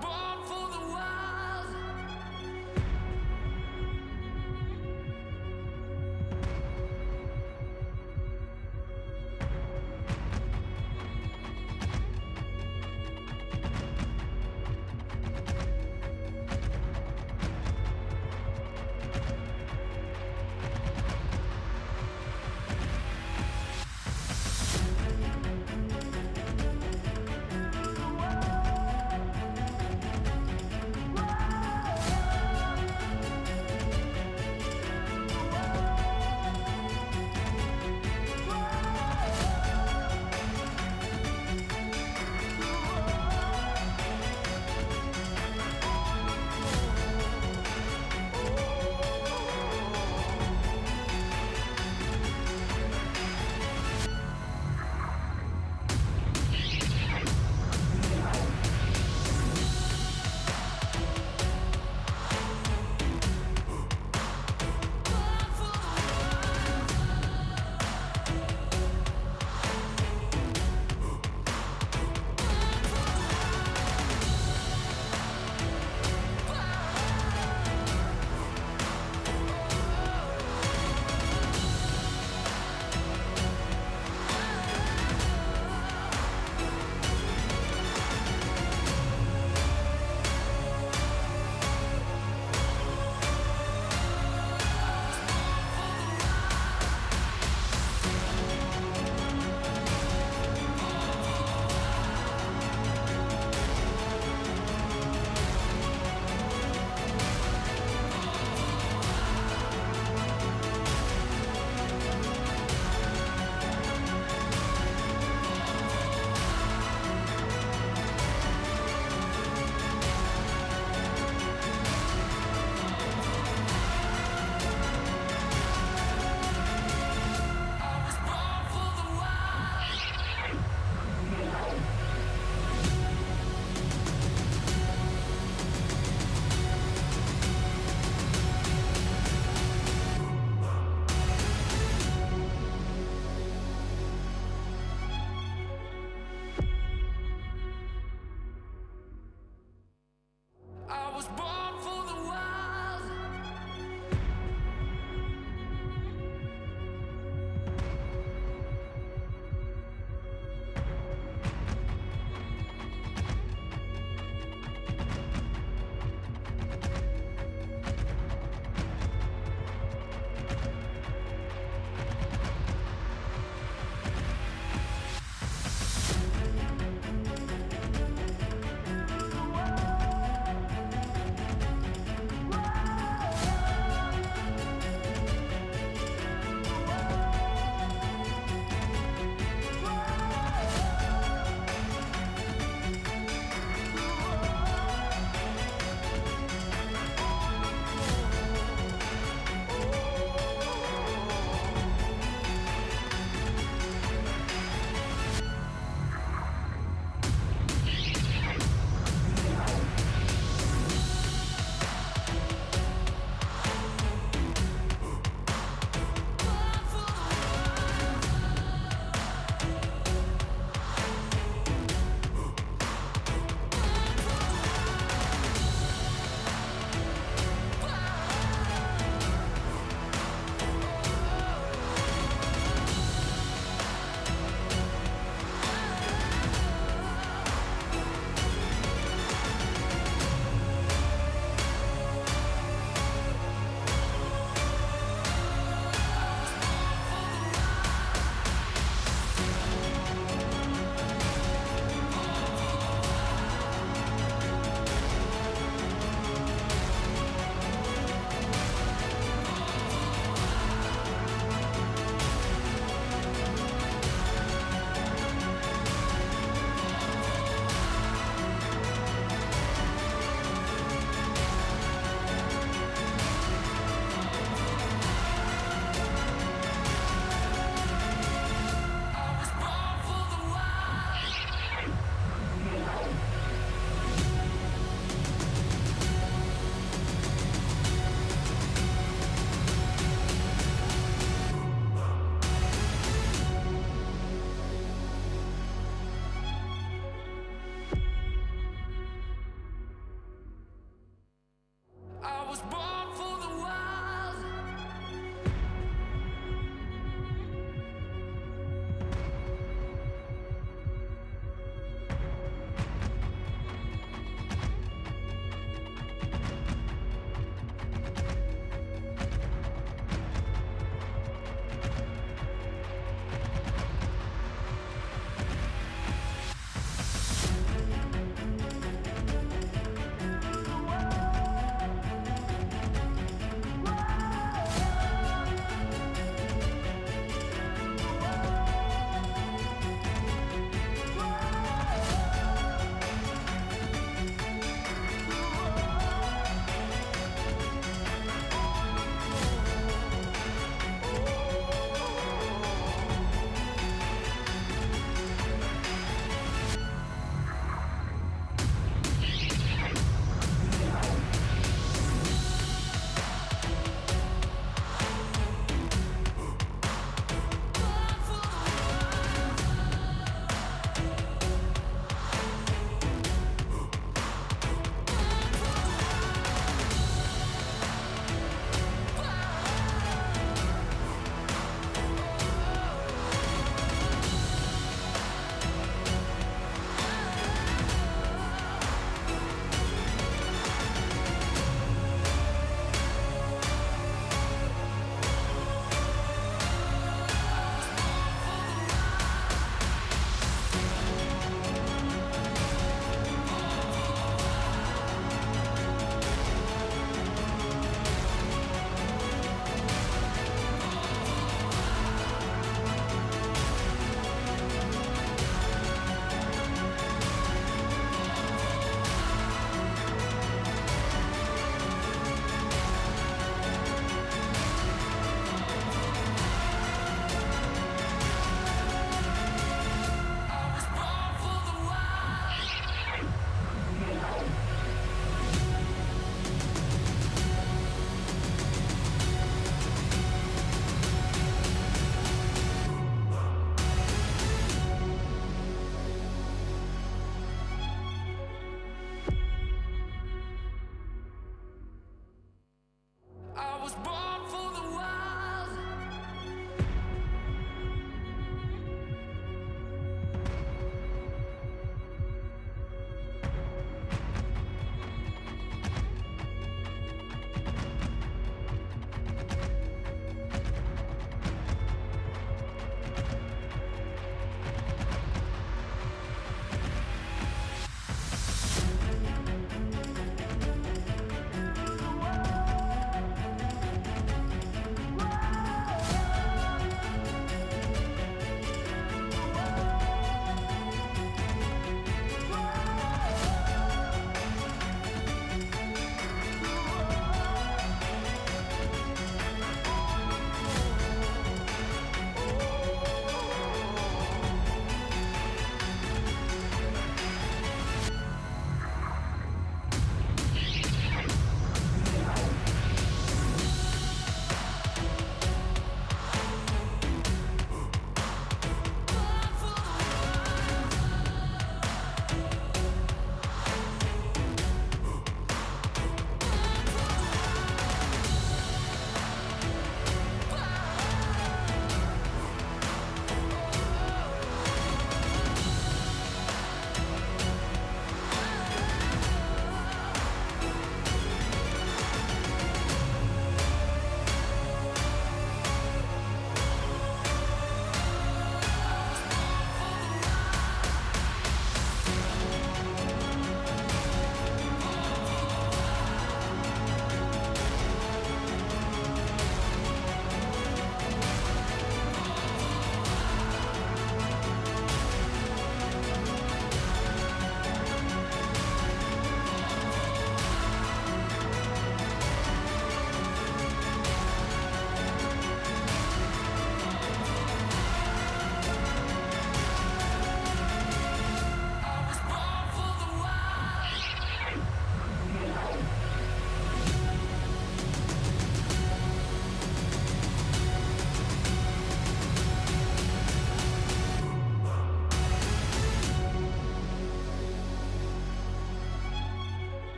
born for the wild.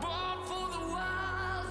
born for the wild.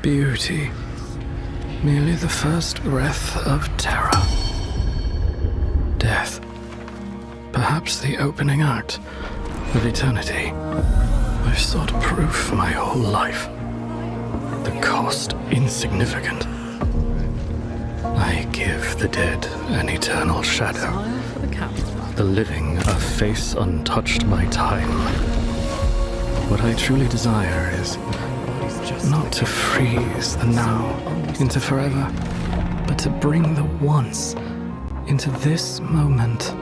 Beauty. Merely the first breath of terror. Death. Perhaps the opening act of eternity. I've sought proof my whole life. The cost insignificant. I give the dead an eternal shadow. The living a face untouched by time. What I truly desire is not to freeze the now into forever, but to bring the once into this moment.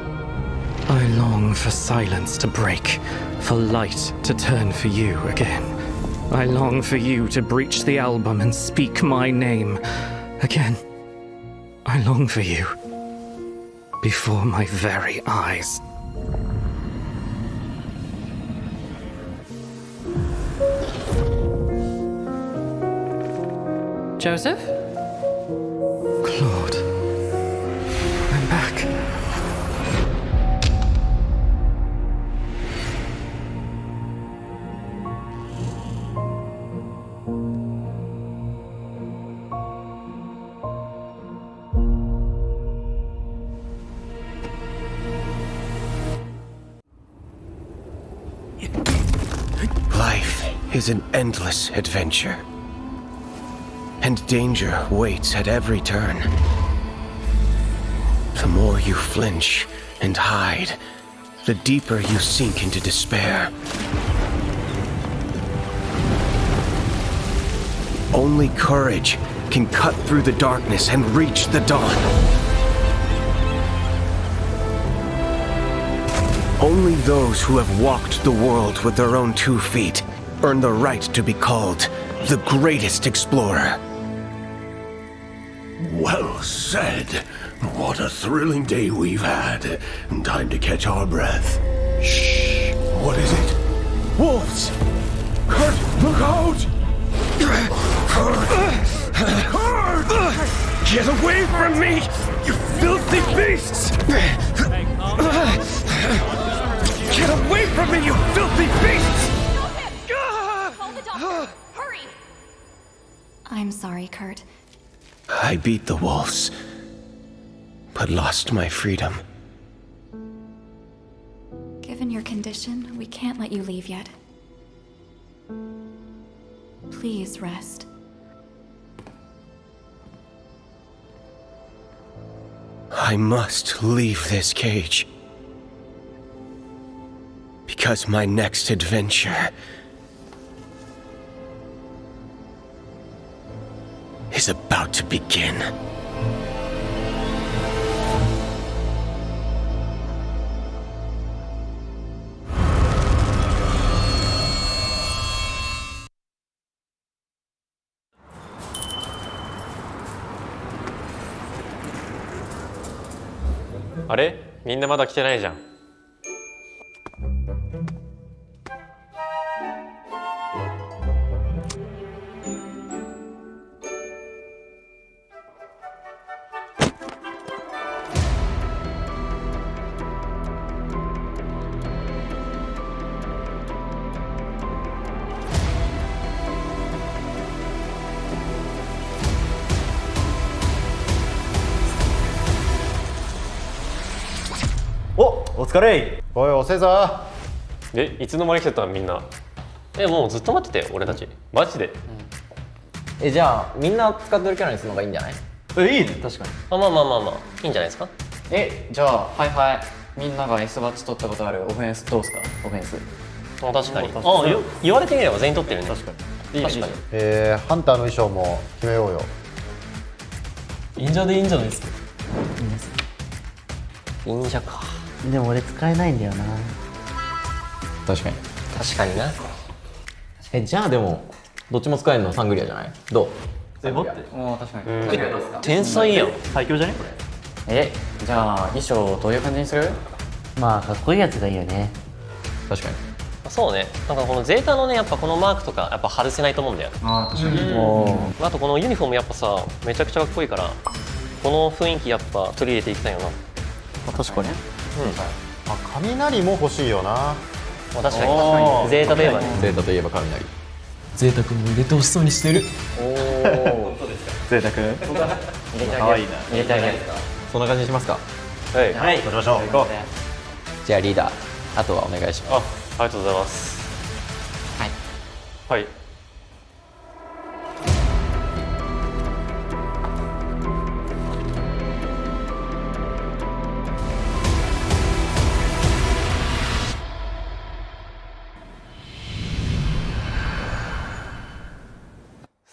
I long for silence to break, for light to turn for you again. I long for you to breach the album and speak my name again. I long for you before my very eyes. Joseph? Claude, I'm back. Life is an endless adventure, and danger waits at every turn. The more you flinch and hide, the deeper you sink into despair. Only courage can cut through the darkness and reach the dawn. Only those who have walked the world with their own 2 feet earn the right to be called the greatest explorer. Well said. What a thrilling day we've had. Time to catch our breath. Shh. What is it? Wolves! Kurt, look out! Kurt! Get away from me, you filthy beasts! Get away from me, you filthy beasts! Stop him! Call the doctor! Hurry! I'm sorry, Kurt. I beat the wolves, but lost my freedom. Given your condition, we can't let you leave yet. Please rest. I must leave this cage. Because my next adventure is about to begin. Are? あれみんなまだ来てないじゃん。お疲れ。おい遅いぞ。で、いつの間に来てたのみんな。もうずっと待ってて俺たち。マジで。じゃあみんな使ってるキャラにするのがいいんじゃない？いいね、確かに。まあいいんじゃないですか。じゃあみんなが S バッジ取ったことあるオフェンスどうすか？オフェンス。確かに。言われてみれば全員取ってるね。確かに。確かに。ハンターの衣装も決めようよ。忍者でいいんじゃないですか。忍者か。でも俺使えないんだよな。確かに。確かにな。じゃあでもどっちも使えるのサングリアじゃない？どう？待って。確かに。天才やん。最強じゃねこれ。じゃあ衣装どういう感じにする？まあかっこいいやつがいいよね。確かに。そうね。なんかこのゼータのねやっぱこのマークとかやっぱ外せないと思うんだよ。確かに。あとこのユニフォームやっぱさめちゃくちゃかっこいいからこの雰囲気やっぱ取り入れていきたいよな。確かに。雷も欲しいよな。確かにゼータといえばね。ゼータといえば雷。ゼータ君も入れてほしそうにしてる。贅沢。可愛いな。入れてあげる。そんな感じにしますか。はい。はい、行きましょう。行こう。じゃあリーダーあとはお願いします。ありがとうございます。はい。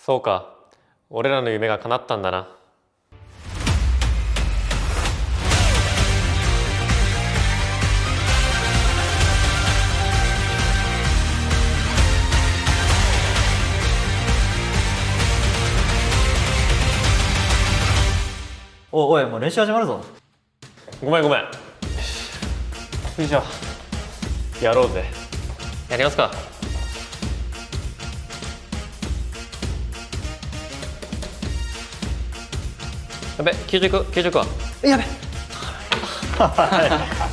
そうか、俺らの夢が叶ったんだな。おいもう練習始まるぞ。ごめん。それじゃあやろうぜ。やりますか。やべ、90は。やべ。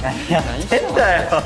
何やってんだよ。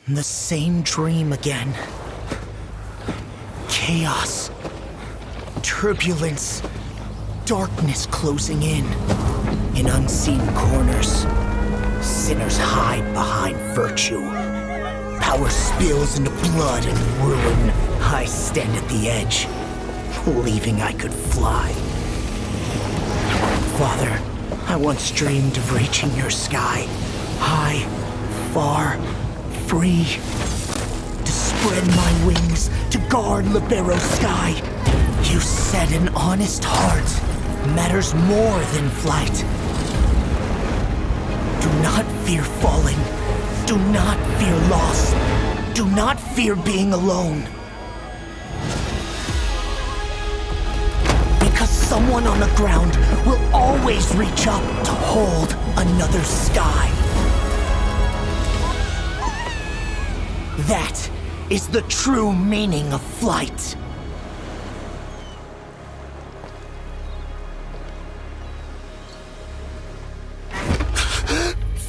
The same dream again. Chaos. Turbulence. Darkness closing in. In unseen corners, sinners hide behind virtue. Power spills into blood and ruin. I stand at the edge, believing I could fly. Father, I once dreamed of reaching your sky. High, far, free. To spread my wings, to guard Libero's sky. You said an honest heart matters more than flight. Do not fear falling. Do not fear loss. Do not fear being alone. Because someone on the ground will always reach up to hold another sky. That is the true meaning of flight.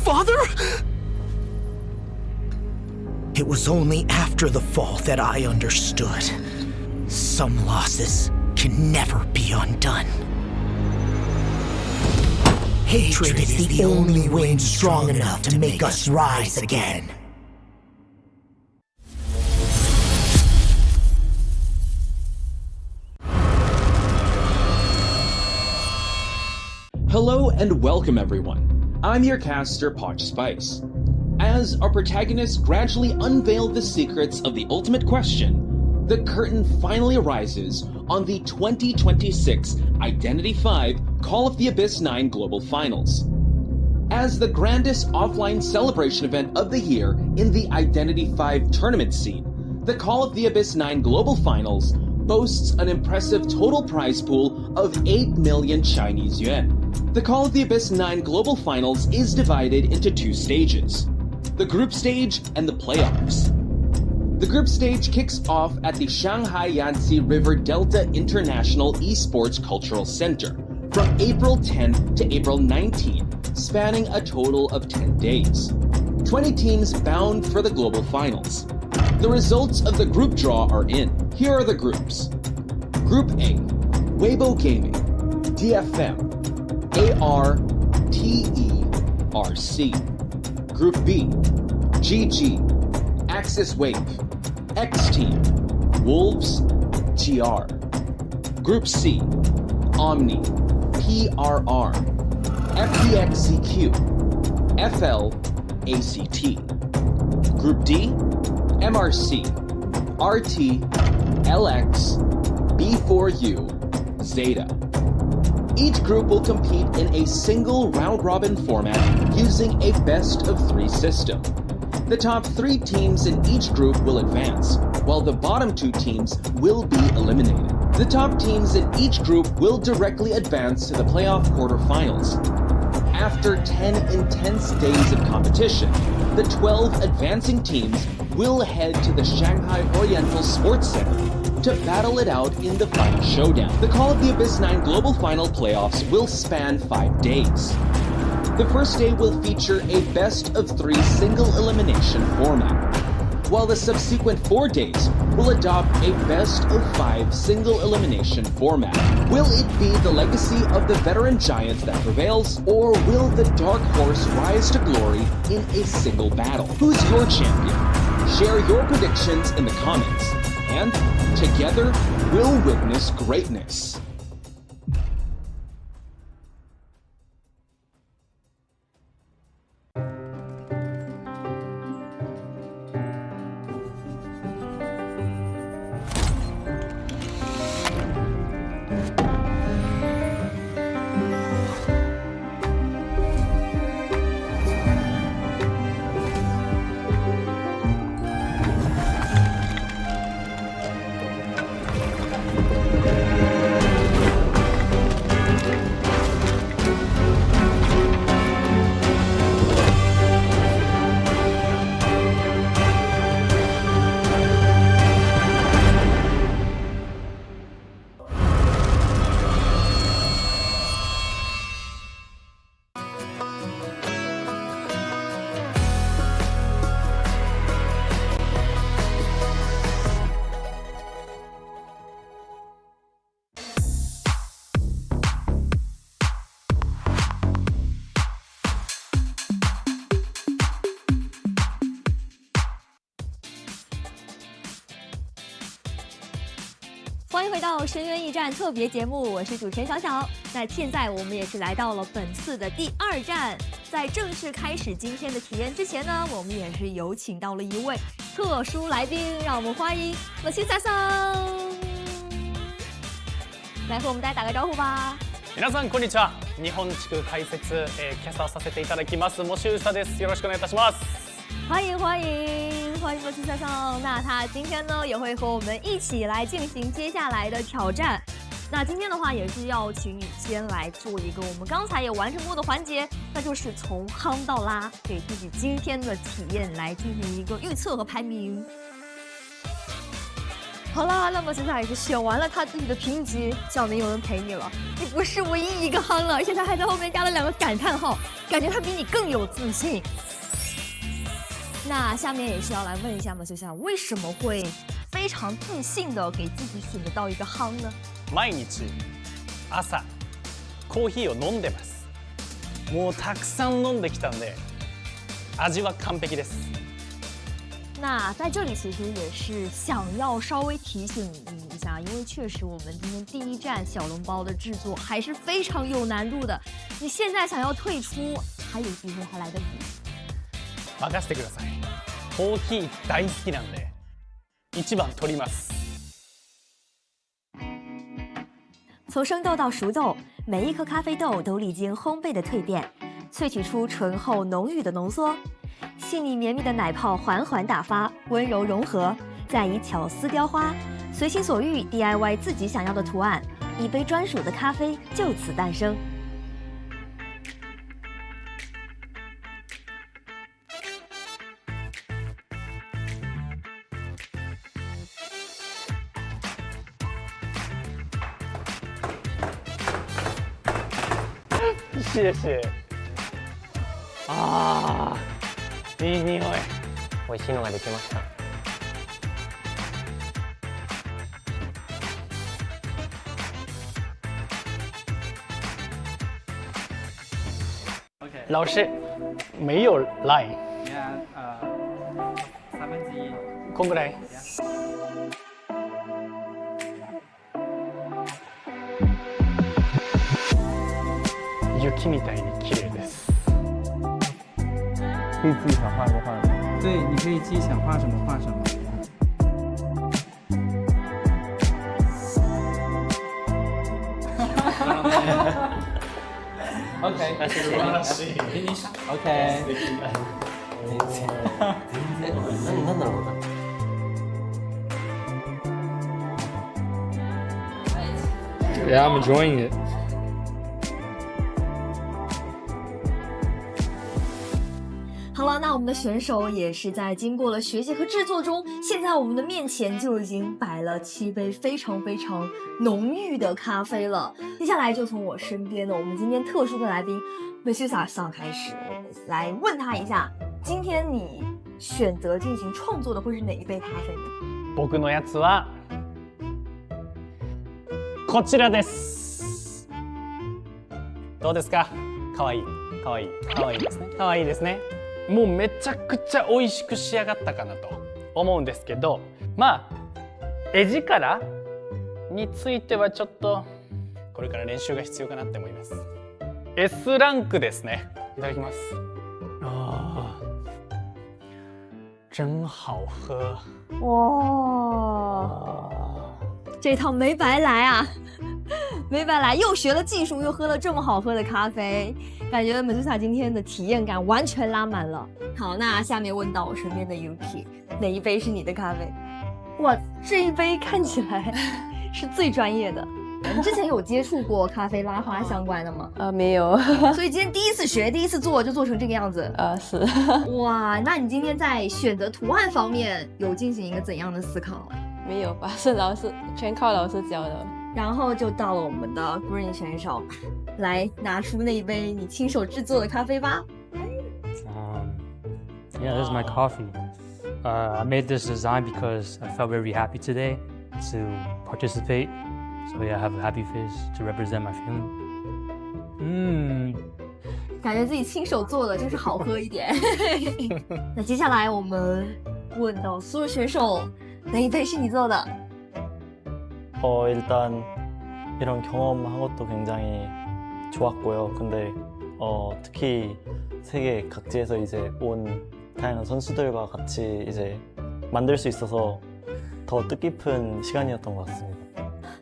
Father? It was only after the fall that I understood. Some losses can never be undone. Hatred is the only wind strong enough to make us rise again. Hello and welcome everyone. I'm your caster, FPX.ZQ. As our protagonists gradually unveil the secrets of the ultimate question, the curtain finally rises on the 2026 Identity V Call of the Abyss 9 Global Finals. As the grandest offline celebration event of the year in the Identity V tournament scene, the Call of the Abyss 9 Global Finals boasts an impressive total prize pool of 8 million Chinese yuan. The Call of the Abyss 9 Global Finals is divided into two stages: the group stage and the playoffs. The group stage kicks off at the Shanghai Yangtze River Delta International Esports Cultural Center from April 10 to April 19, spanning a total of 10 days. 20 teams bound for the global finals. The results of the group draw are in. Here are the groups. Group A, Weibo Gaming, DFM, ARTERC. Group B, GG, Axis Wave, Xteam, Wolves, GR. Group C, Omni, PRR, FPX.ZQ, FLACT. Group D, MRC, RT, LX, B4U, Zeta. Each group will compete in a single round-robin format using a best-of-3 system. The top 3 teams in each group will advance, while the bottom 2 teams will be eliminated. The top teams in each group will directly advance to the playoff quarterfinals. After 10 intense days of competition, the 12 advancing teams will head to the Shanghai Oriental Sports Center to battle it out in the final showdown. The Call of the Abyss 9 Global Final playoffs will span 5 days. The first day will feature a best-of-3 single elimination format, while the subsequent 4 days will adopt a best-of-5 single elimination format. Will it be the legacy of the veteran giants that prevails, or will the dark horse rise to glory in a single battle? Who's your champion? Share your predictions in the comments, and together we'll witness greatness. 欢迎回到深渊驿站特别节目，我是主持人小小。那现在我们也是来到了本次的第2站，在正式开始今天的体验之前呢，我们也是有请到了一位特殊来宾，让我们欢迎AbyssⅨさん，来和我们大家打个招呼吧。皆さんこんにちは。日本地区解説、キャスターさせていただきますAbyssⅨです。よろしくお願いいたします。欢迎AbyssⅨさん。那他今天呢也会和我们一起来进行接下来的挑战。那今天的话也是要请你先来做一个我们刚才也完成过的环节，那就是从夯到拉，给自己今天的体验来进行一个预测和排名。好啦，那么现在也是选完了他自己的评级，小明有人陪你了，你不是唯一一个夯了，而且他还在后面加了2个感叹号，感觉他比你更有自信。那下面也是要来问一下AbyssⅨ为什么会非常自信的给自己选择到一个夯呢？毎日朝コーヒーを飲んでます。もうたくさん飲んできたんで、味は完璧です。那在这里其实也是想要稍微提醒你一下，因为确实我们今天第1站小笼包的制作还是非常有难度的。你现在想要退出，还有机会，还来得及。任せてください。コーヒー大好きなんで、1番取ります。从生豆到熟豆，每一颗咖啡豆都历经烘焙的蜕变，萃取出醇厚浓郁的浓缩。细腻绵密的奶泡缓缓打发，温柔融合，再以巧思雕花，随心所欲 DIY 自己想要的图案，一杯专属的咖啡就此诞生。谢谢。あー、いい匂い。美味しいのができました。老师，没有 line。1/3。こんぐらい。雪みたいに綺麗です。可以自己想画就画什么。对，你可以自己想画什么画什么。OK， 那谢谢你。OK。なんだろうな。Yeah, I'm enjoying it. 好了，那我们的选手也是在经过了学习和制作中，现在我们的面前就已经摆了7杯非常非常浓郁的咖啡了。接下来就从我身边的我们今天特殊的来宾AbyssⅨさん开始，我们来问他一下，今天你选择进行创作的会是哪一杯咖啡呢？僕のやつはこちらです。どうですか？かわいい、かわいい、かわいいですね。かわいいですね。もうめちゃくちゃ美味しく仕上がったかなと思うんですけど、まあ絵力についてはちょっとこれから練習が必要かなって思います。S ランクですね。いただきます。あー、真好喝。哇，这趟没白来啊，没白来，又学了技术，又喝了这么好喝的咖啡，感觉AbyssⅨ今天的体验感完全拉满了。好，那下面问到我身边的 Yuki， 哪一杯是你的咖啡？哇，这一杯看起来是最专业的。你之前有接触过咖啡拉花相关的吗？没有。所以今天第一次学，第一次做就做成这个样子。是。哇，那你今天在选择图案方面有进行一个怎样的思考？没有吧，是老师全靠老师教的。然后就到了我们的 Green 选手，来拿出那一杯你亲手制作的咖啡吧。Yeah, this is my coffee. I made this design because I felt very happy today to participate. So yeah, I have a happy face to represent my feeling. 感觉自己亲手做的就是好喝一点。那接下来我们问到所有选手，哪一杯是你做的？ 일단 이런 경험한 것도 굉장히 좋았고요. 근데 특히 세계 각지에서 이제 온 다양한 선수들과 같이 이제 만들 수 있어서 더 뜻깊은 시간이었던 것 같습니다.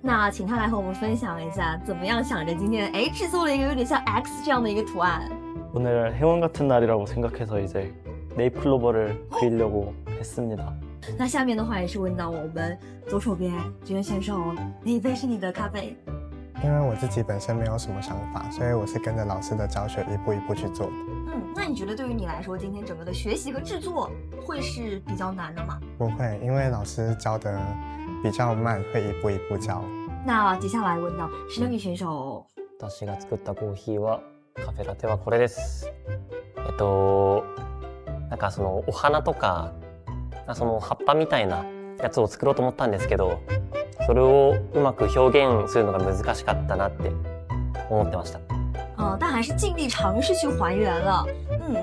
那请他来和我们分享一下，怎么样想着今天制作了一个有点像 X 这样的一个图案。 오늘 행운 같은 날이라고 생각해서 이제 네잎 클로버를 그리려고 했습니다. 那下面的话也是问到我们左手边这位选手，哪一杯是你的咖啡？ 因为我自己本身没有什么想法，所以我是跟着老师的教学一步一步去做的。那你觉得对于你来说，今天整个的学习和制作会是比较难的吗？不会，因为老师教的比较慢，会一步一步教。那接下来问到石榴女选手，私が作ったコーヒーはカフェラテはこれです。なんかそのお花とかその葉っぱみたいなやつを作ろうと思ったんですけど、それをうまく表現するのが難しかったなって思ってました。但还是尽力尝试去还原了。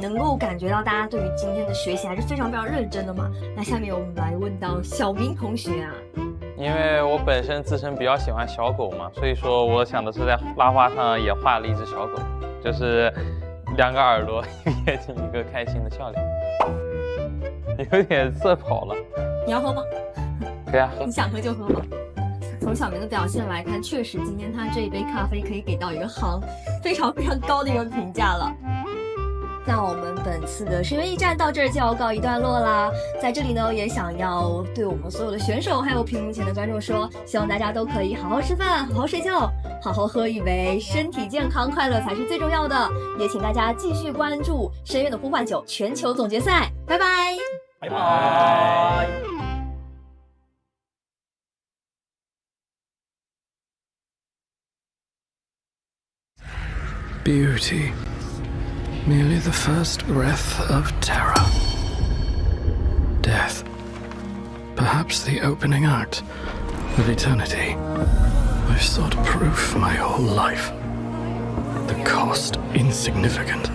能够感觉到大家对于今天的学习还是非常非常认真的嘛。那下面我们来问到小明同学啊。因为我本身自身比较喜欢小狗嘛，所以说我想的是在拉花上也画了一只小狗，就是2个耳朵变成一个开心的笑脸，有点色跑了。你要喝吗？可以啊，你想喝就喝吧。从小明的表现来看，确实今天他这一杯咖啡可以给到一个非常非常高的一个评价了。那我们本次的深渊驿站到这儿就要告一段落啦。在这里呢，也想要对我们所有的选手还有屏幕前的观众说，希望大家都可以好好吃饭，好好睡觉，好好喝一杯，身体健康快乐才是最重要的。也请大家继续关注深渊的呼唤9全球总决赛，拜拜，拜拜。Beauty. Merely the first breath of terror. Death. Perhaps the opening act of eternity. I've sought proof my whole life. The cost insignificant.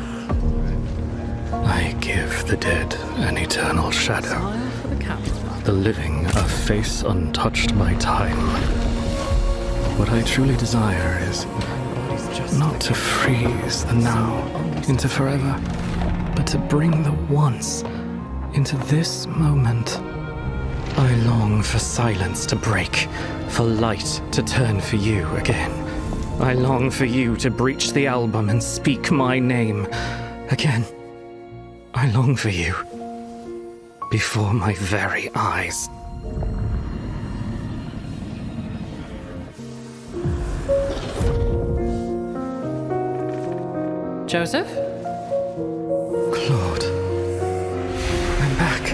I give the dead an eternal shadow. The living a face untouched by time. What I truly desire is not to freeze the now into forever, but to bring the once into this moment. I long for silence to break, for light to turn for you again. I long for you to breach the album and speak my name again. I long for you before my very eyes. Joseph? Claude, I'm back.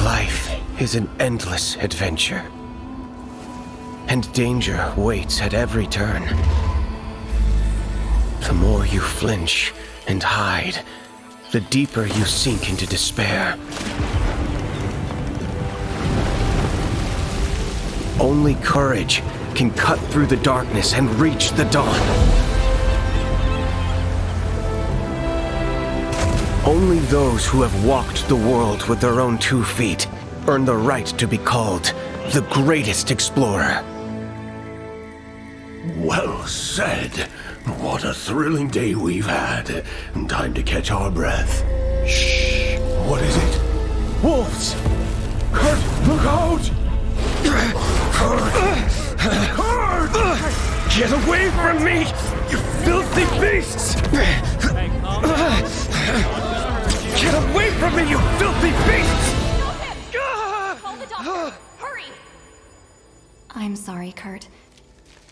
Life is an endless adventure. And danger waits at every turn. The more you flinch and hide, the deeper you sink into despair. Only courage can cut through the darkness and reach the dawn. Only those who have walked the world with their own 2 feet earn the right to be called the greatest explorer. Well said. What a thrilling day we've had. Time to catch our breath. Shh. What is it? Wolves! Kurt, look out! Kurt! Get away from me, you filthy beasts! Get away from me, you filthy beasts! Call the doctor! Hurry! I'm sorry, Kurt.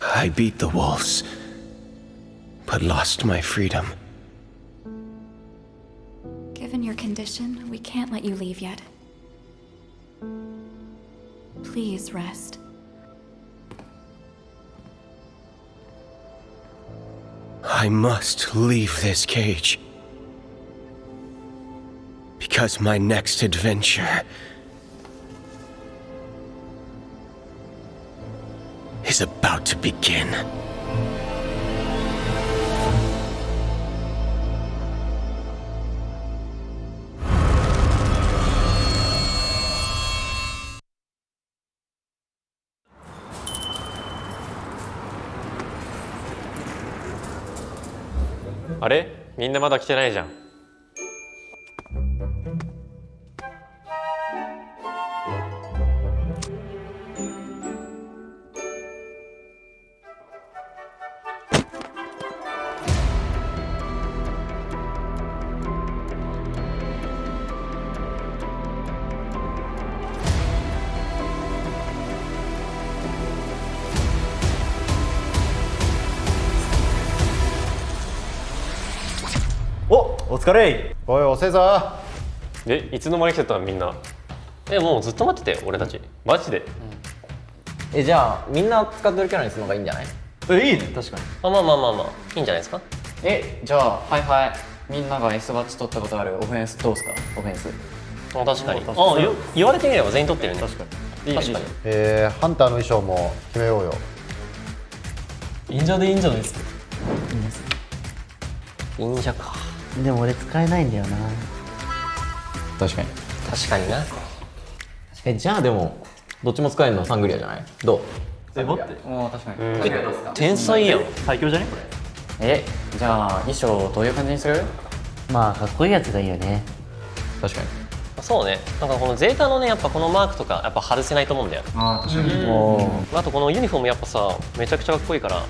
I beat the wolves, but lost my freedom. Given your condition, we can't let you leave yet. Please rest. I must leave this cage. because my next adventure is about to begin. Are? あれみんなまだ来てないじゃん。お疲れ。おい遅えぞ。え、いつの間に来てたのみんな。もうずっと待ってて俺たち。マジで。じゃあみんな使ってるキャラにするのがいいんじゃない？いいね、確かに。まあいいんじゃないですか。じゃあファイファイみんなが S バッジ取ったことあるオフェンスどうすか？オフェンス。確かに。言われてみれば全員取ってるね。確かに。確かに。ハンターの衣装も決めようよ。忍者でいいんじゃないですか。忍者か。でも俺使えないんだよな。確かに。確かにな。じゃあでもどっちも使えるのサングリアじゃない？どう？待って。確かに。天才やん。最強じゃねこれ。じゃあ衣装どういう感じにする？まあかっこいいやつがいいよね。確かに。そうね。なんかこのゼータのねやっぱこのマークとかやっぱ外せないと思うんだよ。確かに。あとこのユニフォームやっぱさめちゃくちゃかっこいいから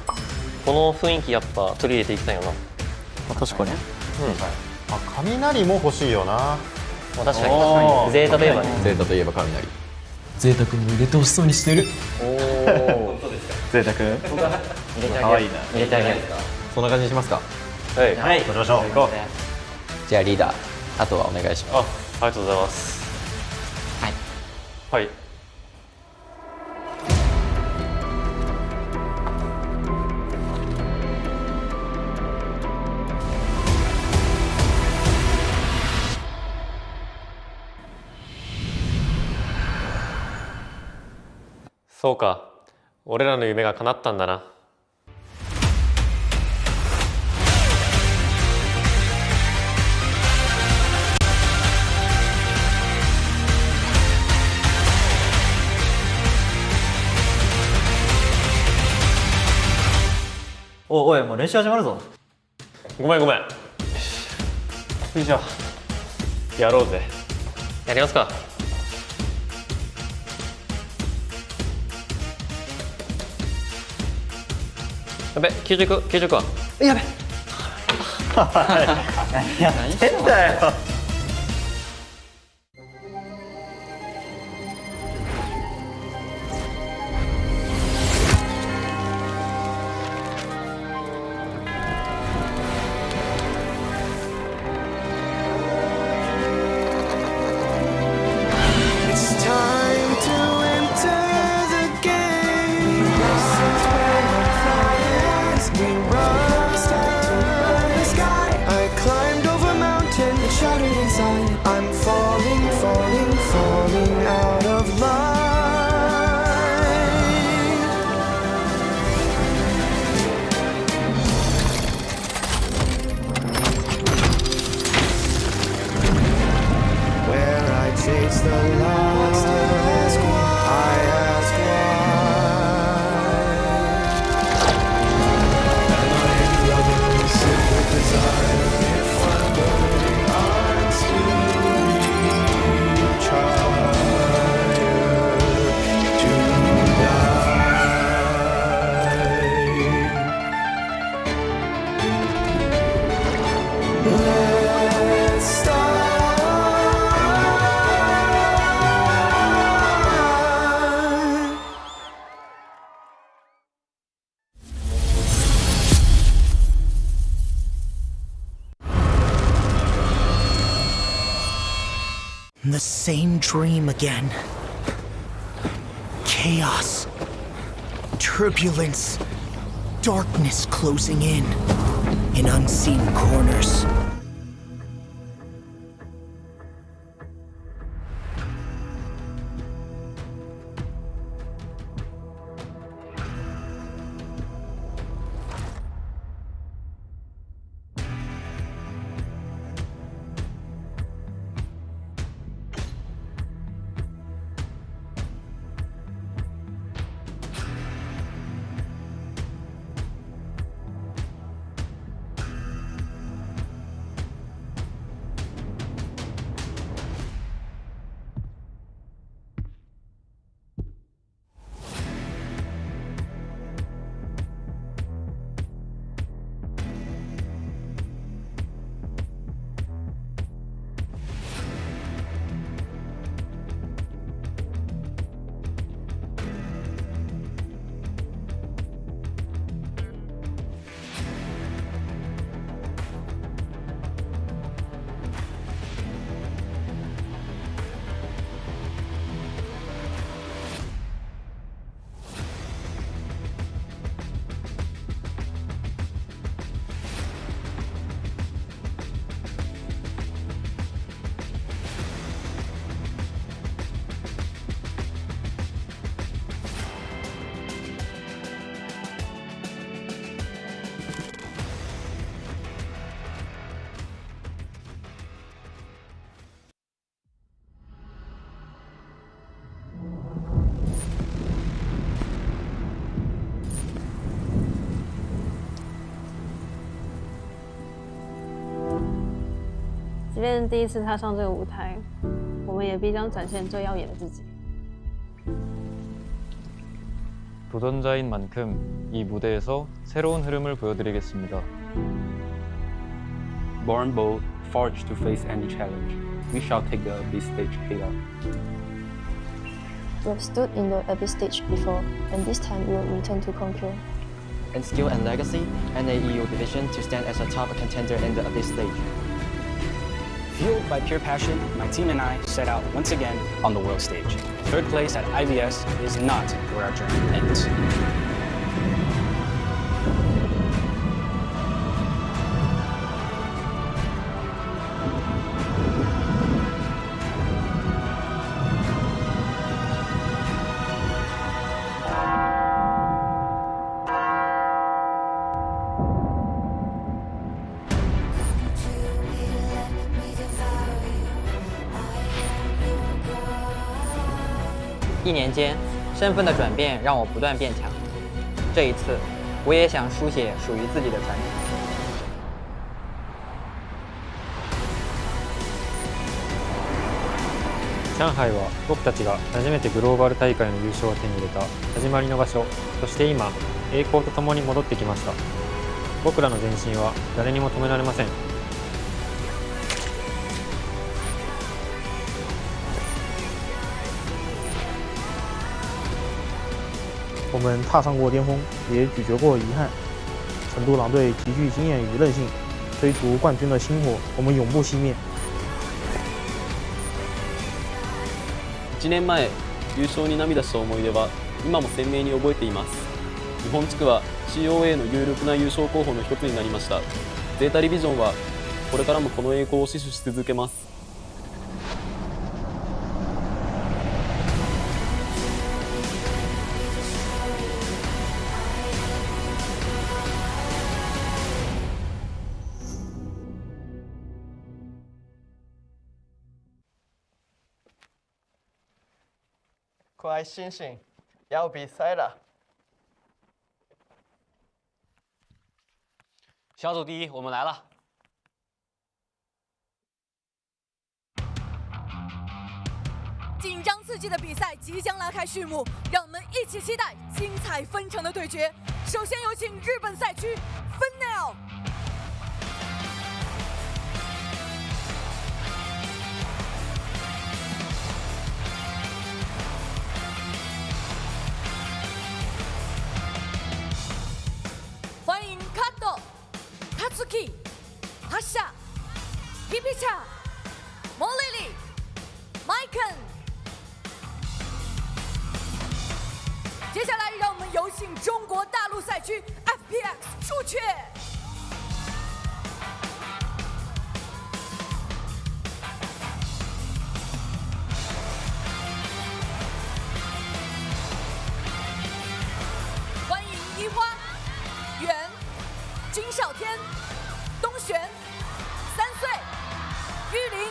この雰囲気やっぱ取り入れていきたいよな。確かに。雷も欲しいよな。確かに。ゼータといえばね。ゼータといえば雷。ゼータ君も入れてほしそうにしてる。本当ですか？ゼータ君。入れてあげる。そんな感じにしますか。はい。行きましょう。行こう。じゃあリーダーあとはお願いします。ありがとうございます。はい。そうか、俺らの夢が叶ったんだな。おいもう練習始まるぞ。ごめん。よいしょ。やろうぜ。やりますか。やべ、90は。やべ。何してんだよ。The same dream again. Chaos. Turbulence. Darkness closing in unseen corners. 便第一次踏上这个舞台，我们也必将展现最耀眼的自己。 도전자인 만큼 이 무대에서 새로운 흐름을 보여드리겠습니다. Born bold, forged to face any challenge, we shall take the abyss stage head up. We have stood in the abyss stage before, and this time we will return to conquer. In skill and legacy, NAEU division to stand as a top contender in the abyss stage. Fueled by pure passion, my team and I set out once again on the world stage. Third place at IBS is not where our journey ends. ”1年间，身份的转变让我不断变强。这一次，我也想书写属于自己的传奇。上海は僕たちが初めてグローバル大会の優勝を手に入れた始まりの場所、そして今、栄光とともに戻ってきました。僕らの前進は誰にも止められません。我们踏上过巅峰，也咀嚼过遗憾。成都狼队极具经验与韧性，追逐冠军的星火，我们永不熄灭。1年前、優勝に涙した思い出は今も鮮明に覚えています。日本地区は COA の有力な優勝候補の一つになりました。ゼータディビジョンはこれからもこの栄光を死守し続けます。乖星星，要比赛了！小组第一，我们来了。紧张刺激的比赛即将拉开序幕，让我们一起期待精彩纷呈的对决。首先有请日本赛区 Final。欢迎カット、タツキ、ハッシャ、ピピチャ、モリリ、麦肯。接下来，让我们有请中国大陆赛区 FPX 出缺。欢迎一花、袁、金少天、东璇、3岁、玉林。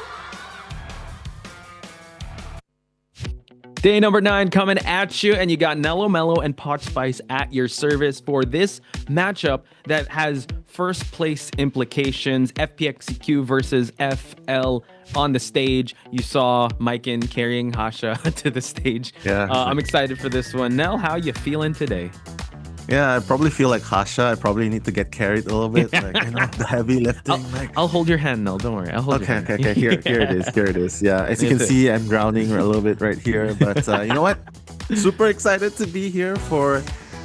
Day number 9 coming at you, and you got Nello Mello and Pot Spice at your service for this matchup that has first place implications. FPX.ZQ versus FL on the stage. You saw Maiken carrying Hasha to the stage. Yeah. I'm excited for this one. Nell, how you feeling today? Yeah, I probably feel like Hasha. I probably need to get carried a little bit, like, you know, the heavy lifting. I'll hold your hand, Nell. Don't worry. I'll hold your hand. Okay. Here it is. Here it is. Yeah, as you can see, I'm drowning a little bit right here. But you know what? Super excited to be here for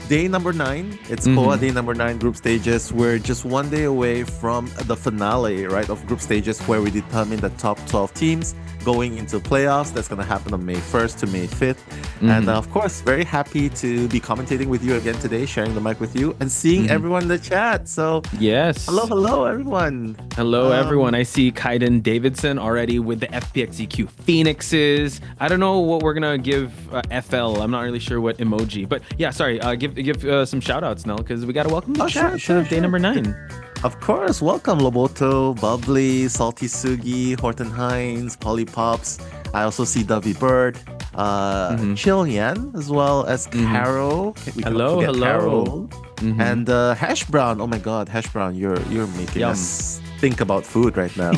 day number 9. It's COA⅓ day number 9 group stages. We're just one day away from the finale, right, of group stages where we determine the top 12 teams going into playoffs. That's going to happen on May 1st to May 5th. And of course, very happy to be commentating with you again today, sharing the mic with you and seeing everyone in the chat. So yes. Hello, everyone. Hello, everyone. I see Kaiden Davidson already with the FPX.ZQ Phoenixes. I don't know what we're going to give FL. I'm not really sure what emoji. But yeah, sorry. Give some shout outs, Nell, because we got to welcome the chat to day number 9. Of course, welcome Loboto, Bubbly, Salty Sugi, Horton Hines, Polypops. I also see Dovey Bird, Chill Yan, as well as Carol. Hello. Carol. And Hash Brown. Oh my God, Hash Brown, you're making us think about food right now.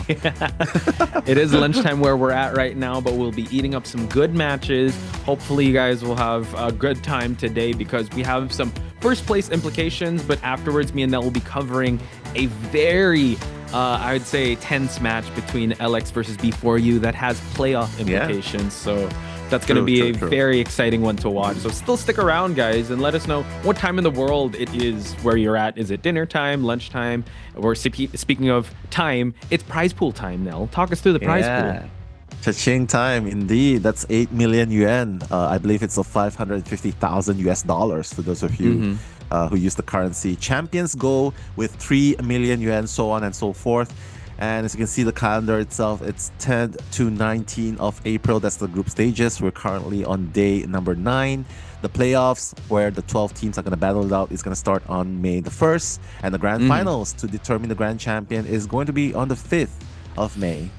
It is lunchtime where we're at right now, but we'll be eating up some good matches. Hopefully you guys will have a good time today because we have some first place implications, but afterwards me and Nell will be covering a very I would say tense match between LX versus B4U that has playoff implications. So that's going to be a very exciting one to watch. So still stick around, guys, and let us know what time in the world it is where you're at. Is it dinner time, lunchtime? Or speaking of time, it's prize pool time, Nell. Talk us through the prize pool. Cha-ching time, indeed. That's 8 million yuan. I believe it's 550,000 US dollars for those of you who use the currency. Champions go with 3 million yuan, so on and so forth. And as you can see, the calendar itself, it's 10 to 19 of April. That's the group stages. We're currently on day number 9. The playoffs, where the 12 teams are going to battle it out, is going to start on May the 1st. And the grand finals to determine the grand champion is going to be on the 5th of May.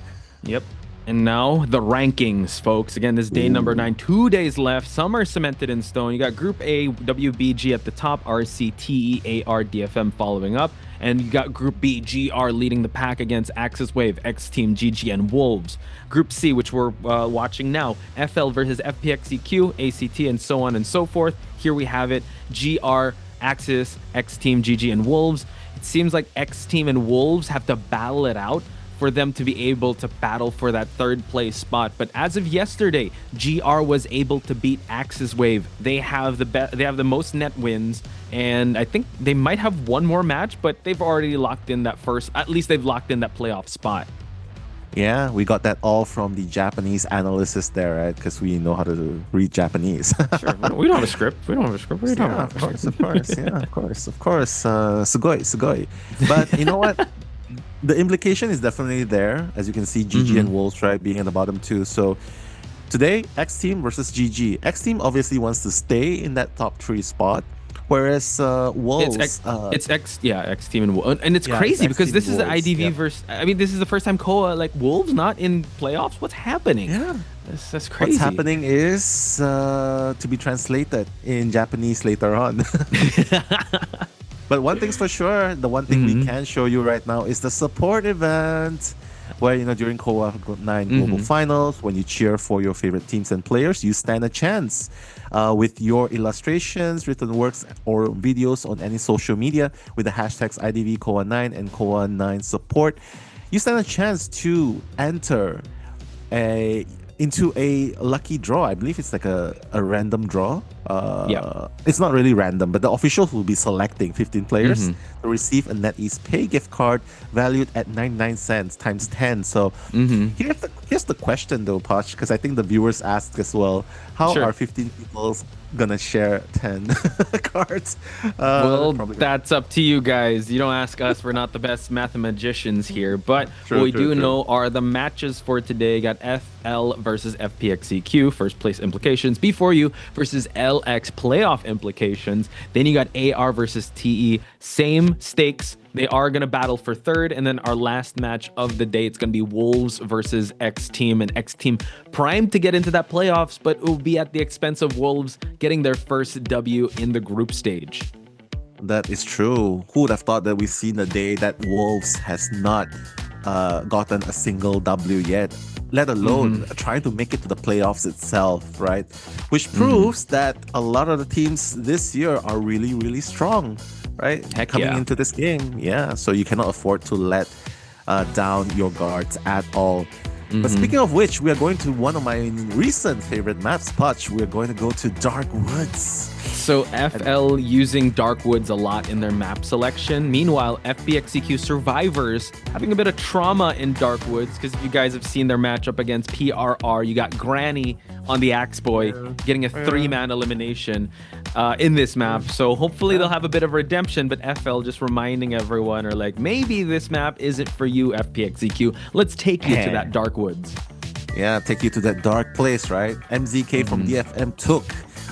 Yep. And now the rankings, folks. Again, this is day number 9. 2 days left. Some are cemented in stone. You got Group A, WBG at the top, RC, TE, AR, DFM following up. And you got Group B, GR leading the pack against Axis Wave, Xteam, GG, and Wolves. Group C, which we're watching now, FL versus FPX.ZQ, ACT, and so on and so forth. Here we have it, GR, Axis, Xteam, GG, and Wolves. It seems like Xteam and Wolves have to battle it out for them to be able to battle for that third place spot. But as of yesterday, GR was able to beat Axis Wave. They have the most net wins, and I think they might have one more match, but they've already locked in that at least they've locked in that playoff spot. Yeah, we got that all from the Japanese analysis there, right? Because we know how to read Japanese. Sure, we don't have a script. What are you talking about? Of course. Sugoi, sugoi. But you know what? The implication is definitely there, as you can see, GG and Wolves, right, being in the bottom 2. So today, Xteam versus GG. Xteam obviously wants to stay in that top 3 spot, whereas Wolves... Xteam and Wolves. And it's crazy because this is the IDV versus... I mean, this is the first time COA, like, Wolves not in playoffs? What's happening? Yeah. That's crazy. What's happening is to be translated in Japanese later on. But one thing's for sure, the one thing we can show you right now is the support event where, during COA 9 Global Finals, when you cheer for your favorite teams and players, you stand a chance with your illustrations, written works, or videos on any social media with the hashtags IDV COA 9 and COA 9 support. You stand a chance to enter into a lucky draw. I believe it's like a random draw. It's not really random, but the officials will be selecting 15 players to receive a NetEase Pay gift card valued at 99 cents times 10. So here's the question though, Poch, because I think the viewers asked as well, how are 15 people gonna share 10 cards? Well, that's up to you guys. You don't ask us. We're not the best mathematicians here, but what we do know are the matches for today. You got FL versus FPX.ZQ, first place implications. B4U versus LX, playoff implications. Then you got AR versus TE, same stakes. They are going to battle for third. And then our last match of the day, it's going to be Wolves versus Xteam. And Xteam primed to get into that playoffs, but it will be at the expense of Wolves getting their first W in the group stage. That is true. Who would have thought that we've seen a day that Wolves has not gotten a single W yet, let alone trying to make it to the playoffs itself, right? Which proves that a lot of the teams this year are really, really strong, right? Coming into this game. Yeah, so you cannot afford to let down your guards at all. But speaking of which, we are going to one of my recent favorite maps, Putch. We're going to go to Dark Woods. So FL using Dark Woods a lot in their map selection. Meanwhile, FPX.ZQ Survivors having a bit of trauma in Dark Woods, because if you guys have seen their matchup against PRR, you got Granny on the Axe Boy getting a 3-man elimination in this map. So hopefully they'll have a bit of redemption, but FL just reminding everyone, or like, maybe this map isn't for you, FPX.ZQ. Let's take you to that Dark Woods. Yeah, take you to that dark place, right? MZK from DFM took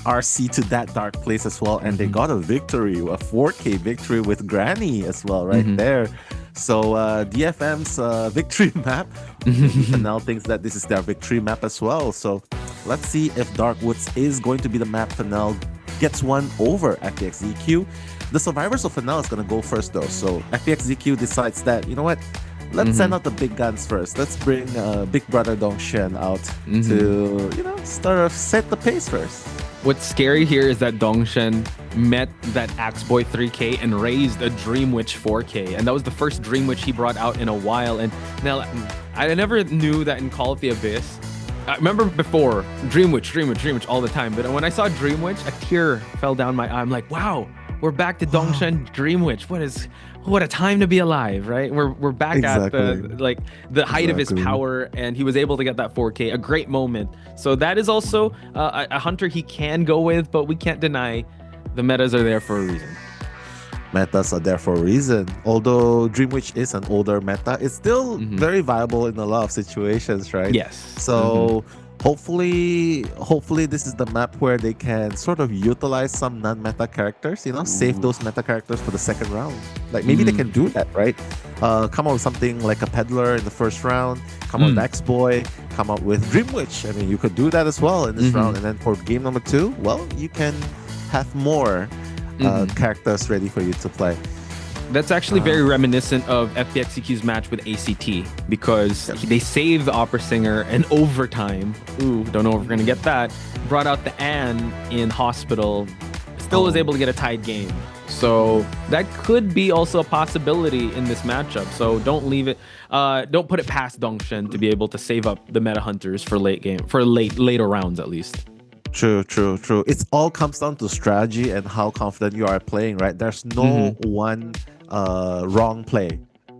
RC to that dark place as well, and they got a victory, a 4K victory with Granny as well, right there. So DFM's victory map, FNL thinks that this is their victory map as well. So let's see if Dark Woods is going to be the map FNL gets one over FPX.ZQ. The survivors of FNL is going to go first though. So FPX.ZQ decides that, you know what, let's send out the big guns first. Let's bring Big Brother Dongshen out to, you know, sort of set the pace first. What's scary here is that Dongshen met that Axe Boy 3K and raised a Dream Witch 4K, and that was the first Dream Witch he brought out in a while. And now I never knew that in Call of the Abyss. I remember before Dream Witch all the time, but when I saw Dream Witch, a tear fell down my eye. I'm like, wow, we're back to Dongshen Dream Witch. What a time to be alive, right? We're back at the height of his power, and he was able to get that 4K, a great moment. So that is also a hunter he can go with, but we can't deny the metas are there for a reason. Metas are there for a reason. Although Dream Witch is an older meta, it's still very viable in a lot of situations, right? Yes. So hopefully this is the map where they can sort of utilize some non-meta characters, you know, save those meta characters for the second round. Like maybe they can do that, right? Come up with something like a Peddler in the first round, come up with X-Boy, come up with Dream Witch. I mean, you could do that as well in this round. And then for game number 2, well, you can have more characters ready for you to play. That's actually very reminiscent of FPX.ZQ's match with ACT, because they saved the opera singer in overtime. Ooh, don't know if we're gonna get that. Brought out the Anne in hospital, still was able to get a tied game. So that could be also a possibility in this matchup. So don't leave it, don't put it past Dongshen to be able to save up the meta hunters for later rounds at least. True. It all comes down to strategy and how confident you are playing, right? There's no one wrong play.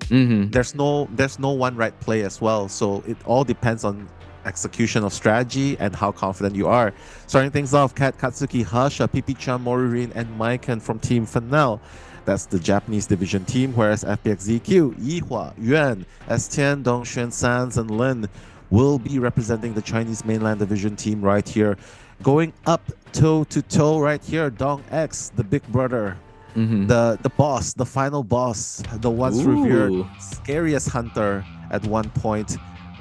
There's no one right play as well. So it all depends on execution of strategy and how confident you are. Starting things off, Kat, Katsuki, Hasha, Pipi-chan, Moririn, and Maiken from Team Fennel. That's the Japanese division team, whereas FPX.ZQ, Yihua, Yuan, Estienne, Dongshen, Sans, and Lin will be representing the Chinese mainland division team right here. Going up toe to toe right here, Dong X, the big brother, the boss, the final boss, the once revered scariest hunter at one point.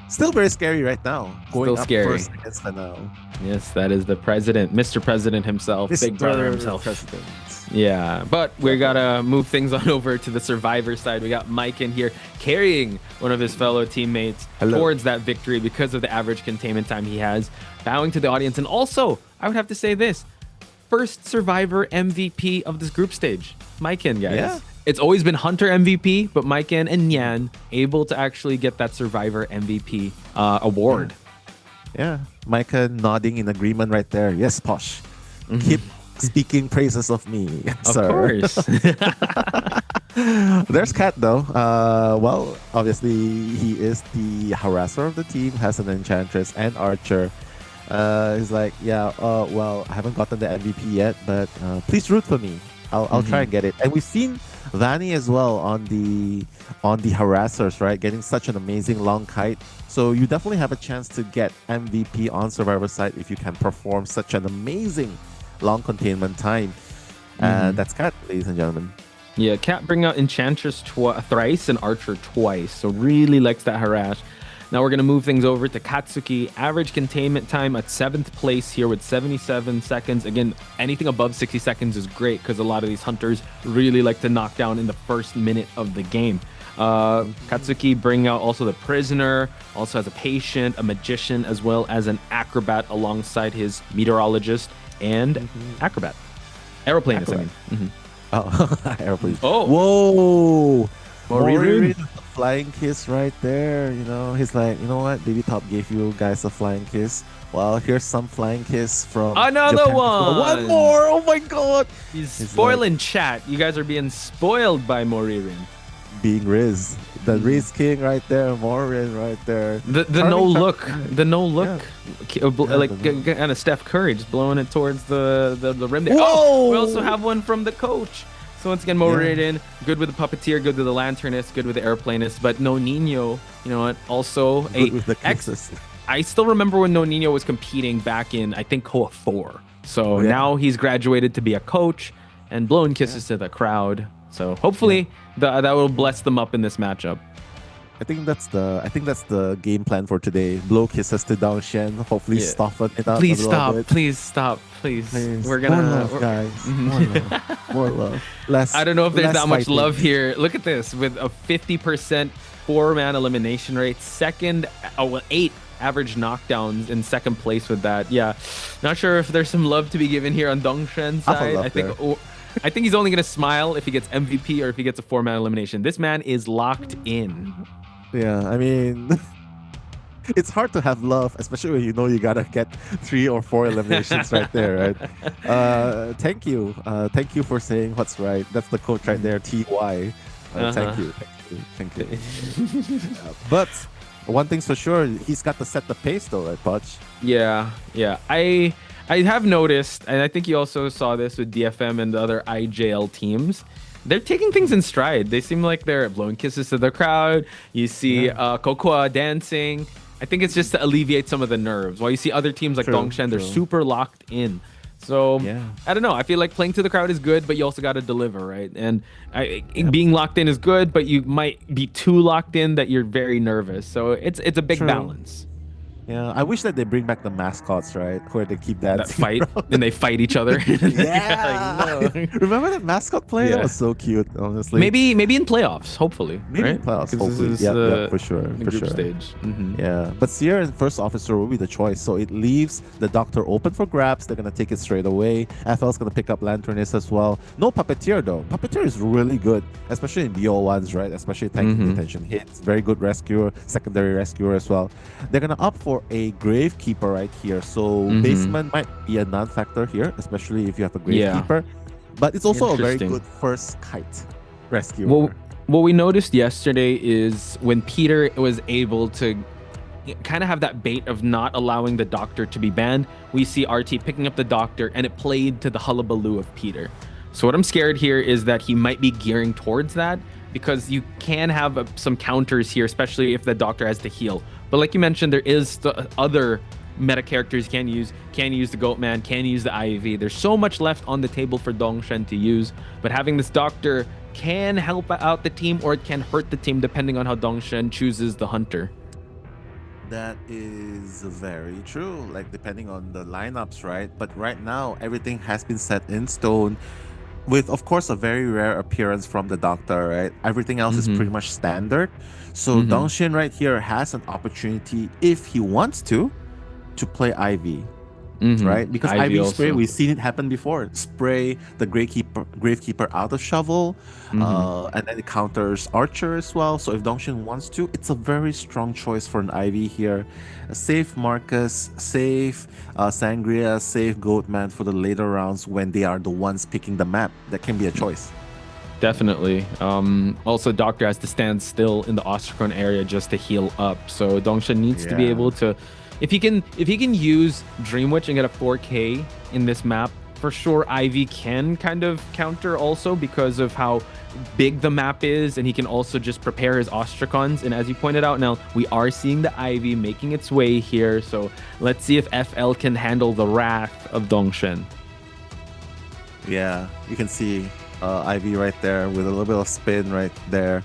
Still very scary right now. Going Still up scary. first against Fennel. Yes, that is the president, Mr. President himself, Big Brother himself. President. Yeah, but we gotta move things on over to the survivor side. We got Mike in here carrying one of his fellow teammates towards that victory because of the average containment time he has, bowing to the audience. And also, I would have to say this, first survivor MVP of this group stage. Maiken, guys. Yeah. It's always been Hunter MVP, but Maiken and Nyan able to actually get that survivor MVP award. Yeah, Micah nodding in agreement right there. Yes, Posh. Keep speaking praises of me, sir. Of course. There's Kat though. Well, obviously he is the harasser of the team, has an enchantress and archer. He's like, yeah, well, I haven't gotten the MVP yet, but please root for me. I'll try and get it. And we've seen Vanny as well on the harassers, right? Getting such an amazing long kite. So you definitely have a chance to get MVP on Survivor side if you can perform such an amazing long containment time. That's Kat, ladies and gentlemen. Yeah, Kat bring out Enchantress thrice and Archer twice. So really likes that harass. Now we're going to move things over to Katsuki. Average containment time at 7th place here with 77 seconds. Again, anything above 60 seconds is great because a lot of these hunters really like to knock down in the first minute of the game. Katsuki bring out also the prisoner, also has a patient, a magician, as well as an acrobat alongside his meteorologist and acrobat. Aeroplanist, I mean. Oh, airplane. Oh. Whoa. Moririn. Flying kiss right there. You know, he's like, you know what? Baby Top gave you guys a flying kiss. Well, here's some flying kiss from another Japan. one. more. Oh my god. He's spoiling like, chat. You guys are being spoiled by Moririn. Being Riz. The Riz King right there. Moririn right there. The no look. The no look. Yeah. Like kind of Steph Curry just blowing it towards the rim there. Whoa! Oh, we also have one from the coach. So once again, Moririn, good with the puppeteer, good with the lanternist, good with the airplanist, but No Nino, you know what? Also good with the kisses. I still remember when No Nino was competing back in, I think, COA 4. So now he's graduated to be a coach and blowing kisses to the crowd. So hopefully that will bless them up in this matchup. I think that's the game plan for today. Blow kisses to Dongshen. Hopefully soften it up. Please a stop. bit. Please stop. Please. We're gonna more love, guys. More love. More love. Less. I don't know if there's that much fighting. love here. Look at this with a 50% 4-man elimination rate, 8 average knockdowns in second place with that. Yeah, not sure if there's some love to be given here on Dongshen's side. I think he's only going to smile if he gets MVP or if he gets a 4-man elimination. This man is locked in. Yeah, I mean, it's hard to have love, especially when you know you gotta get 3 or 4 eliminations right there, right? Thank you for saying what's right. That's the quote right there, TY. Thank you. But one thing's for sure, he's got to set the pace though, right, Poch? Yeah. I have noticed, and I think you also saw this with DFM and the other IJL teams. They're taking things in stride. They seem like they're blowing kisses to the crowd. You see COAⅨ dancing. I think it's just to alleviate some of the nerves. While you see other teams like Dongshen, they're super locked in. So I don't know. I feel like playing to the crowd is good, but you also got to deliver, right? And being locked in is good, but you might be too locked in that you're very nervous. So it's a big balance. Yeah, I wish that they bring back the mascots, right? Where they keep that fight and they fight each other. Remember that mascot play? That was so cute, honestly. Maybe in playoffs, hopefully. Maybe in playoffs, hopefully. Yeah, for sure. The group stage. Yeah, but Sierra and First Officer will be the choice, so it leaves the Doctor open for grabs. They're gonna take it straight away. FL's gonna pick up Lanternist as well. No Puppeteer though. Puppeteer is really good, especially in BO1s, right? Especially tanking detention hits. Very good rescuer, secondary rescuer as well. They're gonna opt for a Gravekeeper right here, so basement might be a non-factor here, especially if you have a Gravekeeper. But it's also a very good first kite rescuer. Well, what we noticed yesterday is when Peter was able to kind of have that bait of not allowing the Doctor to be banned, we see RT picking up the Doctor, and it played to the hullabaloo of Peter. So what I'm scared here is that he might be gearing towards that, because you can have some counters here, especially if the Doctor has to heal. But like you mentioned, there is the other meta characters you can use. Can use the Goatman, can use the IV. There's so much left on the table for Dongshen to use, but having this Doctor can help out the team, or it can hurt the team depending on how Dongshen chooses the Hunter. That is very true, like depending on the lineups, right? But right now, everything has been set in stone, with of course a very rare appearance from the Doctor, right? Everything else is pretty much standard. So Dongshen right here has an opportunity, if he wants to play IV. Right? Because IV spray, we've seen it happen before. Spray the Gravekeeper out of shovel, and then it counters Archer as well. So if Dongshen wants to, it's a very strong choice for an IV here. Save Marcus, save Sangria, save Goatman for the later rounds when they are the ones picking the map. That can be a choice. Definitely. Also, Doctor has to stand still in the Ostracon area just to heal up. So Dongshen needs to be able to, if he can use Dream Witch and get a 4K in this map, for sure IV can kind of counter also because of how big the map is, and he can also just prepare his Ostracons. And as you pointed out, now we are seeing the IV making its way here. So let's see if FL can handle the wrath of Dongshen. Yeah, you can see IV right there with a little bit of spin right there.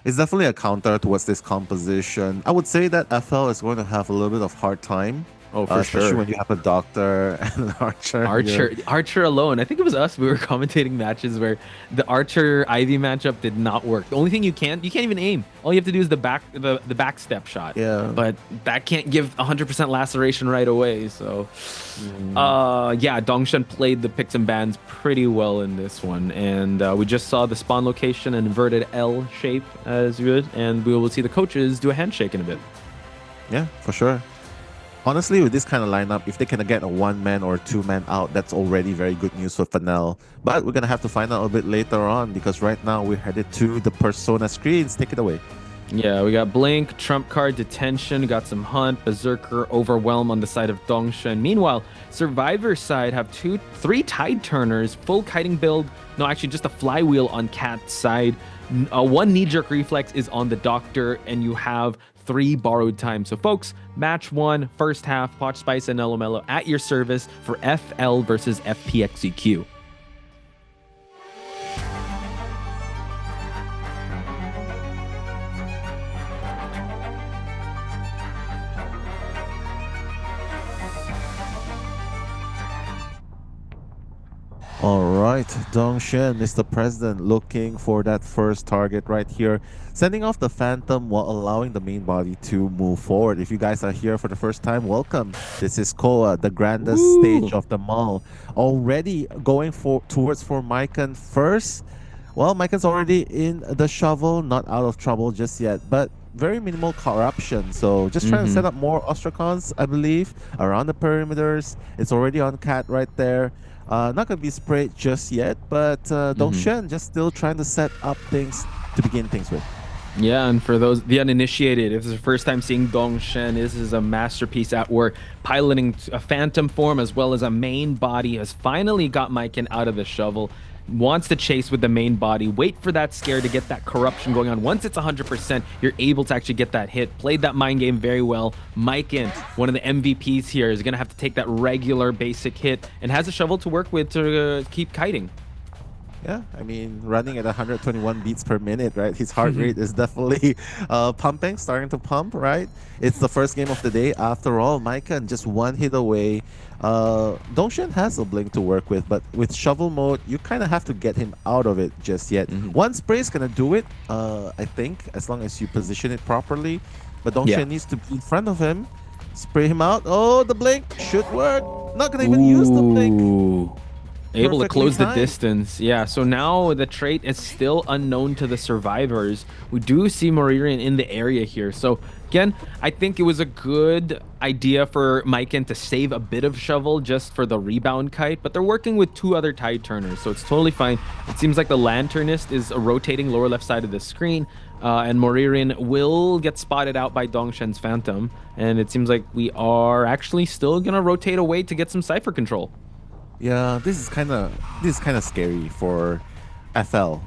It's definitely a counter towards this composition. I would say that FL is going to have a little bit of hard time. Oh, for especially sure. when you have a Doctor and an Archer. Archer alone. I think it was us. We were commentating matches where the Archer Ivy matchup did not work. The only thing you can't even aim. All you have to do is the back step shot. Yeah. But that can't give 100% laceration right away. So, yeah, Dongshen played the picks and bans pretty well in this one, and we just saw the spawn location, an inverted L shape as good, and we will see the coaches do a handshake in a bit. Yeah, for sure. Honestly, with this kind of lineup, if they can get a 1-man or 2-man out, that's already very good news for Fennel. But we're going to have to find out a bit later on, because right now we're headed to the Persona screens. Take it away. Yeah, we got Blink, Trump Card, Detention, got some Hunt, Berserker, Overwhelm on the side of Dongshen. Meanwhile, Survivor's side have 3 Tide Turners, full kiting build. No, actually just a Flywheel on Cat's side. 1 Knee-Jerk Reflex is on the Doctor, and you have 3 borrowed time. So folks, match 1, first half, Poch Spice and Nello at your service for FL versus FPX.ZQ. All right, Dongshin is the president looking for that first target right here, sending off the Phantom while allowing the main body to move forward. If you guys are here for the first time, welcome. This is COA⅓, the grandest stage of them all. Already going towards for Mycon first. Well, Mycon's already in the shovel, not out of trouble just yet, but very minimal corruption. So just trying to set up more Ostracons, I believe, around the perimeters. It's already on Cat right there. Not going to be sprayed just yet, but Dongshin just still trying to set up things to begin things with. Yeah, and for those the uninitiated, if this is the first time seeing Dongshin, this is a masterpiece at work, piloting a phantom form as well as a main body. Has finally got Mycon out of the shovel. Wants to chase with the main body, wait for that scare to get that corruption going on. Once it's 100%, you're able to actually get that hit. Played that mind game very well. Mycon, one of the MVPs here, is going to have to take that regular basic hit and has a shovel to work with to keep kiting. Yeah, I mean, running at 121 beats per minute, right? His heart rate is definitely pumping, starting to pump, right? It's the first game of the day. After all, Mycon just one hit away. Dongshin has a blink to work with, but with shovel mode, you kind of have to get him out of it just yet. One spray is going to do it, I think, as long as you position it properly. But Dongshin needs to be in front of him, spray him out. Oh, the blink should work. Not going to even use the blink. Able to close the distance. Yeah, so now the trait is still unknown to the survivors. We do see Moririan in the area here. So again, I think it was a good idea for Mycon to save a bit of shovel just for the rebound kite, but they're working with two other tide turners, so it's totally fine. It seems like the lanternist is rotating lower left side of the screen, and Moririan will get spotted out by Dongshin's Phantom, and it seems like we are actually still gonna rotate away to get some Cypher control. Yeah, this is kind of scary for FL.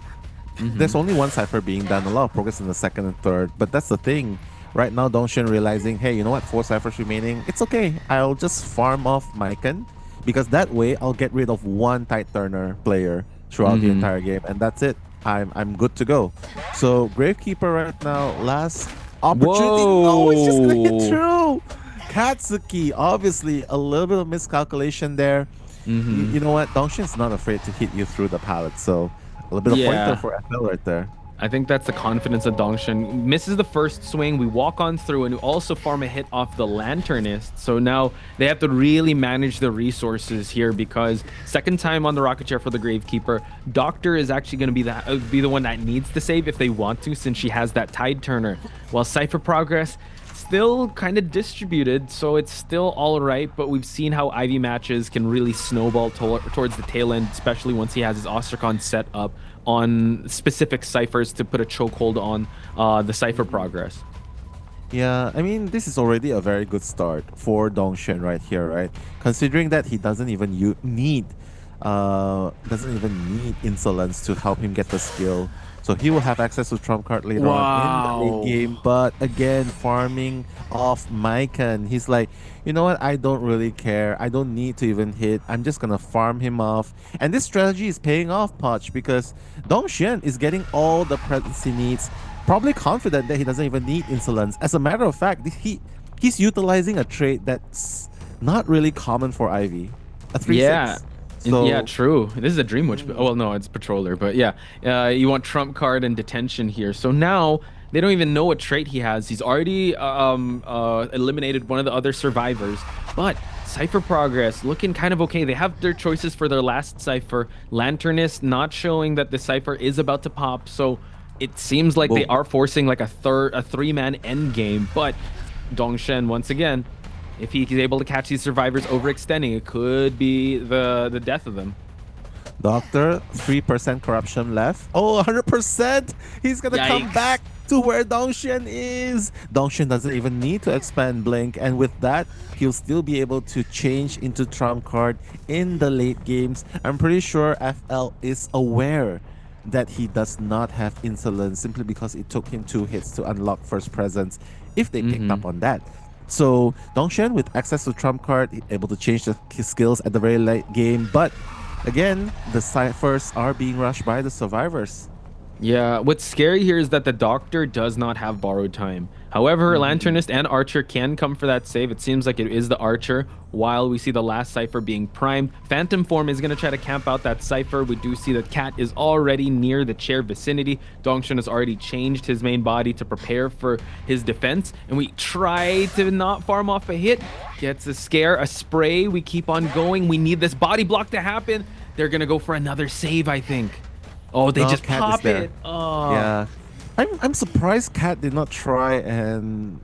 There's only one Cypher being done, a lot of progress in the second and third, but that's the thing. Right now, Dongshin realizing, hey, you know what, 4 Cyphers remaining, it's okay. I'll just farm off Mycon, because that way I'll get rid of one Tide Turner player throughout the entire game, and that's it. I'm good to go. So Gravekeeper right now, last opportunity. Oh, it's just gonna hit through. Katsuki, obviously a little bit of miscalculation there. You know what? Dongshin's not afraid to hit you through the pallet, so a little bit of pointer for FL right there. I think that's the confidence of Dongshin. Misses the first swing, we walk on through, and we also farm a hit off the lanternist. So now they have to really manage the resources here, because second time on the rocket chair for the Gravekeeper, Doctor is actually going to be the one that needs to save if they want to, since she has that Tide Turner. While Cypher progress still kind of distributed, so it's still all right, but we've seen how Ivy matches can really snowball towards the tail end, especially once he has his Ostracon set up on specific ciphers to put a chokehold on the Cypher progress. Yeah, I mean, this is already a very good start for Dongshin right here, right? Considering that he doesn't even need insolence to help him get the skill. So he will have access to trump card later on in the late game. But again, farming off Mycon. He's like, you know what? I don't really care. I don't need to even hit. I'm just going to farm him off. And this strategy is paying off, Poch, because Dongshin is getting all the presents he needs. Probably confident that he doesn't even need insolence. As a matter of fact, he's utilizing a trait that's not really common for Ivy. A 3/6. So, yeah, true. This is a Dream Witch. Oh, well, no, it's Patroller. But yeah, you want Trump card and Detention here. So now they don't even know what trait he has. He's already eliminated one of the other survivors. But Cypher progress looking kind of okay. They have their choices for their last Cypher. Lanternist not showing that the Cypher is about to pop. So it seems like they are forcing like a 3-man end game. But Dongshin, once again, if he's able to catch these survivors overextending, it could be the death of them. Doctor, 3% corruption left. Oh, 100%! He's gonna come back to where Dongshin is. Dongshin doesn't even need to expand Blink, and with that, he'll still be able to change into Trump card in the late games. I'm pretty sure FL is aware that he does not have insolence simply because it took him 2 hits to unlock first presence, if they picked up on that. So Dongshin, with access to trump card, able to change his skills at the very late game. But again, the ciphers are being rushed by the survivors. Yeah, what's scary here is that the Doctor does not have borrowed time. However, Lanternist and Archer can come for that save. It seems like it is the Archer, while we see the last Cypher being primed. Phantom Form is going to try to camp out that Cypher. We do see that Cat is already near the chair vicinity. Dongshin has already changed his main body to prepare for his defense, and we try to not farm off a hit. Gets a scare, a spray. We keep on going. We need this body block to happen. They're going to go for another save, I think. Oh, they just Cat pop is there. it. Oh. Yeah. I'm surprised Cat did not try and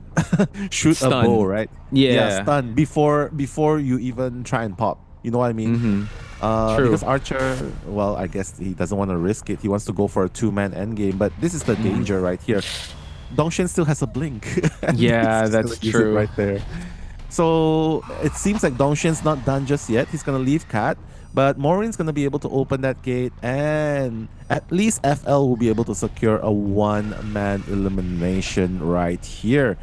shoot Stun. a bow, right? Yeah. Stun before you even try and pop. You know what I mean? True. Because Archer, well, I guess he doesn't want to risk it. He wants to go for a two-man endgame, but this is the danger right here. Dongshin still has a blink. Yeah, He's that's gonna use it true. right there. So it seems like Dongshin's not done just yet. He's gonna leave Cat. But Maureen's going to be able to open that gate, and at least FL will be able to secure a one-man elimination right here.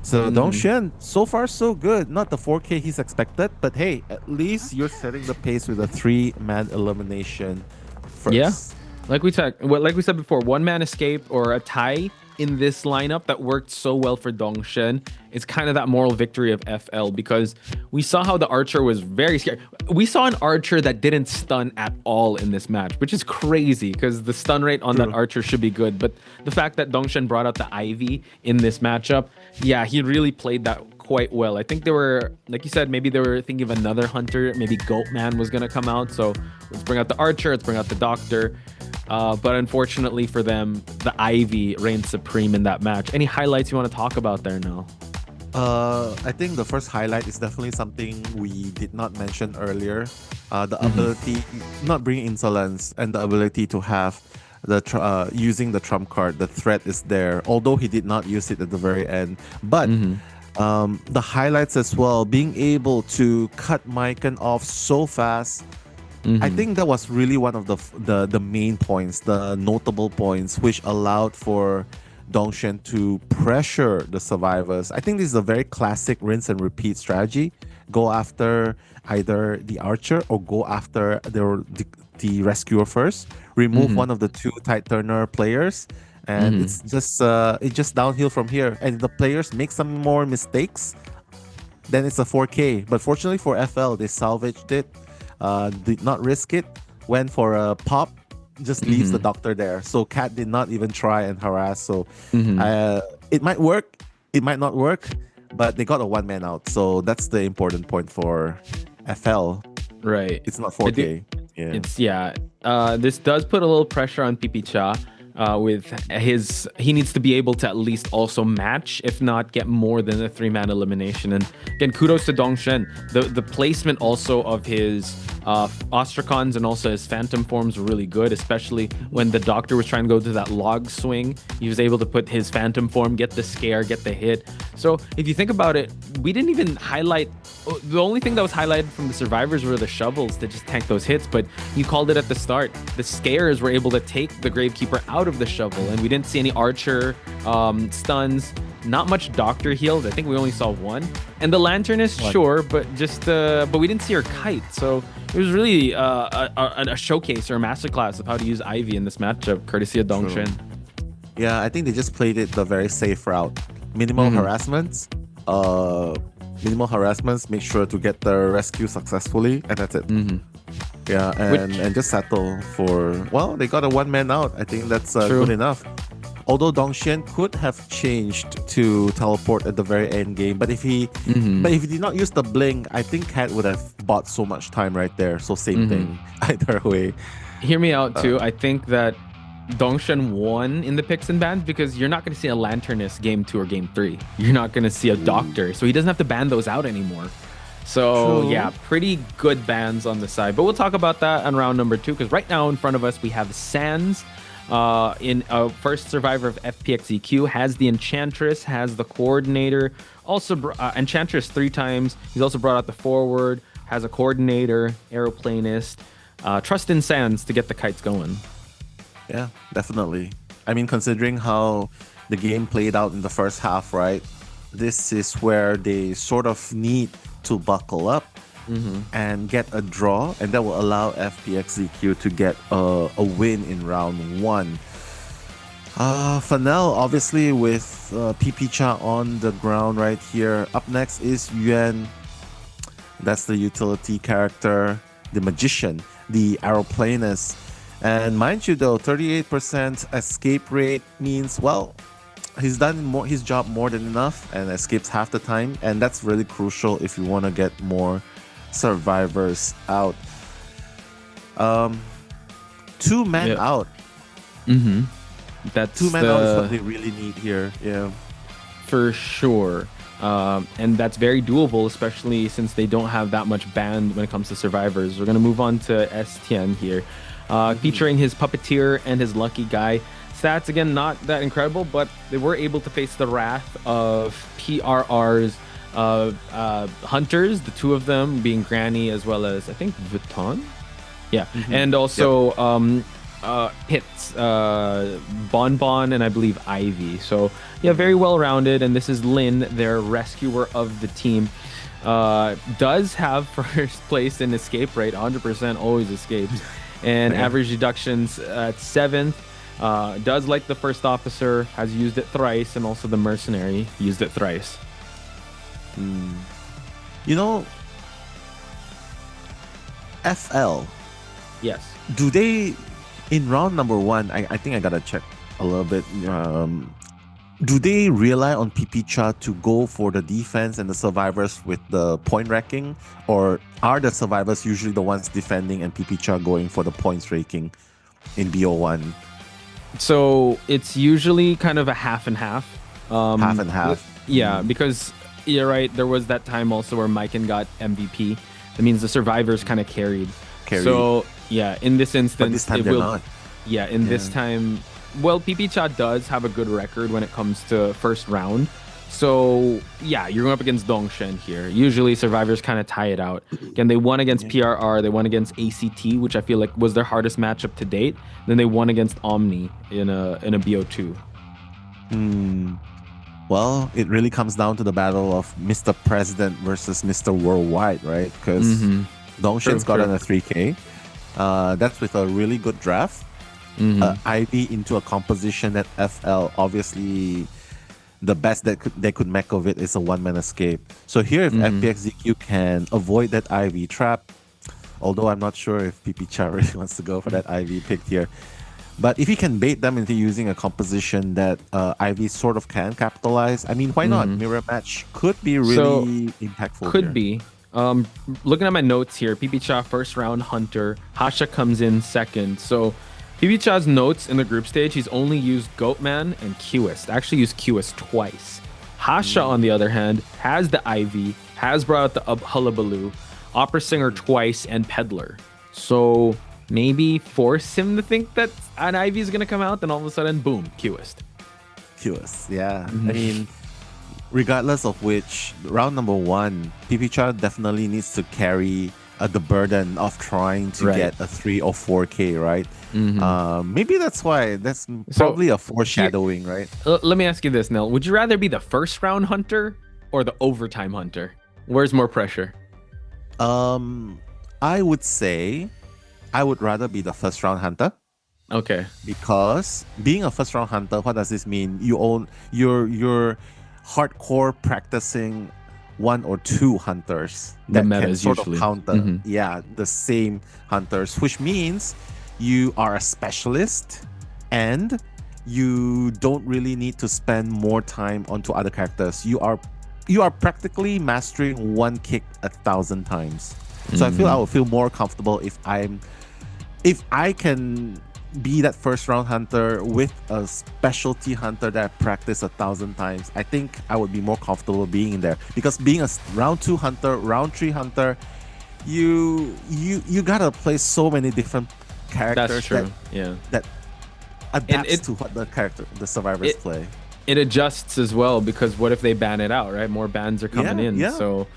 So Dongshin, so far so good. Not the 4K he's expected, but hey, at least you're setting the pace with a three-man elimination first. Yeah, like we said before, one-man escape or a tie in this lineup that worked so well for Dongshin is kind of that moral victory of FL, because we saw how the Archer was very scared. We saw an Archer that didn't stun at all in this match, which is crazy because the stun rate on that Archer should be good. But the fact that Dongshin brought out the Ivy in this matchup, yeah, he really played that quite well. I think they were, like you said, maybe they were thinking of another hunter. Maybe Goatman was going to come out. So let's bring out the Archer, let's bring out the Doctor. But unfortunately for them, the Ivy reigned supreme in that match. Any highlights you want to talk about there now? I think the first highlight is definitely something we did not mention earlier. The ability, not bringing insolence, and the ability to have the using the trump card. The threat is there, although he did not use it at the very end. But the highlights as well, being able to cut Maiken off so fast. I think that was really one of the main points, the notable points, which allowed for Dongshin to pressure the survivors. I think this is a very classic rinse and repeat strategy. Go after either the Archer or go after the rescuer first. Remove one of the two tight turner players, and it's just downhill from here. And if the players make some more mistakes, then it's a 4K. But fortunately for FL, they salvaged it. Did not risk it, went for a pop, just leaves the Doctor there. So Cat did not even try and harass. So it might work, it might not work, but they got a one-man out. So that's the important point for FL. Right. It's not 4K. This does put a little pressure on Pipicha. With he needs to be able to at least also match, if not get more than a three-man elimination. And again, kudos to Dongshin. The placement also of his Ostracons and also his Phantom Forms were really good, especially when the Doctor was trying to go to that log swing. He was able to put his Phantom Form, get the scare, get the hit. So if you think about it, we didn't even highlight. The only thing that was highlighted from the survivors were the shovels that just tanked those hits, but you called it at the start. The scares were able to take the Gravekeeper out of the shovel, and we didn't see any Archer stuns, not much Doctor heals. I think we only saw one. And the Lanternist, sure, but we didn't see her kite. So it was really a showcase or a masterclass of how to use Ivy in this matchup, courtesy of Dongshin. Yeah, I think they just played it the very safe route. Minimal harassments. Minimal harassments, make sure to get the rescue successfully, and that's it. Yeah, and just settle for, well, they got a one-man out. I think that's good enough. Although Dongshin could have changed to teleport at the very end game, but if he did not use the blink, I think Cat would have bought so much time right there. So same thing, either way. Hear me out too. I think that Dongshin won in the picks and bans because you're not going to see a Lanternist game 2 or game 3. You're not going to see a Doctor, so he doesn't have to ban those out anymore. So yeah, pretty good bans on the side. But we'll talk about that on round number 2, because right now in front of us we have Sans. In first survivor of FPX.ZQ, has the Enchantress, has the Coordinator, also Enchantress 3 times. He's also brought out the Forward, has a Coordinator, Aeroplanist. Trust in Sans to get the kites going. Yeah, definitely. I mean, considering how the game played out in the first half, right? This is where they sort of need to buckle up and get a draw, and that will allow FPX.ZQ to get a win in round 1. Fanel, obviously, with PP-cha on the ground right here. Up next is Yuan. That's the utility character, the magician, the aeroplanist. And mind you, though, 38% escape rate means, well, he's done his job more than enough and escapes half the time. And that's really crucial if you want to get more survivors out. 2 men out. Mm-hmm. That's 2 men out is what they really need here. Yeah, for sure. And that's very doable, especially since they don't have that much band when it comes to survivors. We're going to move on to Xteam here, featuring his puppeteer and his lucky guy. Stats, again, not that incredible, but they were able to face the wrath of PRR's hunters, the 2 of them being Granny as well as, I think, Vuitton? Yeah, and also Pitts, Bonbon, and I believe Ivy. So yeah, very well rounded. And this is Lin, their rescuer of the team. Does have first place in escape rate, 100% always escapes, and average deductions at 7th. Does like the first officer, has used it thrice, and also the mercenary used it thrice. You know, FL. Yes. Do they, in round number 1, I think I gotta check a little bit. Do they rely on PP-cha to go for the defense and the survivors with the point raking? Or are the survivors usually the ones defending and PP-cha going for the points raking in BO1? So it's usually kind of a half and half. Half and half. Yeah, because you're right. There was that time also where Maiken got MVP. That means the survivors kind of carried. So yeah, in this instance, but this time it they're will. not. Yeah, in this time, well, PP-cha does have a good record when it comes to first round. So yeah, you're going up against Dongshen here. Usually survivors kind of tie it out. Again, they won against PRR, they won against ACT, which I feel like was their hardest matchup to date. Then they won against Omni in a BO2. Well, it really comes down to the battle of Mr. President versus Mr. Worldwide, right? Because Dongshen's got on a 3K. That's with a really good draft. Ivy into a composition that FL, obviously the best that they could make of it is a 1-man escape. So here, if FPX.ZQ can avoid that Ivy trap, although I'm not sure if PP-cha really wants to go for that Ivy picked here, but if he can bait them into using a composition that Ivy sort of can capitalize, I mean, why not? Mirror match could be really impactful. Could be. Looking at my notes here, PP-cha first round hunter, Hasha comes in second. So PP-cha's notes in the group stage, he's only used Goatman and QS. Actually used QS twice. Hasha, on the other hand, has the Ivy, has brought out the Hullabaloo, Opera Singer twice, and Peddler. So maybe force him to think that an Ivy is going to come out, then all of a sudden, boom, QS. QS, yeah. I mean, regardless of which, round number 1, PP-cha definitely needs to carry the burden of trying to get a 3 or 4K, right? Maybe that's why. That's probably a foreshadowing, right? Let me ask you this, Nell. Would you rather be the first round hunter or the overtime hunter? Where's more pressure? I would say I would rather be the first round hunter. Okay. Because being a first round hunter, what does this mean? You're hardcore practicing 1 or 2 hunters that can sort of counter the same hunters, which means you are a specialist and you don't really need to spend more time onto other characters. You are practically mastering 1 kick 1,000 times. So I feel I would feel more comfortable if I can be that first round hunter with a specialty hunter that I practice 1,000 times. I think I would be more comfortable being in there, because being a round 2 hunter, round 3 hunter, you gotta play so many different characters. That's true. That adapts to what the survivors play. It adjusts as well, because what if they ban it out, right? More bans are coming in. So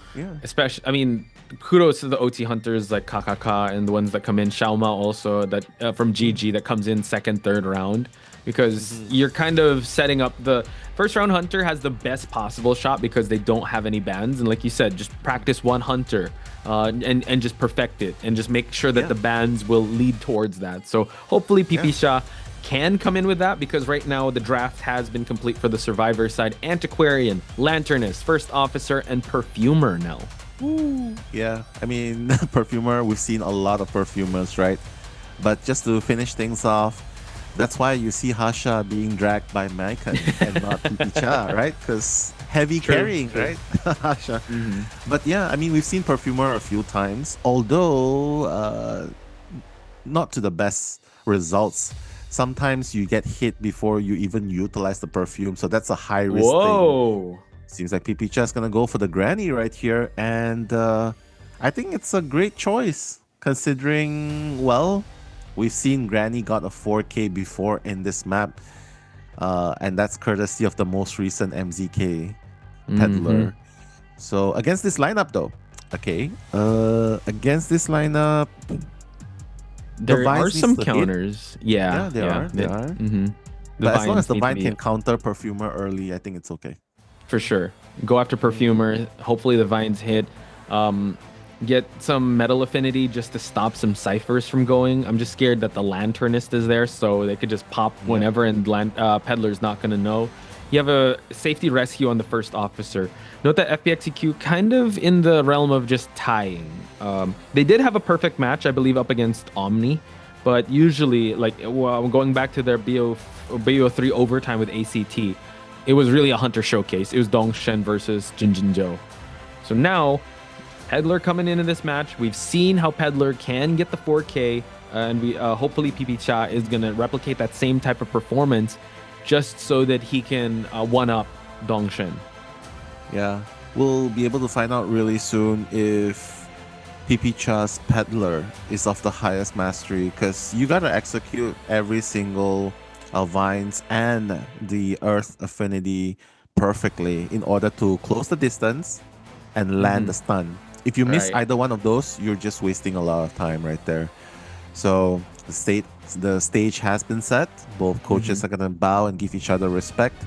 especially, I mean, kudos to the OT hunters like KKK and the ones that come in, Shaoma also, that from GG that comes in 2nd, 3rd round, because you're kind of setting up the first round hunter has the best possible shot because they don't have any bans, and like you said, just practice 1 hunter and just perfect it and just make sure that the bans will lead towards that. So hopefully PP-cha can come in with that, because right now the draft has been complete for the survivor side. Antiquarian, Lanternist, First Officer, and Perfumer now. Yeah, I mean, Perfumer, we've seen a lot of Perfumers, right? But just to finish things off, that's why you see Hasha being dragged by Maikon and not Pipicha, right? Because heavy carrying, right? Hasha. But yeah, I mean, we've seen Perfumer a few times, although not to the best results. Sometimes you get hit before you even utilize the perfume, so that's a high risk thing. Seems like Pipicha is gonna go for the granny right here, and I think it's a great choice considering, well, we've seen Granny got a 4K before in this map, and that's courtesy of the most recent MZK Peddler. So against this lineup though, okay, against this lineup, there are some counters. Yeah, there are. But as long as the Vine can counter Perfumer early, I think it's okay. For sure. Go after Perfumer. Hopefully the Vines hit. Get some metal affinity just to stop some ciphers from going. I'm just scared that the Lanternist is there, so they could just pop whenever, and Peddler's not going to know. You have a safety rescue on the First Officer. Note that FPX.ZQ kind of in the realm of just tying. They did have a perfect match, I believe, up against Omni, but usually, like, going back to their BO3 overtime with ACT, it was really a Hunter showcase. It was Dongshen versus Jinjinjo. So now, Peddler coming into this match. We've seen how Peddler can get the 4K, and we hopefully Pipicha is going to replicate that same type of performance just so that he can one-up Dongshen. Yeah, we'll be able to find out really soon if Pipicha's Peddler is of the highest mastery, because you got to execute every single Vines and the Earth Affinity perfectly in order to close the distance and land the stun. If you miss either one of those, you're just wasting a lot of time right there. So the stage has been set. Both coaches are gonna bow and give each other respect.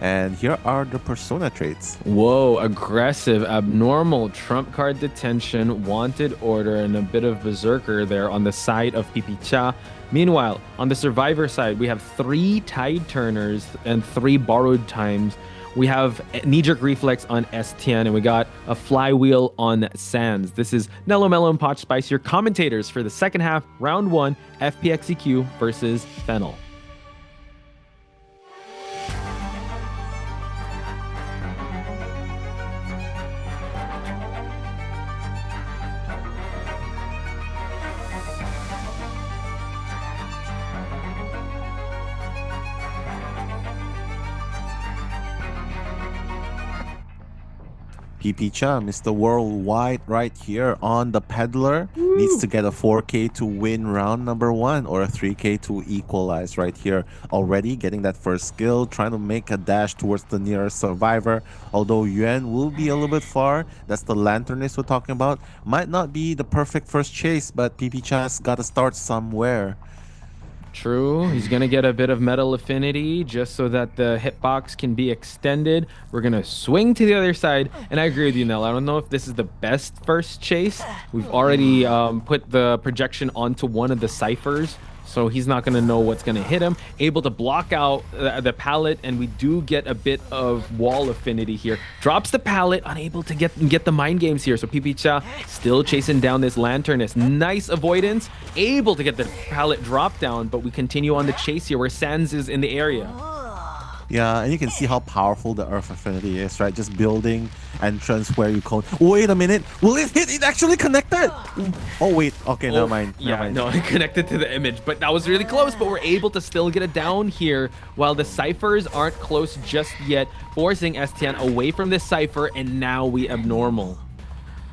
And here are the persona traits. Whoa, aggressive, abnormal, trump card detention, wanted order, and a bit of berserker there on the side of Pipicha. Meanwhile, on the survivor side, we have 3 tide turners and 3 borrowed times. We have knee-jerk reflex on Estienne, and we got a flywheel on Sands. This is Nello Mello and Potch Spice, your commentators for the second half, round 1, FPX.ZQ versus Fennel. Pipicha, Mr. Worldwide right here on the Peddler. Needs to get a 4K to win round number 1 or a 3K to equalize right here. Already getting that first skill, trying to make a dash towards the nearest survivor. Although Yuan will be a little bit far. That's the Lanternist we're talking about. Might not be the perfect first chase, but Pipicha's got to start somewhere. True. He's going to get a bit of metal affinity just so that the hitbox can be extended. We're going to swing to the other side. And I agree with you, Nell. I don't know if this is the best first chase. We've already put the projection onto one of the ciphers, so he's not going to know what's going to hit him. Able to block out the pallet, and we do get a bit of wall affinity here. Drops the pallet, unable to get the mind games here. So Pipicha still chasing down this Lanternist. Nice avoidance, able to get the pallet drop down, but we continue on the chase here where Sans is in the area. Yeah, and you can see how powerful the Earth Affinity is, right? Just building entrance where you cone. Wait a minute, will it hit? It actually connected. Oh wait, okay, never mind. No, it connected to the image, but that was really close. But we're able to still get it down here while the ciphers aren't close just yet, forcing Estienne away from this cipher, and now we abnormal.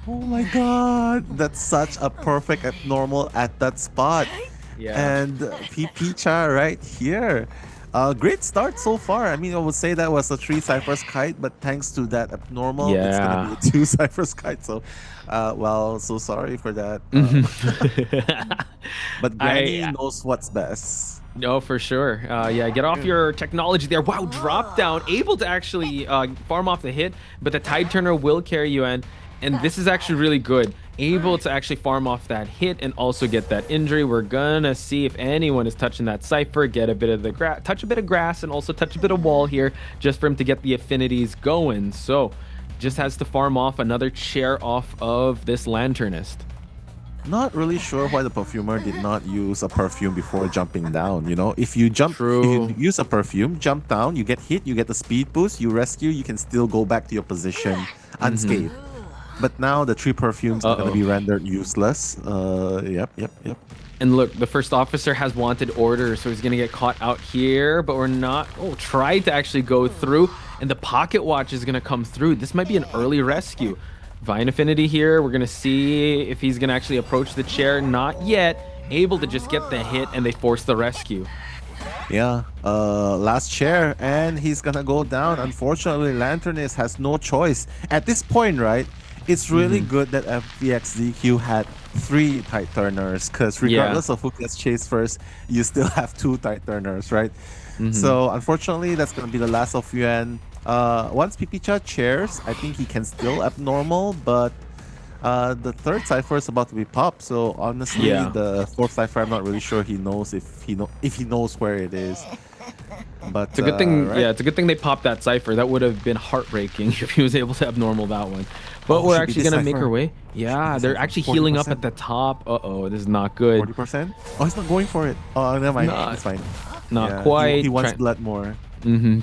Oh my god, that's such a perfect abnormal at that spot. Yeah. And Pipicha right here. Great start so far. I mean, I would say that was a 3 ciphers kite, but thanks to that abnormal, it's gonna be a 2 ciphers kite. So, well, so sorry for that. But Granny knows what's best. No, for sure. Yeah, get off your technology there. Wow, drop down, able to actually farm off the hit, but the tide turner will carry you in. And this is actually really good. able to actually farm off that hit and also get that injury. We're gonna see if anyone is touching that Cypher, get a bit of the touch a bit of grass and also touch a bit of wall here just for him to get the affinities going. So just has to farm off another chair off of this Lanternist. Not really sure why the perfumer did not use a perfume before jumping down. You know, if you if you use a perfume, jump down, you get hit, you get the speed boost, you rescue, you can still go back to your position unscathed. But now the 3 perfumes are going to be rendered useless. Yep. And look, the first officer has wanted order, so he's going to get caught out here, but we're not. Oh, tried to actually go through, and the pocket watch is going to come through. This might be an early rescue. Vine Affinity here. We're going to see if he's going to actually approach the chair. Not yet. Able to just get the hit, and they force the rescue. Yeah, last chair, and he's going to go down. Unfortunately, Lanternist has no choice. At this point, right, it's really good that FPX.ZQ had 3 tight turners, because regardless of who gets chased first, you still have 2 tight turners, right? So unfortunately, that's going to be the last of Yuan. Once Pipicha chairs, I think he can still abnormal, but the 3rd Cypher is about to be popped. So honestly, the 4th Cypher, I'm not really sure he knows if he knows where it is. But it's a good thing. right? Yeah, it's a good thing they popped that Cypher. That would have been heartbreaking if he was able to abnormal that one. But we're actually gonna make our way. Yeah, they're actually healing up at the top. This is not good. 40%? Oh, he's not going for it. Oh, never mind. It's fine. Not quite. He wants blood more.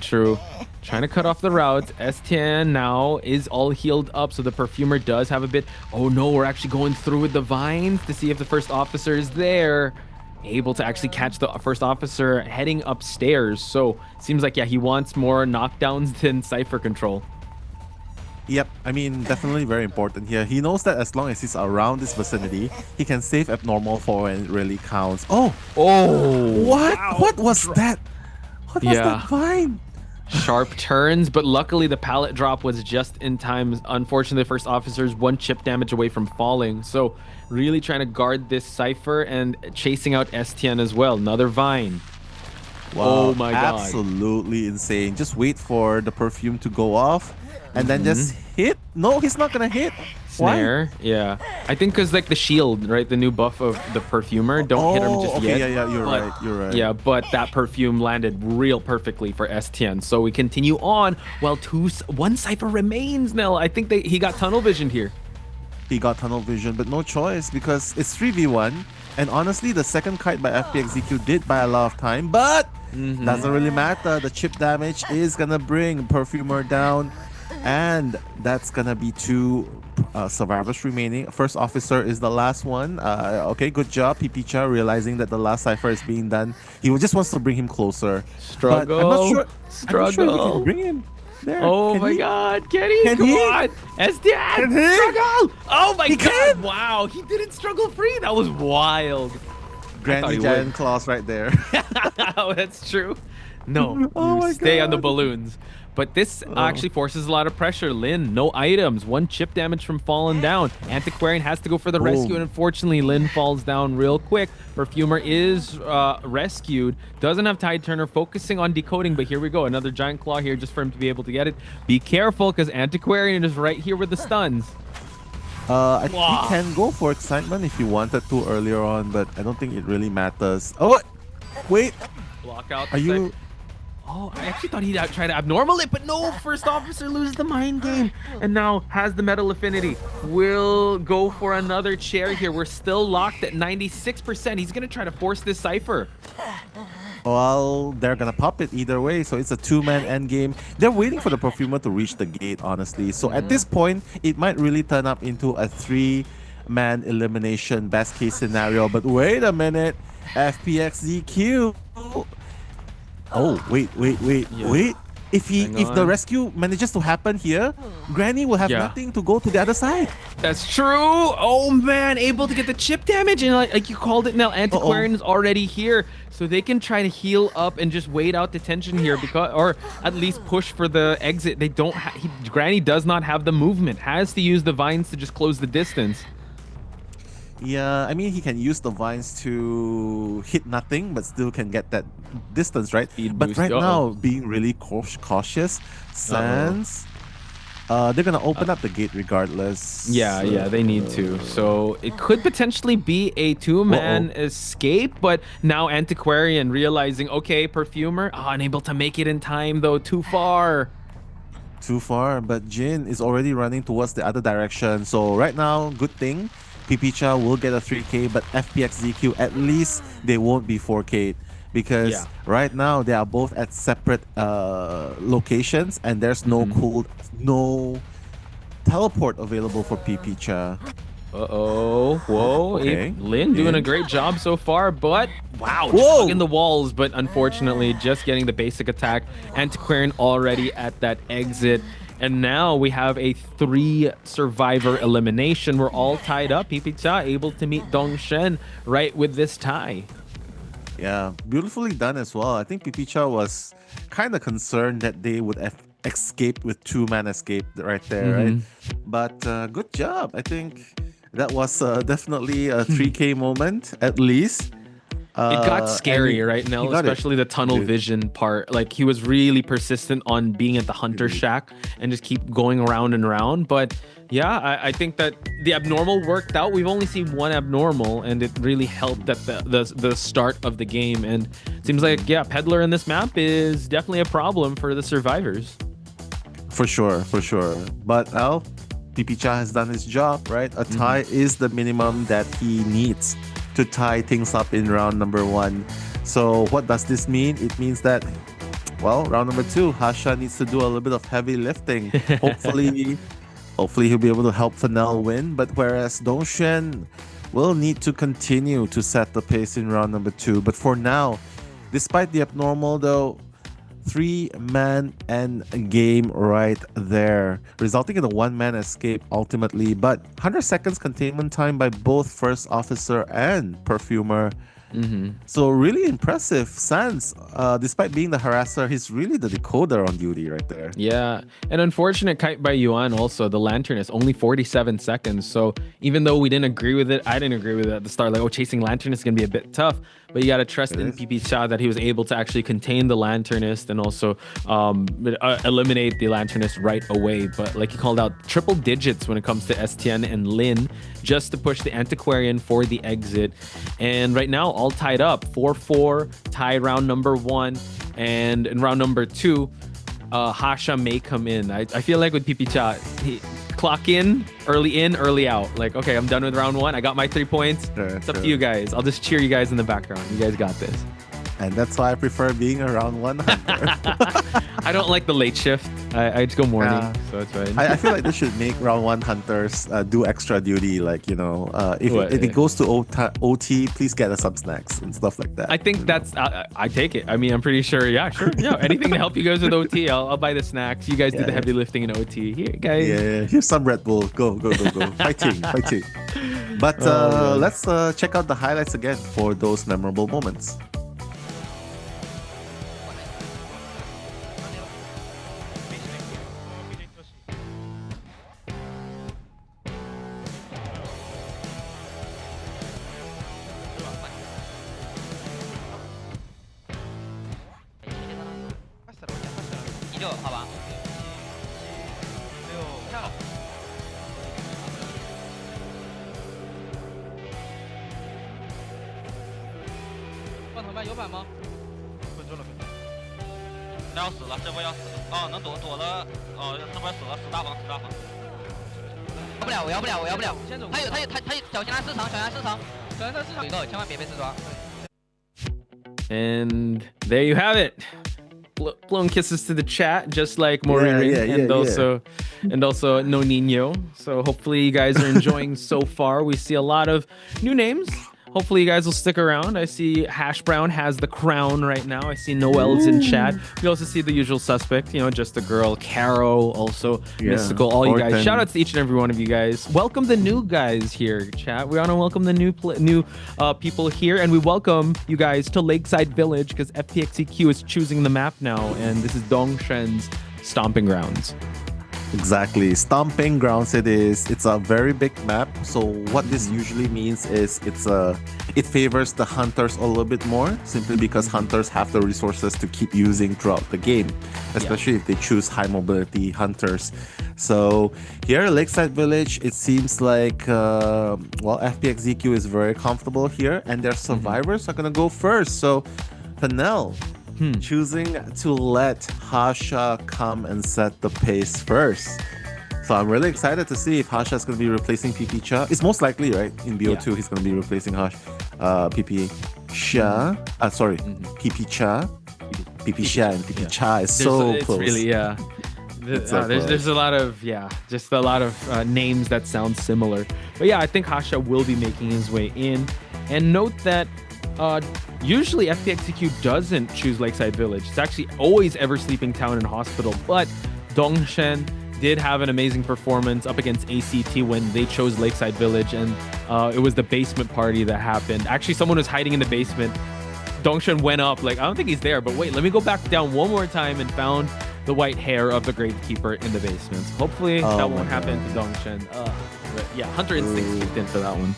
True. Trying to cut off the routes. Estienne now is all healed up, so the perfumer does have a bit. Oh no, we're actually going through with the vines to see if the first officer is there. Able to actually catch the first officer heading upstairs. So seems like, yeah, he wants more knockdowns than Cypher control. Yep, I mean, definitely very important here. He knows that as long as he's around this vicinity, he can save abnormal for when it really counts. Oh! What? Wow. What was that? What was that vine? Sharp turns, but luckily the pallet drop was just in time. Unfortunately, the first officer is 1 chip damage away from falling. So really trying to guard this Cypher and chasing out Estienne as well. Another vine. Wow, oh my god. Absolutely insane. Just wait for the perfume to go off and then just hit. No, he's not gonna hit. Snare. Why? Yeah, I think because like the shield, right, the new buff of the perfumer, don't hit him just yet. Yeah, you're right. Yeah, but that perfume landed real perfectly for Estienne. So we continue on while 1 Cypher remains. Nell, I think he got tunnel vision here. He got tunnel vision, but no choice because it's 3v1. And honestly, the second kite by FPX.ZQ did buy a lot of time, but doesn't really matter. The chip damage is gonna bring perfumer down, and that's gonna be 2 survivors remaining. First officer is the last one. Okay, good job, Pipicha, realizing that the last Cypher is being done. He just wants to bring him closer. Struggle. But I'm not sure. Struggle. I'm not sure he can bring him. There. Oh my god, can he? Come on! Estienne! Struggle! Oh my god! Wow, he didn't struggle free. That was wild. Granny Giant Claws right there. Oh, that's true. No, you stay on the balloons. But this actually forces a lot of pressure. Lin, no items. 1 chip damage from falling down. Antiquarian has to go for the rescue, and unfortunately, Lin falls down real quick. Perfumer is rescued. Doesn't have Tide Turner, focusing on decoding, but here we go. Another Giant Claw here just for him to be able to get it. Be careful, because Antiquarian is right here with the stuns. I think he can go for excitement if he wanted to earlier on, but I don't think it really matters. Oh, wait. Block out. Are you... Oh, I actually thought he'd try to abnormal it, but no, first officer loses the mind game and now has the metal affinity. Will go for another chair here. We're still locked at 96%. He's going to try to force this Cypher. Well, they're going to pop it either way, so it's a 2-man endgame. They're waiting for the perfumer to reach the gate, honestly. So at this point, it might really turn up into a 3-man elimination, best case scenario. But wait a minute, FPX.ZQ. Oh, wait. If the rescue manages to happen here, Granny will have nothing to go to the other side. That's true. Oh man, able to get the chip damage, and like you called it, now Antiquarian is already here, so they can try to heal up and just wait out the tension here, because, or at least push for the exit. They don't. Granny does not have the movement. Has to use the vines to just close the distance. Yeah, I mean, he can use the vines to hit nothing, but still can get that distance, right? But right now, being really cautious, Sans... they're gonna open up the gate regardless. Yeah, they need to. So it could potentially be a two-man escape, but now Antiquarian realizing, okay, Perfumer, unable to make it in time though, too far. Too far, but Jin is already running towards the other direction. So right now, good thing, Pipicha will get a 3K, but FPX.ZQ, at least they won't be 4K. Because right now they are both at separate locations and there's no no teleport available for Pipicha. Whoa. Okay. Lin doing a great job so far, but wow, just hugging the walls, but unfortunately just getting the basic attack. Antiquarian already at that exit. And now we have a 3 survivor elimination. We're all tied up. Pipicha able to meet Dongshen right with this tie. Yeah, beautifully done as well. I think Pipicha was kind of concerned that they would escape with 2-man escape right there, right? But good job. I think that was definitely a 3K moment, at least. It got scary right now, especially the tunnel vision part. Like, he was really persistent on being at the Hunter Shack and just keep going around and around. But yeah, I think that the abnormal worked out. We've only seen one abnormal, and it really helped at the start of the game. And it seems like, yeah, Peddler in this map is definitely a problem for the survivors. For sure. But Al, Pipicha has done his job, right? A tie is the minimum that he needs to tie things up in round number 1. So what does this mean? It means that, well, round number 2, Hasha needs to do a little bit of heavy lifting. Hopefully he'll be able to help Fennel win. But whereas Dongshen will need to continue to set the pace in round number 2. But for now, despite the abnormal though, 3-man end game right there, resulting in a 1-man escape ultimately. But 100 seconds containment time by both First Officer and Perfumer. So really impressive. Sans, despite being the harasser, he's really the decoder on duty right there. Yeah, an unfortunate kite by Yuan also. The lantern is only 47 seconds. So even though we didn't agree with it, I didn't agree with it at the start. Like, chasing lantern is going to be a bit tough. But you got to trust in Pipicha that he was able to actually contain the lanternist and also eliminate the lanternist right away. But like he called out, triple digits when it comes to STN and Lin, just to push the Antiquarian for the exit. And right now, all tied up, 4-4, tie round number 1. And in round number 2, Hasha may come in. I feel like with Pipicha, clock in, early out. Like, okay, I'm done with round 1. I got my 3 points. It's up to you guys. I'll just cheer you guys in the background. You guys got this. And that's why I prefer being a round 1 hunter. I don't like the late shift. I just go morning, so it's fine. I feel like they should make round 1 hunters do extra duty. Like, you know, if it goes to OT, please get us some snacks and stuff like that. I think that's, I take it. I mean, I'm pretty sure, yeah, sure. Yeah, anything to help you guys with OT, I'll buy the snacks. You guys do the heavy lifting in OT. Here, guys. Yeah, here's some Red Bull. Go. Fighting. But let's check out the highlights again for those memorable moments. And there you have it. Blown kisses to the chat, just like Moririn and also No Nino. So hopefully you guys are enjoying so far. We see a lot of new names. Hopefully you guys will stick around. I see Hash Brown has the crown right now. I see Noel's in chat. We also see the usual suspect, you know, Just a Girl, Caro, also Mystical, all you guys. Shout out to each and every one of you guys. Welcome the new guys here, chat. We want to welcome the new people here, and we welcome you guys to Lakeside Village because FPX.ZQ is choosing the map now, and this is Dongshen's stomping grounds. Exactly. Stomping grounds it is. It's a very big map. So what this usually means is it favors the hunters a little bit more, simply because hunters have the resources to keep using throughout the game, especially if they choose high mobility hunters. So here, Lakeside Village, it seems like FPX.ZQ is very comfortable here, and their survivors are gonna go first. So Panel choosing to let Hasha come and set the pace first. So I'm really excited to see if Hasha is going to be replacing PP Cha. It's most likely, right? In BO2, he's going to be replacing PP Cha. PP Cha. PP Cha and PP Cha is so close. Really, there's a lot of just a lot of names that sound similar. But yeah, I think Hasha will be making his way in. And note that usually FPX.ZQ doesn't choose Lakeside Village. It's actually always Ever Sleeping Town and Hospital. But Dongshen did have an amazing performance up against ACT when they chose Lakeside Village, and it was the basement party that happened. Actually, someone was hiding in the basement. Dongshen went up, like, I don't think he's there, but wait, let me go back down one more time, and found the white hair of the Gravekeeper in the basement. So hopefully that won't happen to Dongshen. But yeah, Hunter Instincts kicked in for that one.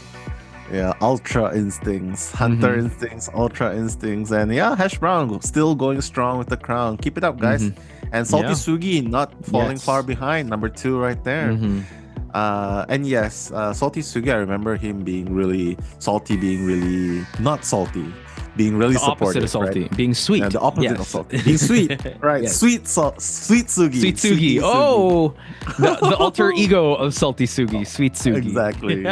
Yeah, Ultra Instincts, Hunter Instincts, Ultra Instincts, and yeah, Hash Brown still going strong with the crown. Keep it up, guys. And Salty Sugi not falling far behind, number 2 right there. And yes, Salty Sugi, I remember him being really salty, being really not salty, being really the supportive. Opposite of salty, right? being sweet. Yeah, the opposite of salty, being sweet, right? Yes. Sweet Sugi. Sweet Sugi. Oh, the alter ego of Salty Sugi, Sweet Sugi. Exactly.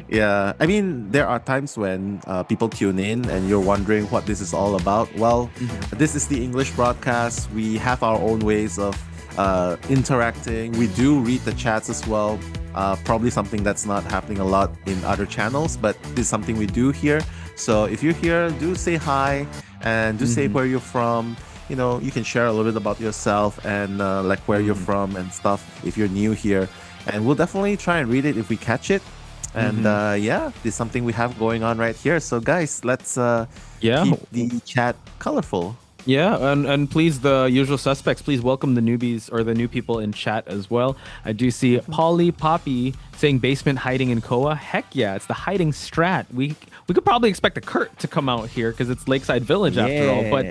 Yeah, I mean, there are times when people tune in and you're wondering what this is all about. Well, this is the English broadcast. We have our own ways of interacting. We do read the chats as well. Probably something that's not happening a lot in other channels, but this is something we do here. So if you're here, do say hi and do say where you're from. You know, you can share a little bit about yourself and like where you're from and stuff if you're new here. And we'll definitely try and read it if we catch it. And yeah, this is something we have going on right here. So guys, let's keep the chat colorful. Yeah, and please, the usual suspects, please welcome the newbies or the new people in chat as well. I do see Polly Poppy saying basement hiding in Koa. Heck yeah, it's the hiding strat. We could probably expect a Kurt to come out here because it's Lakeside Village after all. But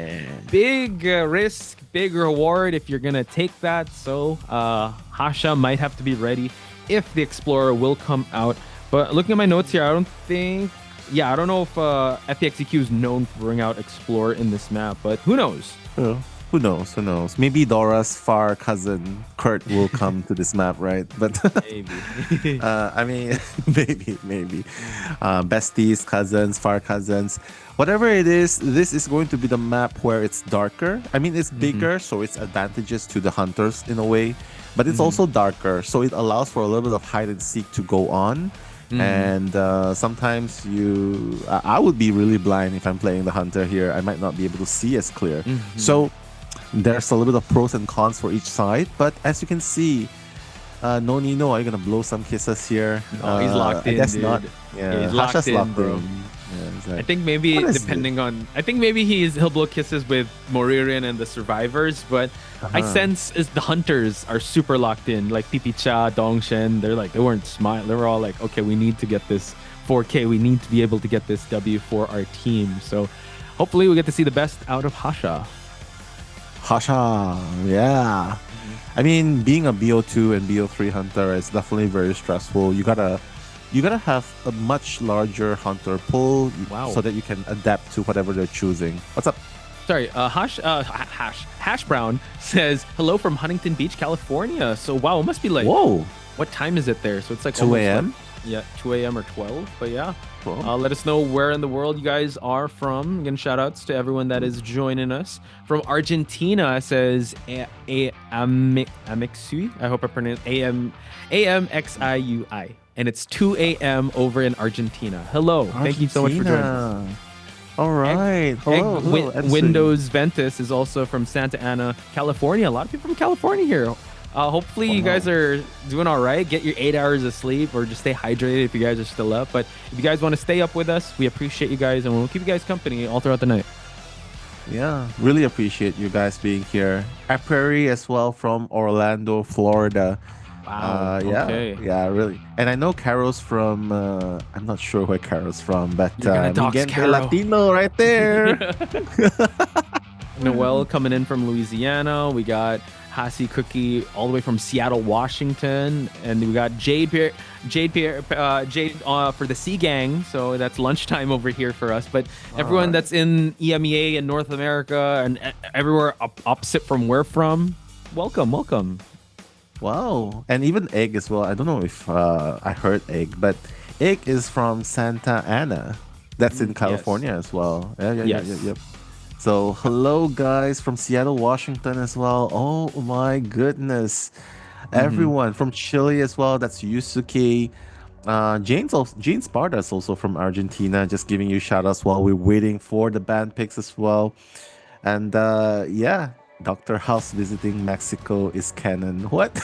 big risk, big reward if you're going to take that. So Hasha might have to be ready if the Explorer will come out. But looking at my notes here, I don't know if FPX.ZQ is known for bringing out Explorer in this map, but who knows? Who knows? Maybe Dora's far cousin Kurt will come to this map, right? But maybe. I mean, maybe. Besties, cousins, far cousins, whatever it is, this is going to be the map where it's darker. I mean, it's bigger, so it's advantages to the hunters in a way, but it's also darker, so it allows for a little bit of hide and seek to go on. And sometimes I would be really blind if I'm playing the hunter here. I might not be able to see as clear. So there's a little bit of pros and cons for each side. But as you can see, No Nino, are you gonna blow some kisses here? Oh, he's locked in. I guess dude. not. Yeah, he's Hasha's locked in, bro. Yeah, exactly. I think maybe he'll blow kisses with Moririn and the survivors, but I sense is the hunters are super locked in, like PP Cha, Dongshen. They weren't smiling. They were all like, okay, we need to get this 4K. We need to be able to get this W for our team. So hopefully we get to see the best out of Hasha. Yeah. I mean, being a BO2 and BO3 hunter is definitely very stressful. You gotta have a much larger hunter pool so that you can adapt to whatever they're choosing. What's up? Sorry, Hash Brown says hello from Huntington Beach, California. So wow, it must be like what time is it there? So it's like 2 a.m. Like, yeah, 2 a.m. or 12. But yeah, let us know where in the world you guys are from. Again, shout outs to everyone that is joining us from Argentina. Says Amixui. I hope I pronounced AMXIUI. And it's 2 a.m. over in Argentina. Hello. Thank you so much for joining us. All right. Hello. Windows Ventus is also from Santa Ana, California. A lot of people from California here. Hopefully you guys are doing all right. Get your 8 hours of sleep or just stay hydrated if you guys are still up. But if you guys want to stay up with us, we appreciate you guys and we'll keep you guys company all throughout the night. Yeah, really appreciate you guys being here. Prairie as well from Orlando, Florida. Wow. Yeah, Okay. yeah, really. And I know Carol's from. I'm not sure where Carol's from, but You're gonna dox Miguel de Carol. Latino right there. Noel coming in from Louisiana. We got Hasi Cookie all the way from Seattle, Washington, and we got Jade for the Sea Gang. So that's lunchtime over here for us. But everyone that's in EMEA and North America and everywhere opposite from where from, welcome. Wow, and even Egg as well. I don't know if I heard Egg, but Egg is from Santa Ana. That's in California as well. Yeah. So hello guys from Seattle, Washington as well. Oh my goodness. Everyone from Chile as well. That's Yusuke. Jane Sparta is also from Argentina. Just giving you shout outs while we're waiting for the band picks as well. And yeah, Dr. House visiting Mexico is canon. What?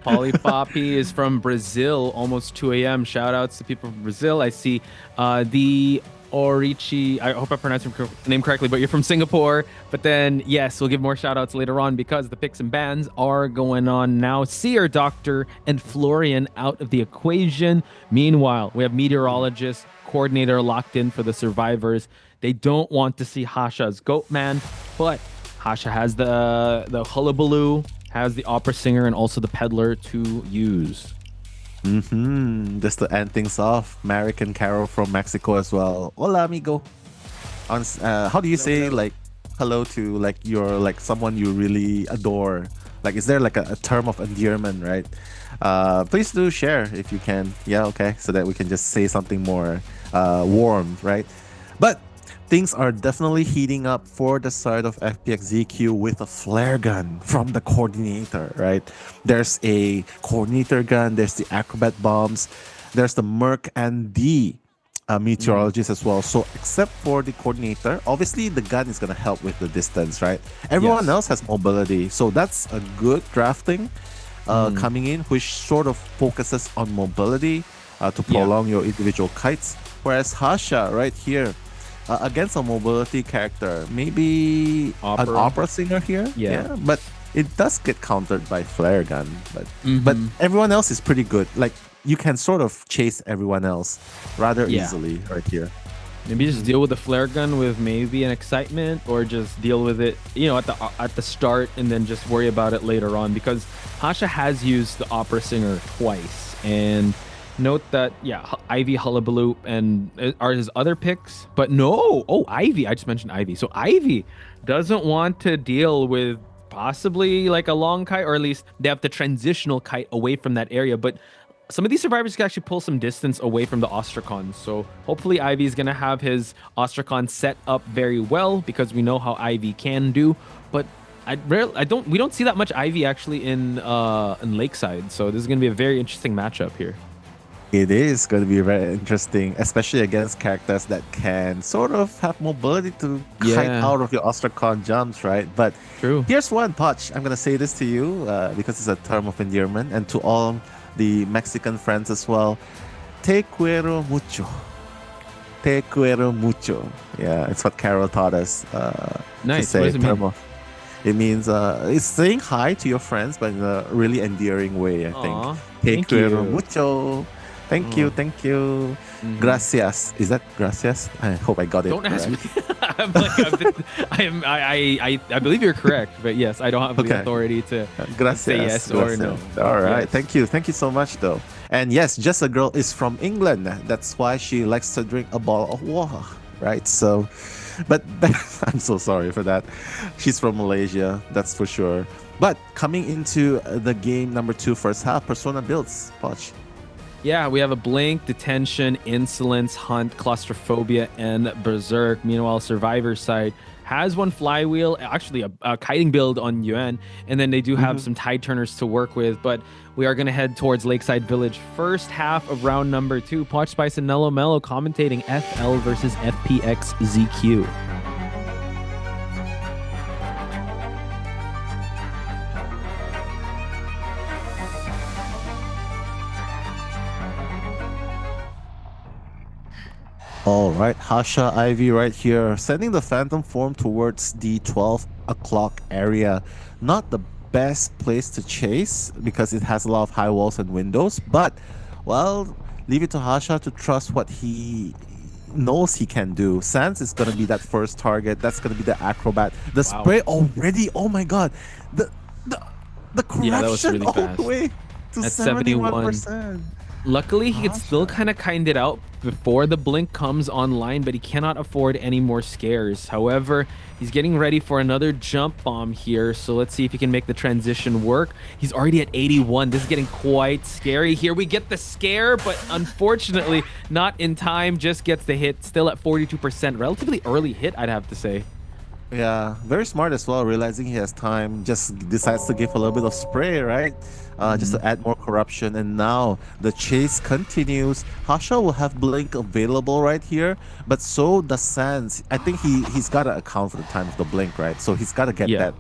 Polly Poppy is from Brazil, almost 2 a.m. Shout outs to people from Brazil. I see the Orichi, I hope I pronounced your name correctly, but you're from Singapore. But then, yes, we'll give more shout outs later on because the picks and bans are going on now. Seer, Doctor, and Florian out of the equation. Meanwhile, we have meteorologist, coordinator locked in for the survivors. They don't want to see Hasha's Goatman, but Hasha has the hullabaloo, has the opera singer, and also the peddler to use. Just to end things off, Marek and Carol from Mexico as well. Hola, amigo. How do you say like hello to like your like someone you really adore? Like, is there like a term of endearment, right? Please do share if you can. Yeah, okay, so that we can just say something more warm, right? But things are definitely heating up for the side of FPX.ZQ with a flare gun from the coordinator, right? There's a coordinator gun, there's the acrobat bombs, there's the Merc and the meteorologist as well. So except for the coordinator, obviously the gun is going to help with the distance, right? Everyone else has mobility. So that's a good drafting coming in, which sort of focuses on mobility to prolong your individual kites. Whereas Hasha right here, against a mobility character, maybe an opera singer here. Yeah, but it does get countered by flare gun. But everyone else is pretty good. Like, you can sort of chase everyone else rather easily right here. Maybe just deal with the flare gun with maybe an excitement, or just deal with it, at the start, and then just worry about it later on. Because Hasha has used the opera singer twice, and note that, Ivy, Hullabaloo, and are his other picks. But no, Ivy. I just mentioned Ivy. So Ivy doesn't want to deal with possibly like a long kite, or at least they have the transitional kite away from that area. But some of these survivors can actually pull some distance away from the Ostracons. So hopefully Ivy is going to have his Ostracon set up very well, because we know how Ivy can do. But we don't see that much Ivy actually in Lakeside. So this is going to be a very interesting matchup here. It is going to be very interesting, especially against characters that can sort of have mobility to kite out of your Ostracon jumps, right? But here's one, Poch. I'm going to say this to you because it's a term of endearment, and to all the Mexican friends as well. Te quiero mucho. Te quiero mucho. Yeah, it's what Carol taught us. Nice. To say. What does it mean? It means it's saying hi to your friends, but in a really endearing way, I think. Te quiero mucho. Thank you. Gracias. Is that gracias? I hope I got it. Don't ask me. I believe you're correct, but yes, I don't have the authority to say yes or no. All right. Thank you so much, though. And yes, Just a Girl is from England. That's why she likes to drink a bottle of water, right? So, but I'm so sorry for that. She's from Malaysia, that's for sure. But coming into the game number 2 first half, Persona builds, Poch. Yeah, we have a Blink, Detention, Insolence, Hunt, Claustrophobia, and Berserk. Meanwhile, Survivor's side has one Flywheel, actually a kiting build on Yuan, and then they do have some tide turners to work with. But we are going to head towards Lakeside Village. First half of round number 2. Poch Spice and Nello Mello commentating FL versus FPX.ZQ. All right, Hasha Ivy right here, sending the Phantom form towards the 12 o'clock area. Not the best place to chase because it has a lot of high walls and windows, but, well, leave it to Hasha to trust what he knows he can do. Sans is going to be that first target. That's going to be the acrobat. The spray already, oh my god. The correction that was really all fast. the way to At 71%. Luckily, he could still kind of it out before the blink comes online, but he cannot afford any more scares. However, he's getting ready for another jump bomb here, so let's see if he can make the transition work. He's already at 81. This is getting quite scary. Here we get the scare, but unfortunately, not in time. Just gets the hit. Still at 42%. Relatively early hit, I'd have to say. Yeah, very smart as well, realizing he has time, just decides to give a little bit of spray, right? Just to add more corruption. And now the chase continues. Hasha will have blink available right here, but so does Sans. I think he's got to account for the time of the blink, right? So he's got to get that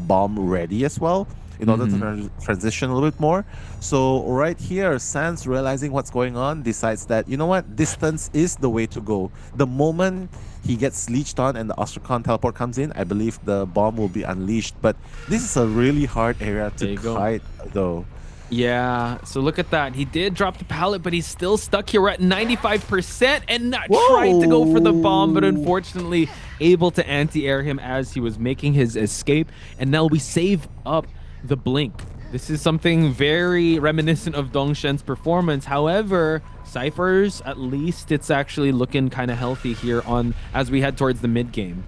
bomb ready as well in order to transition a little bit more. So right here, Sans, realizing what's going on, decides that, you know what, distance is the way to go. The moment he gets leeched on and the Ostracon teleport comes in, I believe the bomb will be unleashed. But this is a really hard area to kite, though. Yeah, so look at that. He did drop the pallet, but he's still stuck here. We're at 95% and not trying to go for the bomb, but unfortunately able to anti-air him as he was making his escape. And now we save up the blink. This is something very reminiscent of Dongshen's performance. However, Cyphers, at least it's actually looking kind of healthy here on as we head towards the mid game.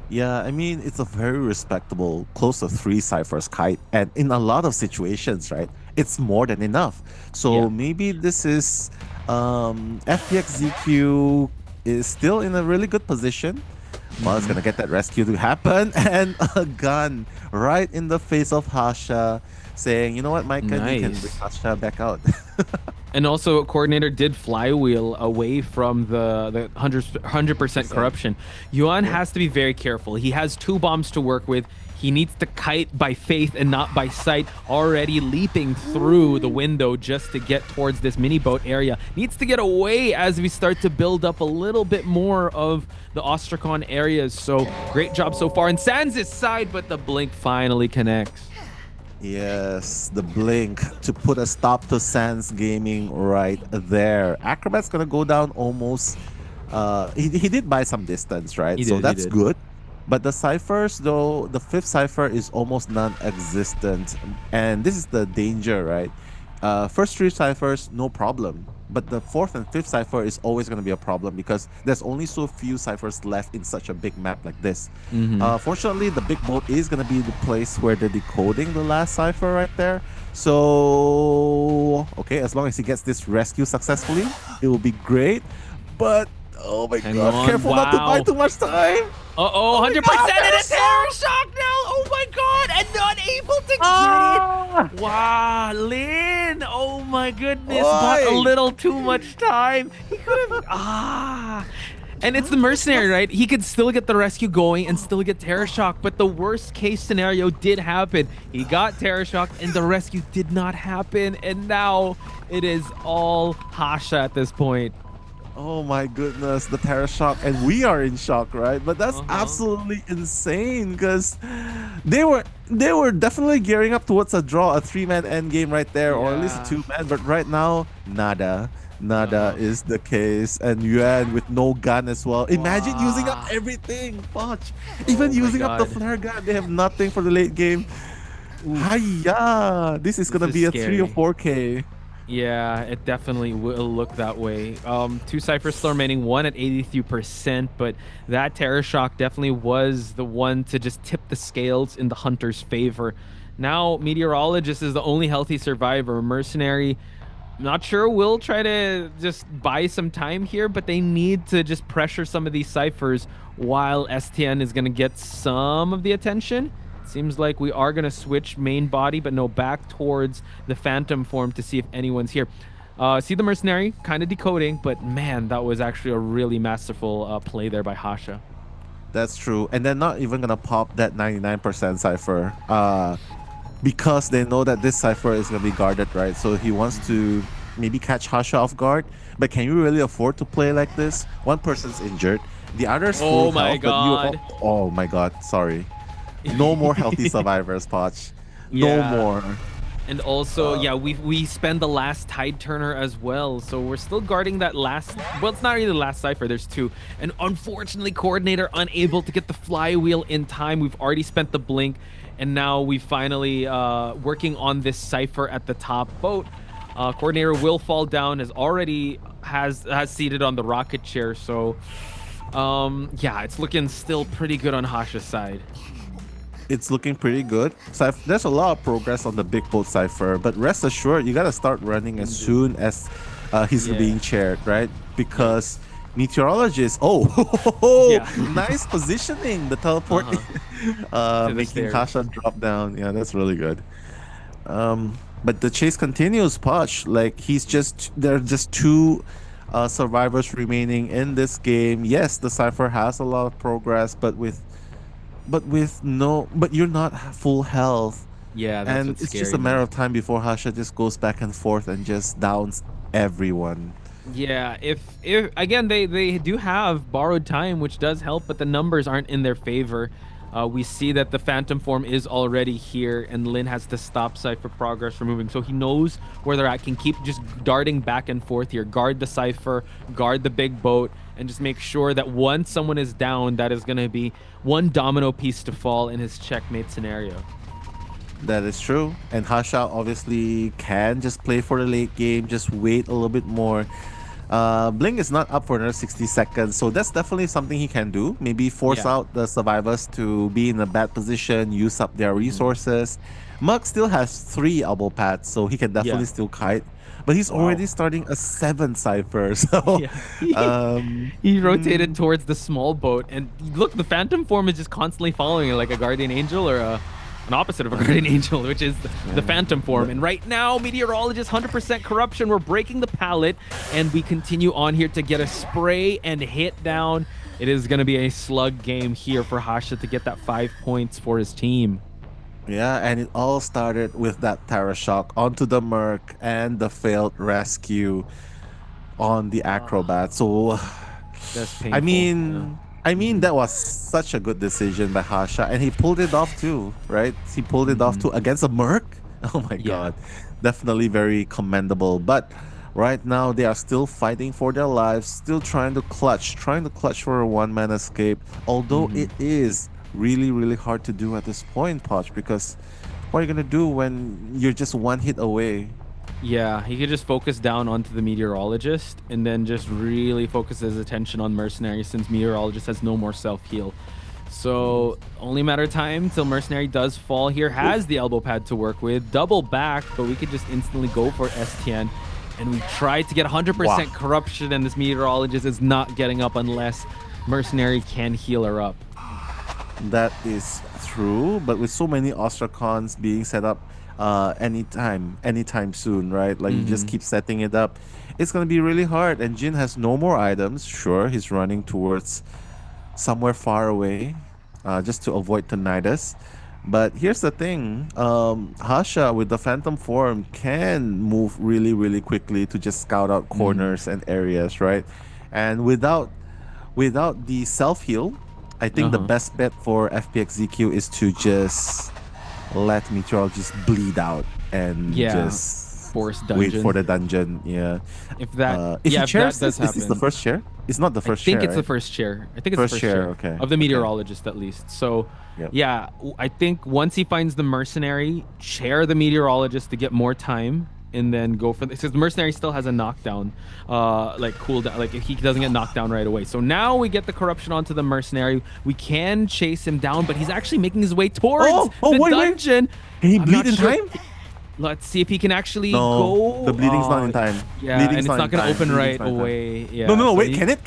Yeah, I mean, it's a very respectable, close to 3 Cyphers kite. And in a lot of situations, right, it's more than enough. So maybe this is FPX.ZQ is still in a really good position. Well, it's going to get that rescue to happen. And a gun right in the face of Hasha, saying, you know what, Micah, you can bring Hasha back out. And also, Coordinator did flywheel away from the 100% corruption. Yuan has to be very careful. He has 2 bombs to work with. He needs to kite by faith and not by sight, already leaping through the window just to get towards this mini boat area. Needs to get away as we start to build up a little bit more of the Ostracon areas. So great job so far. And Sans' side, but the blink finally connects. Yes, the blink to put a stop to Sans Gaming right there. Acrobat's gonna go down almost. He did buy some distance, right? So that's good. But the ciphers, though, the 5th cipher is almost non-existent, and this is the danger, right? First 3 ciphers, no problem. But the 4th and 5th cipher is always going to be a problem because there's only so few ciphers left in such a big map like this. Fortunately, the big boat is going to be the place where they're decoding the last cipher right there. So, okay, as long as he gets this rescue successfully, it will be great. But, oh my god, careful not to buy too much time. Uh-oh, 100% and a terror shock now! Oh my god! And not able to get it! Wow, Lin! Oh my goodness, bought a little too much time. He could have... And it's the mercenary, right? He could still get the rescue going and still get terror shock, but the worst case scenario did happen. He got terror shock and the rescue did not happen, and now it is all Hasha at this point. Oh my goodness, the terror shock, and we are in shock, right? But that's absolutely insane because they were definitely gearing up towards a draw, a 3-man end game right there, or at least a 2-man. But right now, nada is the case, and Yuan with no gun as well. Imagine using up everything, Potch. Even using up the flare gun, they have nothing for the late game. Hiya! This is gonna be a 3 or 4K. Yeah, it definitely will look that way. 2 ciphers still remaining, 1 at 83%, but that terror shock definitely was the one to just tip the scales in the hunter's favor. Now, Meteorologist is the only healthy survivor. Mercenary, not sure, will try to just buy some time here, but they need to just pressure some of these ciphers while STN is going to get some of the attention. Seems like we are going to switch main body, but no, back towards the Phantom form to see if anyone's here. See the Mercenary kind of decoding, but man, that was actually a really masterful play there by Hasha. That's true. And they're not even going to pop that 99% cipher because they know that this cipher is going to be guarded, right? So he wants to maybe catch Hasha off guard. But can you really afford to play like this? One person's injured, the other's full Oh my health, god. But oh my god, sorry. No more healthy survivors, Poch. No Yeah. more. And also, yeah, we spend the last Tide Turner as well. So we're still guarding that last... Well, it's not really the last Cypher. There's two. And unfortunately, Coordinator unable to get the flywheel in time. We've already spent the blink. And now we finally working on this Cypher at the top boat. Coordinator will fall down, has seated on the rocket chair. So, yeah, it's looking still pretty good on Hasha's side. It's looking pretty good. There's a lot of progress on the big boat Cypher, but rest assured, you gotta start running as soon as he's being chaired, right? Because meteorologist, nice positioning, the teleport, making Hasha drop down. Yeah, that's really good. But the chase continues, Poch. Like there are just two survivors remaining in this game. Yes, the Cypher has a lot of progress, but you're not full health. Yeah, that's and what's it's scary, just a matter of time before Hasha just goes back and forth and just downs everyone. Yeah, if again they do have borrowed time, which does help, but the numbers aren't in their favor. We see that the Phantom form is already here, and Lin has to stop Cypher progress from moving. So he knows where they're at, can keep just darting back and forth here. Guard the Cypher, guard the big boat, and just make sure that once someone is down, that is going to be one domino piece to fall in his checkmate scenario. That is true. And Hasha obviously can just play for the late game, just wait a little bit more. Blink is not up for another 60 seconds, so that's definitely something he can do. Maybe force out the survivors to be in a bad position, use up their resources. Mug still has 3 elbow pads, so he can definitely still kite. But he's already starting a 7 Cypher, so... He rotated towards the small boat, and look, the Phantom form is just constantly following it like a Guardian Angel or an opposite of a Guardian Angel, which is the Phantom form. And right now, Meteorologist, 100% corruption. We're breaking the pallet, and we continue on here to get a spray and hit down. It is going to be a slug game here for Hasha to get that 5 points for his team. Yeah, and it all started with that Terra Shock onto the Merc and the failed rescue on the Acrobat. So, that's painful. I mean, that was such a good decision by Hasha, and he pulled it off too, right? He pulled it off too against a Merc. Oh my god, definitely very commendable. But right now they are still fighting for their lives, still trying to clutch for a one-man escape. Although it is really hard to do at this point, Poch, because what are you gonna do when you're just one hit away? Yeah, he could just focus down onto the Meteorologist and then just really focus his attention on Mercenary, since Meteorologist has no more self-heal. So only matter of time till Mercenary does fall here, has the elbow pad to work with, double back, but we could just instantly go for STN. And we tried to get 100% corruption, and this Meteorologist is not getting up unless Mercenary can heal her up. That is true, but with so many Ostracons being set up anytime soon, right? Like you just keep setting it up, it's gonna be really hard. And Jin has no more items. Sure, he's running towards somewhere far away just to avoid tinnitus. But here's the thing, Hasha with the Phantom form can move really quickly to just scout out corners and areas, right? And without the self-heal, I think the best bet for FPX.ZQ is to just let Meteorologist bleed out and just force dungeon. Wait for the dungeon. Yeah. If that, if that does happen. Is this the first chair? It's not the first chair. I think it's right? the first chair. I think it's the first chair. Okay. Of the Meteorologist, at least. So, yeah, I think once he finds the Mercenary, chair the Meteorologist to get more time, and then go for this, because the Mercenary still has a knockdown, like cooldown, like he doesn't get knocked down right away. So now we get the corruption onto the Mercenary. We can chase him down, but he's actually making his way towards the dungeon. Can he bleed in time? Let's see if he can actually go. The bleeding's not in time. Yeah, and it's not going to open right away. Yeah. No, so wait, can it?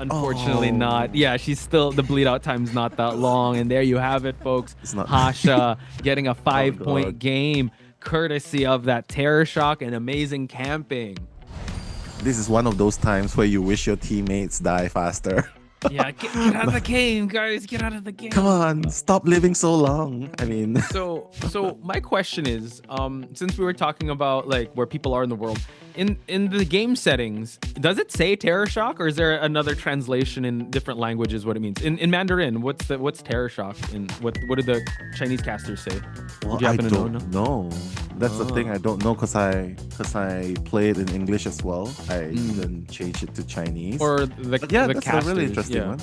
Unfortunately not. Yeah, she's still, the bleed out time's not that long. And there you have it, folks. Hasha getting a 5-point game, courtesy of that Terror Shock and amazing camping. This is one of those times where you wish your teammates die faster. Yeah, get out of the game, guys. Get out of the game. Come on, stop living so long. I mean, so my question is, since we were talking about like where people are in the world, in the game settings, does it say terror shock, or is there another translation in different languages what it means? In Mandarin, what's terror shock, and what did the Chinese casters say? well, I don't know. That's the thing, I don't know, because I played in English as well. I even changed it to Chinese. Or But yeah, that's casters, a really interesting yeah. one.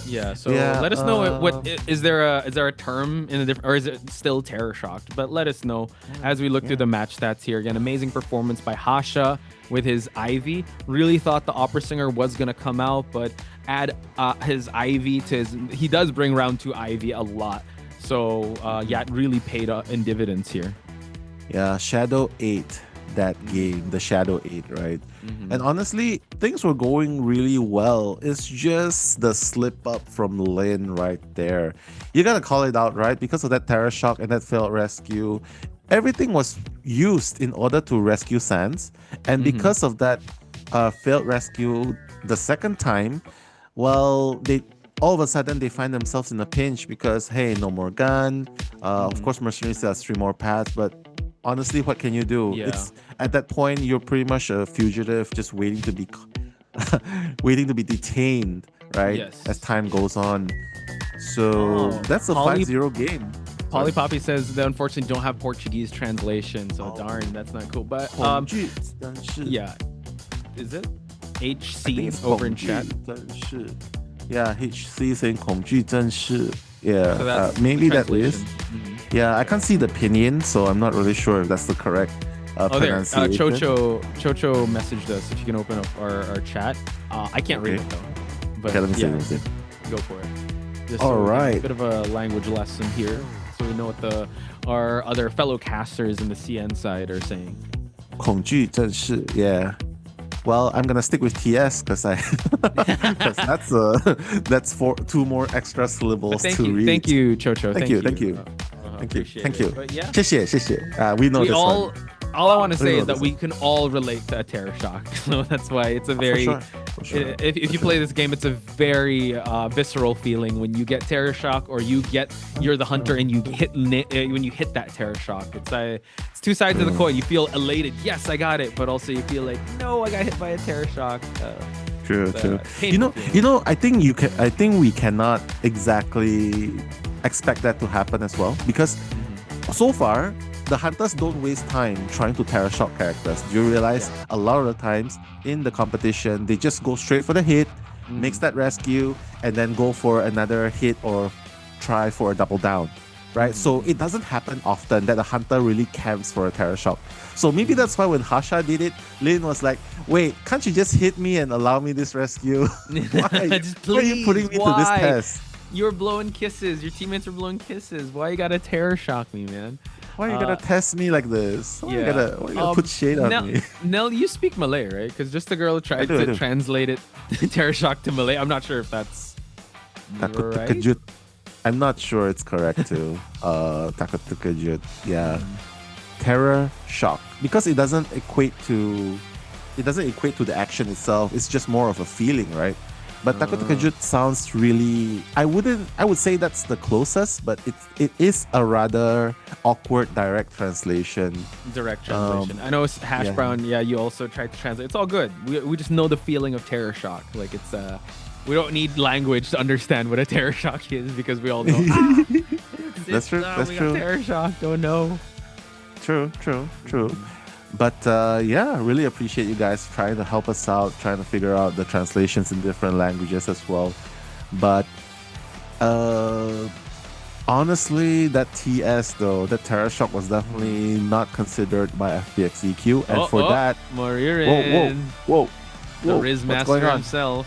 Yeah, so Yeah, let us know what is there a term in a different, or is it still terror shocked? But let us know as we look through the match stats here. Again, amazing performance by Hasha with his Ivy. Really thought the opera singer was gonna come out, but add his Ivy to his. He does bring round 2 Ivy a lot, so yeah, it really paid in dividends here. Yeah, Shadow 8, that game, the Shadow 8, right? And honestly, things were going really well. It's just the slip up from Lin right there. You gotta call it out, right? Because of that terror shock and that failed rescue, everything was used in order to rescue Sans. And because of that failed rescue the second time, well, they all of a sudden they find themselves in a pinch because, hey, no more gun. Of course, Mercenary still has 3 more paths, but honestly, what can you do? Yeah. It's at that point you're pretty much a fugitive, just waiting to be detained, right? Yes. As time goes on. So that's a 5-0 game. Polly Poppy says they unfortunately don't have Portuguese translation, so darn, that's not cool. But yeah, is it HC over in chat? Yeah, HC saying 恐惧真是. Yeah, So that's maybe the that is. translation. Yeah, I can't see the pinyin, so I'm not really sure if that's the correct Oh, there. pronunciation. Chocho messaged us if you can open up our chat. I can't read it though. But Okay, let me see, yeah, let me see. Go for it. Just All so we get right. A bit of a language lesson here, so we know what our other fellow casters in the CN side are saying. 恐惧真是, yeah. Well, I'm gonna stick with TS because that's 2 more extra syllables But to read. thank you, Chocho. Thank you. Thank you. But yeah. 谢谢, 谢谢. We know We this all, one. all I want to We say know is that this we can all relate to a terror shock. So that's why it's a very, For sure. if you play this game, it's a very visceral feeling when you get terror shock, or you're the hunter and you when you hit that terror shock. It's 2 sides of the coin. You feel elated, yes, I got it, but also you feel like, no, I got hit by a terror shock. True. painful You know, I think we cannot exactly expect that to happen as well, because so far the hunters don't waste time trying to terror shock characters. You realize a lot of the times in the competition they just go straight for the hit, makes that rescue, and then go for another hit or try for a double down, right? So it doesn't happen often that a hunter really camps for a terror shock. So maybe that's why when Hasha did it, Lin was like, wait, can't you just hit me and allow me this rescue? Why? Just Why are you putting me to this why? test? You're blowing kisses. Your teammates are blowing kisses. Why you gotta terror shock me, man? Why are you gonna test me like this? Why you Yeah. gotta put shade on me? Nell, you speak Malay, right? Because just the girl tried I to do. translate it, terror shock to Malay. I'm not sure if that's Takut right. terkejut. I'm not sure it's correct too. Takut terkejut. Yeah. Terror shock. Because it doesn't equate to the action itself. It's just more of a feeling, right? But takut terkejut sounds really, I would say that's the closest, but it is a rather awkward direct translation. Direct translation. I know it's Hash yeah. Brown. Yeah, you also tried to translate. It's all good. We just know the feeling of terror shock. Like it's we don't need language to understand what a terror shock is, because we all know. That's true. That's we true. got terror shock. Don't know. True. But yeah, really appreciate you guys trying to help us out, trying to figure out the translations in different languages as well. But honestly, that TS though, that terror shock was definitely not considered by FPX.ZQ, and for that, Maririn. whoa, The Riz what's Master going on? himself.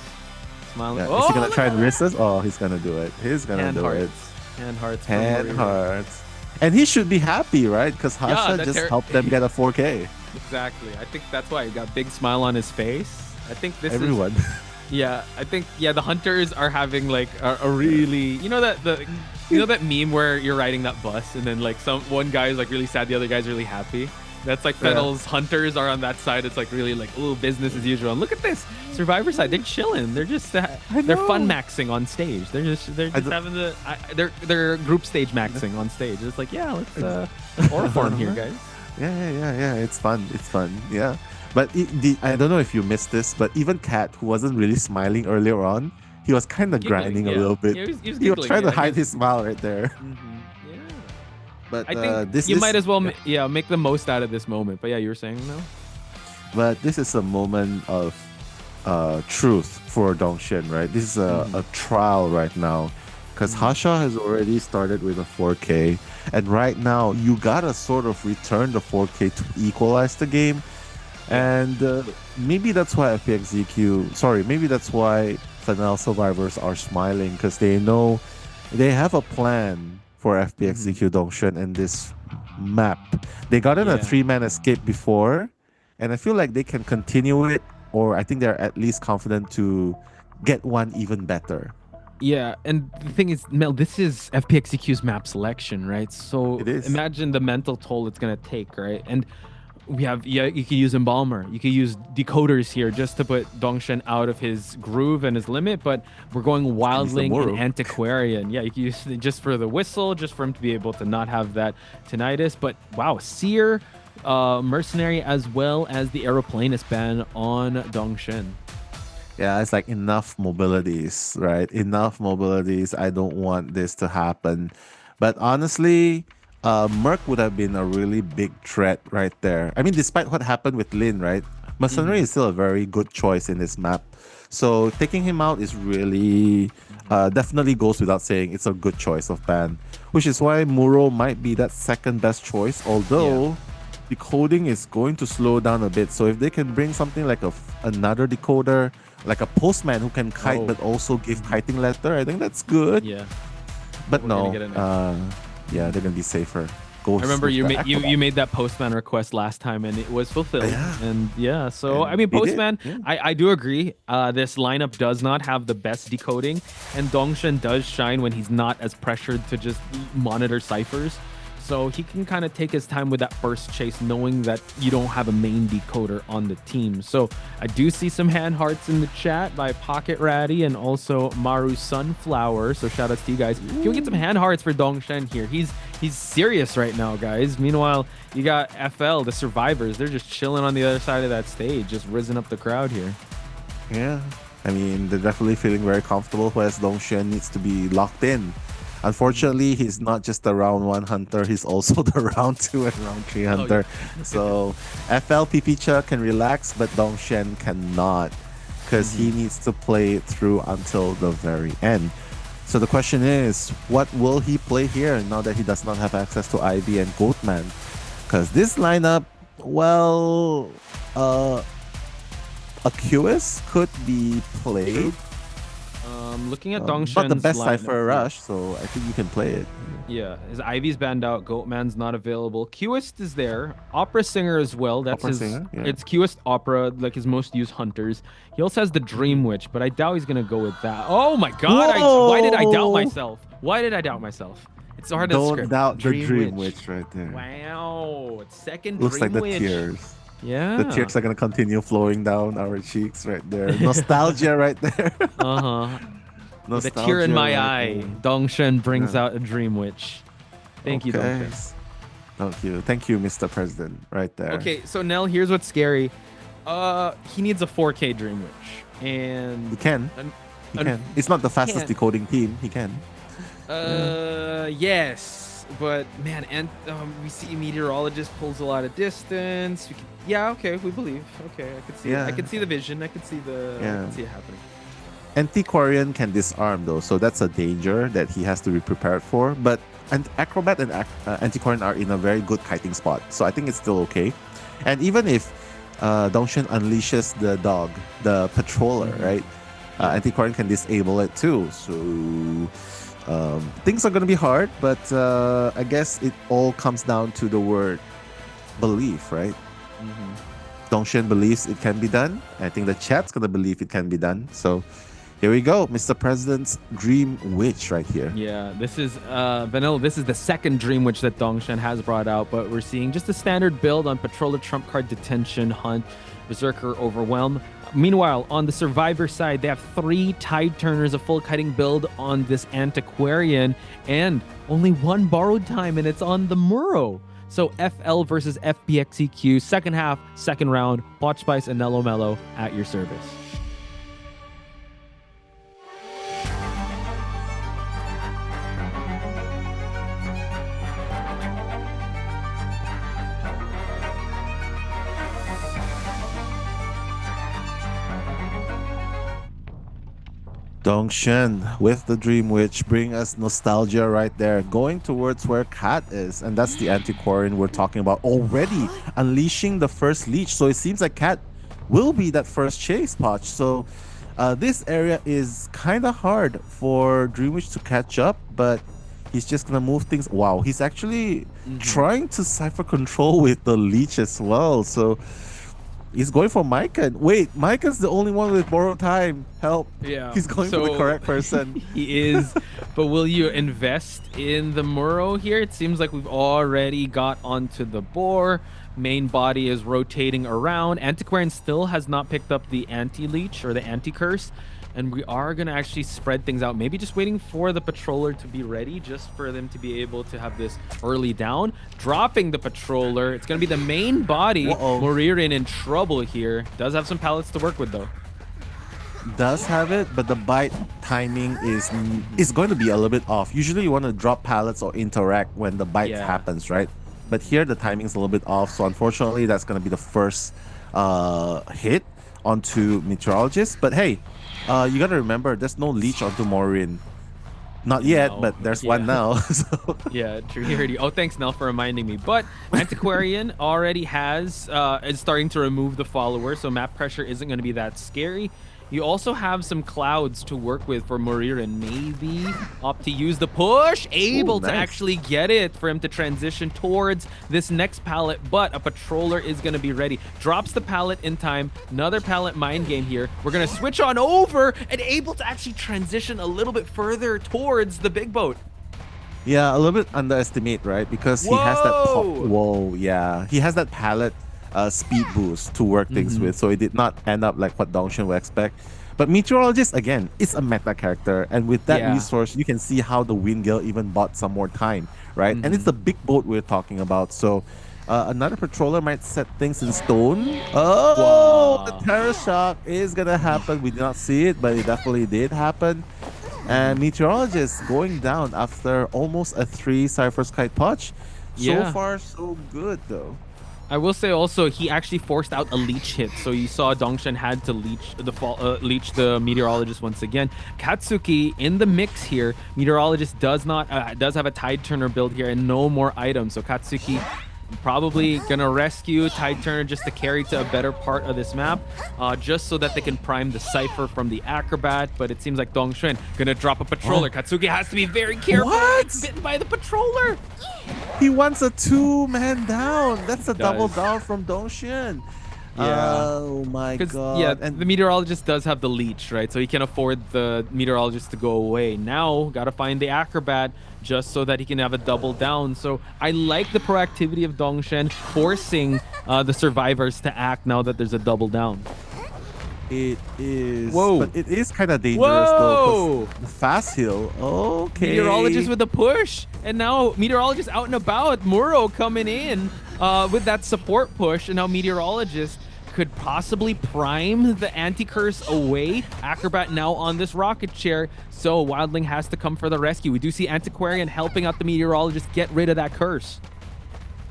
Smiling. Yeah, is he gonna try and risk us? Oh, he's gonna do it. He's gonna Hand do hearts. it. Hand hearts. from Hand Maririn. hearts. And he should be happy, right? Because Hasha that just terror- helped them get a 4K. Exactly. I think that's why he got a big smile on his face. I think this Everyone. is. Yeah, I think the hunters are having like a really, you know that meme where you're riding that bus and then like one guy is like really sad, the other guy's really happy. That's like Fennel's hunters are on that side. It's like really like, ooh, business as usual. And look at this Survivor side. They're chilling. They're just they're fun maxing on stage. They're just having they're group stage maxing on stage. It's like, yeah, let's Orform here, guys. Yeah. It's fun. Yeah. But I don't know if you missed this, but even Kat, who wasn't really smiling earlier on, he was kind of grinding a little bit. He was trying to hide his smile right there. But I think this might as well make the most out of this moment. But yeah, you were saying no. But this is a moment of truth for Dongshin, right? This is a trial right now, because Hasha has already started with a 4K, and right now you gotta sort of return the 4K to equalize the game. And maybe that's why maybe that's why Fennel survivors are smiling, because they know they have a plan for FPX.ZQ Dongshin and this map. They got in a 3-man escape before, and I feel like they can continue it, or I think they're at least confident to get one even better. Yeah, and the thing is, Mel, this is FPX.ZQ's map selection, right? So imagine the mental toll it's gonna take, right? And we have, you could use Embalmer, you could use decoders here just to put Dongshin out of his groove and his limit, but we're going Wildling and Antiquarian. Yeah, you can use it just for the whistle, just for him to be able to not have that tinnitus. But wow, Seer, Mercenary, as well as the Aeroplanist ban on Dongshin. Yeah, it's like enough mobilities, right? Enough mobilities. I don't want this to happen. But honestly, Merc would have been a really big threat right there. I mean, despite what happened with Lin, right? Mercenary is still a very good choice in this map. So taking him out is really definitely goes without saying. It's a good choice of ban, which is why Muro might be that second best choice, although decoding is going to slow down a bit. So if they can bring something like another decoder, like a postman who can kite but also give kiting letter, I think that's good. Yeah. But no, they're gonna be safer. I remember you made that Postman request last time and it was fulfilled. And so I mean, Postman, I do agree. This lineup does not have the best decoding, and Dongshin does shine when he's not as pressured to just monitor ciphers. So he can kind of take his time with that first chase, knowing that you don't have a main decoder on the team. So I do see some hand hearts in the chat by Pocket Ratty and also Maru Sunflower. So shout outs to you guys. Can we get some hand hearts for Dongshin here? He's serious right now, guys. Meanwhile, you got FL, the survivors. They're just chilling on the other side of that stage, just rizzing up the crowd here. Yeah, I mean, they're definitely feeling very comfortable, whereas Dongshin needs to be locked in. Unfortunately, he's not just a round 1 hunter, he's also the round 2 and round 3 hunter. So FL Pipicha can relax, but Dongshin cannot, because he needs to play it through until the very end. So the question is, what will he play here now that he does not have access to Ivy and Goatman? Because this lineup, well, a QS could be played. Looking at Dongshin's not the best lineup, Cypher Rush, so I think you can play it. Yeah, his Ivy's banned out. Goatman's not available. Qist is there. Opera Singer as well. That's Opera Singer, yeah. It's Qist Opera, like his most used hunters. He also has the Dream Witch, but I doubt he's gonna go with that. Oh my God! Why did I doubt myself? Why did I doubt myself? It's hard to Don't doubt the Dream Witch right there. Wow, second Looks Dream like the Witch. tears. Yeah. The tears are gonna continue flowing down our cheeks right there. Nostalgia right there. With a tear in my eye, Dongshin brings out a Dream Witch. Thank you, Dongshin. Thank you, Mr. President, right there. Okay, so Nell, here's what's scary. He needs a 4K Dream Witch, and he can. It's not the fastest decoding team. He can. Yes, but man, and we see Meteorologist pulls a lot of distance. We believe. Okay, I could see. I could see the vision. I could see I could see it happening. Antiquarian can disarm though, so that's a danger that he has to be prepared for. But Acrobat and Antiquarian are in a very good kiting spot, so I think it's still okay. And even if Dongshin unleashes the dog, the patroller, right? Antiquarian can disable it too. So things are going to be hard, but I guess it all comes down to the word belief, right? Dongshin believes it can be done. I think the chat's going to believe it can be done. So Here we go, Mr. President's Dream Witch right here. Yeah, this is Vanilla. This is the second Dream Witch that Dongshan has brought out, but we're seeing just a standard build on Patroller, Trump Card, Detention, Hunt, Berserker, Overwhelm. Meanwhile, on the Survivor side, they have 3 Tide Turners, a full kiting build on this Antiquarian, and only 1 borrowed time, and it's on the Muro. So FL versus FPX.ZQ, second half, second round, Potspice and Nello Mello at your service. Dongshan with the Dream Witch bring us nostalgia right there, going towards where Cat is, and that's the Antiquarian we're talking about, already unleashing the first leech. So it seems like Cat will be that first chase, Potch. So this area is kind of hard for Dream Witch to catch up, but he's just gonna move things. Wow, he's actually trying to cipher control with the leech as well. So he's going for Micah. Wait, Micah's the only one with borrowed time. Help. Yeah. He's going for the correct person. He is. But will you invest in the Muro here? It seems like we've already got onto the boar. Main body is rotating around. Antiquarian still has not picked up the anti-leech or the anti-curse. And we are going to actually spread things out. Maybe just waiting for the Patroller to be ready, just for them to be able to have this early down. Dropping the Patroller. It's going to be the main body. Moririn in trouble here. Does have some pallets to work with, though. Does have it, but the bite timing is going to be a little bit off. Usually you want to drop pallets or interact when the bite happens, right? But here the timing is a little bit off. So unfortunately, that's going to be the first hit onto Meteorologist. But hey, you gotta remember, there's no leech onto Morin. Not yet, but there's one now. So. Yeah, true. Oh, thanks, Nell, for reminding me. But Antiquarian already is starting to remove the follower, so map pressure isn't going to be that scary. You also have some clouds to work with for Moririn. Maybe opt to use the push. Able to actually get it for him to transition towards this next pallet, but a Patroller is going to be ready. Drops the pallet in time. Another pallet mind game here. We're going to switch on over and able to actually transition a little bit further towards the big boat. Yeah, a little bit underestimate, right? Because he has that he has that pallet speed boost to work things with, so it did not end up like what Dongshan would expect. But Meteorologist, again, is a meta character, and with that resource, you can see how the Wind Gale even bought some more time, right? And it's the big boat we're talking about, so another Patroller might set things in stone. The Terror Shock is gonna happen. We did not see it, but it definitely did happen. And Meteorologist going down after almost a 3 Cypher's Kite Potch. So far, so good, though. I will say also, he actually forced out a leech hit, so you saw Dongshan had to leech the Meteorologist once again. Katsuki in the mix here. Meteorologist does have a Tide Turner build here and no more items, so Katsuki probably gonna rescue Tide Turner just to carry to a better part of this map, just so that they can prime the Cypher from the Acrobat. But it seems like Dongshan gonna drop a Patroller. Katsuki has to be very careful. He's bitten by the Patroller. He wants a 2-man down. That's a double down from Dongshan. Oh my god. Yeah, and the Meteorologist does have the leech, right? So he can afford the Meteorologist to go away. Now, gotta find the Acrobat just so that he can have a double down. So I like the proactivity of Dongshan forcing the survivors to act now that there's a double down. It is. But it is kind of dangerous though. The fast heal. Okay. Meteorologist with a push. And now Meteorologist out and about. Muro coming in with that support push. And now Meteorologist could possibly prime the anti-curse away. Acrobat now on this rocket chair. So Wildling has to come for the rescue. We do see Antiquarian helping out the Meteorologist get rid of that curse.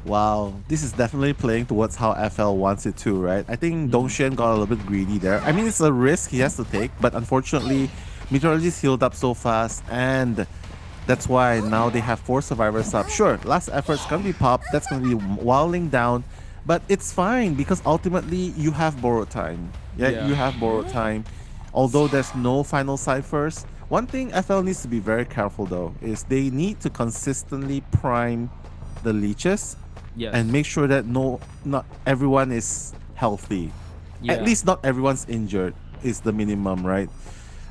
Wow, this is definitely playing towards how FL wants it to, right? I think Dongshan got a little bit greedy there. I mean, it's a risk he has to take, but unfortunately, Meteorologist healed up so fast, and that's why now they have 4 survivors up. Sure, last effort's gonna be popped, that's gonna be Wildling down, but it's fine because ultimately you have borrowed time. Yeah, you have borrowed time. Although there's no final ciphers, one thing FL needs to be very careful though is they need to consistently prime the leeches. And make sure that not everyone is healthy. At least not everyone's injured is the minimum, right?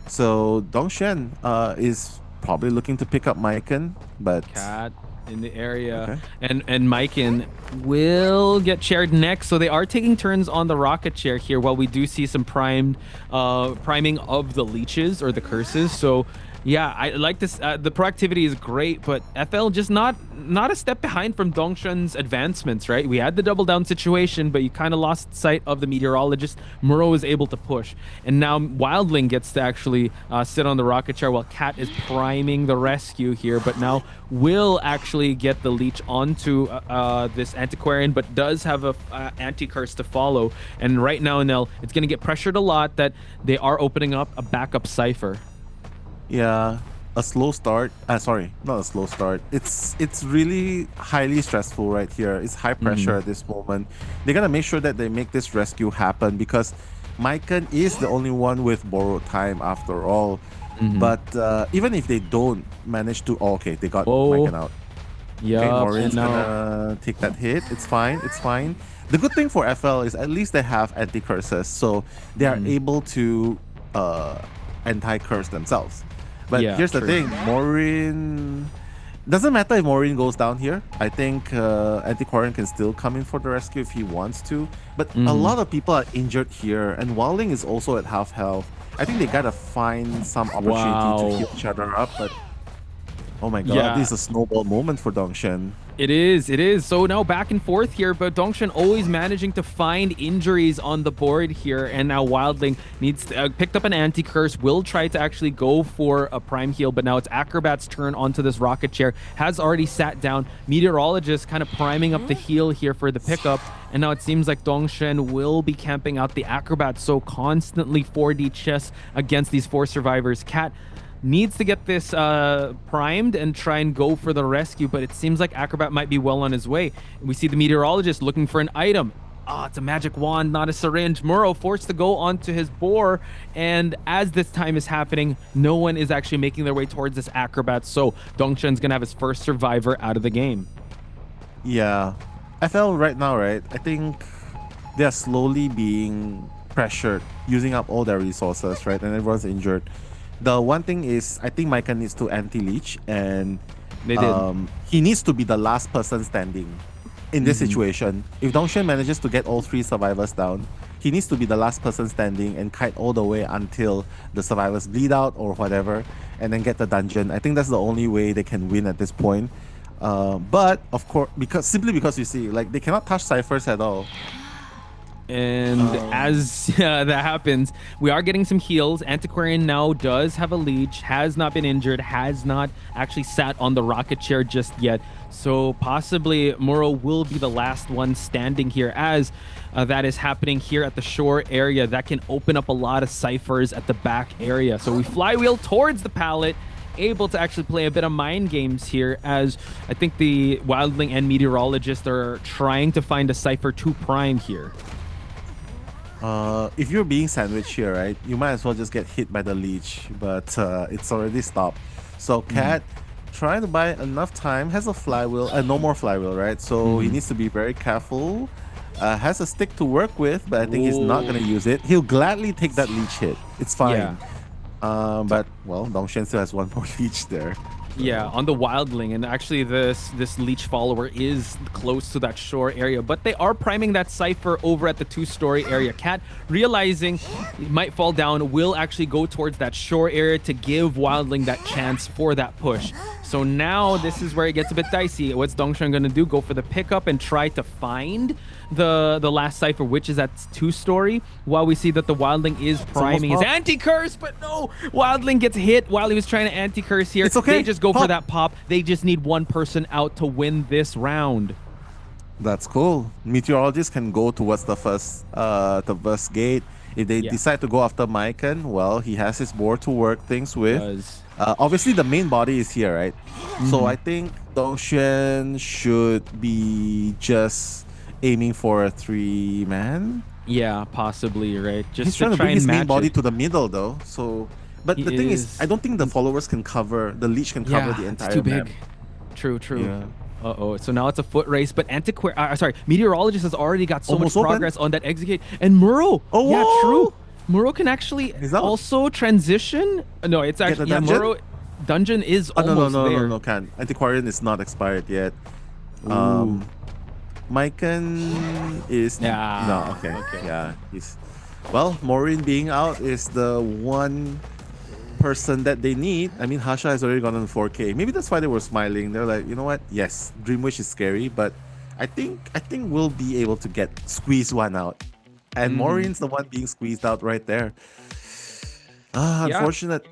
So Dongshan is probably looking to pick up Maiken, but Cat in the area, okay. and Maiken will get chaired next. So they are taking turns on the rocket chair here, while we do see some priming of the leeches or the curses. So yeah, I like this. The proactivity is great, but FL just not a step behind from Dongshan's advancements, right? We had the double down situation, but you kind of lost sight of the meteorologist. Muro was able to push, and now Wildling gets to actually sit on the rocket chair while Cat is priming the rescue here. But now will actually get the leech onto this antiquarian, but does have a anti-curse to follow. And right now, Nell, it's going to get pressured a lot that they are opening up a backup cipher. Yeah, a slow start. Sorry, not a slow start. It's really highly stressful right here. It's high pressure at this moment. They're gonna make sure that they make this rescue happen, because Maiken is the only one with borrowed time after all. But even if they don't manage to, okay, they got Maiken out. Yeah, okay, Maureen's gonna take that hit. It's fine. It's fine. The good thing for FL is at least they have anti-curses, so they are able to anti-curse themselves. But here's the thing, Maureen... Doesn't matter if Maureen goes down here. I think Antiquarian can still come in for the rescue if he wants to. But a lot of people are injured here, and Wildling is also at half health. I think they gotta find some opportunity to heal each other up, but... Oh my god, this is a snowball moment for Dongshan. It is. So now back and forth here, but Dongshan always managing to find injuries on the board here, and now Wildling needs to, picked up an anti-curse, will try to actually go for a prime heal, but now it's Acrobat's turn onto this rocket chair, has already sat down. Meteorologist kind of priming up the heal here for the pickup, and now it seems like Dongshan will be camping out the Acrobat, so constantly 4D chess against these 4 survivors. Cat needs to get this primed and try and go for the rescue, but it seems like Acrobat might be well on his way. We see the meteorologist looking for an item. It's a magic wand, not a syringe. Muro forced to go onto his boar, and as this time is happening, no one is actually making their way towards this Acrobat, so Dongshan's gonna have his first survivor out of the game. Yeah, FL right now, right? I think they are slowly being pressured, using up all their resources, right? And everyone's injured. The one thing is, I think Maiken needs to anti-leech, and he needs to be the last person standing in this situation. If Dongshan manages to get all 3 survivors down, he needs to be the last person standing and kite all the way until the survivors bleed out or whatever, and then get the dungeon. I think that's the only way they can win at this point. But of course, simply because you see, like, they cannot touch ciphers at all. And as that happens, we are getting some heals. Antiquarian now does have a leech, has not been injured, has not actually sat on the rocket chair just yet. So possibly Muro will be the last one standing here, as that is happening here at the shore area. That can open up a lot of ciphers at the back area. So we flywheel towards the pallet, able to actually play a bit of mind games here, as I think the Wildling and Meteorologist are trying to find a cipher to prime here. If you're being sandwiched here, right, you might as well just get hit by the leech, but it's already stopped. So Cat, trying to buy enough time, has a flywheel, no more flywheel, right? So he needs to be very careful. Has a stick to work with, but I think he's not going to use it. He'll gladly take that leech hit. It's fine. But, well, Dongshan still has 1 more leech there. Yeah, on the Wildling, and actually this leech follower is close to that shore area, but they are priming that cipher over at the 2-story area. Cat, realizing he might fall down, will actually go towards that shore area to give Wildling that chance for that push. So now this is where it gets a bit dicey. What's Dongshan gonna do? Go for the pickup and try to find the last cipher, which is at 2-story, while we see that the Wildling is priming his anti-curse, but no! Wildling gets hit while he was trying to anti-curse here. It's okay. They just go for that pop. They just need 1 person out to win this round. That's cool. Meteorologist can go towards the first gate. If they decide to go after Maiken, well, he has his board to work things with. Obviously, the main body is here, right? So I think Dongshan should be just aiming for a 3-man. Yeah, possibly, right? Just He's trying to bring his main body to the middle, though. So, but the thing is, I don't think the followers can cover, the leech can cover the entire it's too big. map. True. Yeah. So now it's a foot race, but Meteorologist has already got so much progress on that execute. And Muro! True. Muro can actually also transition. No, it's actually Muro dungeon is almost there. No, can't. Antiquarian is not expired yet. Mycon is okay. Yeah, he's Maureen being out is the one person that they need. I mean, Hasha has already gone on 4K. Maybe that's why they were smiling. They're like, you know what? Yes, Dreamwish is scary, but I think we'll be able to squeeze one out. And Maureen's the one being squeezed out right there. Unfortunate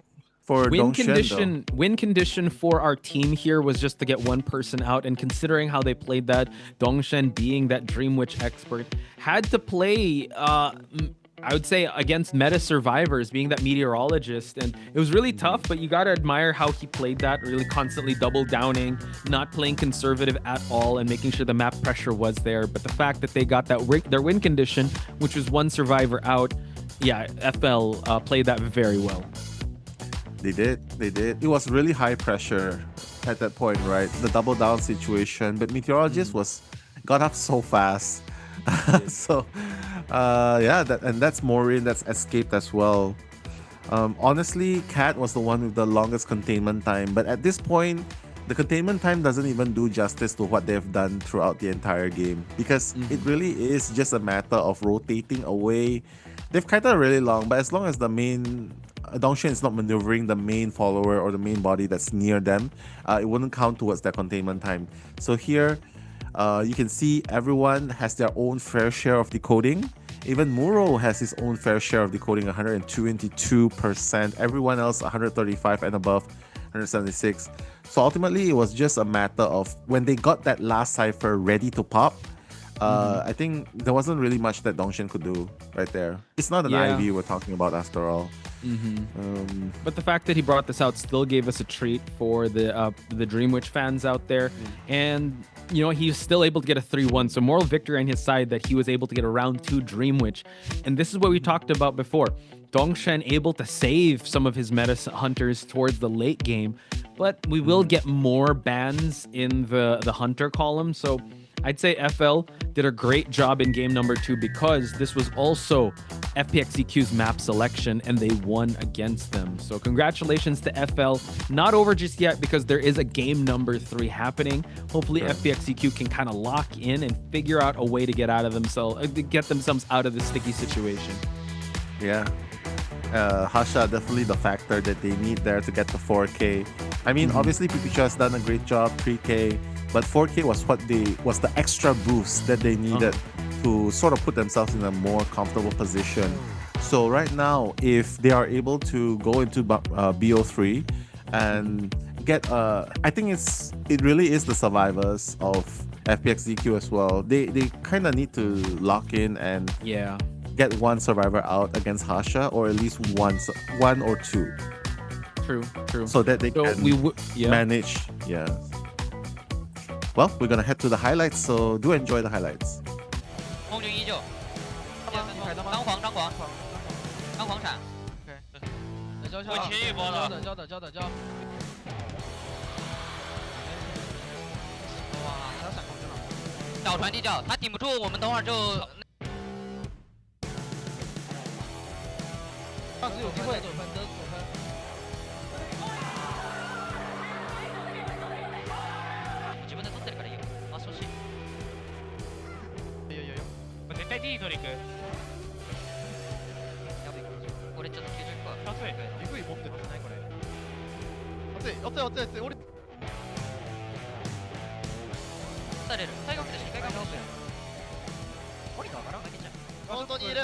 for Dongshen. Win condition for our team here was just to get one person out, and considering how they played that, Dongshen being that Dreamwitch expert had to play I would say against meta survivors, being that meteorologist, and it was really tough, but you gotta admire how he played that, really constantly double downing, not playing conservative at all, and making sure the map pressure was there. But the fact that they got their win condition, which was one survivor out, FL played that very well. They did. It was really high pressure at that point, right? The double down situation, but meteorologist got up so fast. So that's Maureen that's escaped as well. Honestly, Cat was the one with the longest containment time, but at this point the containment time doesn't even do justice to what they've done throughout the entire game, because it really is just a matter of rotating away. They've kind of really long, but as long as the main Dongshen is not maneuvering the main follower or the main body that's near them, it wouldn't count towards their containment time. So here you can see everyone has their own fair share of decoding. Even Muro has his own fair share of decoding, 122%. Everyone else 135 and above, 176. So ultimately, it was just a matter of when they got that last cipher ready to pop. I think there wasn't really much that Dongshen could do right there. It's not an IV we're talking about after all. But the fact that he brought this out still gave us a treat for the Dreamwitch fans out there. And you know, he's still able to get a 3-1. So moral victory on his side that he was able to get a round 2 Dreamwitch. And this is what we talked about before. Dongshen able to save some of his meta hunters towards the late game. But we will get more bans in the hunter column. So I'd say FL did a great job in game number 2, because this was also FPX.ZQ's map selection and they won against them. So congratulations to FL. Not over just yet, because there is a game number 3 happening. Hopefully FPX.ZQ can kind of lock in and figure out a way to get themselves out of this sticky situation. Yeah. Hasha definitely the factor that they need there to get the 4K. I mean, obviously Pipicha has done a great job, 3K, but 4K was was the extra boost that they needed to sort of put themselves in a more comfortable position. So right now, if they are able to go into BO3 and get I think it really is the survivors of FPX.ZQ as well. They kind of need to lock in and get one survivor out against Hasha, or at least one or two. True. So that they can manage. Yeah. Well, we're gonna head to the highlights, so do enjoy the highlights. 空军依旧，当黄铲。我前一波了。交。哇，他闪空军了。小船地窖，他顶不住，我们等会儿就。当时有机会。自分で取ってるからいいよ。回してほしい。いいよ。絶対 D 取り行く。やべえ、俺ちょっと90個。熱い。えぐい持ってるんじゃないこれ。熱い。俺。される。最後見てし、2回頑張って。降りたわからん。負けちゃう。本当にいる。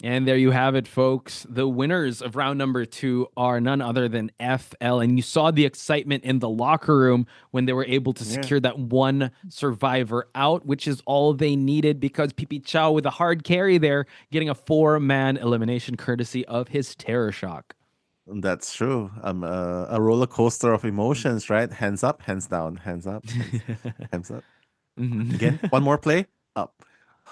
And there you have it, folks. The winners of round number 2 are none other than FL. And you saw the excitement in the locker room when they were able to secure that one survivor out, which is all they needed, because Pipi Chow with a hard carry there, getting a 4-man elimination courtesy of his Terror Shock. That's true. A roller coaster of emotions, right? Hands up, hands down, hands up, hands up. Again, one more play, up.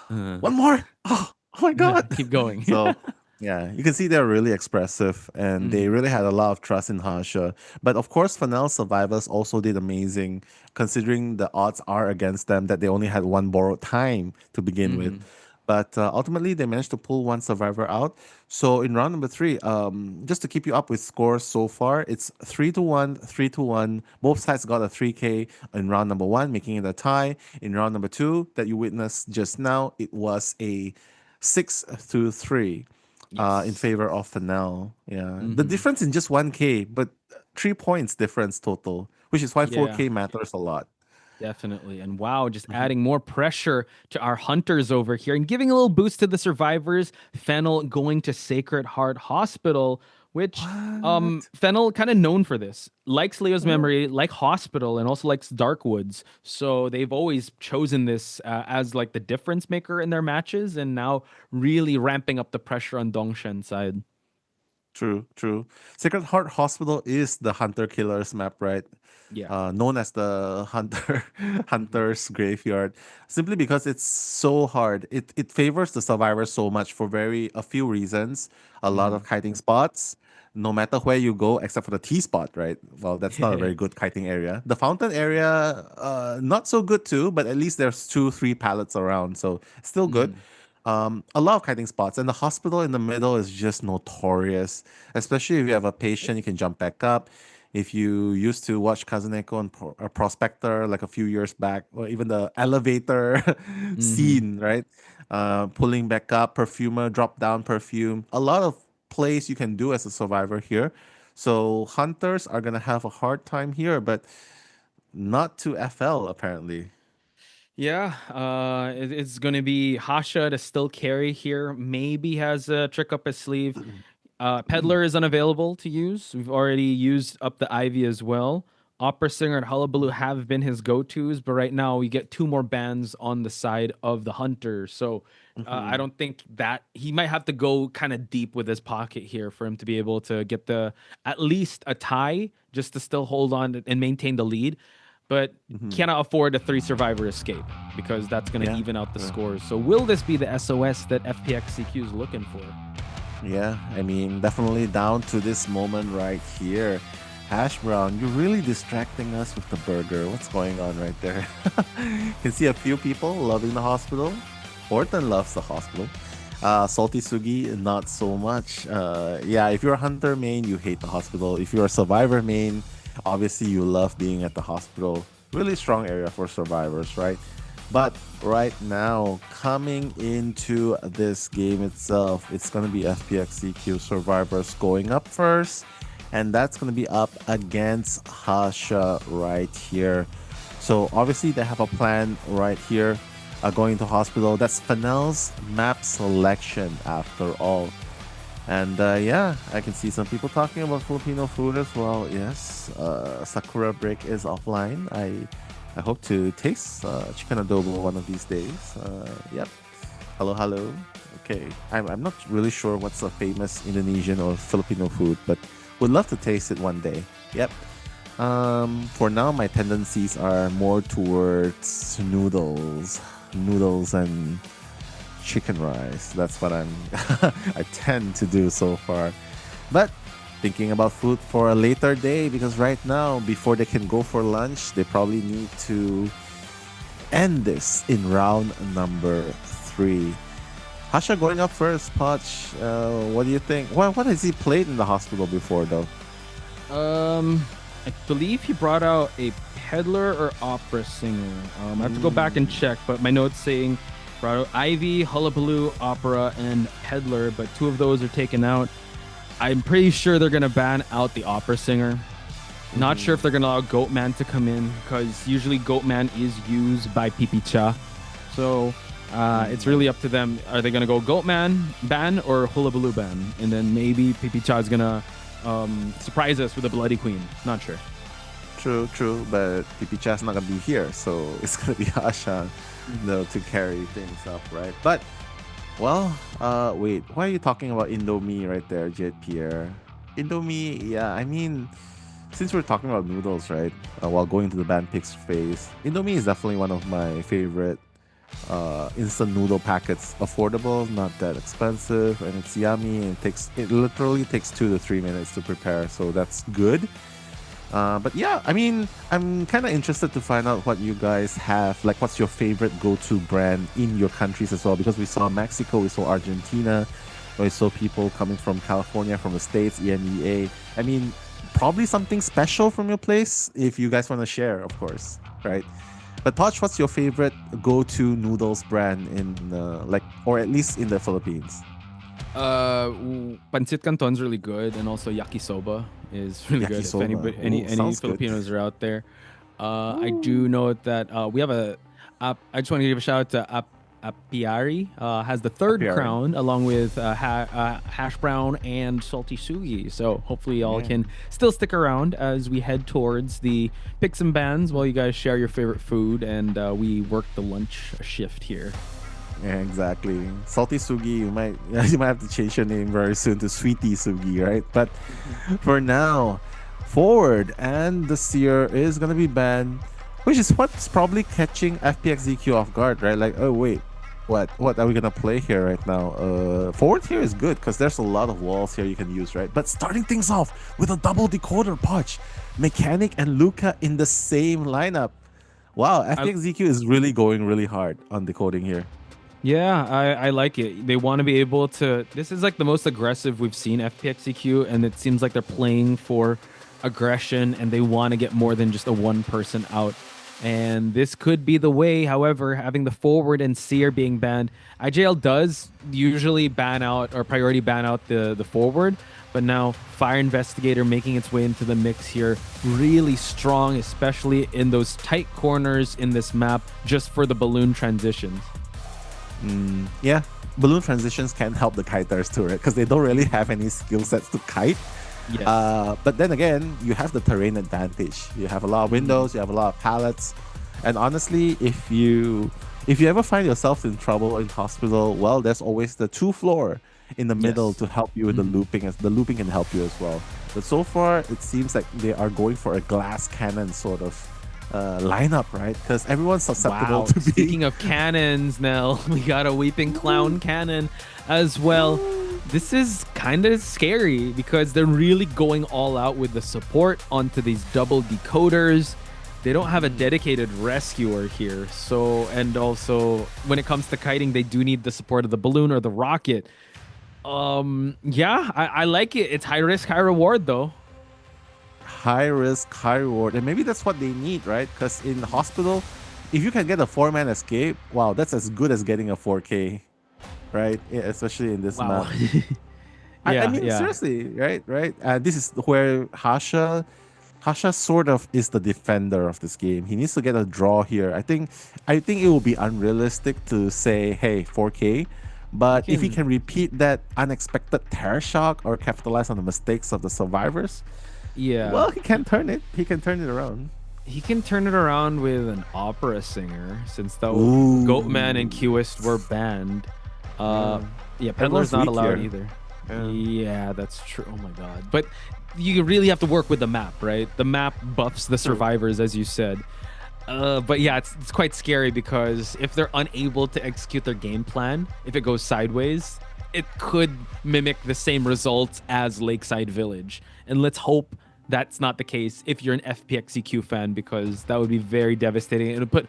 One more. Oh my God. Keep going. So, yeah, you can see they're really expressive and they really had a lot of trust in Harsha. But of course, Fennell's survivors also did amazing, considering the odds are against them that they only had one borrowed time to begin with. But ultimately, they managed to pull one survivor out. So in round number 3, just to keep you up with scores so far, it's 3-1, 3-1. Both sides got a 3K in round number 1, making it a tie. In round number 2 that you witnessed just now, it was a 6-3 in favor of Fennell. Yeah, the difference in just 1K, but 3 points difference total, which is why 4K matters a lot. Definitely. And wow, just adding more pressure to our hunters over here and giving a little boost to the survivors. Fennell going to Sacred Heart Hospital, which Fennell kind of known for this. Likes Leo's Memory, like Hospital, and also likes Darkwoods. So they've always chosen this as like the difference maker in their matches, and now really ramping up the pressure on Dongshen's side. True, true. Sacred Heart Hospital is the Hunter Killers map, right? Yeah. Known as the Hunter's Graveyard, simply because it's so hard. It favors the survivors so much for a few reasons. A lot of kiting spots, no matter where you go, except for the T spot, right? Well, that's not a very good kiting area. The fountain area, not so good too, but at least there's 2-3 pallets around, so still good. A lot of kiting spots, and the hospital in the middle is just notorious, especially if you have a patient, you can jump back up. If you used to watch Kazuneko and Prospector like a few years back, or even the elevator scene, right? Pulling back up, perfumer, drop down perfume. A lot of plays you can do as a survivor here. So hunters are going to have a hard time here, but not to FL apparently. Yeah, it's going to be Hasha to still carry here. Maybe has a trick up his sleeve. Peddler is unavailable to use. We've already used up the Ivy as well. Opera Singer and Hullabaloo have been his go-tos, but right now we get 2 more bands on the side of the Hunter. So I don't think that he might have to go kind of deep with his pocket here for him to be able to get at least a tie, just to still hold on and maintain the lead. But cannot afford a 3 survivor escape, because that's going to even out the scores. So will this be the SOS that FPX.ZQ is looking for? Yeah, I mean, definitely down to this moment right here. Hash Brown, you're really distracting us with the burger. What's going on right there? You can see a few people loving the hospital. Orton loves the hospital. Salty Sugi, not so much. Yeah, if you're a Hunter main, you hate the hospital. If you're a Survivor main, obviously you love being at the hospital. Really strong area for survivors, right? But right now, coming into this game itself, it's going to be FPX.ZQ survivors going up first. And that's going to be up against Hasha right here. So obviously they have a plan right here. Going to hospital. That's Fennell's map selection after all. And yeah, I can see some people talking about Filipino food as well. Yes, Sakura Break is offline. I hope to taste chicken adobo one of these days. Yep. Hello, hello. Okay. I'm not really sure what's a famous Indonesian or Filipino food, but would love to taste it one day. Yep. For now, my tendencies are more towards noodles and chicken rice. That's what I tend to do so far. But thinking about food for a later day, because right now, before they can go for lunch, they probably need to end this in round number 3. Hasha going up first, Poch. What do you think? What has he played in the hospital before, though? I believe he brought out a peddler or opera singer. I have to go back and check, but my notes saying brought out Ivy, Hullabaloo, Opera, and Peddler, but 2 of those are taken out. I'm pretty sure they're going to ban out the opera singer. Not sure if they're going to allow Goatman to come in, because usually Goatman is used by Pipi Cha. So It's really up to them. Are they gonna go Goatman ban or Hullabaloo ban? And then maybe Pipicha is gonna surprise us with a Bloody Queen. Not sure. True, but Pipicha's not gonna be here, so it's gonna be Asha, to carry things up, right? But well, wait, why are you talking about Indomie right there, Jet Pierre? Indomie, yeah, I mean, since we're talking about noodles, right? While going to the band picks phase, Indomie is definitely one of my favorite instant noodle packets. Affordable, not that expensive, and it's yummy. And it literally takes 2 to 3 minutes to prepare, so that's good. But yeah, I mean, I'm kind of interested to find out what you guys have. Like, what's your favorite go-to brand in your countries as well? Because we saw Mexico, we saw Argentina, we saw people coming from California, from the States, EMEA. I mean, probably something special from your place if you guys want to share, of course, right? But Poch, what's your favorite go-to noodles brand in, or at least in the Philippines? Pancit Canton's really good, and also yakisoba is really good. If any Filipinos are out there, I do know that we have I just want to give a shout out to Apiari. Has the third crown along with hash brown and salty sugi. So hopefully y'all can still stick around as we head towards the picks and bans while you guys share your favorite food and we work the lunch shift here. Yeah, exactly. Salty Sugi, you might have to change your name very soon to Sweetie Sugi, right? But for now, Forward and the Seer is gonna be banned, which is what's probably catching FPX.ZQ off guard, right? Like, oh wait, what are we gonna play here right now? Forward here is good because there's a lot of walls here you can use, right? But starting things off with a double decoder Poch, Mechanic and Luca in the same lineup. Wow, FPX.ZQ is really going really hard on decoding here. Yeah, I like it. They want to be able to... This is like the most aggressive we've seen FPX.ZQ, and it seems like they're playing for aggression, and they want to get more than just a one person out. And this could be the way. However, having the Forward and Seer being banned, IJL does usually ban out or priority ban out the Forward, but now Fire Investigator making its way into the mix here, really strong, especially in those tight corners in this map, just for the balloon transitions. Yeah, balloon transitions can help the kiters too, right? Because they don't really have any skill sets to kite. Yes. But then again, you have the terrain advantage. You have a lot of windows, you have a lot of pallets, and honestly, if you ever find yourself in trouble in hospital, well, there's always the 2 floor in the middle to help you with the looping. The looping can help you as well. But so far, it seems like they are going for a glass cannon sort of lineup, right? Because everyone's susceptible to be... Speaking of cannons, Nell, we got a Weeping Clown cannon as well. This is kind of scary because they're really going all out with the support onto these double decoders. They don't have a dedicated rescuer here. So, and also when it comes to kiting, they do need the support of the balloon or the rocket. Yeah, I like it. It's high risk, high reward though. High risk, high reward, and maybe that's what they need, right? Because in the hospital, if you can get a 4-man escape, wow, that's as good as getting a 4K, right? Yeah, especially in this map. I mean, seriously, right? This is where Hasha sort of is the defender of this game. He needs to get a draw here. I think it will be unrealistic to say, hey, 4K. But if he can repeat that unexpected terror shock or capitalize on the mistakes of the survivors, well, he can turn it. He can turn it around. He can turn it around with an opera singer, since the Goatman and QoA⅓ were banned. Peddler's not allowed either. Yeah, that's true. Oh my god. But you really have to work with the map, right? The map buffs the survivors, as you said. But yeah, it's quite scary because if they're unable to execute their game plan, if it goes sideways, it could mimic the same results as Lakeside Village. And let's hope that's not the case if you're an FPX.ZQ fan, because that would be very devastating. But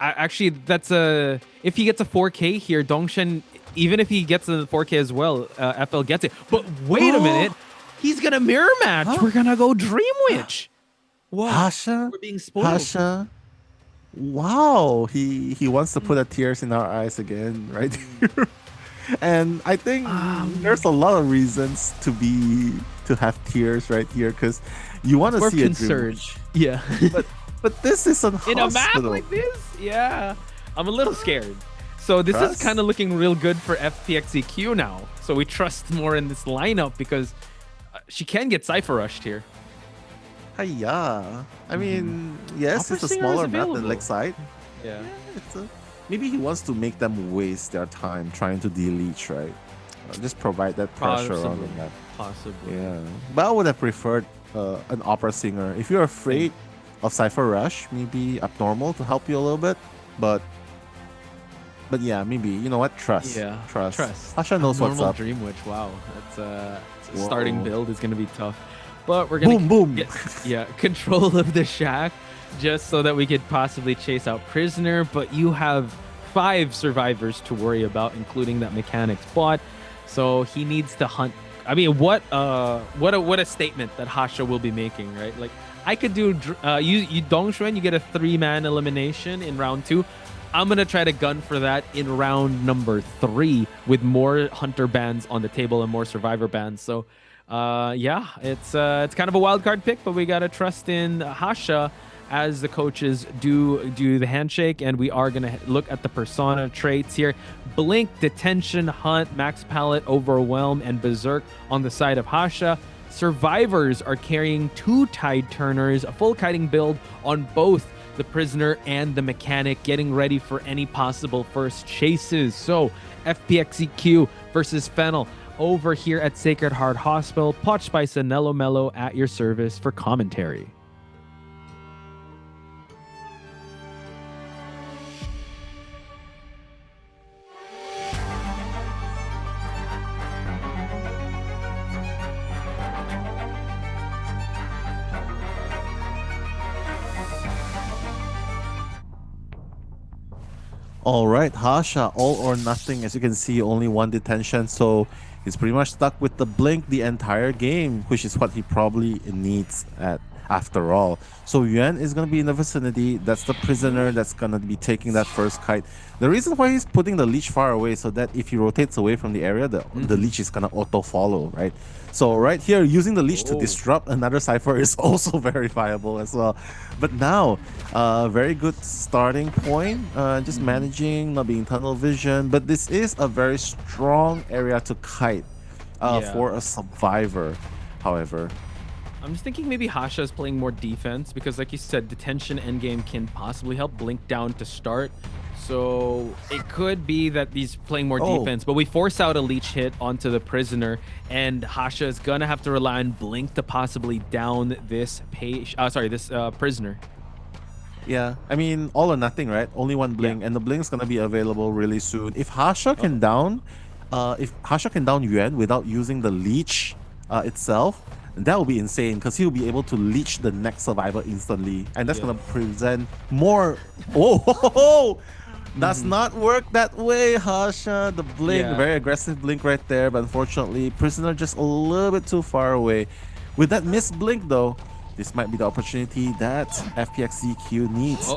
actually, if he gets a 4K here, Dongshen, even if he gets a 4K as well, FL gets it. But wait a minute, he's gonna mirror match. We're gonna go Dream Witch. Wow, Hasha, we're being spoiled. Hasha, wow, he wants to put a tears in our eyes again, right here. And I think there's a lot of reasons to have tears right here, because you want to see a Dream Witch. Yeah. But this is a in a map like this, yeah, I'm a little scared. So this is kind of looking real good for FPX.ZQ now. So we trust more in this lineup because she can get Cypher rushed here. Hiya. I mean, yes, it's a smaller map than Lakeside. Yeah. Maybe he wants to make them waste their time trying to deleach, right? Just provide that pressure on the map. Possibly. Yeah. But I would have preferred an opera singer. If you're afraid of Cypher Rush, maybe Abnormal to help you a little bit. But yeah, maybe, you know what? Trust. Yeah. Trust. Trust. Asha knows what's up. Dream Witch. Wow. That's starting build is going to be tough. But we're going to get control of the shack just so that we could possibly chase out Prisoner. But you have 5 survivors to worry about, including that mechanics bot. So he needs to hunt. I mean, what a statement that Hasha will be making, right? Like, I could do you Dongxuan, you get a 3-man elimination in round 2. I'm gonna try to gun for that in round number 3 with more hunter bans on the table and more survivor bans. So yeah, it's kind of a wild card pick, but we gotta trust in Hasha as the coaches do the handshake, and we are gonna look at the persona traits here. Blink, Detention, Hunt, Max Palette, Overwhelm, and Berserk on the side of Hasha. Survivors are carrying 2 Tide Turners, a full kiting build on both the Prisoner and the Mechanic, getting ready for any possible first chases. So FPX.ZQ versus Fennel over here at Sacred Heart Hospital. Potch Spice and Nello Mello at your service for commentary. All right, Hasha, all or nothing. As you can see, only 1 detention, so he's pretty much stuck with the blink the entire game, which is what he probably needs after all. So Yuan is going to be in the vicinity. That's the Prisoner that's going to be taking that first kite. The reason why he's putting the leech far away, so that if he rotates away from the area, the leech is going to auto-follow, right? So right here, using the leech to disrupt another Cypher is also very viable as well. But now, very good starting point. Just managing, not being tunnel vision. But this is a very strong area to kite for a survivor, however. I'm just thinking maybe Hasha is playing more defense because, like you said, detention endgame can possibly help blink down to start. So it could be that he's playing more defense, but we force out a leech hit onto the Prisoner, and Hasha is gonna have to rely on blink to possibly down this Prisoner. Yeah, I mean, all or nothing, right? Only 1 blink, and the blink's gonna be available really soon. If Hasha can down, Yuan without using the leech itself, that will be insane because he'll be able to leech the next survivor instantly, and that's gonna present more. Does not work that way, Hasha. The blink, very aggressive blink right there, but unfortunately, Prisoner just a little bit too far away. With that missed blink, though, this might be the opportunity that FPX.ZQ needs.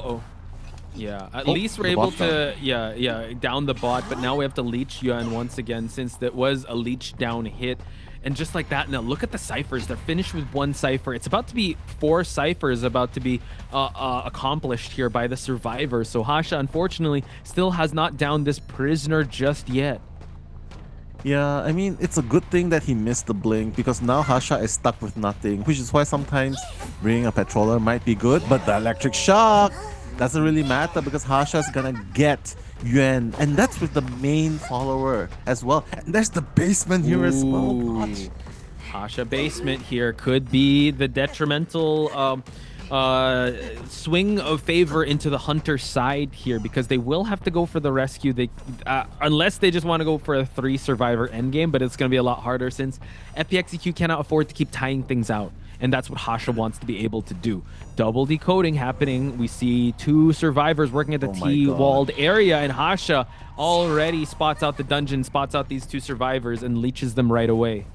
Yeah, at least we're able to down the bot, but now we have to leech Yuan once again since that was a leech down hit. And just like that, now look at the ciphers. They're finished with 1 cipher. It's about to be 4 ciphers about to be accomplished here by the survivor. So Hasha, unfortunately, still has not downed this Prisoner just yet. Yeah, I mean, it's a good thing that he missed the blink because now Hasha is stuck with nothing, which is why sometimes bringing a patroller might be good, but the electric shock doesn't really matter because Hasha's gonna get Yuan, and that's with the main follower as well. And there's the basement here as well. Hasha basement here could be the detrimental swing of favor into the hunter side here because they will have to go for the rescue. They unless they just want to go for a 3 survivor endgame, but it's going to be a lot harder since FPX.ZQ cannot afford to keep tying things out. And that's what Hasha wants to be able to do. Double decoding happening. We see 2 survivors working at the T-walled area, and Hasha already spots out the dungeon, spots out these 2 survivors, and leeches them right away.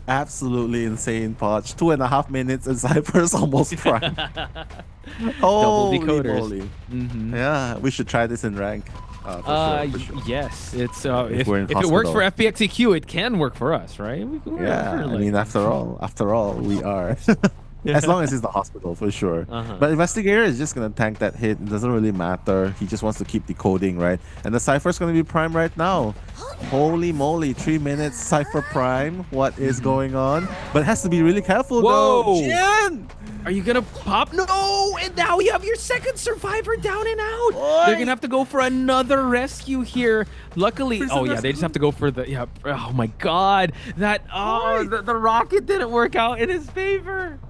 Absolutely insane, Potch. 2.5 minutes and Cypher's almost prime. Double decoders. Yeah, we should try this in rank. For sure. Yes, it's if it works for FPX.ZQ, it can work for us, right? I mean, after all, we are. As long as it's the hospital, for sure. But Investigator is just going to tank that hit. It doesn't really matter. He just wants to keep decoding, right? And the Cypher's going to be Prime right now. Holy moly, 3 minutes, Cypher Prime. What is going on? But it has to be really careful, though. Jin! Are you gonna pop? No! And now you have your second survivor down and out. They're gonna have to go for another rescue here. Luckily, they just have to go for the Oh my god, that the rocket didn't work out in his favor.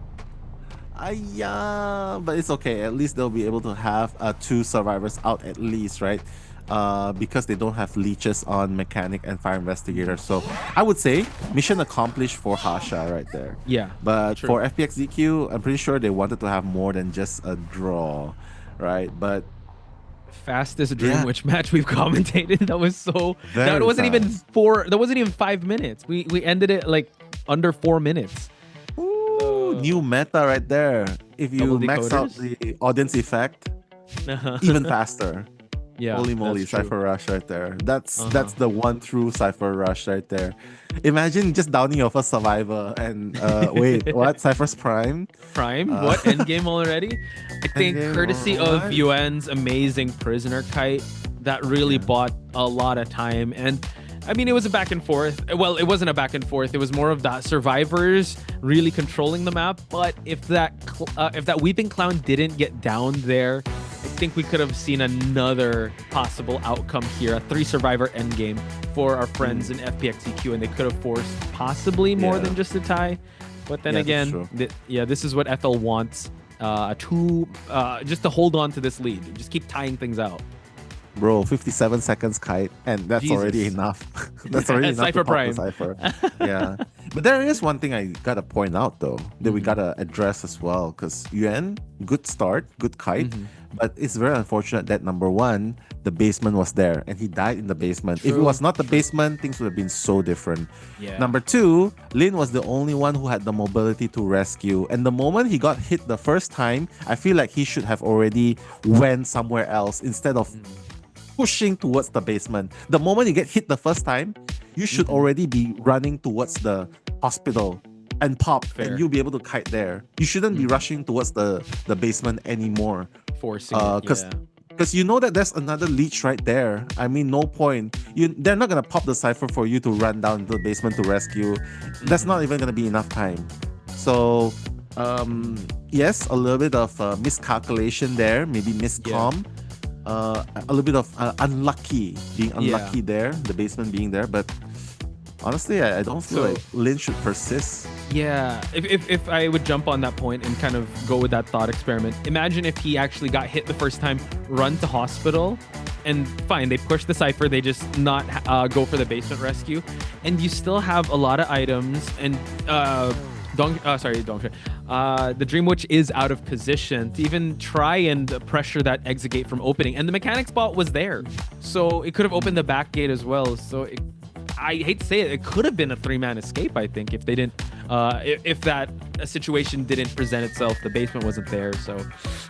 Yeah, but it's okay. At least they'll be able to have 2 survivors out at least, right? Because they don't have leeches on Mechanic and Fire Investigator. So I would say mission accomplished for Hasha right there. Yeah. But for FPX.ZQ, I'm pretty sure they wanted to have more than just a draw, right? But fastest Dream Witch match we've commentated. That was so that wasn't even 5 minutes. We ended it like under 4 minutes. Ooh, new meta right there. If you max out the audience effect, even faster. Yeah, holy moly, Cypher Rush right there. That's the one true Cypher Rush right there. Imagine just downing your first survivor and wait, what? Cypher's Prime? What? Endgame already? I think courtesy of Yuan's amazing prisoner kite, that really bought a lot of time. And I mean, it was a back and forth. Well, it wasn't a back and forth. It was more of that survivors really controlling the map. But if that Weeping Clown didn't get down there, I think we could have seen another possible outcome here, a 3-survivor endgame for our friends in FPX.ZQ, and they could have forced possibly more than just a tie. But then again, this is what FL wants, just to hold on to this lead. Just keep tying things out. Bro, 57 seconds kite, and that's already enough. That's already enough Cypher to pop Prime. the Cypher. Yeah. But there is one thing I gotta point out though, that we gotta address as well, because Yuan, good start, good kite, but it's very unfortunate that number 1, the basement was there, and he died in the basement. If it was not the basement, things would have been so different. Number 2, Lin was the only one who had the mobility to rescue, and the moment he got hit the first time, I feel like he should have already went somewhere else instead of pushing towards the basement. The moment you get hit the first time, you should already be running towards the hospital and pop, and you'll be able to kite there. You shouldn't be rushing towards the basement anymore. Forcing because you know that there's another leech right there. I mean, no point. They're not gonna pop the Cypher for you to run down to the basement to rescue. That's not even gonna be enough time. So yes, a little bit of miscalculation there, maybe miscomm. A little bit of being unlucky there, the basement being there, but honestly, I don't feel like Lin should persist. Yeah, if I would jump on that point and kind of go with that thought experiment, imagine if he actually got hit the first time, run to hospital, and fine, they push the Cypher, they just not go for the basement rescue, and you still have a lot of items, and the Dream Witch is out of position to even try and pressure that exit gate from opening, and the mechanic spot was there, so it could have opened the back gate as well. So I hate to say it could have been a 3-man escape. I think if they didn't, if that situation didn't present itself, the basement wasn't there. So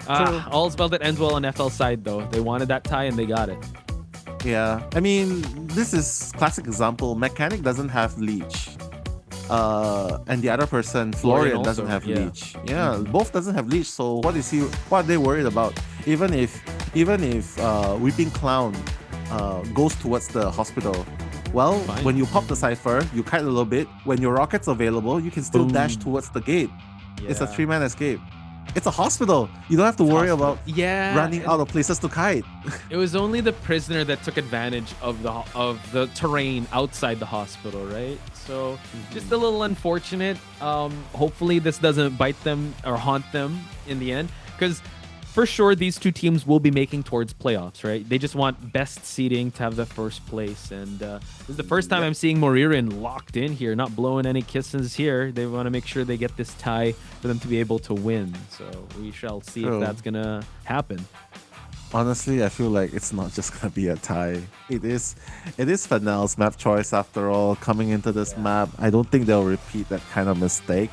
all's well that ends well on FL side, though. They wanted that tie and they got it. Yeah, I mean, this is classic example. Mechanic doesn't have leech. And the other person, Florian, doesn't have leech. Yeah, both doesn't have leech. So what are they worried about? Even if Weeping Clown goes towards the hospital, well, when you pop the Cypher, you kite a little bit. When your rocket's available, you can still dash towards the gate. It's a 3-man escape. It's a hospital. You don't have to worry about running out of places to kite. It was only the prisoner that took advantage of the terrain outside the hospital, right? So just a little unfortunate. Hopefully this doesn't bite them or haunt them in the end, because for sure these two teams will be making towards playoffs, right? They just want best seeding to have the first place, and this is the first time I'm seeing Moririn locked in here, not blowing any kisses here. They want to make sure they get this tie for them to be able to win, so we shall see if that's gonna happen. Honestly, I feel like it's not just gonna be a tie. It is Fennell's map choice after all. Coming into this map, I don't think they'll repeat that kind of mistake.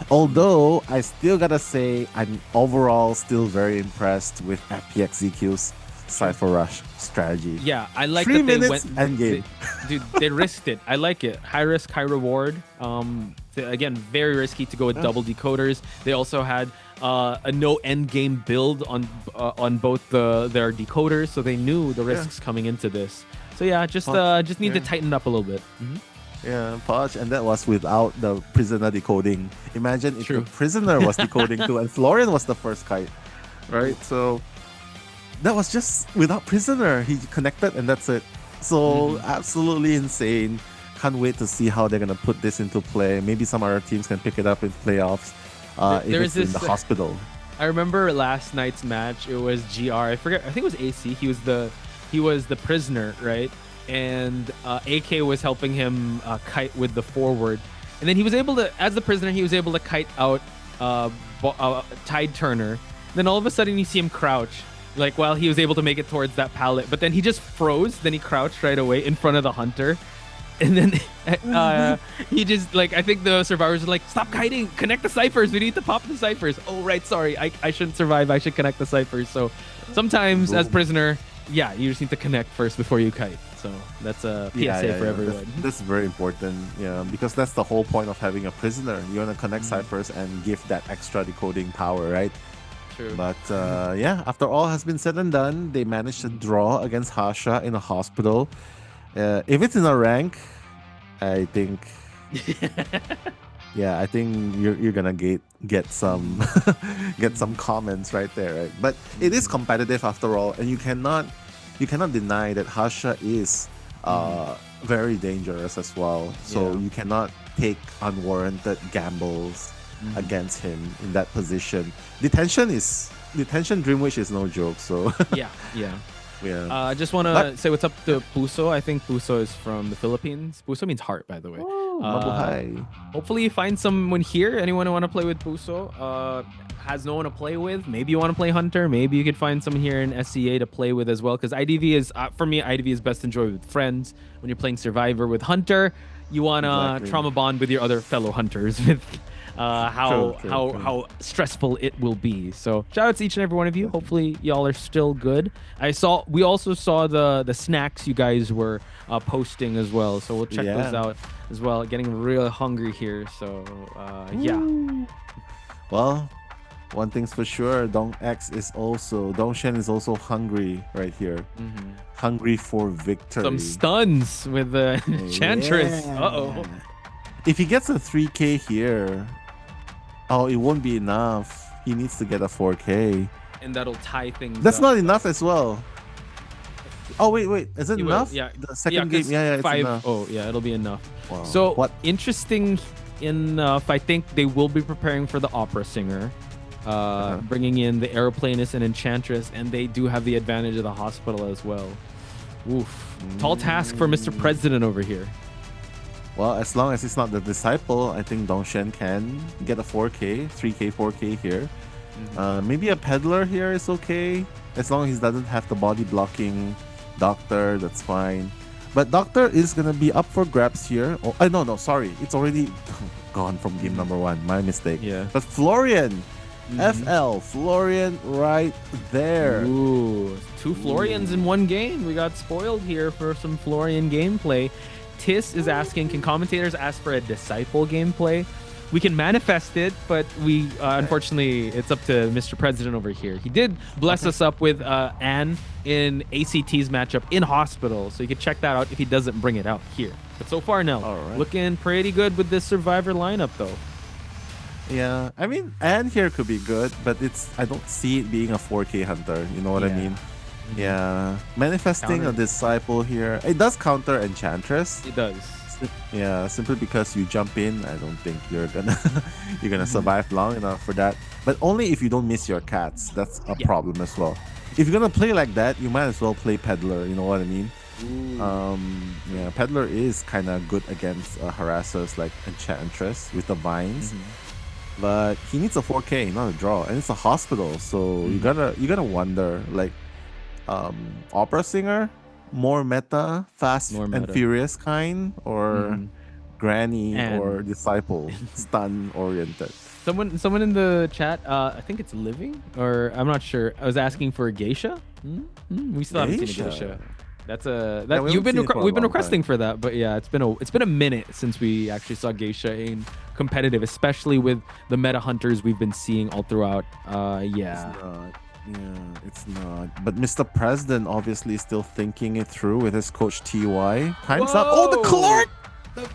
Although I still gotta say I'm overall still very impressed with FPX.ZQ's Cypher Rush strategy. Yeah, I like 3 that they minutes went endgame. Dude, they risked it. I like it. High risk, high reward. So again, very risky to go with double decoders. They also had a no end game build on both their decoders, so they knew the risks coming into this. So yeah, just need to tighten up a little bit. Yeah, Podge, and that was without the prisoner decoding. Imagine if the prisoner was decoding too, and Florian was the first kite, right? So that was just without prisoner. He connected, and that's it. So absolutely insane. Can't wait to see how they're gonna put this into play. Maybe some other teams can pick it up in playoffs. If it's in the hospital. I remember last night's match. It was GR. I forget. I think it was AC. He was the prisoner, right? And AK was helping him kite with the forward, and then he was able to, as the prisoner, he was able to kite out Tide Turner. Then all of a sudden, you see him crouch, like while he was able to make it towards that pallet. But then he just froze. Then he crouched right away in front of the hunter. And then he just, like, I think the survivors were like, stop kiting, connect the ciphers. We need to pop the ciphers. Oh, right, sorry. I shouldn't survive. I should connect the ciphers. So sometimes as prisoner, yeah, you just need to connect first before you kite. So that's a PSA for everyone. That's very important, because that's the whole point of having a prisoner. You want to connect ciphers and give that extra decoding power, right? True. But after all has been said and done, they managed to draw against Hasha in a hospital. If it's in a rank, I think, I think you're gonna get some get some comments right there, right? But it is competitive after all, and you cannot deny that Hasha is very dangerous as well. So you cannot take unwarranted gambles against him in that position. Detention Dream Wish is no joke. So yeah. Yeah. Just want to say what's up to Puso. I think Puso is from the Philippines. Puso means heart, by the way. Mabuhay. Hopefully you find someone here. Anyone who want to play with Puso has no one to play with. Maybe you want to play Hunter. Maybe you could find someone here in SCA to play with as well. Because IDV is, for me, IDV is best enjoyed with friends. When you're playing Survivor with Hunter, you want to trauma bond with your other fellow hunters with how stressful it will be. So shout out to each and every one of you. Hopefully y'all are still good. We also saw the snacks you guys were posting as well, so we'll check those out as well. Getting real hungry here, so well, one thing's for sure, Dongshen is also hungry right here. Hungry for victory. Some stuns with the Enchantress. If he gets a 3K here, it won't be enough. He needs to get a 4K. And that'll tie things That's up. not enough as well. Oh, wait. Is it enough? Yeah. The second game, it's 5. enough. Oh, yeah, it'll be enough. Wow. So, interesting enough, I think they will be preparing for the opera singer, bringing in the aeroplanist and enchantress, and they do have the advantage of the hospital as well. Oof. Tall task for Mr. President over here. Well, as long as it's not the disciple, I think Dongshen can get a 4K, 3K, 4K here. Maybe a peddler here is okay. As long as he doesn't have the body blocking doctor, that's fine. But doctor is going to be up for grabs here. Oh, no, sorry. It's already gone from game number 1. My mistake. Yeah. But Florian, Florian right there. Ooh, 2 Florians in one game. We got spoiled here for some Florian gameplay. Tis is asking, can commentators ask for a disciple gameplay? We can manifest it, but we unfortunately, it's up to Mr. President over here. He did bless us up with Anne in ACT's matchup in hospital, so you can check that out if he doesn't bring it out here. But so far, no. Looking pretty good with this Survivor lineup, though. Yeah, I mean, Anne here could be good, but I don't see it being a 4K hunter. You know what I mean? Yeah, manifesting a disciple here. It does counter Enchantress. It does. Yeah, simply because you jump in, I don't think you're gonna survive long enough for that. But only if you don't miss your cats. That's a problem as well. If you're gonna play like that, you might as well play Peddler. You know what I mean? Yeah, Peddler is kind of good against harassers like Enchantress with the vines. But he needs a 4K, not a draw, and it's a hospital, so you gotta wonder, like, opera singer, more meta, fast and furious kind, or granny or disciple, stun oriented. Someone in the chat, I think it's Living, or I'm not sure. I was asking for a geisha. We still haven't seen a geisha. That's we've been requesting for that, but yeah, it's been a minute since we actually saw Geisha in competitive, especially with the meta hunters we've been seeing all throughout. It's not. But Mr. President obviously is still thinking it through with his coach TY. Time's up. Oh, the Clark!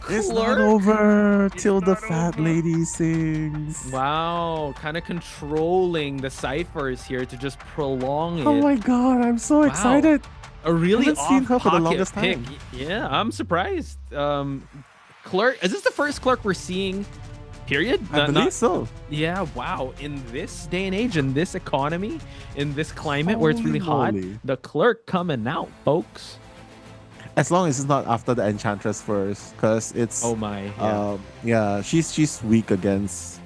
It's not over till the fat lady sings. Wow, kind of controlling the ciphers here to just prolong it. Oh my god, I'm so excited. A really seen her for the longest pick. time. Yeah, I'm surprised. Clerk, is this the first Clerk we're seeing? Period? I believe so. Yeah, wow. In this day and age, in this economy, in this climate where it's really hot, the Clerk coming out, folks. As long as it's not after the Enchantress first, because it's she's weak against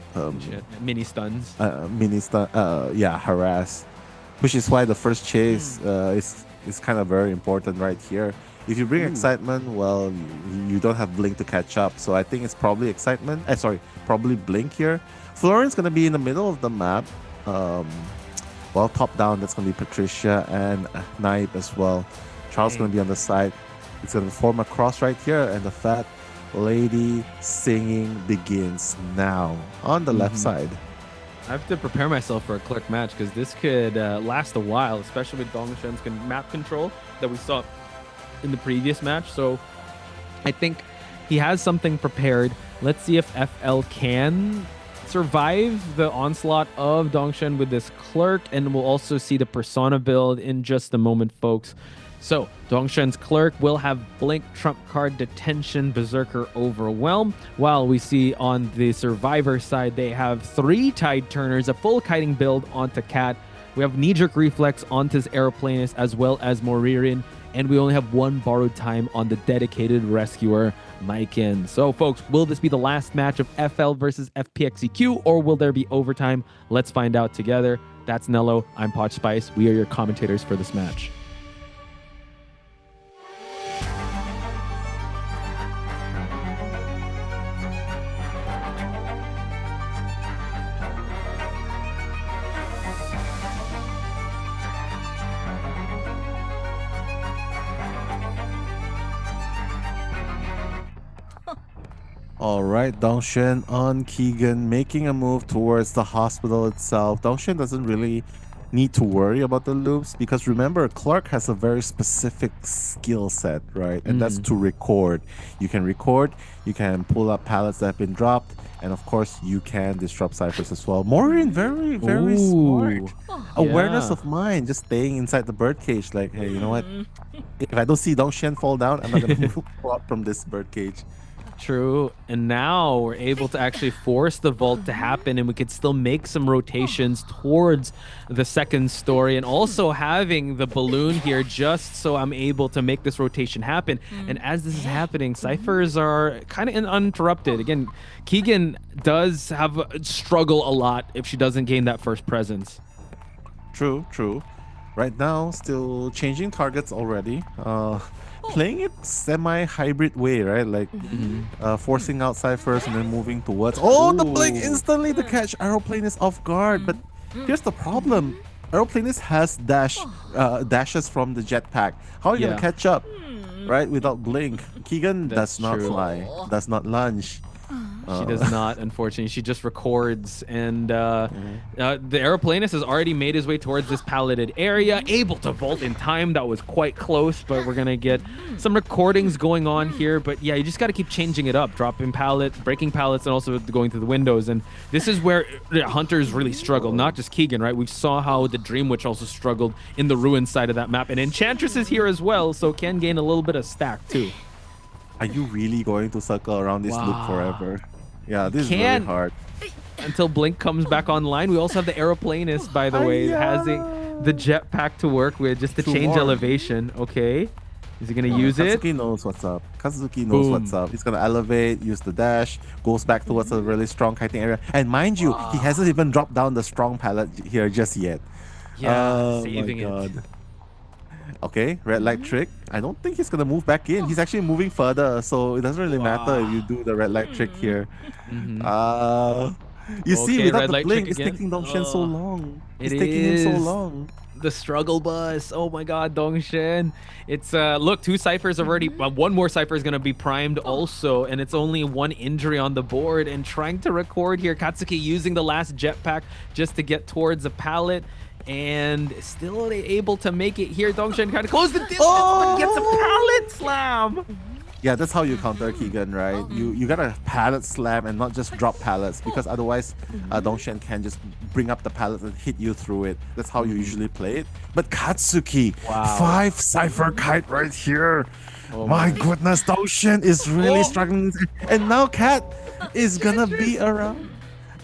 mini stuns. Harass, which is why the first chase is kind of very important right here. If you bring excitement, well, you don't have Blink to catch up. So I think it's probably excitement. Probably Blink here. Florian's gonna be in the middle of the map. Well, top down, that's gonna be Patricia and Naib as well. Charles gonna be on the side. It's gonna form a cross right here, and the fat lady singing begins now on the left side. I have to prepare myself for a Clerk match because this could last a while, especially with Dongshen's map control that we saw in the previous match. So I think he has something prepared. Let's see if FL can survive the onslaught of Dongshen with this Clerk, and we'll also see the Persona build in just a moment, folks. So Dongshen's Clerk will have Blink, Trump Card, Detention, Berserker, Overwhelm, while we see on the Survivor side they have 3 Tide Turners, a full kiting build onto Cat. We have Knee-Jerk Reflex onto his Aeroplanist as well as Moririn, and we only have 1 borrowed time on the dedicated Rescuer, Maiken. So folks, will this be the last match of FL versus FPX.ZQ, or will there be overtime? Let's find out together. That's Nello, I'm Potspice. We are your commentators for this match. All right, Dongshen on Keegan, making a move towards the hospital itself. Dongshen doesn't really need to worry about the loops because remember, Clark has a very specific skill set, right? And that's to record. You can record, you can pull up pallets that have been dropped, and of course, you can disrupt ciphers as well. Maureen, very, very smart. Awareness of mind, just staying inside the birdcage. Like, hey, you know what? If I don't see Dongshen fall down, I'm not going to move out from this birdcage. True, and now we're able to actually force the vault to happen, and we could still make some rotations towards the second story, and also having the balloon here just so I'm able to make this rotation happen. And as this is happening, ciphers are kind of uninterrupted. Again, Keegan does have struggle a lot if she doesn't gain that first presence. True. Right now, still changing targets already. Playing it semi-hybrid way, right? Like forcing out ciphers and then moving towards. Oh, the blink instantly to catch Aeroplanist off guard. But here's the problem: Aeroplanist has dashes from the jetpack. How are you gonna catch up, right? Without blink, Keegan does not fly, does not lunge. She does not, unfortunately. She just records, and the Aeroplanist has already made his way towards this palleted area, able to vault in time. That was quite close, but we're gonna get some recordings going on here. But yeah, you just got to keep changing it up, dropping pallets, breaking pallets, and also going through the windows. And this is where the hunters really struggle, not just Keegan, right? We saw how the Dream Witch also struggled in the ruin side of that map, and Enchantress is here as well, so can gain a little bit of stack too. Are you really going to circle around this loop forever? Yeah, this is really hard. Until Blink comes back online. We also have the Aeroplanist, by the way, has the jetpack to work with just to change elevation. Okay. Is he going to use it? Kazuki knows what's up. Kazuki knows what's up. He's going to elevate, use the dash, goes back towards a really strong kiting area. And mind you, he hasn't even dropped down the strong pallet here just yet. Yeah, saving it. Okay, red light trick. I don't think he's gonna move back in. He's actually moving further, so it doesn't really matter if you do the red light trick here. You see, Okay, without red the light blink, trick it's again. taking Dongshen so long. It It's taking him so is. long. The struggle bus. Oh my god, Dongshen. It's look, 2 ciphers have already one more cipher is gonna be primed also, and it's only 1 injury on the board. And trying to record here, Katsuki using the last jetpack just to get towards the pallet. And still able to make it here. Dongshen kind of close the distance, but gets a pallet slam. Yeah, that's how you counter Keegan, right? You gotta pallet slam and not just drop pallets, because otherwise Dongshen can just bring up the pallet and hit you through it. That's how you usually play it. But Katsuki, 5 cipher kite right here. My goodness, Dongshen is really struggling. And now Kat is gonna be around.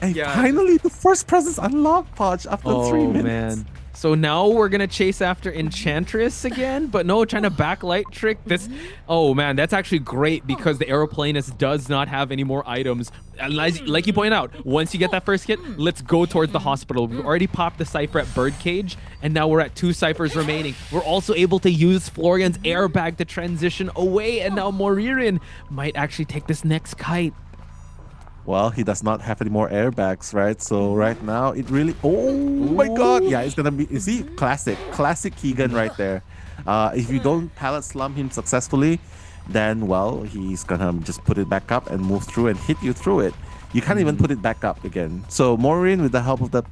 And finally, the first presence unlocked, Podge, after 3 minutes. Man. So now we're gonna chase after Enchantress again, but no, trying to backlight trick this. Oh man, that's actually great because the Aeroplanist does not have any more items. And like you point out, once you get that first hit, let's go towards the hospital. We've already popped the cipher at Birdcage, and now we're at 2 ciphers remaining. We're also able to use Florian's airbag to transition away, and now Moririn might actually take this next kite. Well, he does not have any more airbags, right? So right now, it really... Oh my god! Yeah, it's gonna be... You see? Classic Keegan right there. If you don't pallet slam him successfully, then, well, he's gonna just put it back up and move through and hit you through it. You can't even put it back up again. So Maureen, with the help of the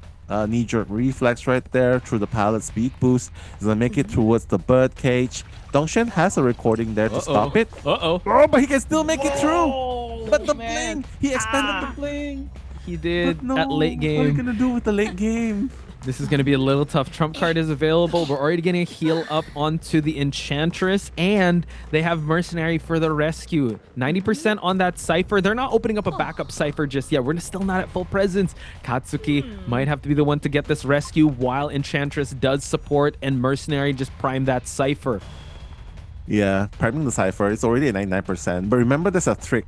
knee-jerk reflex right there through the pallet speed boost, is gonna make it towards the bird cage. Dongshen has a recording there to stop it. Oh, but he can still make it through. But the bling, he expanded the bling. He did no, at late game. What are you gonna do with the late game? This is gonna be a little tough. Trump card is available. We're already gonna heal up onto the Enchantress, and they have Mercenary for the rescue. 90% on that cipher. They're not opening up a backup cipher just yet. We're still not at full presence. Katsuki might have to be the one to get this rescue while Enchantress does support, and Mercenary just prime that cipher. Yeah, priming the cipher. It's already at 99%. But remember, there's a trick.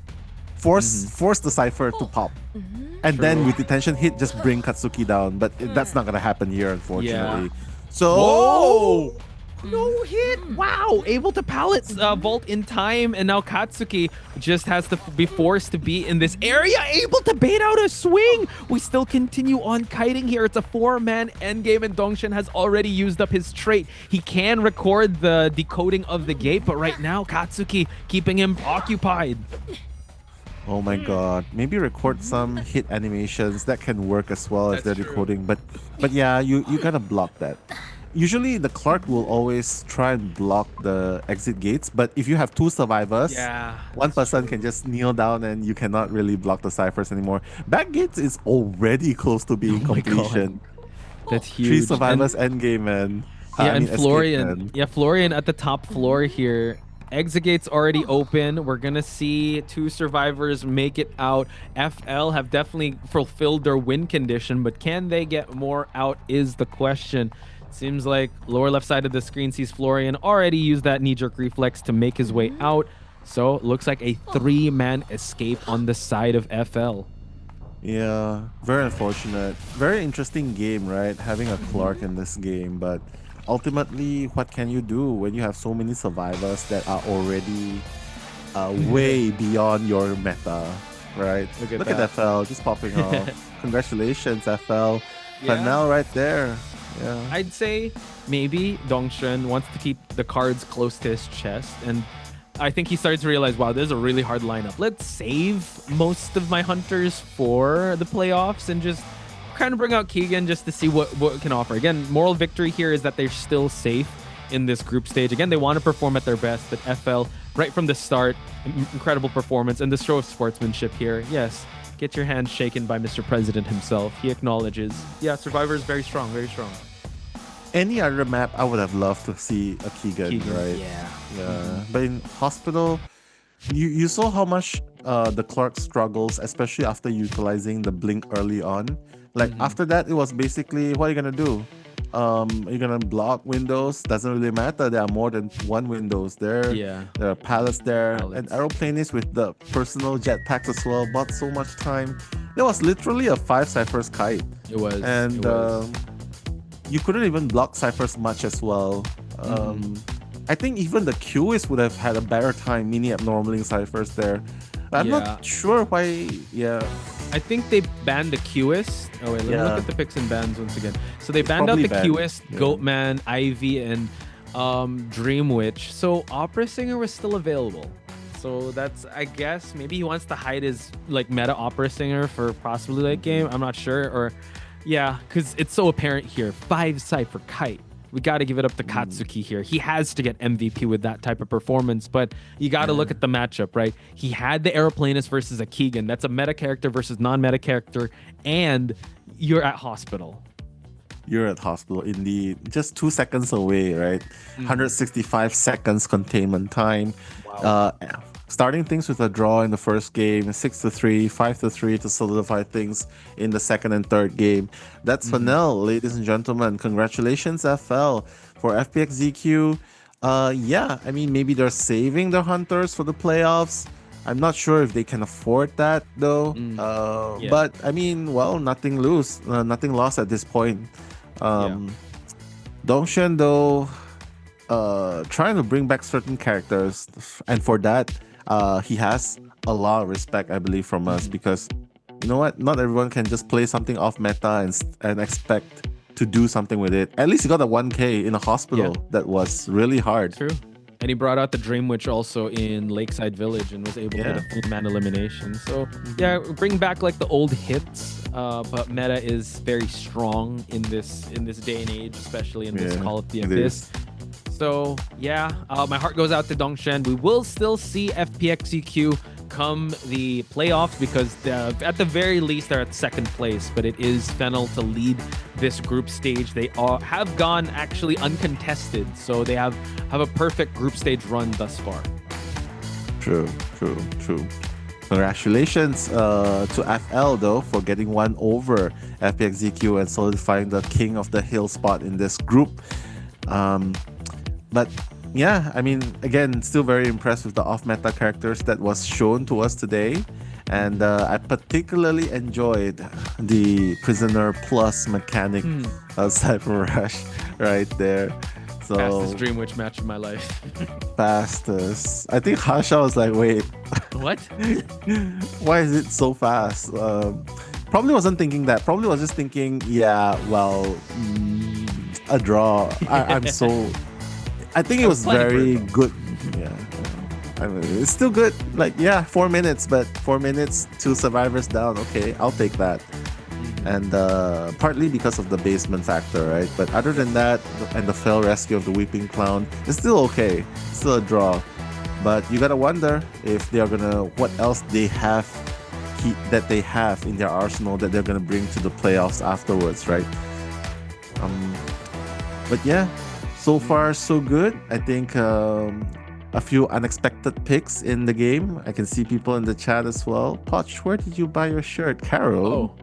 Force the cipher to pop. And then with detention hit, just bring Katsuki down. But that's not going to happen here, unfortunately. Yeah. So... Whoa! No hit! Wow! Able to pallet vault in time, and now Katsuki just has to be forced to be in this area, able to bait out a swing! We still continue on kiting here. It's a 4-man endgame, and Dongshen has already used up his trait. He can record the decoding of the gate, but right now, Katsuki keeping him occupied. Oh my god. Maybe record some hit animations. That can work as well as they're decoding. But yeah, you gotta block that. Usually the Clark will always try and block the exit gates, but if you have 2 survivors, one person can just kneel down and you cannot really block the ciphers anymore. Back gates is already close to being completion. That's huge. 3 survivors endgame, man. Yeah, and Florian. Escape, man. Yeah, Florian at the top floor here. Exit gate's already open. We're gonna see 2 survivors make it out. FL have definitely fulfilled their win condition, but can they get more out is the question. Seems like lower left side of the screen sees Florian already use that knee-jerk reflex to make his way out. So looks like a 3-man escape on the side of FL. Yeah, very unfortunate. Very interesting game, right? Having a Clark in this game, but ultimately, what can you do when you have so many survivors that are already way beyond your meta, right? Look at FL just popping off. Congratulations, FL. Fanel right there. Yeah. I'd say maybe Dongshen wants to keep the cards close to his chest, and I think he starts to realize, wow, this is a really hard lineup. Let's save most of my hunters for the playoffs and just kind of bring out Keegan just to see what it can offer. Again, moral victory here is that they're still safe in this group stage. Again, they want to perform at their best, but FL, right from the start, incredible performance and the show of sportsmanship here. Yes, get your hand shaken by Mr. President himself. He acknowledges, yeah, Survivor is very strong, very strong. Any other map, I would have loved to see a Keegan, right? Yeah. But in Hospital, you saw how much the Clark struggles, especially after utilizing the blink early on. Like after that, it was basically, what are you gonna do? Are you gonna block windows? Doesn't really matter. There are more than 1 windows there. Yeah. There are pallets there. And Aeroplanist with the personal jetpacks as well bought so much time. There was literally a 5 ciphers kite. It was. And you couldn't even block ciphers much as well. I think even the QS would have had a better time mini abnormaling ciphers there. I'm not sure why. Yeah, I think they banned the Qist. Oh wait, let me look at the picks and bans once again. So they banned out the Qist, Goatman, Ivy, and Dream Witch. So Opera Singer was still available. So that's, I guess, maybe he wants to hide his like meta Opera Singer for possibly late game. I'm not sure. Or yeah, because it's so apparent here. 5 Cypher Kite. We got to give it up to Katsuki here. He has to get MVP with that type of performance, but you got to look at the matchup, right? He had the Aeroplanist versus a Keegan. That's a meta character versus non-meta character, and you're at hospital. You're at hospital, indeed. Just 2 seconds away, right? 165 seconds containment time. Wow. Starting things with a draw in the first game, 6-3, 5-3 to solidify things in the second and third game. That's Fennel, ladies and gentlemen. Congratulations, FL, for FPX.ZQ. Yeah, I mean, maybe they're saving their hunters for the playoffs. I'm not sure if they can afford that, though. But, I mean, well, nothing lost at this point. Dongshen, though, trying to bring back certain characters, and for that, he has a lot of respect, I believe, from us, because you know what? Not everyone can just play something off meta and expect to do something with it. At least he got a 1K in a hospital. That was really hard. True. And he brought out the Dream Witch also in Lakeside Village and was able to get a full man elimination. So yeah, bring back like the old hits, but meta is very strong in this day and age, especially in this Call of the Abyss. So yeah, my heart goes out to Dongshen. We will still see FPX.ZQ come the playoffs because at the very least they're at second place, but it is Fennel to lead this group stage. They have gone actually uncontested, so they have a perfect group stage run thus far. True. Congratulations to FL though for getting one over FPX.ZQ and solidifying the king of the hill spot in this group. But yeah, I mean, again, still very impressed with the off-meta characters that was shown to us today. And I particularly enjoyed the Prisoner Plus mechanic Cypher Rush right there. So, fastest Dream Witch match of my life. Fastest. I think Hasha was like, wait. What? Why is it so fast? Probably wasn't thinking that. Probably was just thinking, yeah, well, a draw. I think it was very good. Yeah. I mean, it's still good. Like, yeah, 4 minutes, but 4 minutes, 2 survivors down. Okay, I'll take that. And partly because of the basement factor, right? But other than that, and the fail rescue of the Weeping Clown, it's still okay. It's still a draw. But you gotta wonder if they are gonna, what else they have that they have in their arsenal that they're gonna bring to the playoffs afterwards, right? But yeah, so far so good. I think a few unexpected picks in the game. I can see people in the chat as well. Poch, where did you buy your shirt? Carol?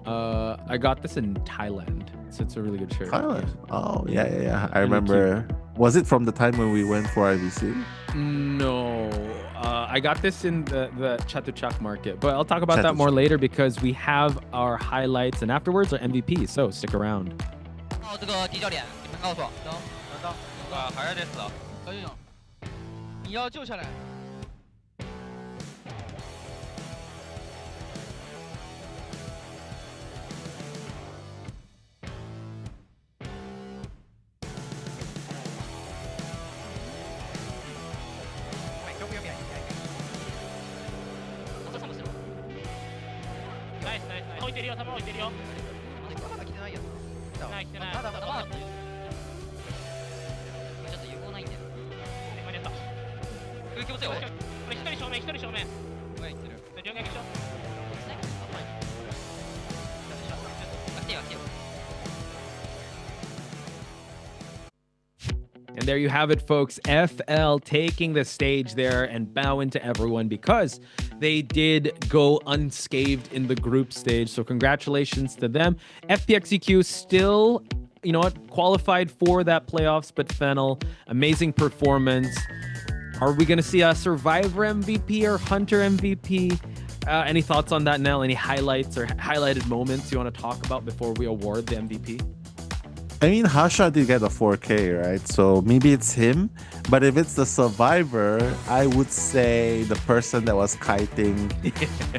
I got this in Thailand. So it's a really good shirt. Thailand? Oh, yeah. I remember. Was it from the time when we went for IVC? No. I got this in the Chatuchak market. But I'll talk about that more later because we have our highlights and afterwards our MVP. So stick around. 这个地窖点，你们告诉我。等，还是得死。小警，你要救下来。ナイス。置いてるよ、球置いてるよ。まだ来てないやつ。来てない。まだ。ちょっと有効ないんだよ。今出た。空気押せよ。これ一人正面。はい、行ってる。両逆でしょ。来てよ。And there you have it, folks. FL taking the stage there and bowing to everyone because they did go unscathed in the group stage. So congratulations to them. FPX.ZQ still, qualified for that playoffs, but Fennel, amazing performance. Are we going to see a Survivor MVP or Hunter MVP? Any thoughts on that, Nell? Any highlights or highlighted moments you want to talk about before we award the MVP? I mean, Hasha did get a 4K, right? So maybe it's him. But if it's the survivor, I would say the person that was kiting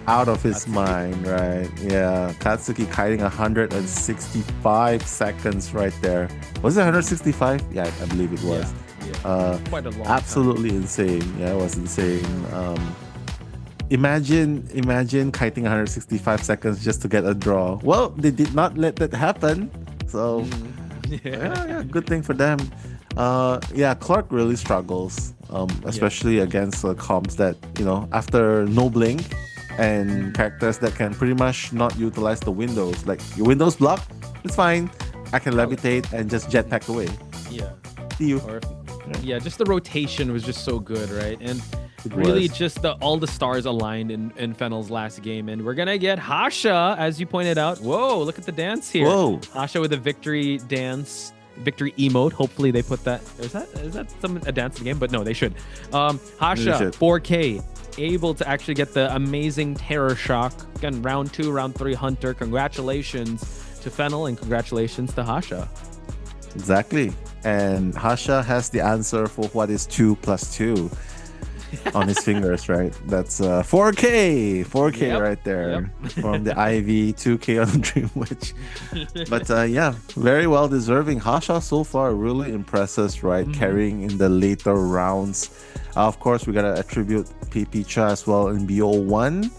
out of his mind, right? Yeah, Katsuki kiting 165 seconds right there. Was it 165? Yeah, I believe it was. Quite a long absolutely time. Insane. Yeah, it was insane. Imagine kiting 165 seconds just to get a draw. Well, they did not let that happen. So yeah, good thing for them. Clark really struggles, especially against comps that, after no blink and characters that can pretty much not utilize the windows. Like your windows block, it's fine. I can levitate and just jetpack away. Yeah. See you. Yeah, just the rotation was just so good, right? And really just all the stars aligned in Fennel's last game. And we're gonna get Hasha, as you pointed out. Whoa, look at the dance here. Whoa. Hasha with a victory dance, victory emote. Hopefully they put that. Is that a dance in the game? But no, they should. Hasha, 4K, able to actually get the amazing terror shock. Again, round 2, round 3 Hunter. Congratulations to Fennel and congratulations to Hasha. Exactly. And Hasha has the answer for what is 2 plus 2 on his fingers, right? That's 4K right there from the Ivy, 2K on the Dream Witch. But very well deserving. Hasha so far really impresses, right? Carrying in the later rounds. Of course, we gotta attribute PP Cha as well in BO1.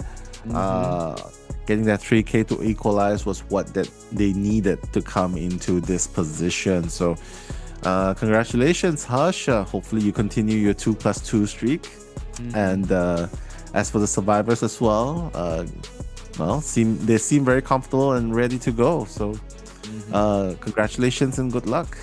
Getting that 3K to equalize was what that they needed to come into this position. So congratulations, Hasha. Hopefully you continue your 2 plus 2 streak. And as for the survivors as well, they seem very comfortable and ready to go. So congratulations and good luck.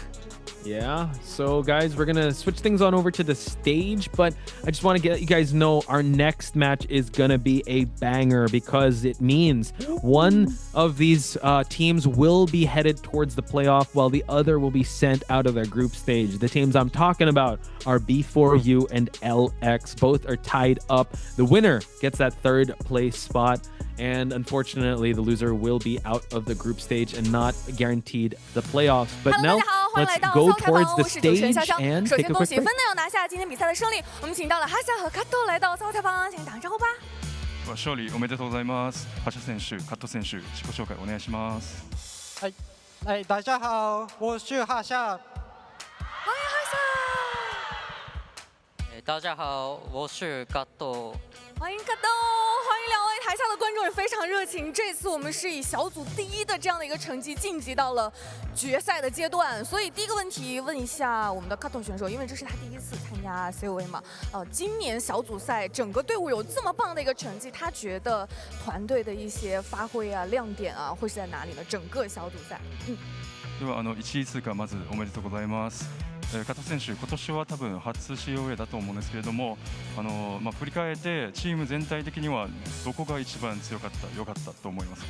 Yeah, so guys, we're gonna switch things on over to the stage, but I just want to let you guys know our next match is gonna be a banger because it means one of these teams will be headed towards the playoff while the other will be sent out of their group stage. The teams I'm talking about are B4U and LX. Both are tied up. The winner gets that 3rd place spot. And unfortunately, the loser will be out of the group stage and not guaranteed the playoffs. But now let's go towards the stage and take a quick break. 要拿下今天比赛的胜利，我们请到了哈夏和卡托来到赛后采访，请打个招呼吧。勝利おめでとうございます。ハシャ選手、カット選手、自己紹介お願いします。大家好，我是哈夏。欢迎哈夏。大家好，我是卡托。欢迎卡托，欢迎2位台下的观众也非常热情。这次我们是以小组第1的这样的一个成绩晋级到了决赛的阶段，所以第一个问题问一下我们的卡托选手，因为这是他第1次参加 COAⅨ 嘛，今年小组赛整个队伍有这么棒的一个成绩，他觉得团队的一些发挥啊、亮点啊会是在哪里呢？整个小组赛，では1位通過まずおめでとうございます。加藤選手、今年は多分初 COA だと思うんですけれども、振り返ってチーム全体的にはどこが一番良かったと思います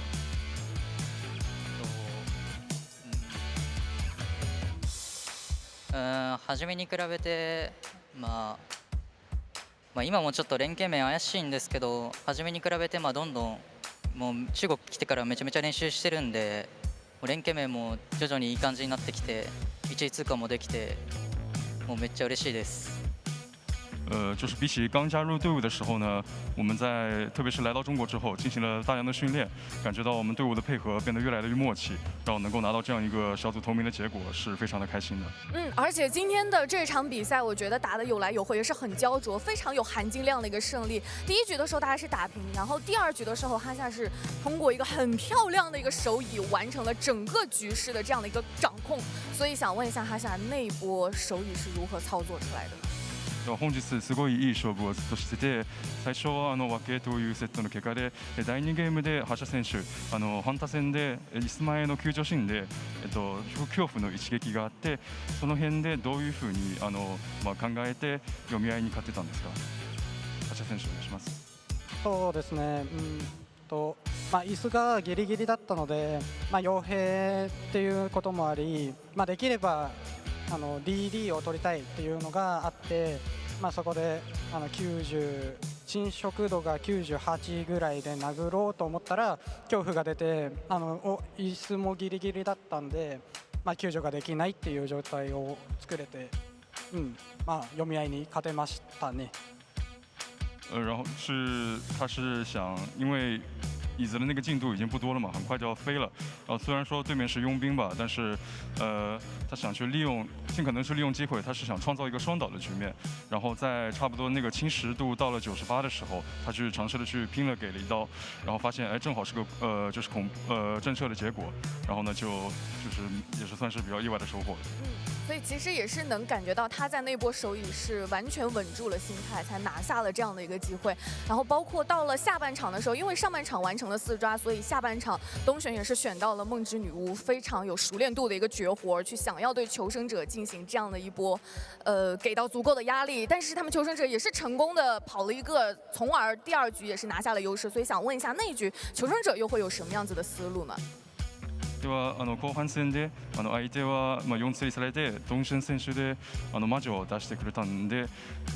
か？初めに比べて、今もちょっと連携面怪しいんですけど、初めに比べてどんどんもう中国来てからめちゃめちゃ練習してるんで、連携面も徐々にいい感じになってきて、1位通過もできて、もうめっちゃ嬉しいです。就是比起刚加入队伍的时候呢，我们特别是来到中国之后，进行了大量的训练，感觉到我们队伍的配合变得越来越默契，让我能够拿到这样一个小组头名的结果，是非常的开心的。而且今天的这场比赛，我觉得打得有来有回，也是很焦灼，非常有含金量的一个胜利。第1局的时候大家是打平，然后第2局的时候哈夏是通过一个很漂亮的一个手椅完成了整个局势的这样的一个掌控，所以想问一下哈夏，那波手椅是如何操作出来的？本日すごいいい勝負をずっとしてて、最初は分けというセットの結果で、第2ゲームで覇者選手ハンタ戦で椅子前の救助シーンで、恐怖の一撃があって、その辺でどういうふうに考えて読み合いに勝ってたんですか？覇者選手お願いします。そうですね。椅子がギリギリだったので、傭兵っていうこともあり、できればDD を取りたいっていうのがあって、そこで90侵食度が98ぐらいで殴ろうと思ったら恐怖が出て椅子もギリギリだったんで、救助ができないっていう状態を作れて、読み合いに勝てましたね。然后他是想，因为椅子的那个进度已经不多了嘛，很快就要飞了。虽然说对面是佣兵吧，但是他想去尽可能去利用机会，他是想创造一个双倒的局面。然后在差不多那个侵蚀度到了98的时候，他去尝试的去拼了，给了一刀，然后发现正好是个就是震慑的结果。然后呢就是也是算是比较意外的收获。所以其实也是能感觉到他在那波手里是完全稳住了心态，才拿下了这样的一个机会。然后包括到了下半场的时候，因为上半场完成了4抓，所以下半场东选也是选到了梦之女巫，非常有熟练度的一个绝活，去想要对求生者进行这样的一波，给到足够的压力。但是他们求生者也是成功的跑了一个，从而第2局也是拿下了优势。所以想问一下，那一局求生者又会有什么样子的思路呢？では後半戦で相手は4釣りされてドンシェン選手で魔女を出してくれたんで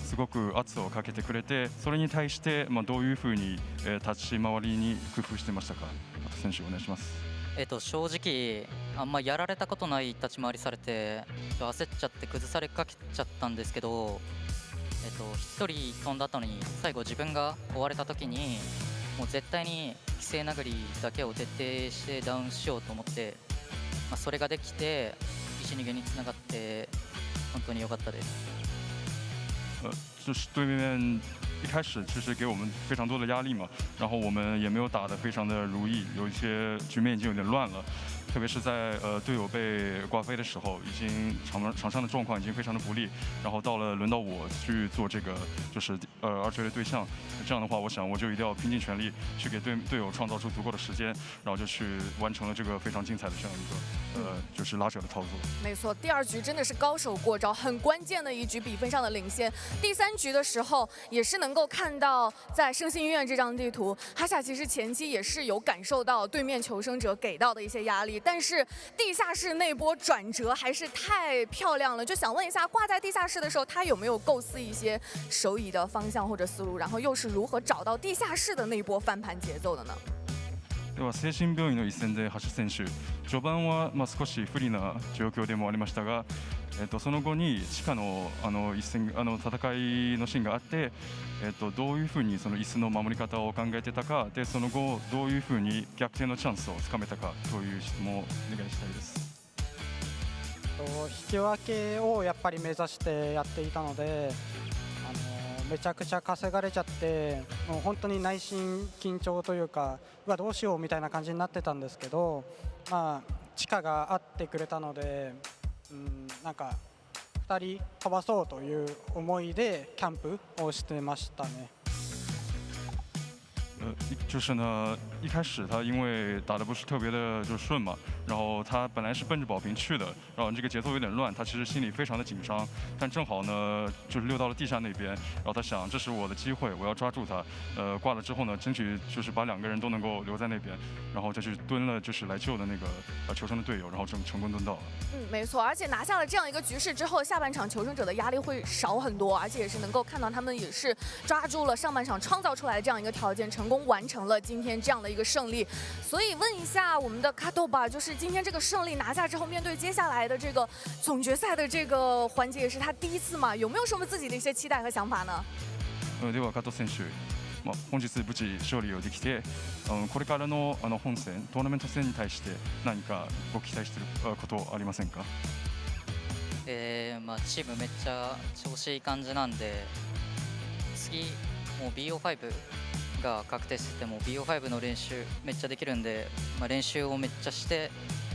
すごく圧をかけてくれて、それに対してどういうふうに立ち回りに工夫してましたか？加藤選手お願いします。正直あんまやられたことない立ち回りされて焦っちゃって崩されかけちゃったんですけど、1人飛んだ後に最後自分が追われた時にもう絶対に犠牲殴りだけを徹底してダウンしようと思って、それができて1、2ゲにつながって本当に良かったです。就是对面一开始其实给我们非常多的压力嘛，然后我们也没有打得非常的如意，有一些局面已经有点乱了。特别是在队友被挂飞的时候，已经场上的状况已经非常的不利，然后到了轮到我去做这个就是2锤的对象，这样的话，我想我就一定要拼尽全力去给队友创造出足够的时间，然后就去完成了这个非常精彩的这样一个就是拉扯的操作。没错，第2局真的是高手过招，很关键的一局比分上的领先。第3局的时候也是能够看到，在圣心医院这张地图，哈夏其实前期也是有感受到对面求生者给到的一些压力。但是地下室那波转折还是太漂亮了，就想问一下，挂在地下室的时候，他有没有构思一些手椅的方向或者思路，然后又是如何找到地下室的那波翻盘节奏的呢？では精神病院の一戦で橋選手、序盤は少し不利な状況でもありましたが、その後に地下の一戦戦いのシーンがあって、どういうふうにその椅子の守り方を考えてたか、でその後どういうふうに逆転のチャンスをつかめたかという質問をお願いしたいです。引き分けをやっぱり目指してやっていたので、めちゃくちゃ稼がれちゃって、もう本当に内心緊張というか、どうしようみたいな感じになってたんですけど、地下があってくれたので、なんか2人飛ばそうという思いでキャンプをしてましたね。就是呢，一开始他因为打得不是特别的就顺嘛，然后他本来是奔着保平去的，然后这个节奏有点乱，他其实心里非常的紧张，但正好呢就是溜到了地下那边，然后他想这是我的机会，我要抓住他，挂了之后呢，争取就是把2个人都能够留在那边，然后再去蹲了就是来救的那个求生的队友，然后成功蹲到了。没错，而且拿下了这样一个局势之后，下半场求生者的压力会少很多，而且也是能够看到他们也是抓住了上半场创造出来的这样一个条件，成功完成了今天这样的一个胜利。所以问一下我们的加藤吧，就是今天这个胜利拿下之后，面对接下来的这个总决赛的这个环节，也是他第1次嘛，有没有什么自己的一些期待和想法呢？では加藤選手、本日無事勝利をできて、これからの本戦トーナメント戦に対して何かご期待していることありませんか？チームめっちゃ調子いい感じなんで、次もう BO5 が確定してても BO5 の練習めっちゃできるんで、練習をめっちゃして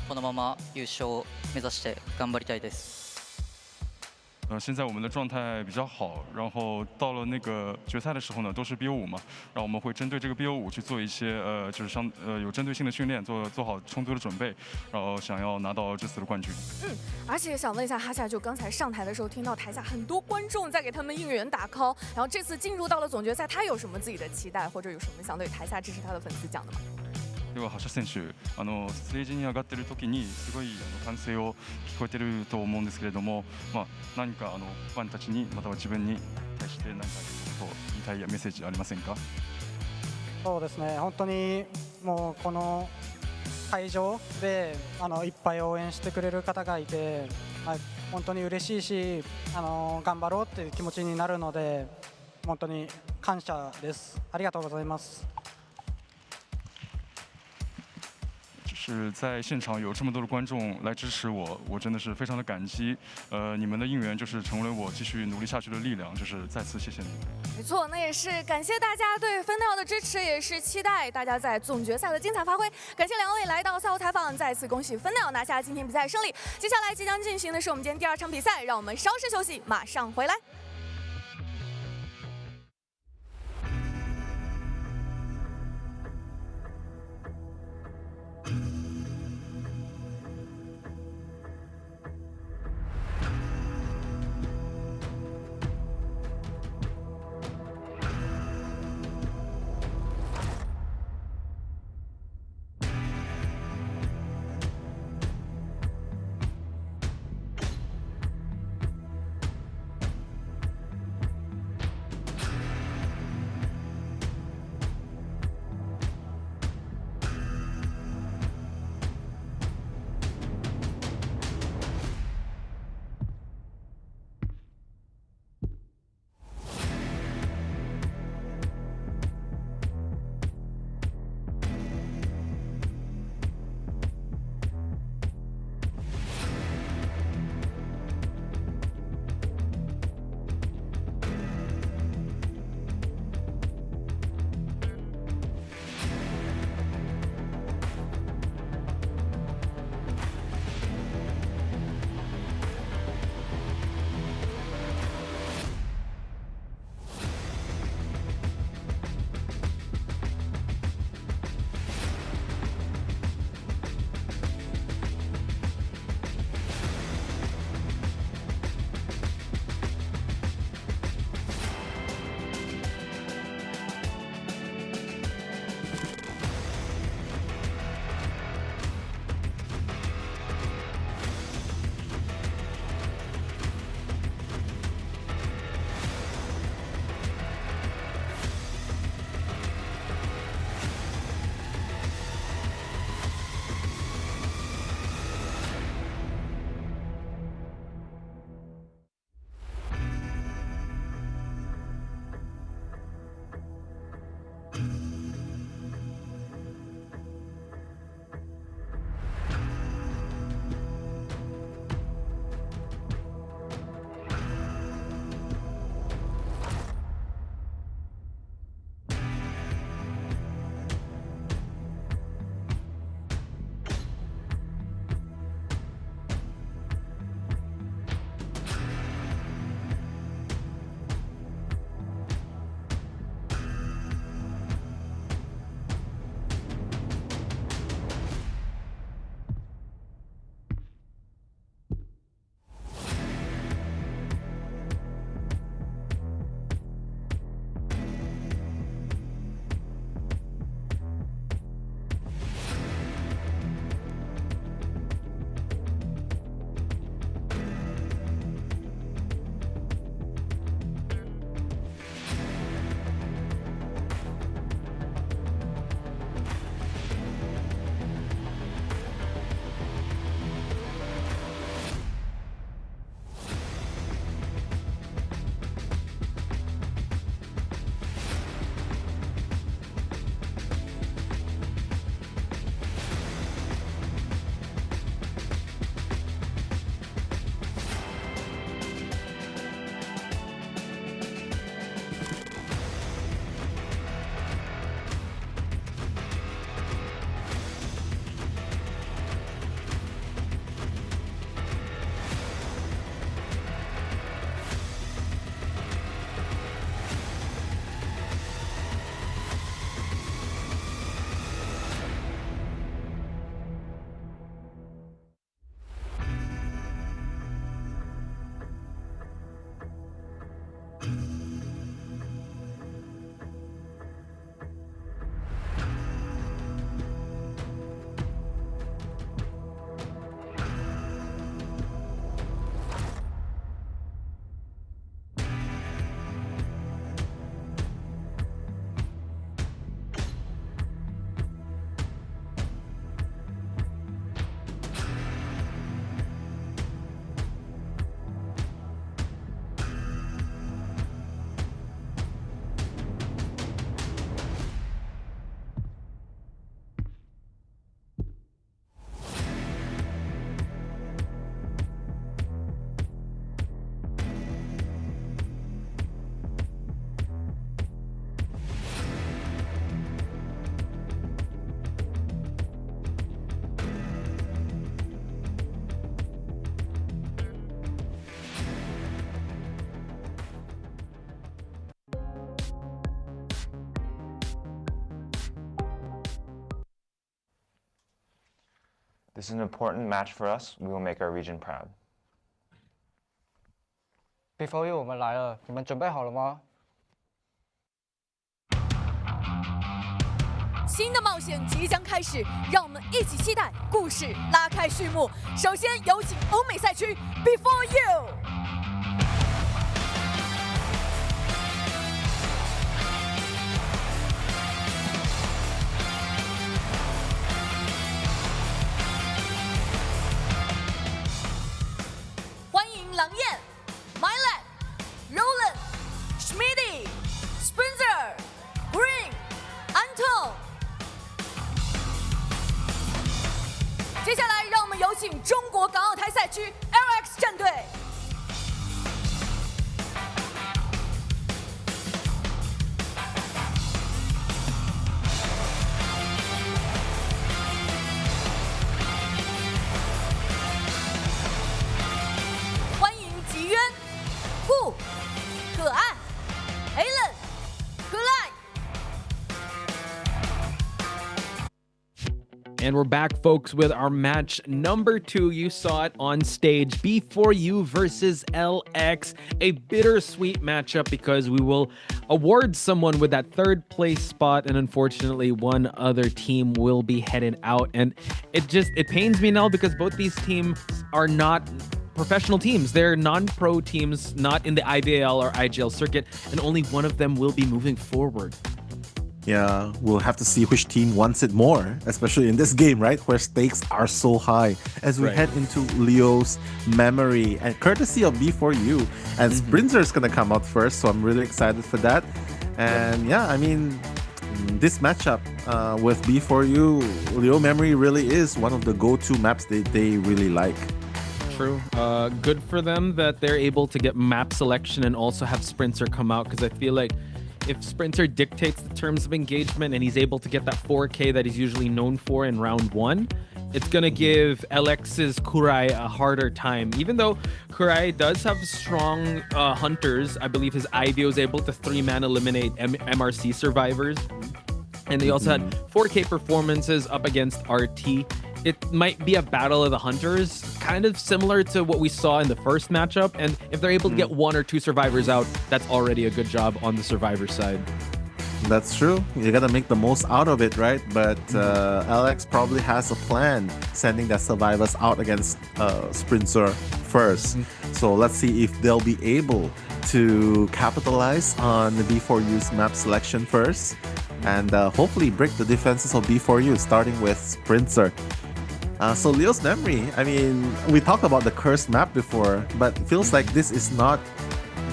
このまま優勝を目指して頑張りたいです。现在我们的状态比较好，然后到了那个决赛的时候呢，都是 BO5嘛，然后我们会针对这个 BO5去做一些就是有针对性的训练，做好充足的准备，然后想要拿到这次的冠军。而且想问一下哈夏，就刚才上台的时候听到台下很多观众在给他们应援打 call， 然后这次进入到了总决赛，他有什么自己的期待，或者有什么想对台下支持他的粉丝讲的吗？では橋選手、ステージに上がってる時にすごい歓声を聞こえてると思うんですけれども、何かファンたちにまたは自分に対して何か言いたいメッセージありませんか？そうですね、本当にもうこの会場でいっぱい応援してくれる方がいて、本当に嬉しいし、頑張ろうっていう気持ちになるので、本当に感謝です。ありがとうございます。是在现场有这么多的观众来支持我，我真的是非常的感激。你们的应援就是成为我继续努力下去的力量，就是再次谢谢你们。没错，那也是感谢大家对FPX的支持，也是期待大家在总决赛的精彩发挥。感谢两位来到赛后采访，再次恭喜FPX拿下今天比赛胜利。接下来即将进行的是我们今天第2场比赛，让我们稍事休息，马上回来。This is an important match for us. We will make our region proud. Before you， 我们来了，你们准备好了吗？新的冒险即将开始，让我们一起期待故事拉开序幕。首先有请欧美赛区 Before You。欢迎狼燕、Mylan、Roland、Schmitty、Spencer、Green、Anton。接下来，让我们有请中国港澳台赛区 LX 战队。欢迎吉渊、顾、可爱、Alan、可爱。And we're back, folks, with our match number 2. You saw it on stage. B4U versus LX. A bittersweet matchup because we will award someone with that third place spot, and unfortunately, one other team will be headed out. And it pains me now because both these teams are not professional teams. They're non-pro teams, not in the IVL or IGL circuit, and only one of them will be moving forward. Yeah, we'll have to see which team wants it more, especially in this game, right? Where stakes are so high as we head into Leo's memory and courtesy of B4U. And Sprinter is going to come out first, so I'm really excited for that. And yeah, I mean, this matchup with B4U, Leo memory really is one of the go-to maps that they really like. True. Good for them that they're able to get map selection and also have Sprinter come out, because I feel like if Sprinter dictates the terms of engagement and he's able to get that 4K that he's usually known for in round 1, it's going to give LX's Kurai a harder time. Even though Kurai does have strong hunters, I believe his Ivy was able to 3-man eliminate MRC survivors. And they also had 4K performances up against RT. It might be a battle of the hunters, kind of similar to what we saw in the first matchup. And if they're able to get 1 or 2 survivors out, that's already a good job on the survivor side. That's true. You gotta make the most out of it, right? But Alex probably has a plan, sending the survivors out against Sprinter first. So let's see if they'll be able to capitalize on the B4U's map selection first, and hopefully break the defenses of B4U, starting with Sprinter. So Leo's memory, I mean, we talked about the cursed map before, but it feels like this is not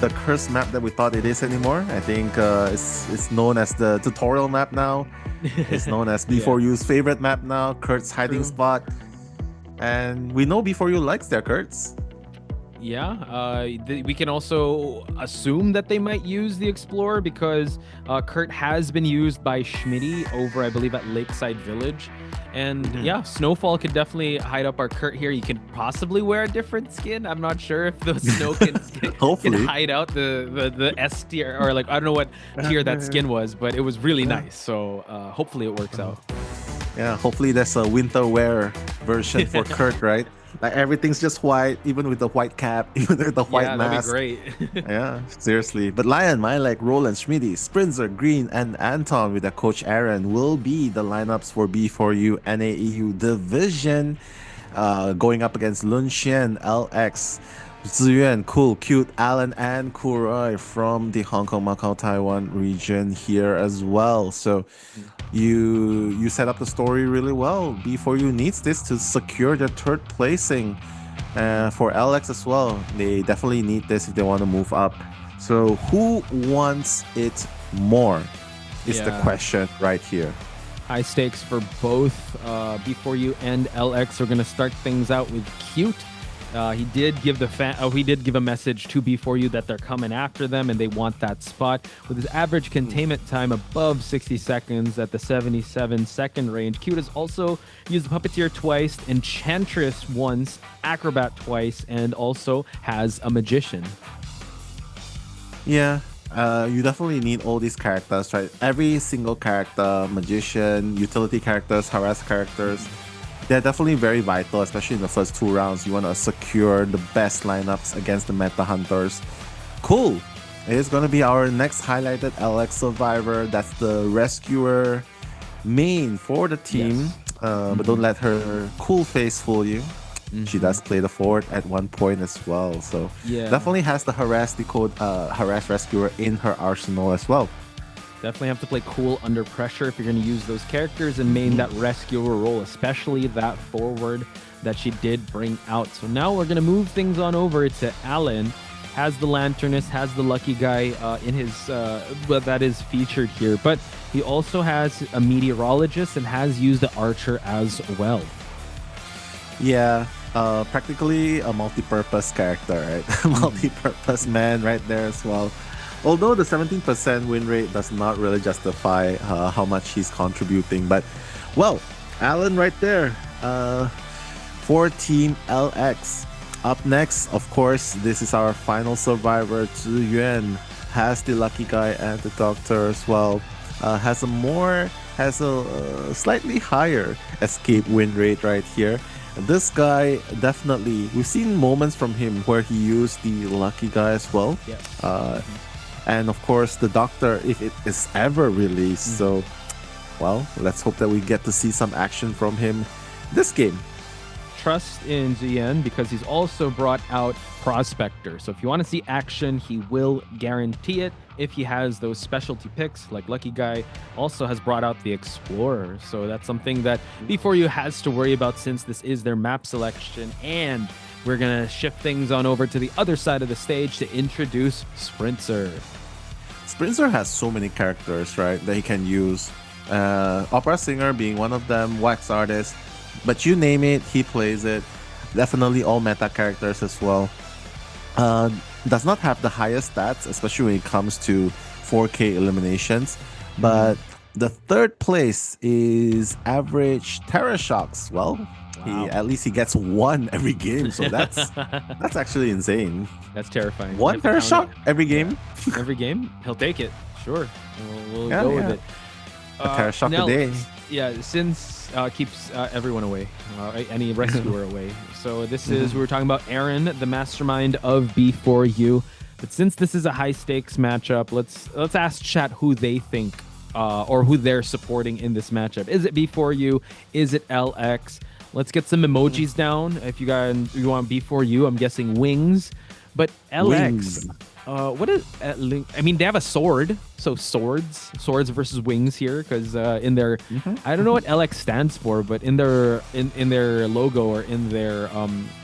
the cursed map that we thought it is anymore. I think it's known as the tutorial map now. It's known as B4U's favorite map now, Kurt's hiding spot. And we know B4U likes their Kurt's. Yeah, we can also assume that they might use the Explorer because Kurt has been used by Schmitty over, I believe, at Lakeside Village. And yeah, Snowfall could definitely hide up our Kurt here. You can possibly wear a different skin. I'm not sure if the Snow can hide out the S tier, or like, I don't know what tier that skin was, but it was really nice. So hopefully it works out. Yeah, hopefully there's a winter wear version for Kurt, right? Like everything's just white, even with the white cap, even with the white mask. That'd be great. Yeah, seriously. But Lion, Mylek, Roland, Schmitty, Sprinter, Green, and Anton with their coach Aaron will be the lineups for B4U NAEU Division, going up against Lunxian, LX, Ziyuan, Cool, Cute, Alan, and Kurai from the Hong Kong, Macau, Taiwan region here as well. So you set up the story really well. B4U needs this to secure their third placing. For LX as well, they definitely need this if they want to move up. So who wants it more is the question right here. High stakes for both B4U and LX. We're going to start things out with Cute. He did give a message to B4U that they're coming after them and they want that spot. With his average containment time above 60 seconds at the 77-second range, Cute has also used Puppeteer twice, Enchantress once, Acrobat twice, and also has a Magician. Yeah, you definitely need all these characters, right? Every single character, Magician, utility characters, harass characters, they're definitely very vital, especially in the first 2 rounds. You want to secure the best lineups against the meta hunters. Cool. It is going to be our next highlighted LX survivor. That's the rescuer main for the team. But don't let her cool face fool you. She does play the forward at one point as well. So definitely has the harass rescuer in her arsenal as well. Definitely have to play cool under pressure if you're going to use those characters and main that rescuer role, especially that forward that she did bring out. So now we're going to move things on over to Alan. Has the Lanternist, has the Lucky Guy in his, that is featured here. But he also has a Meteorologist and has used the Archer as well. Yeah, practically a multi-purpose character, right? Multi-purpose man right there as well. Although the 17% win rate does not really justify how much he's contributing. But, well, Alan right there for Team LX. Up next, of course, this is our final survivor. Zhu Yuan has the Lucky Guy and the Doctor as well. Has a slightly higher escape win rate right here. This guy definitely, we've seen moments from him where he used the Lucky Guy as well. And of course, the Doctor, if it is ever released. So, well, let's hope that we get to see some action from him this game. Trust in Ziyan because he's also brought out Prospector. So if you want to see action, he will guarantee it. If he has those specialty picks like Lucky Guy, also has brought out the Explorer. So that's something that B4U has to worry about since this is their map selection. And we're going to shift things on over to the other side of the stage to introduce Sprinter. Sprinter has so many characters, right, that he can use. Opera Singer being one of them, Wax Artist. But you name it, he plays it. Definitely all meta characters as well. Does not have the highest stats, especially when it comes to 4K eliminations. But the third place is average Terra Shocks. Well, at least he gets one every game. So that's actually insane. That's terrifying. One Terra Shock every game? Every game? He'll take it. Sure. We'll go with it. A Terra Shock a day. Yeah, since keeps everyone away, any rescuer away. So this is, we were talking about Aaron, the mastermind of B4U. But since this is a high stakes matchup, let's ask chat who they think or who they're supporting in this matchup. Is it B4U? Is it LX? Let's get some emojis down. If you want B4U, I'm guessing wings. But LX, what is? I mean, they have a sword, so swords versus wings here, because in their, I don't know what LX stands for, but in their logo or in their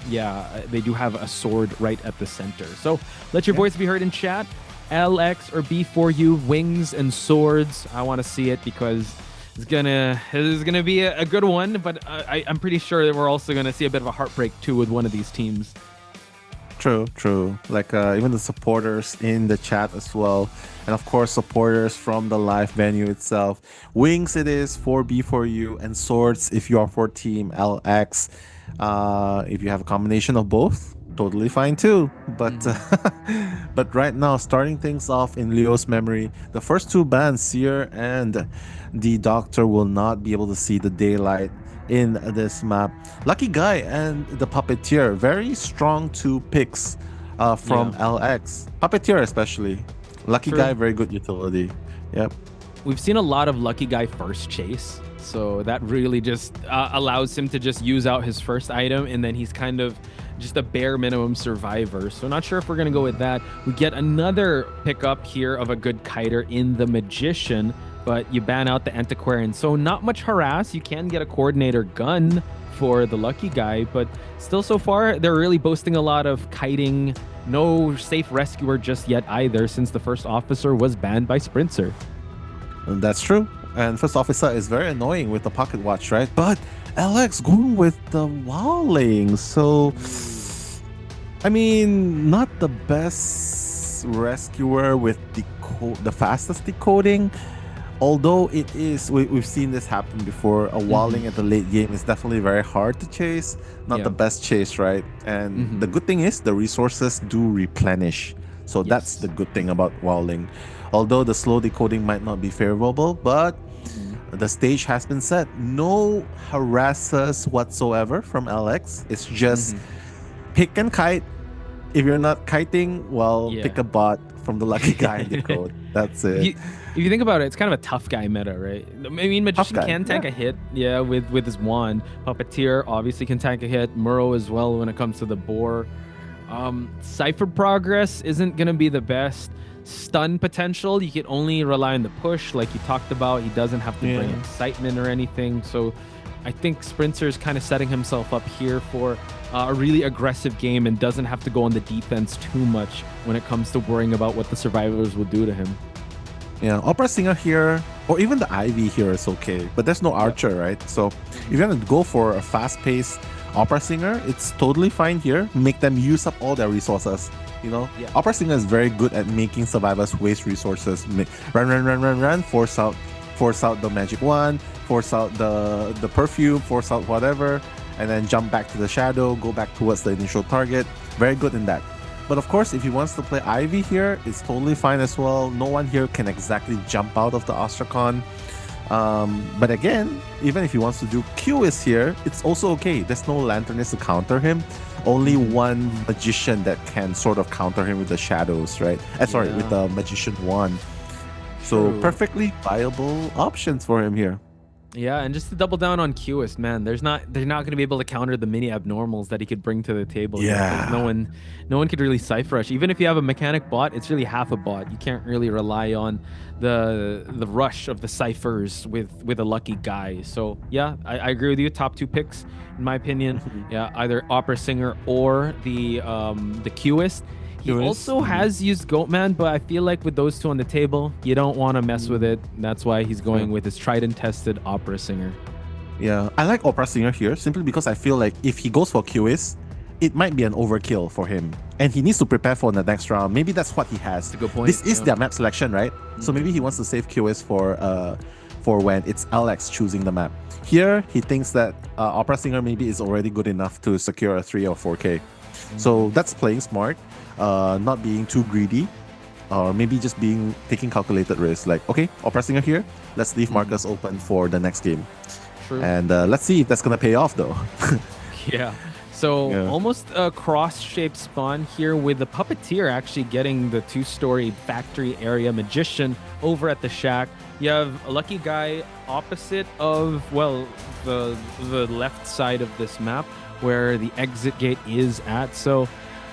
they do have a sword right at the center. So let your voice be heard in chat. LX or B4U, wings and swords. I want to see it because it's gonna be a good one, but I'm pretty sure that we're also gonna see a bit of a heartbreak too with one of these teams. True. Like even the supporters in the chat as well. And of course, supporters from the live venue itself. Wings it is for B4U, and swords if you are for Team LX. If you have a combination of both, totally fine too. But but right now, starting things off in Leo's memory, the first two bans, Seer and the Doctor, will not be able to see the daylight in this map. Lucky Guy and the Puppeteer, very strong two picks from LX. Puppeteer especially. Lucky Guy, very good utility. Yep. We've seen a lot of Lucky Guy first chase, so that really just allows him to just use out his first item, and then he's kind of just a bare minimum survivor. So not sure if we're gonna go with that. We get another pickup here of a good kiter in the Magician, but you ban out the Antiquarian. So not much harass. You can get a Coordinator gun for the Lucky Guy, but still so far, they're really boasting a lot of kiting. No safe rescuer just yet either, since the first officer was banned by Sprinter. And that's true. And first officer is very annoying with the pocket watch, right? But LX going with the Wowling. So, I mean, not the best rescuer with the fastest decoding. Although it is, we've seen this happen before. A Walling at the late game is definitely very hard to chase. Not the best chase, right? And the good thing is the resources do replenish. So that's the good thing about Walling. Although the slow decoding might not be favorable, but The stage has been set. No harasses whatsoever from LX. It's just pick and kite. If you're not kiting, well, pick a bot from the lucky guy in the code. That's it. If you think about it, it's kind of a tough guy meta, right? I mean, Magician can tank a hit, with his wand. Puppeteer obviously can tank a hit. Muro as well when it comes to the boar. Cypher progress isn't going to be the best. Stun potential, you can only rely on the push like you talked about. He doesn't have to bring excitement or anything. So I think Sprinter's kind of setting himself up here for a really aggressive game and doesn't have to go on the defense too much when it comes to worrying about what the survivors will do to him. Yeah, Opera Singer here, or even the Ivy here is okay, but there's no Archer, right? So if you're going to go for a fast-paced Opera Singer, it's totally fine here. Make them use up all their resources. You know, Opera Singer is very good at making survivors waste resources. Run, force out the magic wand, force out the perfume, force out whatever, and then jump back to the shadow, go back towards the initial target. Very good in that. But of course, if he wants to play Ivy here, it's totally fine as well. No one here can exactly jump out of the Ostrakon. But again, even if he wants to do QS here, it's also okay. There's no Lanternist to counter him. Only one Magician that can sort of counter him with the shadows, right? Sorry, with the Magician wand. So perfectly viable options for him here. Yeah, and just to double down on QS, man, they're not going to be able to counter the mini abnormals that he could bring to the table. Yeah, no one could really Cypher Rush. Even if you have a mechanic bot, it's really half a bot. You can't really rely on the rush of the ciphers with a lucky guy. So yeah, I agree with you. Top two picks, in my opinion. Yeah, either Opera Singer or the QS. He also has used Goatman, but I feel like with those two on the table, you don't want to mess with it. That's why he's going with his tried and tested Opera Singer. Yeah, I like Opera Singer here simply because I feel like if he goes for QS, it might be an overkill for him. And he needs to prepare for the next round. Maybe that's what he has. That's a good point. This is their map selection, right? So maybe he wants to save QS for when it's LX choosing the map. Here, he thinks that Opera Singer maybe is already good enough to secure a 3 or 4K. So that's playing smart. Not being too greedy, or maybe just taking calculated risks. Like, okay, Opera Singer here, let's leave Marcus open for the next game. True. And let's see if that's gonna pay off though. So almost a cross-shaped spawn here with the Puppeteer actually getting the 2-story factory area Magician over at the shack. You have a lucky guy opposite of, well, the left side of this map where the exit gate is at. So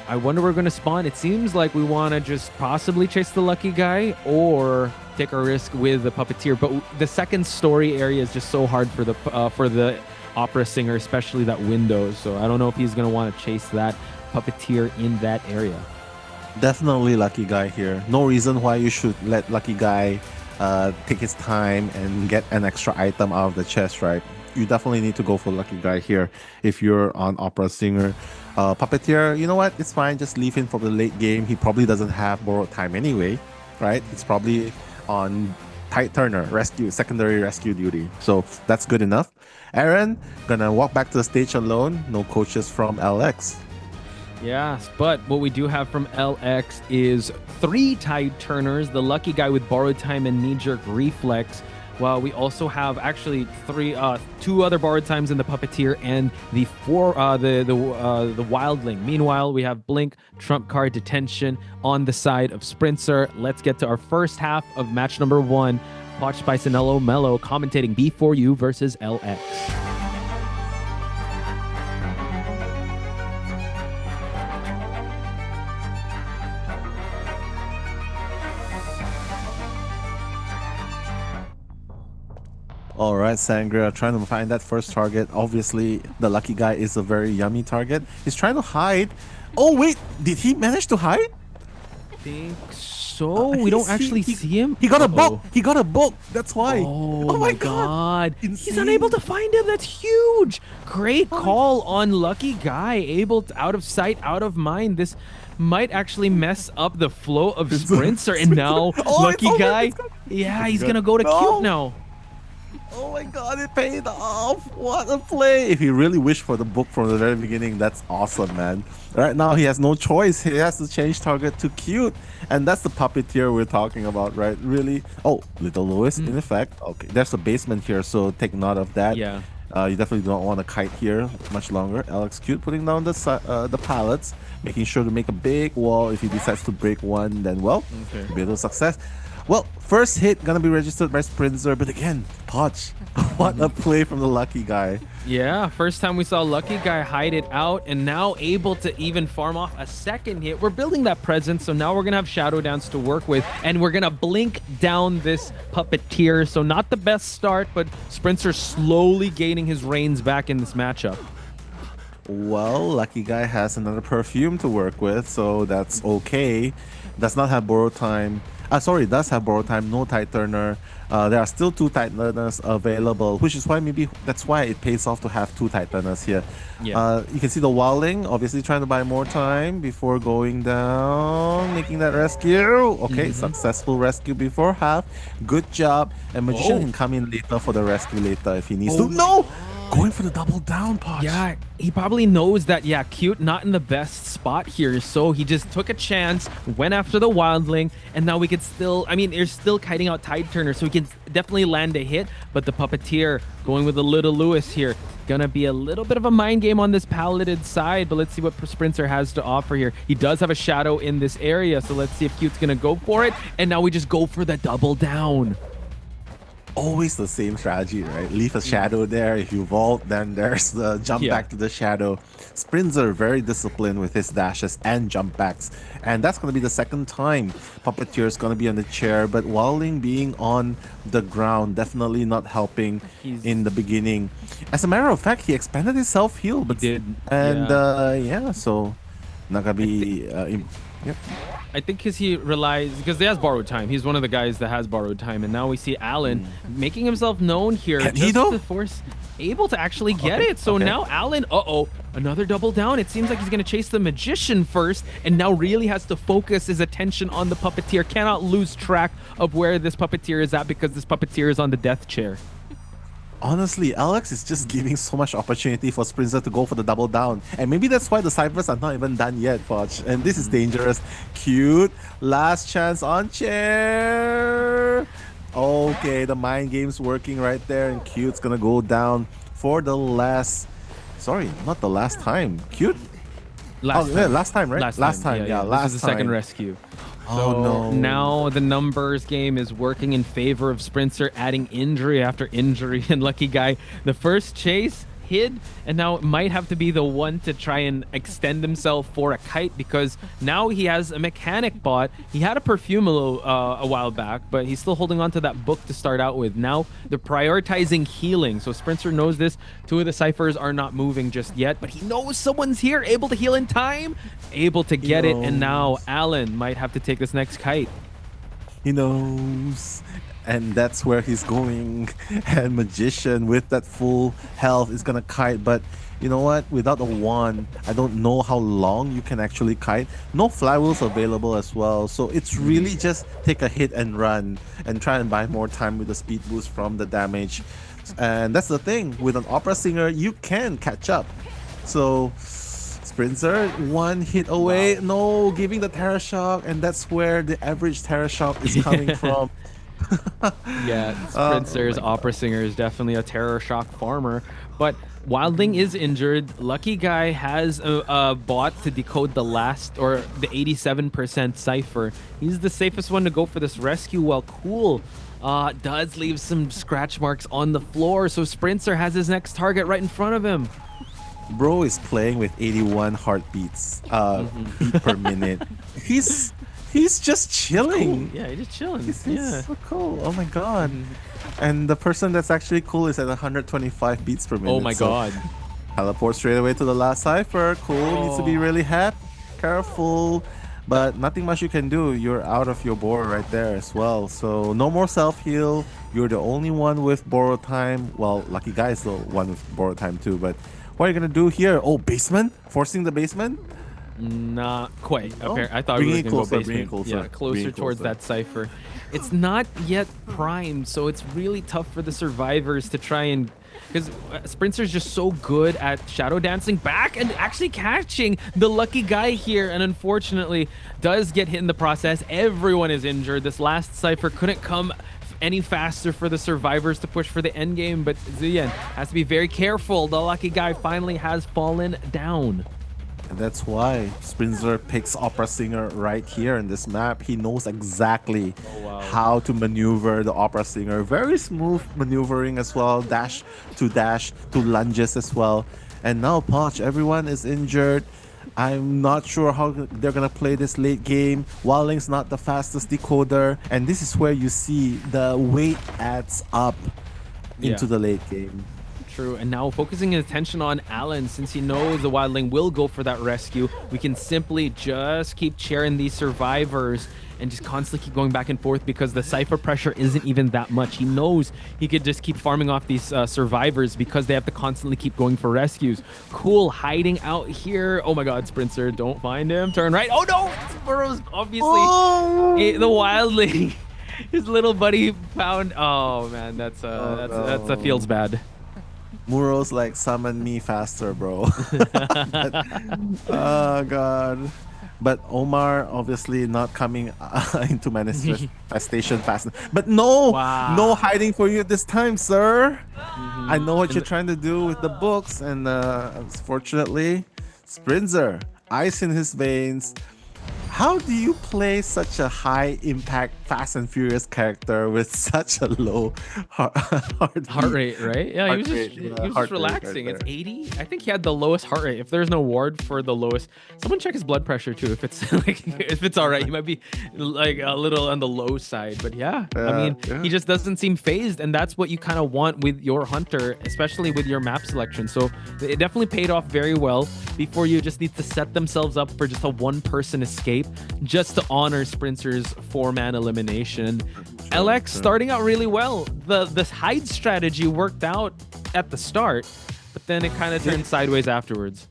I wonder where we're going to spawn. It seems like we want to just possibly chase the lucky guy or take a risk with the Puppeteer. But the second story area is just so hard for the Opera Singer, especially that window. So I don't know if he's going to want to chase that Puppeteer in that area. Definitely lucky guy here. No reason why you should let lucky guy take his time and get an extra item out of the chest, right? You definitely need to go for lucky guy here if you're on Opera Singer. Puppeteer, you know what? It's fine. Just leave him for the late game. He probably doesn't have borrowed time anyway, right? He's probably on tight turner, secondary rescue duty. So that's good enough. Aaron, gonna walk back to the stage alone. No coaches from LX. Yes, but what we do have from LX is 3 tight turners, the lucky guy with borrowed time and knee-jerk reflex. Well, we also have actually 2 other borrowed times in the Puppeteer and the Wildling. Meanwhile, we have Blink, Trump Card, Detention on the side of Sprinter. Let's get to our first half of match number 1. Watch Spice and Mellow commentating B4U versus LX. All right, Sangria, trying to find that first target. Obviously, the lucky guy is a very yummy target. He's trying to hide. Oh, wait, did he manage to hide? I think so. We don't actually see him. He got a book. He got a book. That's why. Oh my God. He's unable to find him. That's huge. Great call on lucky guy. Out of sight, out of mind. This might actually mess up the flow of Sprinter. And now lucky guy. Yeah, he's going to go to Cube now. Oh my god, it paid off! What a play! If he really wished for the book from the very beginning, that's awesome, man. Right now, he has no choice. He has to change target to cute. And that's the puppeteer we're talking about, right? Really? Oh, Little Lewis, in effect. Okay, there's a basement here, so take note of that. Yeah. You definitely don't want to kite here much longer. Alex Cute putting down the pallets, making sure to make a big wall. If he decides to break one, then, well, bit of success. Well, first hit gonna be registered by Sprinzer, but again, Podge. What a play from the Lucky Guy. Yeah, first time we saw Lucky Guy hide it out and now able to even farm off a second hit. We're building that presence, so now we're gonna have Showdowns to work with, and we're gonna blink down this puppeteer. So not the best start, but Sprinzer slowly gaining his reins back in this matchup. Well, Lucky Guy has another perfume to work with, so that's okay. Does not have borrow time. Sorry, does have borrow time, no tide turner. There are still 2 tide turners available, which is why maybe that's why it pays off to have 2 tide turners here. Yeah. You can see the Wildling obviously trying to buy more time before going down, making that rescue. Okay, successful rescue before half. Good job. And Magician can come in later for the rescue later if he needs to. No! Going for the double down, Podge. Yeah, he probably knows that, yeah, Cute not in the best spot here, so he just took a chance, went after the Wildling, and now we could still, I mean, they're still kiting out Tide Turner, so he can definitely land a hit, but the Puppeteer going with the Little Lewis here. Gonna be a little bit of a mind game on this palleted side, but let's see what Sprinzer has to offer here. He does have a shadow in this area, so let's see if Cute's gonna go for it, and now we just go for the double down. Always the same strategy, right? Leave a shadow there. If you vault, then there's the jump back to the shadow. Sprinzer very disciplined with his dashes and jump backs. And that's going to be the second time Puppeteer is going to be on the chair. But Wildling being on the ground, definitely not helping in the beginning. As a matter of fact, he expanded his self-heal. But did. And yeah, so not going to be... yep. I think because he relies, because he has borrowed time. He's one of the guys that has borrowed time. And now we see Alan making himself known here. Can he though? To force, able to actually get it. So now Alan, another double down. It seems like he's going to chase the Magician first. And now really has to focus his attention on the Puppeteer. Cannot lose track of where this Puppeteer is at because this Puppeteer is on the death chair. Honestly, Alex is just giving so much opportunity for Sprinzer to go for the double down. And maybe that's why the ciphers are not even done yet, Podge. And this is dangerous. Cute. Last chance on chair. Okay, the mind game's working right there. And Cute's gonna go down for the last... Sorry, not the last time. Cute? Last time, right? Last time, yeah, last This is the second rescue. So no. Now the numbers game is working in favor of Sprinzer, adding injury after injury. And Lucky Guy, the first chase, hid, and now it might have to be the one to try and extend himself for a kite because now he has a mechanic bot. He had a perfume a while back, but he's still holding on to that book to start out with. Now they're prioritizing healing, so Sprinzer knows this. 2 of the ciphers are not moving just yet, but he knows someone's here, able to heal in time, able to get it, and now Alan might have to take this next kite. He knows. And that's where he's going. And Magician with that full health is gonna kite, but you know what, without a wand, I don't know how long you can actually kite. No flywheels available as well, so it's really just take a hit and run and try and buy more time with the speed boost from the damage. And that's the thing, with an opera singer you can catch up. So Sprinzer, 1 hit away. No, giving the Terra Shock, and that's where the average Terra Shock is coming from. Yeah, Sprinzer's opera singer is definitely a Terror Shock farmer, but Wildling is injured. Lucky Guy has a bot to decode the last, or the 87% cipher. He's the safest one to go for this rescue, while Cool does leave some scratch marks on the floor, so Sprinzer has his next target right in front of him. Bro is playing with 81 heartbeats beat per minute. He's just chilling. Cool. Yeah, he's just chilling. He's so cool. Oh my god. And the person that's actually cool is at 125 beats per minute. Oh my god. Teleport straight away to the last cipher. Cool needs to be really careful. But nothing much you can do. You're out of your board right there as well. So no more self-heal. You're the only one with borrow time. Well, Lucky Guy is the one with borrow time too. But what are you going to do here? Oh, basement? Forcing the basement? Not quite. Oh, I thought we were bring going it to go closer, bring it basement. closer, Yeah, closer bring it towards closer. that cipher. It's not yet primed, so it's really tough for the survivors to try and... Because Sprinter's just so good at shadow dancing back and actually catching the lucky guy here, and unfortunately does get hit in the process. Everyone is injured. This last cipher couldn't come any faster for the survivors to push for the end game, but Ziyan has to be very careful. The lucky guy finally has fallen down. And that's why Sprinzer picks Opera Singer right here in this map. He knows exactly how to maneuver the Opera Singer. Very smooth maneuvering as well. Dash to lunges as well. And now Poch, everyone is injured. I'm not sure how they're gonna play this late game. Wildling's not the fastest decoder. And this is where you see the weight adds up into the late game. True, and now focusing his attention on Alan, since he knows the Wildling will go for that rescue, we can simply just keep cheering these survivors and just constantly keep going back and forth because the cipher pressure isn't even that much. He knows he could just keep farming off these survivors because they have to constantly keep going for rescues. Cool, hiding out here. Oh my god, Sprinter, don't find him. Turn right. Oh no! Burrow's obviously the Wildling. His little buddy found... Oh man, that feels bad. Muro's like, summon me faster, bro. Oh god. But Omar obviously not coming into manifestation fast enough. But no hiding for you this time, sir. I know what you're trying to do with the books, and unfortunately, Sprinzer, ice in his veins. How do you play such a high impact Fast and Furious character with such a low heart rate, right? Yeah, he was just relaxing. It's 80. I think he had the lowest heart rate. If there's no ward for the lowest, someone check his blood pressure too. If it's like, if it's all right, he might be like a little on the low side. But yeah, I mean, he just doesn't seem phased, and that's what you kind of want with your hunter, especially with your map selection. So it definitely paid off very well. Before you just need to set themselves up for just a one-person escape, just to honor Sprinter's 4-man elimination. LX starting out really well. The hide strategy worked out at the start, but then it kind of turned sideways afterwards.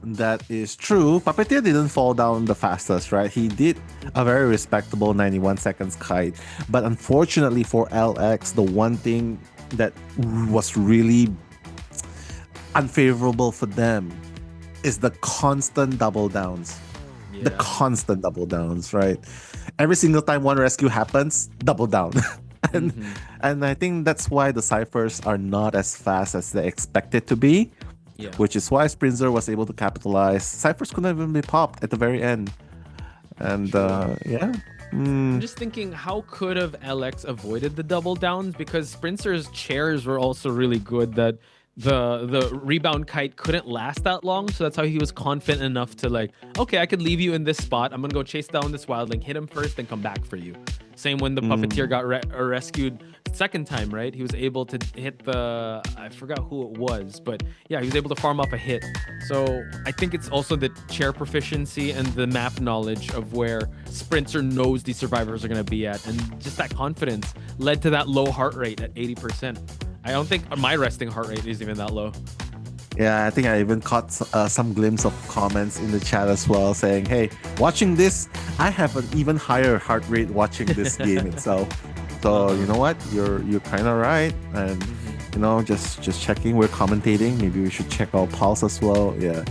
That is true. Puppeteer didn't fall down the fastest, right? He did a very respectable 91 seconds kite. But unfortunately for LX, the one thing that was really unfavorable for them is the constant double downs. The constant double downs, right? Every single time one rescue happens, double down. And I think that's why the ciphers are not as fast as they expected to be. Which is why Sprinzer was able to capitalize. Ciphers couldn't even be popped at the very end. And I'm just thinking, how could have LX avoided the double downs? Because Sprinter's chairs were also really good that the rebound kite couldn't last that long, so that's how he was confident enough to like, okay, I could leave you in this spot, I'm gonna go chase down this wildling, hit him first, then come back for you. Same when the puppeteer got rescued second time, right? He was able to hit the, I forgot who it was, but yeah, he was able to farm off a hit. So I think it's also the chair proficiency and the map knowledge of where Sprinter knows these survivors are going to be at, and just that confidence led to that low heart rate at 80%. I don't think my resting heart rate is even that low. Yeah, I think I even caught some glimpse of comments in the chat as well saying, hey, watching this, I have an even higher heart rate watching this game itself. So you know what? You're kind of right. And you know, just checking, we're commentating. Maybe we should check our pulse as well. Yeah.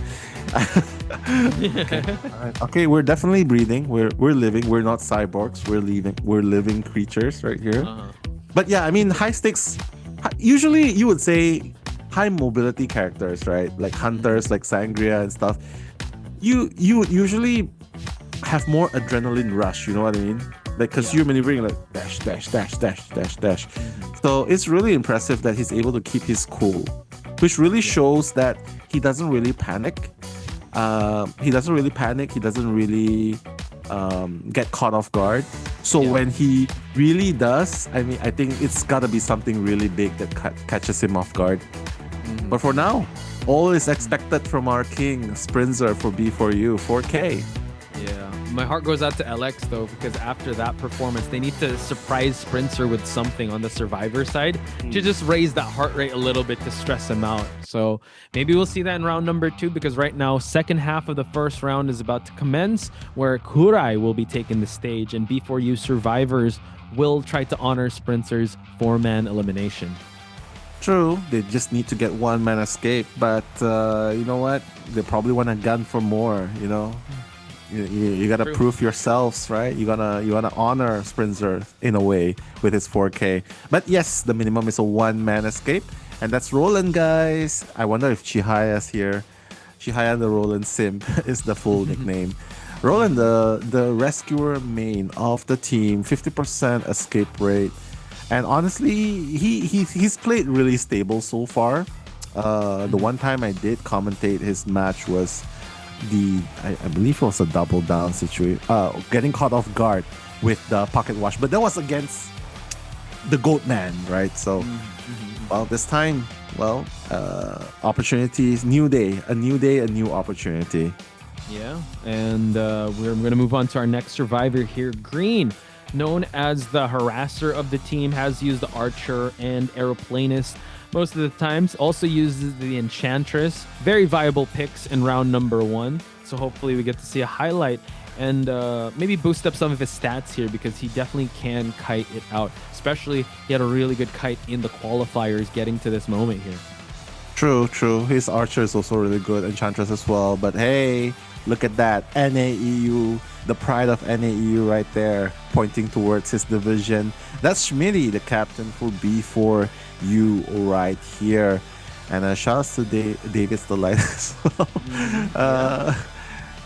Okay. All right. Okay, we're definitely breathing. We're living. We're not cyborgs. We're living creatures right here. But yeah, I mean, high stakes. Usually, you would say high mobility characters, right? Like hunters, like Sangria and stuff. You usually have more adrenaline rush. You know what I mean? Like, because you're maneuvering like dash, dash, dash, dash, dash, dash. So it's really impressive that he's able to keep his cool, which really shows that he doesn't really panic. He doesn't really get caught off guard. So when he really does, I mean, I think it's gotta be something really big that catches him off guard. But for now, all is expected from our king, Sprinzer, for B4U, 4K. Yeah, My heart goes out to LX though, because after that performance, they need to surprise Sprinter with something on the survivor side to just raise that heart rate a little bit to stress him out. So maybe we'll see that in round number 2, because right now, second half of the first round is about to commence, where Kurai will be taking the stage and B4U survivors will try to honor Sprinter's 4-man elimination. True, they just need to get 1-man escape, but you know what? They probably want to gun for more, you know? You gotta prove yourselves, right? You wanna honor Sprinter in a way with his 4K. But yes, the minimum is a 1-man escape, and that's Roland, guys. I wonder if Chihaya's here. Chihaya the Roland Sim is the full nickname. Roland, the rescuer main of the team, 50% escape rate, and honestly, he's played really stable so far. The one time I did commentate his match was I believe it was a double down situation, getting caught off guard with the pocket wash, but that was against the Goat Man, right? So well, this time, well, opportunities, new day, a new opportunity. Yeah, and we're going to move on to our next survivor here. Green, known as the harasser of the team, has used the archer and aeroplanist most of the times. Also uses the enchantress. Very viable picks in round number 1. So hopefully we get to see a highlight and maybe boost up some of his stats here, because he definitely can kite it out. Especially he had a really good kite in the qualifiers getting to this moment here. True. His archer is also really good, enchantress as well. But hey, look at that. NAEU, the pride of NAEU right there, pointing towards his division. That's Schmitty, the captain for B4U right here. And shout out to David's Delight as well.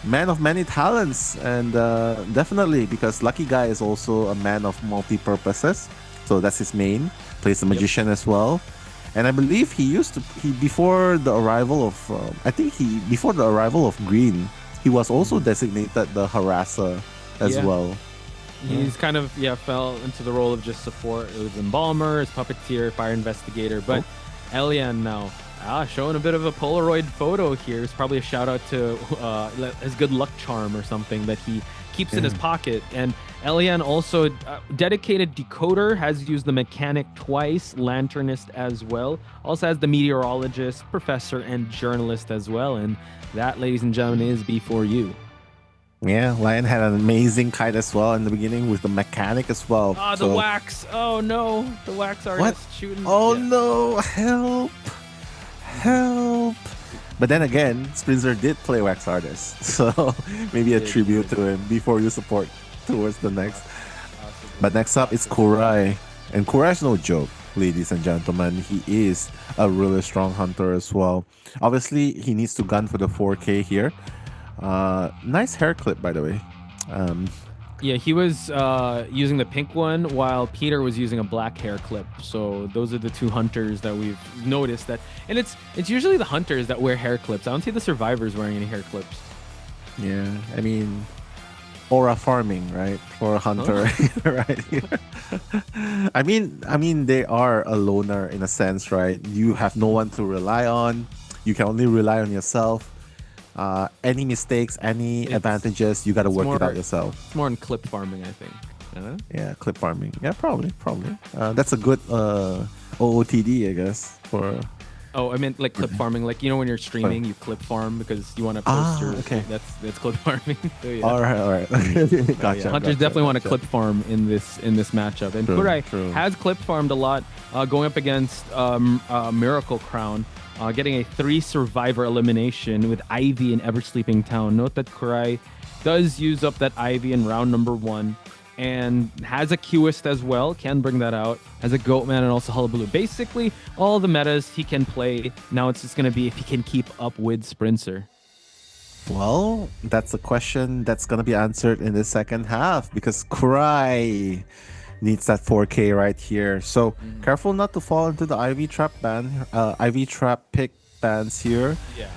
Man of many talents, and definitely because Lucky Guy is also a man of multi-purposes. So that's his main. Plays the magician as well. And I believe before the arrival of Green, he was also designated the harasser as well. He's kind of fell into the role of just support. It was embalmer, his puppeteer, fire investigator, but Elian now showing a bit of a Polaroid photo here. It's probably a shout out to his good luck charm or something that he keeps in his pocket. And Elian also dedicated decoder, has used the mechanic twice, lanternist as well. Also has the meteorologist, professor, and journalist as well. And that, ladies and gentlemen, is B4U. Yeah, Lion had an amazing kite as well in the beginning with the mechanic as well. The wax. Oh no, the wax artist shooting. Oh no, help. But then again, Sprinter did play wax artist, so maybe a tribute to him before you support towards the next. But next up is Kurai, and Kurai's no joke, ladies and gentlemen. He is a really strong hunter as well. Obviously, he needs to gun for the 4K here. Nice hair clip, by the way. Yeah, he was using the pink one while Peter was using a black hair clip. So those are the two hunters that we've noticed that, and it's usually the hunters that wear hair clips. I don't see the survivors wearing any hair clips. Yeah, I mean, aura farming, right? For a hunter right here. I mean they are a loner in a sense, right? You have no one to rely on. You can only rely on yourself. Any mistakes, any advantages, you got to work it out yourself. It's more in clip farming, I think. Yeah, clip farming. Yeah, probably. That's a good OOTD, I guess. For I meant like clip farming, like when you're streaming, you clip farm because you want to post your. Okay. That's clip farming. So, yeah. All right. Gotcha. Hunters definitely want to clip farm in this matchup, and Kurai has clip farmed a lot, going up against Miracle Crown. Getting a 3 survivor elimination with Ivy in Ever Sleeping Town. Note that Kurai does use up that Ivy in round number 1 and has a Qist as well. Can bring that out. Has a Goatman and also Hullabaloo. Basically, all the metas he can play. Now it's just going to be if he can keep up with Sprinter. Well, that's a question that's going to be answered in the second half because Kurai needs that 4K right here. So careful not to fall into the Ivy trap pick bans here. Yeah.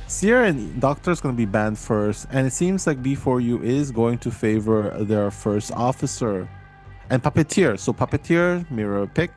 Seer and Doctor is going to be banned first, and it seems like B4U is going to favor their first officer and Puppeteer. So Puppeteer, mirror pick.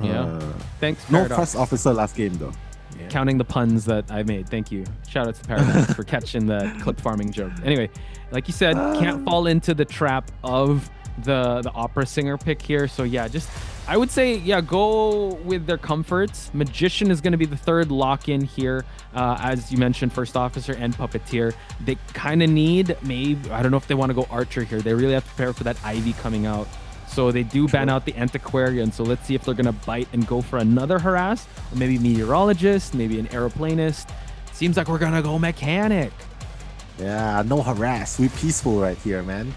Yeah. Thanks. No first officer last game though. Yeah. counting the puns that I made. Thank you. Shout out to Paradox for catching that clip farming joke. Anyway, like you said, can't fall into the trap of the opera singer pick here. So yeah, just I would say, yeah, go with their comforts. Magician is going to be the third lock-in here. As you mentioned, First Officer and Puppeteer. They kind of need, maybe, I don't know if they want to go Archer here. They really have to prepare for that Ivy coming out. So they do ban out the Antiquarian. So let's see if they're going to bite and go for another Harass. Or maybe Meteorologist, maybe an Aeroplanist. Seems like we're going to go Mechanic. Yeah, no harass. We peaceful right here, man.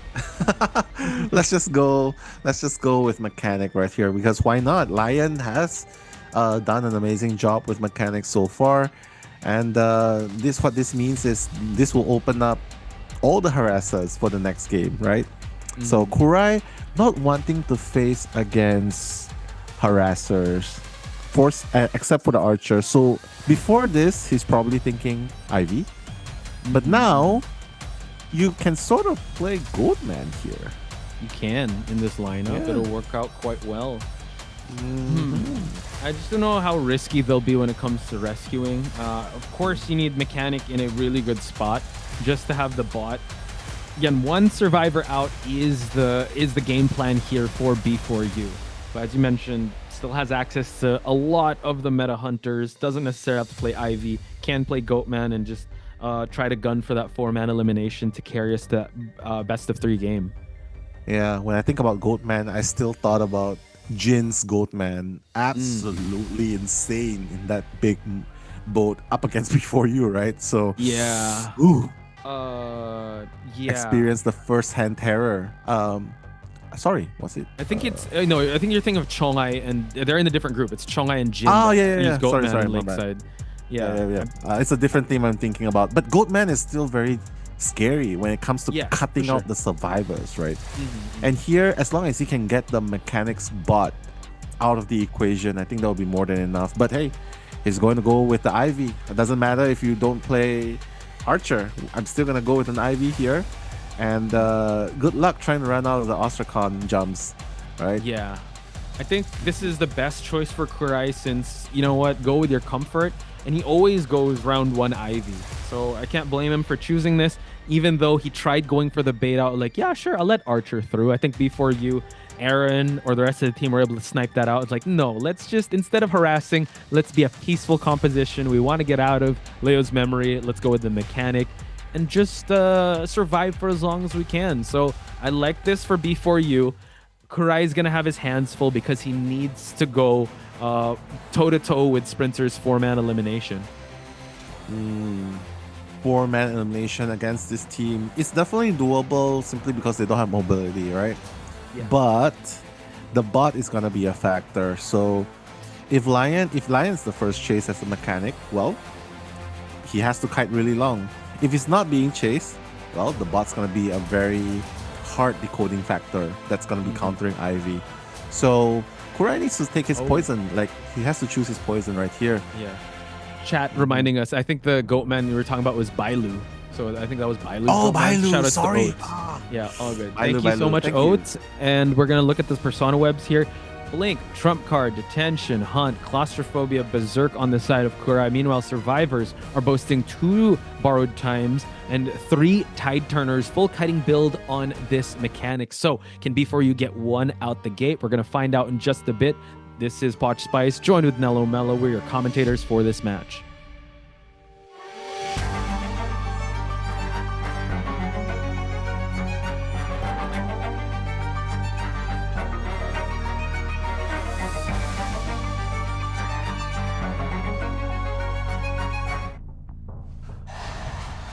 Let's just go with Mechanic right here, because why not? Lion has done an amazing job with Mechanic so far, and what this means is this will open up all the harassers for the next game, right? So Kurai not wanting to face against harassers, except for the Archer. So before this, he's probably thinking Ivy. But now, you can sort of play Goatman here. You can in this lineup. Yeah. It'll work out quite well. I just don't know how risky they'll be when it comes to rescuing. Of course, you need Mechanic in a really good spot just to have the bot. Again, one survivor out is the game plan here for B4U. But as you mentioned, still has access to a lot of the meta hunters. Doesn't necessarily have to play Ivy. Can play Goatman and just try to gun for that 4-man elimination to carry us to best of 3 game. Yeah, when I think about Goatman, I still thought about Jin's Goatman. Absolutely insane in that big boat up against B4U, right? So yeah. Ooh. Yeah. Experience the first-hand terror. Sorry, what's it? I think it's no. I think you're thinking of Chongai, and they're in a different group. It's Chongai and Jin. Oh yeah. Goatman Sorry, and my bad. Lakeside. Yeah. It's a different theme I'm thinking about. But Goatman is still very scary when it comes to cutting out the survivors, right? And here, as long as he can get the Mechanics bot out of the equation, I think that'll be more than enough. But hey, he's going to go with the Ivy. It doesn't matter if you don't play Archer. I'm still going to go with an Ivy here. And good luck trying to run out of the Ostrakhan jumps, right? Yeah. I think this is the best choice for Kurai since, you know what, go with your comfort. And he always goes round 1 Ivy. So I can't blame him for choosing this, even though he tried going for the bait out. Like, yeah, sure, I'll let Archer through. I think B4U, Aaron, or the rest of the team were able to snipe that out. It's like, no, let's just, instead of harassing, let's be a peaceful composition. We want to get out of Leo's memory. Let's go with the Mechanic and just survive for as long as we can. So I like this for B4U. Kurai is going to have his hands full because he needs to go toe-to-toe with Sprinter's 4-man elimination. 4-man elimination against this team. It's definitely doable simply because they don't have mobility, right? Yeah. But the bot is going to be a factor. So if Lion's the first chase as a Mechanic, well, he has to kite really long. If he's not being chased, well, the bot's going to be a very hard decoding factor that's going to be countering Ivy. So Kurai needs to take his poison. Like, he has to choose his poison right here. Yeah. Chat reminding us, I think the Goatman we were talking about was Bailu. So I think that was Bailu. Oh, Bailu, Shout out sorry. To yeah, all good. Bailu, Thank you so much, Thank Oats. And we're going to look at the Persona webs here. Blink, Trump Card, Detention, Hunt, Claustrophobia, Berserk on the side of Kurai. Meanwhile, Survivors are boasting 2 borrowed times and 3 Tide Turners, full kiting build on this Mechanic. So can B4U get 1 out the gate? We're going to find out in just a bit. This is Potch Spice, joined with Nello Mello. We're your commentators for this match.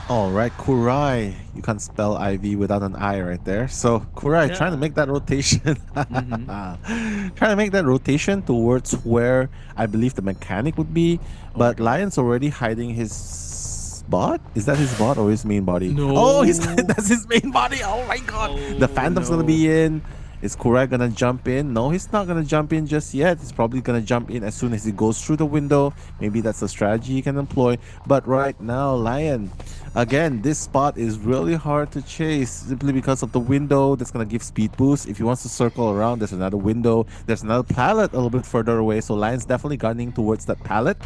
All right, Kurai. You can't spell Ivy without an I right there. So Kurai trying to make that rotation. Trying to make that rotation towards where I believe the Mechanic would be. But Lion's already hiding his bot. Is that his bot or his main body? No. Oh, that's his main body. Oh my god. The Phantom's gonna be in. Is Kurai gonna jump in? No, he's not gonna jump in just yet. He's probably gonna jump in as soon as he goes through the window. Maybe that's a strategy he can employ. But right now, Lion, again, this spot is really hard to chase simply because of the window that's gonna give speed boost. If he wants to circle around, there's another window. There's another pallet a little bit further away. So Lion's definitely gunning towards that pallet.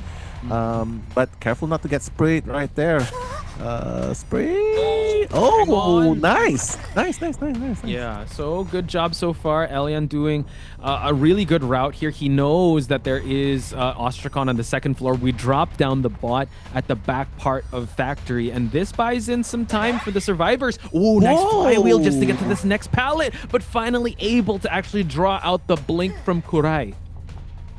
But careful not to get sprayed right there. Spray. Oh, nice. Nice. Yeah, so good job so far. Elian doing a really good route here. He knows that there is Ostracon on the second floor. We drop down the bot at the back part of factory, and this buys in some time for the survivors. Oh, nice flywheel just to get to this next pallet, but finally able to actually draw out the blink from Kurai.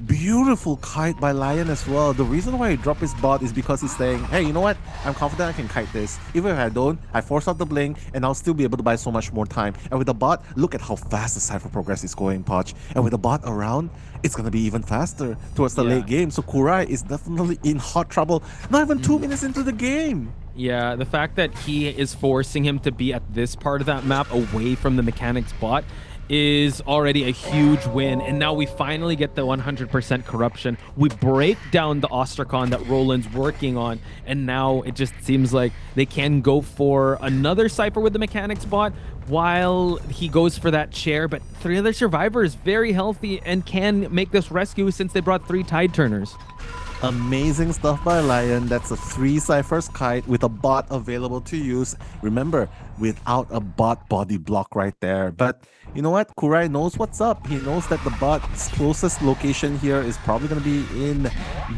Beautiful kite by Lion as well. The reason why he dropped his bot is because he's saying, hey, you know what? I'm confident I can kite this. Even if I don't, I force out the blink and I'll still be able to buy so much more time. And with the bot, look at how fast the Cypher progress is going, Poch. And with the bot around, it's going to be even faster towards the late game. So Kurai is definitely in hot trouble. Not even 2 minutes into the game. Yeah, the fact that he is forcing him to be at this part of that map away from the mechanics bot is already a huge win. And now we finally get the 100% corruption. We break down the Ostracon that Roland's working on, and now it just seems like they can go for another Cypher with the mechanics bot while he goes for that chair. But 3 other survivors very healthy and can make this rescue since they brought 3 tide turners. Amazing stuff by Lion. That's a 3 Cyphers kite with a bot available to use. Remember, without a bot body block right there. But you know what? Kurai knows what's up. He knows that the bot's closest location here is probably going to be in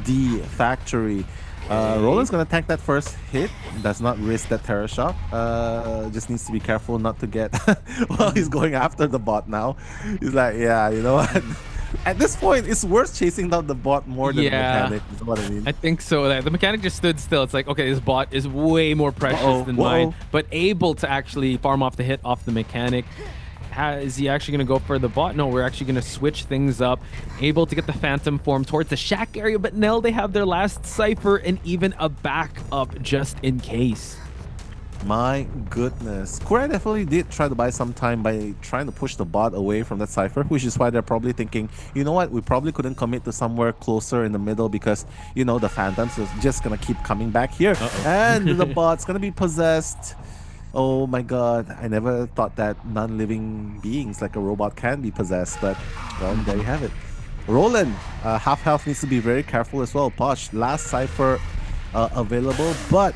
the factory. Roland's going to tank that first hit. Does not risk that Terror Shock. Just needs to be careful not to get... well, he's going after the bot now. He's like, yeah, you know what? At this point, it's worth chasing down the bot more than the mechanic, is what I mean. I think so. The mechanic just stood still. It's like, okay, this bot is way more precious than mine, but able to actually farm off the hit off the mechanic. Is he actually going to go for the bot? No, we're actually going to switch things up. Able to get the Phantom form towards the shack area, but now they have their last Cypher and even a backup just in case. My goodness. Kurai definitely did try to buy some time by trying to push the bot away from that Cypher, which is why they're probably thinking, you know what, we probably couldn't commit to somewhere closer in the middle because, you know, the Phantoms is just going to keep coming back here. And the bot's going to be possessed. Oh my god, I never thought that non-living beings like a robot can be possessed, but well, there you have it. Roland, half health, needs to be very careful as well. Poch, last Cypher available, but...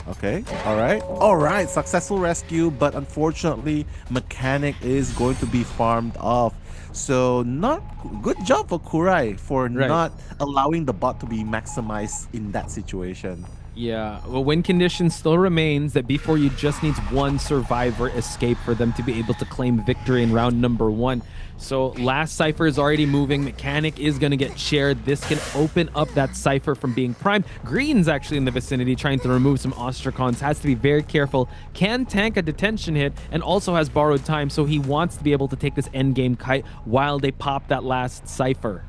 Okay, all right, successful rescue, but unfortunately mechanic is going to be farmed off. So not good job for Kurai for not allowing the bot to be maximized in that situation. Yeah, well, win condition still remains that before you just needs 1 survivor escape for them to be able to claim victory in round number 1. So last Cypher is already moving. Mechanic is going to get shared. This can open up that Cypher from being primed. Green's actually in the vicinity trying to remove some Ostracons. Has to be very careful. Can tank a detention hit and also has borrowed time. So he wants to be able to take this endgame kite while they pop that last Cypher.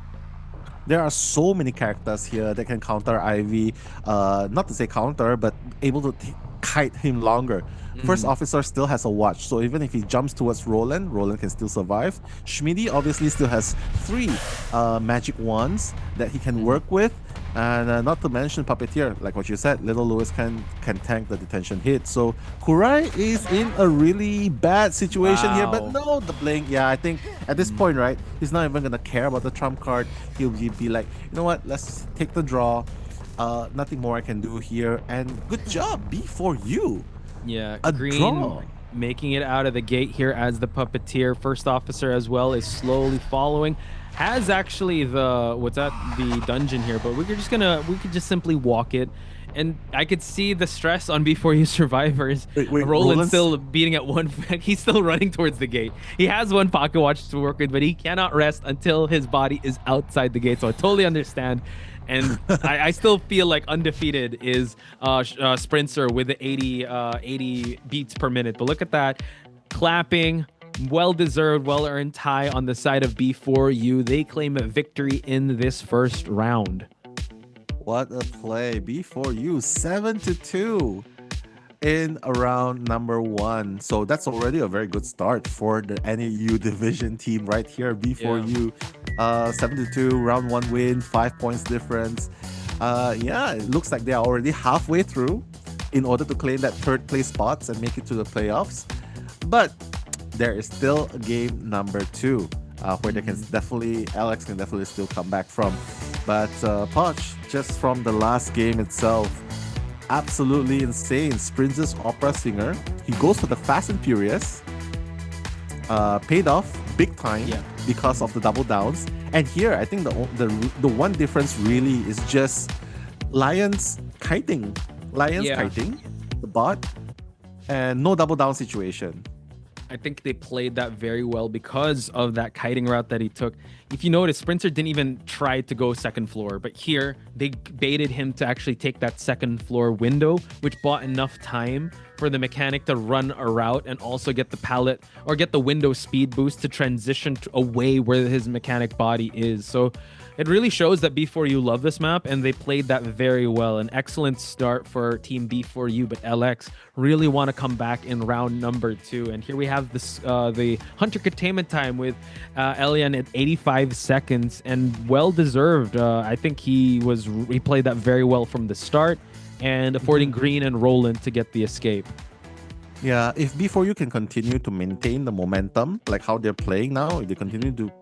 There are so many characters here that can counter Ivy. Not to say counter, but able to kite him longer. First officer still has a watch, so even if he jumps towards Roland, Roland can still survive. Schmidty obviously still has 3 magic wands that he can work with. And not to mention Puppeteer, like what you said, Little Lewis can tank the detention hit. So Kurai is in a really bad situation here, but no, the blink. Yeah, I think at this point, right, he's not even gonna care about the trump card. He'll be like, you know what, let's take the draw. Nothing more I can do here. And good job, B4U. Yeah, a Green draw. Making it out of the gate here as the Puppeteer. First officer as well is slowly following. Has actually the dungeon here, but we could just simply walk it. And I could see the stress on B4U survivors. Roland's still beating at 1. He's still running towards the gate. He has 1 pocket watch to work with, but he cannot rest until his body is outside the gate. So I totally understand. And I still feel like undefeated is Sprinter with the 80 beats per minute. But look at that. Clapping. Well-deserved, well-earned tie on the side of B4U. They claim a victory in this first round. What a play. B4U 7-2. in round number 1. So that's already a very good start for the NAU division team right here. B4U, 7-2, round 1 win, 5 points difference. Yeah, it looks like they are already halfway through in order to claim that 3rd place spots and make it to the playoffs. But there is still a game number 2 where they can Alex can definitely still come back from. But Poch, just from the last game itself, absolutely insane. Sprinz's opera singer, he goes for the Fast and Furious, paid off big time because of the double downs. And here, I think the one difference really is just Lions kiting, the bot, and no double down situation. I think they played that very well because of that kiting route that he took. If you notice, Sprinter didn't even try to go 2nd floor, but here they baited him to actually take that 2nd floor window, which bought enough time for the mechanic to run a route and also get the pallet or get the window speed boost to transition away where his mechanic body is. So it really shows that B4U love this map, and they played that very well. An excellent start for Team B4U, but LX really want to come back in round number 2. And here we have this the Hunter containment time with Elian at 85 seconds, and well deserved. I think he played that very well from the start, and affording Green and Roland to get the escape. Yeah, if B4U can continue to maintain the momentum, like how they're playing now, if they continue to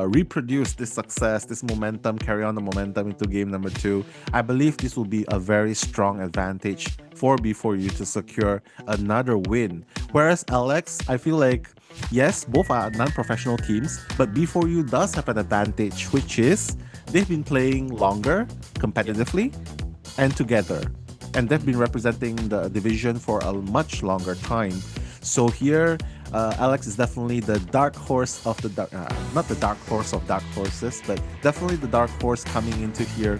reproduce this success, this momentum, carry on the momentum into game number 2, I believe this will be a very strong advantage for B4U to secure another win. Whereas LX, I feel like, yes, both are non-professional teams, but B4U does have an advantage, which is they've been playing longer, competitively, and together. And they've been representing the division for a much longer time. So here, Alex is definitely the dark horse of the not the dark horse of dark horses, but definitely the dark horse coming into here.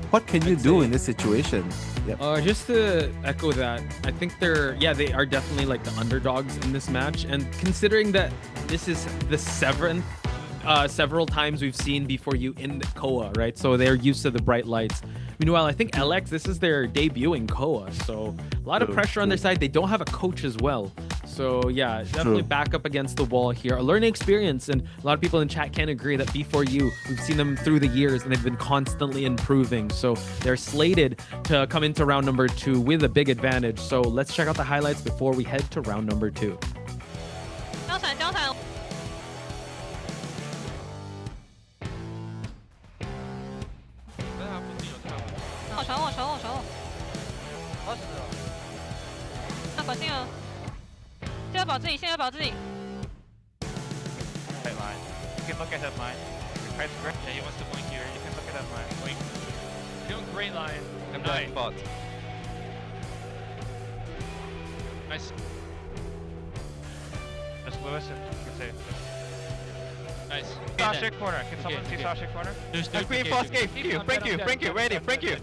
What can you do in this situation? Yep. Just to echo that, I think they are definitely like the underdogs in this match. And considering that this is the 7th several times we've seen B4U in the COA, right? So they're used to the bright lights. Meanwhile, I think LX, this is their debut in COA, so a lot of pressure on their side. They don't have a coach as well. So yeah, definitely back up against the wall here. A learning experience, and a lot of people in chat can agree that B4U, we've seen them through the years and they've been constantly improving. So they're slated to come into round number 2 with a big advantage. So let's check out the highlights before we head to round number 2. 现在保自己，现在保自己。Tight line. You can look at that line. Right, yeah, he wants to blink here. You can look at that line. Blink. You're doing great, line. I'm dying. Bot. Nice. That's Lewis and Kate. Nice. Sasha corner. Can someone see Sasha corner? Queen false gate. Frank you. Ready. Frank you.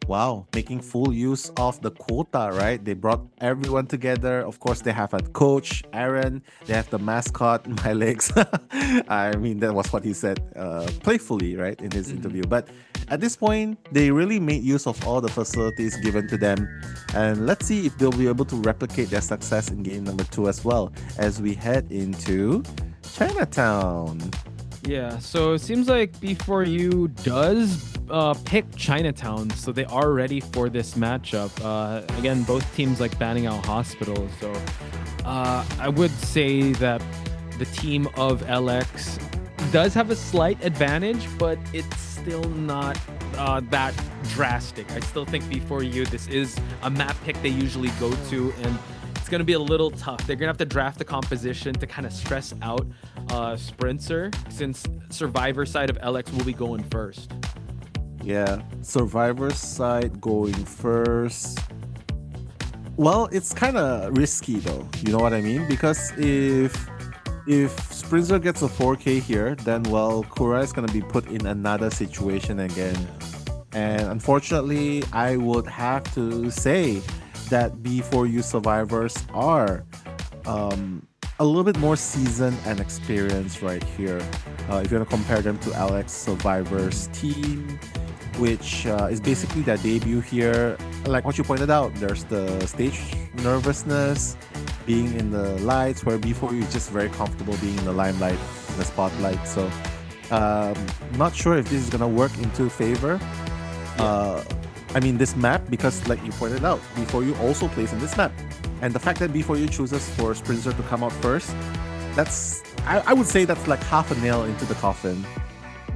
Wow, making full use of the quota, right? They brought everyone together. Of course, they have a coach, Aaron. They have the mascot, My Legs. I mean, that was what he said playfully, right, in his interview. But at this point, they really made use of all the facilities given to them. And let's see if they'll be able to replicate their success in game number 2 as well, as we head into Chinatown. Yeah, so it seems like B4U does pick Chinatown, so they are ready for this matchup. Again, both teams like banning out Hospital, so I would say that the team of LX does have a slight advantage, but it's still not that drastic. I still think B4U, this is a map pick they usually go to, and it's going to be a little tough. They're going to have to draft the composition to kind of stress out Sprinter, since Survivor side of LX will be going first. Yeah, Survivor's side going first. Well, it's kind of risky though. You know what I mean? Because if Sprinzer gets a 4K here, then well, Kura is gonna be put in another situation again. And unfortunately, I would have to say that B4U survivors are a little bit more seasoned and experienced right here. If you're gonna compare them to Alex Survivor's team, which is basically their debut here. Like what you pointed out, there's the stage nervousness, being in the lights, where before you're just very comfortable being in the limelight, in the spotlight. So not sure if this is gonna work into favor. I mean this map, because like you pointed out, before you also plays in this map. And the fact that before you chooses for Sprinzer to come out first, that's I would say that's like half a nail into the coffin.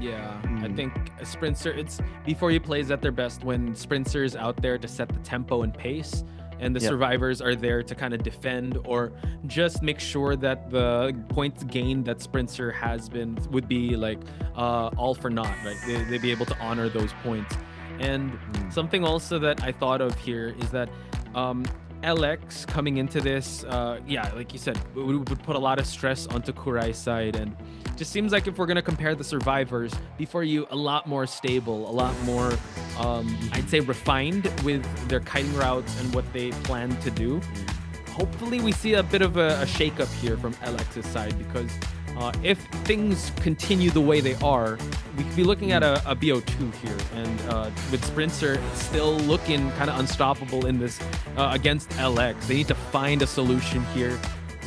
Yeah, I think Sprinzer, it's before you plays at their best when Sprinzer is out there to set the tempo and pace, and the survivors are there to kind of defend or just make sure that the points gained that Sprinzer has been would be like all for naught, right? They'd be able to honor those points. And something also that I thought of here is that LX coming into this, yeah, like you said, would put a lot of stress onto Kurai's side, and just seems like if we're gonna compare the survivors, before you a lot more stable, a lot more, I'd say refined with their kiting routes and what they plan to do. Hopefully we see a bit of a shakeup here from LX's side, because if things continue the way they are, we could be looking at a BO2 here, and with Sprinzer still looking kind of unstoppable in this against LX. They need to find a solution here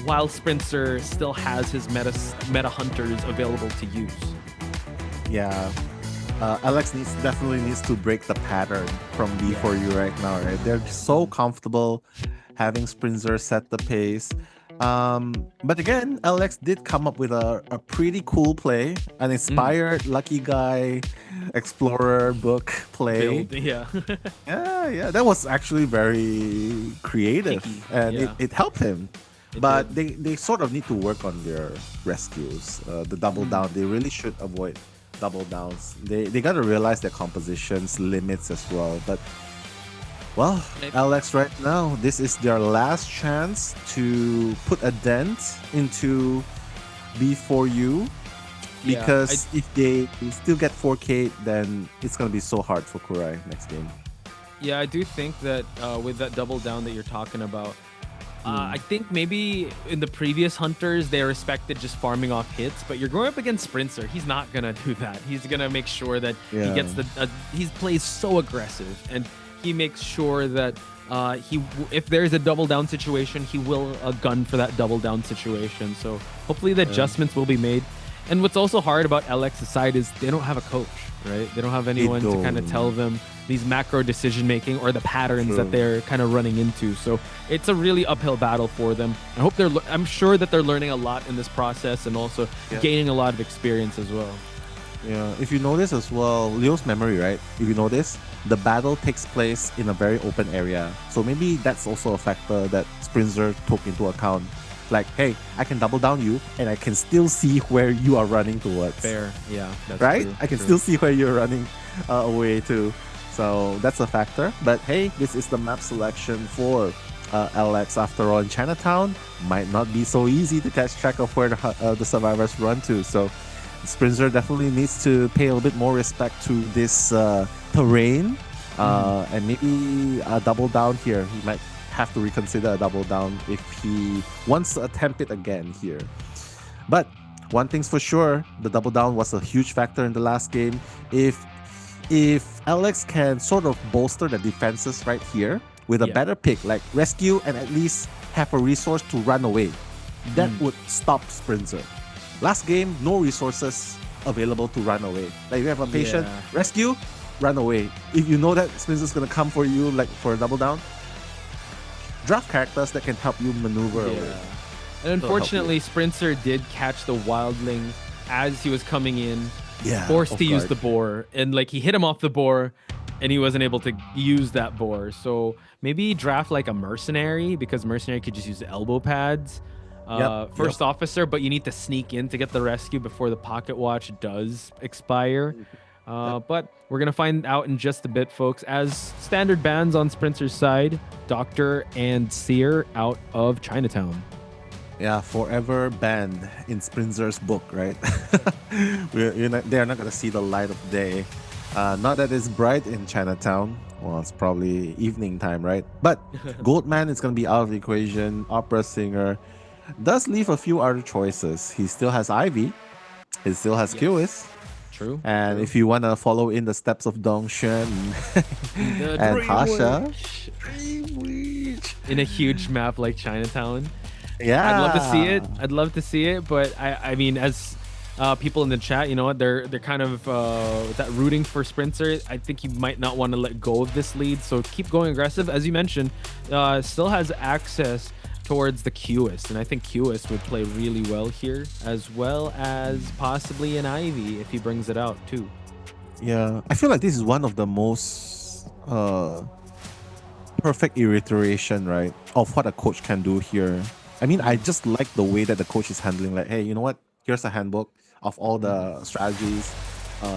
while Sprinzer still has his meta hunters available to use. Yeah, LX definitely needs to break the pattern from B4U right now, right? They're so comfortable having Sprinzer set the pace. But again, LX did come up with a pretty cool play, an inspired Lucky Guy Explorer book play. Yeah. yeah, that was actually very creative, and it helped him. But they sort of need to work on their rescues. The double down, they really should avoid double downs. They got to realize their composition's limits as well. But well, Alex right now, this is their last chance to put a dent into B4U, because if they still get 4K, then it's going to be so hard for Kurai next game. Yeah, I do think that with that double down that you're talking about, I think maybe in the previous hunters, they respected just farming off hits, but you're going up against Sprinzer. He's not going to do that. He's going to make sure that he gets he plays so aggressive, and he makes sure that if there's a double down situation, he will gun for that double down situation. So hopefully the adjustments will be made. And what's also hard about LX's side is they don't have a coach, right? They don't have anyone to kind of tell them these macro decision making or the patterns that they're kind of running into. So it's a really uphill battle for them. I'm sure that they're learning a lot in this process, and also gaining a lot of experience as well. Yeah, if you notice as well, Leo's memory, right? If you notice, the battle takes place in a very open area. So maybe that's also a factor that Sprinzer took into account. Like, hey, I can double down you, and I can still see where you are running towards. Fair, yeah. That's right? True, I can still see where you're running away to. So that's a factor. But hey, this is the map selection for LX. After all, in Chinatown, might not be so easy to catch track of where the survivors run to. So Sprinzer definitely needs to pay a little bit more respect to this terrain, and maybe a double down here. He might have to reconsider a double down if he wants to attempt it again here. But one thing's for sure, the double down was a huge factor in the last game. If Alex can sort of bolster the defenses right here with a better pick, like rescue and at least have a resource to run away, that would stop Sprinzer. Last game, no resources available to run away. Like, you have a patient, rescue, run away. If you know that Sprinzer's gonna come for you, like for a double down, draft characters that can help you maneuver away. And unfortunately, Sprinzer did catch the wildling as he was coming in, forced to use the boar, and like he hit him off the boar, and he wasn't able to use that boar. So maybe draft like a mercenary, because mercenary could just use the elbow pads. First officer, but you need to sneak in to get the rescue before the pocket watch does expire. But we're going to find out in just a bit, folks. As standard bans on Sprinter's side, Doctor and Seer out of Chinatown. Yeah, forever banned in Sprinter's book, right? They're not going to see the light of day. Not that it's bright in Chinatown. Well, it's probably evening time, right? But Goldman is going to be out of the equation. Opera Singer does leave a few other choices. He still has Ivy. He still has COAⅨ. True. And if you want to follow in the steps of Dongshan and Tasha. In a huge map like Chinatown. Yeah. I'd love to see it. But I mean, as people in the chat, you know what, they're kind of rooting for Sprinter. I think he might not want to let go of this lead. So keep going aggressive. As you mentioned, still has access towards the COAⅨ, and I think COAⅨ would play really well here, as well as possibly an Ivy if he brings it out too. Yeah, I feel like this is one of the most perfect iteration, right, of what a coach can do here. I mean, I just like the way that the coach is handling, like, hey, you know what? Here's a handbook of all the strategies.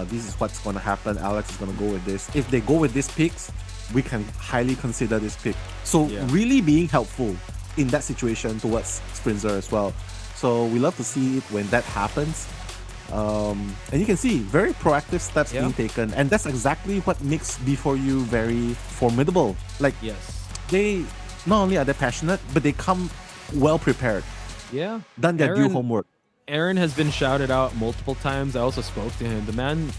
This is what's going to happen. Alex is going to go with this. If they go with these picks, we can highly consider this pick. So really being helpful in that situation towards Sprinter as well. So we love to see it when that happens. And you can see very proactive steps being taken. And that's exactly what makes B4U very formidable. Like, they not only are they passionate, but they come well prepared. Yeah. Done their due homework. Aaron has been shouted out multiple times. I also spoke to him. The man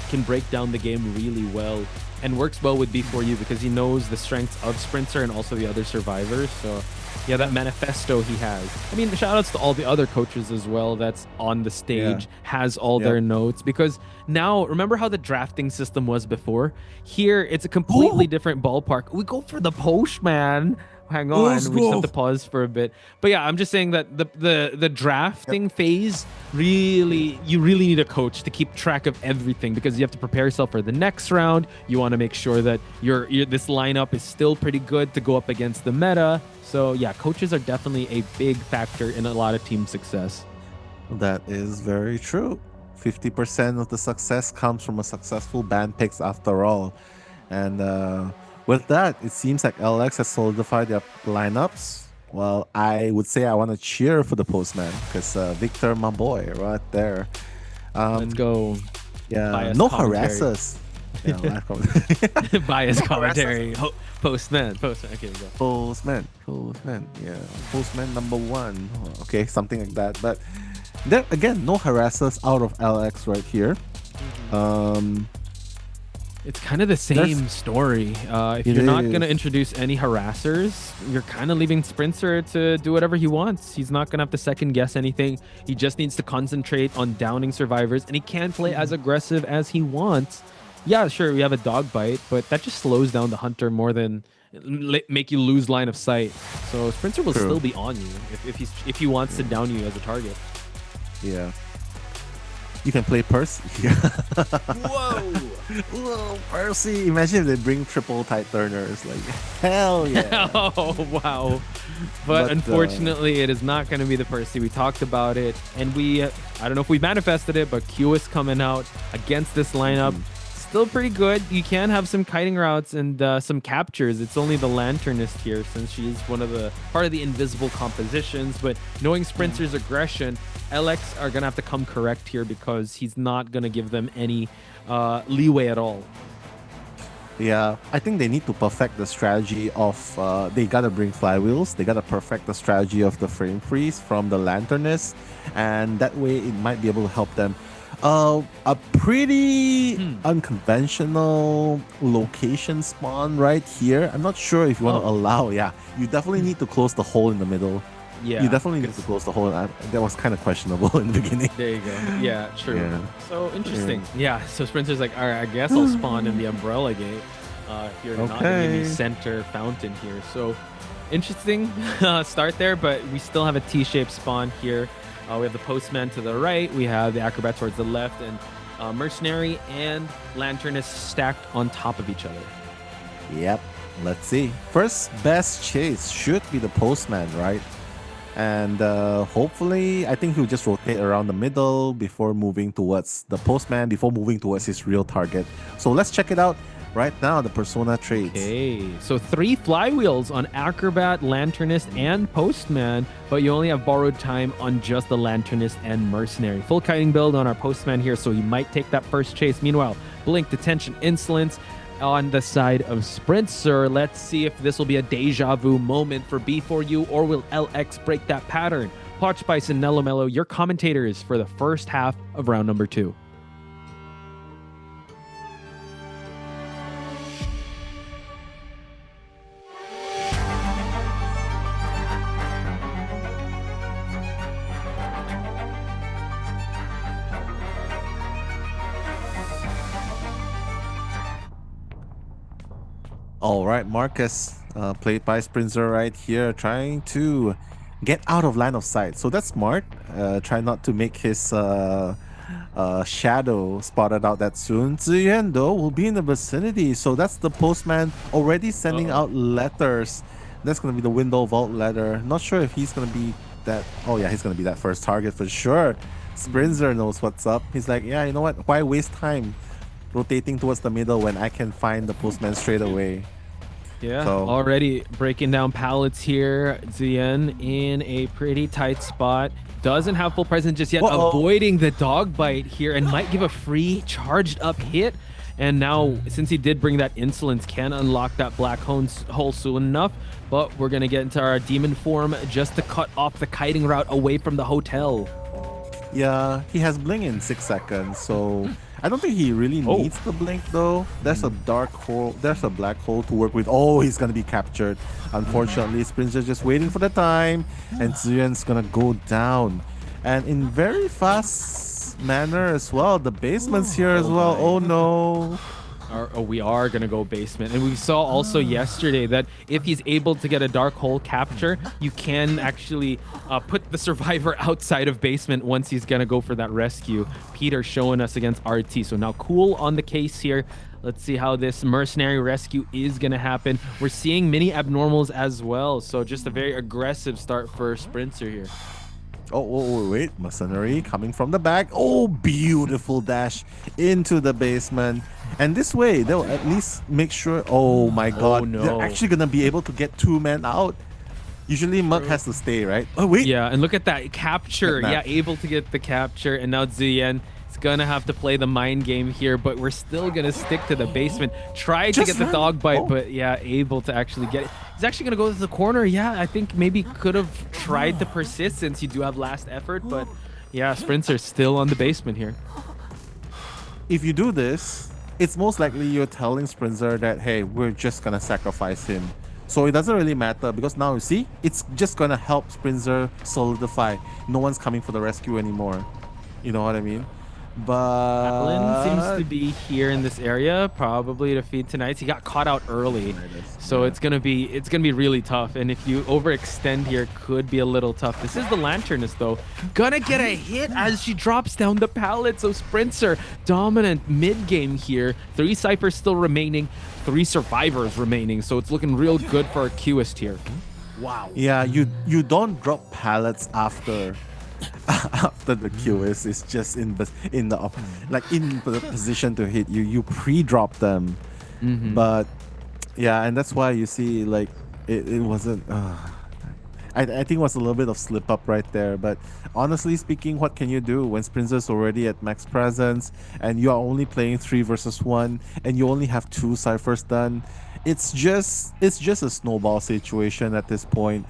can break down the game really well and works well with B4U because he knows the strengths of Sprinter and also the other survivors. So yeah, that manifesto he has. I mean, shout outs to all the other coaches as well that's on the stage, has all their notes, because now, remember how the drafting system was before? Here, it's a completely different ballpark. We go for the postman. Hang on, we just have to pause for a bit. But yeah, I'm just saying that the drafting phase, you really need a coach to keep track of everything, because you have to prepare yourself for the next round. You want to make sure that this lineup is still pretty good to go up against the meta. So yeah, coaches are definitely a big factor in a lot of team success. That is very true. 50% of the success comes from a successful ban picks after all. And with that, it seems like LX has solidified their lineups. Well, I would say I want to cheer for the postman, because Victor, my boy, right there. Let's go. Yeah, Biased no commentary. harassers. Yeah, Biased commentary. Postman. Okay, go. Postman. Yeah, postman number one. Okay, something like that. But there again, no harassers out of LX right here. It's kind of the same story. If you're not going to introduce any harassers, you're kind of leaving Sprinter to do whatever he wants. He's not going to have to second guess anything. He just needs to concentrate on downing survivors, and he can play as aggressive as he wants. Yeah, sure, we have a dog bite, but that just slows down the hunter more than make you lose line of sight. So Sprinter will still be on you if he wants to down you as a target. Yeah. You can play Percy. Whoa, Percy. Imagine if they bring triple tight turners. Like, hell yeah. Oh, wow. But unfortunately, it is not going to be the Percy. We talked about it. And I don't know if we manifested it, but COAⅨ coming out against this lineup. Still pretty good. You can have some kiting routes and some captures. It's only the Lanternist here, since she is part of the invisible compositions. But knowing Sprinter's aggression, LX are gonna have to come correct here, because he's not gonna give them any leeway at all. Yeah, I think they need to perfect the strategy of they gotta bring flywheels. They gotta perfect the strategy of the frame freeze from the Lanternist, and that way it might be able to help them. A pretty unconventional location spawn right here. I'm not sure if you want to allow. Yeah, you definitely need to close the hole in the middle. Yeah, you definitely need to close the hole. That was kind of questionable in the beginning. There you go. Yeah, true. Yeah. So interesting. Yeah. So Sprinter's like, all right, I guess I'll spawn in the Umbrella Gate. If you're not gonna give me center fountain here. So interesting start there, but we still have a T-shaped spawn here. We have the Postman to the right, we have the Acrobat towards the left, and Mercenary and Lanternist stacked on top of each other. Yep, let's see. First best chase should be the Postman, right? And hopefully, I think he'll just rotate around the middle before moving towards the postman, before moving towards his real target. So let's check it out right now, the persona traits. Okay, so 3 flywheels on Acrobat, Lanternist, and Postman, but you only have borrowed time on just the Lanternist and Mercenary. Full kiting build on our Postman here, so you might take that first chase. Meanwhile, Blink, Detention, Insolence on the side of Sprinter. Let's see if this will be a deja vu moment for B4U, or will LX break that pattern? Potch Spice and Nello Mello, your commentators for the first half of round number 2. All right, Marcus, played by Sprinter right here, trying to get out of line of sight. So that's smart. Try not to make his shadow spotted out that soon. Ziyuan, though, will be in the vicinity. So that's the postman already sending out letters. That's going to be the window vault letter. Not sure if he's going to be that. Oh, yeah, he's going to be that first target for sure. Sprinter knows what's up. He's like, yeah, you know what? Why waste time rotating towards the middle when I can find the postman straight away? Yeah, already breaking down pallets here. Ziyuan in a pretty tight spot. Doesn't have full presence just yet, avoiding the dog bite here, and might give a free charged up hit. And now, since he did bring that Insolence, can unlock that black hole soon enough. But we're going to get into our demon form just to cut off the kiting route away from the hotel. Yeah, he has blink in 6 seconds, so I don't think he really needs the blink though. There's a dark hole, there's a black hole to work with. Oh, he's gonna be captured. Unfortunately, Sprinter's just waiting for the time, and Ziyuan's gonna go down. And in very fast manner as well. The basement's here as well. Oh no. We are going to go basement. And we saw also yesterday that if he's able to get a dark hole capture, you can actually put the survivor outside of basement once he's going to go for that rescue. Peter showing us against RT. So now cool on the case here. Let's see how this mercenary rescue is going to happen. We're seeing mini abnormals as well. So just a very aggressive start for Sprinter here. Oh, wait. Mercenary coming from the back. Oh, beautiful dash into the basement. And this way, they'll at least make sure... Oh my god. no. They're actually going to be able to get 2 men out. Usually, Mug has to stay, right? Oh, wait. Yeah, and look at that capture. Yeah, able to get the capture. And now Ziyuan is going to have to play the mind game here, but we're still going to stick to the basement. Tried to get the dog bite, but yeah, able to actually get it. He's actually going to go to the corner. Yeah, I think maybe could have tried to persist since you do have last effort, but yeah, Sprinter's still on the basement here. If you do this, it's most likely you're telling Sprinter that, hey, we're just going to sacrifice him. So it doesn't really matter because now you see, it's just going to help Sprinter solidify. No one's coming for the rescue anymore. You know what I mean? But Alan seems to be here in this area, probably to feed tonight. He got caught out early, so it's gonna be really tough. And if you overextend here, could be a little tough. This is the Lanternist though, gonna get a hit as she drops down the pallet. So Sprinter dominant mid game here. 3 ciphers still remaining, 3 survivors remaining. So it's looking real good for our Qist here. Wow. Yeah, you don't drop pallets after the QS is just in the position to hit you. You pre-drop them, but yeah, and that's why you see like it wasn't. I think it was a little bit of slip up right there. But honestly speaking, what can you do when Sprinter's already at max presence and you are only playing 3 versus 1 and you only have 2 ciphers done? It's just a snowball situation at this point.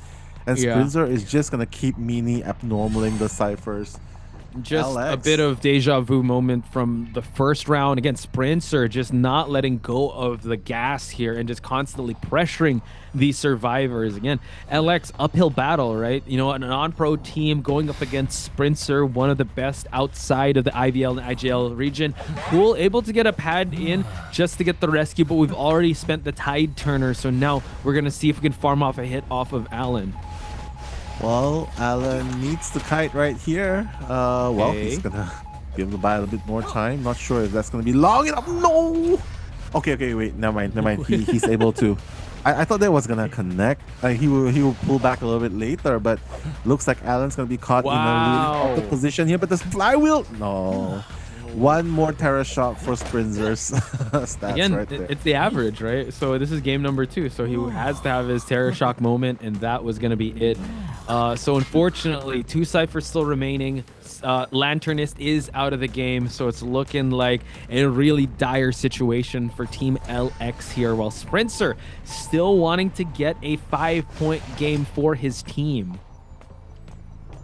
And Sprinter is just going to keep mini abnormaling the ciphers. Just LX. A bit of deja vu moment from the first round. Again, Sprinter just not letting go of the gas here and just constantly pressuring these survivors. Again, LX uphill battle, right? You know, an non-pro team going up against Sprinter, one of the best outside of the IVL and IGL region. Cool, able to get a pad in just to get the rescue, but we've already spent the tide turner. So now we're going to see if we can farm off a hit off of Alan. Well, Alan needs to kite right here. Well, he's gonna give him a little bit more time. Not sure if that's gonna be long enough. No. Okay, wait. Never mind. He's able to. I thought that was gonna connect. Like he will pull back a little bit later, but looks like Alan's gonna be caught in a really awkward position here. But the flywheel, no. One more Terra Shock for Sprinzer's stats. Again, right there. it's the average, right? So this is game number 2. So he has to have his Terra Shock moment, and that was going to be it. So unfortunately, 2 ciphers still remaining. Lanternist is out of the game, so it's looking like a really dire situation for Team LX here, while Sprinzer still wanting to get a 5-point game for his team.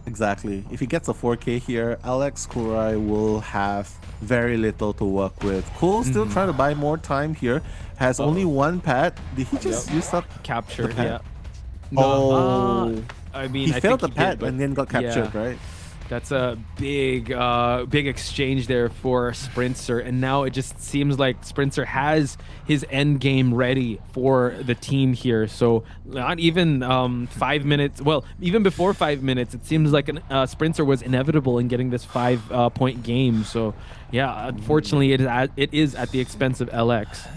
Exactly. If he gets a 4K here, Alex COA⅓ will have very little to work with. Cool, still trying to buy more time here. Has only 1 pad. Did he just use up capture? The pad? Yeah. No. I mean, he I failed think the pad and then got captured, yeah. right? That's a big exchange there for Sprinzer, and now it just seems like Sprinzer has his end game ready for the team here. So not even 5 minutes, well, even before 5 minutes, it seems like Sprinzer was inevitable in getting this 5-point game. So yeah, unfortunately, it is at the expense of LX.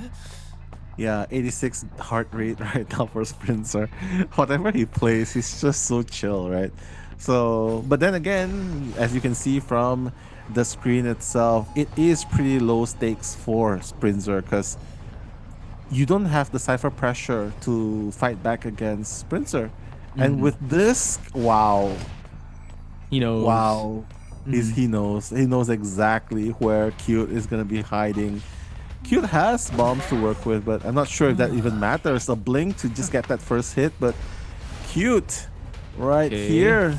Yeah, 86 heart rate right now for Sprinzer. Whatever he plays, he's just so chill, right? So, but then again, as you can see from the screen itself, it is pretty low stakes for Sprinzer because you don't have the cipher pressure to fight back against Sprinzer. And with this, wow. He knows. Wow. He knows exactly where Cute is going to be hiding. Cute has bombs to work with, but I'm not sure if that even matters. A blink to just get that first hit, but Cute right here.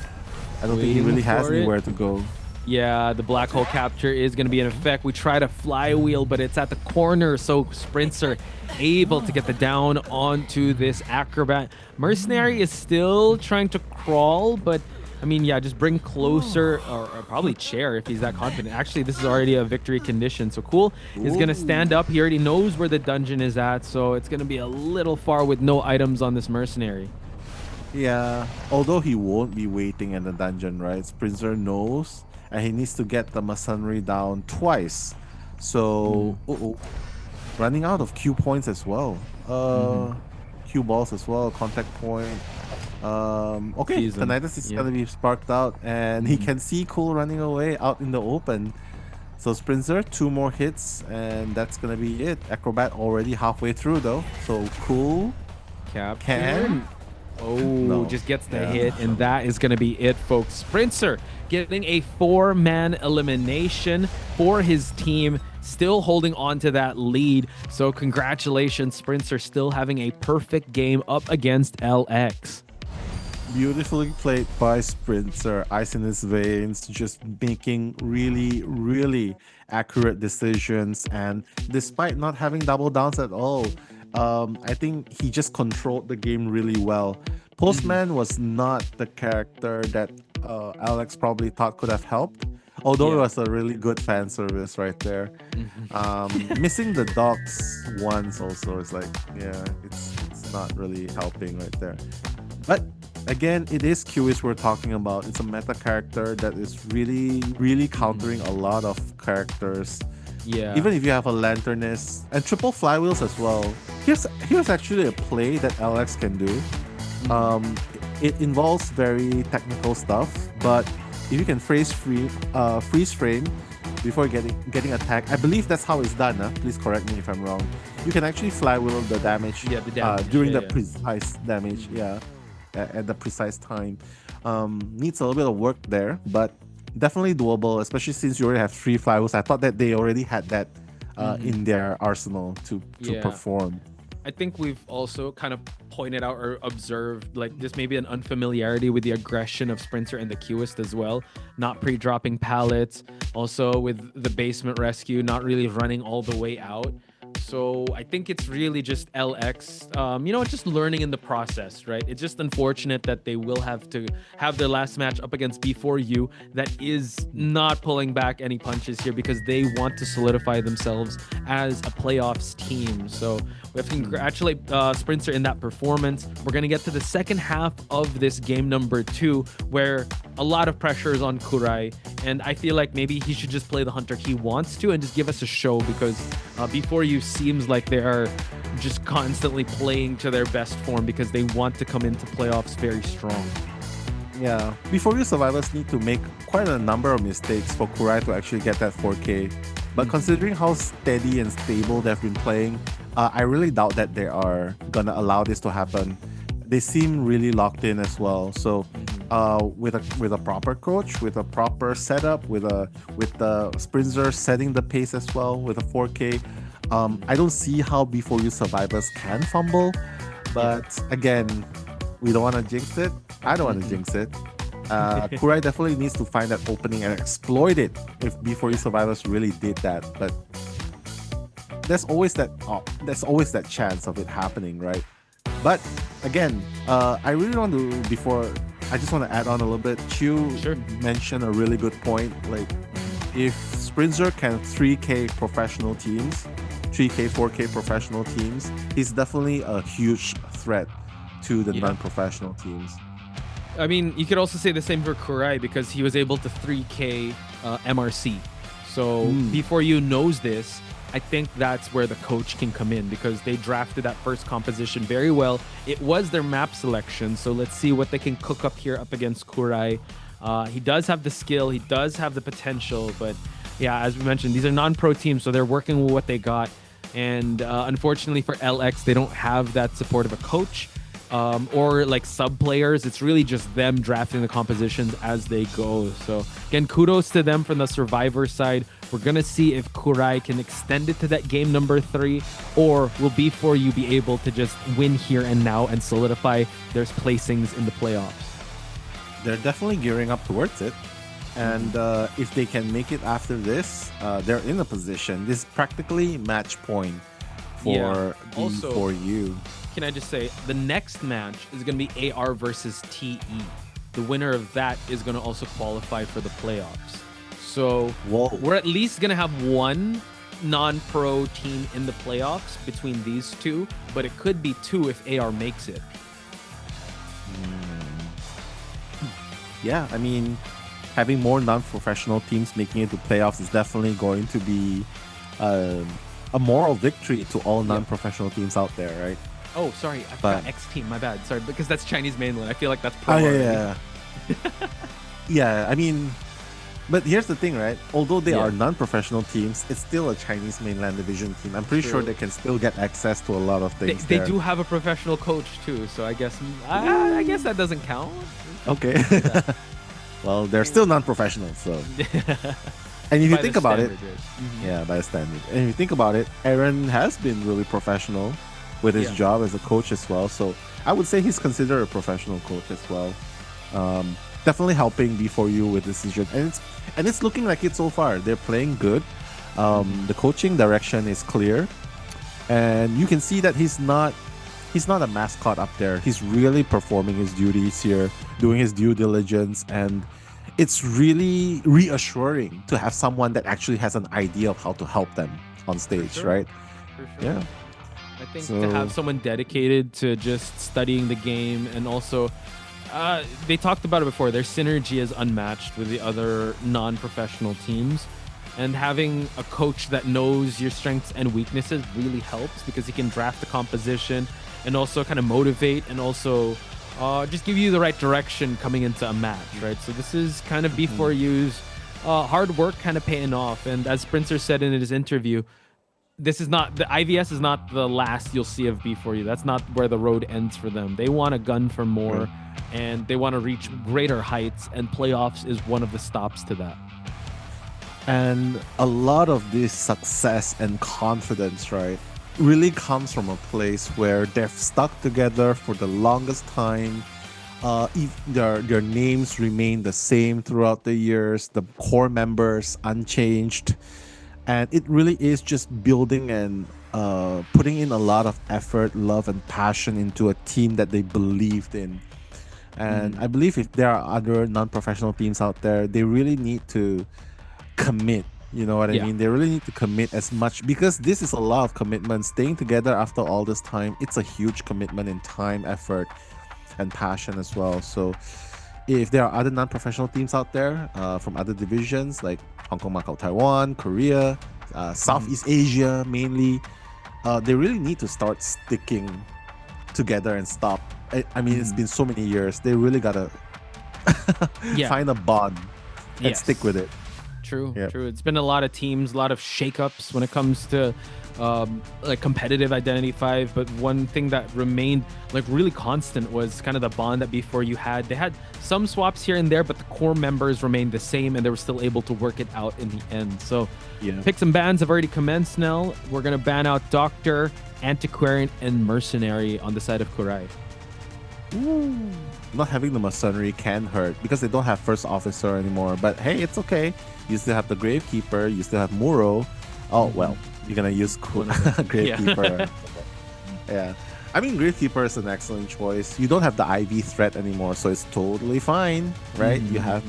I don't think he really has anywhere to go. Yeah, the black hole capture is going to be in effect. We try to flywheel, but it's at the corner, so Sprinzer able to get the down onto this acrobat. Mercenary is still trying to crawl, but I mean, yeah, just bring closer, or probably chair if he's that confident. Actually, this is already a victory condition, so Cool is going to stand up. He already knows where the dungeon is at, so it's going to be a little far with no items on this Mercenary. Yeah, although he won't be waiting in the dungeon, right? Sprinzer knows, and he needs to get the Masonry down twice. So, running out of Q points as well. Q balls as well, contact point. Okay, the Nidus is gonna be sparked out, and he can see Cool running away out in the open. So Sprinzer, 2 more hits, and that's gonna be it. Acrobat already halfway through though, so Cool can. Just gets the hit, and that is going to be it, folks. Sprinzer getting a 4-man elimination for his team, still holding on to that lead. So congratulations, Sprinzer, still having a perfect game up against LX. Beautifully played by Sprinzer. Ice in his veins, just making really, really accurate decisions. And despite not having double downs at all, I think he just controlled the game really well. Postman was not the character that Alex probably thought could have helped, although it was a really good fan service right there. Missing the dogs once also is like, yeah, it's not really helping right there. But again, it is QS we're talking about. It's a meta character that is really, really countering a lot of characters. Yeah. Even if you have a Lanternist and triple flywheels as well. Here's actually a play that Alex can do. It involves very technical stuff, but if you can freeze frame before getting attacked, I believe that's how it's done. Please correct me if I'm wrong. You can actually flywheel the damage, during the precise damage. At the precise time. Needs a little bit of work there, but definitely doable, especially since you already have 3 flywheels. I thought that they already had that in their arsenal to perform. I think we've also kind of pointed out or observed like this maybe an unfamiliarity with the aggression of Sprinzer and the QS as well, not pre-dropping pallets, also with the basement rescue, not really running all the way out. So I think it's really just LX, just learning in the process, right? It's just unfortunate that they will have to have their last match up against B4U that is not pulling back any punches here because they want to solidify themselves as a playoffs team. So we have to congratulate Sprinzer in that performance. We're going to get to the second half of this game number 2 where a lot of pressure is on COA⅓, and I feel like maybe he should just play the hunter he wants to and just give us a show because B4U seems like they are just constantly playing to their best form because they want to come into playoffs very strong. Yeah, BeForYou survivors need to make quite a number of mistakes for COAⅨ to actually get that 4K. But considering how steady and stable they've been playing, I really doubt that they are gonna allow this to happen. They seem really locked in as well. So, with a proper coach, with a proper setup, with the Sprinzer setting the pace as well, with a 4K, I don't see how BeForYou survivors can fumble. But again, we don't want to jinx it. I don't want to jinx it. COA⅓ definitely needs to find that opening and exploit it if BeForYou survivors really did that. But there's always that chance of it happening, right? But again, I really want to I just want to add on a little bit. Chiu mentioned a really good point. Like, if Sprinzer can 3K professional teams, 3K, 4K professional teams, he's definitely a huge threat to the non-professional teams. I mean, you could also say the same for COA⅓ because he was able to 3K MRC. So BeForYou knows this. I think that's where the coach can come in because they drafted that first composition very well. It was their map selection, so let's see what they can cook up here up against COA⅓. He does have the skill, he does have the potential, but yeah, as we mentioned, these are non-pro teams, so they're working with what they got. And unfortunately for LX, they don't have that support of a coach or like sub players. It's really just them drafting the compositions as they go. So again, kudos to them from the survivor side. We're going to see if COA⅓ can extend it to that game number 3, or will BeForYou be able to just win here and now and solidify their placings in the playoffs? They're definitely gearing up towards it. And if they can make it after this, they're in a position. This is practically match point for BeForYou. Can I just say, the next match is going to be AR versus TE. The winner of that is going to also qualify for the playoffs. So we're at least going to have one non-pro team in the playoffs between these two, but it could be 2 if AR makes it. Yeah, I mean, having more non-professional teams making it to playoffs is definitely going to be a moral victory to all non-professional teams out there, right? Oh, sorry, I forgot Xteam, my bad. Sorry, because that's Chinese mainland. I feel like that's pro. Yeah, I mean, but here's the thing, right? Although they are non-professional teams, it's still a Chinese mainland division team. I'm pretty sure they can still get access to a lot of things. They do have a professional coach too, so I guess that doesn't count. Okay. Well, they're still non-professional, so. And if you think about it, yeah, by the standard. And if you think about it, Aaron has been really professional with his job as a coach as well. So I would say he's considered a professional coach as well. Definitely helping BeForYou with this decision, and it's looking like it so far. They're playing good. The coaching direction is clear, and you can see that he's not a mascot up there. He's really performing his duties here, doing his due diligence, and it's really reassuring to have someone that actually has an idea of how to help them on stage, right? For sure. Yeah. I think So- to have someone dedicated to just studying the game, and also they talked about it before, their synergy is unmatched with the other non-professional teams, and having a coach that knows your strengths and weaknesses really helps because he can draft the composition and also kind of motivate and also just give you the right direction coming into a match, right? So this is kind of BeForYou's hard work kind of paying off. And as Sprinzer said in his interview, this is not, the IVS is not the last you'll see of BeForYou. That's not where the road ends for them. They want to gun for more, and they want to reach greater heights, and playoffs is one of the stops to that. And a lot of this success and confidence, right, really comes from a place where they've stuck together for the longest time. Their names remain the same throughout the years, the core members unchanged. And it really is just building and putting in a lot of effort, love, and passion into a team that they believed in. And I believe if there are other non-professional teams out there, they really need to commit. You know what I mean? They really need to commit as much, because this is a lot of commitment. Staying together after all this time, it's a huge commitment in time, effort, and passion as well. So if there are other non-professional teams out there from other divisions like Hong Kong, Macau, Taiwan, Korea, Southeast Asia mainly, they really need to start sticking together and stop. I mean, it's been so many years. They really gotta find a bond and stick with it. True. It's been a lot of teams, a lot of shakeups when it comes to like competitive Identity 5, but one thing that remained like really constant was kind of the bond that before you had. They had some swaps here and there, but the core members remained the same, and they were still able to work it out in the end. So picks and bans have already commenced now. We're going to ban out Doctor, Antiquarian, and Mercenary on the side of COA⅓. Not having the Mercenary can hurt because they don't have First Officer anymore. But hey, it's okay. You still have the Gravekeeper. You still have Muro. Oh, well, you're going to use Gravekeeper. Yeah. I mean, Gravekeeper is an excellent choice. You don't have the IV threat anymore, so it's totally fine, right? You have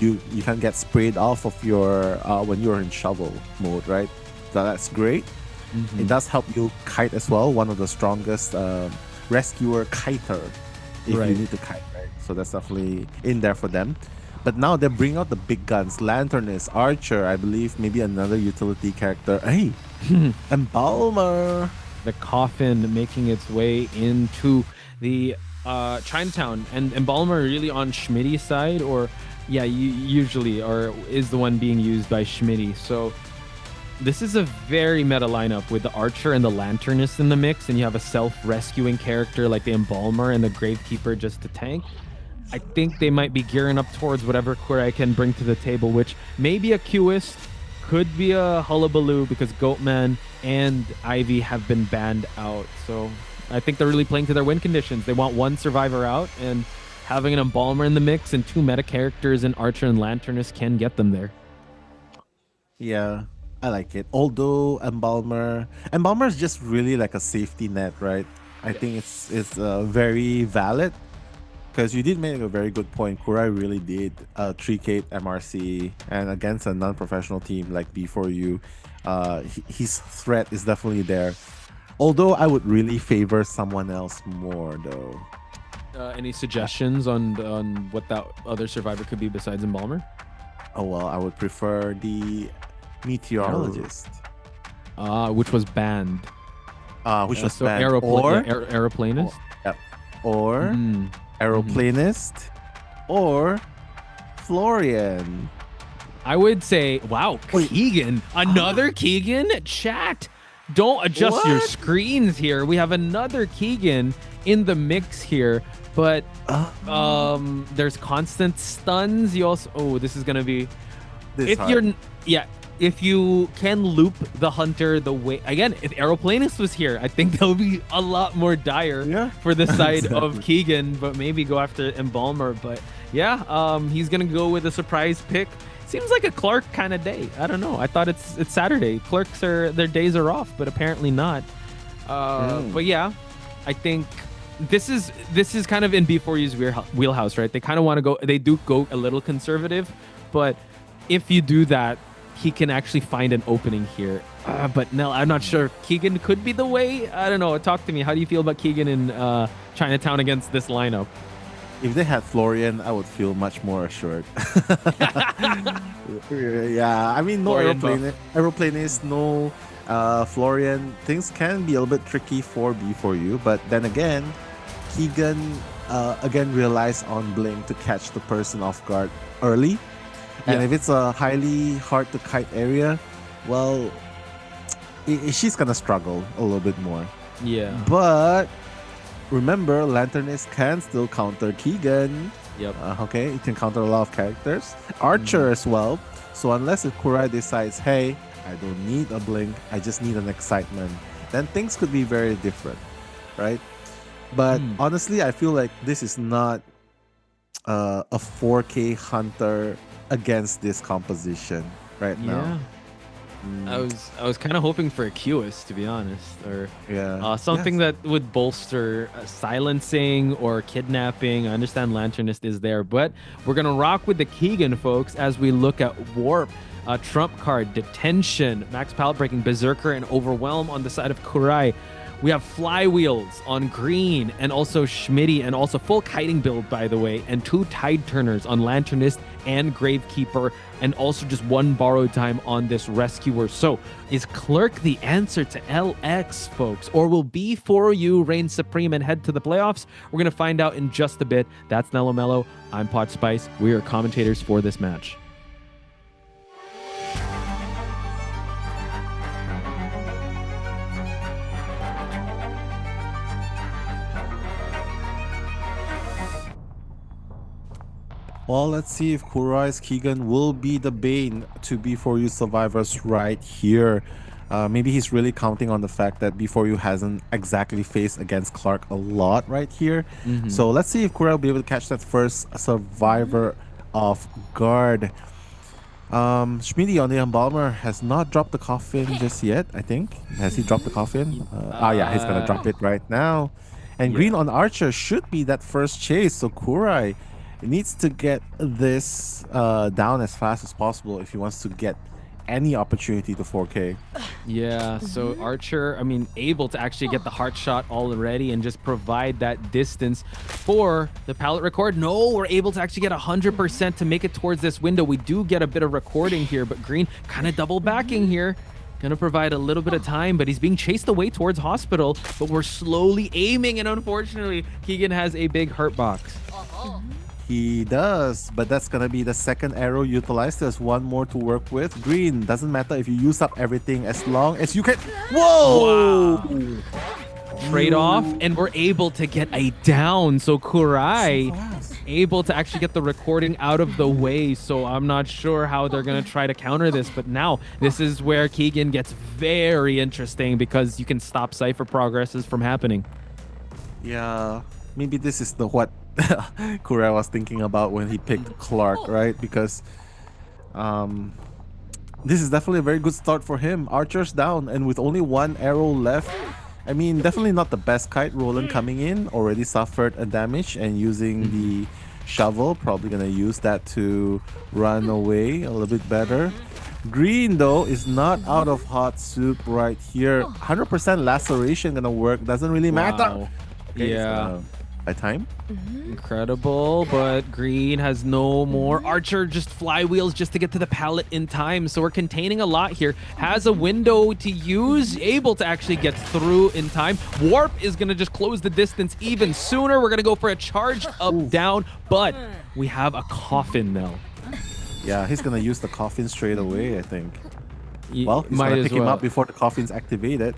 you can get sprayed off of your when you're in shovel mode, right? So that's great. It does help you kite as well. One of the strongest rescuer kiter if you need to kite, right? So that's definitely in there for them. But now they bring out the big guns: Lanternist, Archer, I believe, maybe another utility character. Hey, Embalmer. The coffin making its way into the Chinatown, and Embalmer really on Schmitty's side, or usually or is the one being used by Schmitty. So this is a very meta lineup with the Archer and the Lanternist in the mix, and you have a self-rescuing character like the Embalmer and the Gravekeeper just to tank. I think they might be gearing up towards whatever COA⅓ can bring to the table, which may be a Qist, could be a Hullabaloo, because Goatman and Ivy have been banned out. So I think they're really playing to their win conditions. They want one survivor out, and having an Embalmer in the mix and two meta characters in Archer and Lanternist can get them there. Yeah, I like it. Although Embalmer is just really like a safety net, right? I think it's very valid. Because you did make a very good point. COA⅓ really did 3K MRC, and against a non-professional team like B4U, his threat is definitely there. Although I would really favor someone else more, though. Any suggestions on what that other survivor could be besides Embalmer? Oh well, I would prefer the Meteorologist, which was banned. Which was banned. Aeroplanist. Or Aeroplanist, or Florian. I would say, wow, Keegan. Another Keegan? Chat, don't adjust your screens here. We have another Keegan in the mix here, but there's constant stuns. You also, this is going to be... If you can loop the Hunter the way... Again, if Aeroplanist was here, I think that would be a lot more dire for the side of Keegan, but maybe go after Embalmer. But he's going to go with a surprise pick. Seems like a Clark kind of day. I don't know. I thought it's Saturday. Clerks their days are off, but apparently not. But yeah, I think this is kind of in B4U's wheelhouse, right? They kind of want to go... They do go a little conservative, but if you do that, he can actually find an opening here. But no, I'm not sure. Keegan could be the way. I don't know. Talk to me. How do you feel about Keegan in Chinatown against this lineup? If they had Florian, I would feel much more assured. Yeah, I mean, no Aeroplanist, no Florian. Things can be a little bit tricky for B4U, but then again, Keegan again relies on Blink to catch the person off guard early. And if it's a highly hard to kite area, well, she's gonna struggle a little bit more. Yeah. But remember, Lanternist can still counter Keegan. Yep. Okay, it can counter a lot of characters. Archer as well. So unless if COA⅓ decides, hey, I don't need a Blink, I just need an excitement, then things could be very different, right? But honestly, I feel like this is not a 4K Hunter against this composition right now. I was kind of hoping for a QS, to be honest, or something that would bolster silencing or kidnapping. I understand Lanternist is there, but we're gonna rock with the Keegan, folks, as we look at Warp, Trump card, Detention, Max Palette Breaking, Berserker, and Overwhelm on the side of COA⅓. We have flywheels on Green and also Schmitty, and also full kiting build, by the way, and 2 tide turners on Lanternist and Gravekeeper, and also just 1 borrowed time on this Rescuer. So is Clerk the answer to LX, folks? Or will B4U reign supreme and head to the playoffs? We're going to find out in just a bit. That's Nello Mello. I'm Pot Spice. We are commentators for this match. Well, let's see if Kurai's Keegan will be the bane to B4U survivors right here. Maybe he's really counting on the fact that B4U hasn't exactly faced against Clark a lot right here. So let's see if Kurai will be able to catch that first survivor off guard. Schmitty on the Embalmer has not dropped the coffin just yet, I think. Has he dropped the coffin? Yeah, he's going to drop it right now. And Green on Archer should be that first chase. So Kurai needs to get this down as fast as possible if he wants to get any opportunity to 4K. Yeah, so Archer, I mean, able to actually get the heart shot already and just provide that distance for the pallet record. No, we're able to actually get 100% to make it towards this window. We do get a bit of recording here, but Green kind of double backing here. Gonna provide a little bit of time, but he's being chased away towards hospital, but we're slowly aiming, and unfortunately, Keegan has a big hurt box. He does, but that's gonna be the second arrow utilized. There's 1 more to work with. Green, doesn't matter if you use up everything as long as you can. Whoa! Wow. Trade off, and we're able to get a down. So Kurai able to actually get the recording out of the way. So I'm not sure how they're gonna try to counter this, but now this is where Keegan gets very interesting because you can stop Cypher progresses from happening. Yeah, maybe this is the what Kurai was thinking about when he picked Clark, right? Because this is definitely a very good start for him. Archer's down, and with only 1 arrow left, I mean, definitely not the best kite. Roland coming in, already suffered a damage, and using the shovel, probably gonna use that to run away a little bit better. Green, though, is not out of hot soup right here. 100% laceration gonna work, doesn't really matter. Okay, Yeah. By time. Incredible, but Green has no more. Archer just flywheels just to get to the pallet in time, so we're containing a lot here. Has a window to use, able to actually get through in time. Warp is going to just close the distance even sooner. We're going to go for a charge up down, but we have a coffin now. Yeah, he's going to use the coffin straight away, I think. Well, he's might going to as pick him well. up before the coffin's activated.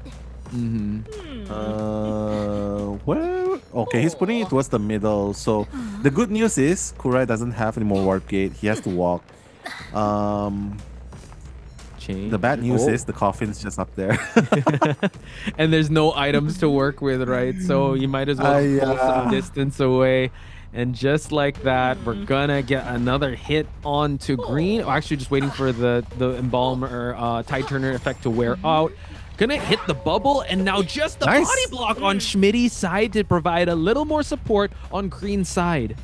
Well, okay, he's putting it towards the middle. So the good news is Kurai doesn't have any more warp gate. He has to walk. The bad news is the coffin's just up there. And there's no items to work with, right? So you might as well pull some distance away. And just like that, we're gonna get another hit onto Green. Oh, actually, just waiting for the Embalmer Tide Turner effect to wear out. Gonna hit the bubble, and now just the body block on Schmitty's side to provide a little more support on Green's side.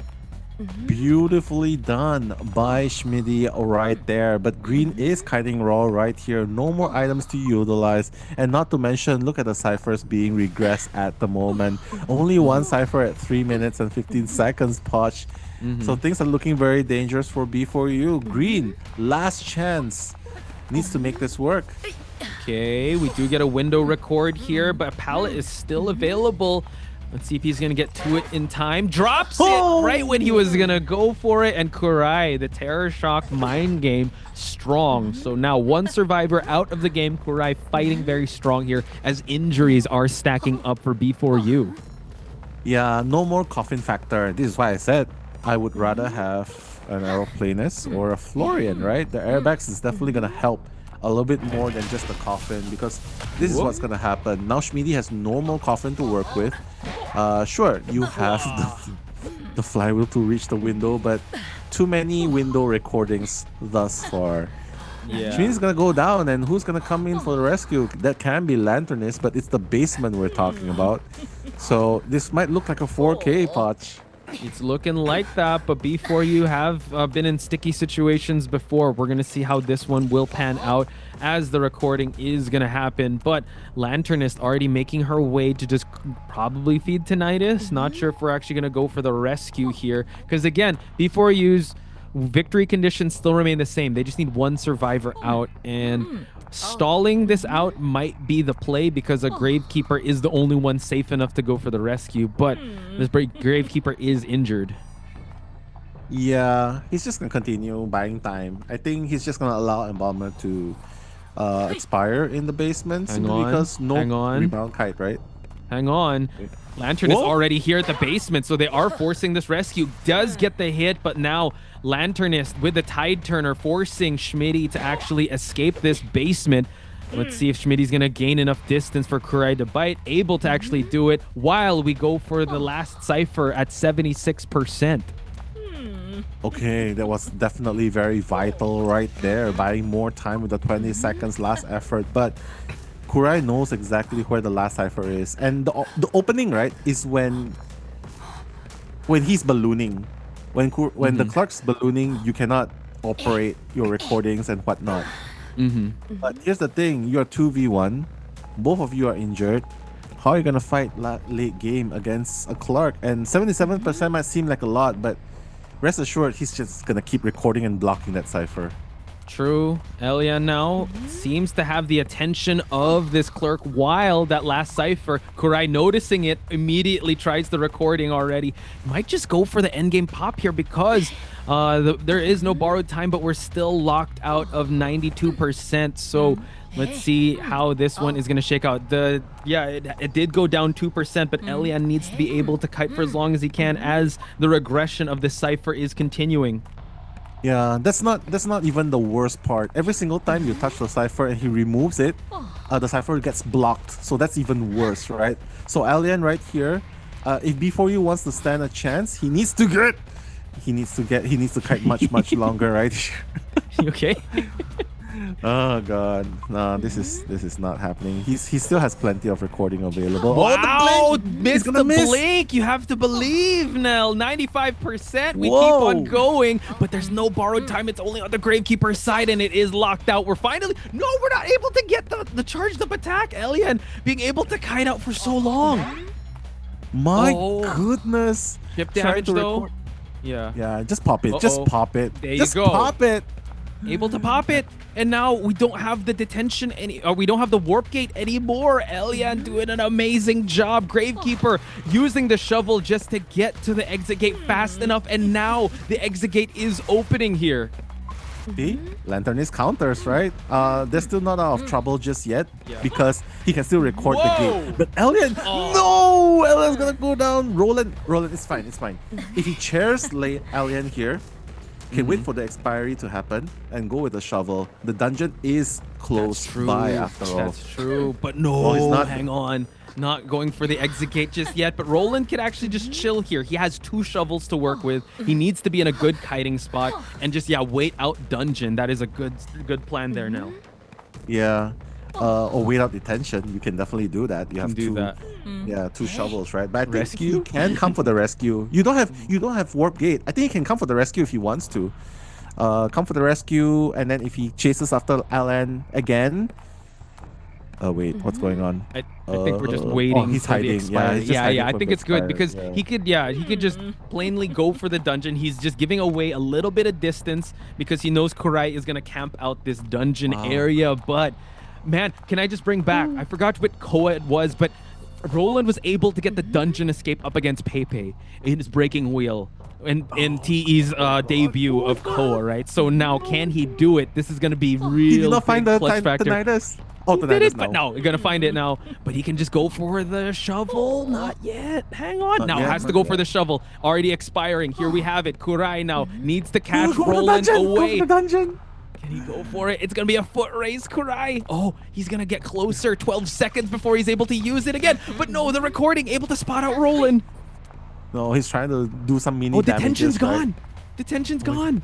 Beautifully done by Schmitty right there. But Green is kiting raw right here. No more items to utilize. And not to mention, look at the ciphers being regressed at the moment. Only 1 cipher at 3 minutes and 15 seconds, Poch. So things are looking very dangerous for B4U. Green, last chance. Needs to make this work. Okay, we do get a window record here, but pallet is still available. Let's see if he's going to get to it in time. Drops it right when he was going to go for it. And Kurai, the Terror Shock mind game, strong. So now 1 survivor out of the game. Kurai fighting very strong here as injuries are stacking up for B4U. Yeah, no more coffin factor. This is why I said I would rather have an Aeroplanus or a Florian, right? The airbags is definitely going to help a little bit more than just the coffin, because this is what's going to happen. Now Schmitty has no more coffin to work with. Sure, you have the flywheel to reach the window, but too many window recordings thus far. Schmitty's going to go down, and who's going to come in for the rescue? That can be Lanternist, but it's the basement we're talking about. So this might look like a 4K, Potch. It's looking like that, but before you have been in sticky situations before, we're going to see how this one will pan out as the recording is going to happen. But Lanternist already making her way to just probably feed Tinnitus. Not sure if we're actually going to go for the rescue here. Because again, before use, victory conditions still remain the same. They just need one survivor out. And stalling this out might be the play because a Gravekeeper is the only one safe enough to go for the rescue. But this Gravekeeper is injured. Yeah, he's just gonna continue buying time. I think he's just gonna allow Embalmer to expire in the basement because no rebound kite, right? Hang on. Lantern is already here at the basement, so they are forcing this rescue. Does get the hit, but now Lanternist with the Tide Turner forcing Schmitty to actually escape this basement. Let's see if Schmitty's going to gain enough distance for Kurai to bite. Able to actually do it while we go for the last Cypher at 76%. Okay, that was definitely very vital right there. Buying more time with the 20 seconds last effort. But Kurai knows exactly where the last Cypher is. And the opening, right, is when he's ballooning. When the clerk's ballooning, you cannot operate your recordings and whatnot. But here's the thing, you're 2v1. Both of you are injured. How are you going to fight late game against a clerk? And 77% might seem like a lot, but rest assured, he's just going to keep recording and blocking that Cypher. True. Elian now seems to have the attention of this clerk while that last Cypher, Kurai noticing it, immediately tries the recording already. Might just go for the endgame pop here because there is no borrowed time, but we're still locked out of 92%. So let's see how this one is going to shake out. It did go down 2%, but Elian needs to be able to kite for as long as he can as the regression of the Cypher is continuing. Yeah, that's not even the worst part. Every single time you touch the Cypher and he removes it, the Cypher gets blocked. So that's even worse, right? So Alien right here, if before you wants to stand a chance, he needs to kite much longer right here. You okay? Oh god, no, this is not happening. He still has plenty of recording available. Wow, missed the blink. You have to believe, Nell. 95%. We keep on going, but there's no borrowed time. It's only on the Gravekeeper's side, and it is locked out. We're not able to get the charged up attack. Elian being able to kite out for so long. My goodness. Chip damage though. Yeah, just pop it. Just pop it. There just you go. Pop it. Able to pop it, and now we don't have the detention we don't have the warp gate anymore. Elian doing an amazing job. Gravekeeper using the shovel just to get to the exit gate fast enough, and now the exit gate is opening here. See, Lanternist counters, right? They're still not out of trouble just yet because he can still record the gate. But Elian, no, Elian's gonna go down. Roland, it's fine. If he chairs Elian here. Can wait for the expiry to happen and go with a shovel. The dungeon is close by after all. That's true, but no, hang on. Not going for the exit gate just yet, but Roland can actually just chill here. He has 2 shovels to work with. He needs to be in a good kiting spot and just, wait out dungeon. That is a good plan there now. Yeah. Or wait out detention. You can definitely do that. You have to 2 shovels, right? But I think you can come for the rescue. You don't have warp gate. I think he can come for the rescue if he wants to. Come for the rescue, and then if he chases after Alan again. Wait, what's going on? I think we're just waiting. Oh, he's hiding. I think it's good because he could just plainly go for the dungeon. He's just giving away a little bit of distance because he knows Kurai is gonna camp out this dungeon area. But man, can I just bring back? I forgot what Koa it was, but Roland was able to get the dungeon escape up against Pepe in his breaking wheel in TE's debut of Koa, right? So now, can he do it? This is going to be real. He did not find the Tinnitus. Oh, he did it, but no, we're going to find it now. But he can just go for the shovel. Not yet. Hang on. Now has to go for the shovel. Already expiring. Here we have it. Kurai now needs to catch Roland away. Go for the dungeon. Can he go for it? It's going to be a foot race, Kurai. Oh, he's going to get closer. 12 seconds before he's able to use it again. But no, the recording able to spot out Roland. No, he's trying to do some mini damages. Detention's gone. Detention's gone.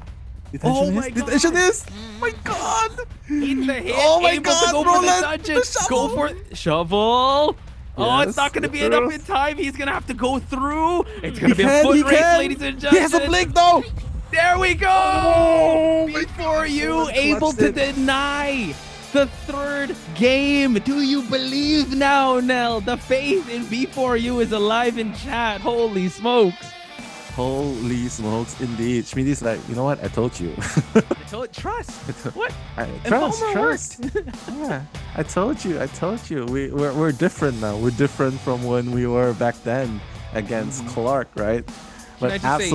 Detention is. My God. In the hit. Oh my able God, to go Roland. for the dungeon. Go for it. Shovel. Oh, it's not going to be enough in time. He's going to have to go through. It's going to be a foot race, ladies and gentlemen. He has a blink though. There we go. Oh, Before you, able to deny the third game. Do you believe now, Nell? The faith in B4U is alive in chat. Holy smokes. Holy smokes, indeed. Schmidt's like, you know what? I told you. I told trust. What? Trust. Yeah, I told you. We're different now. We're different from when we were back then against Clark, right? Can I just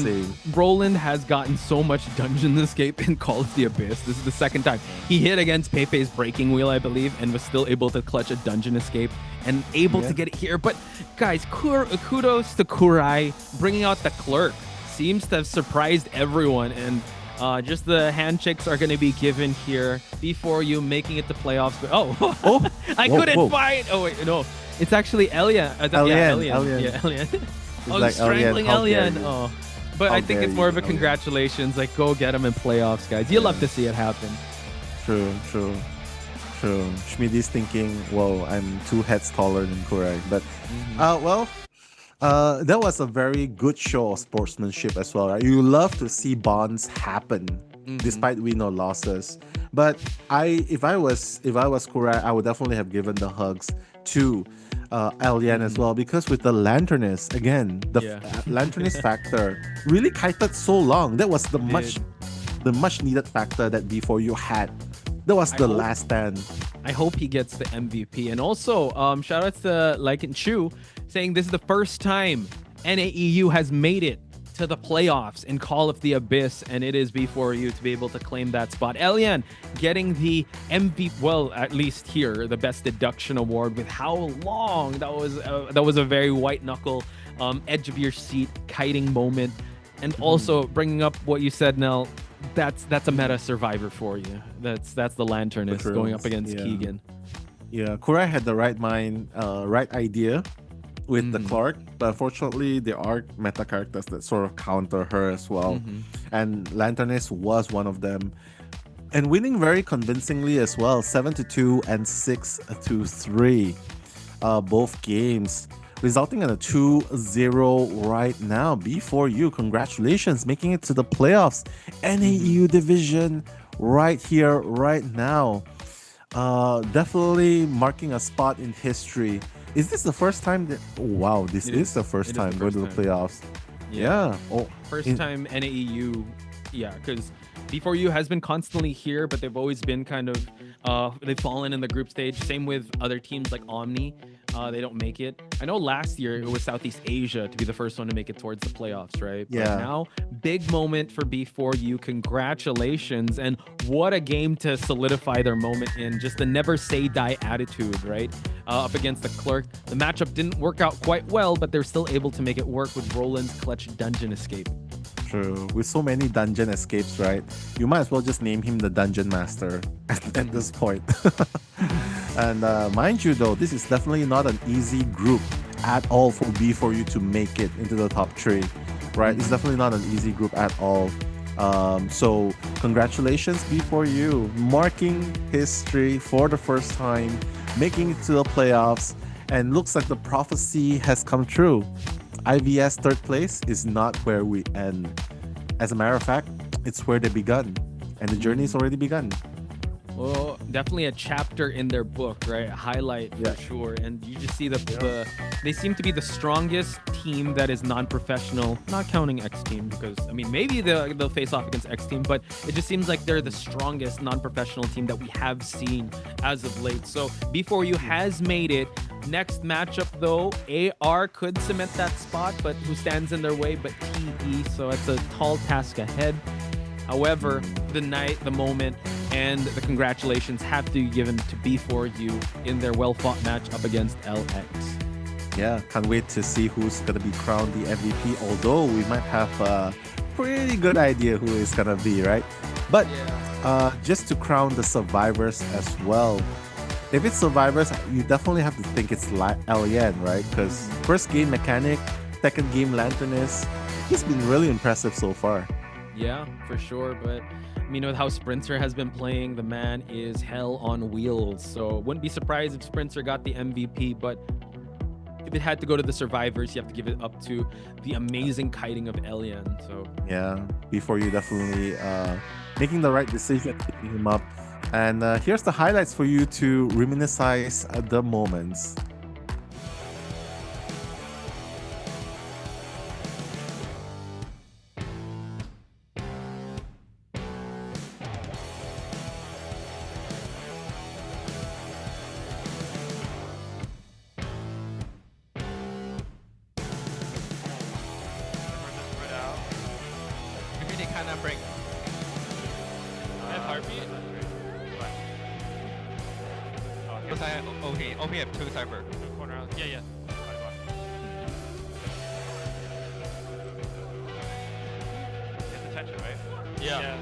say, Roland has gotten so much dungeon escape in Call of the Abyss. This is the second time. He hit against Pepe's breaking wheel, I believe, and was still able to clutch a dungeon escape and able to get it here. But guys, kudos to Kurai bringing out the clerk. Seems to have surprised everyone, and just the handshakes are going to be given here before you making it to playoffs. But I couldn't find. Oh wait, no, it's actually Elian. Elian. Yeah, Elian. I was like, strangling Elian. Oh, but I think it's more of a Elian. congratulations. Like, go get him in playoffs, guys. You love to see it happen. True. Schmidt's thinking, whoa, I'm 2 heads taller than Kurai. But, that was a very good show of sportsmanship as well, right? You love to see bonds happen, despite win or losses. But if I was Kurai, I would definitely have given the hugs to Elian as well, because with the lanternist, again, the lanternist factor really kited so long. That was the much needed factor that B4U had. That was the last stand. I hope he gets the MVP. And also, shout out to Lycan Chu saying this is the first time NAEU has made it to the playoffs in Call of the Abyss, and it is B4U to be able to claim that spot. Elian getting the MVP, well, at least here, the best deduction award with how long that was a very white knuckle, edge of your seat kiting moment, and also bringing up what you said, Nell. That's a meta survivor for you. That's the lanternist going up against Keegan. Yeah, Kurai had the right mind, right idea with the Clark, but unfortunately there are meta characters that sort of counter her as well, and Lanternist was one of them, and winning very convincingly as well, 7-2 and 6-3, both games, resulting in a 2-0 right now. B4U, congratulations, making it to the playoffs, NAEU division right here, right now. Definitely marking a spot in history. Is this the first time that... Oh, wow, this is the first time going to the playoffs. Yeah. First time NAEU, because B4U has been constantly here, but they've always been kind of... they've fallen in the group stage. Same with other teams like Omni. They don't make it. I know last year it was Southeast Asia to be the first one to make it towards the playoffs, right? Yeah. But now, big moment for B4U. Congratulations. And what a game to solidify their moment in. Just the never say die attitude, right? Up against the Clerk. The matchup didn't work out quite well, but they're still able to make it work with Roland's clutch dungeon escape. True. With so many dungeon escapes, right? You might as well just name him the Dungeon Master at this point. And mind you though, this is definitely not an easy group at all for B4U to make it into the top 3, right? It's definitely not an easy group at all. So congratulations B4U, marking history for the first time, making it to the playoffs, and looks like the prophecy has come true. IVS third place is not where we end. As a matter of fact, it's where they begun, and the journey's already begun. Well, definitely a chapter in their book, right? A highlight for sure. And you just see they seem to be the strongest team that is non-professional, not counting Xteam, because I mean maybe they'll face off against Xteam, but it just seems like they're the strongest non-professional team that we have seen as of late. So B4U has made it. Next matchup though, AR could cement that spot, but who stands in their way but TE, so it's a tall task ahead. However, the night, the moment, and the congratulations have to be given to B4U in their well-fought match up against LX. Yeah, can't wait to see who's going to be crowned the MVP, although we might have a pretty good idea who is going to be, right? But just to crown the survivors as well. If it's survivors, you definitely have to think it's Elian, right? Because first game Mechanic, second game Lanternist, he's been really impressive so far. Yeah, for sure. But mean, with how Sprinter has been playing, the man is hell on wheels. So wouldn't be surprised if Sprinter got the MVP, but if it had to go to the survivors, you have to give it up to the amazing kiting of Elian. So yeah, before you definitely making the right decision, picking him up. And here's the highlights for you to reminisce the moments. OP have 2 cypher. Corner out. Yeah. It's attention, right? Yeah.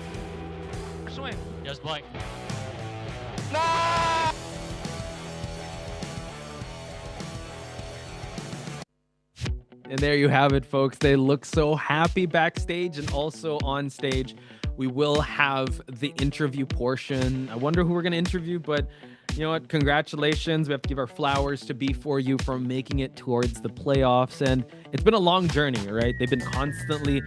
Swing. Yes, blank. No! And there you have it, folks. They look so happy backstage and also on stage. We will have the interview portion. I wonder who we're going to interview, but you know what? Congratulations. We have to give our flowers to B4U for making it towards the playoffs. And it's been a long journey, right? They've been constantly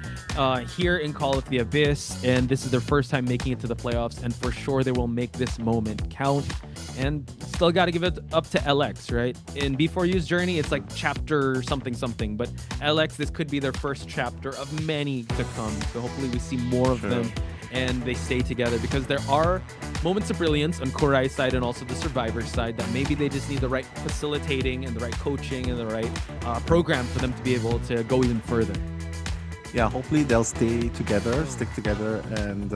here in Call of the Abyss, and this is their first time making it to the playoffs. And for sure, they will make this moment count. And still got to give it up to LX, right? In B4U's journey, it's like chapter something. But LX, this could be their first chapter of many to come. So hopefully we see more of them and they stay together, because there are moments of brilliance on COAⅅ's side and also the survivor side that maybe they just need the right facilitating and the right coaching and the right program for them to be able to go even further. Yeah, hopefully they'll stay together, stick together, and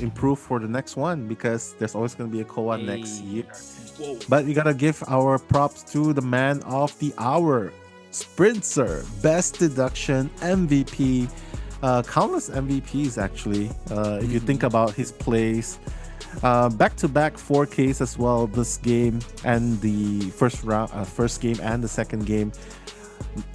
improve for the next one, because there's always going to be a COA next year. Whoa. But we gotta give our props to the man of the hour, Sprinter, best deduction MVP. Countless MVPs actually. If you think about his plays, back-to-back 4Ks as well this game and the first game and the second game.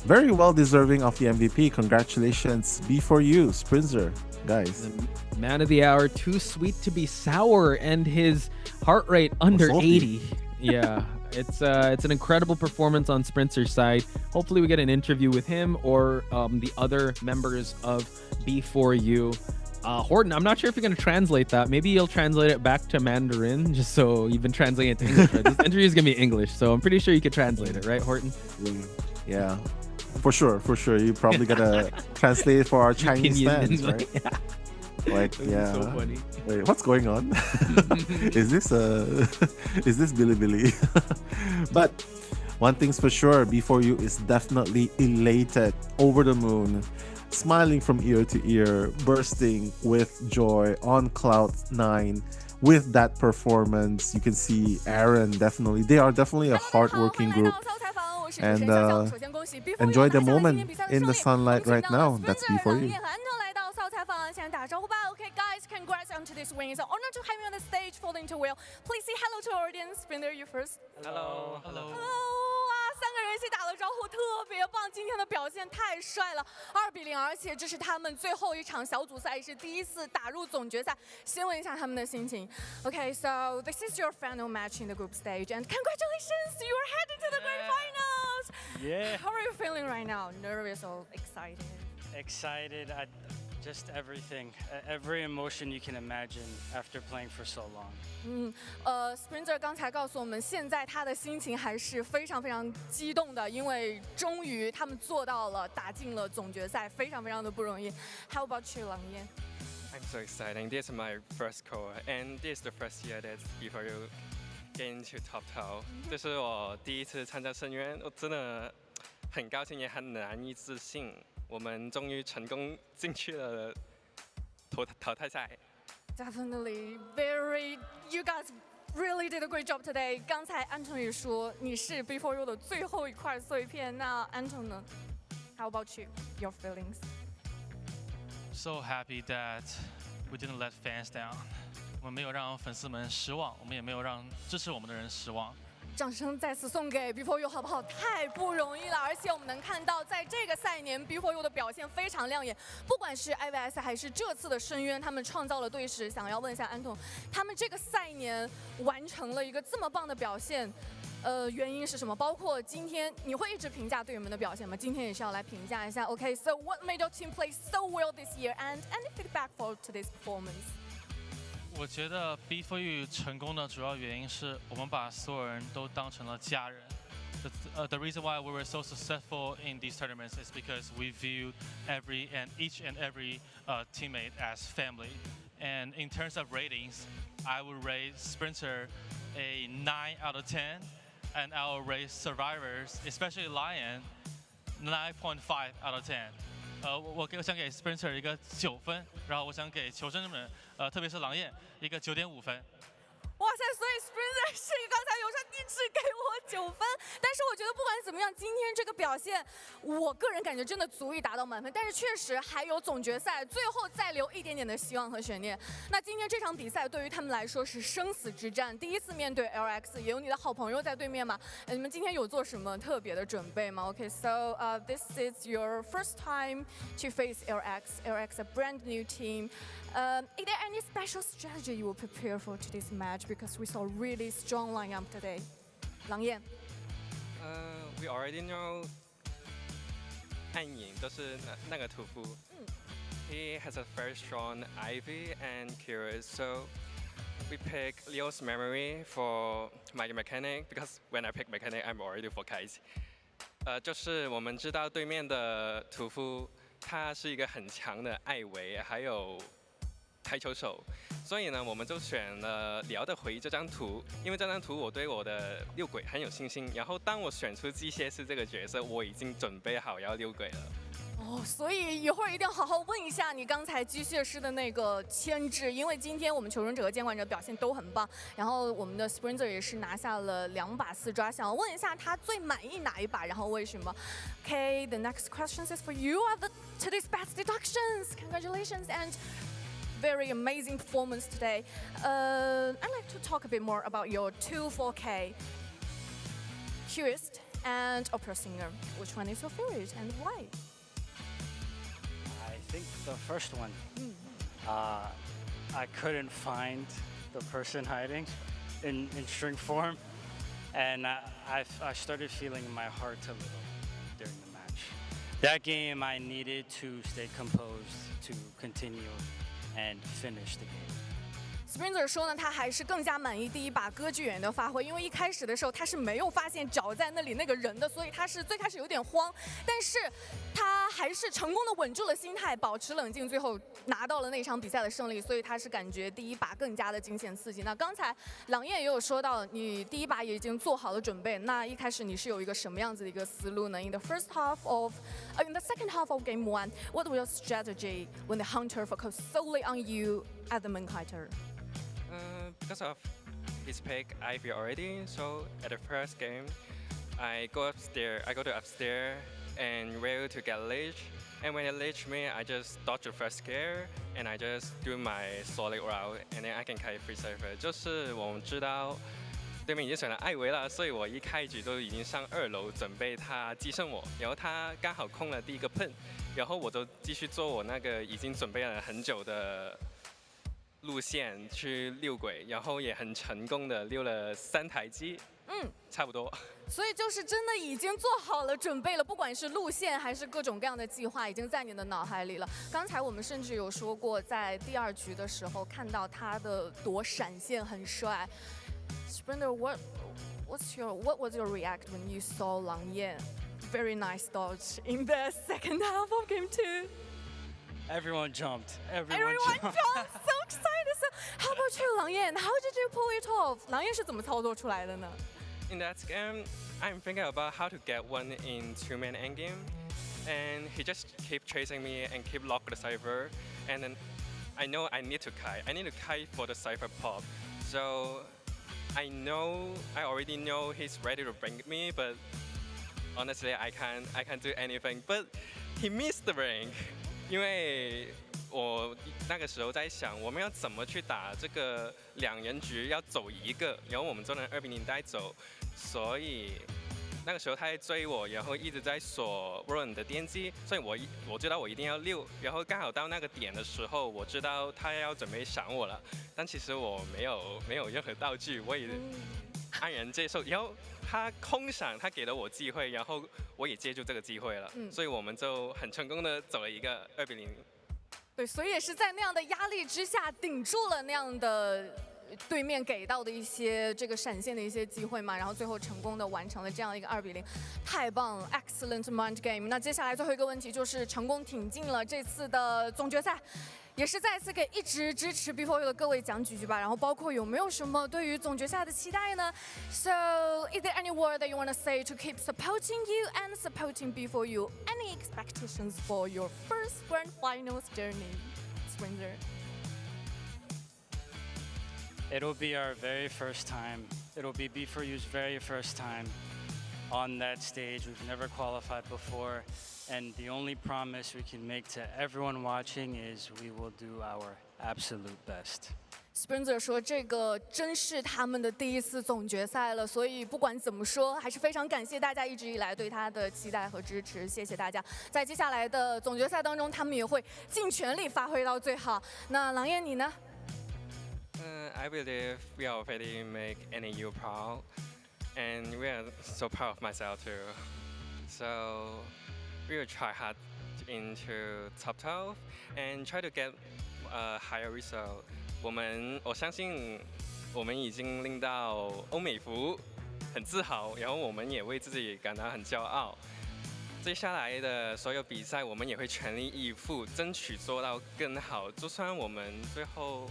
Very well deserving of the MVP. Congratulations, B4U, Sprinter, guys. The man of the hour, too sweet to be sour, and his heart rate under 80. Yeah. It's an incredible performance on Sprinter's side. Hopefully we get an interview with him or the other members of B4U. Horton, I'm not sure if you're going to translate that. Maybe you'll translate it back to Mandarin, just so you've been translating it to English. Right? This interview is going to be English, so I'm pretty sure you could translate it, right, Horton? Yeah, for sure. You probably got to translate it for our Chinese fans, right? Yeah. Like, yeah. So funny. Wait, what's going on? Is this Billy? But one thing's for sure, B4U is definitely elated, over the moon, smiling from ear to ear, bursting with joy on cloud 9 with that performance. You can see Aaron they are definitely a hardworking group. And enjoy the moment in the sunlight right now. That's B4U. Okay, guys, congrats on today's win. It's an honor to have you on the stage for the interview. Please say hello to our audience. Sprinter, you first. Hello. 三个人一起打了招呼，特别棒！今天的表现太帅了，2-0，而且这是他们最后一场小组赛，是第一次打入总决赛。先问一下他们的心情。Okay, so this is your final match in the group stage, and congratulations, you are heading to the grand finals. Yeah. How are you feeling right now? Nervous or excited? Excited. Just everything, every emotion you can imagine after playing for so long. Sprinter 刚才告诉我们，现在他的心情还是非常激动的，因为终于他们做到了，打进了总决赛，非常的不容易。How about you, Lang Yan? I'm so excited. This is my first core, and this is the first year that B4U get into top 12. 这是我第一次参加深渊，我真的很高兴，也很难以置信。我们终于成功进去了淘汰赛。Definitely, you guys really did a great job today. 刚才 Anton 也说你是 B4U 的最后一块碎片，那 Anton 呢 ？How about you? Your feelings? So happy that we didn't let fans down. 我们没有让粉丝们失望，我们也没有让支持我们的人失望。掌声再次送给 B4U 好不好？太不容易了，而且我们能看到，在这个赛年 B4U 的表现非常亮眼，不管是 IVS 还是这次的深渊，他们创造了队史。想要问一下安童，他们这个赛年完成了一个这么棒的表现，原因是什么？包括今天你会一直评价队员们的表现吗？今天也是要来评价一下。Okay, so what made your team play so well this year, and any feedback for today's performance? 我觉得 B4U 成功的主要原因是我们把所有人都当成了家人。The reason why we were so successful in these tournaments is because we viewed each and every teammate as family. And in terms of ratings, I would rate Sprinter a 9 out of 10, and I will rate Survivors, especially Lion, 9.5 out of 10. 我想给 Sprinter 一个9分，然后我想给求生者们，特别是狼焰一个9.5分。哇塞，所以 Sprinter 是刚才有说一直给我9分，但是我觉得不管怎么样，今天这个表现，我个人感觉真的足以达到满分。但是确实还有总决赛，最后再留一点点的希望和悬念。那今天这场比赛对于他们来说是生死之战，第一次面对 LX， 也有你的好朋友在对面嘛。你们今天有做什么特别的准备吗 ？Okay, so this is your first time to face LX. LX, a brand new team. Is there any special strategy you will prepare for today's match? Because we saw a really strong lineup today. 狼焰。We already know 暗影都是那个屠夫。He has a very strong Ivy and Curious, so we pick Leo's memory for my mechanic because when I pick mechanic, I'm already for Kai's. 就是我们知道对面的屠夫，他是一个很强的艾维，还有台球手，所以呢，我们就选了聊得回这张图，因为这张图我对我的六鬼很有信心。然后当我选出机械师这个角色，我已经准备好要六鬼了。哦，所以一会儿一定要好好问一下你刚才机械师的那个牵制，因为今天我们求生者和监管者表现都很棒，然后我们的 Sprinter 也是拿下了2把4抓，想要问一下他最满意哪一把，然后为什么 ？Okay, the next question is for you are today's best deductions. Congratulations and very amazing performance today. I'd like to talk a bit more about your 2-4K, Curious and Opera Singer. Which one is your favorite and why? I think the first one. I couldn't find the person hiding in string form, and I started feeling my heart a little during the match. That game, I needed to stay composed to continue and finish the game. Sprinter 说呢，他还是更加满意第一把歌剧演员的发挥，因为一开始的时候他是没有发现找在那里那个人的，所以他是最开始有点慌，但是他还是成功的稳住了心态，保持冷静，最后拿到了那场比赛的胜利，所以他是感觉第一把更加的惊险刺激。那刚才狼焰也有说到，你第一把也已经做好了准备，那一开始你是有一个什么样子的一个思路呢 ？In the second half of game 1, what was your strategy when the hunter focused solely on you as the main fighter? Because of his pick Ivy already, so at the first game, I go to upstairs and rail to get lich. And when it lich me, I just dodge the first scare and I just do my solid route, and then I can carry free cipher. 就是我们知道对面已经选了艾维了，所以我一开局都已经上2楼准备他击胜我，然后他刚好空了第一个碰，然后我就继续做我那个已经准备了很久的路线去溜轨，然后也很成功的溜了3台机，差不多。所以就是真的已经做好了准备了，不管是路线还是各种各样的计划，已经在你的脑海里了。刚才我们甚至有说过，在第2局的时候看到他的躲闪现很帅。Sprinter, what was your react when you saw Lang Yan? Very nice dodge in the second half of game 2. Everyone jumped. Everyone jumped. So excited. So, how about you, Lang Yan? How did you pull it off? 狼焰是怎么操作出来的呢？ In that game, I'm thinking about how to get one in 2-man endgame, and he just keep chasing me and keep lock the cipher, and then I know I need to kite. I need to kite for the cipher pop. So I already know he's ready to bring me, but honestly, I can't do anything. But he missed the ring. 因为我那个时候在想，我们要怎么去打这个2人局，要走一个，然后我们就能2比0带走。所以那个时候他在追我，然后一直在锁 Ron 的电击，所以我知道我一定要溜，然后刚好到那个点的时候，我知道他要准备闪我了，但其实我没有任何道具，我也安然接受。然后他空闪，他给了我机会，然后我也接住这个机会了，所以我们就很成功的走了一个2比0。对，所以也是在那样的压力之下顶住了那样的对面给到的一些这个闪现的一些机会嘛，然后最后成功的完成了这样一个2比0，太棒了 ，excellent mind game。那接下来最后一个问题就是成功挺进了这次的总决赛，也是再次给一直支持 B4U 的各位讲几句吧，然后包括有没有什么对于总决赛的期待呢 ？So is there any word that you want to say to keep supporting you and supporting B4U? Any expectations for your first grand finals journey, Sprinter? It'll be our very first time. It'll be B4U's very first time on that stage. We've never qualified before. And the only promise we can make to everyone watching is we will do our absolute best. Sprinter 说：“这个真是他们的第一次总决赛了，所以不管怎么说，还是非常感谢大家一直以来对他的期待和支持，谢谢大家。在接下来的总决赛当中，他们也会尽全力发挥到最好。那狼爷你呢？” I believe we already make NAU proud, and we are so proud of myself too. So we will try hard into top 12 and try to get a higher result. 我相信我们已经令到欧美服很自豪，然后我们也为自己感到很骄傲。接下来的所有比赛，我们也会全力以赴，争取做到更好。就算我们最后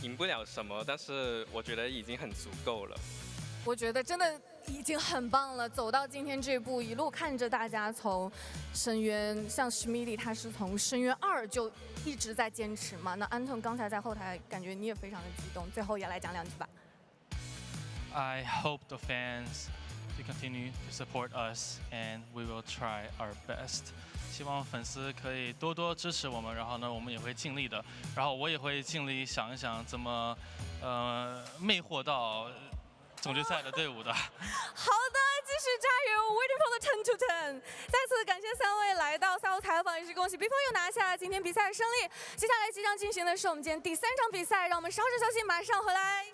赢不了什么，但是我觉得已经很足够了。我觉得真的已经很棒了，走到今天这步，一路看着大家从深渊，像史密利他是从深渊2就一直在坚持嘛。那安藤刚才在后台感觉你也非常的激动，最后也来讲2句吧。I hope the fans to continue to support us, and we will try our best. 希望粉丝可以多多支持我们，然后呢，我们也会尽力的，然后我也会尽力想一想怎么魅惑到总决赛的队伍的。好的，继续加油 ，Waiting for the 10 to 10。再次感谢3位来到赛后采访，也是恭喜 B4U 拿下今天比赛的胜利。接下来即将进行的是我们今天第3场比赛，让我们稍事休息，马上回来。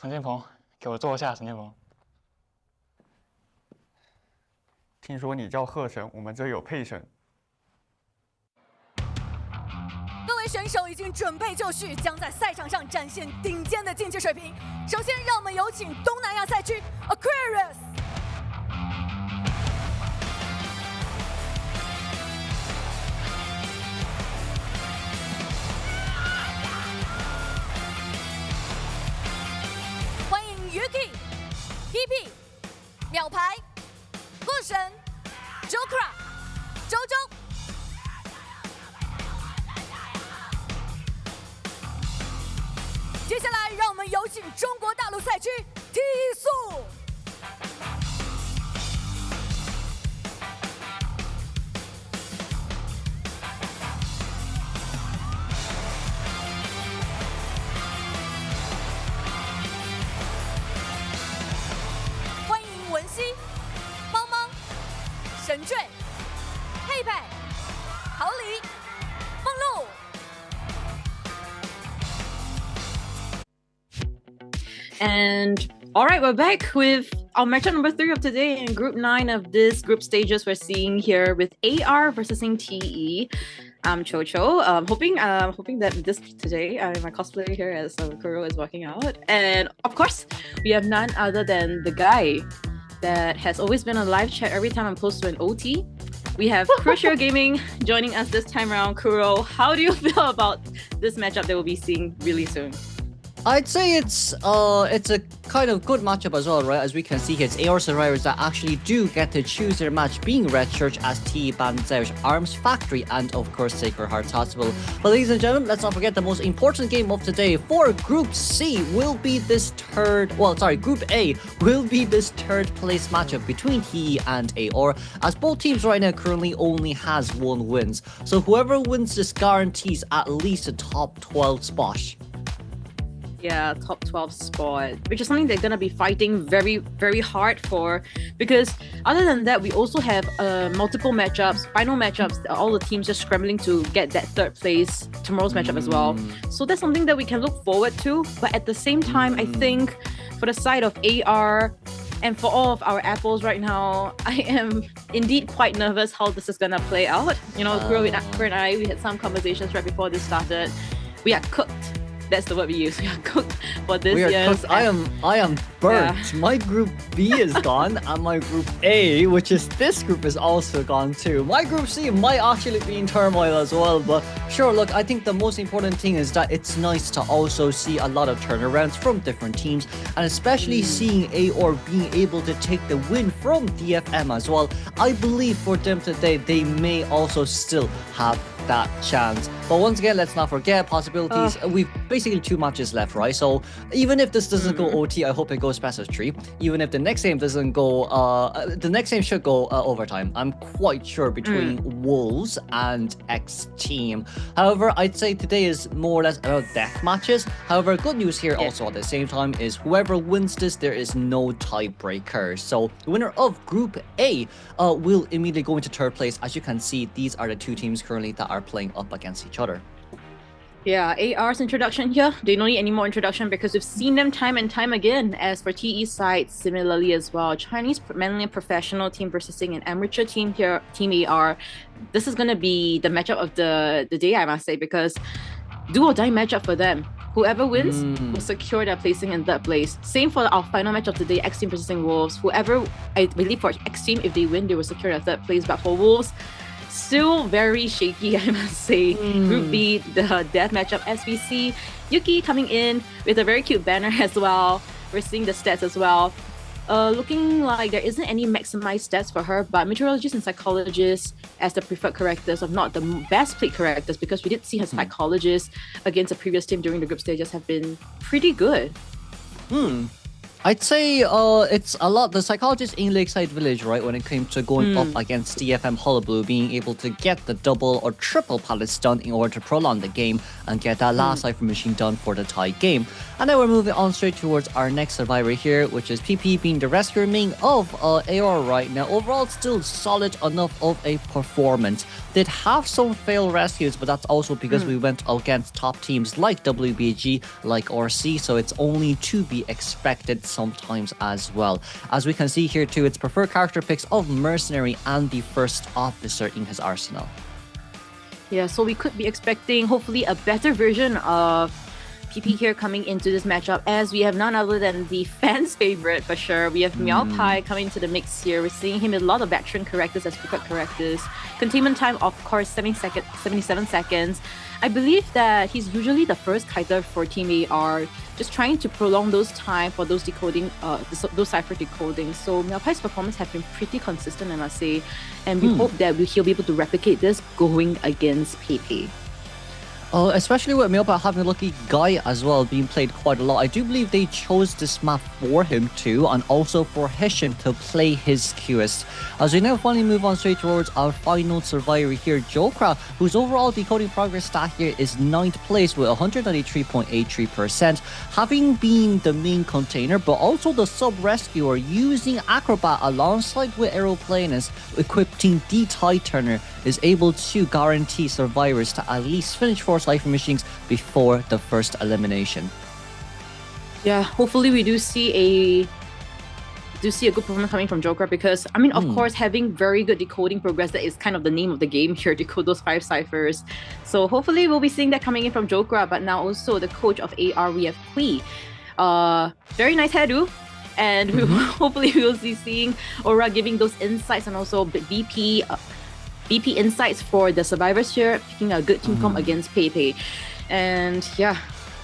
陈建鹏，给我坐下。陈建鹏，听说你叫贺神，我们这有配神。各位选手已经准备就绪，将在赛场上展现顶尖的竞技水平。首先，让我们有请东南亚赛区 Aquarius。欢迎 Yuki、PP、秒牌、贺神、Jokra、周周。接下来，让我们有请中国大陆赛区 T 速。欢迎文熙、猫猫、神坠、佩佩、豪里、梦露。And all right, we're back with our matchup number 3 of today in Group 9 of this group stages we're seeing here with AR versus TE. I'm Chocho. Hoping that this today my cosplay here as Kuro is walking out, and of course we have none other than the guy that has always been on live chat every time I'm close to an OT. We have Crucial Gaming joining us this time around. Kuro, how do you feel about this matchup that we'll be seeing really soon? I'd say it's a kind of good matchup as well, right? As we can see here, it's AR survivors that actually do get to choose their match, being Red Church as TE Banzai's Arms Factory and of course Sacred Hearts Hospital. But ladies and gentlemen, let's not forget the most important game of today for Group C will be this Group A will be this third place matchup between TE and AR, as both teams right now currently only has 1 win. So whoever wins this guarantees at least a top 12 spot. Yeah, top 12 spot, which is something they're gonna be fighting very, very hard for, because other than that, we also have multiple matchups, final matchups, all the teams just scrambling to get that 3rd place tomorrow's matchup as well. So that's something that we can look forward to. But at the same time, I think for the side of AR and for all of our apples right now, I am indeed quite nervous how this is gonna play out. You know, Kuro and I, we had some conversations right before this started. We are cooked. That's the word we use. We are cooked for this year. We are cooked. I am burnt. Yeah. My group B is gone, and my group A, which is this group, is also gone too. My group C might actually be in turmoil as well. But sure, look, I think the most important thing is that it's nice to also see a lot of turnarounds from different teams, and especially seeing AR being able to take the win from DFM as well. I believe for them today, they may also still have that chance. But once again, let's not forget possibilities. We've basically 2 matches left, right? So even if this doesn't go OT, I hope it goes best of 3. Even if the next game doesn't go, the next game should go overtime. I'm quite sure between Wolves and Xteam. However, I'd say today is more or less about death matches. However, good news here also at the same time is whoever wins this, there is no tiebreaker. So the winner of Group A will immediately go into 3rd place. As you can see, these are the 2 teams currently that are playing up against each other. Yeah, AR's introduction here, they don't need any more introduction because we've seen them time and time again. As for TE's side, similarly as well. Chinese mainly professional team versus an amateur team here, Team AR. This is going to be the matchup of the day, I must say, because do or die matchup for them. Whoever wins will secure their placing in 3rd place. Same for our final match of the day, Xteam versus Wolves. Whoever, I believe for Xteam, if they win, they will secure their 3rd place. But for Wolves, still very shaky, I must say. Group B, the death matchup, as we see Yuki coming in with a very cute banner as well. We're seeing the stats as well. Looking like there isn't any maximized stats for her, but meteorologists and psychologists as the preferred characters of not the best played characters, because we did see her psychologists against a previous team during the group stages have been pretty good. I'd say it's a lot. The psychologist in Lakeside Village, right, when it came to going up against DFM Hullabaloo, being able to get the double or triple pallets done in order to prolong the game and get that last Cypher machine done for the tie game. And now we're moving on straight towards our next survivor here, which is PP being the rescuer main of AR right now. Overall, still solid enough of a performance. Did have some failed rescues, but that's also because we went against top teams like WBG, like RC, so it's only to be expected sometimes as well. As we can see here too, it's preferred character picks of Mercenary and the First Officer in his arsenal. Yeah, so we could be expecting hopefully a better version of PP here coming into this matchup, as we have none other than the fans' favorite for sure. We have meowpie coming into the mix here. We're seeing him with a lot of veteran characters as preferred characters. Containment time, of course, 77 seconds. I believe that he's usually the first kiter for Team AR, just trying to prolong those time for those decoding, those cipher decoding. So meowpie's performance has been pretty consistent, I must say, and we hope that he'll be able to replicate this going against PP. Especially with meowpie having Lucky Guy as well being played quite a lot. I do believe they chose this map for him too, and also for Hessian to play his QS. As we now finally move on straight towards our final survivor here, Jokra, whose overall decoding progress stat here is 9th place with 193.83%, having been the main container, but also the sub-rescuer using Acrobat alongside with Aeroplanus, equipping the Tie Turner, is able to guarantee survivors to at least finish 4 Cypher machines before the first elimination. Yeah, hopefully we do see a good performance coming from Joker, because I mean, of course, having very good decoding progress, that is kind of the name of the game here, decode those 5 ciphers. So hopefully we'll be seeing that coming in from Joker. But now also the coach of AR, we have Kui. Very nice hairdo. And hopefully we will be seeing Aura giving those insights, and also BP insights for the survivors here, picking a good team comp against Pepe. And yeah,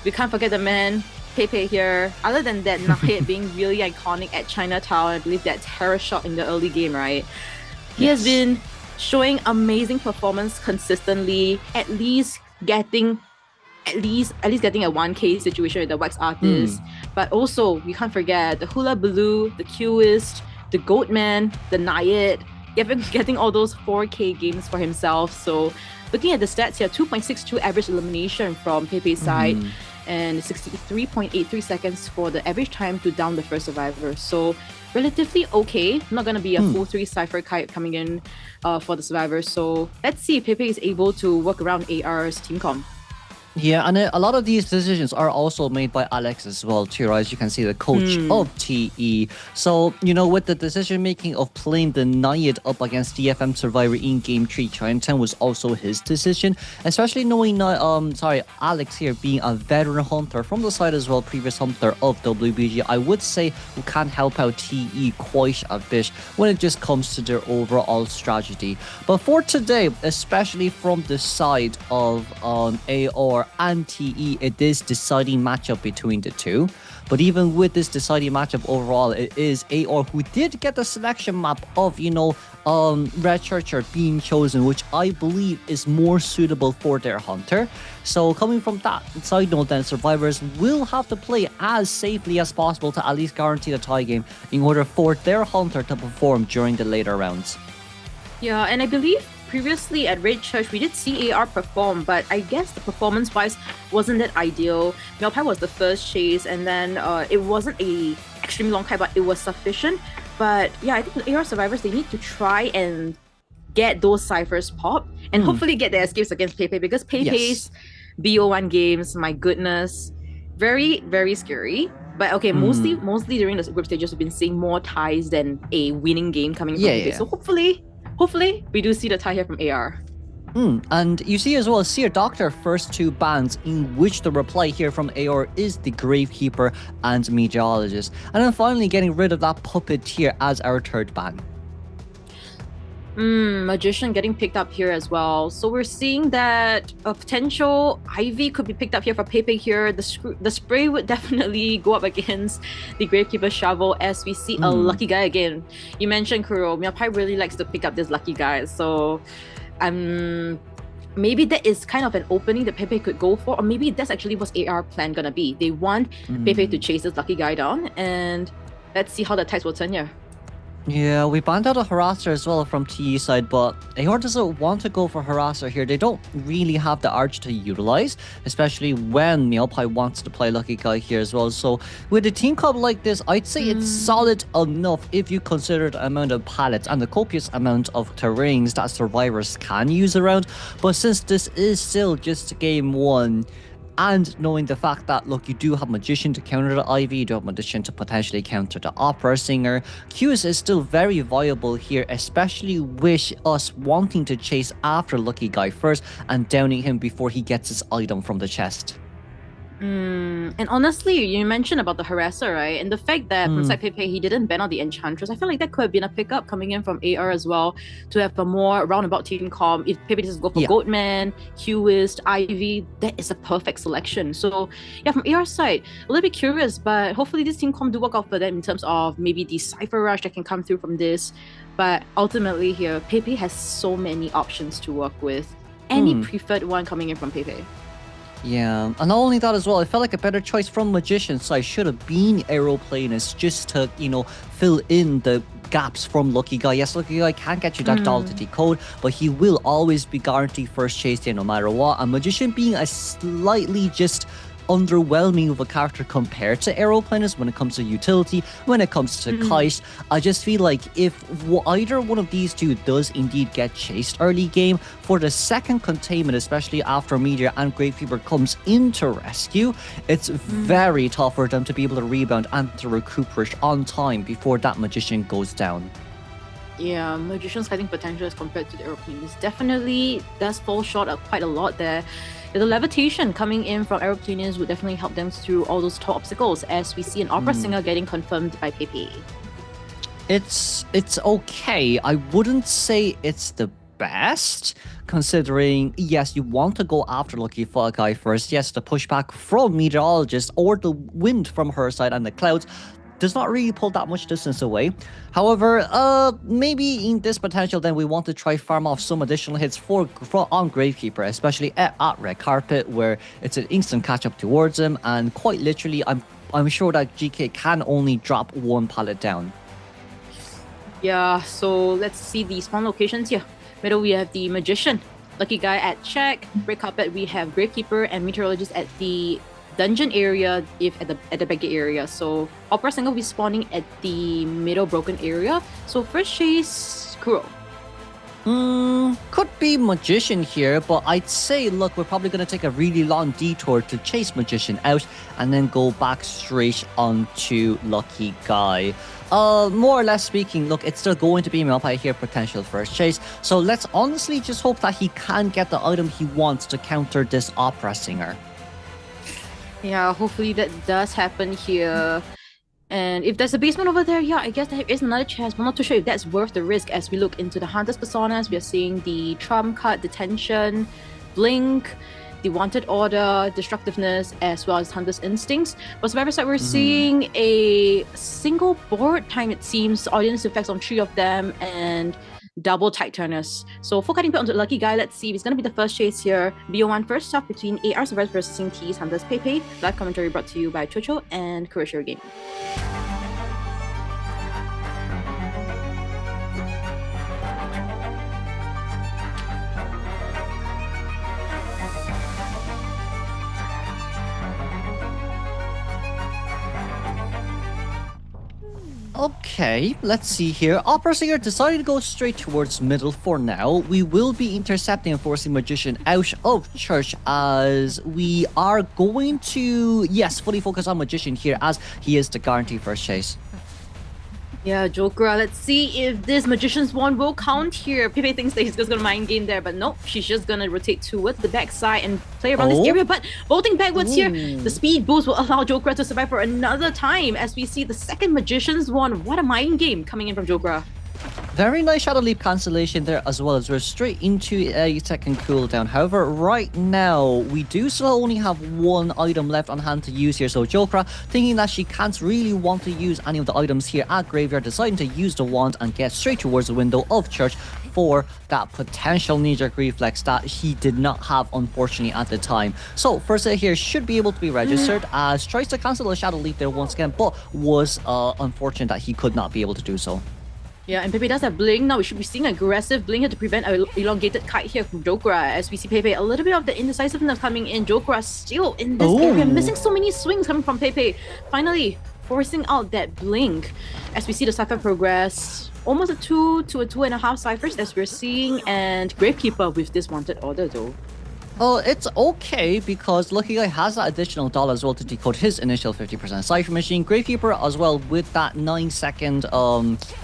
we can't forget the man, Pepe here. Other than that, Nahid being really iconic at Chinatown, I believe that terror shot in the early game, right? He has been showing amazing performance consistently, at least getting a 1K situation with the Wax Artist. But also, we can't forget the Hula Baloo, the Qist, the Goatman, the Nayet, getting all those 4K games for himself. So looking at the stats here, 2.62 average elimination from Pepe's side, and 63.83 seconds for the average time to down the first survivor. So relatively okay. Not going to be a full 3 cipher kite coming in for the survivors. So let's see if Pepe is able to work around AR's team comp. Yeah, and a lot of these decisions are also made by Alex as well too, right? As you can see, the coach of TE. So, you know, with the decision making of playing the Nayad up against DFM Survivor in Game 3 Chinatown was also his decision, especially knowing Alex here being a veteran hunter from the side as well, previous hunter of WBG. I would say who can help out TE quite a bit when it just comes to their overall strategy. But for today, especially from the side of AR and TE, it is deciding matchup between the two. But even with this deciding matchup overall, it is AR who did get the selection map of, Red Churcher being chosen, which I believe is more suitable for their hunter. So coming from that side note, then survivors will have to play as safely as possible to at least guarantee the tie game in order for their hunter to perform during the later rounds. Yeah, and I believe previously at Red Church, we did see AR perform, but I guess the performance-wise wasn't that ideal. meowpie was the first chase, and then it wasn't a extremely long kite, but it was sufficient. But yeah, I think the AR survivors, they need to try and get those ciphers popped, and hopefully get their escapes against Pepe, because Pepe's BO1 games, my goodness, very, very scary. But okay, mostly during the group stages, we've been seeing more ties than a winning game coming from Pepe. So hopefully, we do see the tie here from AR. And you see as well, Seer Doctor, first 2 bans, in which the reply here from AR is the Gravekeeper and Meteorologist. And then finally getting rid of that Puppeteer as our 3rd ban. Magician getting picked up here as well. So we're seeing that a potential Ivy could be picked up here for Pepe here. The spray would definitely go up against the Gravekeeper Shovel, as we see a lucky guy again. You mentioned Kuro. meowpie really likes to pick up this lucky guy. So maybe that is kind of an opening that Pepe could go for, or maybe that's actually what's AR plan gonna be. They want Pepe to chase this lucky guy down, and let's see how the tides will turn here. Yeah, we banned out a harasser as well from TE side, but AR doesn't want to go for harasser here. They don't really have the urge to utilize, especially when Neopie wants to play lucky guy here as well. So with a team comp like this, I'd say it's solid enough if you consider the amount of pallets and the copious amount of terrains that survivors can use around. But since this is still just game 1, and knowing the fact that, look, you do have Magician to counter the Ivy, you do have Magician to potentially counter the Opera Singer, Q's is still very viable here, especially with us wanting to chase after Lucky Guy first and downing him before he gets his item from the chest. And honestly, you mentioned about the harasser, right? And the fact that from side Pepe, he didn't ban out the Enchantress. I feel like that could have been a pickup coming in from AR as well to have a more roundabout team comp. If Pepe doesn't go for Goatman, Qist, Ivy, that is a perfect selection. So yeah, from AR side, a little bit curious, but hopefully this team comp do work out for them in terms of maybe the Cypher Rush that can come through from this. But ultimately here, Pepe has so many options to work with. Any preferred one coming in from Pepe. Yeah, and not only that as well, I felt like a better choice from Magician's side should have been Aeroplanist just to, you know, fill in the gaps from Lucky Guy. Yes, Lucky Guy can get you that doll to decode, but he will always be guaranteed first chase there no matter what. And Magician being a slightly just underwhelming of a character compared to Aeroplanist when it comes to utility, when it comes to Kite. I just feel like if either one of these two does indeed get chased early game, for the second containment, especially after Meteor and Great Fever comes into rescue, it's very tough for them to be able to rebound and to recuperate on time before that Magician goes down. Yeah, Magician's fighting potential as compared to the Aeroplanist definitely does fall short of quite a lot there. The levitation coming in from Aeroplanians would definitely help them through all those top obstacles, as we see an Opera Singer getting confirmed by Pepe. It's okay. I wouldn't say it's the best, considering, yes, you want to go after Lucky Guy first. Yes, the pushback from Meteorologist or the wind from her side and the clouds does not really pull that much distance away. However, maybe in this potential, then we want to try farm off some additional hits for on Gravekeeper, especially at Red Carpet, where it's an instant catch up towards him, and quite literally, I'm sure that GK can only drop one pallet down. Yeah, so let's see the spawn locations here. Middle, we have the Magician, Lucky Guy at check. Red Carpet, we have Gravekeeper and Meteorologist at the dungeon area, if at the back gate area. So Opera Singer will be spawning at the middle broken area. So first chase Kuro. Could be Magician here, but I'd say, look, we're probably going to take a really long detour to chase Magician out and then go back straight onto Lucky Guy. More or less speaking, look, it's still going to be Melpai here, potential first chase. So let's honestly just hope that he can get the item he wants to counter this Opera Singer. Yeah, hopefully that does happen here. And if there's a basement over there, yeah, I guess there is another chance. I'm not too sure if that's worth the risk. As we look into the Hunter's Personas, we are seeing the Trump card, Detention, Blink, the Wanted Order, Destructiveness, as well as Hunter's Instincts. But Survivor side, we're seeing a single board time, it seems, audience effects on 3 of them, and double Titurnus. So focusing onto Lucky Guy, let's see if it's going to be the first chase here. BO1 first off between AR Survivors versus T's Hunters Pepe. Live commentary brought to you by Chocho and Kuroshiro Gaming. Okay, let's see here. Opera Singer decided to go straight towards middle for now. We will be intercepting and forcing Magician out of church, as we are going to, yes, fully focus on Magician here, as he is the guarantee first chase. Yeah, Joker, let's see if this Magician's Wand will count here. Pepe thinks that he's just gonna mind game there, but nope, she's just gonna rotate towards the backside and play around this area. But bolting backwards here, the speed boost will allow Joker to survive for another time, as we see the second Magician's Wand. What a mind game coming in from Joker. Very nice Shadow Leap cancellation there as well, as we're straight into a second cooldown. However, right now, we do still only have one item left on hand to use here. So Jokra, thinking that she can't really want to use any of the items here at Graveyard, deciding to use the wand and get straight towards the window of Church for that potential knee-jerk reflex that he did not have, unfortunately, at the time. So first aid here should be able to be registered, as tries to cancel a Shadow Leap there once again, but was unfortunate that he could not be able to do so. Yeah, and Pepe does have Blink. Now we should be seeing aggressive Blink here to prevent an elongated kite here from Jokra. As we see Pepe, a little bit of the indecisiveness coming in. Jokra still in this area, missing so many swings coming from Pepe. Finally, forcing out that Blink. As we see the Cypher progress, almost a 2 to a 2.5 Cyphers as we're seeing, and Gravekeeper with this wanted order though. Oh, it's okay, because Lucky Guy has that additional dollar as well to decode his initial 50% Cypher Machine. Gravekeeper as well with that 9-second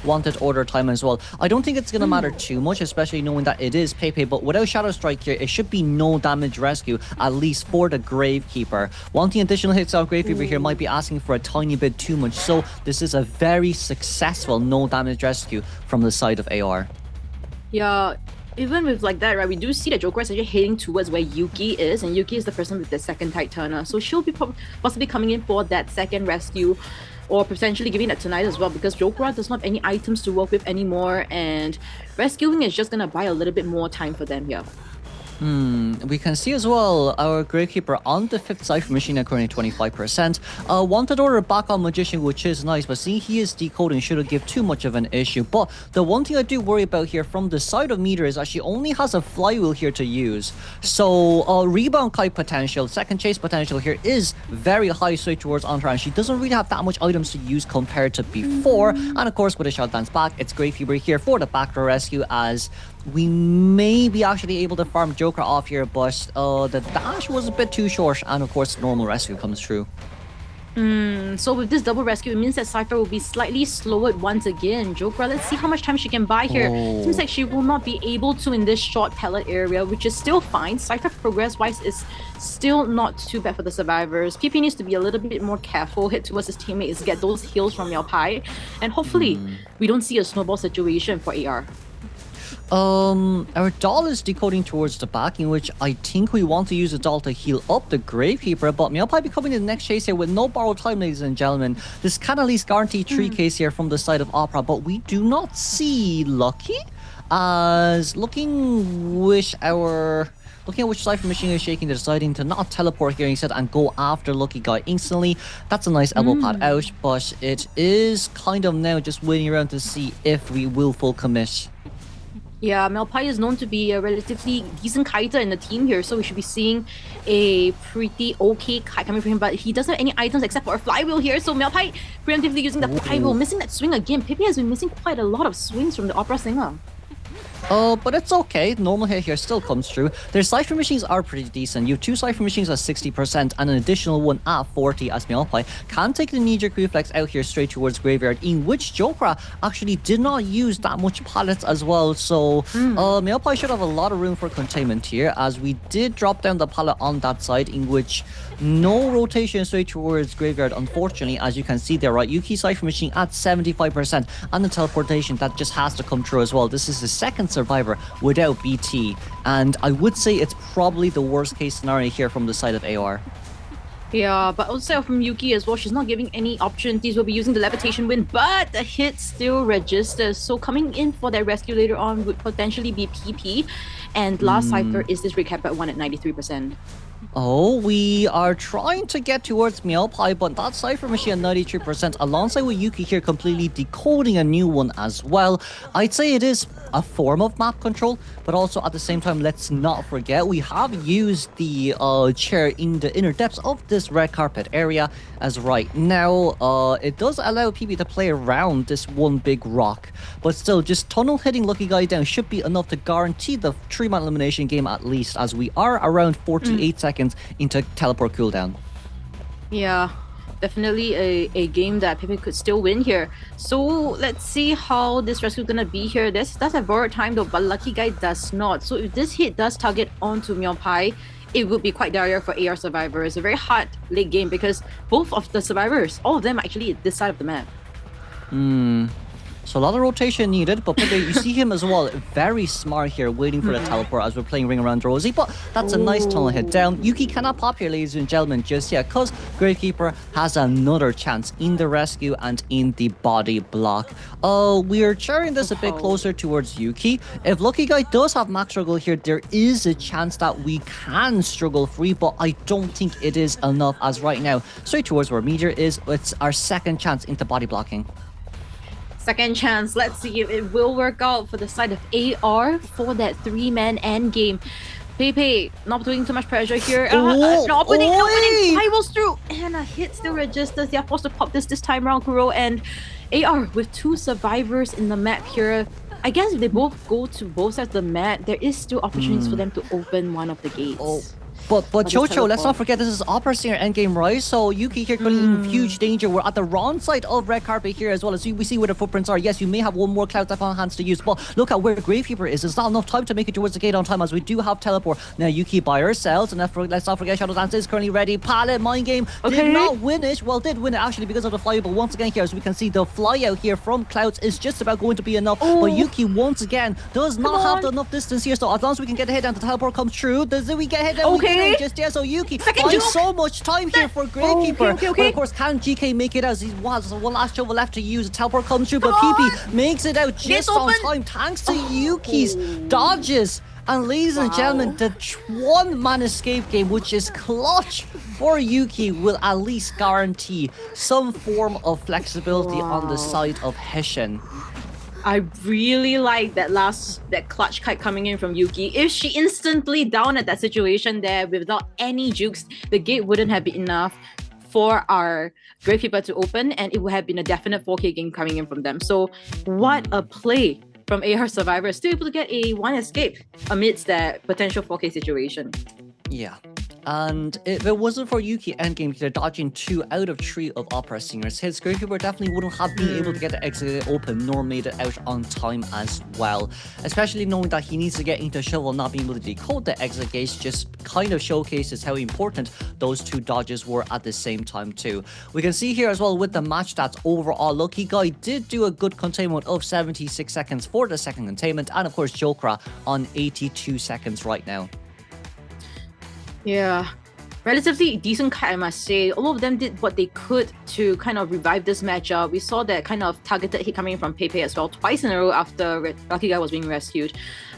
wanted order time as well. I don't think it's going to matter too much, especially knowing that it is Pepe, but without Shadow Strike here, it should be no damage rescue, at least for the Gravekeeper. Wanting additional hits out Gravekeeper here might be asking for a tiny bit too much, so this is a very successful no damage rescue from the side of AR. Yeah. Even with like that, right, we do see that Jokra is actually heading towards where Yuki is, and Yuki is the person with the second Tide Turner. So she'll be possibly coming in for that second rescue, or potentially giving that tonight as well, because Jokra does not have any items to work with anymore, and rescuing is just gonna buy a little bit more time for them here. We can see as well our Gravekeeper on the 5th Cypher Machine at currently 25%. Wanted order back on Magician, which is nice, but seeing he is decoding shouldn't give too much of an issue. But the one thing I do worry about here from the side of Meter is that she only has a flywheel here to use. So rebound kite potential, second chase potential here is very high straight towards Ontra, and she doesn't really have that much items to use compared to before. And of course with a shot dance back, it's Gravekeeper here for the backdoor rescue, as we may be actually able to farm Jokra off here, but the dash was a bit too short, and of course normal rescue comes through. So with this double rescue, it means that Cypher will be slightly slowed once again. Jokra, let's see how much time she can buy here. Seems like she will not be able to in this short pellet area, which is still fine. Cypher progress-wise is still not too bad for the survivors. PP needs to be a little bit more careful, head towards his teammates, get those heals from Meowpai, and hopefully we don't see a snowball situation for AR. Our doll is decoding towards the back, in which I think we want to use the doll to heal up the Gravekeeper, but Meowpai becoming the next chase here with no borrowed time, ladies and gentlemen. This can at least guarantee 3 case here from the side of Opera, but we do not see Lucky, as looking at which Cypher Machine is shaking, they're deciding to not teleport here instead and go after Lucky Guy instantly. That's a nice elbow pad out, but it is kind of now just waiting around to see if we will full commit. Yeah, Meowpai is known to be a relatively decent kiter in the team here, so we should be seeing a pretty okay kite coming from him, but he doesn't have any items except for a flywheel here, so Meowpai preemptively using the flywheel, missing that swing again. Pepe has been missing quite a lot of swings from the Opera Singer. But it's okay. Normal hit here still comes through. Their Cypher Machines are pretty decent. You have 2 Cypher Machines at 60% and an additional one at 40, as Meowpai can take the knee-jerk reflex out here straight towards Graveyard, in which Jokra actually did not use that much pallets as well. So Meowpai should have a lot of room for containment here, as we did drop down the pallet on that side, in which no rotation straight towards Graveyard, unfortunately, as you can see there, right? Yuki Cypher Machine at 75%, and the teleportation that just has to come through as well. This is the second survivor without BT, and I would say it's probably the worst case scenario here from the side of AR. Yeah, but also from Yuki as well, she's not giving any opportunities. We'll be using the levitation wind, but the hit still registers. So coming in for that rescue later on would potentially be PP, and last Cypher is this recap at 1 at 93%. Oh, we are trying to get towards Meowpai, but that Cypher Machine at 93% alongside with Yuki here completely decoding a new one as well. I'd say it is a form of map control, but also at the same time, let's not forget we have used the chair in the inner depths of this red carpet area, as right now it does allow PP to play around this one big rock, but still just tunnel hitting Lucky Guy down should be enough to guarantee the 3-man elimination game at least, as we are around 48 seconds into teleport cooldown. Yeah, definitely a game that Pepe could still win here. So let's see how this rescue is gonna be here. This does have borrowed time though, but Lucky Guy does not. So if this hit does target onto Meowpai, it would be quite dire for AR survivors. A very hard late game because both of the survivors, all of them are actually at this side of the map. So a lot of rotation needed, but Pepe, you see him as well, very smart here, waiting for the teleport as we're playing Ring Around Rosie, but that's a nice tunnel hit down. Yuki cannot pop here, ladies and gentlemen, just yet, because Gravekeeper has another chance in the rescue and in the body block. We're cheering this a bit closer towards Yuki. If Lucky Guy does have max struggle here, there is a chance that we can struggle free, but I don't think it is enough as right now. Straight towards where Meteor is, it's our second chance into body blocking. Second chance. Let's see if it will work out for the side of AR for that 3-man endgame. Pepe not doing too much pressure here. No opening. Spirals through. And a hit still registers. They are forced to pop this time around, Kuro. And AR with 2 survivors in the map here. I guess if they both go to both sides of the map, there is still opportunities for them to open one of the gates. But Chocho, let's not forget this is Opera Singer endgame, right? So Yuki here currently in huge danger. We're at the wrong side of red carpet here as well. As we see where the footprints are. Yes, you may have one more cloud type on hands to use, but look at where Gravekeeper is. There's not enough time to make it towards the gate on time as we do have teleport. Now Yuki by herself, and let's not forget Shadow Dance is currently ready. Palette mind game did not win it. Well, did win it actually because of the fly, but once again here, as we can see, the fly out here from Clouds is just about going to be enough. But Yuki once again does not have enough distance here. So as long as we can get a hit down, the teleport comes through. Does we get hit down? We get in just so Yuki finds so much time here for Gravekeeper. But of course, can GK make it out? He was one last shovel left to use. The teleport comes through, but PP makes it out just on time thanks to Yuki's dodges. And ladies and gentlemen, the 1-man escape game, which is clutch for Yuki, will at least guarantee some form of flexibility on the side of Hessian. I really like that clutch kite coming in from Yuki. If she instantly down at that situation there without any jukes, the gate wouldn't have been enough for our Gravekeeper to open, and it would have been a definite 4K game coming in from them. So what a play from AR Survivor, still able to get a 1 escape amidst that potential 4K situation. Yeah. And if it wasn't for Yuki endgame here dodging 2 out of 3 of Opera Singer's hits, Gravekeeper definitely wouldn't have been able to get the exit open nor made it out on time as well. Especially knowing that he needs to get into shovel, not being able to decode the exit gates just kind of showcases how important those 2 dodges were at the same time too. We can see here as well with the match stats overall, Lucky Guy did do a good containment of 76 seconds for the second containment, and of course Jokra on 82 seconds right now. Yeah, relatively decent kite, I must say. All of them did what they could to kind of revive this matchup. We saw that kind of targeted hit coming from Pepe as well, twice in a row after Lucky Guy was being rescued.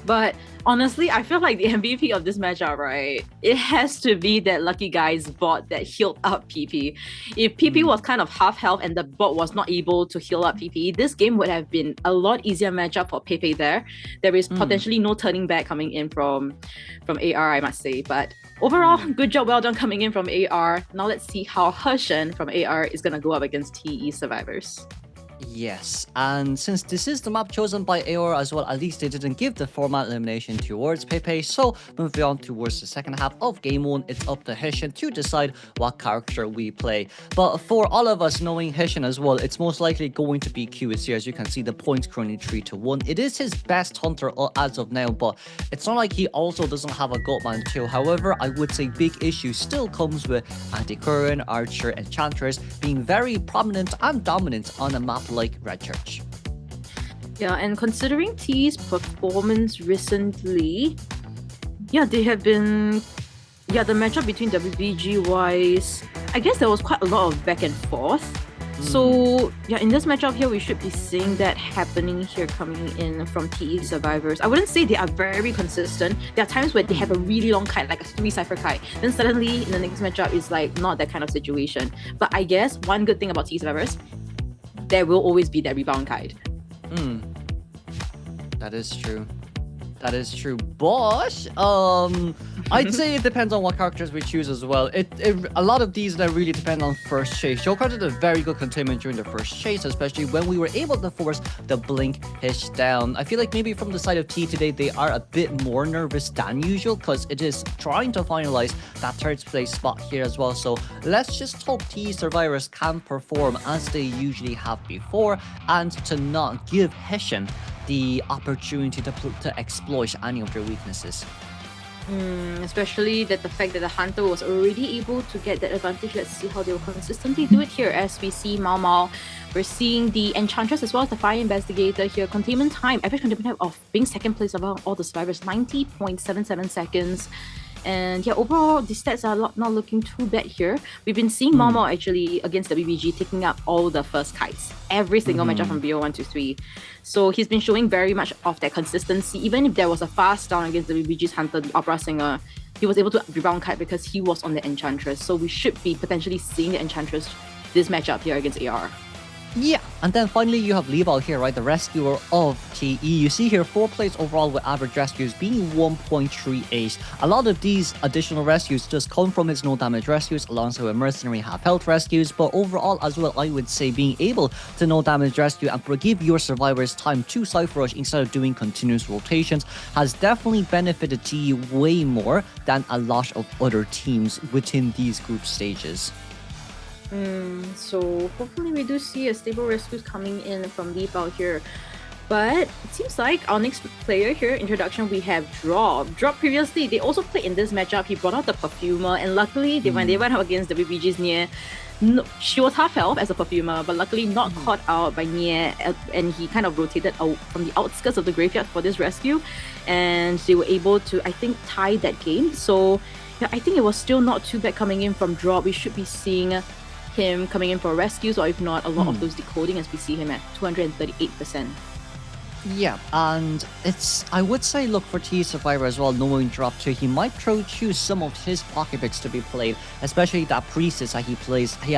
But honestly, I feel like the MVP of this matchup, right, it has to be that Lucky Guy's bot that healed up PP. If PP was kind of half health and the bot was not able to heal up PP, this game would have been a lot easier matchup for Pepe there. There is potentially no turning back coming in from AR, I must say. But overall, good job, well done coming in from AR. Now let's see how Hershen from AR is going to go up against TE Survivors. Yes, and since this is the map chosen by AOR as well, at least they didn't give the format elimination towards Pepe. So moving on towards the second half of game 1, it's up to Hessian to decide what character we play. But for all of us knowing Hessian as well, it's most likely going to be QSC. As you can see, the points currently 3-1. It is his best hunter as of now, but it's not like he also doesn't have a Goatman too. However, I would say big issue still comes with Anti-Current, Archer, Enchantress being very prominent and dominant on a map like Red Church. Yeah, and considering T's performance recently, yeah, they have been, the matchup between WBG wise, I guess there was quite a lot of back and forth. So yeah, in this matchup here, we should be seeing that happening here coming in from TE Survivors. I wouldn't say they are very consistent. There are times where they have a really long kite, like a 3 Cypher kite. Then suddenly in the next matchup, it's like not that kind of situation. But I guess one good thing about TE Survivors, there will always be that rebound kite. That is true. That is true. But I'd say it depends on what characters we choose as well. A lot of these that really depend on first chase. Joker did a very good containment during the first chase, especially when we were able to force the blink hish down. I feel like maybe from the side of T today, they are a bit more nervous than usual because it is trying to finalize that 3rd place spot here as well. So let's just hope T Survivors can perform as they usually have before and to not give Hessian the opportunity to exploit any of their weaknesses. Especially that the fact that the Hunter was already able to get that advantage. Let's see how they will consistently do it here as we see Mao Mao. We're seeing the Enchantress as well as the Fire Investigator here. Containment time, average containment time of being second place among all the survivors, 90.77 seconds. And yeah, overall, the stats are not looking too bad here. We've been seeing Mao Mao actually against the BBG taking up all the first kites, every single matchup from BO123. So he's been showing very much of that consistency. Even if there was a fast down against the BBG's Hunter, the Opera Singer, he was able to rebound kite because he was on the Enchantress. So we should be potentially seeing the Enchantress this matchup here against AR. Yeah, and then finally you have Libao here, right, the rescuer of TE. You see here 4 plays overall with average rescues being 1.38. A lot of these additional rescues just come from his no damage rescues alongside with mercenary half health rescues, but overall as well I would say being able to no damage rescue and give your survivors time to Cypher Rush instead of doing continuous rotations has definitely benefited TE way more than a lot of other teams within these group stages. So hopefully we do see a stable rescues coming in from Libao here. But it seems like our next player here, introduction, we have Drop. Drop previously, they also played in this matchup. He brought out the Perfumer, and luckily when they went up against the BBG's Nier, she was half health as a Perfumer, but luckily not caught out by Nier, and he kind of rotated out from the outskirts of the graveyard for this rescue, and they were able to, I think, tie that game. So yeah, I think it was still not too bad coming in from Drop. We should be seeing him coming in for rescues, or if not, a lot of those decoding, as we see him at 238%. Yeah, and it's, I would say, look, for T Survivor as well, knowing Drop 2, he might choose some of his pocket picks to be played, especially that Priestess that he plays, that he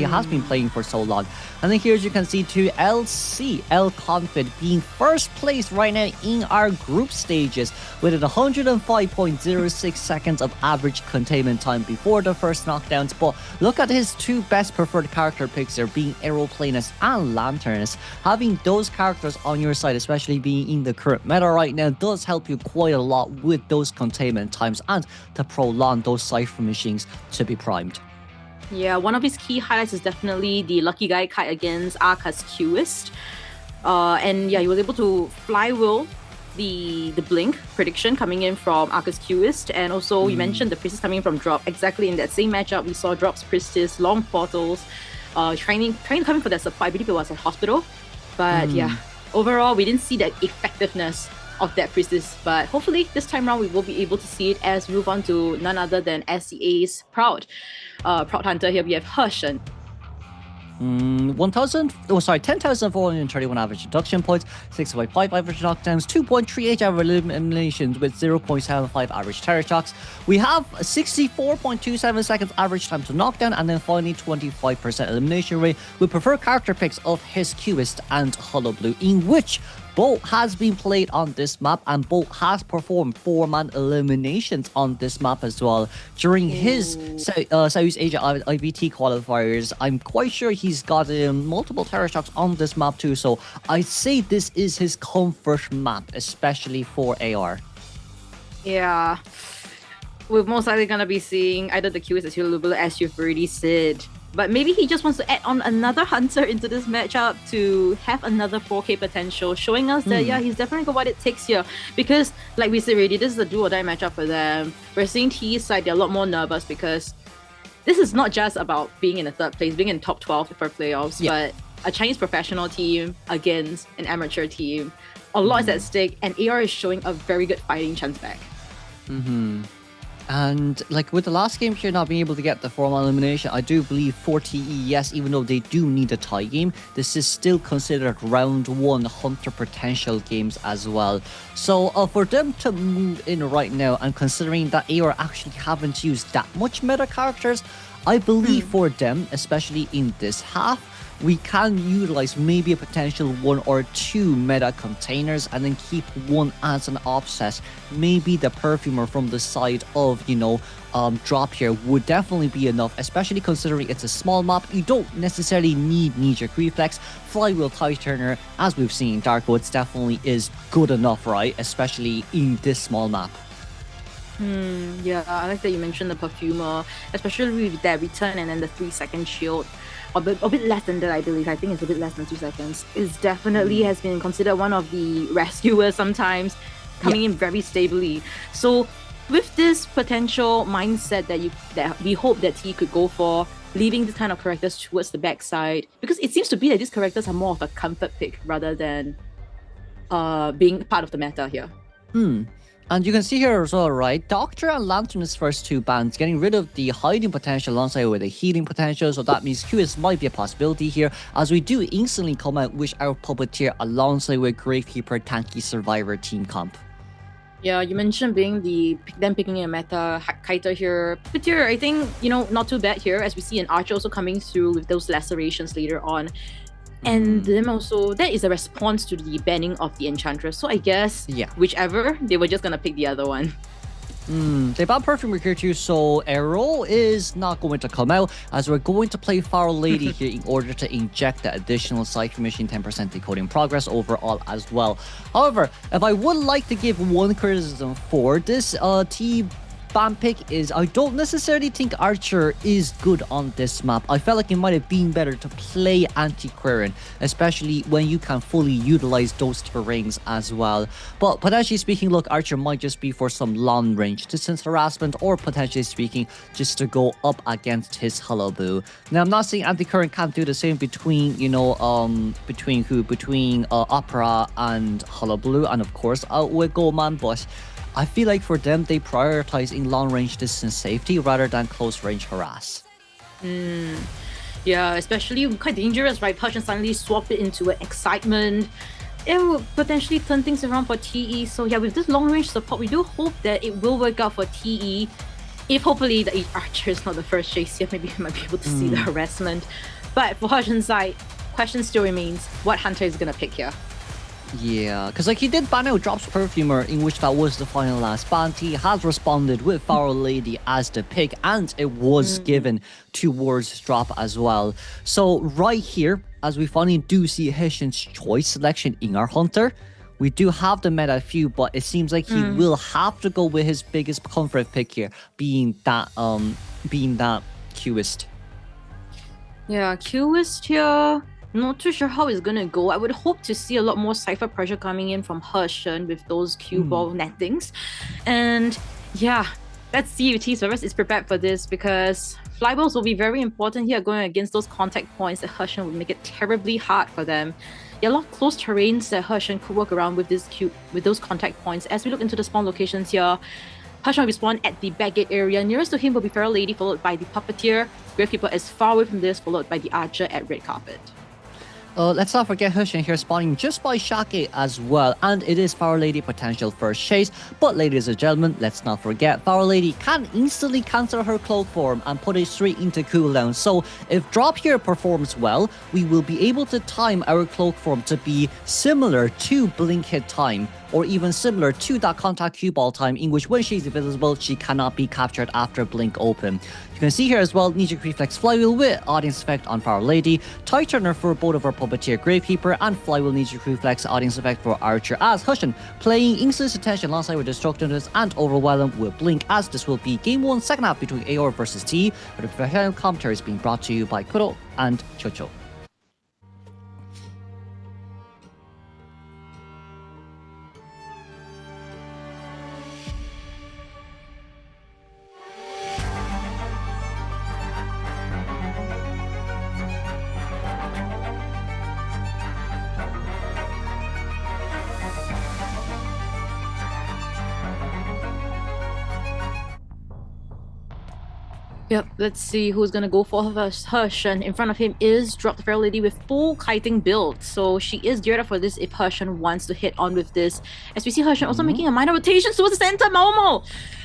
has been playing for so long. And then here, as you can see, to LC, L Confid, being first place right now in our group stages with 105.06 seconds of average containment time before the first knockdowns. But look at his 2 best preferred character picks there, being Aeroplanist and Lanternist. Having those characters on your side, especially being in the current meta right now, does help you quite a lot with those containment times and to prolong those Cypher machines to be primed. Yeah, one of his key highlights is definitely the Lucky Guy kite against COAⅅ. And yeah, he was able to flywheel the blink prediction coming in from COAⅅ, and also you mentioned the Priestess coming in from Drop. Exactly in that same matchup, we saw Drop's Priestess, long portals, trying to come in for that supply. I believe it was at Hospital, but yeah. Overall, we didn't see the effectiveness of that Priestess, but hopefully this time around we will be able to see it as we move on to none other than SCA's Proud Hunter. Here we have Hershen. 10,431 average reduction points, 6.5 average knockdowns, 2.38 average eliminations with 0.75 average terror shocks. We have 64.27 seconds average time to knockdown, and then finally 25% elimination rate with preferred character picks of his QIST and Hollow Blue, in which Bolt has been played on this map, and Bolt has performed 4-man eliminations on this map as well during his Southeast Asia IBT qualifiers. I'm quite sure he's got multiple terror shocks on this map too, so I'd say this is his comfort map, especially for AR. Yeah, we're most likely going to be seeing either the QS as you've already said. But maybe he just wants to add on another Hunter into this matchup to have another 4K potential, showing us that, yeah, he's definitely got what it takes here. Because, like we said already, this is a do-or-die matchup for them. We're seeing T's side, they're a lot more nervous because this is not just about being in the 3rd place, being in top 12 for playoffs, but a Chinese professional team against an amateur team. A lot is at stake, and AR is showing a very good fighting chance back. And like with the last game here not being able to get the 4-man elimination, I do believe for TE, yes, even though they do need a tie game, this is still considered round 1 Hunter potential games as well. So for them to move in right now, and considering that AR actually haven't used that much meta characters, I believe for them, especially in this half, we can utilize maybe a potential 1 or 2 meta containers and then keep one as an offset. Maybe the Perfumer from the side of, Drop here would definitely be enough, especially considering it's a small map. You don't necessarily need knee-jerk reflex. Flywheel Tide Turner, as we've seen, Dark Woods definitely is good enough, right? Especially in this small map. Yeah, I like that you mentioned the Perfumer, especially with that return and then the 3-second shield. A bit less than that, I believe. I think it's a bit less than 2 seconds. It definitely has been considered one of the rescuers sometimes, coming in very stably. So with this potential mindset that we hope that he could go for, leaving this kind of characters towards the backside, because it seems to be that these characters are more of a comfort pick rather than being part of the meta here. And you can see here as well, right? Doctor and Lantern's first two bans, getting rid of the hiding potential alongside with the healing potential, so that means QS might be a possibility here, as we do instantly come out with our Puppeteer alongside with Gravekeeper Tanky Survivor team comp. Yeah, you mentioned being them picking a meta Kaita here. Puppeteer, I think, not too bad here, as we see an Archer also coming through with those lacerations later on. And then also, that is a response to the banning of the Enchantress. So I guess, whichever, they were just gonna pick the other one. They banned Perfumer here too, so Arrow is not going to come out, as we're going to play Foul Lady here in order to inject the additional Cypher Machine 10% decoding progress overall as well. However, if I would like to give one criticism for this T ban pick is I don't necessarily think Archer is good on this map. I felt like it might have been better to play anti-Quarian, especially when you can fully utilize those terrains as well. But potentially speaking, look, Archer might just be for some long range distance harassment, or potentially speaking, just to go up against his Hullabaloo. Now, I'm not saying anti-Quarian can't do the same between, between Opera and Hullabaloo, and of course with Goldman, but I feel like for them, they prioritize in long-range distance safety rather than close-range harass. Yeah, especially quite dangerous, right? Persian suddenly swap it into an excitement. It will potentially turn things around for TE. So yeah, with this long-range support, we do hope that it will work out for TE. If hopefully the Archer is not the first chase here, maybe we might be able to see the harassment. But for Persian's side, question still remains, what Hunter is going to pick here? Yeah, because he did ban out Drops Perfumer, in which that was the final last ban. He has responded with Foul Lady as the pick, and it was given towards Drop as well. So right here, as we finally do see Hessian's choice selection in our Hunter, we do have the meta few, but it seems like he will have to go with his biggest comfort pick here, being that Qist. Yeah, Qist here. Not too sure how it's gonna go. I would hope to see a lot more Cypher pressure coming in from Hessian with those cue ball nettings. And yeah, let's see if T-Service is prepared for this, because flyballs will be very important here going against those contact points that Hessian would make it terribly hard for them. Yeah, a lot of close terrains that Hessian could work around with those contact points. As we look into the spawn locations here, Hessian will spawn at the back gate area. Nearest to him will be Feral Lady, followed by the Puppeteer. Gravekeeper is far away from this, followed by the Archer at Red Carpet. Let's not forget Hessian here spawning just by Shake as well, and it is Foul Lady potential first chase. But ladies and gentlemen, let's not forget Foul Lady can instantly cancel her cloak form and put it straight into cooldown. So if Drop here performs well, we will be able to time our cloak form to be similar to Blink hit time, or even similar to that contact cue ball time, in which when she's invisible, she cannot be captured after Blink open. You can see here as well, Knee-Jerk Reflex Flywheel with Audience Effect on Foul Lady, Tie Turner for both of our Puppeteer Gravekeeper, and Flywheel Knee-Jerk Reflex Audience Effect for Archer, as Hessian playing Instant Attention alongside with Destructiveness and Overwhelm with Blink, as this will be Game 1 second half between AOR versus T, with the professional commentaries being brought to you by Kuro and Chocho. Yep, let's see who's gonna go for Hessian. In front of him is Drop the Feral Lady with full kiting build. So she is geared up for this if Hessian wants to hit on with this. As we see Hessian also making a minor rotation towards the center. Mau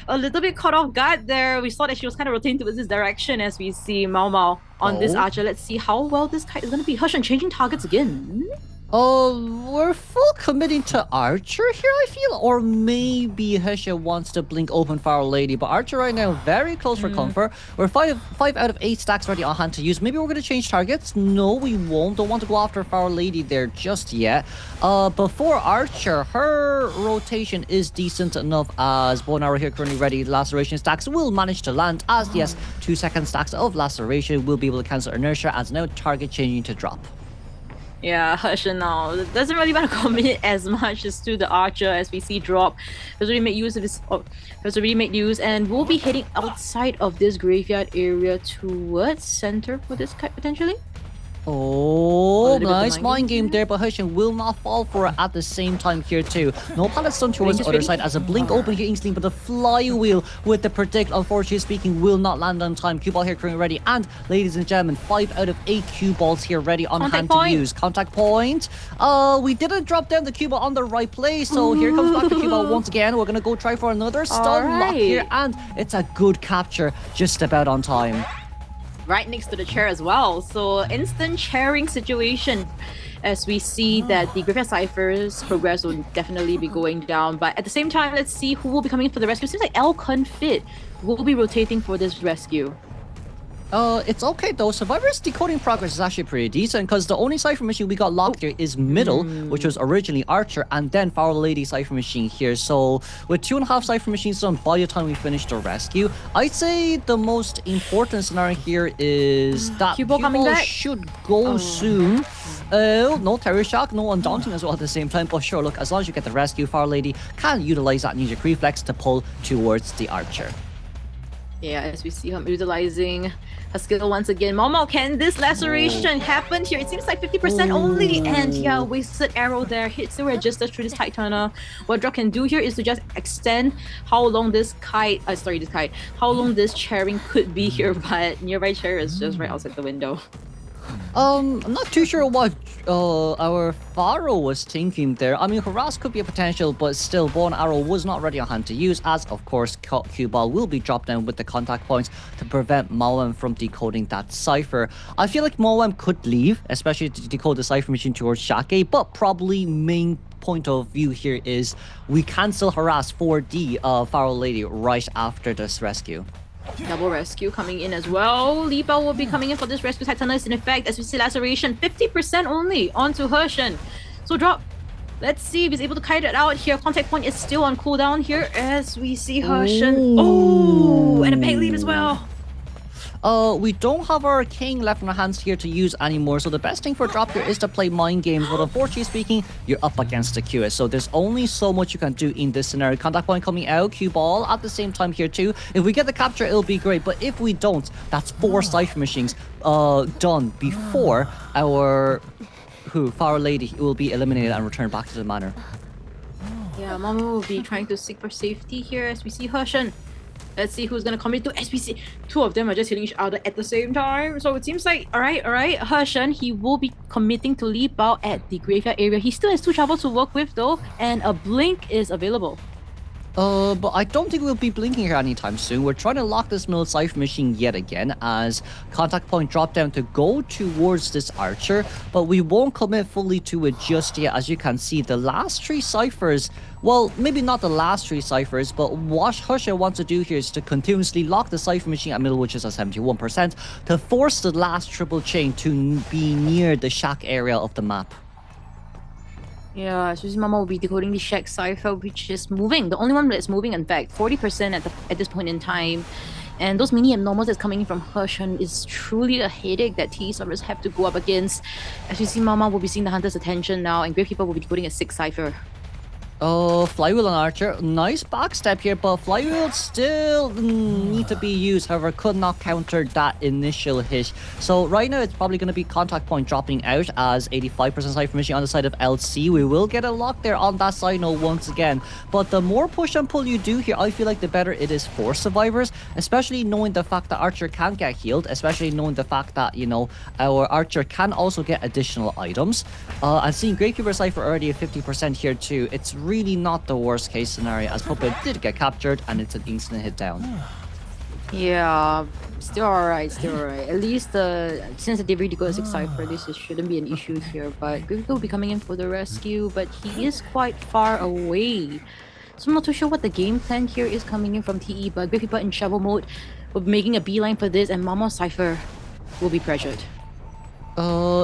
a little bit caught off guard there. We saw that she was kind of rotating towards this direction as we see Mau on this Archer. Let's see how well this kite is gonna be. Hessian changing targets again. We're full committing to Archer here, I feel, or maybe Hessian wants to Blink open Foul Lady, but Archer right now very close for comfort. We're 5 out of 8 stacks ready on hand to use. Maybe we're going to change targets. No, we won't. Don't want to go after Foul Lady there just yet. Before Archer, her rotation is decent enough, as Bow and Arrow here currently ready. Laceration stacks will manage to land, as yes, 2 second stacks of Laceration will be able to cancel inertia, as now target changing to Drop. Yeah, Hershen now doesn't really want to commit as much as to the Archer as we see drop. Has already made use of his. Has already made use and will be heading outside of this graveyard area towards center for this kite potentially. Oh, nice mind game there, but Hershen will not fall for it at the same time here too. No pallet stun towards the other side as a blink open here instantly, but the flywheel with the predict, unfortunately speaking, will not land on time. Cue ball here currently ready, and ladies and gentlemen, 5 out of 8 cue balls here ready on hand to use. Contact point. We didn't drop down the cue ball on the right place, so here comes back the cue ball once again. We're gonna go try for another stun lock here, and it's a good capture, just about on time. Right next to the chair as well. So instant chairing situation as we see that the Graveyard Cypher's progress will definitely be going down. But at the same time, let's see who will be coming in for the rescue. Seems like Untitled will be rotating for this rescue. It's okay though. Survivor's decoding progress is actually pretty decent because the only Cypher Machine we got locked here is middle, which was originally Archer, and then Foul Lady Cypher Machine here. So with 2.5 Cypher Machines done by the time we finish the rescue, I'd say the most important scenario here is that Cue Ball should go soon. No Terror Shock, no Undaunting as well at the same time. But sure, look, as long as you get the rescue, Foul Lady can utilize that Ninja Reflex to pull towards the Archer. Yeah, as we see him utilizing a skill once again. Momo, can this laceration happen here? It seems like 50% only, and yeah, wasted arrow there. Hit still registers through this kite turner. What Drop can do here is to just extend how long this kite, how long this chairing could be here, but nearby chair is just right outside the window. I'm not too sure what our Pharaoh was thinking there. I mean, Harass could be a potential, but still, Bow and Arrow was not ready on hand to use, as of course, Cue Ball will be dropped down with the contact points to prevent Moem from decoding that Cypher. I feel like Moem could leave, especially to decode the Cypher Machine towards Shake, but probably main point of view here is we can still harass for the Pharaoh Lady right after this rescue. Double rescue coming in as well. Lipa will be coming in for this rescue. Titanus is in effect as we see laceration 50% only onto Hershen. So Drop, let's see if he's able to kite it out here. Contact point is still on cooldown here as we see Hershen. Oh, and a peg lead as well. We don't have our king left in our hands here to use anymore, so the best thing for Drop here is to play mind games, but unfortunately speaking, you're up against the QS, so there's only so much you can do in this scenario. Contact point coming out, Cue Ball at the same time here too. If we get the capture, it'll be great, but if we don't, that's 4 Cypher Machines done before our Pharaoh Lady will be eliminated and returned back to the manor. Yeah, Momo will be trying to seek for safety here as we see Hershen. Let's see who's gonna commit to SPC. 2 of them are just hitting each other at the same time. So it seems like, alright, Hershen, he will be committing to leap out at the graveyard area. He still has 2 shovels to work with though, and a blink is available. But I don't think we'll be blinking here anytime soon. We're trying to lock this middle Cypher Machine yet again as contact point drop down to go towards this Archer, but we won't commit fully to it just yet. As you can see, the last 3 Cyphers, well, maybe not the last 3 Cyphers, but what Hershen wants to do here is to continuously lock the Cypher Machine at middle, which is at 71%, to force the last triple chain to be near the shack area of the map. Yeah, Suzy Mama will be decoding the Shack Cypher, which is moving. The only one that's moving, in fact, 40% at this point in time. And those mini abnormals that's coming in from Hershen is truly a headache that TE servers have to go up against. As you see, Mama will be seeing the Hunter's attention now, and Gravekeeper will be decoding a 6 Cypher. Flywheel on Archer. Nice backstep here, but Flywheel still need to be used. However, could not counter that initial hit. So right now, it's probably going to be contact point dropping out as 85% Cypher Machine on the side of LC. We will get a lock there on that side note once again. But the more push and pull you do here, I feel like the better it is for survivors, especially knowing the fact that Archer can get healed, especially knowing the fact that, you know, our Archer can also get additional items. And seeing Gravekeeper Cypher already at 50% here too, it's really not the worst case scenario, as Puppet did get captured and it's an instant hit down. Yeah, still alright, At least since the Debris got a 6 Cypher, this shouldn't be an issue here. But Gravekeeper will be coming in for the rescue, but he is quite far away. So I'm not too sure what the game plan here is coming in from TE, but Gravekeeper in shovel mode will be making a beeline for this, and Mama Cypher will be pressured.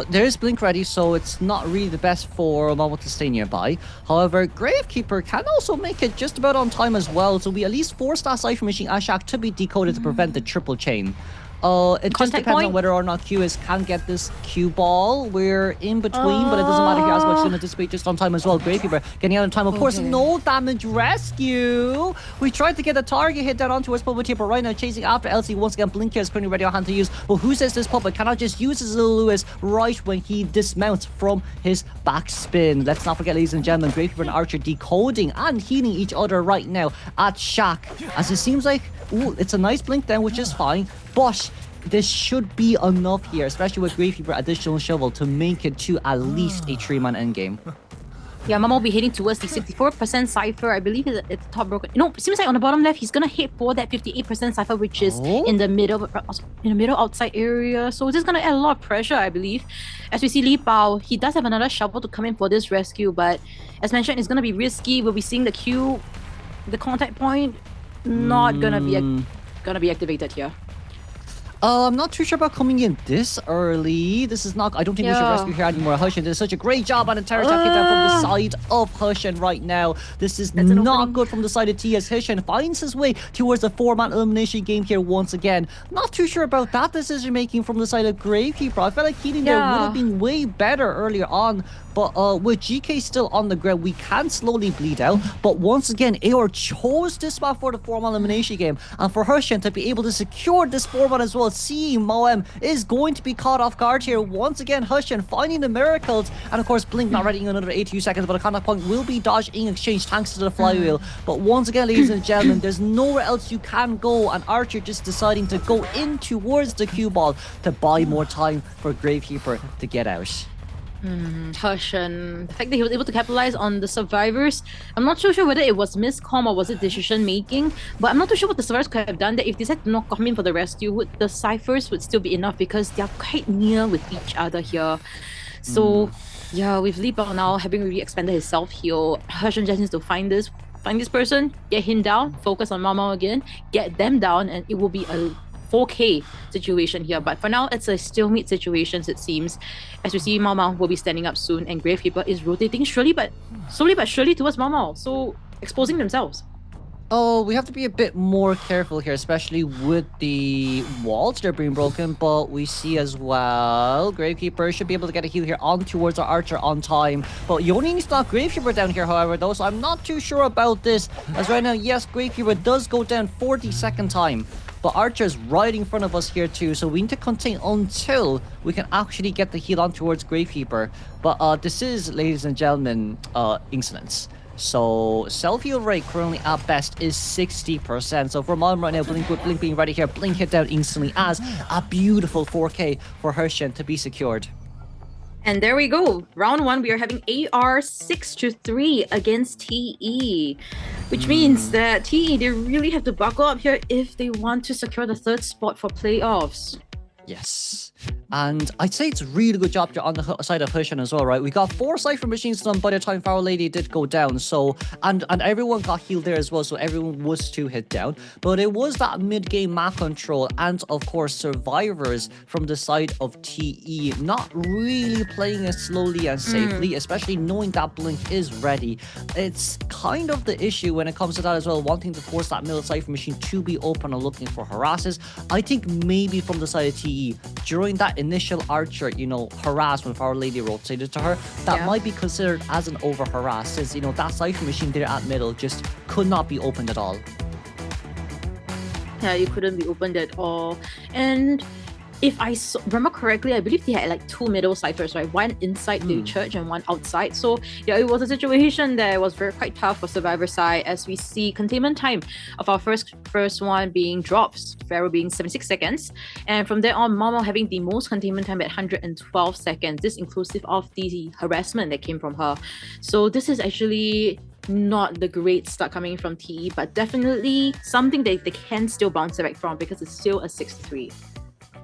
There is Blink ready, so it's not really the best for Momo to stay nearby. However, Gravekeeper can also make it just about on time as well, so we at least force that Cypher Machine Ashak to be decoded to prevent the triple chain. It just depends on whether or not QS can get this Q ball. We're in between, but it doesn't matter here as much. It's going to dissipate just on time as well. Gravekeeper getting out in time. Of course, no damage rescue. We tried to get a target hit down onto his puppet here, but right now chasing after LC once again. Blink here is currently ready on hand to use. But who says this puppet cannot just use his little Lewis right when he dismounts from his backspin? Let's not forget, ladies and gentlemen, Gravekeeper and Archer decoding and healing each other right now at Shack. As it seems like, ooh, it's a nice blink down, which is fine, but this should be enough here, especially with Gravekeeper additional shovel to make it to at least a 3-man endgame. Yeah, Mama will be heading towards the 64% Cypher. I believe it's at the top broken. No, it seems like on the bottom left, he's gonna hit for that 58% Cypher, which is in the middle outside area. So this is gonna add a lot of pressure, I believe. As we see Li Bao, he does have another shovel to come in for this rescue, but as mentioned, it's gonna be risky. We'll be seeing the Q, the contact point, not gonna be activated here. I'm not too sure about coming in this early. This is not... I don't think we should rescue here anymore. Hushin did such a great job on a terror attack hit down from the side of Hushin right now. This is not good from the side of T as Hushin finds his way towards a 4-man elimination game here once again. Not too sure about that decision making from the side of Gravekeeper. I felt like healing there would have been way better earlier on. But with GK still on the ground, we can slowly bleed out. But once again, AOR chose this spot for the 4-man elimination game. And for Hushin to be able to secure this 4-man as well, seeing Moem is going to be caught off guard here. Once again, Hushin finding the miracles. And of course, Blink not ready in another 82 seconds. But a contact point will be dodged in exchange thanks to the flywheel. But once again, ladies and gentlemen, there's nowhere else you can go. And Archer just deciding to go in towards the cue ball to buy more time for Gravekeeper to get out. Hushin, the fact that he was able to capitalize on the survivors, I'm not so sure whether it was miscomm or was it decision making, but I'm not too sure what the survivors could have done, that if they had to not come in for the rescue, the ciphers would still be enough because they're quite near with each other here. So yeah, with Li Bao now having really expanded his self-heal, Hushin just needs to find this person, get him down, focus on Mama again, get them down, and it will be a 4K situation here. But for now, it's a stalemate situation, it seems. As we see, Mama will be standing up soon, and Gravekeeper is rotating slowly but surely towards Mama, so exposing themselves. Oh, we have to be a bit more careful here, especially with the walls that are being broken. But we see as well, Gravekeeper should be able to get a heal here on towards our Archer on time. But Yoni needs to knock Gravekeeper down here, however, though, so I'm not too sure about this. As right now, yes, Gravekeeper does go down 42nd time. But Archer's right in front of us here too, so we need to contain until we can actually get the heal on towards Gravekeeper. But this is, ladies and gentlemen, incidents. So self-heal rate currently at best is 60%. So for Mom right now, Blink being ready here, Blink hit down instantly as a beautiful 4K for Hushin to be secured. And there we go. Round 1, we are having AR 6-3 against TE. Which means that TE, they really have to buckle up here if they want to secure the 3rd spot for playoffs. Yes. And I'd say it's a really good job on the side of Hushin as well, right? We got 4 Cypher machines done by the time Pharaoh Lady did go down. So, and everyone got healed there as well, so everyone was 2 hit down. But it was that mid-game map control and, of course, survivors from the side of TE not really playing it slowly and safely, especially knowing that Blink is ready. It's kind of the issue when it comes to that as well, wanting to force that middle Cypher machine to be open and looking for harasses. I think maybe from the side of TE, during that initial Archer, harass when Our Lady rotated to her, that might be considered as an over harass, since, that Cypher machine there at middle just could not be opened at all. Yeah, it couldn't be opened at all. And if I remember correctly, I believe they had like 2 middle ciphers, right? One inside the church and one outside. So yeah, it was a situation that was quite tough for Survivor side, as we see containment time of our first one being drops, Pharaoh being 76 seconds. And from there on, Mama having the most containment time at 112 seconds. This inclusive of the harassment that came from her. So this is actually not the great start coming from TE, but definitely something that they can still bounce back from, because it's still a 6-3.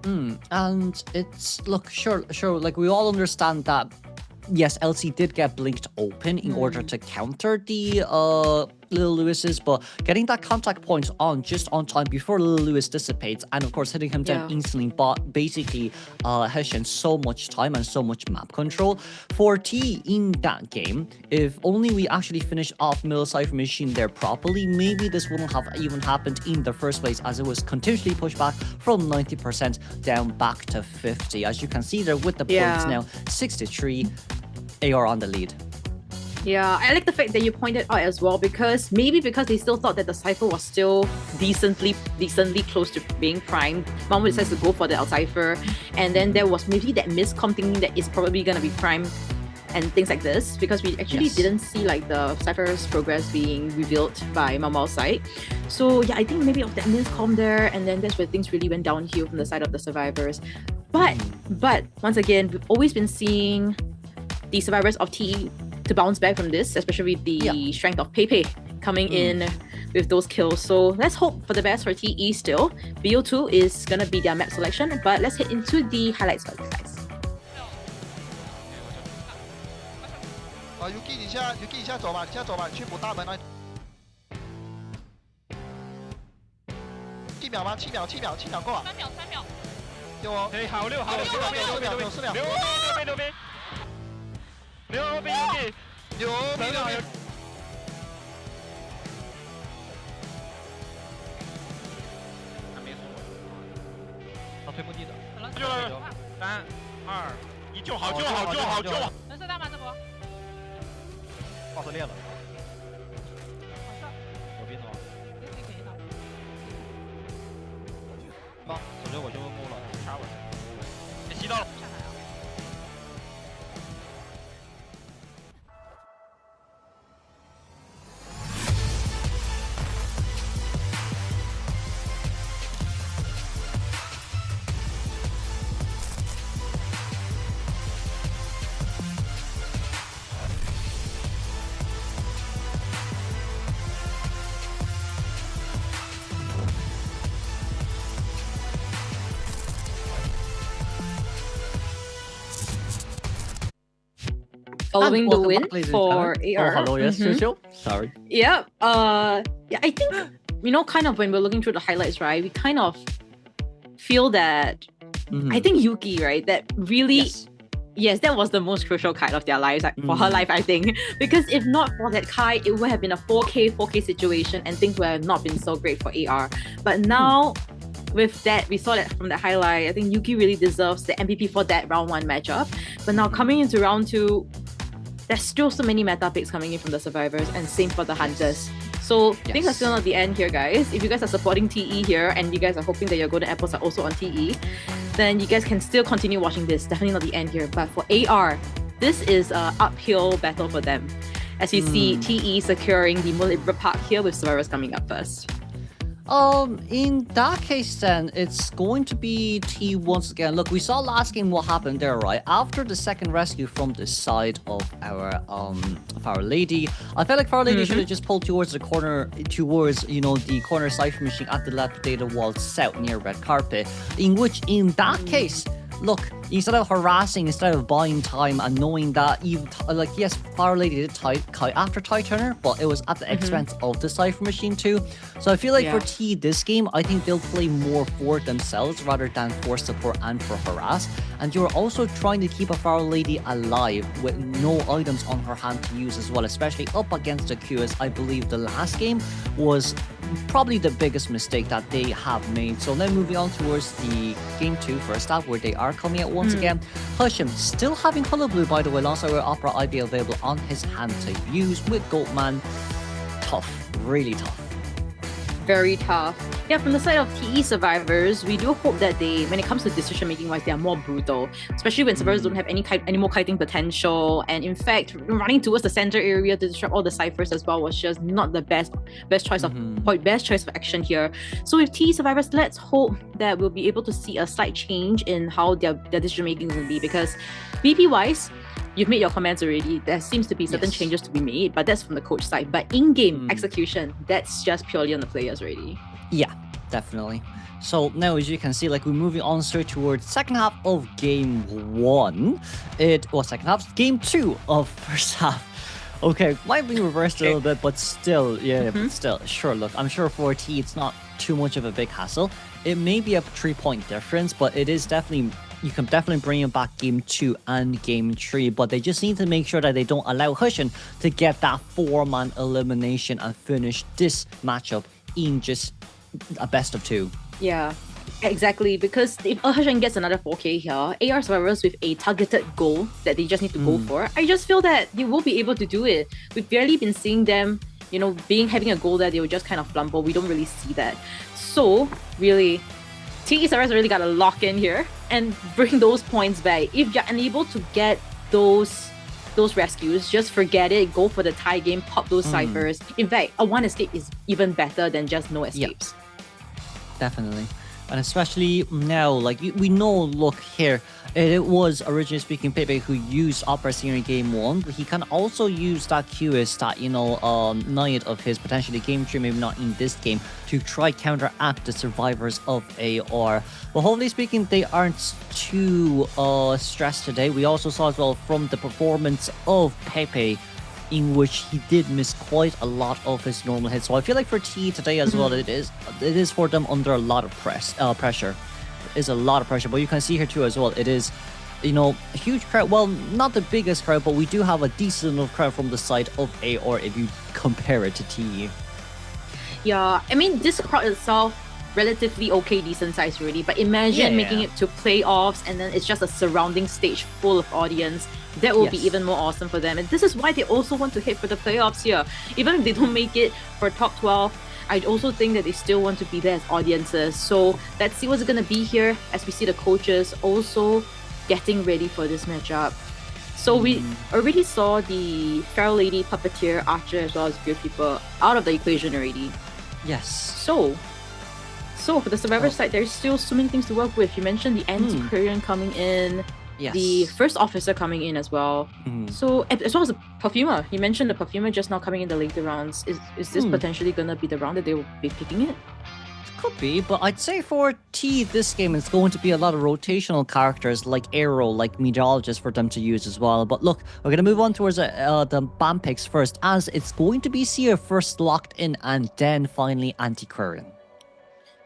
And it's, look, sure, like we all understand that, yes, LC did get blinked open in order to counter the Lil Lewis's, but getting that contact point on just on time before Lil Lewis dissipates, and of course hitting him down instantly, but basically has so much time and so much map control. For T in that game, if only we actually finished off middle Cypher Machine there properly, maybe this wouldn't have even happened in the first place, as it was continuously pushed back from 90% down back to 50. As you can see there with the points now, 63, AR on the lead. Yeah, I like the fact that you pointed out as well, because they still thought that the Cypher was still decently close to being primed. Mamo decides to go for the Cypher, and then there was maybe that miscom thinking that it's probably gonna be primed and things like this, because we actually didn't see like the Cypher's progress being revealed by Mamo's side. So yeah, I think maybe of that miscom there, and then that's where things really went downhill from the side of the survivors. But once again, we've always been seeing the survivors of TE to bounce back from this, especially with the strength of Pepe coming in with those kills. So let's hope for the best for TE still. BO2 is gonna be their map selection, but let's head into the highlights first, guys. Yuki 你现在走吧，你去补大门来。7秒吗？7秒够啊。3秒。有哦。哎，好6秒。牛逼！还没输，他推墓地的。3、2、1，救好！能射大吗？这波？爆射裂了。有兵的吗？可以的。好，首先我就摸了，插我。被吸到了。Following the win for AR. Oh, hello, yes, Churchill. Sorry. Yeah. I think, kind of when we're looking through the highlights, right, we kind of feel that, I think Yuki, right, that really, yes, that was the most crucial kite of their lives, like, for her life, I think. Because if not for that kite, it would have been a 4K situation and things would have not been so great for AR. But now, with that, we saw that from the highlight, I think Yuki really deserves the MVP for that round 1 matchup. But now coming into round 2, there's still so many meta picks coming in from the survivors, and same for the hunters. So things are still not the end here, guys. If you guys are supporting TE here and you guys are hoping that your golden apples are also on TE, then you guys can still continue watching this. Definitely not the end here. But for AR, this is an uphill battle for them. As you see, TE securing the Mulibra Park here with survivors coming up first. In that case then, it's going to be T once again. Look, we saw last game what happened there, right? After the second rescue from the side of our lady, I felt like Fire Lady should have just pulled towards the corner, the corner Cypher Machine at the left data wall south near Red Carpet, in that case, look, instead of harassing, instead of buying time and knowing that yes, Fire Lady did kite after Ty Turner, but it was at the expense of the Cypher Machine too. So I feel like for T this game, I think they'll play more for themselves rather than for support and for harass. And you're also trying to keep a Fire Lady alive with no items on her hand to use as well, especially up against the Q, as I believe the last game was probably the biggest mistake that they have made. So then moving on towards the game 2 first half, where they are coming out once again. Hushim still having Color Blue, by the way, alongside where Opera IB available on his hand to use with Goatman. Tough, really tough. Very tough. Yeah, from the side of TE survivors, we do hope that when it comes to decision making wise, they are more brutal, especially when survivors don't have any more kiting potential. And in fact, running towards the center area to disrupt all the ciphers as well was just not the best choice of action here. So with TE survivors, let's hope that we'll be able to see a slight change in how their decision making will be, because BP wise, you've made your comments already. There seems to be certain changes to be made, but that's from the coach side. But in-game execution, that's just purely on the players already. Yeah, definitely. So now, as you can see, like, we're moving on straight towards second half of game 1. Game 2 of first half. Okay, might be reversed a little bit, but still, but still, sure. Look, I'm sure for T, it's not too much of a big hassle. It may be a 3-point difference, but it is definitely, you can definitely bring him back game 2 and game 3, but they just need to make sure that they don't allow Hushin to get that 4-man elimination and finish this matchup in just a best of 2. Yeah, exactly. Because if Hushin gets another 4K here, AR Survivors with a targeted goal that they just need to go for, I just feel that they will be able to do it. We've barely been seeing them, having a goal that they will just kind of flumble. We don't really see that. So, really, TE Survivors really got to lock in here and bring those points back. If you're unable to get those rescues, just forget it. Go for the tie game, pop those ciphers. In fact, a 1 escape is even better than just no escapes. Definitely. And especially now, like we know, look here, it was originally speaking Pepe who used Opera Singer in game 1, but he can also use that QS, that knight of his, potentially game 3, maybe not in this game, to try counteract the survivors of AR. But hopefully speaking, they aren't too stressed today. We also saw as well from the performance of Pepe, in which he did miss quite a lot of his normal hits. So I feel like for T today as well, it is for them under a lot of pressure. It is a lot of pressure, but you can see here too as well, it is, a huge crowd. Well, not the biggest crowd, but we do have a decent enough crowd from the side of AR if you compare it to T. Yeah, I mean, this crowd itself, relatively okay, decent size really, but imagine making it to playoffs and then it's just a surrounding stage full of audience. That will be even more awesome for them. And this is why they also want to hit for the playoffs here. Even if they don't make it for top 12, I also think that they still want to be there as audiences. So let's see what's going to be here as we see the coaches also getting ready for this matchup. So we already saw the Feral Lady, Puppeteer, Archer, as well as Beerkeeper out of the equation already. Yes. So for the Survivor side, there's still so many things to work with. You mentioned the Antiquarian coming in. Yes. The first officer coming in as well. So as well as the Perfumer. You mentioned the Perfumer just now coming in the later rounds. Is this potentially gonna be the round that they will be picking it? Could be, but I'd say for T this game it's going to be a lot of rotational characters like Arrow, like Meteorologist for them to use as well. But look, we're gonna move on towards the BAM picks first, as it's going to be Seer first locked in and then finally Antiquarian.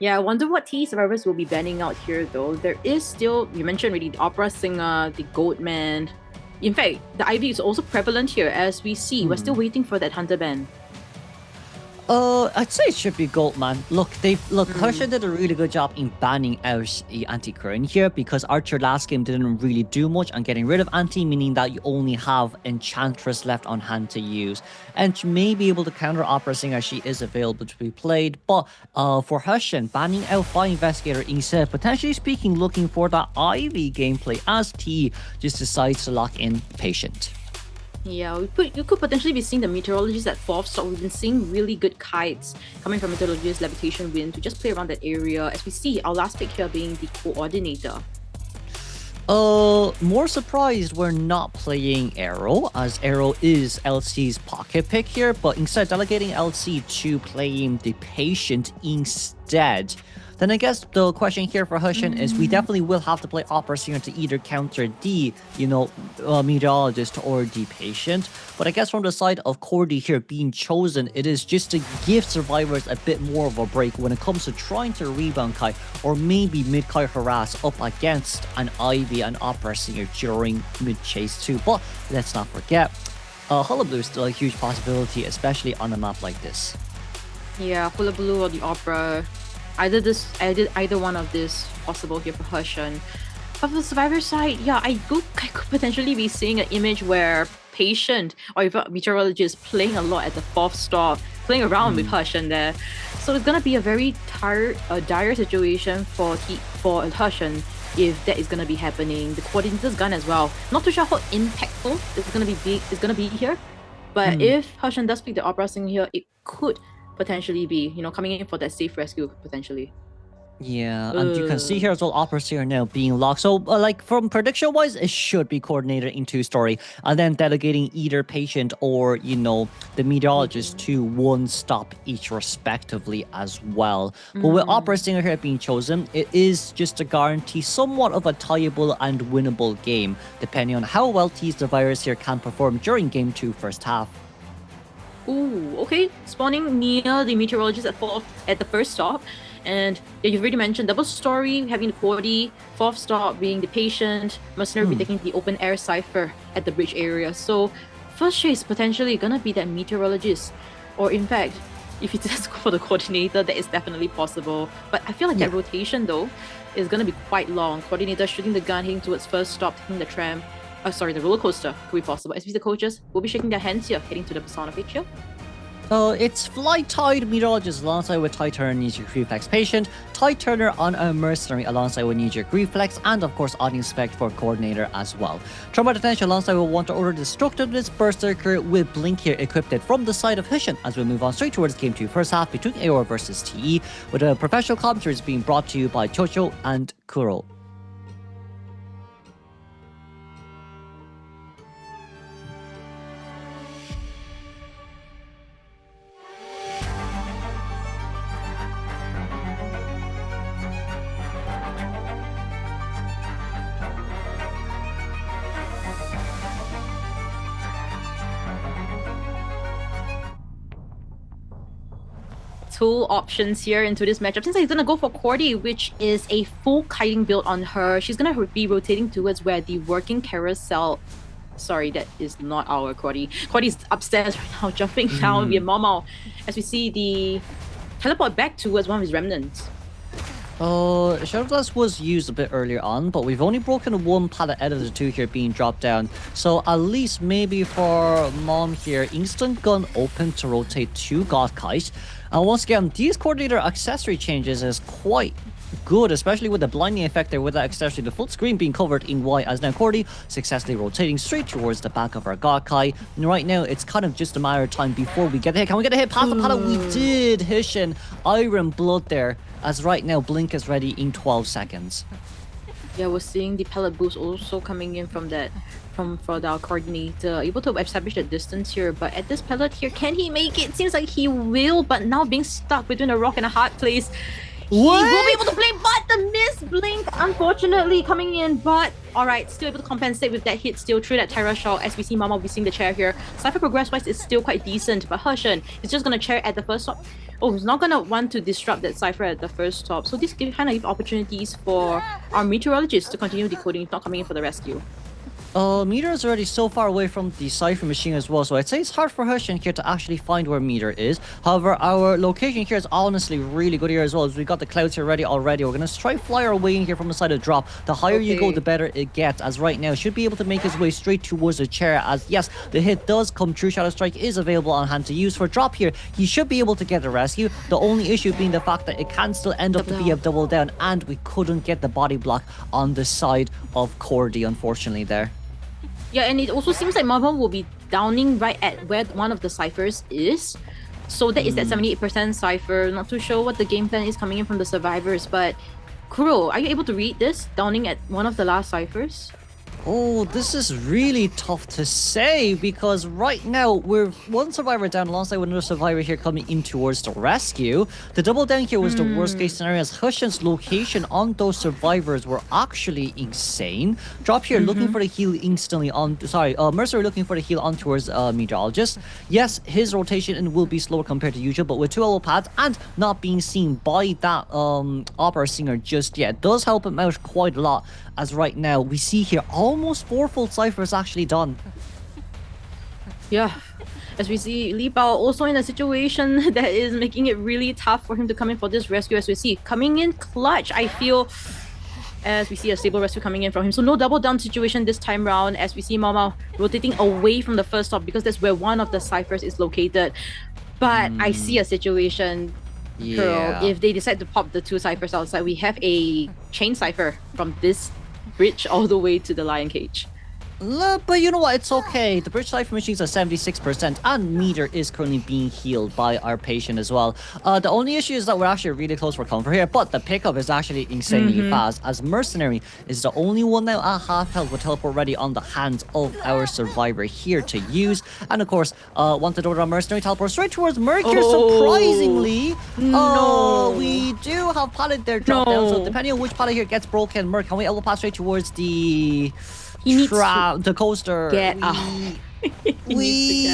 Yeah, I wonder what TE Survivors will be banning out here though. There is still, you mentioned already, the Opera Singer, the Goatman. In fact, the Ivy is also prevalent here as we see. We're still waiting for that Hunter ban. I'd say it should be Goldman. Look, Hushin did a really good job in banning out the Anti-Current here, because Archer last game didn't really do much on getting rid of Anti, meaning that you only have Enchantress left on hand to use. And she may be able to counter Opera Singer, she is available to be played. But for Hushin, banning out Fire Investigator instead, potentially speaking, looking for that Ivy gameplay as T just decides to lock in Patient. Yeah, you could potentially be seeing the Meteorologist at 4th slot. We've been seeing really good kites coming from Meteorologist, Levitation Wind to just play around that area. As we see, our last pick here being the Coordinator. More surprised we're not playing Arrow, as Arrow is LC's pocket pick here, but instead delegating LC to playing the Patient instead. Then I guess the question here for Hushin is we definitely will have to play Opera Singer to either counter the, Meteorologist or the Patient. But I guess from the side of COAⅨ here being chosen, it is just to give survivors a bit more of a break when it comes to trying to rebound Kai, or maybe mid-Kai harass up against an Ivy and Opera Singer during mid-chase too. But let's not forget, Hullabaloo is still a huge possibility, especially on a map like this. Yeah, Hullabaloo or the Opera. Either one of this possible here for Hushin. But for the Survivor side, yeah, I could potentially be seeing an image where Patient or even Meteorologist playing a lot at the 4th stop, playing around with Hushin there. So it's gonna be a very dire situation for Hushin if that is gonna be happening. The Coordinator's gun as well. Not too sure how impactful it's gonna be here. But if Hushin does pick the Opera Singer here, it could potentially be, coming in for that safe rescue, potentially. Yeah, and you can see here as well, Opera Singer now being locked. So, from prediction-wise, it should be Coordinator in 2-story, and then delegating either Patient or, the Meteorologist to 1 stop each respectively as well. But with Opera Singer here being chosen, it is just to guarantee somewhat of a tieable and winnable game, depending on how well T's Survivors here can perform during Game 2 first half. Ooh, okay. Spawning near the meteorologist at the first stop. And yeah, you've already mentioned double story, having the QOAⅨ, fourth stop being the patient, mercenary be taking the open air cipher at the bridge area. So first chase potentially gonna be that meteorologist. Or in fact, if you just go for the coordinator, that is definitely possible. But I feel like that rotation though is gonna be quite long. Coordinator shooting the gun, heading towards first stop, taking the tram. The roller coaster could be possible. As the coaches will be shaking their hands here, heading to the persona picture. So it's Fly Tide Meteorologist alongside with Tide Turner Knee-Jerk Reflex Patient, Tide Turner on a Mercenary alongside with Knee-Jerk Reflex, and of course Audience Spec for Coordinator as well. Trauma Detention alongside with Want to Order Destructiveness Berserker with Blink here equipped it from the side of Hushin as we move on straight towards Game 2 first half between AOR versus TE, with a professional commentary being brought to you by Chocho and Kuro. Two options here into this matchup. Since he's gonna go for QOAⅨ, which is a full kiting build on her. She's gonna be rotating towards where the working carousel. Sorry, that is not our QOAⅨ. QOAⅨ's upstairs right now, jumping down via Momo, as we see the teleport back towards one of his remnants. Shadow Glass was used a bit earlier on, but we've only broken one pallet out of the two here being dropped down. So at least maybe for Mom here, instant gun open to rotate to God Kite. And once again, these coordinator accessory changes is quite good, especially with the blinding effect there with that accessory, the full screen being covered in white as now QOAⅨ successfully rotating straight towards the back of our Gakkai. And right now, it's kind of just a matter of time before we get a hit. Can we get a hit past the pallet? We did! Hishin, Iron Blood there, as right now Blink is ready in 12 seconds. Yeah, we're seeing the pellet boost also coming in from that, for our coordinator, able to establish the distance here. But at this pellet here, can he make it? Seems like he will, but now being stuck between a rock and a hard place. He will be able to blink, but the miss blink, unfortunately, coming in. But alright, still able to compensate with that hit still through that Terra Shell. As we see Mama missing the chair here. Cypher progress-wise is still quite decent, but Hushin is just going to chair at the first stop. Oh, he's not going to want to disrupt that Cypher at the first stop. So this kind of give opportunities for our meteorologists to continue decoding if not coming in for the rescue. Meter is already so far away from the Cypher machine as well, so I'd say it's hard for Hushin here to actually find where Meter is. However, our location here is honestly really good here as well, as we got the clouds here ready already. We're going to try fly our way in here from the side of the drop. The higher you go, the better it gets, as right now should be able to make his way straight towards the chair, as yes, the hit does come true. Shadow Strike is available on hand to use for drop here. He should be able to get the rescue. The only issue being the fact that it can still end up to be a double down, and we couldn't get the body block on the side of QOAⅨ, unfortunately, there. Yeah, and it also seems like Marvel will be downing right at where one of the ciphers is. So that is that 78% cipher. Not too sure what the game plan is coming in from the survivors, but Kuro, are you able to read this? Downing at one of the last ciphers? Oh, this is really tough to say, because right now we're one survivor down alongside with another survivor here coming in towards the rescue. The double down here was the worst case scenario, as Hushin's location on those survivors were actually insane. Drop here looking for the heal instantly on, Mercer looking for the heal on towards Meteorologist. Yes, his rotation will be slower compared to usual, but with 2 level pads and not being seen by that opera singer just yet does help him out quite a lot, as right now we see here almost 4 full ciphers actually done. Yeah, as we see Li Bao also in a situation that is making it really tough for him to come in for this rescue, as we see coming in clutch, I feel, as we see a stable rescue coming in from him. So no double down situation this time round, as we see Mama rotating away from the first stop because that's where one of the ciphers is located. But I see a situation, Pearl, if they decide to pop the 2 ciphers outside, we have a chain cipher from this bridge all the way to the lion cage. But you know what, it's okay. The bridge cipher machines are 76% and Meter is currently being healed by our patient as well. The only issue is that we're actually really close for comfort here, but the pickup is actually insanely fast, as Mercenary is the only one now at half health with teleport ready on the hands of our survivor here to use. And of course, wanted order on Mercenary, teleport straight towards Mercure, surprisingly. No. We do have pallet there drop down, so depending on which pallet here gets broken, Merc, can we elbow pass straight towards the... He needs the coaster. Get out. He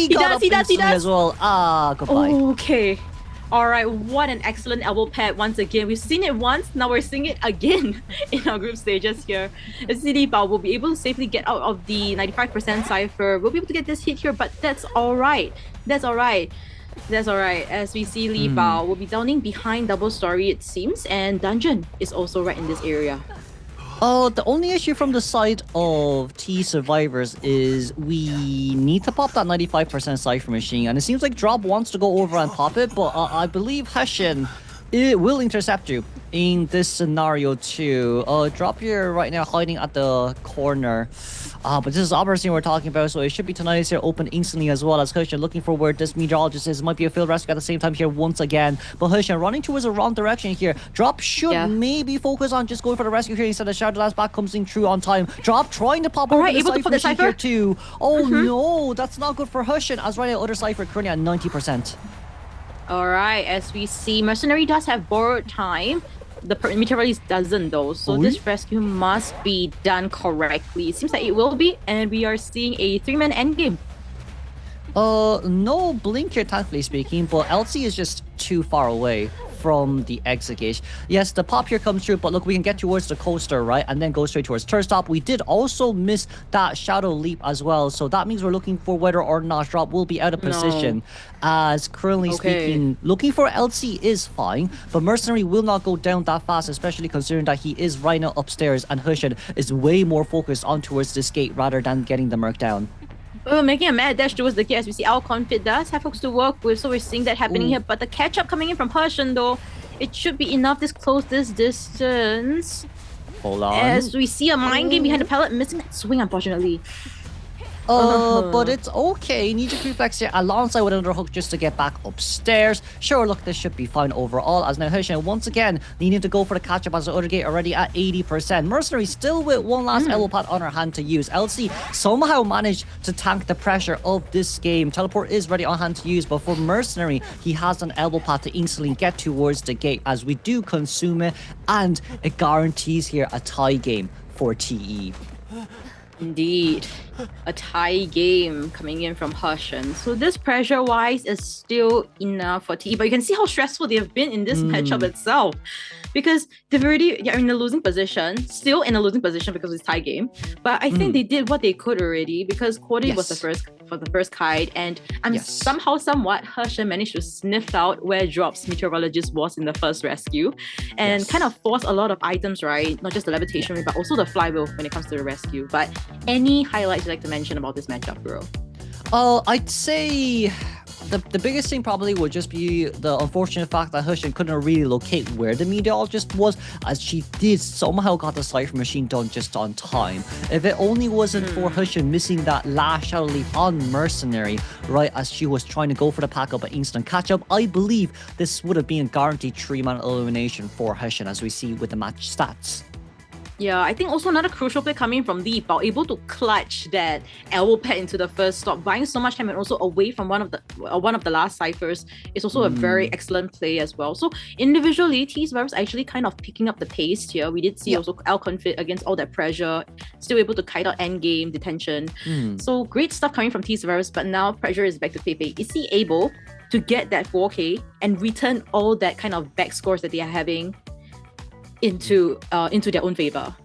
got does. as well. Ah, goodbye. Okay. All right, what an excellent elbow pad once again. We've seen it once, now we're seeing it again in our group stages here. Li Bao will be able to safely get out of the 95% cipher. We'll be able to get this hit here, but that's all right. That's all right. As we see Li Bao will be downing behind double story, it seems, and Dungeon is also right in this area. The only issue from the side of T survivors is we need to pop that 95% cipher machine, and it seems like Drop wants to go over and pop it, but I believe Heshin will intercept you in this scenario too. Drop here right now hiding at the corner. But this is the opportunity we're talking about, so it should be tonight here open instantly as well as Hushin looking for where this meteorologist is. It might be a field rescue at the same time here once again. But Hushin running towards the wrong direction here. Drop should maybe focus on just going for the rescue here instead of Shadow Last back comes in through on time. Drop trying to pop over the able to put the cipher here too. Oh no, that's not good for Hushin as right now other cipher currently at 90%. Alright, as we see, Mercenary does have borrowed time. The meteorologist doesn't though, so this rescue must be done correctly. It seems like it will be, and we are seeing a 3-man endgame. No blink here, thankfully speaking, but LC is just too far away from the execute. Yes, the pop here comes through, but look, we can get towards the coaster, right? And then go straight towards turnstop. We did also miss that shadow leap as well, so that means we're looking for whether or not Drop will be out of position. As currently speaking, looking for LC is fine, but Mercenary will not go down that fast, especially considering that he is right now upstairs and Hushin is way more focused on towards this gate rather than getting the Merc down. Making a mad dash towards the gate as we see our confit does have folks to work with, so we're seeing that happening here. But the catch-up coming in from Hushin though, it should be enough this close this distance. Hold on. As we see a mind game behind the pallet, missing that swing unfortunately. But it's okay. Need your reflex here alongside with another hook just to get back upstairs. Sure, look, this should be fine overall. As now Hushin once again needing to go for the catch-up as the other gate already at 80%. Mercenary still with one last elbow pad on her hand to use. LC somehow managed to tank the pressure of this game. Teleport is ready on hand to use, but for Mercenary, he has an elbow pad to instantly get towards the gate as we do consume it, and it guarantees here a tie game for TE. Indeed, a tie game coming in from Hushin. So this pressure-wise is still enough for TE, but you can see how stressful they have been in this matchup itself. Because they've already in a losing position, still in a losing position because it's tie game. But I think they did what they could already because COAⅨ was the first kite, and somehow, somewhat, Hushin managed to sniff out where Drop's meteorologist was in the first rescue, and kind of force a lot of items, right? Not just the levitation rate, but also the flywheel when it comes to the rescue. But any highlights you'd like to mention about this matchup, bro? I'd say the biggest thing probably would just be the unfortunate fact that Hushin couldn't really locate where the meteorologist was, as she did somehow got the cipher machine done just on time. If it only wasn't for Hushin missing that last shadow leap on Mercenary, right as she was trying to go for the pack up an instant catch up, I believe this would have been a guaranteed 3-man elimination for Hushin, as we see with the match stats. Yeah, I think also another crucial play coming from Li Bao, able to clutch that elbow pad into the first stop, buying so much time and also away from one of the last ciphers is also a very excellent play as well. So individually, T's Virus actually kind of picking up the pace here. We did see also Confit against all that pressure, still able to kite out endgame detention. So great stuff coming from T's Virus, but now pressure is back to Pepe. Is he able to get that 4K and return all that kind of back scores that they are having into their own favor?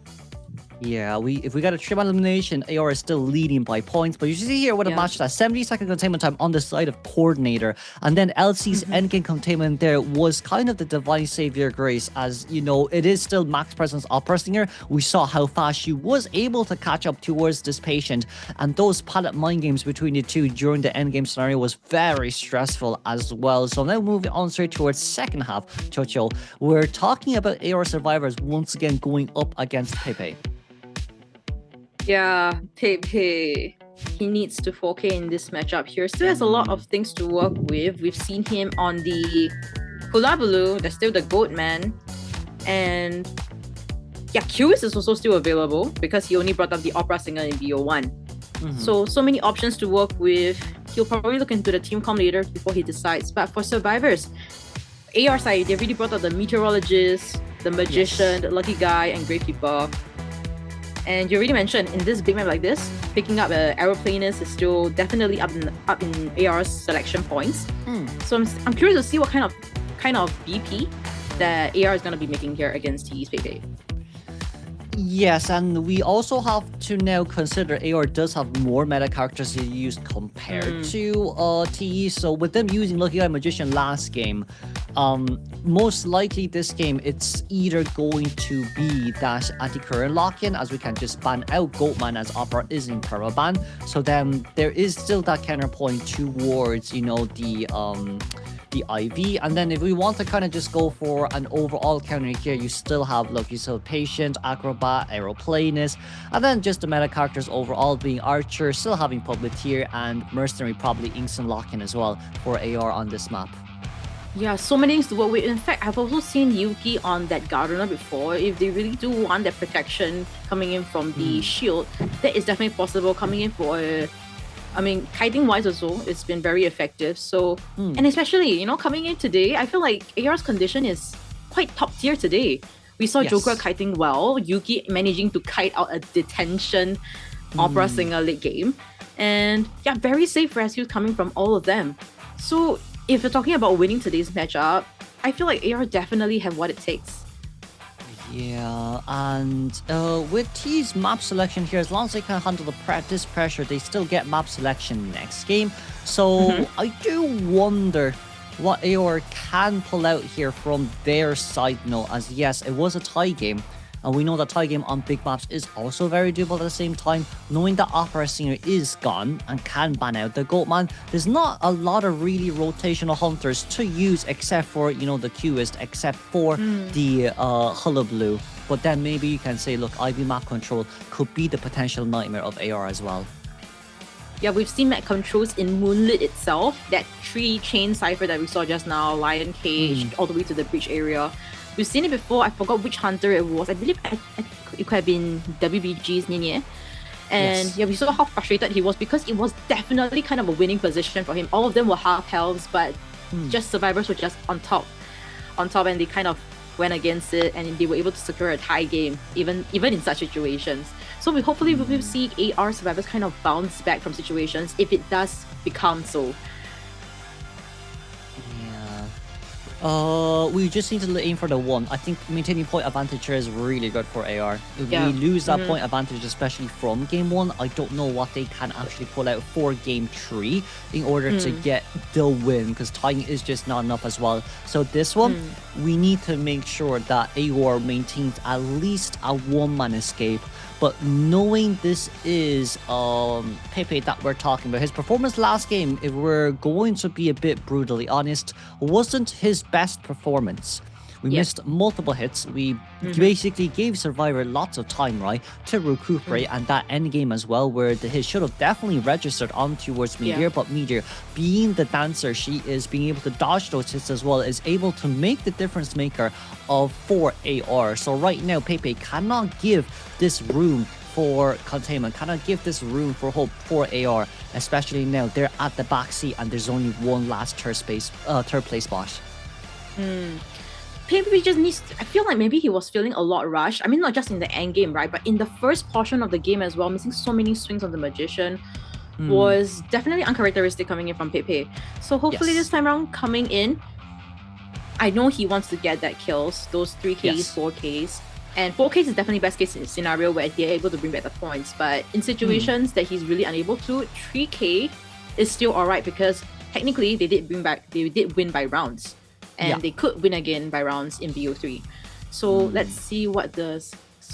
Yeah, if we got a 3-man elimination, AR is still leading by points, but you see here with a match that 70-second containment time on the side of Coordinator, and then LC's endgame containment there was kind of the divine savior grace, as you know, it is still max presence oppressing here. We saw how fast she was able to catch up towards this patient, and those pallet mind games between the two during the endgame scenario was very stressful as well. So now moving on straight towards second half, Chocho, we're talking about AR survivors once again going up against Pepe. Yeah, Pepe. He needs to 4K in this matchup here. Still has a lot of things to work with. We've seen him on the Hullabaloo. There's still the Goat Man. And yeah, QS is also still available because he only brought up the Opera Singer in BO1. So many options to work with. He'll probably look into the team comm later before he decides. But for survivors, AR side, they really brought up the Meteorologist, the Magician, the Lucky Guy, and Gravekeeper. And you already mentioned in this big map like this, picking up aeroplanist is still definitely up in AR's selection points. So I'm curious to see what kind of BP that AR is going to be making here against TE's PayPay. Yes, and we also have to now consider AR does have more meta characters to use compared to TE. So with them using Lucky Guy Magician last game, most likely this game it's either going to be that anti-current lock-in, as we can just ban out Goatman as Opera is in permaban. So then there is still that counterpoint towards, you know, the IV, and then if we want to kind of just go for an overall counter here, you still have, look, you still Patient, Acrobat, Aeroplanist, and then just the meta characters overall being Archer, still having Puppeteer, and Mercenary probably instant lock-in as well for AR on this map. Yeah, so many things to work with. In fact, I've also seen Yuki on that Gardener before. If they really do want that protection coming in from the shield, that is definitely possible. Coming in for I mean, kiting wise also, it's been very effective. So, and especially, you know, coming in today, I feel like AR's condition is quite top tier today. We saw Joker kiting well, Yuki managing to kite out a detention Opera Singer late game. And yeah, very safe rescues coming from all of them. So if you're talking about winning today's matchup, I feel like AR definitely have what it takes. Yeah, and with T's map selection here, as long as they can handle this pressure, they still get map selection next game. So I do wonder what AOR can pull out here from their side note, as yes, it was a tie game. And we know that tie game on big maps is also very doable at the same time. Knowing that Opera Singer is gone and can ban out the Goatman, there's not a lot of really rotational hunters to use except for, you know, the Qist, except for the Hullabaloo. But then maybe you can say, look, IV map control could be the potential nightmare of AR as well. Yeah, we've seen map controls in Moonlit itself. That 3-chain cipher that we saw just now, Lion Cage, all the way to the breach area. We've seen it before. I forgot which hunter it was. I believe it could have been WBG's Ninye. And yeah, we saw how frustrated he was because it was definitely kind of a winning position for him. All of them were half healths, but just survivors were just on top, and they kind of went against it, and they were able to secure a tie game, even in such situations. So we hopefully will see AR survivors kind of bounce back from situations if it does become so. We just need to aim for the 1. I think maintaining point advantage here is really good for AR. If we lose that point advantage, especially from game 1, I don't know what they can actually pull out for game 3 in order to get the win, because tying is just not enough as well. So this one, we need to make sure that AOR maintains at least a 1-man escape. But knowing this is Pepe that we're talking about, his performance last game, if we're going to be a bit brutally honest, wasn't his best performance. We missed multiple hits. We basically gave Survivor lots of time, right, to recuperate, and that end game as well, where the hit should have definitely registered on towards Meteor, but Meteor, being the dancer she is, being able to dodge those hits as well, is able to make the difference maker for AR. So right now, Pepe cannot give this room for containment, cannot give this room for hope for AR, especially now they're at the back seat and there's only one last third place spot. Pepe just needs to, I feel like maybe he was feeling a lot rushed. I mean, not just in the end game, right? But in the first portion of the game as well, missing so many swings on the Magician was definitely uncharacteristic coming in from Pepe. So hopefully this time around coming in, I know he wants to get that kills, those 3Ks, 4Ks. And 4Ks is definitely best case scenario where they're able to bring back the points. But in situations that he's really unable to, 3K is still alright because technically they did win by rounds. And they could win again by rounds in BO3. So let's see what the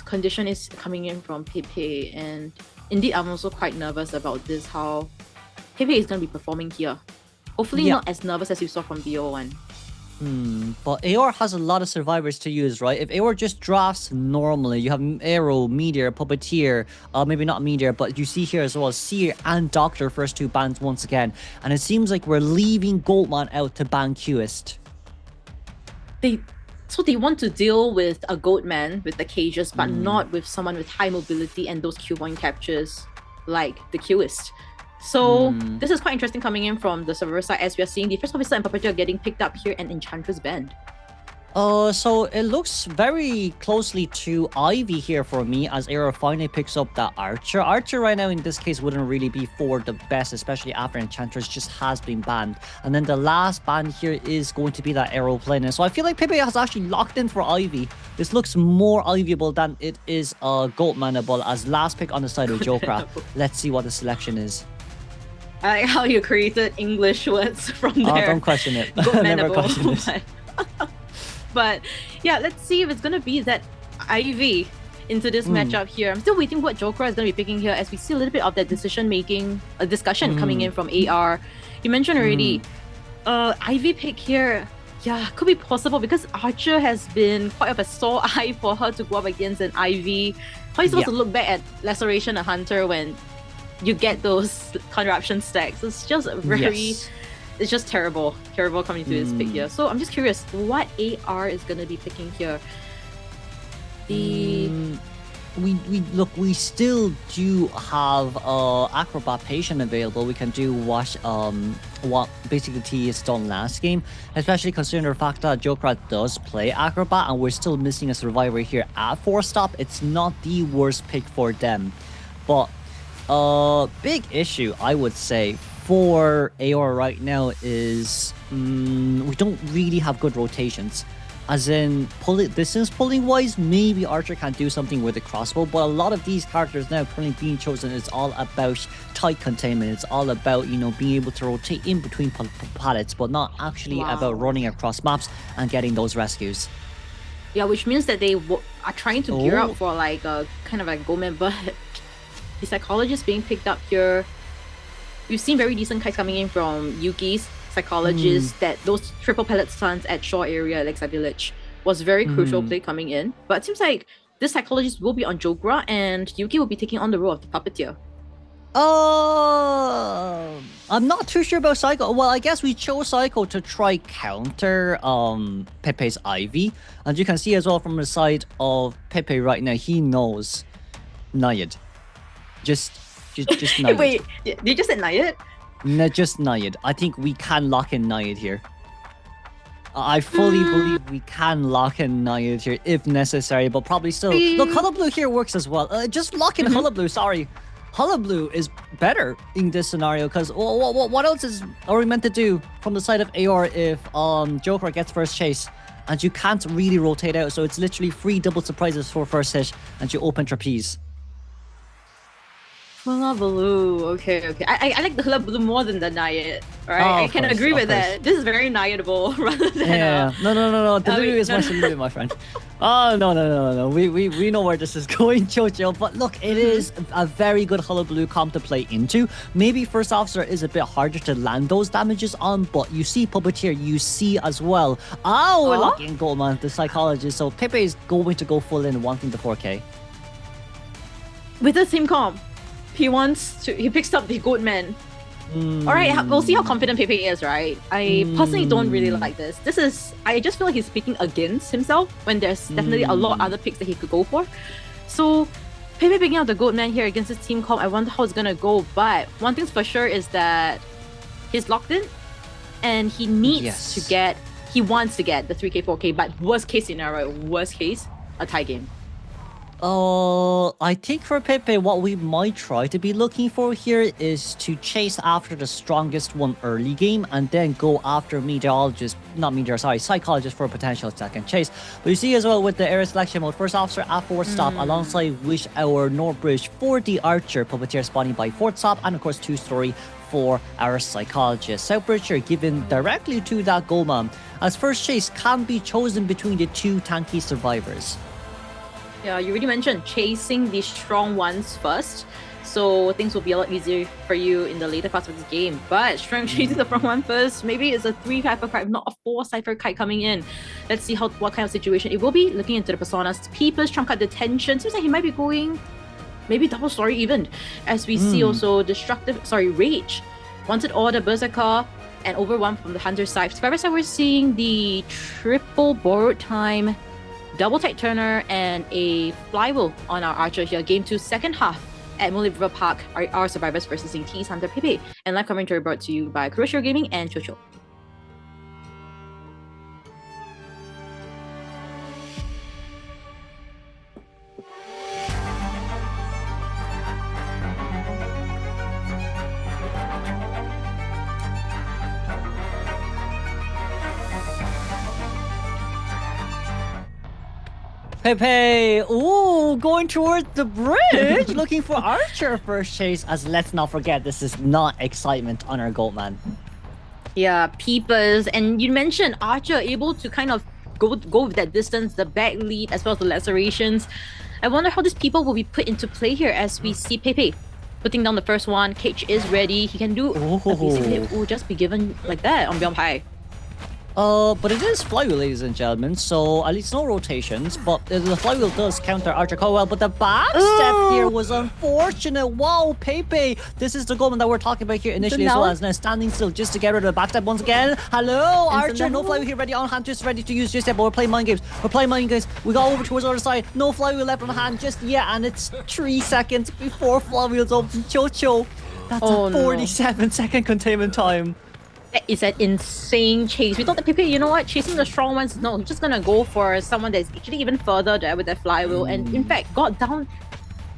condition is coming in from Pepe. And indeed, I'm also quite nervous about this, how Pepe is going to be performing here. Hopefully not as nervous as you saw from BO1. But AOR has a lot of survivors to use, right? If AOR just drafts normally, you have Arrow, Meteor, Puppeteer, maybe not Meteor, but you see here as well, Seer and Doctor, first 2 bans once again. And it seems like we're leaving Goatman out to ban Qist. So they want to deal with a Goatman with the cages, but not with someone with high mobility and those Q point captures like the Qist. So this is quite interesting coming in from the server side, as we are seeing the first officer and Puppeteer getting picked up here and Enchantress banned. So it looks very closely to Ivy here for me as Arrow finally picks up that Archer. Archer right now in this case wouldn't really be for the best, especially after Enchantress just has been banned. And then the last ban here is going to be that Arrow playing. So I feel like Pepe has actually locked in for Ivy. This looks more Ivyable than it is Goatmanable as last pick on the side of Joker. Let's see what the selection is. I like how you created English words from there. Don't question it. Never question it. But yeah, let's see if it's gonna be that Ivy into this matchup here. I'm still waiting what Joker is gonna be picking here as we see a little bit of that decision making discussion coming in from AR. You mentioned already Ivy pick here. Yeah, could be possible because Archer has been quite of a sore eye for her to go up against an Ivy. How are you supposed to look back at Laceration and Hunter when you get those contraption stacks? It's just very it's just terrible coming to this pick here. So I'm just curious what AR is gonna be picking here. We still do have Acrobat Patient available. We can do what basically T has done last game, especially considering the fact that Joker does play Acrobat and we're still missing a survivor here at 4-stop. It's not the worst pick for them, but big issue I would say for AR right now is we don't really have good rotations. As in, distance pulling wise, maybe Archer can do something with the crossbow, but a lot of these characters now currently being chosen, it's all about tight containment. It's all about, you know, being able to rotate in between pallets, but not actually about running across maps and getting those rescues. Yeah, which means that they are trying to gear up for like a kind of like Goldman, but the Psychologist being picked up here. We've seen very decent kites coming in from Yuki's Psychologist, that those triple pellet stuns at Shore area, Alexa Village, was very crucial play coming in. But it seems like this Psychologist will be on Jogra and Yuki will be taking on the role of the Puppeteer. I'm not too sure about Psycho. Well, I guess we chose Psycho to try counter Pepe's Ivy. And you can see as well from the side of Pepe right now, he knows Nayad. Just Nayad. Wait, did you just say Nayad? No, just Nayad. I think we can lock in Nayad here. I fully believe we can lock in Nayad here if necessary, but probably still. Look, Hullablue here works as well. Just lock in Hullablue, sorry. Hullablue is better in this scenario because what else are we meant to do from the side of AR if Joker gets first chase and you can't really rotate out, so it's literally 3 double surprises for first hit and you open trapeze. Hullabaloo, okay. I like the Hullabaloo more than the Nayad, right? I can agree with that. This is very Nayadable rather than No. The Lulu is much Lulu, my friend. Oh, no. We know where this is going, Jojo. But look, it is a very good Hullabaloo comp to play into. Maybe First Officer is a bit harder to land those damages on, but you see Puppeteer, you see as well. We're locking Goldman, the Psychologist. So Pepe is going to go full in, wanting the 4K. With the same comp. He picks up the Goatman. Alright, we'll see how confident Pepe is, right? I personally don't really like this. I just feel like he's picking against himself when there's definitely a lot of other picks that he could go for. So, Pepe picking up the Goatman here against his team comp, I wonder how it's gonna go, but one thing's for sure is that he's locked in and he needs he wants to get the 3K, 4K, but worst case scenario, a tie game. I think for Pepe, what we might try to be looking for here is to chase after the strongest one early game and then go after Psychologist for a potential second chase. But you see as well with the area selection mode, First Officer at 4-stop alongside Wish our North Bridge for the Archer, Puppeteer spawning by 4th stop, and of course 2-story for our Psychologist. South Bridge are given directly to that Golman, as first chase can be chosen between the 2 tanky survivors. Yeah, you already mentioned chasing the strong ones first, so things will be a lot easier for you in the later parts of the game. But chasing the front one first, maybe it's a 3 Cypher kite, not a 4 Cypher kite coming in. Let's see what kind of situation it will be. Looking into the personas, P plus trump card detention. Seems like he might be going maybe double story even, as we see also Rage. Wanted Order, Berserker, and over 1 from the Hunter side. Survivor side, we're seeing the triple borrowed time, double tight turner, and a flywheel on our Archer here. Game 2, second half at Mully River Park. Our survivors versus Tees, Hunter, Pepe. And live commentary brought to you by COAISH Gaming and Chocho. Pepe, ooh, going towards the bridge, looking for Archer first chase, as let's not forget, this is not excitement on our goat man. Yeah, peepers, and you mentioned Archer able to kind of go with that distance, the back lead, as well as the lacerations. I wonder how these people will be put into play here as we see Pepe putting down the first one. Cage is ready. He can do a basic hit will just be given like that on Beyond Pai. But it is flywheel, ladies and gentlemen, so at least no rotations, but the flywheel does counter Archer quite well, but the backstep here was unfortunate. Wow, Pepe, this is the goalman that we're talking about here initially as well, as now standing still just to get rid of the backstep once again. Hello, Archer, no flywheel here ready on hand, just ready to use just yet, but we're playing mind games. We got over towards the other side, no flywheel left on hand just yet, and it's 3 seconds before flywheel's open. Cho, that's a 47-second containment time. That is an insane chase. We thought that Pepe, you know what, chasing the strong ones, no, he's just gonna go for someone that's actually even further there with that flywheel, and in fact got down.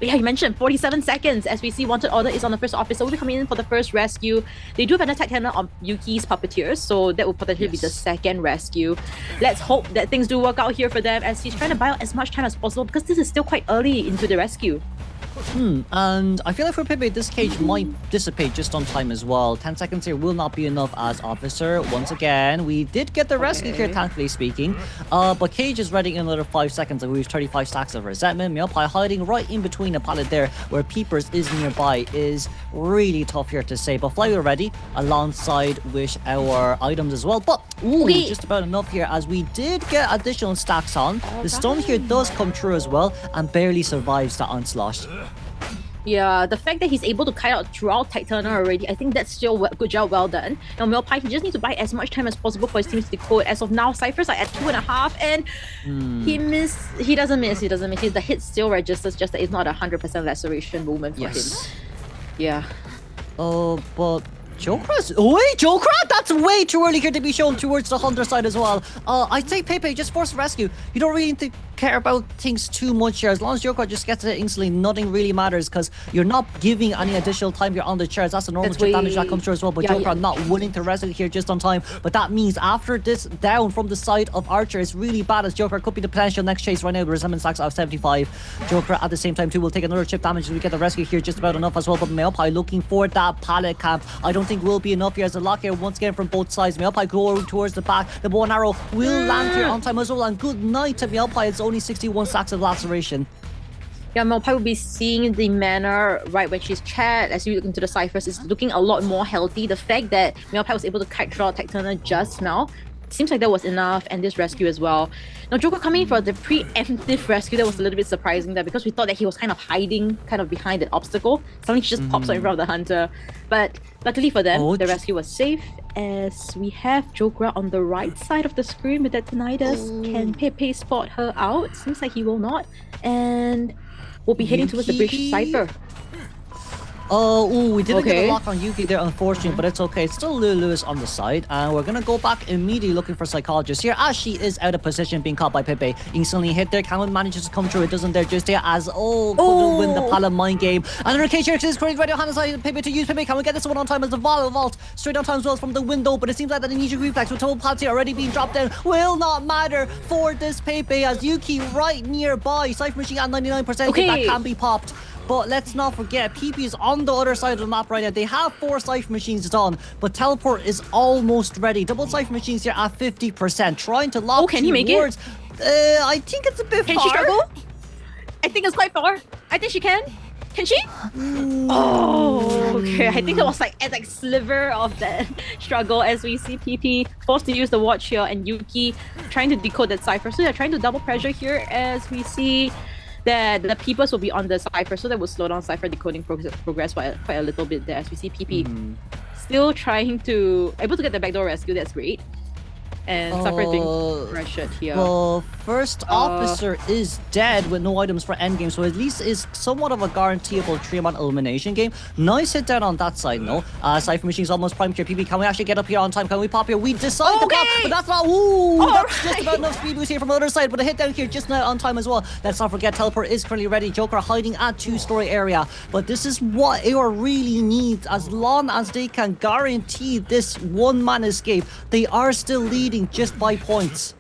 Yeah, you mentioned 47 seconds as we see Wanted Order is on the first officer. We'll be coming in for the first rescue. They do have an attack handler on Yuki's puppeteers, so that will potentially be the second rescue. Let's hope that things do work out here for them as he's trying to buy out as much time as possible because this is still quite early into the rescue. And I feel like for Pepe, this cage might dissipate just on time as well. 10 seconds here will not be enough as officer. Once again, we did get the rescue here, thankfully speaking. But Cage is ready in another 5 seconds, and we have 35 stacks of resentment. Meowpai hiding right in between a pallet there, where Peepers is nearby, is really tough here to say. But Flywheel ready alongside with our items as well. But just about enough here as we did get additional stacks on. The stun here does come through as well and barely survives the onslaught. Yeah, the fact that he's able to kite out throughout Titana already, I think that's still good job, well done. Now, Meowpai, he just needs to buy as much time as possible for his team to decode. As of now, Cypher's are at 2.5, and he doesn't miss. The hit still registers, just that it's not 100% laceration movement for him. Yeah. But Jokra? Wait, Jokra? That's way too early here to be shown towards the Hunter side as well. I'd say Pepe, just force rescue. You don't really need to care about things too much here. As long as Jokra just gets it instantly, nothing really matters because you're not giving any additional time here on the charts. That's the normal damage that comes through as well. But Jokra not willing to rescue here just on time. But that means after this down from the side of Archer is really bad, as Jokra could be the potential next chase right now. The resentment stacks out of 75. Jokra at the same time too will take another chip damage as we get the rescue here just about enough as well. But Meowpai looking for that pallet camp. I don't think will be enough here as a lock here once again from both sides. Meowpai going towards the back. The bow and arrow will land here on time as well. And good night to Meowpai. It's only 61 stacks of laceration. Yeah, Meowpai will be seeing the mana right when she's chat. As you look into the ciphers, it's looking a lot more healthy. The fact that Meowpai was able to kite throughout Titana just now, seems like that was enough, and this rescue as well. Now, Joker coming for the preemptive rescue, that was a little bit surprising there because we thought that he was kind of hiding behind that obstacle. Suddenly she just pops out in front of the Hunter. But luckily for them, the rescue was safe as we have Joker on the right side of the screen with that tinnitus. Can Pepe spot her out? Seems like he will not. And we'll be heading towards the bridge Cypher. We didn't get the lock on Yuki there, unfortunately, but it's okay. It's still Lewis on the side, and we're gonna go back immediately looking for Psychologist here as she is out of position, being caught by Pepe. Instantly hit there. Cameron manages to come through. It doesn't there just yet as couldn't win the Pala mind game. And then Cage is currently ready on hand side Pepe to use Pepe. Can we get this one on time as the vault straight on time as well from the window? But it seems like that immediate reflex with total Palace here already being dropped down will not matter for this Pepe as Yuki right nearby. Cypher Machine at 99%. That can be popped. But let's not forget, PP is on the other side of the map right now. They have 4 Cypher Machines done, but Teleport is almost ready. Double Cypher Machines here at 50%, trying to lock can he make it? I think it's a bit far. Can she struggle? I think it's quite far. I think she can. Can she? Okay. I think it was like a sliver of that struggle as we see PP forced to use the watch here and Yuki trying to decode that Cypher. So they're trying to double pressure here as we see that the Peepers will be on the Cypher, so that will slow down Cypher decoding progress quite a little bit there as we see PP still able to get the backdoor rescue. That's great. And Cypher being pressured here. Well, first officer is dead with no items for endgame, so at least is somewhat of a guaranteeable 3-man elimination game. Nice hit down on that side, no? Cypher Machine's almost primed here. PP, can we actually get up here on time? Can we pop here? We decide to pop, but that's not. That's just about enough speed boost here from the other side, but a hit down here just now on time as well. Let's not forget, Teleport is currently ready. Joker hiding at 2-story area, but this is what AOR really needs. As long as they can guarantee this 1-man escape, they are still leading just by points.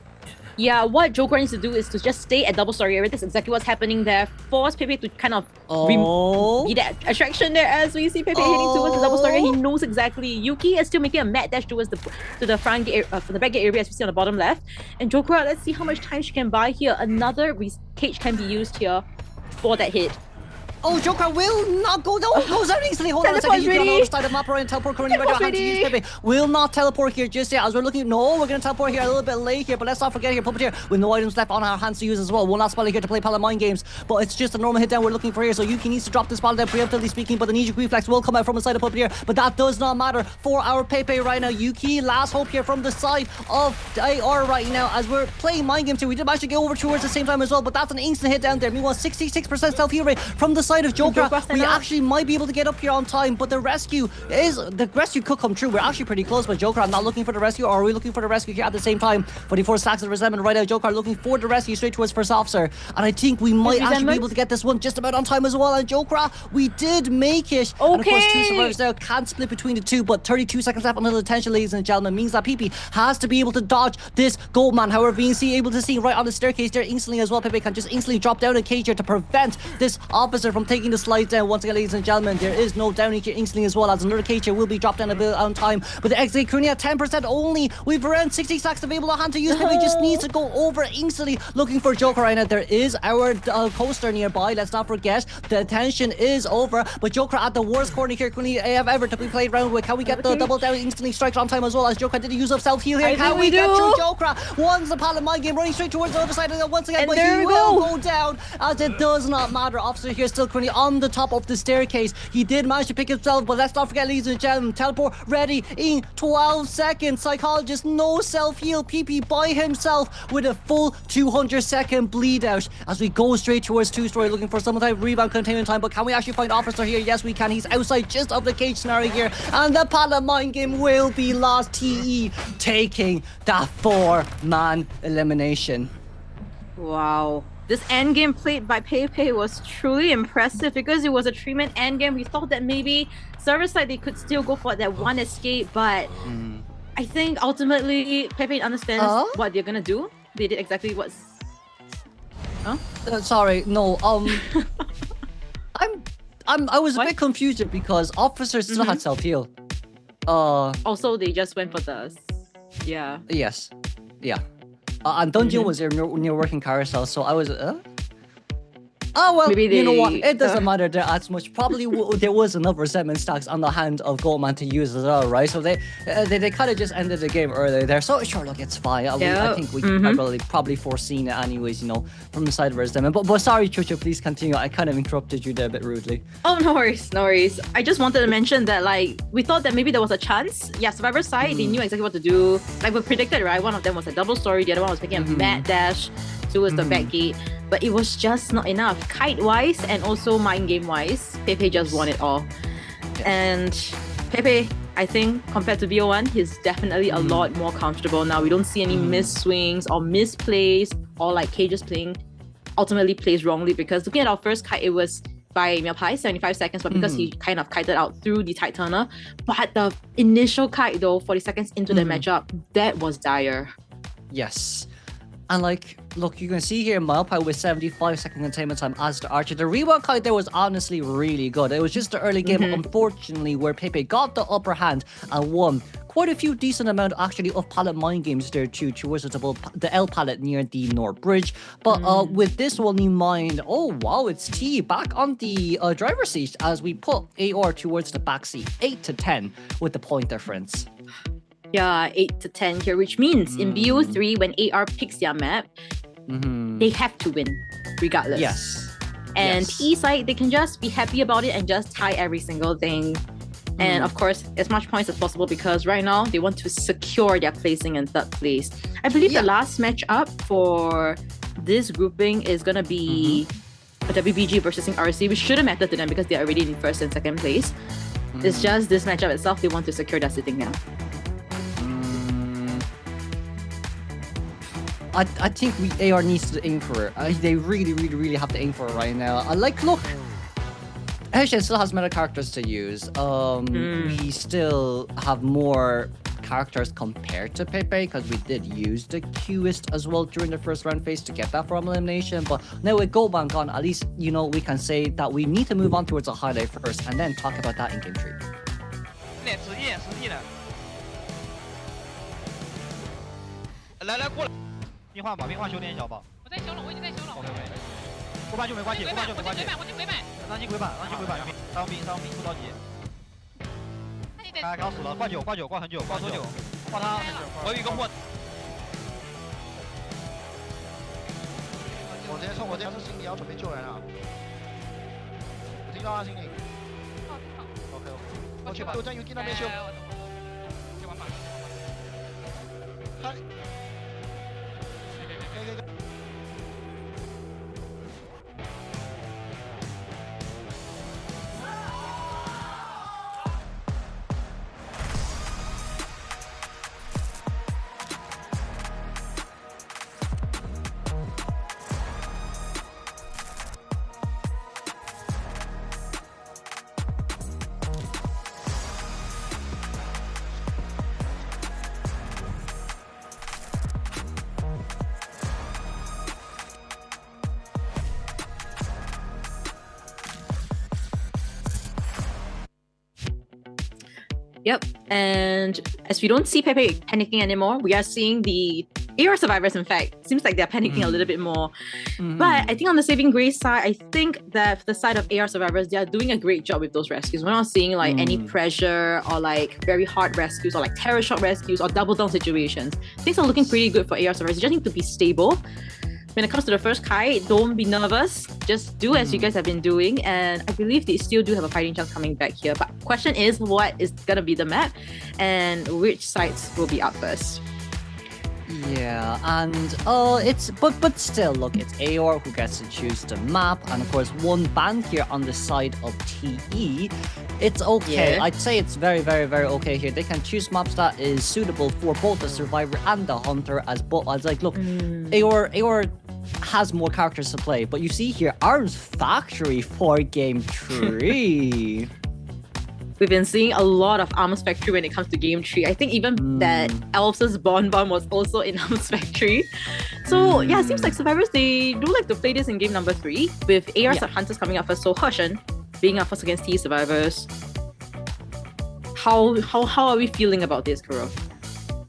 Yeah, what Joker needs to do is to just stay at double story area. That's exactly what's happening there. Force Pepe to kind of be that attraction there as we see Pepe heading towards the double story area. He knows exactly. Yuki is still making a mad dash towards the front gate, for the back gate area as we see on the bottom left. And Joker, let's see how much time she can buy here. Another cage can be used here for that hit. Oh, Joker will not go down. Goes out easily. Hold on a second. You can outside the map and teleport currently ready to use Pepe. Will not teleport here just yet. As we're looking, no, we're going to teleport here a little bit late here. But let's not forget here, Puppeteer with no items left on our hands to use as well. One last spell here to play Pallet Mind Games. But it's just a normal hit down we're looking for here. So Yuki needs to drop this ball down preemptively speaking. But the Ninja Reflex will come out from the side of Puppeteer. But that does not matter for our Pepe right now. Yuki, last hope here from the side of AR right now. As we're playing Mind Games here, we did manage to get over towards the same time as well. But that's an instant hit down there. Meanwhile, 66% self-heal rate from the side of Joker. We actually might be able to get up here on time, but the rescue could come true. We're actually pretty close, but Joker, I'm not looking for the rescue, or are we looking for the rescue here at the same time? 44 stacks of resentment right now. Joker looking for the rescue straight towards first officer, and I think we might actually be able to get this one just about on time as well. And Joker, we did make it. Okay. And of course, 2 survivors there can't split between the two, but 32 seconds left until the attention, ladies and gentlemen, means that Pepe has to be able to dodge this gold man. However, being able to see right on the staircase there instantly as well. Pepe can just instantly drop down a cage here to prevent this officer from taking the slide down. Once again, ladies and gentlemen, there is no downing here instantly as well, as another cage here will be dropped down a bit on time. But the XZ currently at 10% only. We've around 60 stacks available on hand to use. Pepe just needs to go over instantly looking for Joker right now. There is our coaster nearby. Let's not forget the attention is over. But Joker at the worst corner here currently have ever to be played around with. Can we get the double down instantly strikes on time as well, as Joker did use up self-heal here? Can we get through Joker? Once the Pallet Mind Game running straight towards the other side of it once again, but he will go down as it does not matter. Officer here still currently on the top of the staircase. He did manage to pick himself, but let's not forget, ladies and gentlemen, teleport ready in 12 seconds. Psychologist, no self-heal. PP by himself with a full 200-second bleed out as we go straight towards two-story looking for some type of rebound containment time. But can we actually find Officer here? Yes, we can. He's outside just of the cage scenario here, and the Pallet Mind Game will be lost. TE taking that 4-man elimination. Wow. This endgame played by Pepe was truly impressive because it was a 3-man endgame. We thought that maybe server side they could still go for that one escape, but I think ultimately Pepe understands what they're gonna do. They did exactly what's... Sorry, no. I was a bit confused because officers still had self-heal. Also, they just went for the... Yeah. Yes. Yeah. And Dungeon was near working carousel, so I was oh well, maybe you know what? It doesn't matter there as much. Probably there was enough resentment stacks on the hand of Goldman to use as well, right? So they kind of just ended the game early there. So sure, look, it's fine. I think we probably foreseen it anyways, you know, from the side of resentment. But sorry, Chucho, please continue. I kind of interrupted you there a bit rudely. Oh, no worries, no worries. I just wanted to mention that like we thought that maybe there was a chance. Yeah, Survivor side they knew exactly what to do. Like we predicted, right? One of them was a double story. The other one was making a mad dash towards the back gate. But it was just not enough. Kite-wise and also mind game-wise, Pepe just won it all. And Pepe, I think, compared to BO1, he's definitely a lot more comfortable now. We don't see any missed swings or misplays or like cages playing ultimately plays wrongly, because looking at our first kite, it was by Miapai, 75 seconds, but because he kind of kited out through the tight turner. But the initial kite though, 40 seconds into the matchup, that was dire. Yes. And like, look, you can see here Miapai with 75-second containment time as the Archer. The rewind kite there was honestly really good. It was just the early game, unfortunately, where Pepe got the upper hand and won quite a few decent amount actually of pallet mind games there too, towards the L pallet near the North Bridge. But with this one in mind, oh wow, it's T back on the driver's seat as we put AR towards the back seat, 8-10 with the point difference. Yeah, 8-10 here, which means in BO3, when AR picks their map, they have to win, regardless. Yes. And T side, they can just be happy about it and just tie every single thing. And of course, as much points as possible, because right now they want to secure their placing in third place. I believe the last match up for this grouping is gonna be a WBG versus RC, which shouldn't matter to them because they're already in first and second place. It's just this matchup itself, they want to secure their sitting now. I think AR needs to aim for it. They really have to aim for it right now. Like, look, Heshen still has meta characters to use. We still have more characters compared to Pepe, because we did use the Qist as well during the first round phase to get that from elimination. But now with Goldman gone, at least, you know, we can say that we need to move on towards a highlight first and then talk about that in game 3. 来过来，冰化把冰化修点小吧。我在修了，我已经在修了。OK， 过半就没关系，过半就没关系。我进鬼板，当心鬼板，当兵，不着急。开死了，挂9，挂很久，挂多久？挂他。我有一个货。我直接冲，我这是心里要准备救人了。我听到啊，心里。OK， 我去吧，我在 Yuki 那边修。开。 Yep, and as we don't see Pepe panicking anymore, we are seeing the AR survivors, in fact. Seems like they're panicking a little bit more. But I think on the Saving Grace side, I think that for the side of AR survivors, they are doing a great job with those rescues. We're not seeing like any pressure or like very hard rescues or like terror shot rescues or double down situations. Things are looking pretty good for AR survivors. You just need to be stable. When it comes to the first kite, don't be nervous. Just do as you guys have been doing. And I believe they still do have a fighting chance coming back here. But question is, what is going to be the map? And which sites will be up first? Yeah, and but still, look, it's AOR who gets to choose the map, and of course one ban here on the side of TE. It's okay. Yeah. I'd say it's very, very, very okay here. They can choose maps that is suitable for both the survivor and the hunter. As like, look, AOR has more characters to play, but you see here, Arms Factory for game 3. We've been seeing a lot of Arms Factory when it comes to game 3. I think even that Elves' Bonbon was also in Arms Factory. So yeah, it seems like survivors, they do like to play this in game number 3 with AR hunters coming up first. So Hershen being up first against TE survivors. How are we feeling about this, Kuro?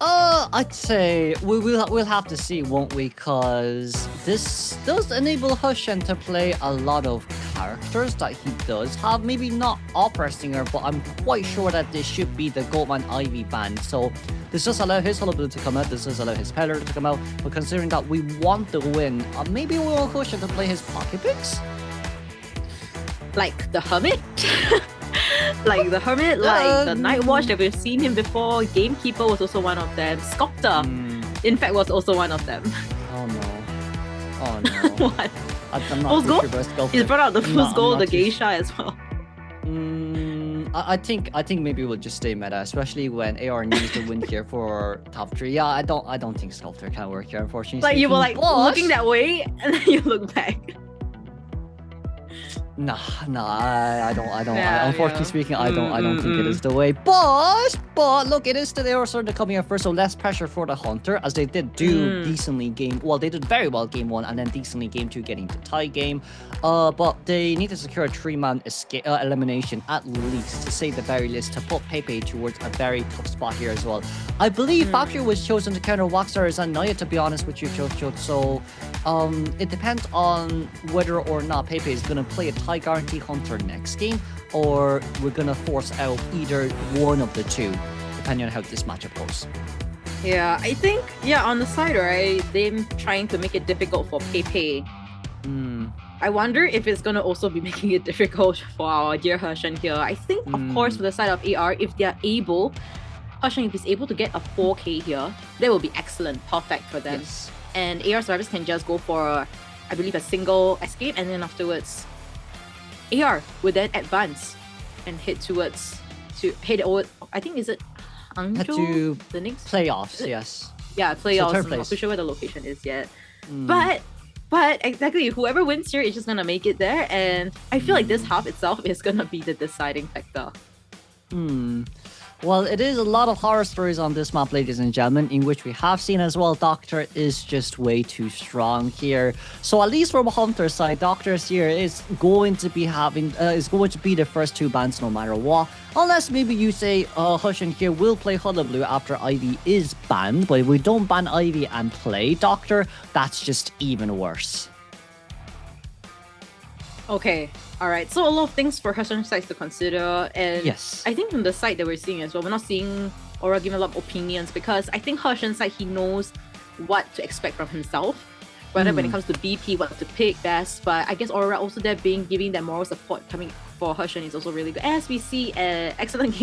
I'd say we'll have to see, won't we? Cause this does enable Hershen to play a lot of characters that he does have. Maybe not Opera Singer, but I'm quite sure that this should be the Goldman Ivy band. So this does allow his Hullabaloo to come out. This does allow his Peller to come out. But considering that we want the win, maybe we want Hershen to play his pocket picks, like the Hermit. Like the Hermit, like the Night Watch that we've seen him before. Gamekeeper was also one of them. Sculptor, in fact, was also one of them. Oh no. What? I'm not Fool's too Gold? sure about Sculptor. He's brought out the Fool's Gold, the too Geisha as well. I think maybe we'll just stay meta, especially when AR needs to win here for top 3. Yeah, I don't think Sculptor can work here, unfortunately. Like you were like looking that way, and then you look back. Nah, I don't. Unfortunately speaking, I don't think it is the way. But look, it is still AR sort of coming out first, so less pressure for the Hunter, as they did do decently game. Well, they did very well game 1, and then decently game 2, getting to tie game. But they need to secure a 3-man escape elimination at least, to say the very least, to put Pepe towards a very tough spot here as well. I believe Factory was chosen to counter Waxstars and Naya, to be honest with you, Chocho. So it depends on whether or not Pepe is gonna play a tie guarantee Hunter next game, or we're gonna force out either one of the two, depending on how this matchup goes. Yeah, I think, on the side, right, them trying to make it difficult for Pepe. I wonder if it's gonna also be making it difficult for our dear Hershen here. I think, of course, for the side of AR, if they're able, Hershen, if he's able to get a 4K here, that will be excellent, perfect for them. Yes. And AR survivors can just go for, I believe, a single escape, and then afterwards, AR would then advance and head over. I think, is it Hangzhou? Head to the next playoffs, yes. Yeah, playoffs. So I'm not too sure where the location is yet. But exactly, whoever wins here is just gonna make it there, and I feel like this half itself is gonna be the deciding factor. Well, it is a lot of horror stories on this map, ladies and gentlemen, in which we have seen as well Doctor is just way too strong here. So at least from Hunter's side, Doctor's here is going to be the first 2 bans no matter what. Unless maybe you say Hushin here will play Hullabaloo after Ivy is banned, but if we don't ban Ivy and play Doctor, that's just even worse. Okay, alright. So a lot of things for Hushin's side to consider, and yes, I think from the side that we're seeing as well, we're not seeing Aura giving a lot of opinions because I think Hushin's side, he knows what to expect from himself, whether when it comes to BP, what to pick best. But I guess Aura also there giving that moral support coming for Hushin is also really good. As we see excellent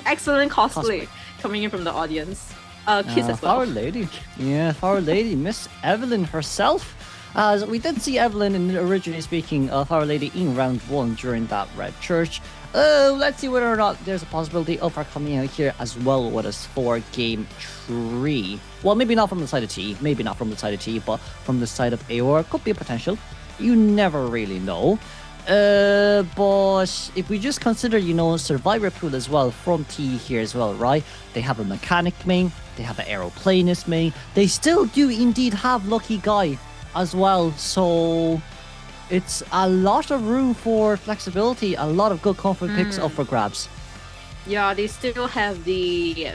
excellent cosplay coming in from the audience. Kids as well. Our Lady. Yeah, Our Lady, Miss Evelyn herself. As we did see Evelyn in originally speaking of Our Lady in round 1 during that Red Church. Let's see whether or not there's a possibility of her coming out here as well with us for game 3. Well, maybe not from the side of T, but from the side of Aor, could be a potential. You never really know. But if we just consider, Survivor pool as well from T here as well, right? They have a mechanic main, they have an aeroplanist main, they still do indeed have Lucky Guy as well, so it's a lot of room for flexibility, a lot of good comfort picks up for grabs. Yeah, they still have the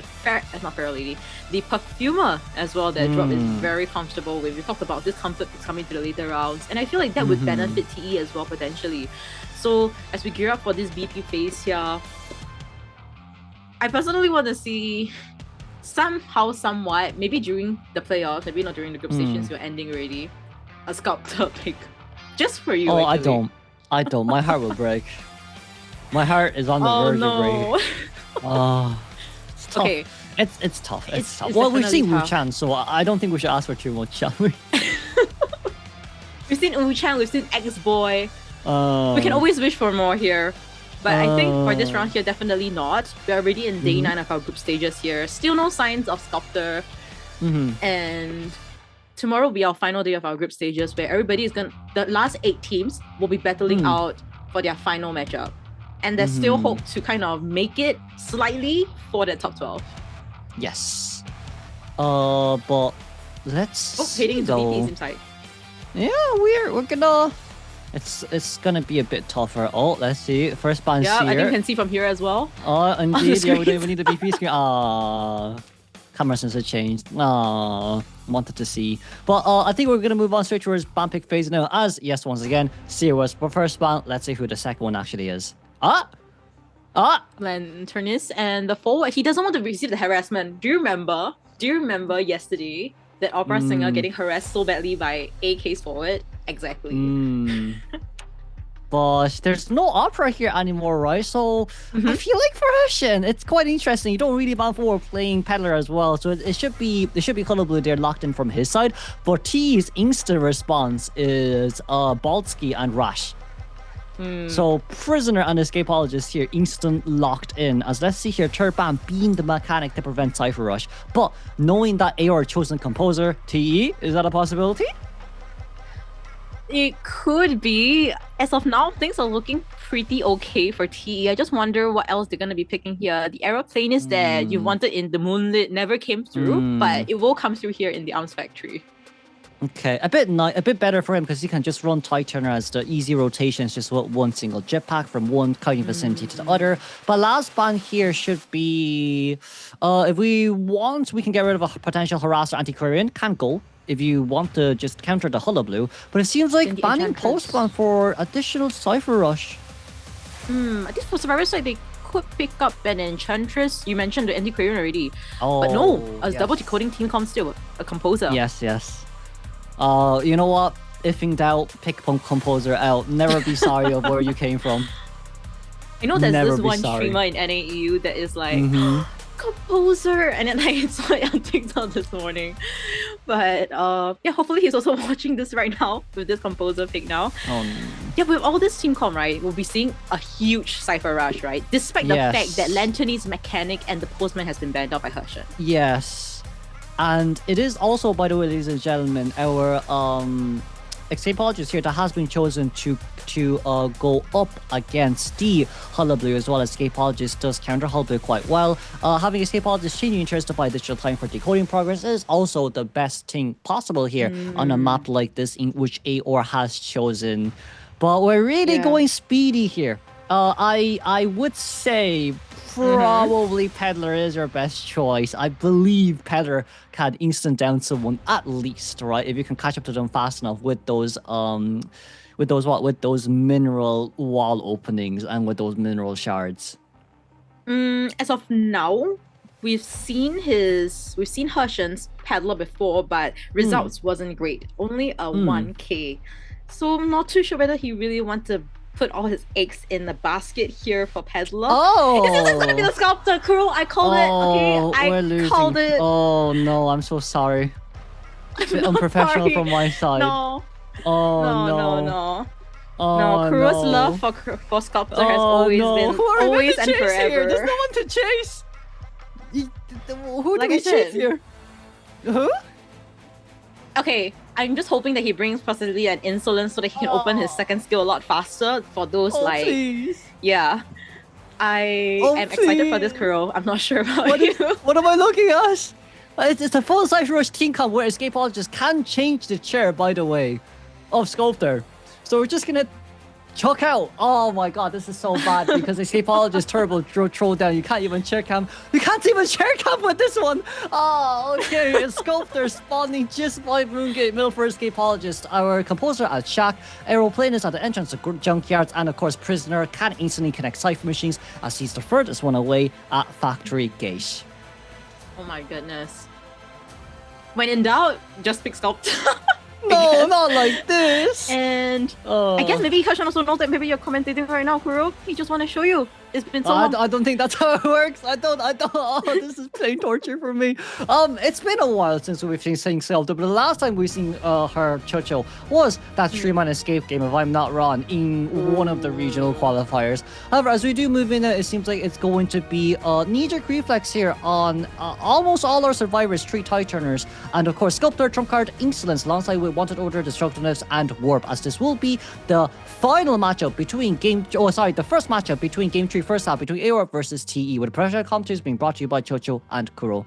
the Perfumer as well that drop is very comfortable with. We talked about this comfort picks coming to the later rounds, and I feel like that would benefit TE as well potentially. So as we gear up for this BP phase here, I personally want to see somewhat, maybe during the playoffs, maybe not during the group stations, you're ending already, a Sculptor pick. Just for you, Oh, actually. I don't. My heart will break. My heart is on the verge of breaking. Oh, it's tough. Okay. It's tough. It's tough. it's Well, we've seen Wu definitely Chan, so I don't think we should ask for too much, shall we? We've seen Wu Chan, we've seen X-Boy. We can always wish for more here. But I think for this round here, definitely not. We're already in day 9 of our group stages here. Still no signs of Sculptor. And tomorrow will be our final day of our group stages where everybody is the last 8 teams will be battling out for their final matchup. And there's still hope to kind of make it slightly for the top 12. Yes. But let's heading into though. BP seems like. Yeah, we're gonna. It's gonna be a bit tougher. Oh, let's see. First bounce Yeah, here. I think you can see from here as well. Oh, indeed. Yeah, we screens. need the BP screen. Camera sensor changed. Wanted to see. But I think we're gonna move on straight towards ban pick phase now. As yes, once again, COS for first ban. Let's see who the second one actually is. Lanternis and the forward. He doesn't want to receive the harassment. Do you remember yesterday that opera singer getting harassed so badly by AK's forward? Exactly. But there's no opera here anymore, right? So I feel like for Hushin, it's quite interesting. You don't really ban forward playing Peddler as well, so it should be Hullabaloo there locked in from his side. For T's instant response is Baldsky and Rash. So Prisoner and Escapologist here instant locked in. As let's see here, third ban being the mechanic to prevent Cypher Rush. But knowing that AR chosen composer, TE, is that a possibility? It could be. As of now, things are looking pretty okay for TE. I just wonder what else they're going to be picking here. The aeroplanist that you wanted in the Moonlit never came through, but it will come through here in the Arms Factory. Okay, a bit better for him because he can just run Tight Turner as the easy rotations, just with one single jetpack from one kiting vicinity to the other. But last ban here should be, if we want, we can get rid of a potential harasser anti-Quarian. Can't go if you want to just counter the Hullabaloo. But it seems like banning post-ban for additional Cypher Rush. I think for Survivor side, they could pick up an Enchantress. You mentioned the anti-Quarian already. Oh, but no, a yes. double decoding team comes still, a composer. Yes. You know what? If in doubt, pick Composer out. Never be sorry of where you came from. You know, there's Never this be one sorry. streamer in NAEU that is like, Composer! And then I saw it on TikTok this morning. But yeah, hopefully he's also watching this right now with this Composer pick now. Yeah, with all this team com, right, we'll be seeing a huge Cypher Rush, right? Despite the fact that Lanterny's mechanic and the Postman has been banned out by Hushin. Yes. And it is also, by the way, ladies and gentlemen, our Xteam here that has been chosen to go up against the Hullabaloo, as well as Escapologist does counter Hullabaloo quite well. Having Escapologist changing interest to buy additional time for decoding progress is also the best thing possible here on a map like this, in which AOR has chosen. But we're really going speedy here. I would say probably Peddler is your best choice. I believe Peddler can instant down someone at least, right? If you can catch up to them fast enough with those mineral wall openings and with those mineral shards. As of now, we've seen Hershen's Peddler before, but results wasn't great. Only a 1k. So I'm not too sure whether he really wants to put all his eggs in the basket here for Peddler. Oh! This is gonna be the Sculptor, Kuro. I called it. Okay, I called it. Oh no, I'm so sorry. It's a bit unprofessional from my side. No. Oh No. Oh, no, Kuro's love for Sculptor has always been always and forever. Here? There's no one to chase. Who Like do we I said. chase here? Who? Okay, I'm just hoping that he brings possibly an insolence so that he can open his second skill a lot faster for those please. Yeah. I am excited for this, Kuro. I'm not sure about you. What am I looking at? It's a full Cypher Rush team comp where Escapologist can change the chair, by the way, of Sculptor. So we're just gonna chuck out. Oh my god, this is so bad because Escapologist turbo throw down. You can't even chair camp. You can't even chair camp with this one. Oh, okay. It's Sculptor spawning just by Moongate middle for Escapologist. Our composer at Shack, Aeroplanist at the entrance to Junkyards, and of course Prisoner can instantly connect Cypher machines as he's the furthest one away at Factory Gate. Oh my goodness. When in doubt, pick Sculpt. No, not like this. And I guess maybe Kashan also knows that maybe you're commentating right now, Kuro. He just want to show you. It's been so long. I don't think that's how it works. I don't. Oh, this is plain torture for me. It's been a while since we've seen Zelda, but the last time we've seen her Chocho was that Streamline Escape game, if I'm not wrong, in one of the regional qualifiers. However, as we do move in, it seems like it's going to be knee-jerk reflex here on almost all our survivors, 3 tie turners, and of course Sculptor, Trump Card, Insolence, alongside with Wanted Order, Destructiveness, and Warp, as this will be the final matchup between the first matchup between Game 3 first half between AOR versus TE, with the professional commentaries being brought to you by Chocho and Kuro.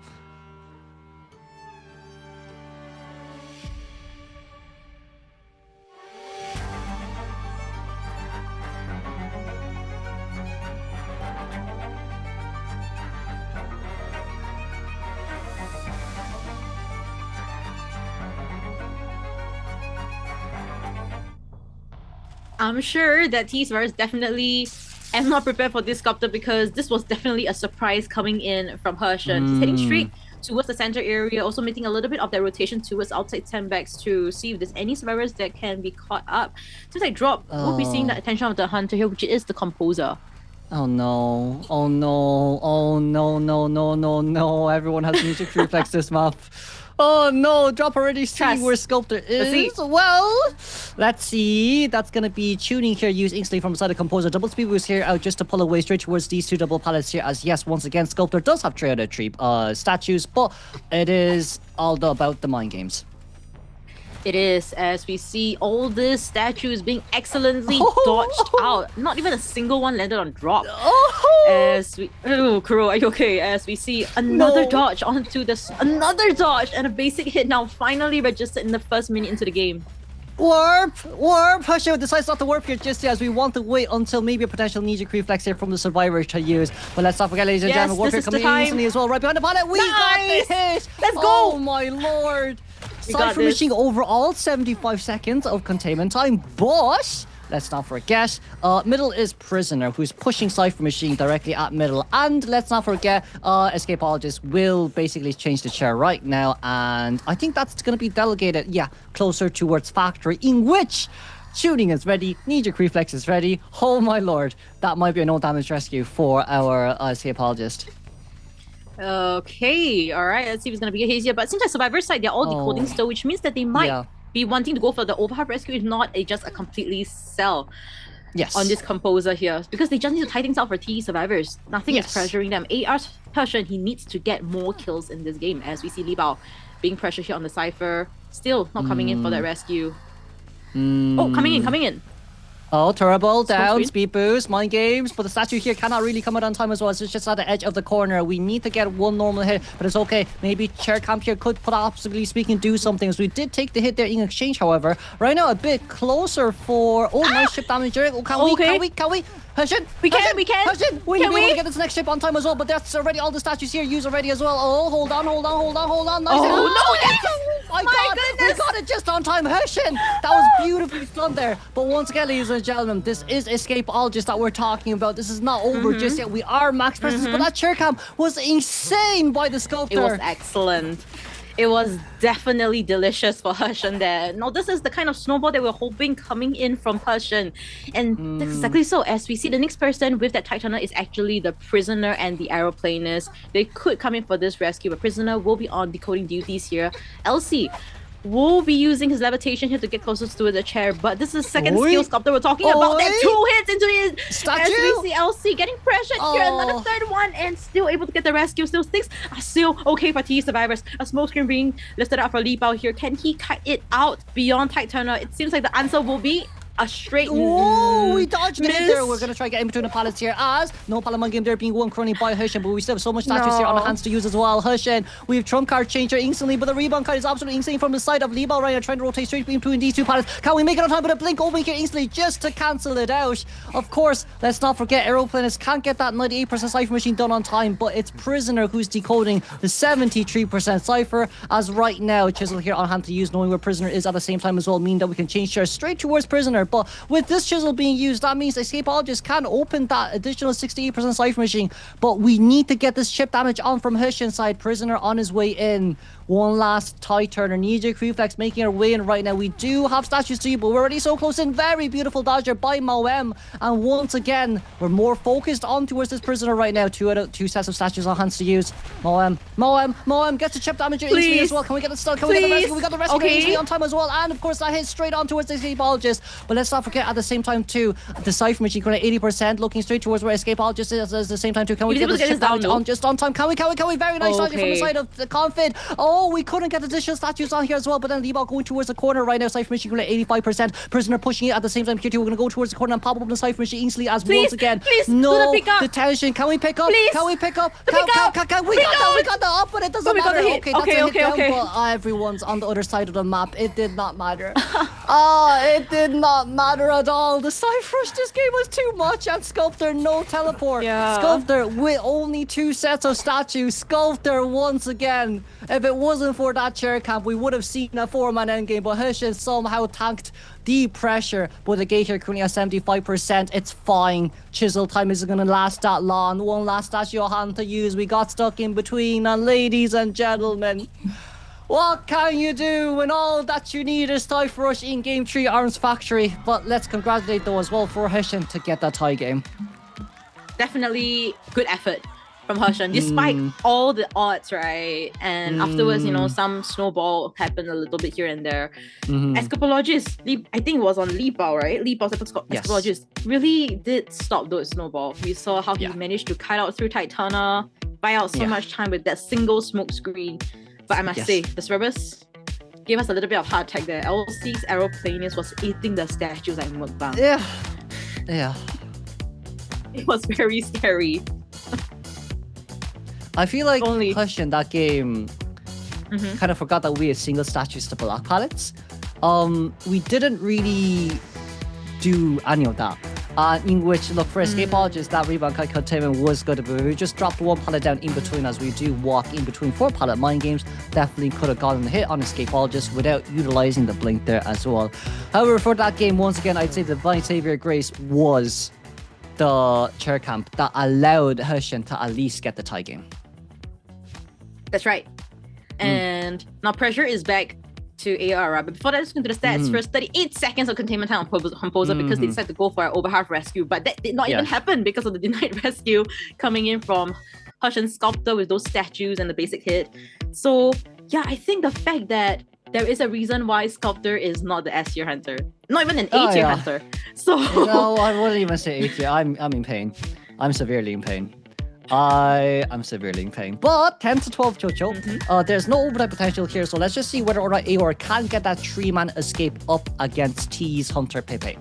I'm sure that T-Spurs definitely am not prepared for this Sculptor because this was definitely a surprise coming in from Hershen. He's heading straight towards the center area, also making a little bit of that rotation towards outside 10 backs to see if there's any survivors that can be caught up. Since I drop, we'll be seeing the attention of the hunter here, which is the composer. Oh no, oh no, oh no, no. Everyone has music reflex this map. Oh no, drop already seeing where Sculptor is. Well, let's see. That's going to be tuning here used instantly from beside the composer. Double speed boost here out just to pull away straight towards these 2 double pallets here. As yes, once again, Sculptor does have 3 out of 3 statues, but it is all about the mind games. It is, as we see all these statues being excellently dodged out. Not even a single one landed on drop. As we... Oh, Kuro, are you okay? As we see another dodge onto this... Another dodge! And a basic hit now finally registered in the first minute into the game. Warp! Hershen decides not to warp here just yet, as we want to wait until maybe a potential knee-jerk reflex here from the survivors to use. But let's not forget, ladies and gentlemen, warp here coming in instantly as well. Right behind the pallet, we got the hit! Let's go! Oh my lord! Cypher machine overall, 75 seconds of containment time, but let's not forget, middle is Prisoner, who's pushing Cypher machine directly at middle. And let's not forget, Escapologist will basically change the chair right now, and I think that's going to be delegated, closer towards Factory, in which shooting is ready, knee-jerk reflex is ready. Oh my lord, that might be a no-damage rescue for our Escapologist. Okay, alright, let's see if it's gonna be a hazier. But since the survivor side, they're all decoding still, which means that they might be wanting to go for the overhype rescue, if not just a completely sell on this composer here. Because they just need to tie things out for TE survivors. Nothing is pressuring them. AR's Hershen, he needs to get more kills in this game, as we see Li Bao being pressured here on the Cypher. Still not coming in for that rescue. Oh, coming in. Oh, turbo down, screen. speed boost, mind games, but the statue here cannot really come out on time as well. It's just at the edge of the corner. We need to get one normal hit, but it's okay. Maybe chair camp here could, possibly speaking, do something. So we did take the hit there in exchange, however. Right now, a bit closer for... Oh, nice ship damage there. Oh, can we? Hushin! We can! Hushin! We need to be able to get this next ship on time as well, but that's already all the statues here used already as well. Oh, hold on. Nice. Oh, no, yes! My God, goodness! we got it just on time, Hushin! That was beautifully done there. But once again, ladies and gentlemen, this is Escapeologist that we're talking about. This is not over just yet. We are max presence, but that chair cam was insane by the sculptor. It was excellent. It was definitely delicious for Hushin there. Now, this is the kind of snowball that we're hoping coming in from Hushin. And that's exactly so. As we see, the next person with that Titana is actually the Prisoner and the Aeroplanist. They could come in for this rescue, but Prisoner will be on decoding duties here. LC will be using his levitation here to get closer to the chair, but this is the second skill sculptor we're talking about. That 2 hits into his statue. As we see LC getting pressured here, another third one, and still able to get the rescue. Still things are still okay for TE survivors. A smoke screen being lifted up for Li Bao here. Can he cut it out beyond Titana? It seems like the answer will be a straight Whoa, we dodged it there. We're going to try to get in between the pallets here as no pallet mind game there being one crony by Hushin, but we still have so much statues here on the hands to use as well. Hushin, we have trump card changer instantly, but the rebound card is absolutely insane from the side of Li Bao right now, trying to rotate straight between these two pallets. Can we make it on time with a blink over here instantly just to cancel it out? Of course, let's not forget Aeroplanist can't get that 98% Cypher machine done on time, but it's Prisoner who's decoding the 73% Cypher as right now Chisel here on hand to use, knowing where Prisoner is at the same time as well, meaning that we can change shares straight towards Prisoner. But with this chisel being used, that means Escapeologist can open that additional 68% Cypher machine, but we need to get this chip damage on from Hushin's side. Prisoner on his way in. One last tie turner. Knee-jerk reflex making our way in right now. We do have statues to you, but we're already so close in. Very beautiful dodger by Moem. And once again, we're more focused on towards this Prisoner right now. 2 sets of statues on hands to use. Moem gets the chip damage instantly as well. Can we get it still? Can we get the rescue? We got the rescue instantly on time as well. And of course, that hits straight on towards the Escapeologist. But let's not forget at the same time too, the Cypher machine currently 80%, looking straight towards where Escapeologist is at the same time too. Can we get this chip damage on just on time? Can we? Very nice dodging from the side of the Confid. Oh, we couldn't get additional statues on here as well, but then Li Bao going towards the corner right now. Cypher machine currently 85%. Prisoner pushing it at the same time here too. We're going to go towards the corner and pop up the Cypher machine instantly as once again. No detention. Can we pick up? Can we pick up? We got the up, but it doesn't matter. Okay, that's a hit down, but everyone's on the other side of the map. It did not matter. It did not matter at all. The Cypher rush this game was too much, and Sculptor no teleport. Sculptor with only 2 sets of statues. Sculptor once again. If it wasn't for that chair camp, we would have seen a 4-man endgame, but Hushin somehow tanked the pressure. But the gate here currently at 75%. It's fine. Chisel time isn't going to last that long. One last statue on hand to use. We got stuck in between, and ladies and gentlemen, what can you do when all that you need is Cypher Rush in Game 3 Arms Factory? But let's congratulate though as well for Hushin to get that tie game. Definitely good effort from Hushin, despite all the odds, right? And afterwards, you know, some snowball happened a little bit here and there. Escapologist, I think it was on Li Bao, right? Li Bao's Escapologist really did stop those snowball. We saw how he managed to cut out through Titana, buy out so much time with that single smoke screen. But I must say, the Cerberus gave us a little bit of heart attack there. LC's Aeroplanist was eating the statues like mukbang. Yeah. It was very scary. I feel like Hushin that game kind of forgot that we had single statues to block pallets. We didn't really do any of that. In which, look, for Escapeologist, that rebound containment was good, but we just dropped 1 pallet down in between as we do walk in between 4 pallet mind games. Definitely could have gotten a hit on Escapeologist without utilizing the blink there as well. However, for that game, once again, I'd say the Divine Savior Grace was the chair camp that allowed Hushin to at least get the tie game. That's right. And now pressure is back to AR, but before that, let's go into the stats. First, 38 seconds of containment time on Composer because they decided to go for an over half rescue, but that did not even happen because of the denied rescue coming in from Hushin Sculptor with those statues and the basic hit. So yeah, I think the fact that there is a reason why Sculptor is not the S tier hunter, not even an A tier hunter. So no, I wouldn't even say A tier. I'm in pain. I'm severely in pain. I'm severely in pain. But 10 to 12 Jojo. There's no overtime potential here, so let's just see whether or not AOR can get that 3-man escape up against T's Hunter Pepe.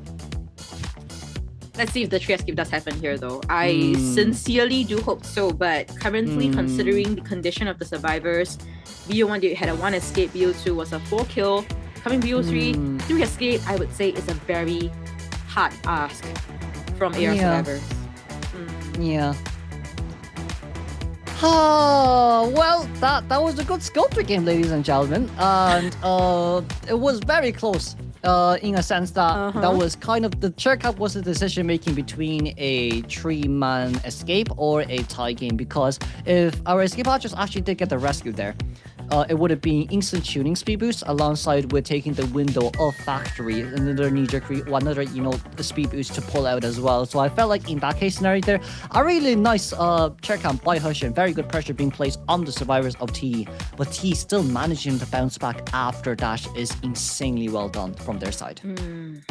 Let's see if the 3 escape does happen here, though. I sincerely do hope so, but currently, considering the condition of the survivors, BO1 had a 1 escape, BO2 was a 4 kill. Coming BO3, 3 escape, I would say, is a very hard ask from AR survivors. Yeah. Well, that was a good sculptor game, ladies and gentlemen, and it was very close. In a sense that that was kind of the chair cap was the decision making between a 3-man escape or a tie game, because if our escape archers actually did get the rescue there, it would have been instant tuning speed boost alongside with taking the window of factory, another another speed boost to pull out as well. So I felt like in that case scenario there, a really nice chair camp by Hushin, very good pressure being placed on the survivors of T, but T still managing to bounce back after that is insanely well done from their side.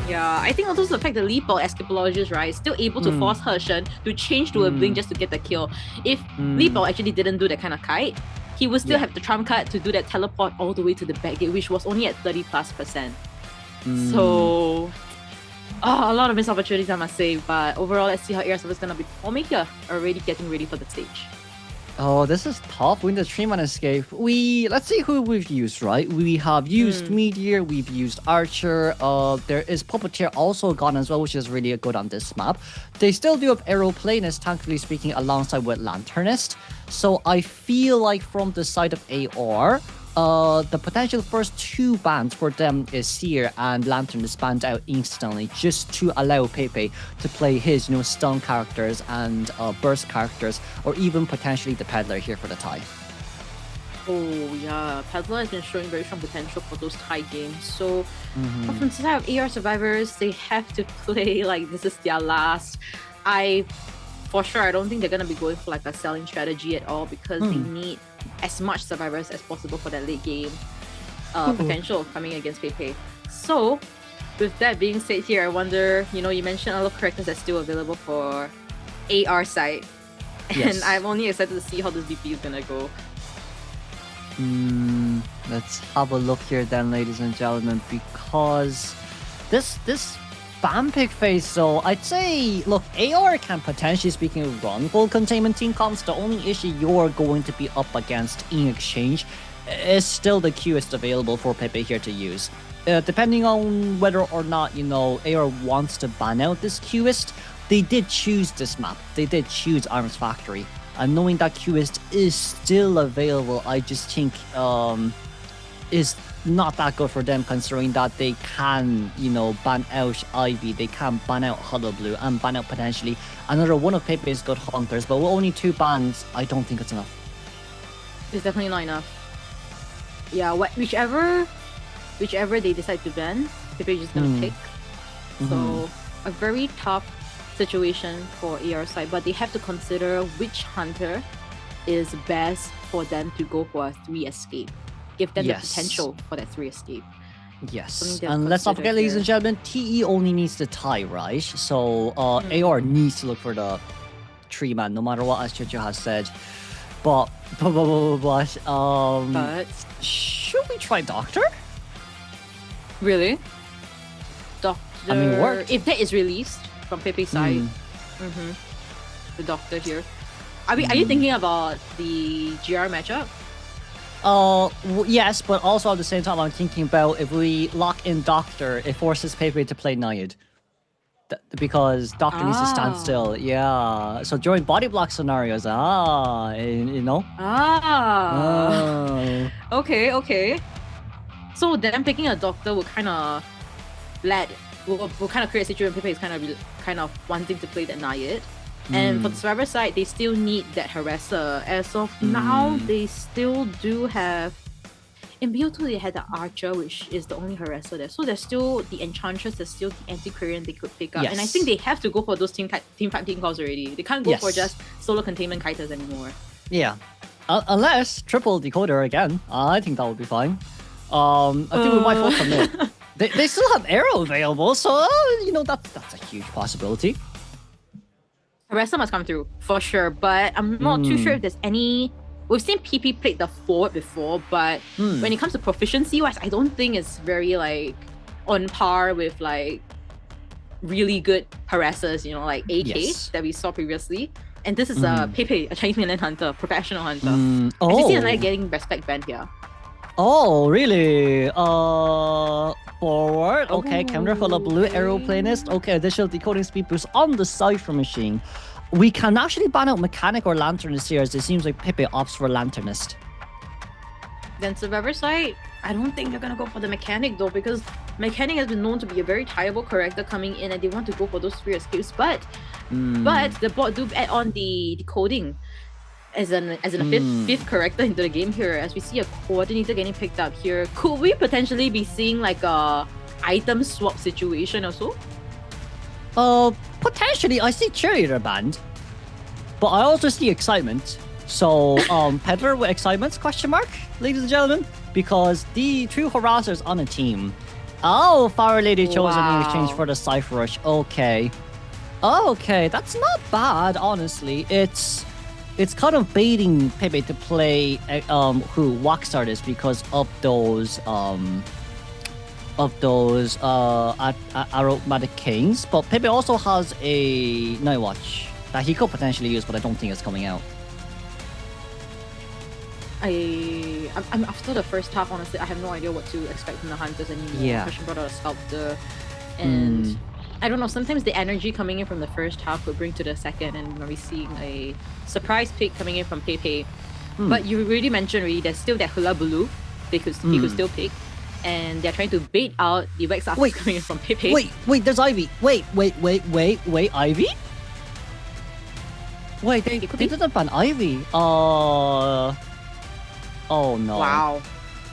Yeah, I think also the fact that Lipo escapologist, right, still able to force Hushin to change to a blink just to get the kill. If Lipo actually didn't do that kind of kite, he would still have the trump card to do that teleport all the way to the back gate, which was only at 30+%. So, a lot of missed opportunities, I must say. But overall, let's see how AR is going to be performing here, already getting ready for the stage. Oh, this is tough. Win the 3-man escape. Let's see who we've used, right? We have used Meteor, we've used Archer. There is Puppeteer also gone as well, which is really good on this map. They still do have Aeroplanist, thankfully speaking, alongside with Lanternist. So I feel like from the side of AR, the potential first 2 bans for them is Seer and Lantern is banned out instantly, just to allow Pepe to play his stun characters and burst characters, or even potentially the Peddler here for the tie. Oh yeah, Peddler has been showing very strong potential for those tie games. So but from the side of AR survivors, they have to play like this is their last. For sure, I don't think they're gonna be going for like a selling strategy at all, because they need as much survivors as possible for that late game potential coming against Pepe. So, with that being said here, I wonder, you mentioned a lot of characters that's still available for AR side, and I'm only excited to see how this BP is gonna go. Let's have a look here then, ladies and gentlemen, because this ban pick phase, so I'd say, look, AR can potentially speaking run full containment team comps. The only issue you're going to be up against in exchange is still the QS available for Pepe here to use. Depending on whether or not, AR wants to ban out this QS, they did choose this map. They did choose Arms Factory. And knowing that QS is still available, I just think is not that good for them, considering that they can, ban out Ivy, they can ban out Hollow Blue, and ban out potentially another one of Pepe's good hunters. But with only 2 bans, I don't think it's enough. It's definitely not enough. Yeah, whichever they decide to ban, Pepe is just gonna pick. So a very tough situation for AR side, but they have to consider which hunter is best for them to go for a 3 escape. Give them the potential for that 3 escape. Yes, and let's not forget, ladies and gentlemen, TE only needs the tie, right? So AR needs to look for the 3-man, no matter what, as Jojo has said. But should we try Doctor? Really? Doctor. I mean, it worked. If that is released from Pepe's side, the Doctor here. Are you thinking about the GR matchup? Yes, but also at the same time, I'm thinking about if we lock in Doctor, it forces Pepe to play Nayad. Because Doctor needs to stand still. Yeah. So during body block scenarios, Okay. So then picking a Doctor will kind of will kind of create a situation where Pepe is kind of wanting to play that Nayad. And for the survivor side, they still need that harasser. As of now, they still do have... In BO2, they had the Archer, which is the only harasser there. So there's still the Enchantress, there's still the Antiquarian they could pick up. Yes. And I think they have to go for those team fight team calls already. They can't go for just solo containment kiters anymore. Yeah. Unless triple decoder again. I think that would be fine. I think we might full commit. They still have Arrow available, so that's a huge possibility. Harasser must come through for sure, but I'm not too sure if there's any. We've seen PP played the forward before, but when it comes to proficiency wise, I don't think it's very like on par with like really good harassers, you know, like AK that we saw previously. And this is Pepe, a Chinese mainland hunter, professional hunter. As you see, I'm getting respect band here. Oh, really? Forward. Okay, camera for the blue aeroplanist. Okay, additional decoding speed boost on the Cypher machine. We can actually ban out Mechanic or Lanternist here, as it seems like Pepe opts for Lanternist. Then Survivor side, I don't think they're gonna go for the Mechanic though, because Mechanic has been known to be a very tieable character coming in, and they want to go for those 3 escapes. But the bot do add on the decoding as a fifth character into the game here, as we see a coordinator getting picked up here. Could we potentially be seeing like a item swap situation also? Potentially. I see cheerleader band, but I also see excitement. So peddler with excitement, question mark, ladies and gentlemen, because the 2 harassers on a team. Oh, Fire Lady chosen in exchange for the Cypher Rush. Okay, that's not bad, honestly. It's kind of baiting Pepe to play Waxstart is because of those aromatic kings. But Pepe also has a Night Watch that he could potentially use, but I don't think it's coming out. I'm after the first half, honestly, I have no idea what to expect from the hunters anymore. Yeah. Christian brought out a sculptor, and I don't know, sometimes the energy coming in from the first half would bring to the second, and we're seeing a surprise pick coming in from Pepe. But you already mentioned there's still that Hula Bulu he could still pick, and they're trying to bait out the Vex after coming in from Pepe. Wait, there's Ivy. Wait, Ivy? Wait, they didn't ban Ivy. Oh no. Wow.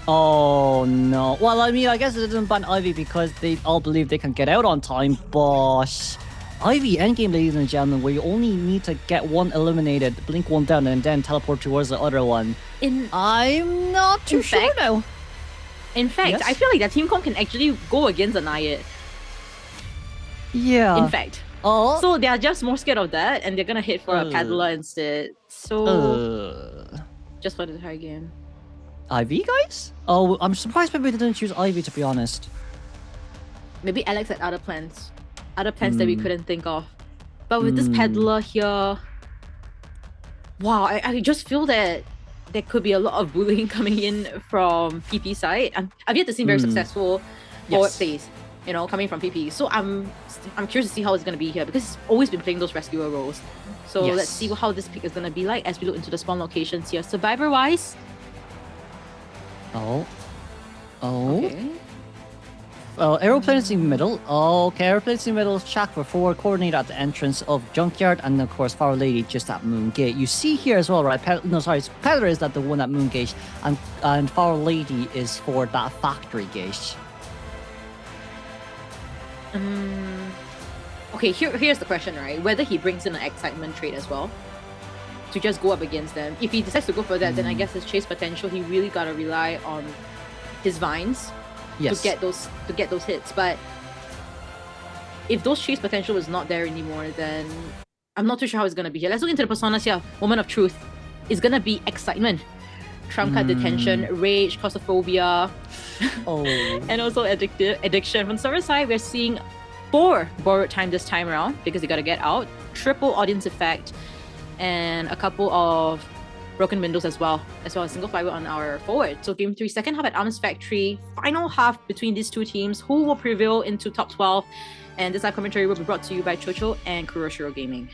Oh no. Well, I mean, I guess it didn't ban Ivy because they all believe they can get out on time, but Ivy endgame, ladies and gentlemen, where you only need to get one eliminated, blink one down, and then teleport towards the other one. I'm not too sure now. In fact, I feel like that team comp can actually go against the Nayet. Yeah. In fact. So they are just more scared of that, and they're gonna hit for a Peddler instead. So just for the try again. Ivy, guys? Oh, I'm surprised maybe they didn't choose Ivy, to be honest. Maybe Alex had other plans that we couldn't think of. But with this Peddler here, wow, I just feel that there could be a lot of bullying coming in from PP side. I've yet to see very successful forward plays, you know, coming from PP. So I'm curious to see how it's going to be here, because he's always been playing those rescuer roles. So let's see how this pick is going to be like as we look into the spawn locations here. Survivor-wise. Okay. Aeroplanes in the middle. Okay, aeroplanes in the middle. Shack for forward, coordinator at the entrance of Junkyard, and of course, Fire Lady just at Moon Gate. You see here as well, right? Peddler is at the one at Moon Gate, and Fire Lady is for that factory gate. Okay, here's the question, right? Whether he brings in an excitement trait as well to just go up against them. If he decides to go for that, then I guess his chase potential, he really gotta rely on his vines to get those hits. But if those chase potential is not there anymore, then I'm not too sure how it's gonna be here. Let's look into the personas here. Moment of truth is gonna be excitement, trump card detention, rage, claustrophobia, and also addiction. From the server side, we're seeing 4 borrowed time this time around because they gotta get out, triple audience effect, and a couple of broken windows as well as single flywheel on our forward. So game 3, second half at Arms Factory, final half between these two teams. Who will prevail into top 12? And this live commentary will be brought to you by Chocho and Kuroshiro Gaming.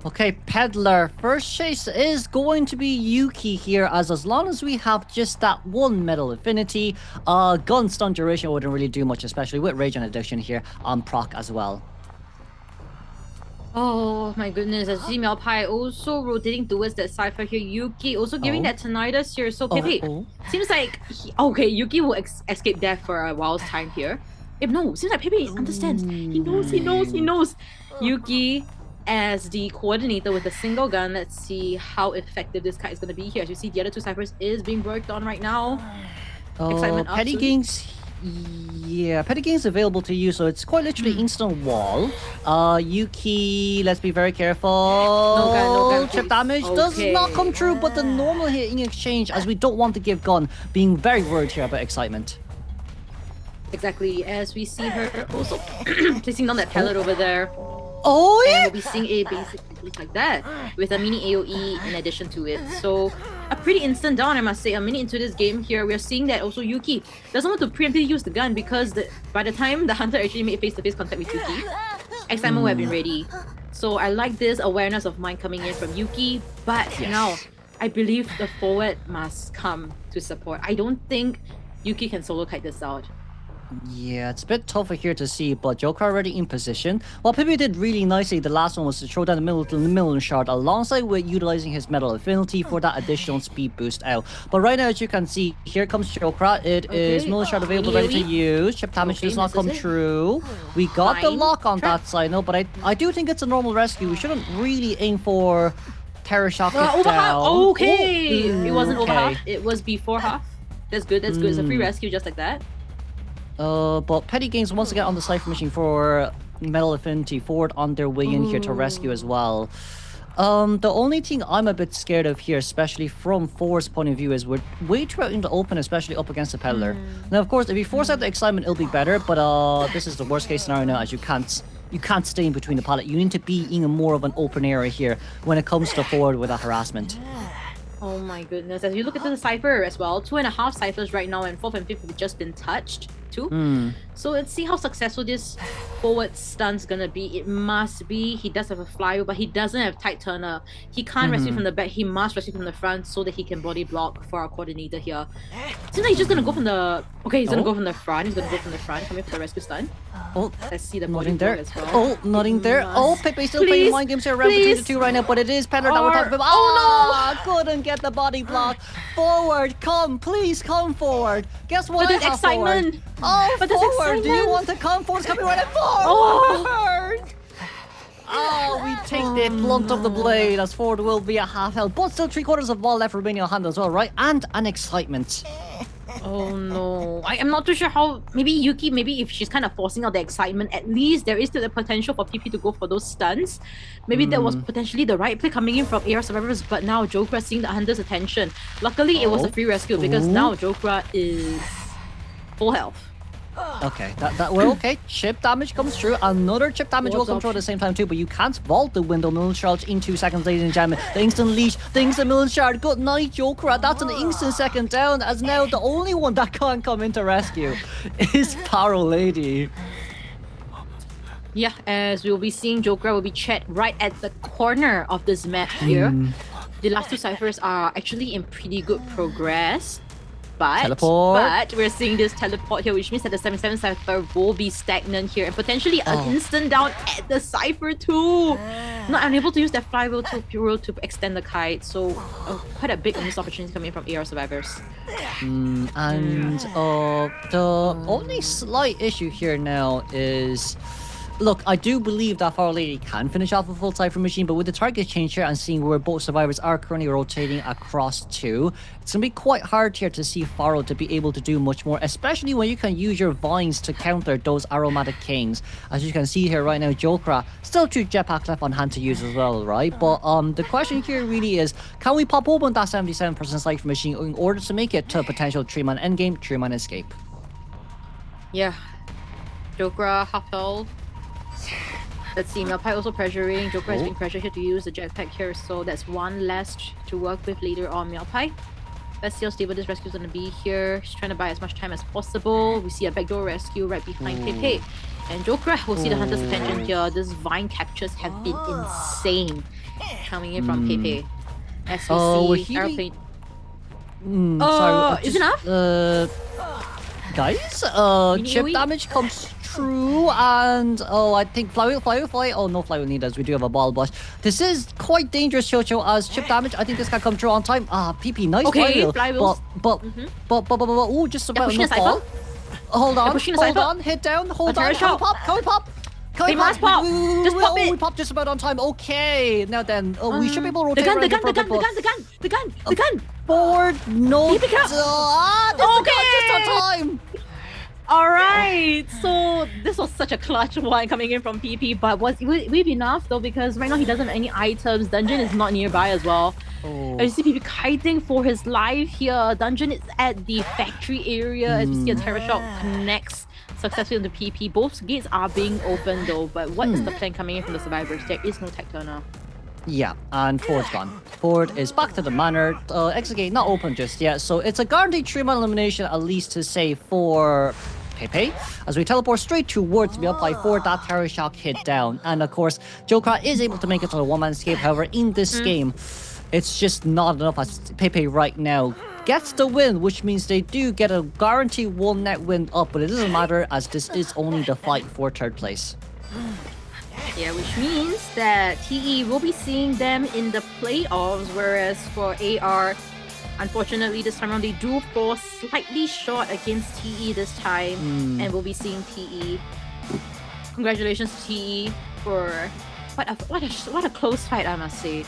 Okay, Peddler. First chase is going to be Yuki here, as long as we have just that one metal affinity, gun stun duration wouldn't really do much, especially with Rage and Addiction here on proc as well. Oh my goodness, as you see Pai also rotating towards that Cypher here. Yuki also giving that tinnitus here. So Pepe, seems like Yuki will escape death for a while's time here. No, seems like Pepe understands. He knows. Yuki as the coordinator with a single gun. Let's see how effective this kite is going to be here. As you see, the other two Cyphers is being worked on right now. Excitement up Petty soon. Kings. Yeah, Petty Kings available to you, so it's quite literally instant wall. Yuki, let's be very careful. No gun, Chip please. damage does not come true, but the normal hit in exchange, as we don't want to give gun, being very worried here about excitement. Exactly, as we see her also placing down that pallet over there. Oh yeah! And we'll be seeing a basic technique like that with a mini AoE in addition to it. So a pretty instant down, I must say. A minute into this game here, we're seeing that also Yuki doesn't want to preemptively use the gun because by the time the hunter actually made face-to-face contact with Yuki, excitement would have been ready. So I like this awareness of mind coming in from Yuki, but now I believe the forward must come to support. I don't think Yuki can solo kite this out. Yeah, it's a bit tougher here to see, but Joker already in position. Well, Pippy did really nicely. The last one was to throw down the middle shard alongside with utilizing his metal affinity for that additional speed boost out. But right now, as you can see, here comes Joker. It is middle shard available, ready to use. Chip damage does not come true. We got the lock on that side, no, but I do think it's a normal rescue. We shouldn't really aim for Terror Shock it down. Okay! It wasn't over half. It was before half. That's good, that's good. It's a free rescue just like that. But Petty Games once again on the Cypher Machine for Metal Affinity forward on their way in here to rescue as well. The only thing I'm a bit scared of here, especially from Forward's point of view, is we're way too out in the open, especially up against the Peddler. Now, of course, if you force out the excitement, it'll be better, but this is the worst case scenario now, as you can't stay in between the pallet. You need to be in a more of an open area here when it comes to Forward with that harassment. Oh my goodness. As you look into the Cypher as well, 2.5 Cyphers right now, and 4th and 5th have just been touched too. So let's see how successful this forward stun's gonna be. It must be. He does have a flyover, but he doesn't have tight turner. He can't rescue from the back. He must rescue from the front so that he can body block for our coordinator here. Seems like he's just gonna go from the... Okay, he's gonna go from the front. He's gonna go from the front, coming for the rescue stun. Oh, let's see the body nothing block there. as well. Oh, nothing there. Oh, Pepe still playing mind games here around between the two right now, but it is Peddler that we're talking about. Oh no! Couldn't get the body block. Forward, come, please come forward. Guess what? But there's excitement. Oh, but there's forward. excitement. Do you want to come forward? Coming right at forward. Oh, we take the blunt of the blade as Forward will be a half health, but still 3/4 of ball left remaining on hand as well, right? And an excitement. Oh no, I'm not too sure how. Maybe Yuki, maybe if she's kind of forcing out the excitement, at least there is still the potential for PP to go for those stuns. Maybe that was potentially the right play coming in from AR Survivors, but now Jokra seeing the Hunter's attention. Luckily, it was a free rescue because now Jokra is full health. Okay, well, okay. Chip damage comes through. Another chip damage will come through at the same time too, but you can't vault the window middle charge in 2 seconds, ladies and gentlemen. The instant leash, the instant middle charge. Good night, Joker. That's an instant second down, as now the only one that can't come into rescue is Paro Lady. Yeah, as we'll be seeing, Joker will be checked right at the corner of this map here. The last two Cyphers are actually in pretty good progress. But we're seeing this teleport here, which means that the 77 Cypher will be stagnant here and potentially an instant down at the Cypher too. Not unable to use that flywheel to extend the kite, so quite a big missed opportunity coming from AR Survivors. And the only slight issue here now is... Look, I do believe that Faro Lady can finish off a full Cypher Machine, but with the target change here and seeing where both survivors are currently rotating across two, it's going to be quite hard here to see Faro to be able to do much more, especially when you can use your vines to counter those aromatic kings. As you can see here right now, Jokra still 2 jetpacks left on hand to use as well, right? But the question here really is, can we pop open that 77% Cypher Machine in order to make it to a potential 3-man endgame, 3-man escape? Yeah. Jokra, half health. Let's see, Melpai also pressuring. Joker has been pressured here to use the jetpack here, so that's one less to work with later on Melpai. Let's see how stable this rescue is going to be here. She's trying to buy as much time as possible. We see a backdoor rescue right behind Pepe. And Joker will see the Hunter's attention here. These vine captures have been insane coming in from Pepe. As we see airplane. Sorry, is it enough? Guys, chip damage comes true. And I think fly. Oh no, fly need us. We do have a ball, but this is quite dangerous, Chocho, as chip damage. I think this can come through on time. PP, nice flywheel. But oh, just about no fall. Hold on, hit down, hold on. Can we pop? They must pop. Just pop it. We popped just about on time. Okay, now then, we should be able to rotate the gun. Forward, no. Okay. Just on time. All right, so this was such a clutch one coming in from PP, but will it be enough though? Because right now he doesn't have any items. Dungeon is not nearby as well. As you see PP kiting for his life here. Dungeon is at the factory area. As you see a Terror Shock connects successfully into PP. Both gates are being opened though, but what is the plan coming in from the survivors? There is no tech turner. Yeah, and Ford's gone. Ford is back to the manor. Exit gate not open just yet, so it's a guaranteed 3-man elimination, at least to say for Pepe, as we teleport straight towards Milpai for that Terror Shock hit down. And of course, Joker is able to make it to the one-man escape. However, in this game, it's just not enough, as Pepe right now gets the win, which means they do get a guaranteed 1 net win up, but it doesn't matter as this is only the fight for 3rd place. Yeah, which means that TE will be seeing them in the playoffs, whereas for AR, unfortunately this time around they do fall slightly short against TE this time, and we'll be seeing TE. Congratulations to TE for what a close fight, I must say.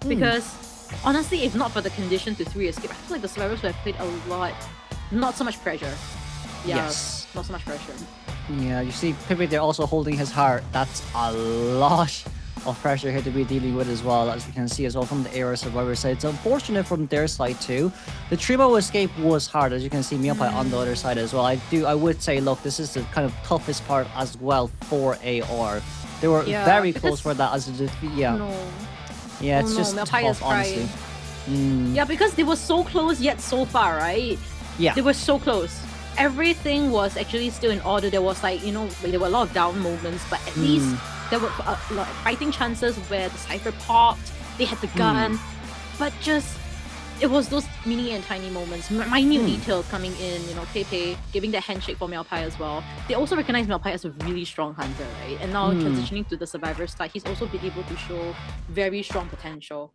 Because honestly, if not for the condition to 3 escape, I feel like the survivors would have played a lot, not so much pressure. Yeah, yes, not so much pressure. Yeah, you see Pepe there also holding his heart. That's a lot of pressure here to be dealing with as well, as we can see as well from the AR survivor side. It's unfortunate from their side too. The Trimo escape was hard, as you can see Milpai on the other side as well. I would say, look, this is the kind of toughest part as well for AR. They were very close for that as a defeat. Yeah, it's just tough, honestly. Yeah, because they were so close yet so far, right? Yeah. They were so close. Everything was actually still in order. There was like, there were a lot of down moments, but at least there were fighting chances where the Cypher popped, they had the gun, but just, it was those mini and tiny moments, minute details coming in, Pepe giving that handshake for Milpai as well. They also recognize Milpai as a really strong hunter, right? And now transitioning to the survivor side, he's also been able to show very strong potential.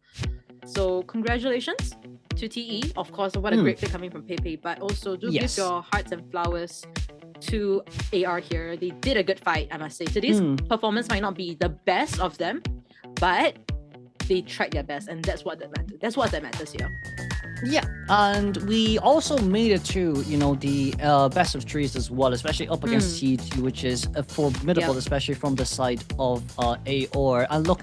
So congratulations to TE. Of course, what a great play coming from Pepe, but also do give your hearts and flowers to AR here. They did a good fight, I must say. Today's performance might not be the best of them, but they tried their best, and that's what that matters. That's what that matters here. Yeah, and we also made it to, the best of 3s as well, especially up against T2, which is formidable, especially from the side of AOR. And look,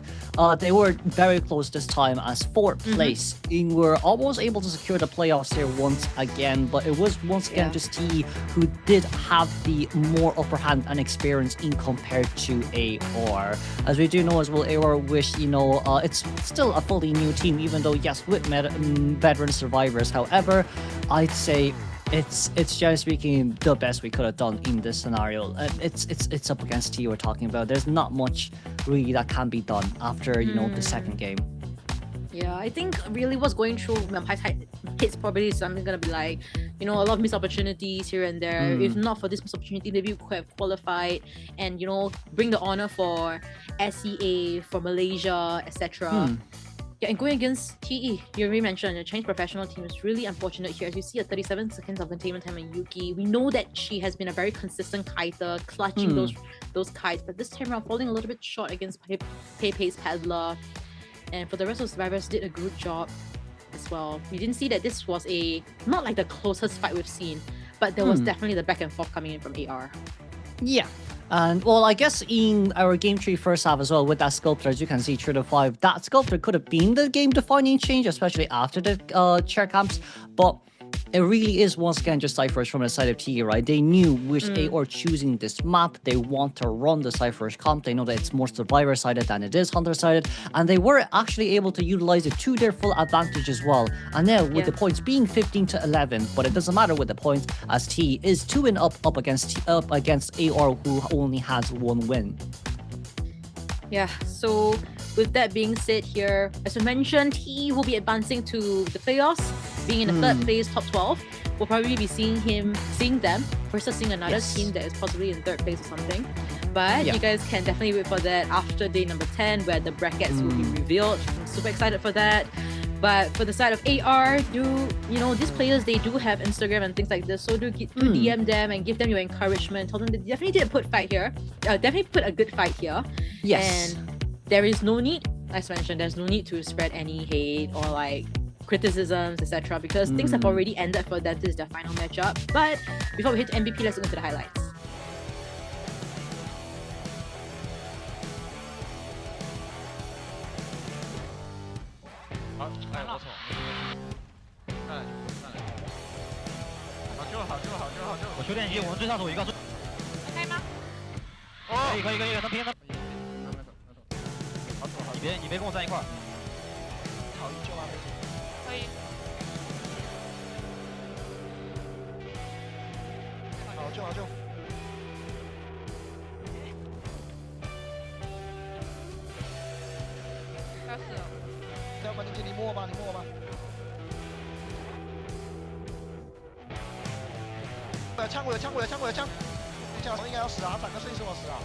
they were very close this time as 4th place. We were almost able to secure the playoffs here once again, but it was once again just T who did have the more upper hand and experience in compared to AOR. As we do know as well, AOR wish, it's still a fully new team, even though, yes, with veteran survivors. However, I'd say it's generally speaking the best we could have done in this scenario. It's up against T we're talking about. There's not much really that can be done after the 2nd game. Yeah, I think really what's going through Milpai's hits probably is something gonna be like, a lot of missed opportunities here and there. If not for this missed opportunity, maybe we could have qualified and bring the honor for SEA, for Malaysia, etc. Yeah, and going against TE, you already mentioned the Chinese professional team is really unfortunate here. As you see, 37 seconds of containment time on Yuki. We know that she has been a very consistent kiter, clutching those kites, but this time around falling a little bit short against Pepe's Paddler. And for the rest of the survivors, did a good job as well. We didn't see that this was not like the closest fight we've seen, but there was definitely the back and forth coming in from AR. Yeah. And well, I guess in our game 3 first half as well, with that sculptor, as you can see, 3-5, that sculptor could have been the game defining change, especially after the chair camps. But it really is once again just Cyphers from the side of TE, right? They knew which AOR choosing this map. They want to run the Cyphers comp. They know that it's more survivor sided than it is hunter sided, and they were actually able to utilize it to their full advantage as well. And now with the points being 15-11, but it doesn't matter with the points, as T is 2-0 up against AOR, who only has 1 win. Yeah, so with that being said here, as we mentioned, TE will be advancing to the playoffs, being in the 3rd place, top 12. we'll probably be seeing them versus another Yes. team that is possibly in third place or something. But Yeah. you guys can definitely wait for that after day number 10, where the brackets will be revealed. I'm super excited for that. But for the side of AR, these players, they do have Instagram and things like this, so do DM them and give them your encouragement. Tell them they definitely did put fight here. Definitely put a good fight here. Yes. And there is no need, as mentioned, there's no need to spread any hate or like criticisms, etc. because things have already ended for them. This is their final matchup. But before we hit to MVP, let's look into the highlights.我修炼机，我们追上手一个。可以吗？可以，能平。你别跟我站一块儿。好，救啊！可以。好救。开始。要关键机，你摸我吧。枪！我有枪！你讲应该要死啊，反个瞬时我死啊。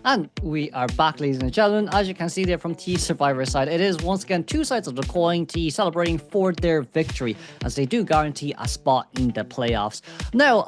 And we are back, ladies and gentlemen. As you can see there from T Survivor side, it is once again two sides of the coin. T celebrating for their victory as they do guarantee a spot in the playoffs. Now,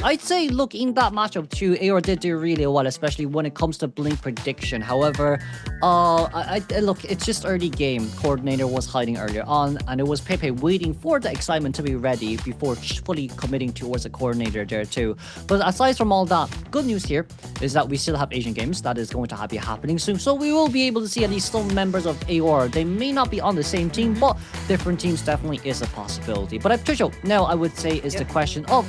I'd say, look, in that matchup too, AR did do really well, especially when it comes to blink prediction. However, look, it's just early game. Coordinator was hiding earlier on, and it was Pepe waiting for the excitement to be ready before fully committing towards the coordinator there too. But aside from all that, good news here is that we still have Asian games that is going to be happening soon, so we will be able to see at least some members of AOR. They may not be on the same team, but different teams definitely is a possibility. But Tricio, now I would say is the question of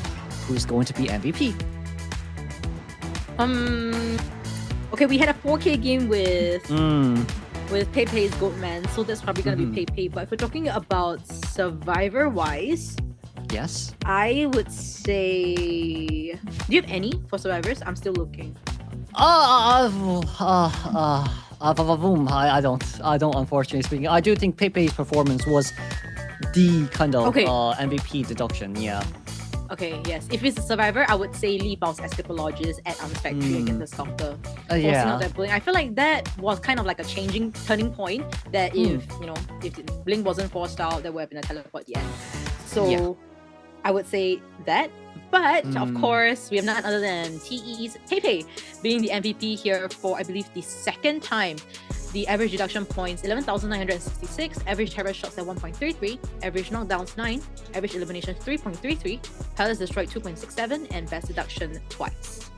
who's going to be MVP. Okay, we had a 4K game with Pepe's Goatman, so that's probably gonna be Pepe. But if we're talking about survivor-wise, yes, I would say. Do you have any for survivors? I'm still looking. I don't, unfortunately speaking. I do think Pepe's performance was the kind of MVP deduction, yeah. Okay, yes. If it's a survivor, I would say Lee Bao's Escapologist at Arms Factory against the Stalker. Forcing out that Blink. I feel like that was kind of like a turning point that if Blink wasn't forced out, there would have been a teleport at the end. So I would say that. But of course, we have none other than TE's Pepe being the MVP here for, I believe, the second time. The average deduction points 11,966, average terror shots at 1.33, average knockdowns 9, average eliminations 3.33, palace destroyed 2.67, and best deduction twice.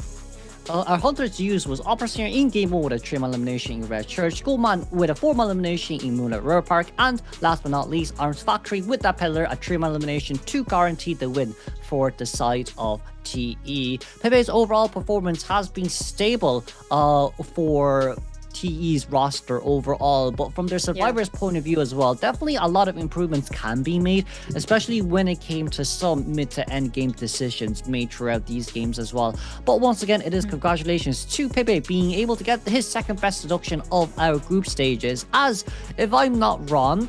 Our Hunter's use was Operator in game mode with a 3-man elimination in Red Church, Goldman with a 4-man elimination in Moonlight River Park, and last but not least, Arms Factory with that Peddler, a 3-man elimination to guarantee the win for the side of TE. Pepe's overall performance has been stable for TE's roster overall, but from their survivors' point of view as well, definitely a lot of improvements can be made, especially when it came to some mid to end game decisions made throughout these games as well. But once again, it is congratulations to Pepe being able to get his second best deduction of our group stages, as if I'm not wrong,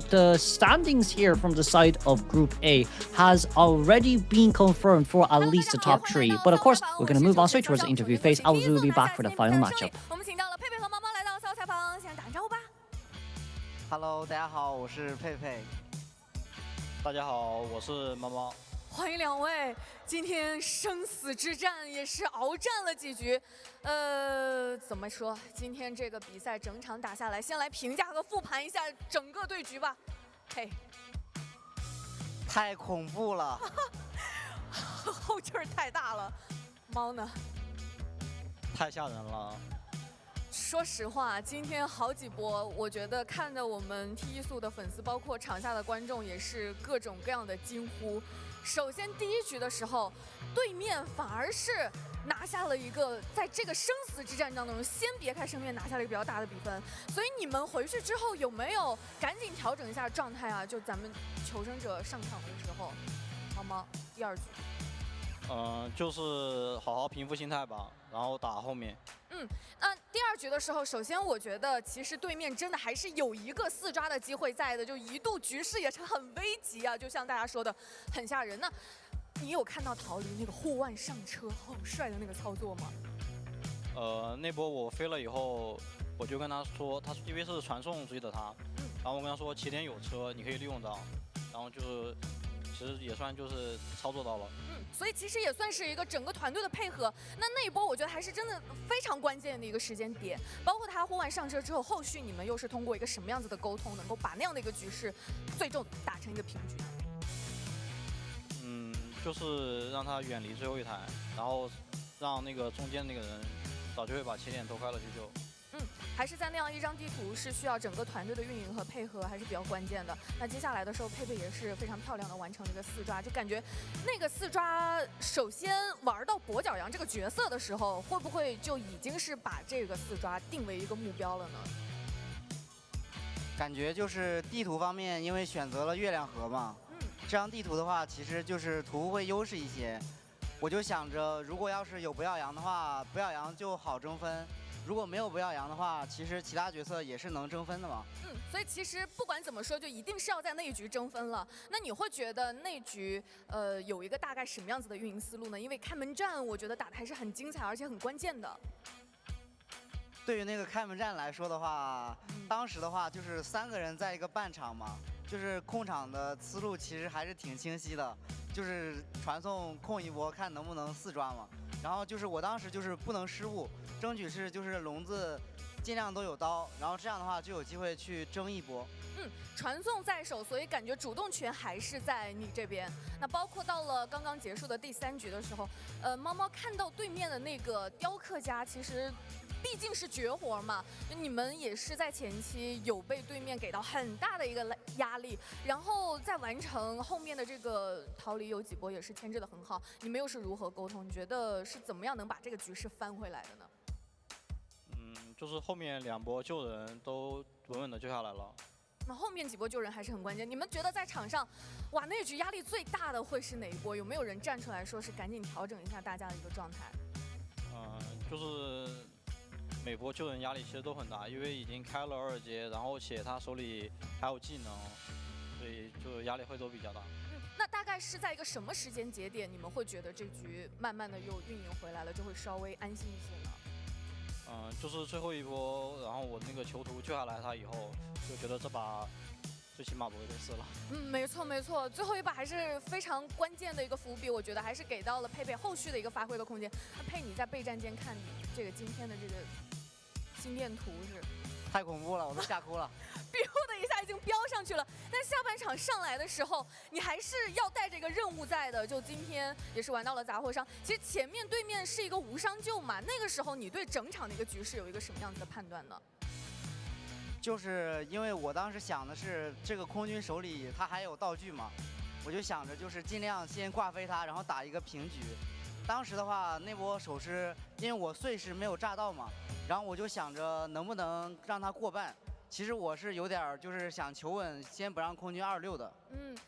the standings here from the side of Group A has already been confirmed for at least the top 3. But of course, we're going to move on straight towards the interview phase. I will be back for the final matchup. Hello， 大家好，我是佩佩。大家好，我是猫猫。欢迎两位，今天生死之战也是鏖战了几局。怎么说？今天这个比赛整场打下来，先来评价和复盘一下整个对局吧。嘿，太恐怖了，后劲儿太大了。猫呢？太吓人了。说实话，今天好几波，我觉得看着我们 T 速的粉丝，包括场下的观众，也是各种各样的惊呼。首先第一局的时候，对面反而是拿下了一个，在这个生死之战当中，先别开生面拿下了一个比较大的比分。所以你们回去之后有没有赶紧调整一下状态啊？就咱们求生者上场的时候，猫猫第二局。就是好好平复心态吧，然后打后面。那第2局的时候，首先我觉得其实对面真的还是有一个4抓的机会在的，就一度局势也是很危急啊，就像大家说的很吓人。那你有看到逃离那个护腕上车好帅的那个操作吗？那波我飞了以后，我就跟他说，他因为是传送追的他，然后我跟他说起点有车，你可以利用到，然后就是其实也算就是操作到了。所以其实也算是一个整个团队的配合。那一波我觉得还是真的非常关键的一个时间点，包括他护腕上车之后，后续你们又是通过一个什么样子的沟通，能够把那样的一个局势最终打成一个平局呢？就是让他远离最后一台，然后让那个中间那个人找机会把起点偷开了去救。还是在那样一张地图是需要整个团队的运营和配合，还是比较关键的。那接下来的时候，佩佩也是非常漂亮的完成了一个4抓，就感觉那个4抓，首先玩到跛脚羊这个角色的时候，会不会就已经是把这个4抓定为一个目标了呢？感觉就是地图方面，因为选择了月亮河嘛，这张地图的话，其实就是图会优势一些。我就想着，如果要是有不要羊的话，不要羊就好争分。如果没有不要羊的话，其实其他角色也是能争分的嘛。所以其实不管怎么说，就一定是要在那一局争分了。那你会觉得那局有一个大概什么样子的运营思路呢？因为开门战我觉得打的还是很精彩，而且很关键的。对于那个开门战来说的话，当时的话就是3个人在一个半场嘛，就是控场的思路其实还是挺清晰的，就是传送控一波，看能不能4抓嘛。然后就是我当时就是不能失误，争取是就是笼子尽量都有刀，然后这样的话就有机会去争一波。传送在手，所以感觉主动权还是在你这边。那包括到了刚刚结束的第3局的时候，猫猫看到对面的那个雕刻家，其实毕竟是绝活嘛，你们也是在前期有被对面给到很大的一个压力，然后再完成后面的这个逃离，有几波也是牵制的很好。你们又是如何沟通？你觉得是怎么样能把这个局势翻回来的呢？就是后面2波救人都稳稳的救下来了。那后面几波救人还是很关键。你们觉得在场上，哇，那局压力最大的会是哪一波？有没有人站出来说是赶紧调整一下大家的一个状态？就是每波救人压力其实都很大，因为已经开了2阶，然后且他手里还有技能，所以就压力会都比较大。那大概是在一个什么时间节点，你们会觉得这局慢慢的又运营回来了，就会稍微安心一些呢？就是最后一波，然后我那个囚徒救下来他以后，就觉得这把最起码不会被撕了。没错没错，最后一把还是非常关键的一个伏笔，我觉得还是给到了佩佩后续的一个发挥的空间。那佩，你在备战间看这个今天的这个心电图是？太恐怖了，我都吓哭了。biu的一下已经飙上去了，但下半场上来的时候，你还是要带着一个任务在的。就今天也是玩到了杂货商，其实前面对面是一个无伤救嘛，那个时候你对整场的一个局势有一个什么样子的判断呢？就是因为我当时想的是，这个空军手里他还有道具嘛，我就想着就是尽量先挂飞他，然后打一个平局。当时的话，那波手尸因为我碎石没有炸到嘛，然后我就想着能不能让他过半。其实我是有点就是想求稳，先不让空军26的。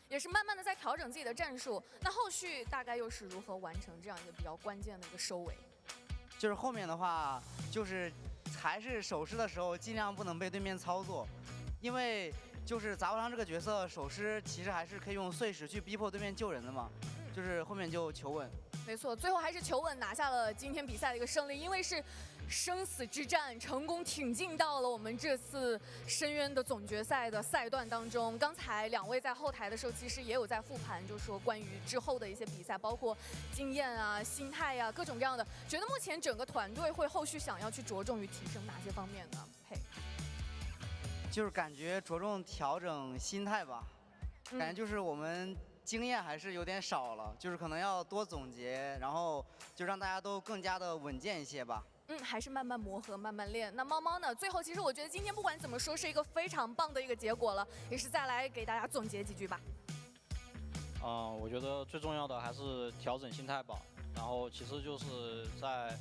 也是慢慢的在调整自己的战术。那后续大概又是如何完成这样一个比较关键的一个收尾？就是后面的话，就是还是手尸的时候尽量不能被对面操作，因为就是杂货商这个角色手尸其实还是可以用碎石去逼迫对面救人的嘛。就是后面就求稳。没错，最后还是求稳拿下了今天比赛的一个胜利，因为是生死之战，成功挺进到了我们这次深渊的总决赛的赛段当中。刚才2位在后台的时候，其实也有在复盘，就说关于之后的一些比赛，包括经验啊、心态啊，各种各样的。觉得目前整个团队会后续想要去着重于提升哪些方面呢？嘿，就是感觉着重调整心态吧，感觉就是我们经验还是有点少了，就是可能要多总结，然后就让大家都更加的稳健一些吧。还是慢慢磨合，慢慢练。那猫猫呢？最后其实我觉得今天不管怎么说是一个非常棒的一个结果了，也是再来给大家总结几句吧。我觉得最重要的还是调整心态吧，然后其次就是在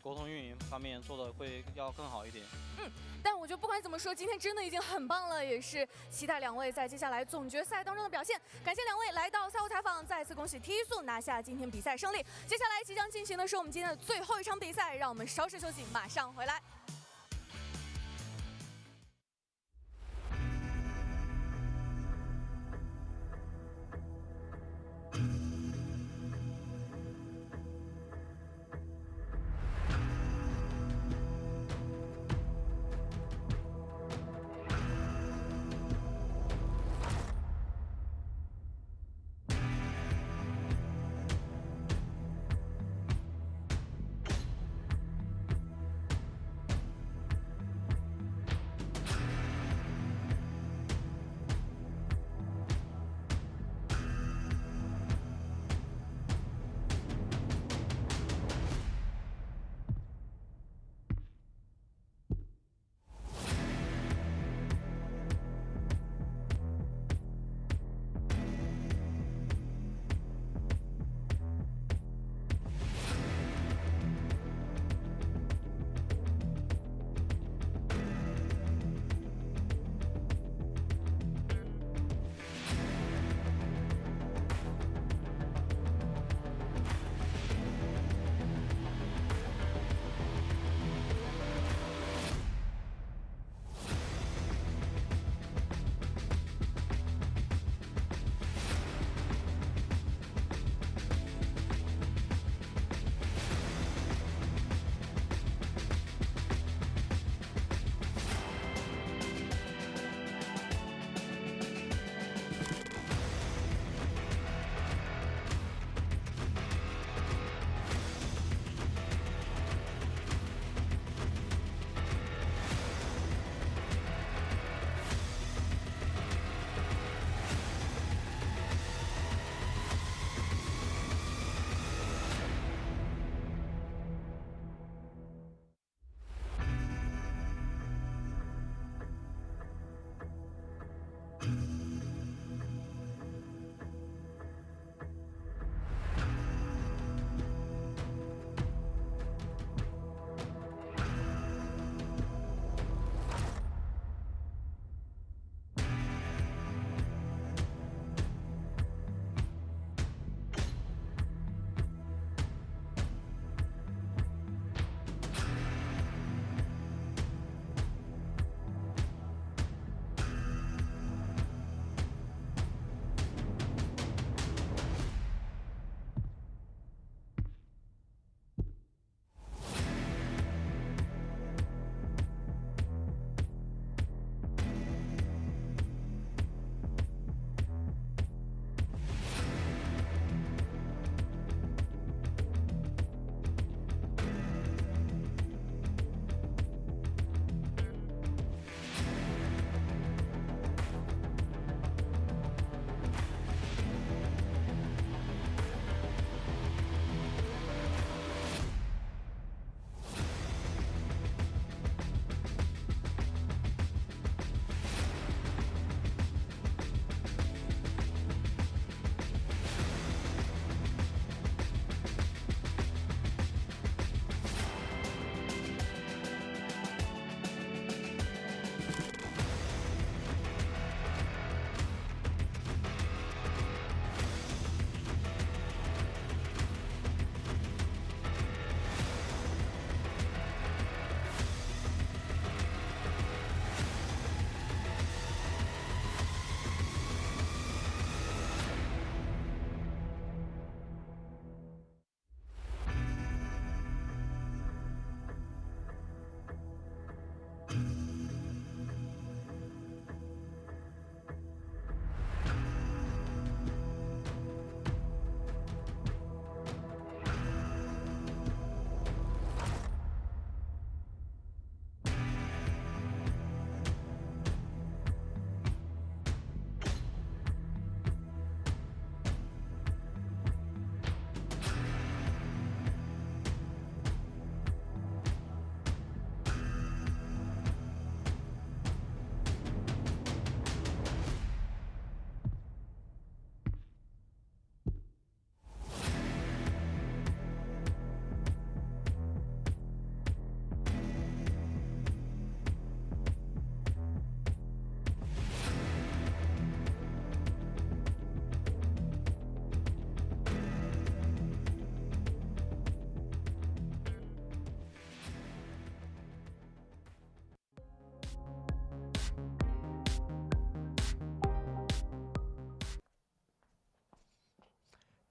沟通运营方面做的会要更好一点。但我觉得不管怎么说，今天真的已经很棒了，也是期待两位在接下来总决赛当中的表现。感谢两位来到赛后采访，再次恭喜 T 速拿下今天比赛胜利。接下来即将进行的是我们今天的最后一场比赛，让我们稍事休息，马上回来。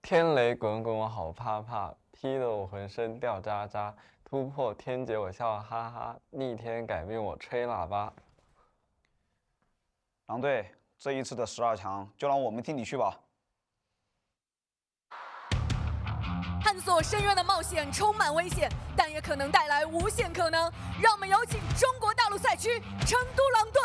天雷滚滚我好怕怕，劈得我浑身掉渣渣，突破天劫我笑哈哈，逆天改命我吹喇叭。狼队，这一次的12强就让我们替你去吧。探索深渊的冒险充满危险，但也可能带来无限可能。让我们有请中国大陆赛区成都狼队。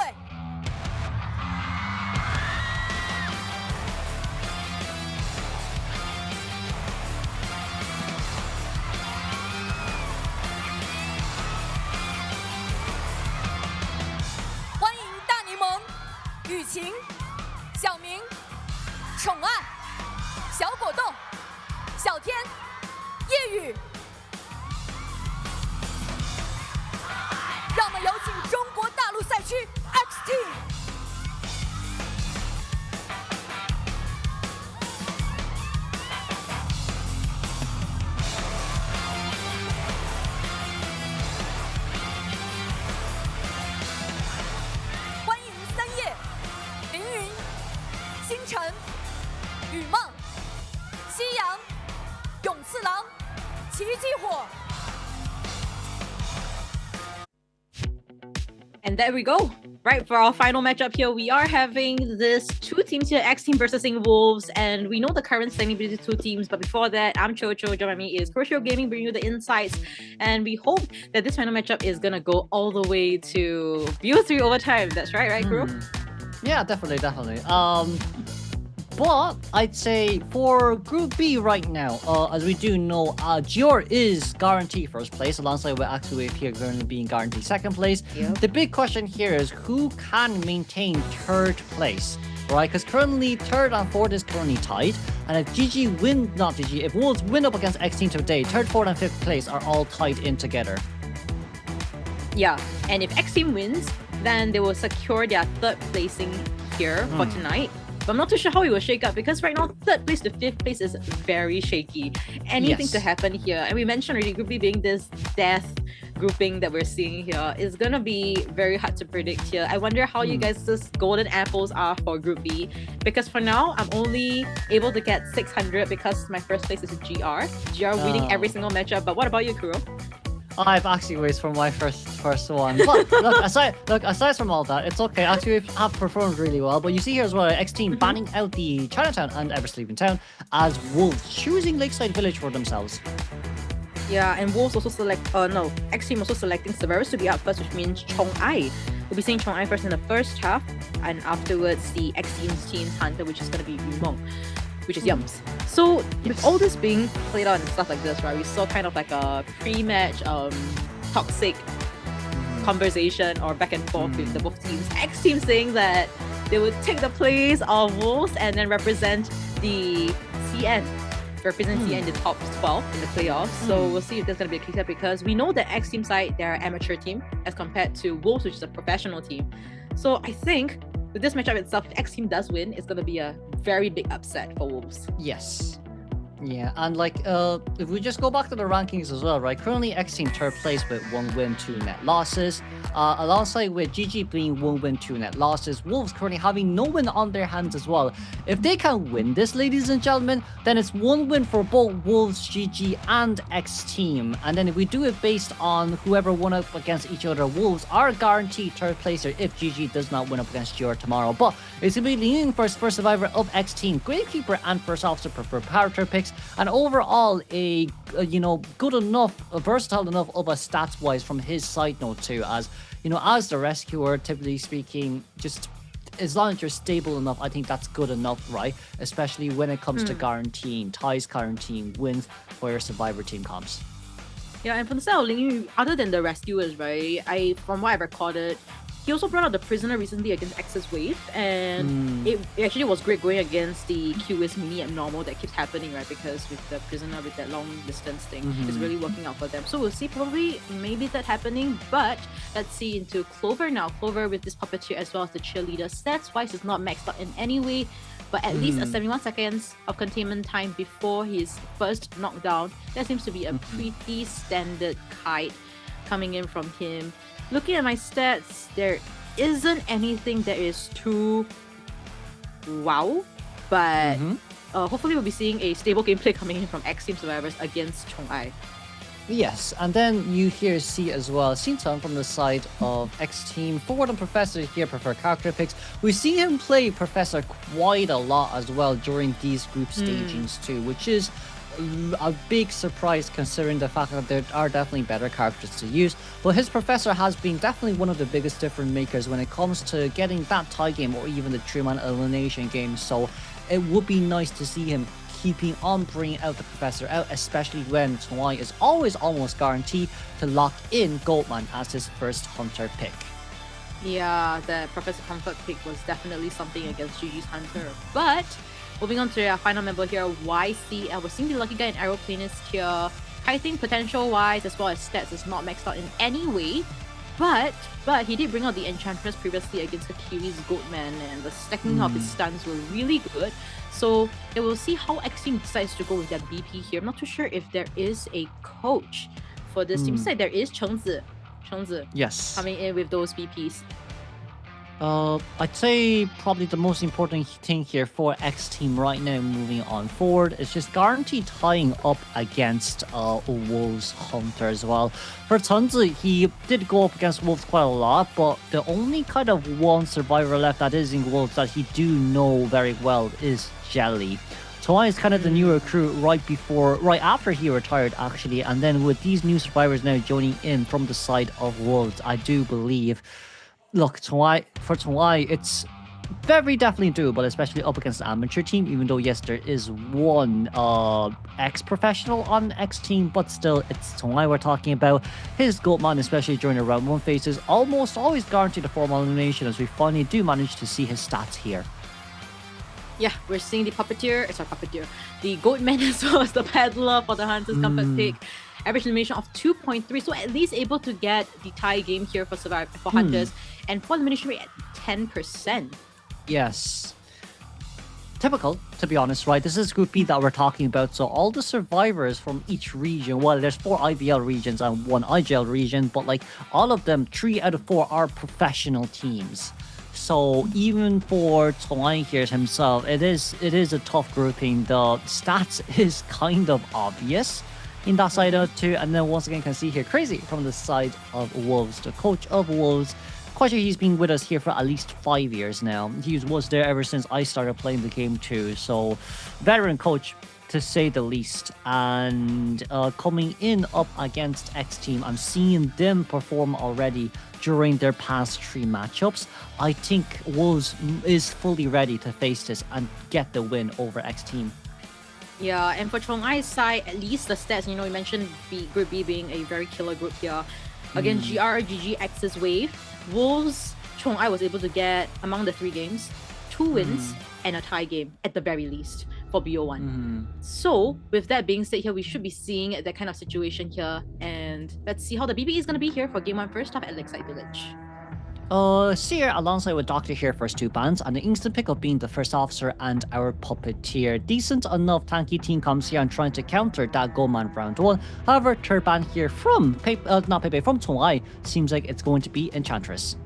欢迎大柠檬、雨晴、小明、宠爱、小果冻、小天、夜雨，让我们有请中国大陆赛区 Xteam。欢迎三叶、凌云、星辰、雨梦、夕阳、勇次郎、奇迹火。 And there we go. Right, for our final matchup here, we are having this two teams here, Xteam versus Wolves, and we know the current standing between the two teams, but before that, I'm Chocho, joining me is Crucial Gaming, bringing you the insights, and we hope that this final matchup is gonna go all the way to BO3 overtime. That's right, Kuro? Yeah, definitely. But I'd say for Group B right now, as we do know, Gior is guaranteed first place, alongside with Axway here currently being guaranteed second place. Yep. The big question here is who can maintain third place, right? Because currently third and fourth is currently tied, and if Wolves win up against Xteam today, third, fourth, and fifth place are all tied in together. Yeah, and if Xteam wins, then they will secure their third placing here for tonight. But I'm not too sure how it will shake up because right now, third place to fifth place is very shaky. Anything to happen here. And we mentioned already, Group B being this death grouping that we're seeing here is gonna be very hard to predict here. I wonder how you guys' golden apples are for Group B. Because for now, I'm only able to get 600 because my first place is GR. GR winning every single matchup. But what about you, Kuro? I've actually waited for my first one. But aside from all that, it's okay. Actually, we have performed really well. But you see here as well, Xteam banning out the Chinatown and AbyssⅨ Town as Wolves choosing Lakeside Village for themselves. Yeah, and Wolves also Xteam also selecting Severus to be out first, which means Chong'ai. We'll be seeing Chong'ai first in the first half, and afterwards the Xteam's team's Hunter, which is going to be Yumong, which is Yums. So with all this being played out and stuff like this, right, we saw kind of like a pre-match toxic conversation or back and forth with the both teams. Xteam saying that they would take the place of Wolves and then represent the CN. CN in the top 12 in the playoffs. So we'll see if there's going to be a case because we know that Xteam side, they're an amateur team as compared to Wolves, which is a professional team. So I think with this matchup itself, if Xteam does win, it's going to be a very big upset for Wolves. Yes. Yeah, and like if we just go back to the rankings as well, right? Currently Xteam third place with 1 win, 2 net losses. Alongside with GG being 1 win, 2 net losses. Wolves currently having no win on their hands as well. If they can win this, ladies and gentlemen, then it's 1 win for both Wolves, GG, and Xteam. And then if we do it based on whoever won up against each other, Wolves are guaranteed third placer if GG does not win up against GR tomorrow. But it's going to be leaning first survivor of Xteam, Gravekeeper, and first officer for power turret picks. And overall, a good enough, versatile enough of a stats wise from his side note too, as as the rescuer, typically speaking, just as long as you're stable enough, I think that's good enough, right? Especially when it comes to guaranteeing ties, guaranteeing wins for your survivor team comps. Yeah, and from the side of Ling Yu, other than the rescuers, right? From what I recorded, he also brought out the prisoner recently against X's Wave, and it actually was great going against the QS mini abnormal that keeps happening, right? Because with the prisoner with that long distance thing, it's really working out for them. So we'll see, maybe that happening, but let's see into Clover now. Clover with this puppeteer as well as the cheerleader. Stats-wise is not maxed out in any way, but at least a 71 seconds of containment time before his first knockdown. That seems to be a pretty standard kite coming in from him. Looking at my stats, there isn't anything that is too wow, but hopefully we'll be seeing a stable gameplay coming in from Xteam survivors against Chong'ai. Yes, and then you here see as well Xintan from the side of Xteam. Forward and Professor here prefer character picks. We see him play Professor quite a lot as well during these group stagings too, which is a big surprise considering the fact that there are definitely better characters to use. But his Professor has been definitely one of the biggest difference makers when it comes to getting that tie game or even the 3-man elimination game. So it would be nice to see him keeping on bringing out the Professor out, especially when Chong'ai is always almost guaranteed to lock in Goldman as his first Hunter pick. Yeah, the Professor Comfort pick was definitely something against GG's Hunter. But moving on to our final member here, YC. We're seeing the lucky guy in Aeroplanist here. I think potential-wise as well as stats is not maxed out in any way. But he did bring out the Enchantress previously against the Kiwi's Goatman, and the stacking of his stuns were really good. So we'll see how Xteam decides to go with their BP here. I'm not too sure if there is a coach for this team. Side there is Chengzi. Yes. Coming in with those BPs. I'd say probably the most important thing here for Xteam right now moving on forward is just guaranteed tying up against Wolves Hunter as well. For Chengzi, he did go up against Wolves quite a lot, but the only kind of one survivor left that is in Wolves that he do know very well is Jelly. Chong'ai is kind of the new recruit right after he retired actually, and then with these new survivors now joining in from the side of Wolves, I do believe, look, for Chong'ai, it's very definitely doable, especially up against the amateur team, even though yes, there is one ex-professional on Xteam, but still it's Chong'ai we're talking about. His Goatman, especially during the round 1 phases, almost always guaranteed a formal elimination, as we finally do manage to see his stats here. Yeah, we're seeing the the Goatman as well as the Peddler for the Hunter's Comfort pick. Average elimination of 2.3, so at least able to get the tie game here for Hunters, and for elimination rate at 10%. Yes. Typical, to be honest, right? This is Group B that we're talking about, so all the survivors from each region, well, there's 4 IVL regions and 1 IGL region, but like all of them, 3 out of 4 are professional teams. So even for Chong'ai here himself, it is a tough grouping. The stats is kind of obvious in that side of too, and then once again can see here Crazy from the side of Wolves, the coach of Wolves. Quite sure he's been with us here for at least 5 years now. He was there ever since I started playing the game too, so veteran coach to say the least. And coming in up against Xteam, I'm seeing them perform already during their past 3 matchups. I think Wolves is fully ready to face this and get the win over Xteam. Yeah, and for Chong'ai's side, at least the stats, you mentioned Group B being a very killer group here. Against GG X's Wave, Wolves, Chong'ai was able to get, among the 3 games, 2 wins and a tie game at the very least for BO1. So, with that being said here, we should be seeing that kind of situation here, and let's see how the BB is going to be here for Game 1 first off at Lakeside Village. Seer alongside with Doctor here first 2 bans, and the instant pick of being the first officer and our puppeteer. Decent enough tanky team comes here and trying to counter that Goldman round 1. However, third ban here from from Chong'ai seems like it's going to be Enchantress.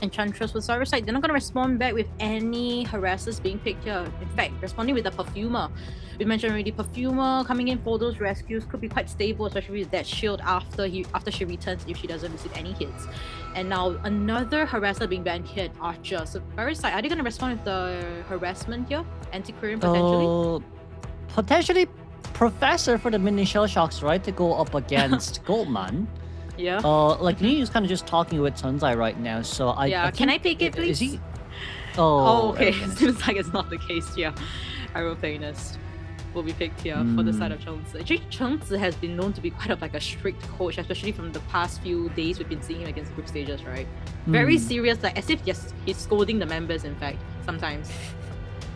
Enchantress with Cyber side, they're not going to respond back with any harassers being picked here. In fact, responding with the Perfumer. We mentioned already, Perfumer coming in for those rescues could be quite stable, especially with that shield after she returns if she doesn't receive any hits. And now another harasser being banned here, Archer. So Cyber side, are they going to respond with the harassment here? Antiquarian potentially? Potentially Professor for the mini shell shocks, right? To go up against Goldman. Yeah. Like Ninu's kind of just talking with Chengzi right now, so I can I pick it, please? Is he? Oh, okay. Seems like it's not the case here. Aeroplanist will be picked here for the side of Chengzi. Actually, Chengzi has been known to be quite of like a strict coach, especially from the past few days we've been seeing him against group stages, right? Very serious, like as if he's scolding the members, in fact, sometimes.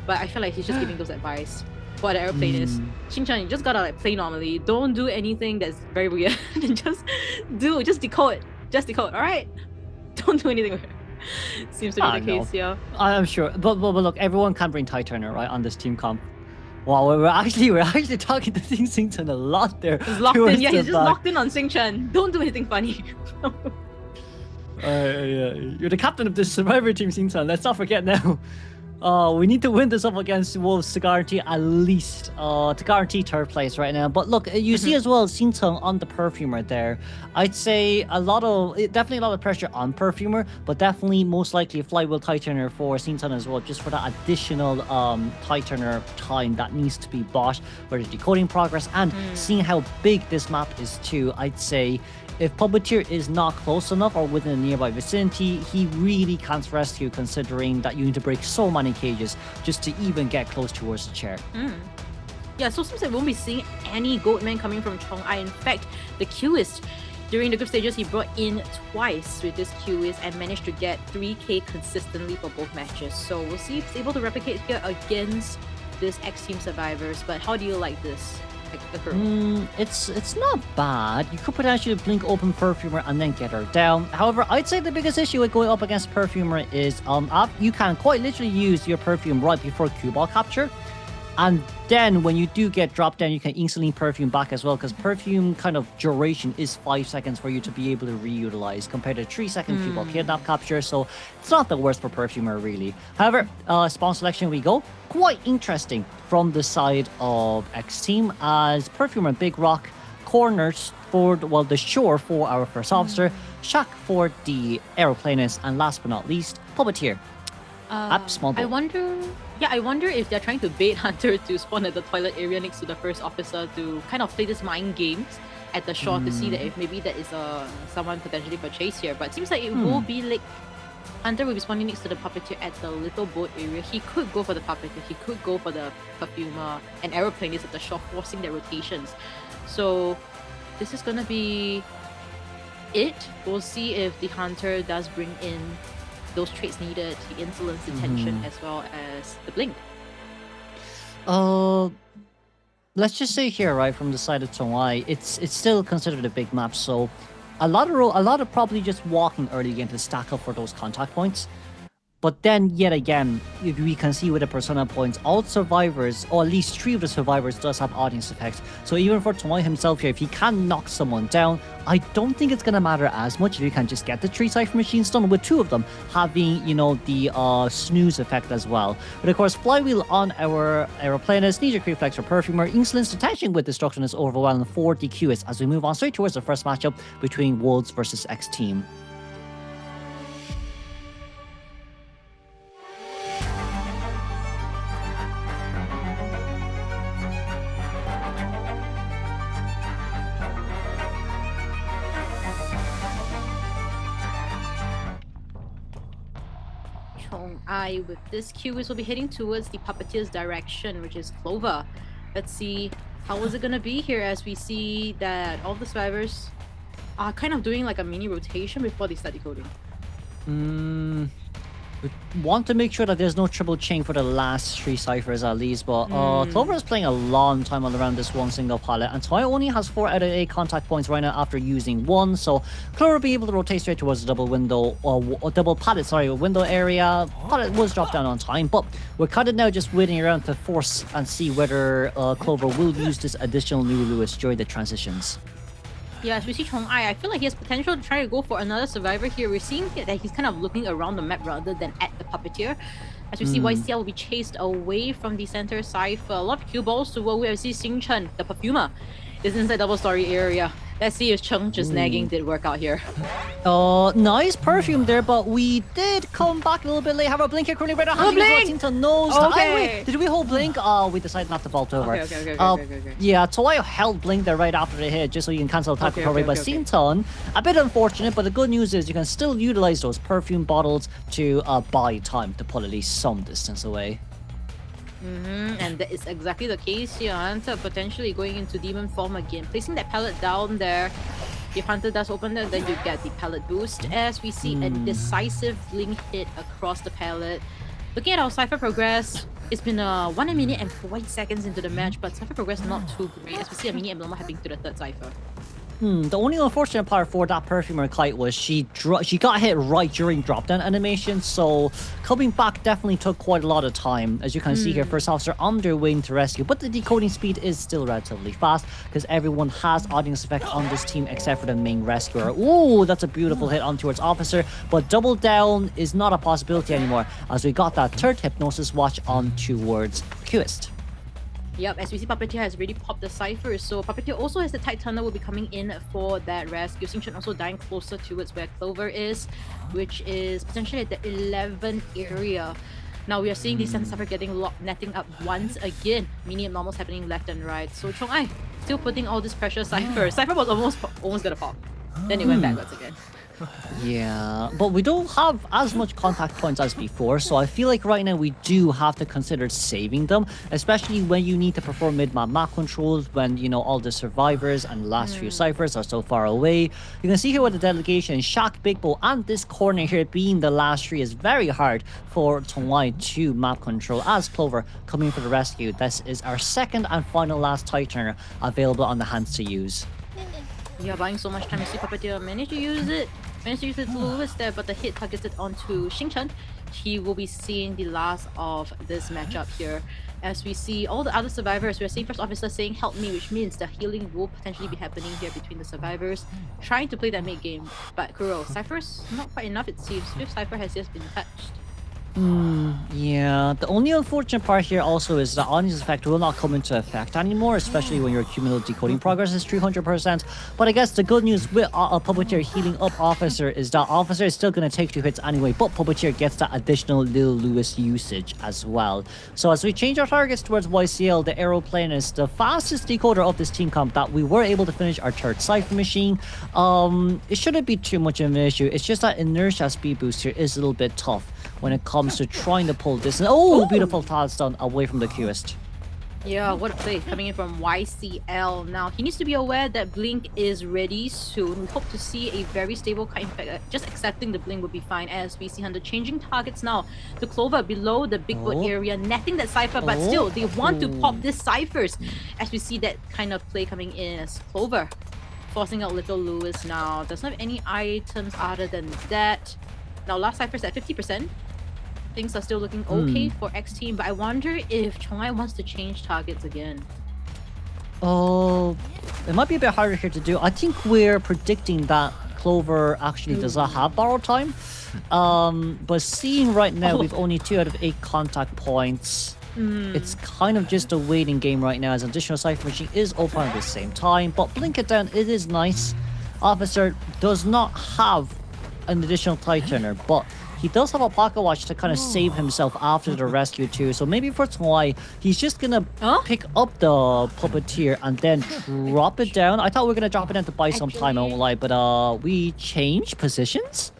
But I feel like he's just giving those advice. For the Aeroplanist, Xinchen, you just gotta play normally. Don't do anything that's very weird. just decode. Just decode, alright? Don't do anything weird. Seems to be the case here. I'm sure. But look, everyone can bring Ty Turner, right, on this team comp. Wow, we're actually talking to Xingchen a lot there. He's locked in, yeah, he's just locked in on Xingchen. Don't do anything funny. You're the captain of this survivor team, Xingchen. Let's not forget now. We need to win this up against Wolves to guarantee at least to guarantee third place right now. But look, you see as well Xingteng on the Perfumer there. I'd say definitely a lot of pressure on Perfumer, but definitely most likely a flywheel tightener for Xingteng as well, just for that additional tightener time that needs to be bought for the decoding progress. And seeing how big this map is too, I'd say if Puppeteer is not close enough or within a nearby vicinity, he really can't rescue, considering that you need to break so many cages just to even get close towards the chair. Yeah, so it seems like we won't be seeing any Goatman coming from Chong'ai. In fact, the QIST during the group stages, he brought in twice with this QIST and managed to get 3k consistently for both matches. So we'll see if he's able to replicate here against this Xteam survivors. But how do you like this? It's not bad. You could potentially blink open Perfumer and then get her down. However, I'd say the biggest issue with going up against Perfumer is you can quite literally use your Perfume right before cue ball capture. And then when you do get dropped down, you can instantly Perfume back as well, because Perfume kind of duration is 5 seconds for you to be able to reutilize compared to 3-second cue ball kidnap capture. So it's not the worst for Perfumer really. However, spawn selection we go. Quite interesting from the side of Xteam, as Perfumer Big Rock corners for the shore for our first officer, Shaq for the aeroplanist, and last but not least, Puppeteer. Small I wonder if they're trying to bait Hunter to spawn at the toilet area next to the first officer to kind of play this mind games at the shore to see that if maybe there is someone potentially for chase here. But it seems like it will be like Hunter will be spawning next to the Puppeteer at the little boat area. He could go for the Puppeteer, he could go for the Perfumer, and Aeroplanist at the shore, forcing their rotations. So this is gonna be it. We'll see if the Hunter does bring in those traits needed, the insolence, detention, as well as the blink. Let's just say here, right, from the side of Chong'ai, it's still considered a big map, so a lot of probably just walking early game to stack up for those contact points. But then, yet again, if we can see with the Persona points, all survivors, or at least 3 of the survivors, does have audience effects. So even for Chong'ai himself here, if he can knock someone down, I don't think it's going to matter as much if you can just get the 3 Cypher Machines done, with 2 of them having, the snooze effect as well. But of course, Flywheel on our Aeroplanist, Knee-Jerk Reflex for Perfumer, Insolence Detention with Destruction is overwhelming for the QS as we move on straight towards the first matchup between Wolves versus Xteam. With this QIS will be heading towards the Puppeteer's direction, which is Clover. Let's see how is it gonna be here, as we see that all the survivors are kind of doing like a mini rotation before they start decoding. We want to make sure that there's no triple chain for the last 3 ciphers at least, but Clover is playing a long time all around this one single pallet, and Toy only has 4 out of 8 contact points right now after using 1, so Clover will be able to rotate straight towards the double window, or double pallet, window area. Pallet was dropped down on time, but we're kind of now just waiting around to force and see whether Clover will use this additional new Lewis during the transitions. Yeah, as we see Chong'ai, I feel like he has potential to try to go for another survivor here. We're seeing that he's kind of looking around the map rather than at the Puppeteer. As we see YCL will be chased away from the center cipher. A lot of cue balls to what we see Xingchen, the Perfumer, is inside double story area. Let's see if Cheng just nagging did work out here. Nice Perfume there, but we did come back a little bit late. Have a blink here, currently right now. Blink! To nose. Okay. Wait, did we hold blink? We decided not to vault over. Okay. Yeah, Toyo held blink there right after the hit, just so you can cancel attack recovery. But Xington, a bit unfortunate, but the good news is you can still utilize those Perfume bottles to buy time to pull at least some distance away. And that is exactly the case here. Hunter potentially going into demon form again, placing that pallet down there. If Hunter does open that, then you get the pallet boost, as we see a decisive blink hit across the pallet. Looking at our Cypher progress, it's been 1 minute and 40 seconds into the match, but Cypher progress not too great, as we see a mini emblem happening to the third Cypher. The only unfortunate part for that perfumer kite was she got hit right during drop-down animation, so coming back definitely took quite a lot of time. As you can see here, first officer on their way into rescue, but the decoding speed is still relatively fast because everyone has audience effect on this team except for the main rescuer. Ooh, that's a beautiful hit on towards officer, but double down is not a possibility anymore as we got that third hypnosis watch on towards COAⅨ. Yep, as we see, Puppeteer has already popped the Cypher, so Puppeteer also has the Tight Tunnel will be coming in for that rescue. Xingchen also dying closer towards where Clover is, which is potentially at the 11 area. Now we are seeing the Sensor Cypher getting locked, netting up once again. Mini abnormals happening left and right. So Chong-ai still putting all this pressure. Cypher was almost gonna pop. Then it went backwards again. Yeah, but we don't have as much contact points as before, so I feel like right now we do have to consider saving them, especially when you need to perform mid-map map controls, when, you know, all the survivors and the last few ciphers are so far away. You can see here with the delegation, Shaq, Big Bo, and this corner here being the last tree is very hard for Chong-ai to map control as Clover coming for the rescue. This is our second and final last Titaner available on the hands to use. Yeah, buying so much time to see Puppeteer managed to use it. Managed to use it to Lewis there, but the hit targeted onto Xingchen. He will be seeing the last of this matchup here. As we see all the other survivors, we're seeing first officer saying help me, which means the healing will potentially be happening here between the survivors, trying to play that mid game. But Kuro, Cypher's not quite enough it seems. Fifth Cypher has just been touched. Yeah, the only unfortunate part here also is the audience effect will not come into effect anymore, especially when your cumulative decoding progress is 300%. But I guess the good news with Puppeteer healing up Officer is that Officer is still going to take 2 hits anyway, but Puppeteer gets that additional Lil Lewis usage as well. So as we change our targets towards YCL, the aeroplane is the fastest decoder of this team comp that we were able to finish our third Cypher machine. It shouldn't be too much of an issue. It's just that inertia speed boost here is a little bit tough when it comes to trying to pull distance. Oh, beautiful touchdown away from the COAⅨ. Yeah, what a play coming in from YCL. Now, he needs to be aware that Blink is ready soon. We hope to see a very stable kite. In fact, just accepting the Blink would be fine as we see Hunter changing targets now to Clover below the Big Boat area, netting that Cypher, but still, they want to pop this Cyphers as we see that kind of play coming in as Clover forcing out Little Lewis now. Doesn't have any items other than that. Now, last Cypher's at 50%. Things are still looking okay for Xteam, but I wonder if Chong-ai wants to change targets again. Oh, it might be a bit harder here to do. I think we're predicting that Clover actually does not have borrowed time. But seeing right now we've only 2 out of 8 contact points. It's kind of just a waiting game right now as an additional Cypher machine is open at the same time. But blink it down, it is nice. Officer does not have an additional Titaner, but he does have a pocket watch to kind of save himself after the rescue too. So maybe for Chong-ai, he's just gonna pick up the Puppeteer and then drop it down. I thought we were gonna drop it down to buy some time, I won't lie, but we changed positions.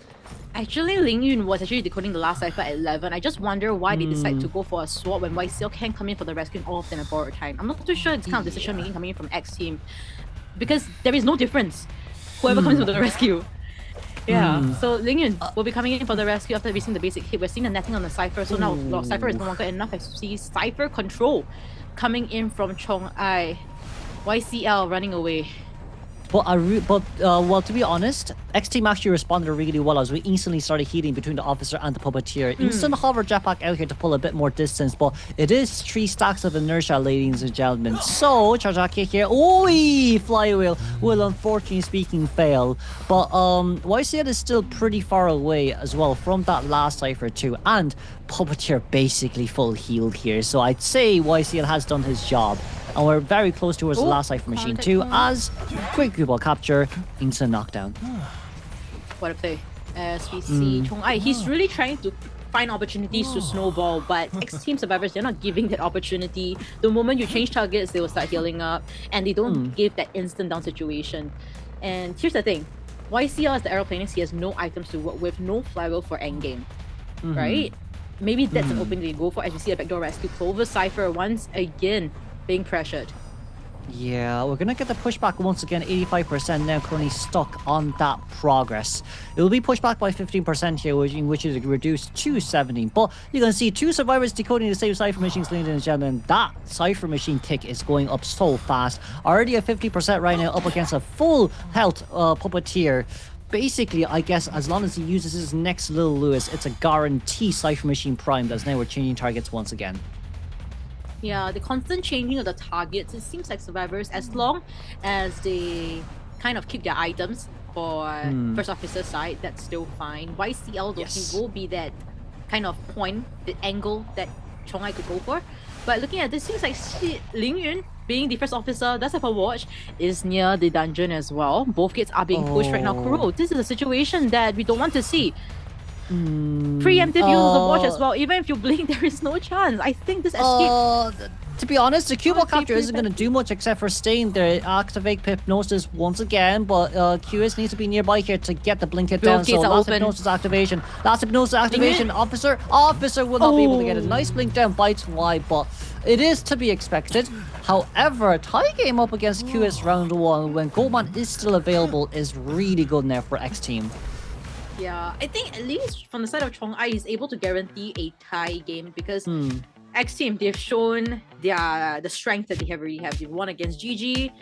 Actually, Ling Yun was actually decoding the last Cypher at 11. I just wonder why they decide to go for a swap when YCL can come in for the rescue and all of them at borrowed time. I'm not too sure it's kind of decision making coming in from Xteam because there is no difference. Whoever comes for the rescue. Yeah, so Ling Yun will be coming in for the rescue after receiving the basic hit. We're seeing the netting on the Cypher, so now Cypher is no longer enough as we see Cypher control coming in from Chong-ai. YCL running away. But well, to be honest, Xteam actually responded really well as we instantly started healing between the Officer and the Puppeteer. Instant hover jetpack out here to pull a bit more distance, but it is 3 stacks of inertia, ladies and gentlemen. So, Charjaki here, flywheel will unfortunately speaking fail. But YCL is still pretty far away as well from that last Cypher too, and Puppeteer basically full healed here. So I'd say YCL has done his job. And we're very close towards the last Cypher machine too, as quick group ball capture, instant knockdown. What a play. As we see Chong-ai, he's really trying to find opportunities to snowball, but Xteam survivors, they're not giving that opportunity. The moment you change targets, they will start healing up, and they don't give that instant down situation. And here's the thing, YCL as the aeroplanist, he has no items to work with, no flywheel for endgame, right? Maybe that's an opening they go for as we see a backdoor rescue. Clover Cypher once again being pressured. Yeah, we're gonna get the pushback once again. 85% now currently stuck on that progress. It will be pushed back by 15% here, which is reduced to 17. But you can see 2 survivors decoding the same Cypher machines, ladies and gentlemen. That Cypher machine tick is going up so fast. Already at 50% right now, up against a full health puppeteer. Basically, I guess as long as he uses his next Lil Lewis, it's a guarantee Cypher machine prime. As now we're changing targets once again. Yeah, the constant changing of the targets, it seems like survivors, as long as they kind of keep their items for first officer side, that's still fine. YCL though, he will be that kind of point, the angle that Chongai could go for. But looking at this, seems like Ling Yun, being the first officer, does have a watch, is near the dungeon as well. Both gates are being pushed right now. Kuro, this is a situation that we don't want to see. Preemptive use of the watch as well. Even if you blink, there is no chance. I think this escape... To be honest, the Cubal Capture isn't going to do much except for staying there. Activate Hypnosis once again, but QS needs to be nearby here to get the blink hit down. So last Hypnosis activation. Last Hypnosis activation. Officer will not be able to get a nice blink down. Bites wide, but it is to be expected. However, tie game up against QS round 1 when Goldman is still available is really good now for Xteam. Yeah, I think at least from the side of Chongai, he's able to guarantee a tie game because Xteam, they've shown the strength that they already have. They've won against GG,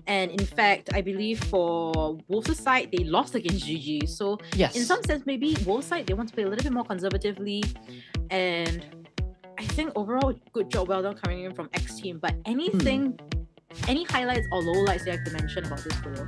and in fact, I believe for Wolves' side, they lost against GG. So in some sense, maybe Wolves' side, they want to play a little bit more conservatively, and I think overall, good job, well done coming in from Xteam. But anything, any highlights or lowlights you have to mention about this duo?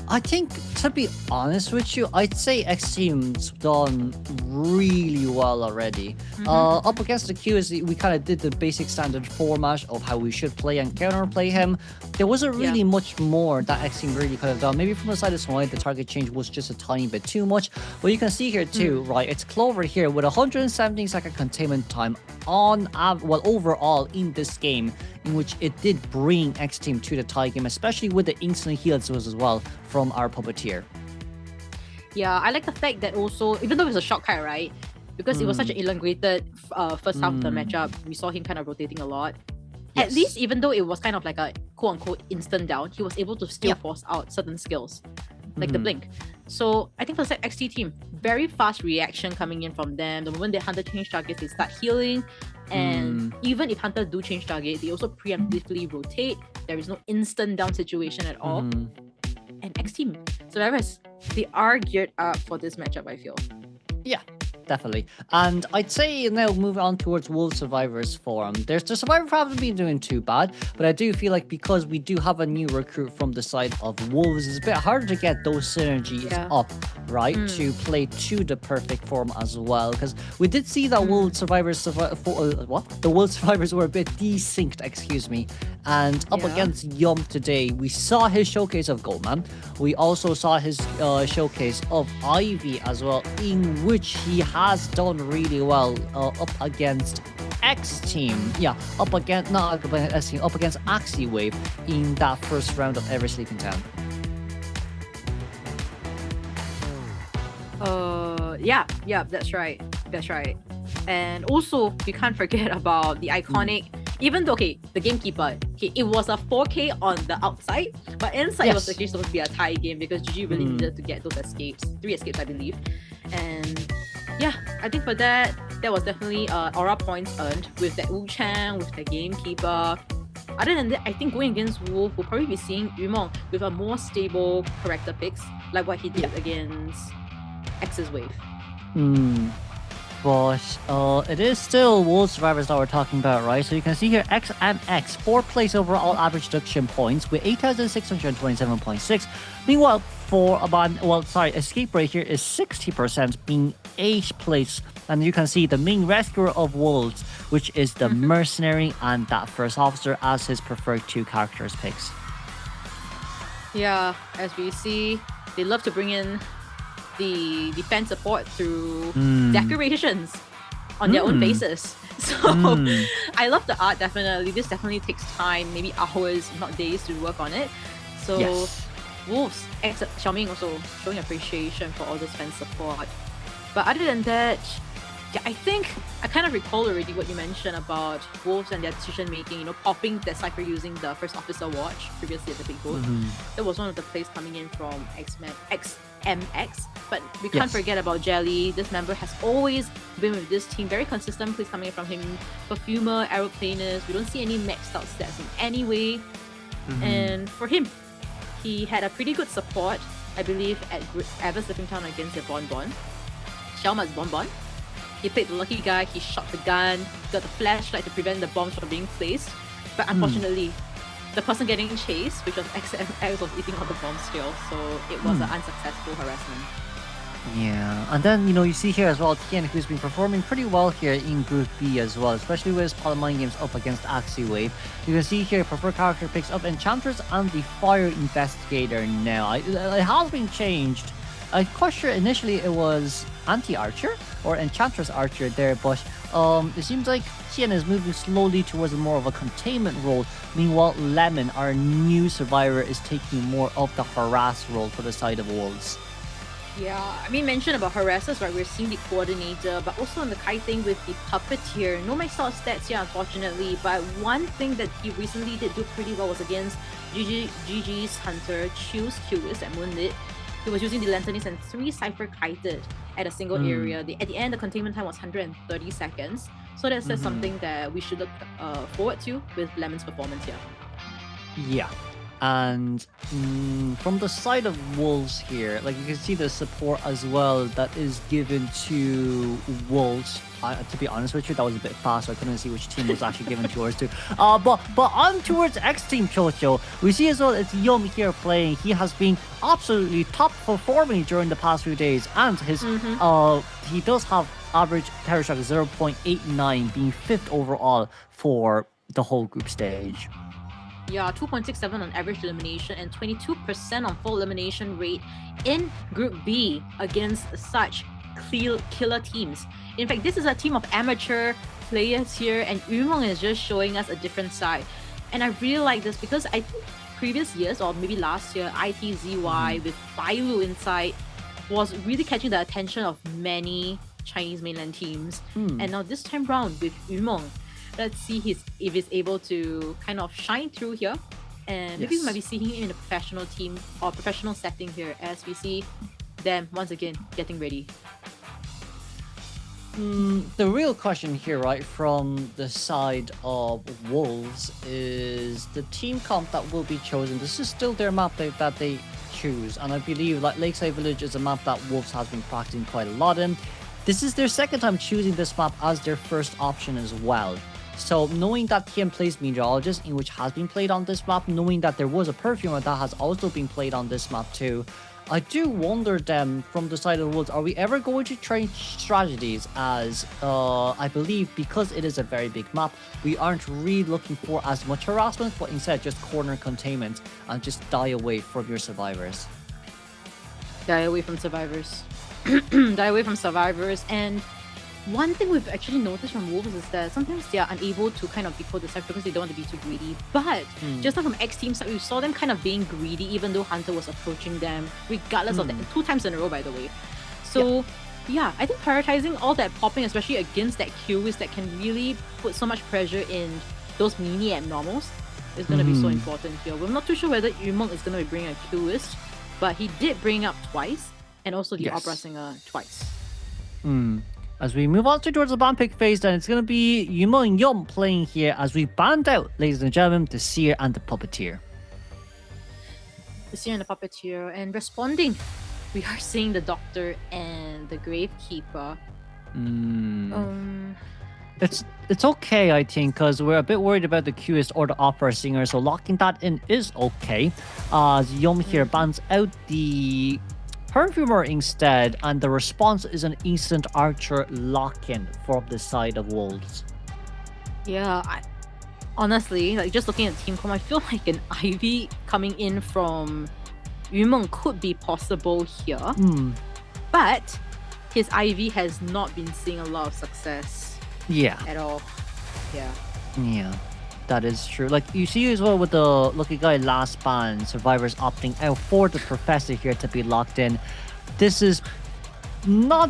I think, to be honest with you, I'd say Xteam's done really well already. Up against the QS, we kind of did the basic standard format of how we should play and counterplay him. There wasn't really much more that Xteam really could have done. Maybe from the side of Smoy, the target change was just a tiny bit too much. But you can see here too, right? It's Clover here with 117-second containment time on overall in this game, in which it did bring Xteam to the tie game, especially with the instant heals as well from our puppeteer. Yeah, I like the fact that also, even though it was a short kite, right? Because it was such an elongated first half of the matchup, we saw him kind of rotating a lot. At least, even though it was kind of like a quote-unquote instant down, he was able to still force out certain skills, like the blink. So I think for the XT team, very fast reaction coming in from them. The moment the Hunter change targets, they start healing. And even if Hunter do change target, they also preemptively rotate. There is no instant down situation at all. And Xteam survivors, they are geared up for this matchup, I feel. Yeah, definitely. And I'd say now move on towards Wolves Survivors Forum. The Survivor haven't been doing too bad, but I do feel like because we do have a new recruit from the side of Wolves, it's a bit harder to get those synergies up, right? To play to the perfect form as well. Because we did see that Wolves Survivors the Wolves Survivors were a bit desynced, excuse me. And up against Yum today, we saw his showcase of Goldman. We also saw his showcase of Ivy as well, in which he has done really well up against Xteam. Yeah, up against Xteam, up against AbyssⅨ in that first round of Every Sleeping Town. Yeah, that's right. And also, we can't forget about the iconic, even though, the Gamekeeper, it was a 4K on the outside, but inside it was actually supposed to be a tie game because GG really needed to get those escapes, 3 escapes, I believe. And yeah, I think for that was definitely aura points earned with that Wu Chang, with the Gamekeeper. Other than that, I think going against Wolf, we'll probably be seeing Yumong with a more stable character picks, like what he did against X's Wave. But it is still Wolves Survivors that we're talking about, right? So you can see here XMX, 4th place overall average deduction points with 8,627.6. Meanwhile, escape rate here is 60%, being 8th place. And you can see the main rescuer of Wolves, which is the Mercenary and that First Officer as his preferred 2 characters picks. Yeah, as we see, they love to bring in the defense support through decorations on their own basis. So I love the art, definitely. This definitely takes time, maybe hours, not days to work on it. So Wolves, Xiaoming also showing appreciation for all this fence support. But other than that, Yeah, I think I kind of recall already what you mentioned about Wolves and their decision making, you know, popping that Cypher using the first officer watch previously at the big boat. That was one of the plays coming in from XMX. But we can't forget about Jelly. This member has always been with this team. Very consistent plays coming in from him. Perfumer, Aeroplaners. We don't see any maxed out stats in any way. And for him, he had a pretty good support, I believe, at Ever Slipping Town against the Bonbon. Xiaoma's Bonbon. He played the lucky guy, he shot the gun, got the flashlight to prevent the bombs from being placed. But unfortunately, the person getting chased, which was XMX, was eating all the bombs still. So it was an unsuccessful harassment. Yeah, and then, you know, you see here as well Tian, who's been performing pretty well here in Group B as well, especially with his Pilot Mind Games up against AbyssⅨ. You can see here, preferred character picks up Enchantress and the Fire Investigator now. It has been changed. I'm quite sure initially it was Anti-Archer or Enchantress Archer there, but it seems like Tian is moving slowly towards more of a containment role. Meanwhile, Lemon, our new survivor, is taking more of the harass role for the side of Wolves. Yeah, I mean, mention about harassers, right? We're seeing the coordinator, but also on the kiting with the puppeteer. No max out stats here, unfortunately, but one thing that he recently did do pretty well was against GG's Hunter, Choose Curious at Moonlit. He was using the Lanternist and 3 Cypher kited at a single area. At the end, the containment time was 130 seconds. So that's something that we should look forward to with Lemon's performance here. Yeah. And from the side of Wolves here, like you can see the support as well that is given to Wolves. To be honest with you, that was a bit fast, so I couldn't see which team was actually given towards to. But on towards Xteam Chocho, we see as well it's Yom here playing. He has been absolutely top performing during the past few days, and his he does have average terror shock 0.89, being 5th overall for the whole group stage. Yeah, 2.67 on average elimination and 22% on full elimination rate in Group B against such killer teams. In fact, this is a team of amateur players here, and Yumong is just showing us a different side. And I really like this because I think previous years, or maybe last year, ITZY with Bailu inside was really catching the attention of many Chinese mainland teams. And now this time round with Yumong, let's see if he's able to kind of shine through here, and maybe we might be seeing him in a professional team or professional setting here as we see them once again getting ready. The real question here, right, from the side of Wolves is the team comp that will be chosen. This is still their map that they choose, and I believe like Lakeside Village is a map that Wolves has been practicing quite a lot in. This is their second time choosing this map as their first option as well. So knowing that Tian plays Meteorologist, in which has been played on this map, knowing that there was a Perfumer that has also been played on this map too, I do wonder them from the side of the Wolves, are we ever going to try strategies as, I believe because it is a very big map, we aren't really looking for as much harassment, but instead just corner containment and just die away from your survivors. Die away from survivors. Die away from survivors. And one thing we've actually noticed from Wolves is that sometimes they are unable to kind of decode the Cypher because they don't want to be too greedy. But just now from Xteam side, we saw them kind of being greedy even though Hunter was approaching them, regardless of that. 2 times in a row, by the way. So yeah, I think prioritizing all that popping, especially against that Q, that can really put so much pressure in those mini abnormals, is going to be so important here. We're not too sure whether Yumong is going to be bringing a Qist, but he did bring up twice, and also the Opera Singer twice. As we move on towards the ban pick phase, then it's going to be Yumong and Yum playing here as we banned out, ladies and gentlemen, the Seer and the Puppeteer. The Seer and the Puppeteer, and responding, we are seeing the Doctor and the Gravekeeper. It's okay, I think, because we're a bit worried about the Qist or the Opera Singer, so locking that in is okay. As Yum here bans out the Perfumer instead, and the response is an instant Archer lock-in from the side of Wolves. Yeah, honestly, like just looking at Team Com, I feel like an Ivy coming in from Yumong could be possible here. But his Ivy has not been seeing a lot of success. At all. Yeah. That is true. Like you see as well with the Lucky Guy last ban, survivors opting out for the Professor here to be locked in. This is not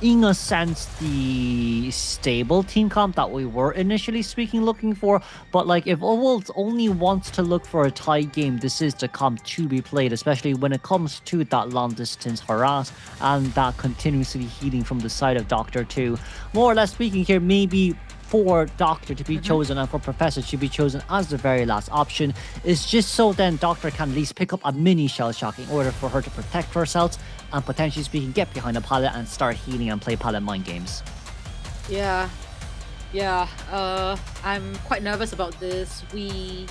in a sense, the stable team comp that we were initially looking for. But like, if Wolves only wants to look for a tie game, this is the comp to be played, especially when it comes to that long distance harass and that continuously healing from the side of Doctor 2. More or less speaking here, maybe for Doctor to be chosen and for Professor to be chosen as the very last option is just so then Doctor can at least pick up a mini shell shock in order for her to protect herself and potentially speaking get behind a pallet and start healing and play pallet mind games. Yeah. I'm quite nervous about this. I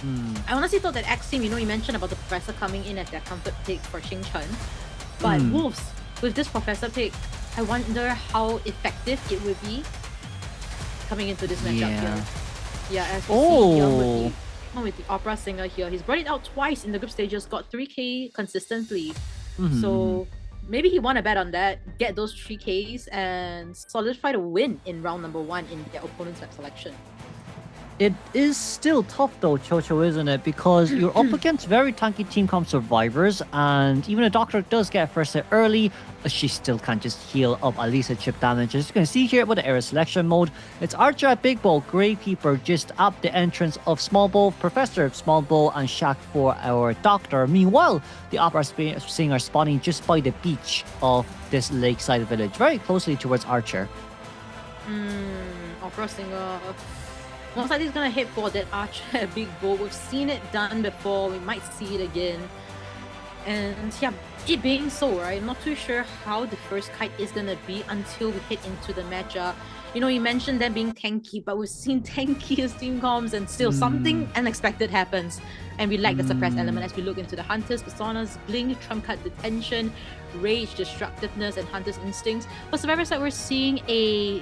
honestly thought that Xteam, you mentioned about the Professor coming in as their comfort pick for Xing Chen. But Wolves, with this Professor pick, I wonder how effective it would be coming into this matchup here. Yeah, as we see Young with the opera singer here. He's brought it out twice in the group stages, got 3k consistently. So maybe he want to bet on that, get those 3Ks and solidify the win in round number 1 in their opponent's map selection. It is still tough though, Chocho, isn't it? Because you're up against very tanky team comp survivors, and even a Doctor does get first hit early, she still can't just heal up at least a chip damage. As you can see here with the area selection mode, it's Archer at Big Bowl, Gravekeeper just at the entrance of Small Bowl, Professor of Small Bowl, and Shaq for our Doctor. Meanwhile, the opera singer spawning just by the beach of this lakeside village, very closely towards Archer. Opera singer. Most likely he's gonna hit for that Archer at Big Bowl. We've seen it done before, we might see it again. And yeah, it being so, right, I'm not too sure how the first kite is gonna be until we hit into the matchup. You mentioned them being tanky, but we've seen tankiest team comps and still something unexpected happens. And we like the suppress element as we look into the Hunter's personas, Blink, Trump Cut, Detention, Rage, Destructiveness, and Hunter's Instincts. For Survivor side, we're seeing a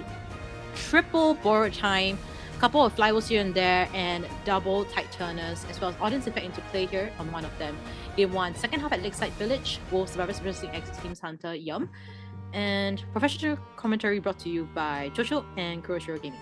triple borrowed time, couple of flywheels here and there, and double tight turners, as well as audience effect into play here on one of them. Game 1, second half at Lakeside Village, Wolves Survivors versus Xteam's Hunter Yum. And professional commentary brought to you by Jojo and Kuroshiro Gaming.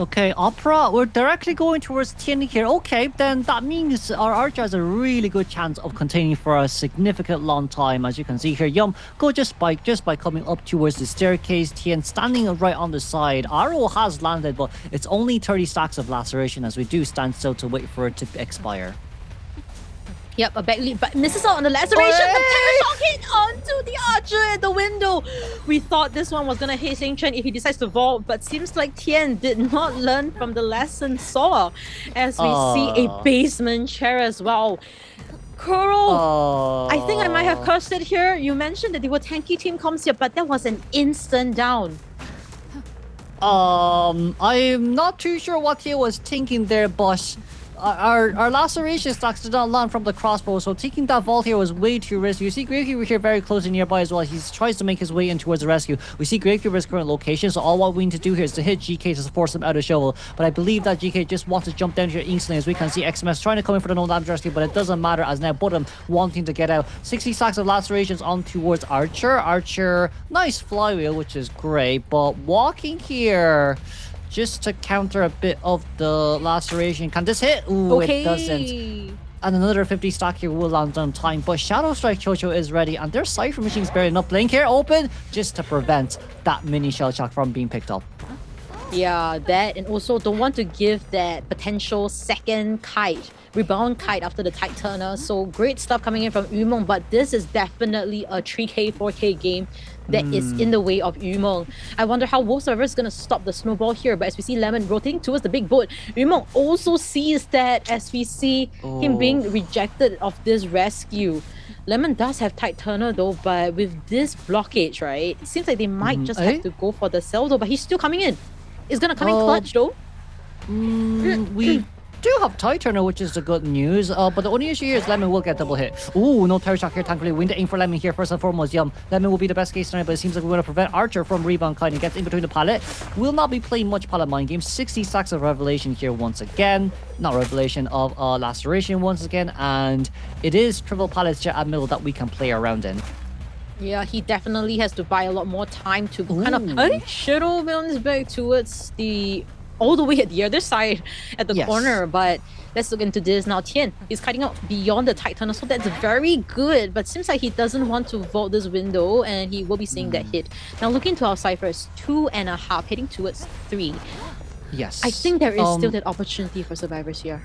Okay, Opera, we're directly going towards Tian here. Okay, then that means our Archer has a really good chance of containing for a significant long time. As you can see here, Yum go just by coming up towards the staircase. Tian standing right on the side. Arrow has landed, but it's only 30 stacks of laceration as we do stand still to wait for it to expire. Yep, a back lead, but misses out on the laceration. The Terror hit onto the Archer at the window. We thought this one was gonna hit Xing Chen if he decides to vault, but seems like Tian did not learn from the lesson saw, as we see a basement chair as well. Kuro, I think I might have cursed it here. You mentioned that they were tanky team comps here, but that was an instant down. I'm not too sure what he was thinking there, but our laceration stacks did not land from the crossbow, so taking that vault here was way too risky. You see Gravekeeper here very closely nearby as well. He tries to make his way in towards the rescue. We see Gravekeeper's current location, so all what we need to do here is to hit GK to force him out of shovel. But I believe that GK just wants to jump down here instantly, as we can see XMS trying to come in for the no damage rescue, but it doesn't matter as now Bottom wanting to get out. 60 stacks of lacerations on towards Archer. Archer, nice flywheel, which is great, but walking here just to counter a bit of the laceration. Can this hit? Ooh, okay. It doesn't. And another 50 stack here will land on time, but Shadow Strike Chocho is ready, and their Cypher Machine's barely enough. Blink here open just to prevent that mini shell shock from being picked up. Yeah, that, and also don't want to give that potential second kite, rebound kite after the tight turner. So great stuff coming in from Yumeng, but this is definitely a 3K, 4K game that is in the way of Yumeng. I wonder how Wolf Survivor is going to stop the snowball here, but as we see Lemon rotating towards the big boat, Yumeng also sees that as we see him being rejected of this rescue. Lemon does have tight turner though, but with this blockage, right, it seems like they might just have to go for the cell though, but he's still coming in. It's going to come in clutch though. do have tie turner, which is the good news. But the only issue here is Lemon will get double hit. Ooh, no Terror Shock here, thankfully. Win the aim for Lemon here, first and foremost. Lemon will be the best case scenario, but it seems like we're going to prevent Archer from rebound kind of gets in between the pallet. Will not be playing much pallet mind games. 60 stacks of Revelation here once again. Not Revelation of Laceration once again. And it is Trivial Pallets at middle that we can play around in. Yeah, he definitely has to buy a lot more time to kind of shuttle Melon's back towards all the way at the other side at the corner. But let's look into this now. Tian is cutting out beyond the tight tunnel, so that's very good. But seems like he doesn't want to vault this window, and he will be seeing that hit. Now looking to our ciphers, 2.5 heading towards 3. Yes. I think there is still that opportunity for survivors here.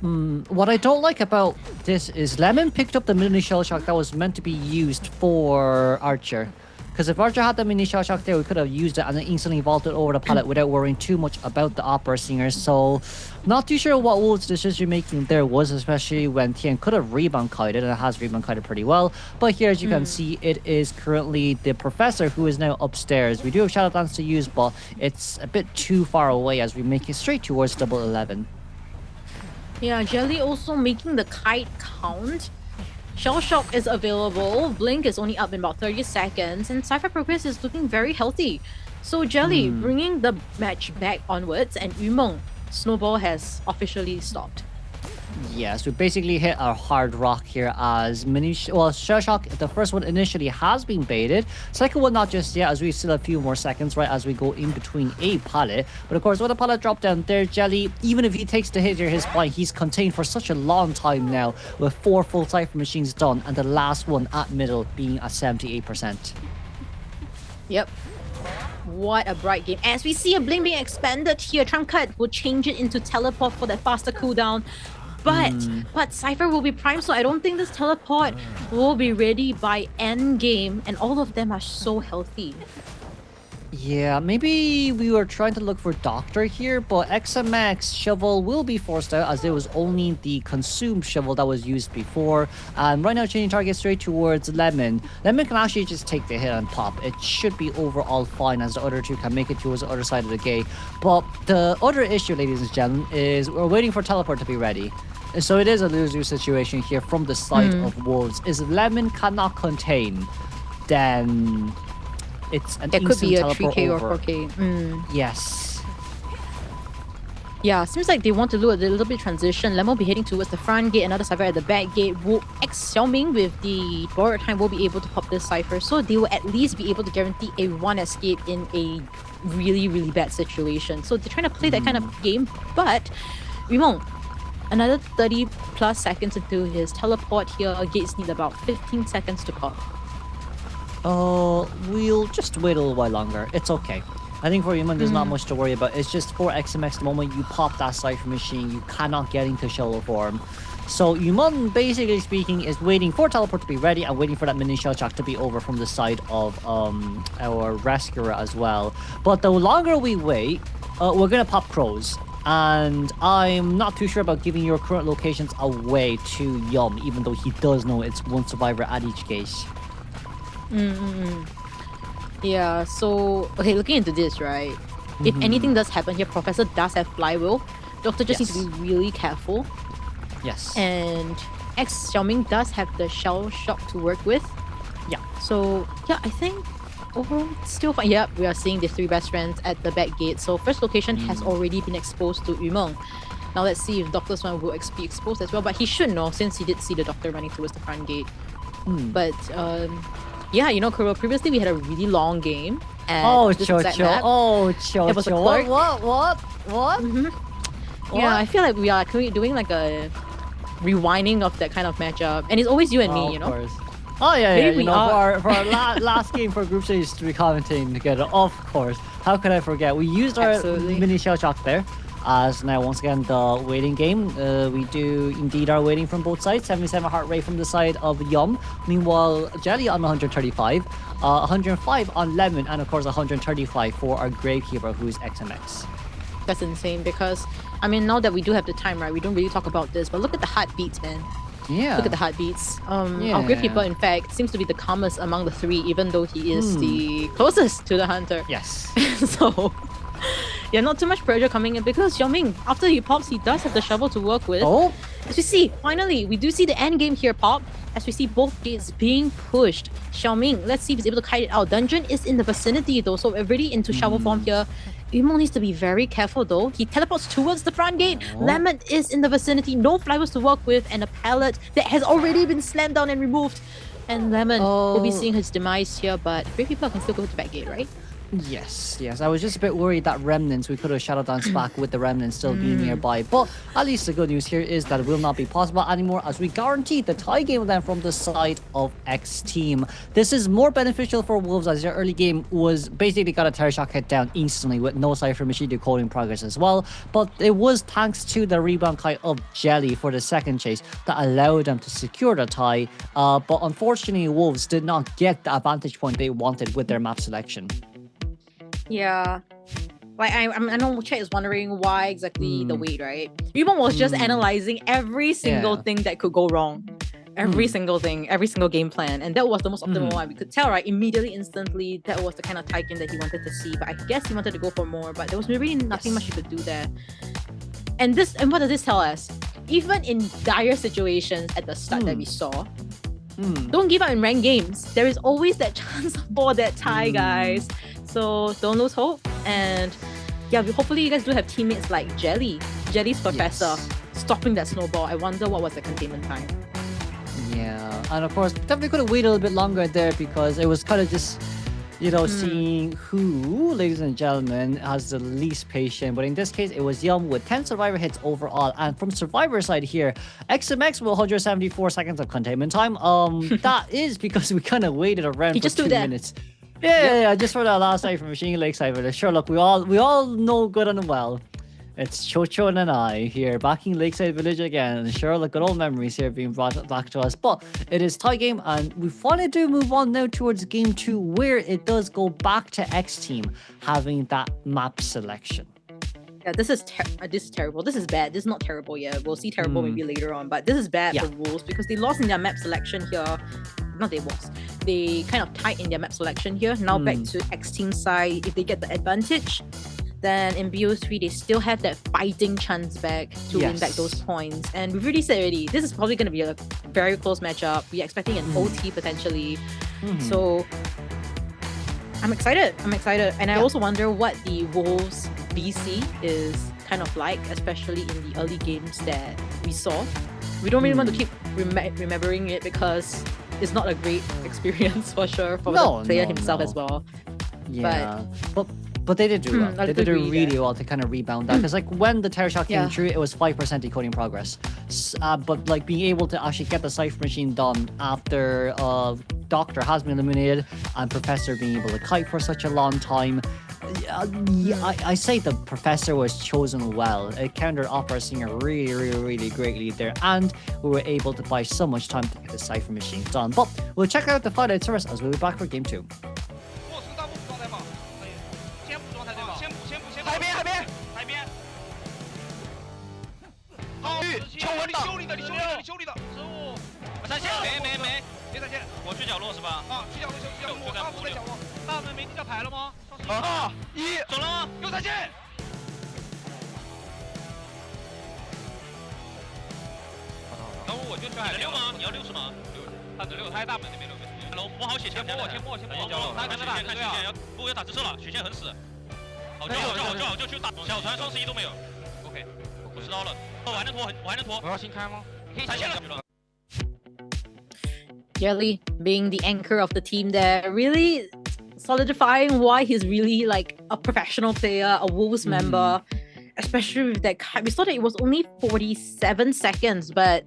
What I don't like about this is Lemon picked up the mini shell shock that was meant to be used for Archer. Because if Archer had the mini shell shock there, we could have used it and then instantly vaulted over the pallet without worrying too much about the opera singer. So, not too sure what Wolf's decision making there was, especially when Tian could have rebound kited, and it has rebound kited pretty well. But here, as you can see, it is currently the Professor who is now upstairs. We do have Shadow Dance to use, but it's a bit too far away as we make it straight towards double 11. Yeah, Jelly also making the kite count. Shell Shock is available. Blink is only up in about 30 seconds. And Cypher Progress is looking very healthy. So Jelly bringing the match back onwards. And Yumeng, Snowball has officially stopped. Yes, we basically hit our hard rock here as Shell Shock, the first one initially has been baited. Second one not just yet, as we still have a few more seconds, right, as we go in between a pallet. But of course, with the pallet drop down there, Jelly, even if he takes the hit here, his point, he's contained for such a long time now, with 4 full Cypher machines done, and the last one at middle being at 78%. Yep. What a bright game. As we see a Blink being expanded here, Trump Cut will change it into Teleport for that faster cooldown. But Cypher will be primed, so I don't think this teleport will be ready by end game, and all of them are so healthy. Yeah, maybe we were trying to look for Doctor here, but XMX Shovel will be forced out as there was only the Consumed Shovel that was used before. And right now changing target straight towards Lemon. Lemon can actually just take the hit and pop. It should be overall fine as the other two can make it towards the other side of the gate. But the other issue, ladies and gentlemen, is we're waiting for Teleport to be ready. So it is a lose-lose situation here from the side of Wolves. If Lemon cannot contain, then it's an It could be a 3K over. or 4K. Yes. Yeah, seems like they want to do a little bit transition. Lemon will be heading towards the front gate, another Cypher at the back gate. Xiaoming with the borrowed time will be able to pop this Cypher, so they will at least be able to guarantee a 1 escape in a really, really bad situation. So they're trying to play that kind of game, but we won't. Another 30 plus seconds into his teleport here. Gates need about 15 seconds to pop. We'll just wait a little while longer. It's okay. I think for Human, there's not much to worry about. It's just for XMX, the moment you pop that Cypher machine, you cannot get into Shallow form. So Human, basically speaking, is waiting for Teleport to be ready and waiting for that mini shell shock to be over from the side of our Rescuer as well. But the longer we wait, we're going to pop Crows. And I'm not too sure about giving your current locations away to Yum, even though he does know it's one survivor at each case. Yeah, so, okay, looking into this, right? If anything does happen here, Professor does have Flywheel. Doctor just needs to be really careful. Yes. And Xiaoming does have the Shell Shock to work with. Yeah. So, yeah, I think overall, still fine. Yep, we are seeing the 3 best friends at the back gate. So, first location has already been exposed to Yumeng. Now, let's see if Doctor's one will be exposed as well. But he should know since he did see the Doctor running towards the front gate. But, yeah, you know, Kuro, previously we had a really long game. Oh, Cho. It was a Clark. What? Yeah, I feel like we are doing like a rewinding of that kind of matchup. And it's always you and me, you know? Course. Oh, yeah, Maybe you know, for our last game for Group Stage to be commentating together, of course. How could I forget? We used our mini shell shock there. As now, once again, the waiting game. We do indeed are waiting from both sides. 77 heart rate from the side of Yum. Meanwhile, Jelly on 135. 105 on Lemon. And of course, 135 for our Gravekeeper, who is XMX. That's insane because, I mean, now that we do have the time, right, we don't really talk about this, but look at the heartbeats, man. Yeah. Look at the heartbeats. Our Gravekeeper, in fact, seems to be the calmest among the 3, even though he is the closest to the Hunter. Yes. So, Yeah, not too much pressure coming in because Xiaoming, after he pops, he does have the shovel to work with. Oh! As we see, finally, we do see the end game here pop. As we see both gates being pushed. Xiaoming, let's see if he's able to kite it out. Dungeon is in the vicinity though, so we're already into shovel form here. Yumo needs to be very careful though. He teleports towards the front gate. Lemon is in the vicinity. No flowers to work with and a pallet that has already been slammed down and removed. And Lemon will be seeing his demise here, but Brave People can still go to the back gate, right? Yes. I was just a bit worried that Remnants, we could have Shadow Dance back with the Remnants still being nearby. But at least the good news here is that it will not be possible anymore as we guaranteed the tie game then from the side of Xteam. This is more beneficial for Wolves as their early game was basically got a Terror Shock hit down instantly with no Cypher Machine decoding progress as well. But it was thanks to the rebound kite of Jelly for the second chase that allowed them to secure the tie. But unfortunately, Wolves did not get the advantage point they wanted with their map selection. Yeah. Like, I know chat is wondering why exactly the wait, right? Yubon was just analyzing every single thing that could go wrong. Every single thing, every single game plan. And that was the most optimal one. We could tell, right? Immediately, instantly, that was the kind of tie game that he wanted to see. But I guess he wanted to go for more. But there was really nothing much he could do there. And what does this tell us? Even in dire situations at the start that we saw, don't give up in ranked games. There is always that chance for that tie, guys. So don't lose hope. And yeah, hopefully you guys do have teammates like Jelly's Professor, stopping that snowball. I wonder what was the containment time. Yeah, and of course, definitely could have waited a little bit longer there because it was kind of just, seeing who, ladies and gentlemen, has the least patient. But in this case, it was Yum with 10 survivor hits overall. And from survivor side here, XMX with 174 seconds of containment time. That is because we kind of waited around for 2 minutes. Yeah, just for that last night from Machine Lakeside. But sure, look, we all know good and well. It's Chocho and I here, backing Lakeside Village again. And sure, look, good old memories here being brought back to us. But it is tie game, and we finally do move on now towards game 2, where it does go back to Xteam having that map selection. Yeah, this is terrible. This is bad. This is not terrible yet. We'll see terrible maybe later on. But this is bad for Wolves because they lost in their map selection here. Not they lost. They kind of tied in their map selection here. Now back to Xteam side. If they get the advantage, then in BO3 they still have that fighting chance back to win back those points. And we've already said already, this is probably going to be a very close matchup. We're expecting an OT potentially. So I'm excited. And I also wonder what the Wolves BC is kind of like, especially in the early games that we saw. We don't really want to keep remembering it because it's not a great experience for sure for the player himself as well. Yeah, but they did do well. They did do really well to kind of rebound that because like when the Terror Shock came through, it was 5% decoding progress. But like being able to actually get the Cypher Machine done after Doctor has been eliminated and Professor being able to kite for such a long time. I say the Professor was chosen well. It countered Opera Singer really greatly there, and we were able to buy so much time to get the Cypher Machine done. But we'll check out the fight out first as we'll be back for game 2. Jelly being the anchor of the team there, really solidifying why he's really like a professional player, a Wolves member, especially with that kite. We saw that it was only 47 seconds, but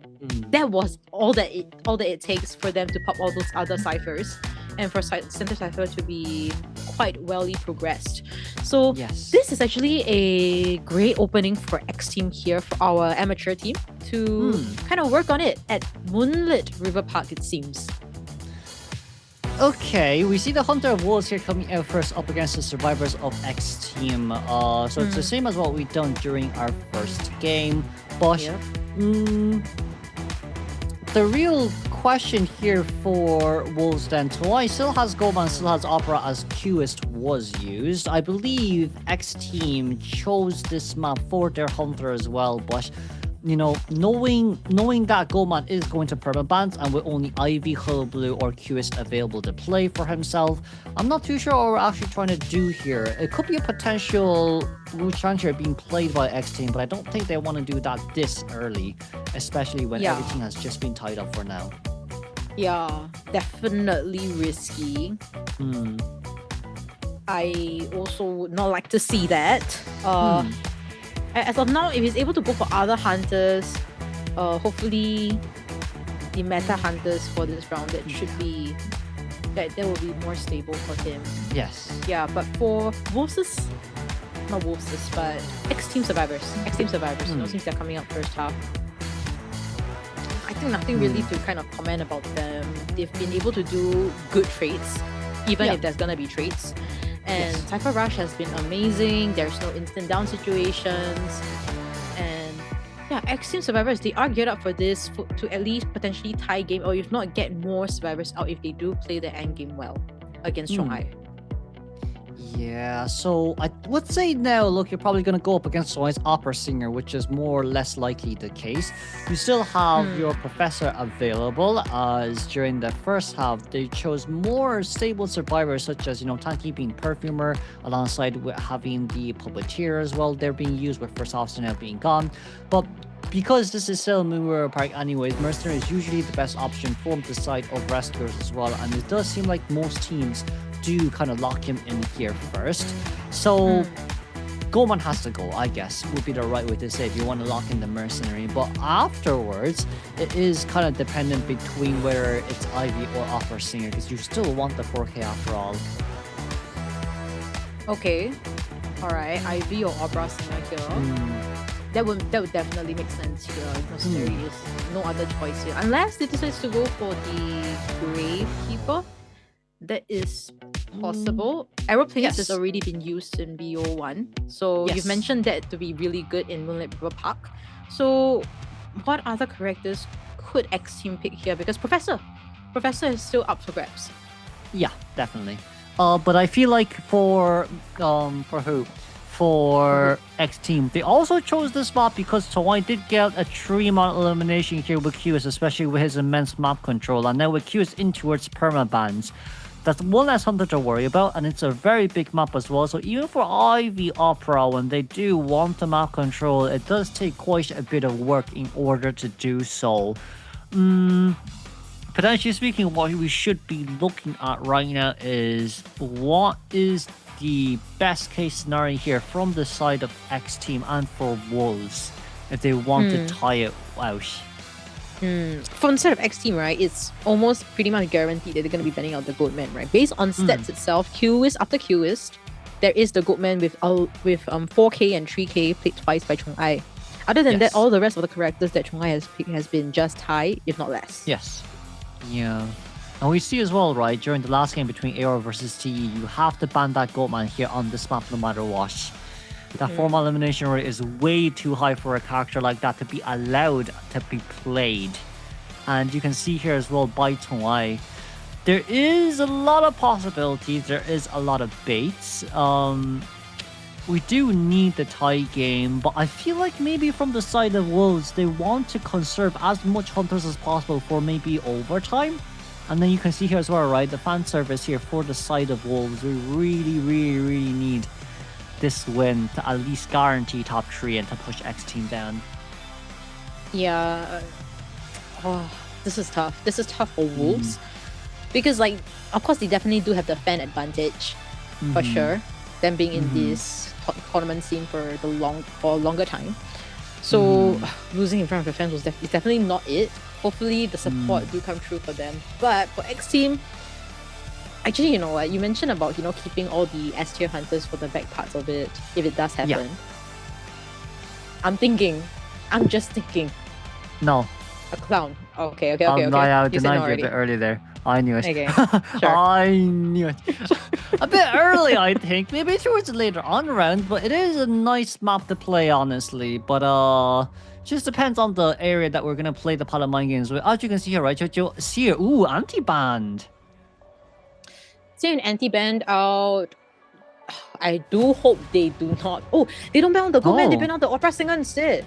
that was all that it takes for them to pop all those other ciphers and for Center Cypher to be quite wellly progressed. So this is actually a great opening for Xteam here for our amateur team to kind of work on it at Moonlit River Park, it seems. Okay, we see the Hunter of Wolves here coming out first up against the survivors of Xteam. So it's the same as what we've done during our first game, but the real question here for Wolves then. Toei still has Goldman, still has Opera as Qist was used. I believe Xteam chose this map for their Hunter as well, but you know, knowing that Goldman is going to permaban and with only Ivy, Hullblue, or Qist available to play for himself, I'm not too sure what we're actually trying to do here. It could be a potential Wuchang here being played by Xteam, but I don't think they want to do that this early, especially when everything has just been tied up for now. Yeah, definitely risky. I also would not like to see that. As of now, if he's able to go for other hunters, hopefully the meta hunters for this round, that will be more stable for him. Yes. Yeah, but for Wolves, not Wolves, but Xteam survivors, you know, since they're coming out first half, I think nothing really to kind of comment about them. They've been able to do good trades, even if there's gonna be trades. And Cypher Rush has been amazing. There's no instant down situations. And yeah, Xteam survivors, they are geared up for this to at least potentially tie game, or if not, get more survivors out if they do play the end game well against Shanghai. Yeah, so I would say now, look, you're probably going to go up against Shanghai's Opera Singer, which is more or less likely the case. You still have your Professor available, as during the first half, they chose more stable survivors, such as, you know, Timekeeping Perfumer, alongside with having the Puppeteer as well. They're being used with First Officer now being gone. But because this is still Moonwear Park anyways, Mercenary is usually the best option from the side of Rescuers as well, and it does seem like most teams do kind of lock him in here first. So Goldman has to go, I guess, would be the right way to say if you want to lock in the Mercenary. But afterwards, it is kind of dependent between whether it's Ivy or Opera Singer, because you still want the 4K after all. Okay. Alright, Ivy or Opera Singer here. That would definitely make sense here. Because there is no other choice here. Unless they decide to go for the Gravekeeper. That is possible. Aeroplanes has already been used in BO1. So you've mentioned that to be really good in Moonlit River Park. So what other characters could Xteam pick here? Because Professor is still up for grabs. Yeah, definitely. But I feel like for who? For Xteam, they also chose this map because Toei did get a 3-month elimination here with QS, especially with his immense map control, and now with QS in towards permabans. That's one less hunter to worry about, and it's a very big map as well. So even for Ivy Opera, when they do want the map control, it does take quite a bit of work in order to do so. Potentially speaking, what we should be looking at right now is what is the best case scenario here from the side of Xteam and for Wolves if they want to tie it out. From the side of Xteam, right, it's almost pretty much guaranteed that they're going to be banning out the Goatman, right? Based on stats itself, Qist after Qist, there is the Goatman with 4K and 3K played twice by Chonghai. Other than that, all the rest of the characters that Chonghai has picked has been just high, if not less. Yes. Yeah. And we see as well, right, during the last game between AR versus TE, you have to ban that Goatman here on this map no matter what. That formal elimination rate is way too high for a character like that to be allowed to be played. And you can see here as well by Toei, there is a lot of possibilities, there is a lot of baits. We do need the tie game, but I feel like maybe from the side of Wolves, they want to conserve as much hunters as possible for maybe overtime. And then you can see here as well, right, the fan service here for the side of Wolves. We really need this win to at least guarantee top 3 and to push Xteam down. Yeah. This is tough. This is tough for Wolves. Because, like, of course, they definitely do have the fan advantage, for sure. Them being in this tournament scene for a longer time. So, losing in front of the fans is definitely not it. Hopefully, the support do come through for them. But for Xteam, actually, you know what? You mentioned about, you know, keeping all the S tier hunters for the back parts of it, if it does happen. I'm just thinking. No. A clown. Okay. I denied you a bit early there. I knew it. Okay, sure. I knew it. A bit early, I think. Maybe towards the later on round, but it is a nice map to play, honestly. But just depends on the area that we're gonna play the Pala Mind games with. As you can see here, right, Jojo? See here, ooh, anti-band. See an anti-band out. I do hope they do not. Oh, they don't ban on the Goldman, they ban on the Opera Singer instead.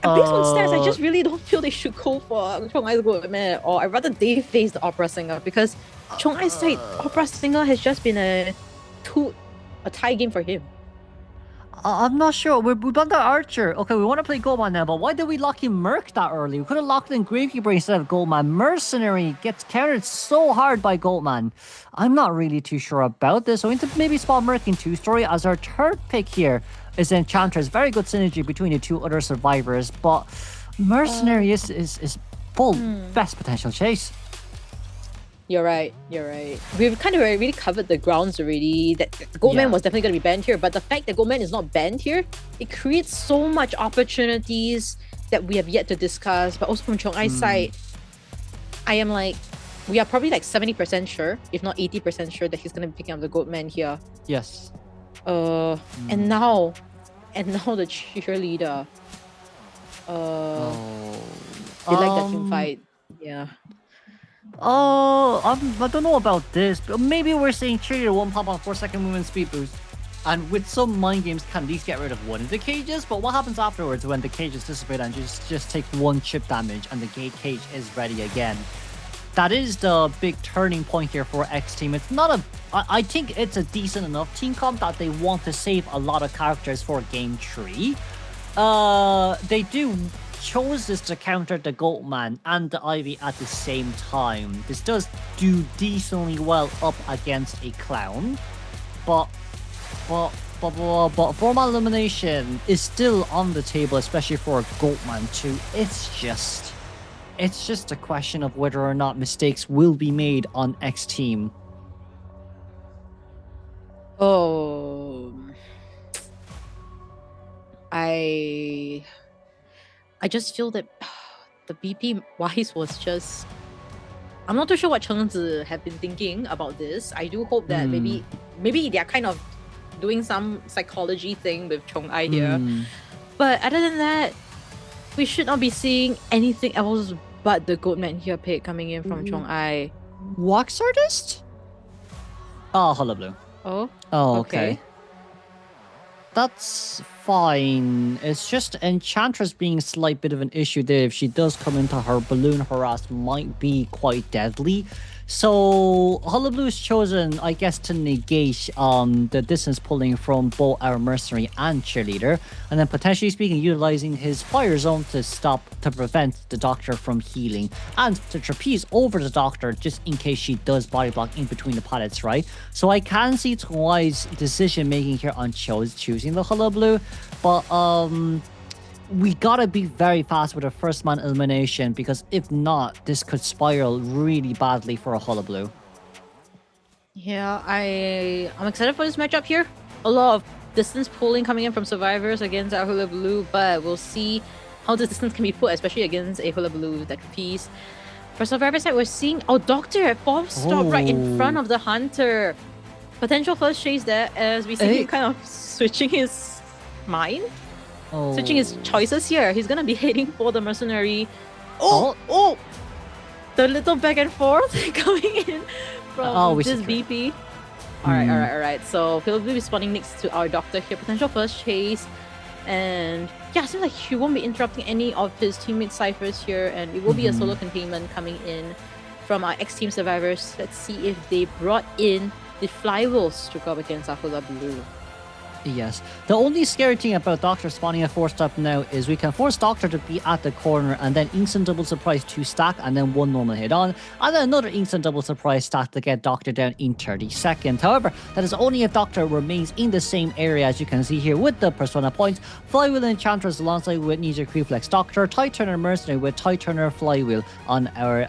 And based on stats, I just really don't feel they should go for Chongai's Goldman, or I'd rather they face the Opera Singer, because Chongai's side Opera Singer has just been a tie game for him. I'm not sure. We banned the Archer. Okay, we want to play Goldman now, but why did we lock in Merc that early? We could have locked in Gravekeeper instead of Goldman. Mercenary gets countered so hard by Goldman. I'm not really too sure about this. So we need to maybe spot Merc in 2-story as our third pick here is Enchantress. Very good synergy between the two other survivors, but Mercenary is full best potential chase. You're right. We've kind of really covered the grounds already. That Goldman was definitely going to be banned here, but the fact that Goldman is not banned here, it creates so much opportunities that we have yet to discuss. But also from Chongai's side, I am like, we are probably like 70% sure, if not 80% sure, that he's going to be picking up the Goldman here. Yes. And now the cheerleader. They like that team fight. Yeah. I don't know about this, but maybe we're saying cheerleader won't pop on 4-second movement speed boost. And with some mind games, can at least get rid of one of the cages. But what happens afterwards when the cages dissipate and just take one chip damage and the gate cage is ready again? That is the big turning point here for Xteam. It's not a... I think it's a decent enough team comp that they want to save a lot of characters for game 3. They do chose this to counter the Goatman and the Ivy at the same time. This does do decently well up against a Clown, but formal elimination is still on the table, especially for a Goatman too. It's just a question of whether or not mistakes will be made on Xteam. I just feel that the BP wise was just... I'm not too sure what Chengzi have been thinking about this. I do hope that maybe they're kind of doing some psychology thing with Chong'ai here. But other than that, we should not be seeing anything else but the Goatman here pick coming in from Chong'ai. Wax Artist? Oh, Hullabaloo. Oh, okay. That's fine. It's just Enchantress being a slight bit of an issue there. If she does come into her balloon harass, might be quite deadly. So Hullabaloo is chosen, I guess, to negate the distance pulling from both our Mercenary and Cheerleader, and then potentially speaking, utilizing his Fire Zone to prevent the Doctor from healing, and to trapeze over the Doctor just in case she does body block in between the pilots, right? So I can see Twai's decision making here on choosing the Hullabaloo, but we gotta be very fast with a first man elimination, because if not, this could spiral really badly for a Hullabaloo. Yeah, I'm excited for this matchup here. A lot of distance pulling coming in from survivors against our Hullabaloo, but we'll see how the distance can be put, especially against a Hullabaloo that piece. For survivor side, we're seeing our Doctor at 4th stop right in front of the Hunter. Potential first chase there, as we see him kind of switching his mind. Switching his choices here. He's gonna be heading for the Mercenary. Oh! The little back and forth coming in from this BP. Alright. So he'll be spawning next to our Doctor here. Potential first chase. And yeah, it seems like he won't be interrupting any of his teammate ciphers here. And it will be a solo containment coming in from our Xteam survivors. Let's see if they brought in the flywheels to go up against our Hullabaloo. Yes. The only scary thing about Doctor spawning a 4-stop now is we can force Doctor to be at the corner and then instant double surprise 2 stack and then 1 normal hit on, and then another instant double surprise stack to get Doctor down in 30 seconds. However, that is only if Doctor remains in the same area, as you can see here with the Persona points. Flywheel Enchantress alongside with Knee-Jerk Reflex Doctor, Tide Turner Mercenary with Tide Turner Flywheel on our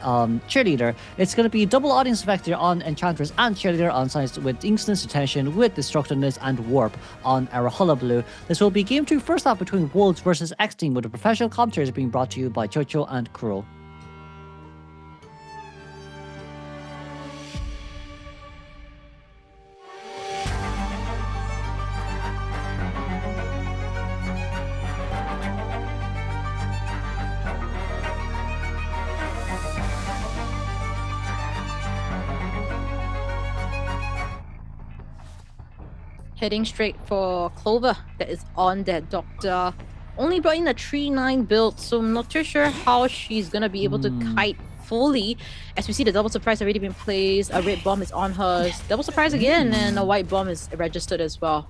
Cheerleader. It's going to be double audience effect here on Enchantress and Cheerleader on sides with Instant Detention, with Destructiveness and Warp on our Hullabaloo. This will be game 2 first half between Wolves versus Xteam, with the professional commentators being brought to you by Chocho and Kuro. heading straight for Clover. That is on that Doctor. Only brought in a 3-9 build, so I'm not too sure how she's gonna be able to kite fully. As we see, the double surprise already been placed. A red bomb is on hers. Double surprise again, and a white bomb is registered as well.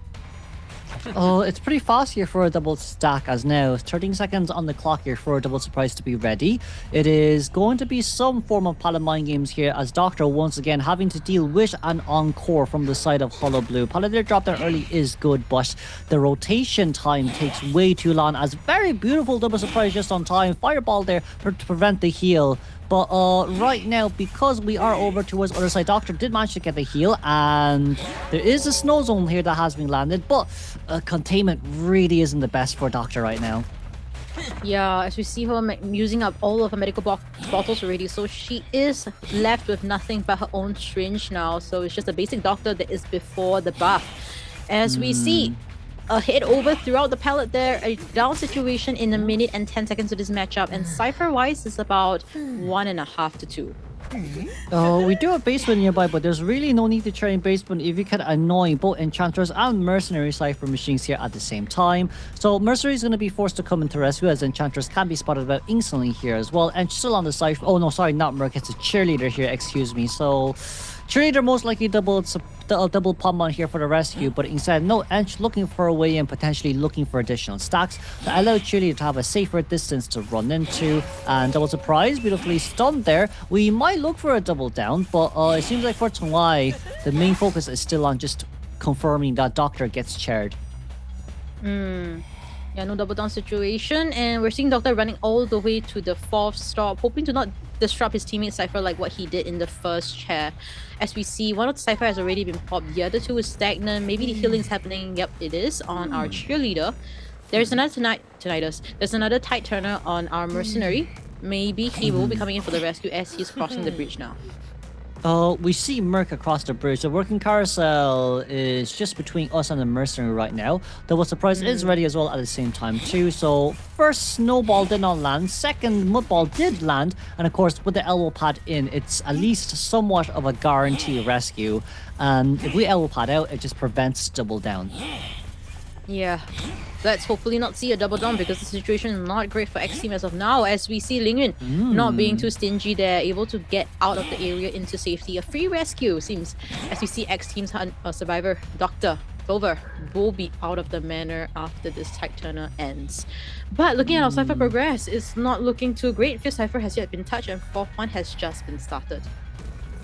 Oh, it's pretty fast here for a double stack as now. 13 seconds on the clock here for a double surprise to be ready. It is going to be some form of Pala mind games here as Doctor once again having to deal with an encore from the side of Hollow Blue. Paladin drop down early is good, but the rotation time takes way too long as very beautiful double surprise just on time. Fireball there to prevent the heal. But right now, because we are over towards other side, Doctor did manage to get the heal, and there is a snow zone here that has been landed, but containment really isn't the best for Doctor right now. Yeah, as we see her using up all of her medical bottles already, so she is left with nothing but her own syringe now. So it's just a basic Doctor that is before the buff. As we see a hit over throughout the palette there, a down situation in 1 minute and 10 seconds of this matchup, and Cypher-wise is about 1.5 to 2. Oh, we do have basement nearby, but there's really no need to try in basement if you can annoy both Enchantress and Mercenary Cypher machines here at the same time. So Mercenary is going to be forced to come into rescue as Enchantress can be spotted about instantly here as well. And still on the Cypher. Oh no, sorry, not Merc. It's a Cheerleader here, excuse me. So Cheerleader most likely double pump on here for the rescue, but instead no, Ench looking for a way in, potentially looking for additional stacks to allow Cheerleader to have a safer distance to run into. And double surprise, beautifully stunned there. We might look for a double down, but it seems like for Tongwai, the main focus is still on just confirming that Doctor gets chaired. Yeah, no double down situation, and we're seeing Doctor running all the way to the 4th stop, hoping to not disrupt his teammate Cypher like what he did in the first chair. As we see, one of the Cypher has already been popped, the other two is stagnant. Maybe the healing's happening. Yep, it is on our Cheerleader. There's another There's another Tide Turner on our Mercenary. Maybe he will be coming in for the rescue as he's crossing the bridge now. We see Merc across the bridge. The working carousel is just between us and the Mercenary right now. Double surprise is ready as well at the same time too. So first snowball did not land, second mudball did land, and of course with the elbow pad in, it's at least somewhat of a guarantee rescue. And if we elbow pad out, it just prevents double down. Yeah, let's hopefully not see a double down because the situation is not great for Xteam as of now, as we see Lingyun not being too stingy there, able to get out of the area into safety. A free rescue seems, as we see Xteam's survivor, Doctor Clover, will be out of the manor after this Tide Turner ends. But looking at our Cypher progress, it's not looking too great. 5th Cypher has yet been touched and 4th one has just been started.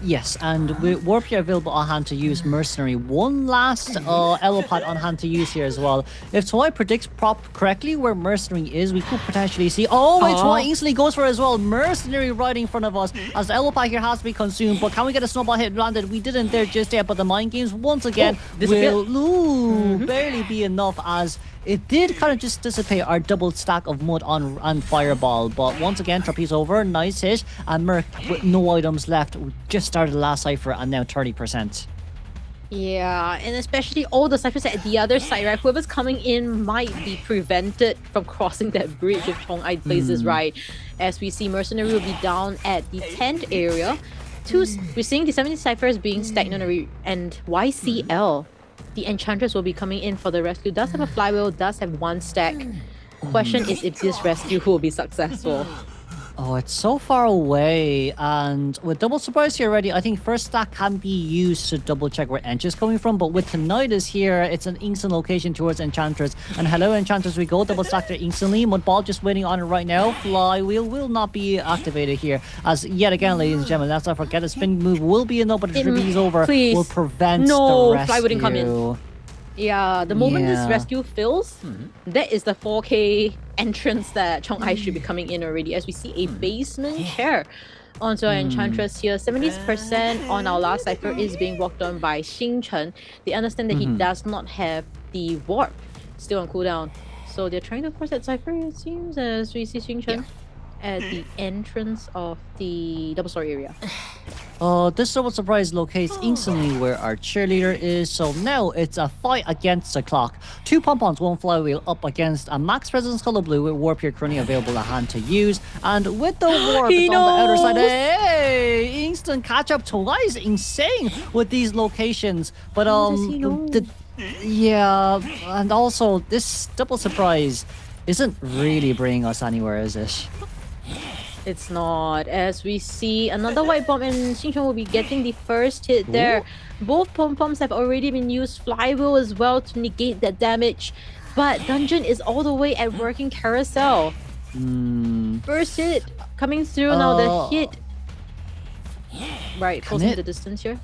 Yes, and with Warp here available on hand to use, Mercenary one last Elopad on hand to use here as well. If Toy predicts correctly where Mercenary is, we could potentially see... Oh, wait, Toy instantly goes for it as well. Mercenary right in front of us as the Elopad here has to be consumed. But can we get a snowball hit landed? We didn't there just yet, but the mind games once again will barely be enough as... It did kind of just dissipate our double stack of mud and fireball, but once again, trapeze over, nice hit, and Merc with no items left. We just started the last cipher and now 30%. Yeah, and especially all the ciphers at the other side, right? Whoever's coming in might be prevented from crossing that bridge if Chong-Ai plays this right. As we see, Mercenary will be down at the 10th area. We're seeing the 70 ciphers being stagnant, and YCL. The Enchantress will be coming in for the rescue. Does have a flywheel, does have 1 stack. Question is if this rescue will be successful. Oh, it's so far away, and with double surprise here already, I think first stack can be used to double check where Ench is coming from, but with Tinnitus here, it's an instant location towards Enchantress, and hello Enchantress, we go, double stack there instantly, Mudball just waiting on it right now, Flywheel will not be activated here, as yet again, ladies and gentlemen, let's not forget a spin move will be enough, but if Tribute is over, will prevent the rescue. Fly wouldn't come in. Yeah, the moment this rescue fills, that is the 4K entrance that Chong-Ai should be coming in already, as we see a basement chair onto our Enchantress here. 70% on our last cipher is being walked on by Xingchen. They understand that he does not have the warp still on cooldown. So they're trying to force that cipher, it seems, as we see Xingchen at the entrance of the double story area. This double surprise locates instantly where our Cheerleader is, so now it's a fight against the clock. 2 pom-poms, 1 flywheel up against a max presence color blue with Warp here currently available at hand to use, and with the Warp it's on the outer side. Hey! Instant catch up. Twice insane with these locations, but Yeah, and also this double surprise isn't really bringing us anywhere, is it? It's not. As we see, another white bomb and Xingqiong will be getting the first hit there. Both pom-poms have already been used. Flywheel as well to negate that damage. But Dungeon is all the way at working carousel. First hit coming through now. The hit. Right, closing the distance here.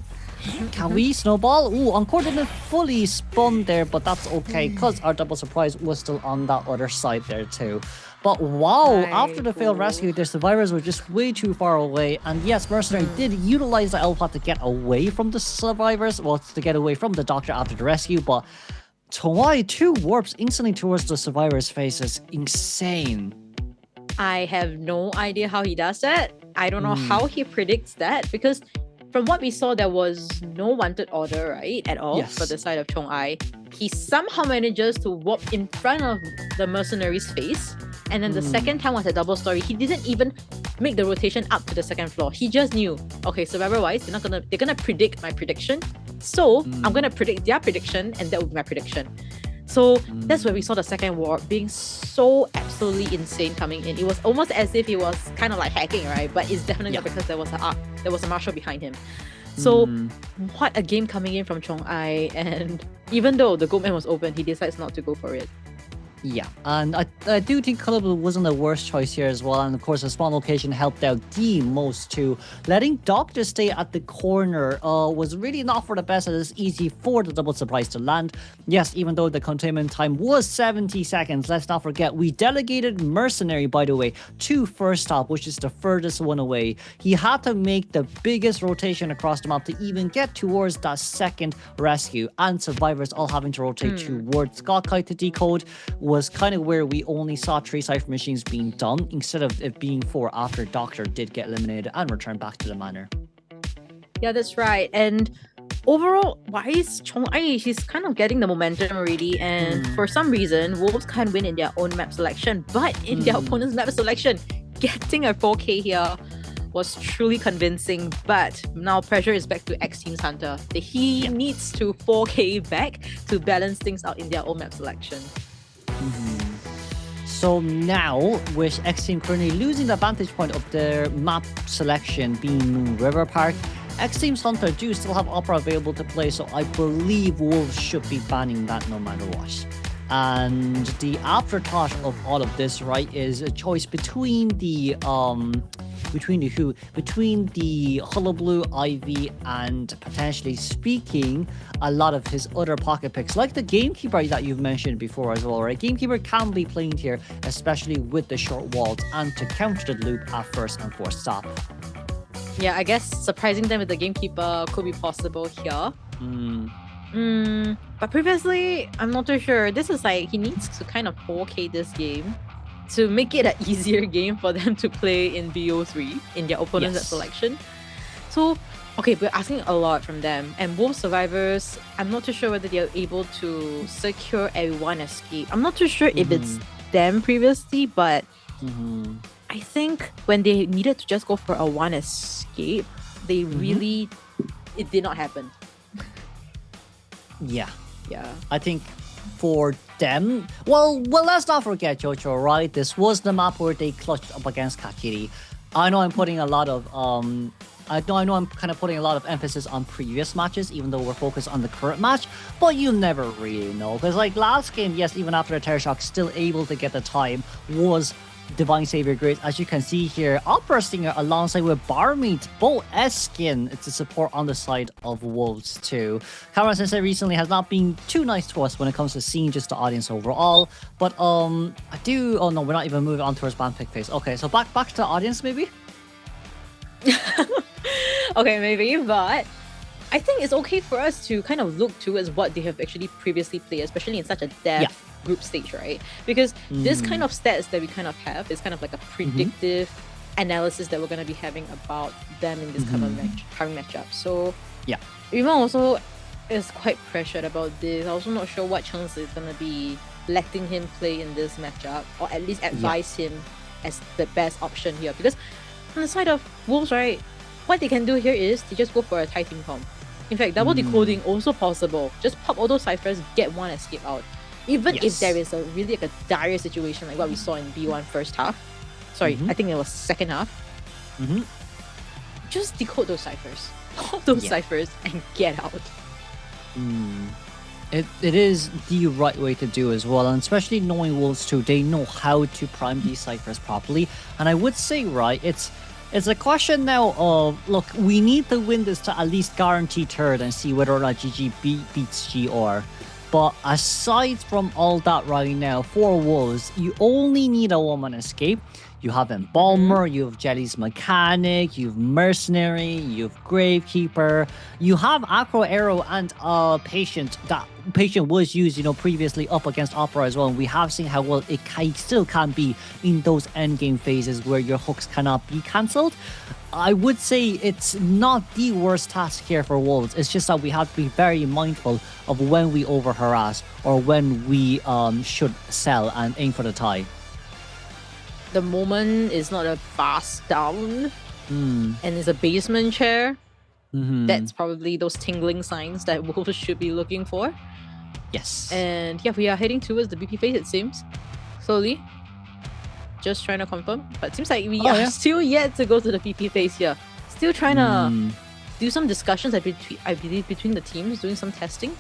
Can we snowball? Ooh, Encore didn't fully spawn there, but that's okay because our double surprise was still on that other side there too. But wow, after the failed rescue, the survivors were just way too far away. And yes, Mercenary did utilize the L-Pot to get away from the survivors, well, to get away from the doctor after the rescue, but Chong'ai 2 warps instantly towards the survivors' faces. Insane. I have no idea how he does that. I don't know how he predicts that because from what we saw, there was no wanted order, right, at all for the side of Chong'ai. He somehow manages to warp in front of the mercenary's face. And then the second time was a double story. He didn't even make the rotation up to the second floor. He just knew, okay, survivor-wise, they're gonna predict my prediction. So I'm gonna predict their prediction, and that will be my prediction. So that's where we saw the second warp being so absolutely insane coming in. It was almost as if he was kind of like hacking, right? But it's definitely not because there was a marshal behind him. So what a game coming in from Chong'ai, and even though the Goldman was open, he decides not to go for it. Yeah, and I do think Color Blue wasn't the worst choice here as well. And of course, the spawn location helped out the most too. Letting Doctor stay at the corner was really not for the best, as it's easy for the double surprise to land. Yes, even though the containment time was 70 seconds, let's not forget, we delegated Mercenary, by the way, to first stop, which is the furthest one away. He had to make the biggest rotation across the map to even get towards that second rescue, and survivors all having to rotate towards Gakkai to decode was kind of where we only saw 3 Cypher machines being done instead of it being 4 after Doctor did get eliminated and returned back to the manor. Yeah, that's right. And overall, wise, Chong'ai, she's kind of getting the momentum already, and for some reason, Wolves can't win in their own map selection, but in their opponent's map selection, getting a 4K here was truly convincing. But now pressure is back to Xteam's Hunter. He needs to 4K back to balance things out in their own map selection. So now, with Xteam currently losing the vantage point of their map selection being Moon River Park, Xteam's Hunter do still have Opera available to play, so I believe Wolves should be banning that no matter what. And the afterthought of all of this, right, is a choice between the between the Hollow Blue, Ivy, and potentially speaking a lot of his other pocket picks, like the Gamekeeper that you've mentioned before as well, right? Gamekeeper can be played here, especially with the short walls and to counter the loop at first and fourth stop. Yeah, I guess surprising them with the Gamekeeper could be possible here. But previously, I'm not too sure. This is like, he needs to kind of 4K this game to make it an easier game for them to play in BO3 in their opponent's selection. So, okay, we're asking a lot from them. And both survivors, I'm not too sure whether they're able to secure a 1 escape. I'm not too sure if it's them previously, but I think when they needed to just go for a 1 escape, they really, it did not happen. Yeah. Yeah. I think for them, well, let's not forget, Jojo, right? This was the map where they clutched up against Kakiri. I know I'm putting a lot of I know I'm kind of putting a lot of emphasis on previous matches, even though we're focused on the current match, but you never really know. Because like last game, yes, even after the Terror Shock, still able to get the time was Divine Savior Grace. As you can see here, Opera Stinger alongside with Barmeat, both Eskin to support on the side of Wolves too. Camera Sensei recently has not been too nice to us when it comes to seeing just the audience overall, but I do, oh no, we're not even moving on towards band pick phase. Okay, so back to the audience maybe? Okay, maybe, but I think it's okay for us to kind of look towards what they have actually previously played, especially in such a depth group stage, right? Because this kind of stats that we kind of have is kind of like a predictive analysis that we're going to be having about them in this current matchup. So yeah, Yuma also is quite pressured about this. I'm also not sure what chance is going to be letting him play in this matchup, or at least advise him as the best option here. Because on the side of Wolves, right, what they can do here is to just go for a Thai team comp. In fact, double decoding also possible. Just pop all those ciphers, get one escape out. Even if there is a really like a dire situation like what we saw in B1 first half. Sorry, I think it was second half. Just decode those ciphers. Pop those ciphers and get out. It is the right way to do as well, and especially knowing Wolves too, they know how to prime these ciphers properly. And I would say, right, it's a question now of, look, we need to win this to at least guarantee third and see whether or not GG beats GR. But aside from all that right now, for Wolves, you only need a woman escape. You have Embalmer, you have Jelly's Mechanic, you have Mercenary, you have Gravekeeper, you have Acro Arrow and Patient. That Patient was used, previously up against Opera as well. And we have seen how well it still can be in those endgame phases where your hooks cannot be cancelled. I would say it's not the worst task here for Wolves. It's just that we have to be very mindful of when we over-harass or when we should sell and aim for the tie. The moment is not a fast down and it's a basement chair. That's probably those tingling signs that Wolves should be looking for. Yes. And yeah, we are heading towards the BP phase, it seems. Slowly. Just trying to confirm. But it seems like we are still yet to go to the BP phase here. Still trying to do some discussions, I believe, between the teams, doing some testing.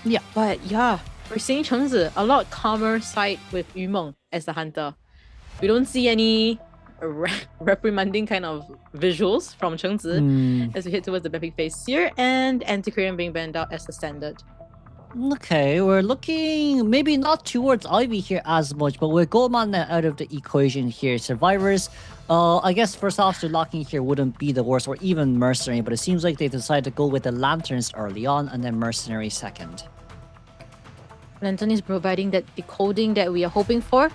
Yeah. But yeah, we're seeing Chengzi a lot calmer side with Yumeng as the hunter. We don't see any reprimanding kind of visuals from Chengzi as we head towards the BP phase here, and Antiquarian being banned out as the standard. Okay, we're looking maybe not towards Ivy here as much, but with Goldman out of the equation here. Survivors, I guess first officer locking here wouldn't be the worst, or even Mercenary, but it seems like they decided to go with the Lanterns early on and then Mercenary second. Lantern is providing that decoding that we are hoping for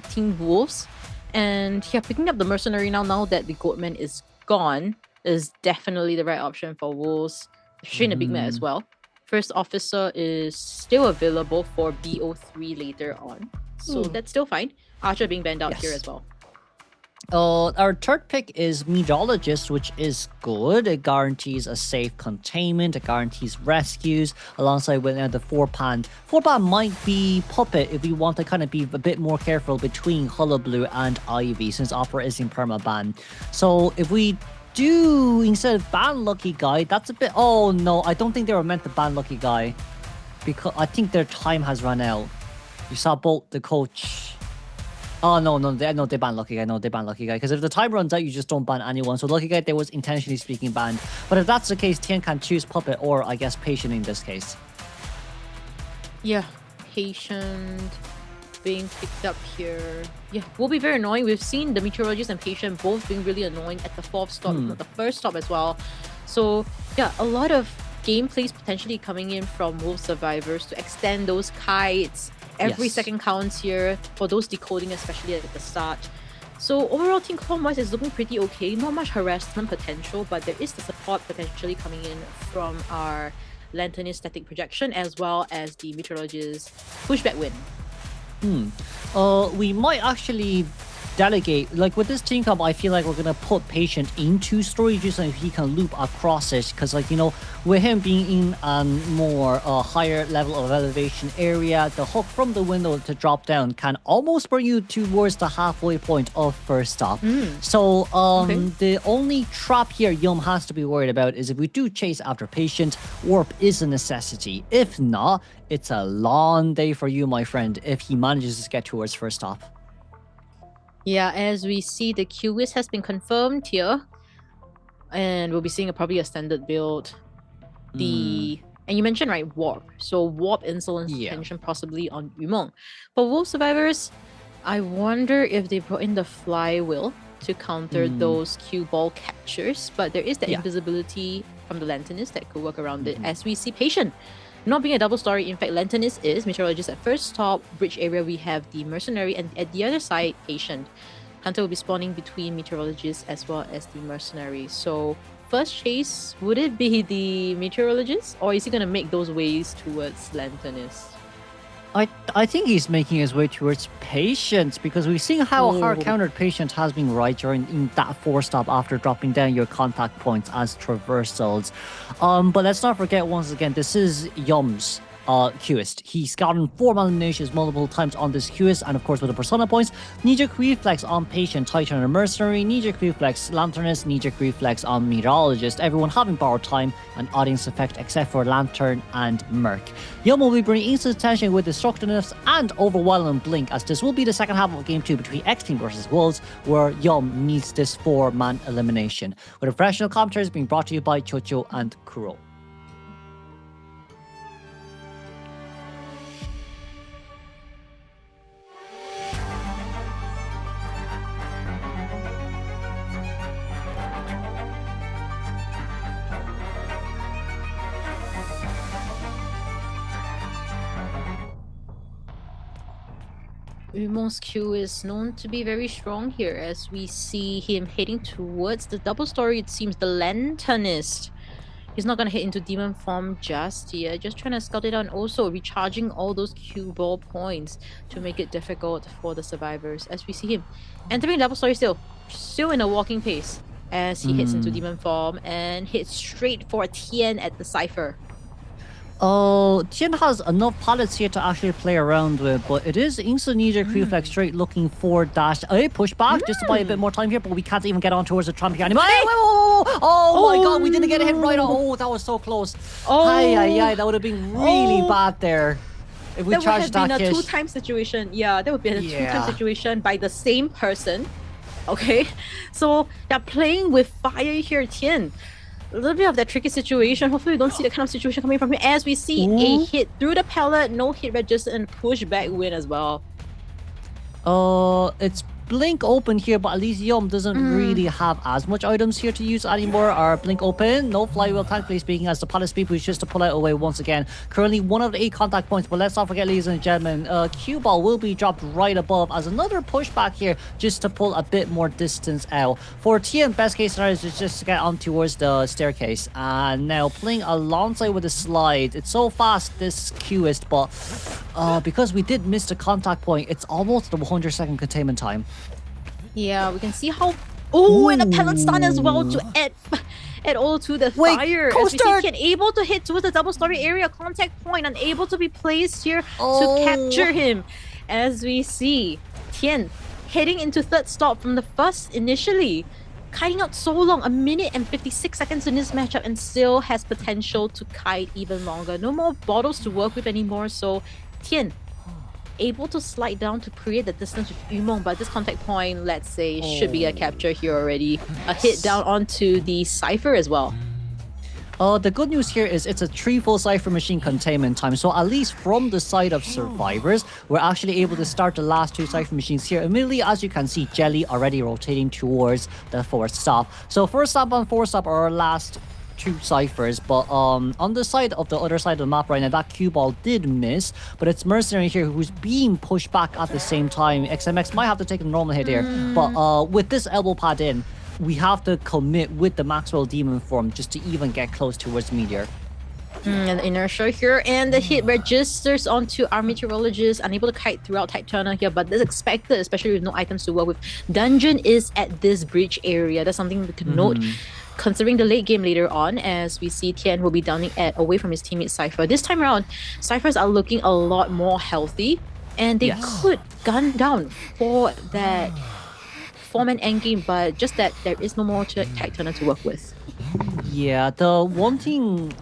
Team Wolves. And yeah, picking up the Mercenary now that the Goatman is gone is definitely the right option for Wolves, especially in a big map as well. First officer is still available for BO3 later on, so that's still fine. Archer being banned out here as well. Our third pick is Meteorologist, which is good. It guarantees a safe containment, it guarantees rescues, alongside with the 4-pan. 4-pan might be Puppet if we want to kind of be a bit more careful between Hullabaloo and Ivy, since Opera is in permaban. So if we do instead of ban Lucky Guy, that's a bit... Oh no, I don't think they were meant to ban Lucky Guy, because I think their time has run out. You saw Bolt, the coach... Oh, no, they ban Lucky Guy. No, they ban Lucky Guy. Because if the time runs out, you just don't ban anyone. So Lucky Guy, they was intentionally speaking banned. But if that's the case, Tian can choose Puppet or, I guess, Patient in this case. Yeah, Patient being picked up here. Yeah, will be very annoying. We've seen the Meteorologist and Patient both being really annoying at the 4th stop, not the 1st stop as well. So, yeah, a lot of gameplays potentially coming in from Wolf Survivors to extend those kites. Every second counts here for those decoding, especially at the start. So overall, team comp-wise is looking pretty okay. Not much harassment potential, but there is the support potentially coming in from our Lanternist static projection as well as the Meteorologist pushback win. We might actually delegate, like with this team comp, I feel like we're gonna put Patient into storages and he can loop across it, because with him being in a more higher level of elevation area, the hook from the window to drop down can almost bring you towards the halfway point of first stop. So the only trap here Yum has to be worried about is if we do chase after Patient, Warp is a necessity. If not, it's a long day for you, my friend, if he manages to get towards first stop. Yeah, as we see, the QWIS has been confirmed here. And we'll be seeing probably a standard build. And you mentioned, right, Warp. So Warp, Insolence, Tension possibly on Yumeng. For Wolf Survivors, I wonder if they brought in the Flywheel to counter those cue ball captures. But there is the invisibility from the Lanternist that could work around it. As we see Patient not being a double story, in fact, Lanternist is Meteorologist at first stop. Bridge area, we have the Mercenary, and at the other side, Patient. Hunter will be spawning between Meteorologist as well as the Mercenary. So, first chase, would it be the Meteorologist, or is he going to make those ways towards Lanternist? I think he's making his way towards Patient because we've seen how hard countered Patient has been right during in that 4-stop after dropping down your contact points as traversals. But let's not forget once again, this is Yum's Qist. He's gotten 4 eliminations multiple times on this Qist, and of course with the Persona points, knee-jerk reflex on Patient, Titan, and Mercenary, knee-jerk reflex Lanternist, knee-jerk reflex on Meteorologist, everyone having borrowed time and audience effect except for Lantern and Merc. Yum will be bringing instant tension with Destructiveness and Overwhelming Blink, as this will be the second half of Game 2 between Xteam versus Wolves, where Yum needs this 4-man elimination. With the professional commentaries being brought to you by Chocho and Kuro. Umong's Q is known to be very strong here as we see him heading towards the double story. It seems the Lanternist. He's not going to hit into demon form just yet. Just trying to scout it out and also recharging all those Q ball points to make it difficult for the survivors. As we see him entering double story still in a walking pace as he hits into demon form and hits straight for Tien at the Cypher. Tien has enough pallets here to actually play around with, but it is instant knee-jerk reflex straight looking for dash. Push back just to buy a bit more time here, but we can't even get on towards the Trump here anymore. Oh my god, we didn't get hit right on. Oh, that was so close. That would have been really bad there. If we charged that, would have been a 2-time situation. Yeah, that would be a 2-time situation by the same person. Okay, so they're playing with fire here, Tien. A little bit of that tricky situation. Hopefully we don't see that kind of situation coming from here as we see a hit through the pallet, no hit register, and push back win as well. It's Blink open here, but at least Yum doesn't really have as much items here to use anymore. Our Blink open, no flywheel, thankfully speaking, as the pallet speed was just to pull out away once again. Currently 1 of the 8 contact points, but let's not forget, ladies and gentlemen, Q ball will be dropped right above as another pushback here just to pull a bit more distance out. For Tien, best case scenario is just to get on towards the staircase. And now playing alongside with the slide. It's so fast, this Qist, but because we did miss the contact point, it's almost the 100-second containment time. Yeah, we can see how... Oh, and a pellet stun as well to add all to the fire. As we see Tien able to hit towards the double story area contact point, unable to be placed here to capture him. As we see Tien heading into 3rd stop from the first initially. Kiting out so long, 1 minute and 56 seconds in this matchup, and still has potential to kite even longer. No more bottles to work with anymore, so Tien able to slide down to create the distance with Umong, but this contact point, let's say, should be a capture here already. A hit down onto the Cypher as well. The good news here is it's a 3 full Cypher machine containment time, so at least from the side of survivors, we're actually able to start the last 2 Cypher machines here. Immediately, as you can see, Jelly already rotating towards the 4th stop. So 1st stop and 4th stop are our last 2 Cyphers, but on the side of the other side of the map right now, that cue ball did miss, but it's Mercenary here who's being pushed back at the same time. XMX might have to take a normal hit here, but with this elbow pad in, we have to commit with the Maxwell Demon form just to even get close towards Meteor. And the inertia here, and the hit registers onto our Meteorologist, unable to kite throughout Type Turner here, but that's expected, especially with no items to work with. Dungeon is at this bridge area. That's something we can note. Considering the late game later on, as we see Tien will be downing away from his teammate Cypher. This time around, Cyphers are looking a lot more healthy, and they could gun down for that 4-man endgame, but just that there is no more Type Turner to work with. Yeah, the one thing...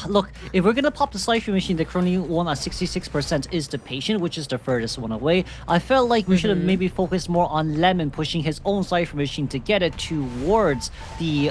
Look, if we're gonna pop the Cypher machine, the currently one at 66% is the Patient, which is the furthest one away. I felt like we should have maybe focused more on Lemon pushing his own Cypher machine to get it towards the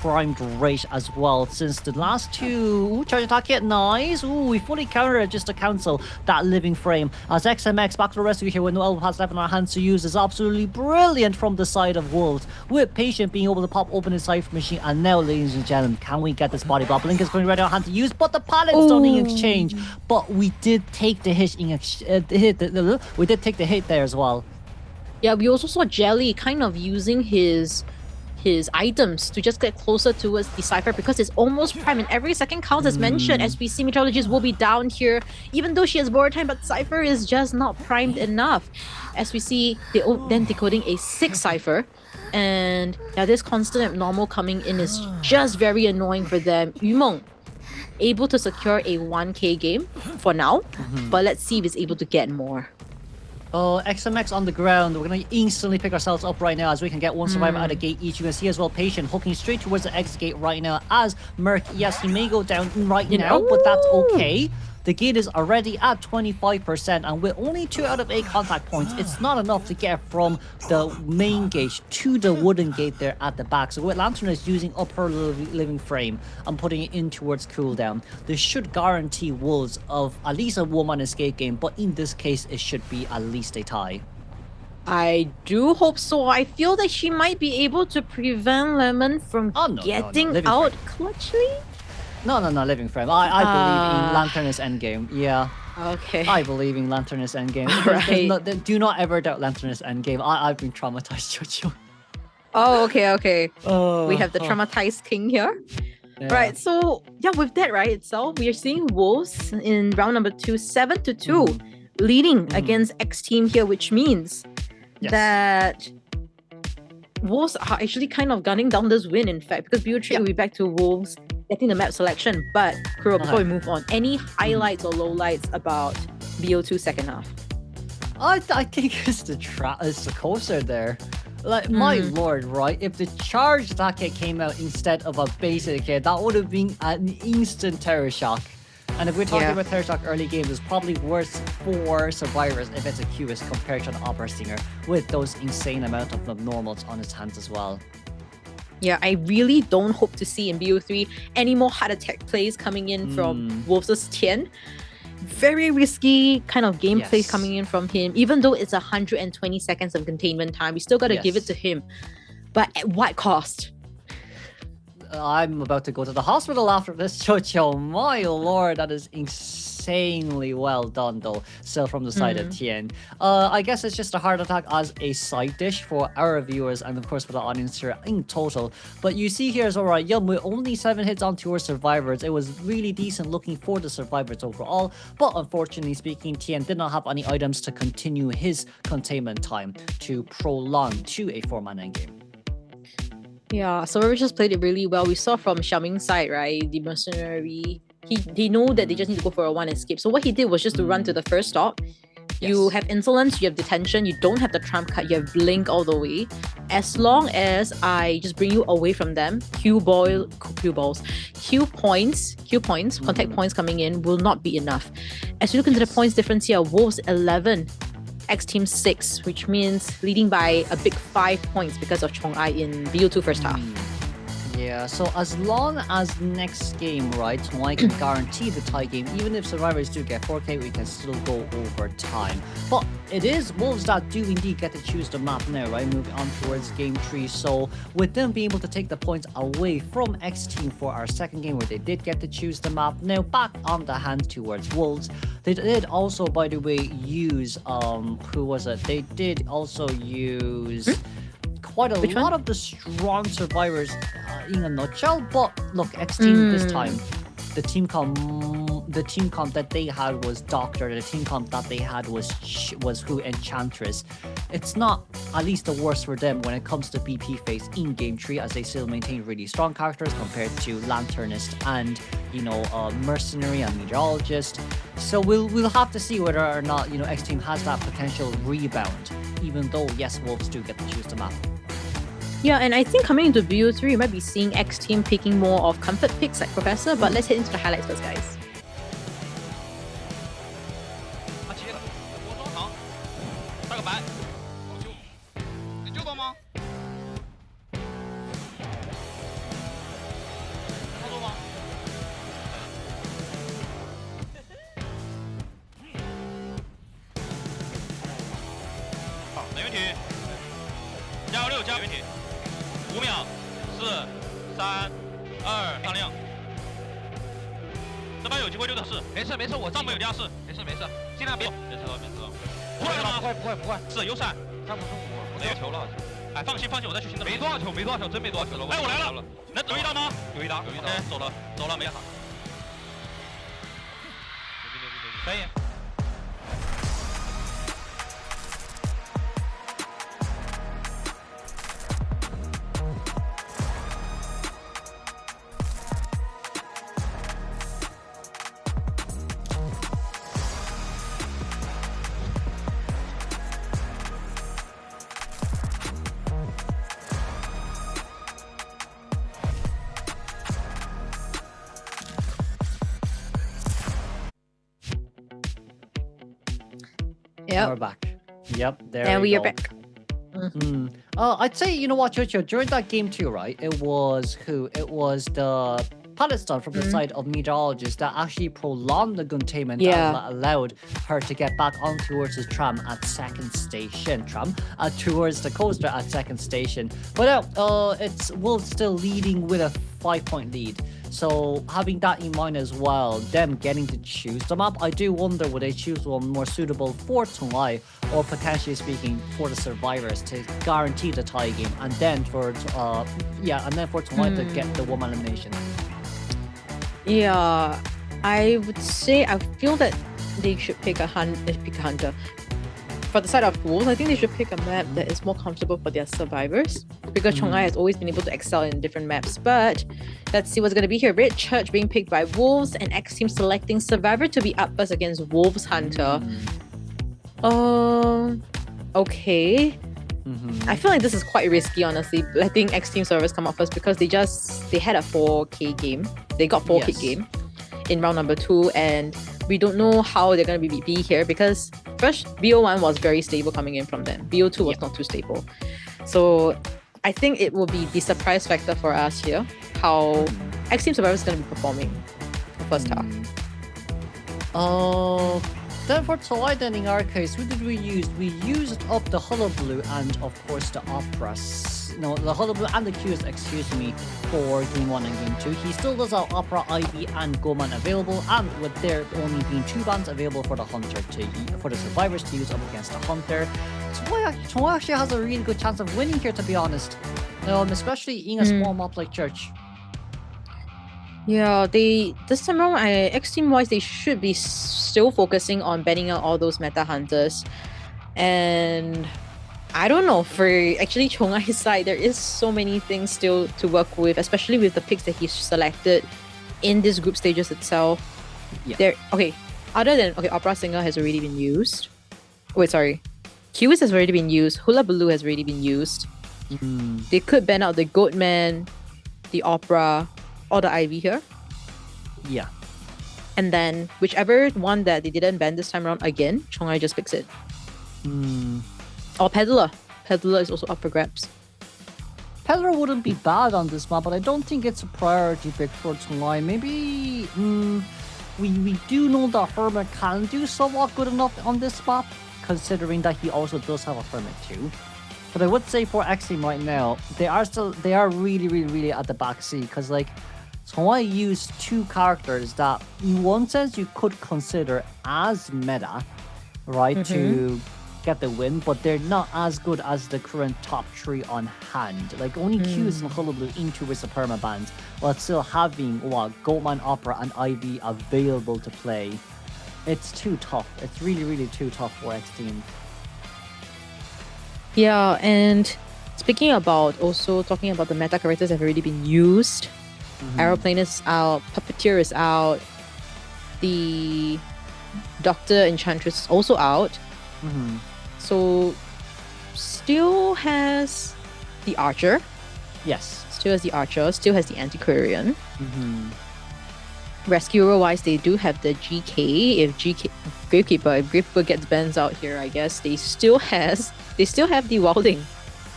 primed rate as well, since the last 2 charge attack hit, nice. We fully countered it just to cancel that living frame. As XMX back to the rescue here with no elbow pads left in our hands to use is absolutely brilliant from the side of Wolves, with Patient being able to pop open his Cypher machine. And now, ladies and gentlemen, can we get this body block? Blink is going right out hand to use, but the pallets don't in exchange. But we did take the hit we did take the hit there as well. Yeah, we also saw Jelly kind of using his his items to just get closer towards the Cypher because it's almost prime and every second counts as mentioned. As we see, Meteorologist will be down here even though she has more time, but Cypher is just not primed enough. As we see, they then decoding a 6 Cypher. And yeah, this constant abnormal coming in is just very annoying for them. Yumeng able to secure a 1k game for now, but let's see if he's able to get more. Oh, XMX on the ground. We're going to instantly pick ourselves up right now as we can get one survivor out of gate each. You can see as well Patient hooking straight towards the X gate right now as Merc. Yes, he may go down right now, but that's okay. The gate is already at 25%, and with only 2 out of 8 contact points, it's not enough to get from the main gate to the wooden gate there at the back. So with Lantern is using up her living frame and putting it in towards cooldown, this should guarantee Wolves of at least a 1 escape game, but in this case, it should be at least a tie. I do hope so. I feel that she might be able to prevent Lemon from getting out clutchly. No, living frame. I believe in Lanternus endgame. Yeah. Okay. I believe in Lanternus endgame. Right. Do not ever doubt Lanternus endgame. I've been traumatized, Jojo. Oh, okay. Oh, we have the traumatized king here. Yeah. Right, so yeah, with that right itself, we are seeing Wolves in round number 2, 7-2, leading against Xteam here, which means that Wolves are actually kind of gunning down this win, in fact, because BO3 will be back to Wolves getting the map selection. But Kuro, before we move on, any highlights or lowlights about BO2 second half? I think it's the COAⅨ there. Like, my lord, right? If the charged attack hit came out instead of a basic hit, that would have been an instant terror shock. And if we're talking about terror shock early games, it's probably worse for survivors if it's a QS compared to an opera singer with those insane amount of abnormals on his hands as well. Yeah, I really don't hope to see in BO3 any more heart attack plays coming in from Wolves' Tian. Very risky kind of gameplay coming in from him. Even though it's 120 seconds of containment time, we still got to give it to him. But at what cost? I'm about to go to the hospital after this, Jojo. My lord, that is insanely well done, though. Still from the side of Tian. I guess it's just a heart attack as a side dish for our viewers and, of course, for the audience here in total. But you see here is alright. Yeah, with only 7 hits onto our survivors, it was really decent looking for the survivors overall. But unfortunately speaking, Tian did not have any items to continue his containment time to prolong to a 4-man endgame. Yeah, so we just played it really well. We saw from Xiaoming's side, right? The mercenary, he know that they just need to go for a 1 escape. So what he did was just to run to the first stop. You have insolence, you have detention, you don't have the trump card, you have blink all the way. As long as I just bring you away from them, Q points, contact points coming in will not be enough. As you look into the points difference here, Wolves 11. Xteam 6, which means leading by a big 5 points because of Chong'ai in BO2 first half. Yeah, so as long as next game, right, Chong'ai can guarantee the tie game, even if survivors do get 4k, we can still go over time. But it is Wolves that do indeed get to choose the map now, right, moving on towards game 3. So with them being able to take the points away from Xteam for our second game where they did get to choose the map, now back on the hand towards Wolves. They did also, by the way, use, who was it? They did also use quite a lot of the strong survivors in a nutshell. But look, Xteam this time, the team comp that they had was Doctor. The team comp that they had was who Enchantress. It's not at least the worst for them when it comes to BP phase in game 3, as they still maintain really strong characters compared to Lanternist and Mercenary and Meteorologist. So we'll have to see whether or not Xteam has that potential rebound. Even though yes, Wolves do get to choose the map. Yeah, and I think coming into BO3, you might be seeing Xteam picking more of comfort picks like Professor, but let's head into the highlights first, guys. 哎，放心，我再去新的。没多少球，真没多少球了。哎，我来了，能有一刀吗？有一刀，走了，没好。牛逼，可以。Yep. We're back. Yep, there and we go. are back. I'd say, you know what, Jojo, during that game too, right? It was the Palestine from the side of meteorologists that actually prolonged the containment that allowed her to get back on towards the tram at second station. Towards the coaster at second station. But it's Wolves still leading with a 5-point lead. So having that in mind as well, them getting to choose the map, I do wonder would they choose one more suitable for Tonglai or potentially speaking for the survivors to guarantee the tie game, and then for Tonglai to get the one elimination. Yeah, I would say I feel that they should pick a hunter. For the side of Wolves, I think they should pick a map that is more comfortable for their survivors, because Tonglai has always been able to excel in different maps. But let's see what's going to be here. Red Church being picked by Wolves, and Xteam selecting Survivor to be up first against Wolves Hunter. Okay. I feel like this is quite risky, honestly, letting Xteam servers come up first, because they had a 4K game. They got 4K game in round number 2, and we don't know how they're going to be here, because first, BO1 was very stable coming in from them. BO2 was not too stable. So I think it will be the surprise factor for us here, how Xteam Survivor is going to be performing the first half. Then for Tonglai, then in our case, what did we use? We used up the Hullabaloo and of course the Operas. No, the Hullabaloo and the Qs, excuse me, for Game 1 and Game 2. He still does have Opera, Ivy and Goman available, and with there only being 2 bans available for the Hunter for the survivors to use up against the Hunter. Tonglai actually has a really good chance of winning here, to be honest. Especially in a small map like Church. Yeah, this time around, Xteam wise, they should be still focusing on banning out all those meta hunters. And I don't know, for actually Tonglai's side, there is so many things still to work with, especially with the picks that he's selected in this group stages itself. Yeah. Other than Opera Singer has already been used. Wait, sorry. Qs has already been used. Hullabaloo has already been used. They could ban out the Goatman, the Opera, or the Ivy here. Yeah. And then whichever one that they didn't ban this time around, again, Tonglai just picks it. Or Peddler. Peddler is also up for grabs. Peddler wouldn't be bad on this map, but I don't think it's a priority pick for Tonglai. Maybe we do know that Hermit can do somewhat good enough on this map, considering that he also does have a Hermit too. But I would say for Xteam right now, they are really at the back seat, because like Tonglai used 2 characters that in one sense you could consider as meta, right, to get the win, but they're not as good as the current top 3 on hand. Like only Qs and Hullabaloo into with the permabans, while still having Goatman, Opera and Ivy available to play. It's too tough. It's really too tough for Xteam. Yeah, and talking about the meta characters that have already been used. Aeroplane is out, Puppeteer is out, the Doctor Enchantress is also out. So still has the Archer. Yes. Still has the Archer, still has the Antiquarian. Rescuer wise, they do have the GK. If Gravekeeper gets bans out here, I guess they still have the Wilding.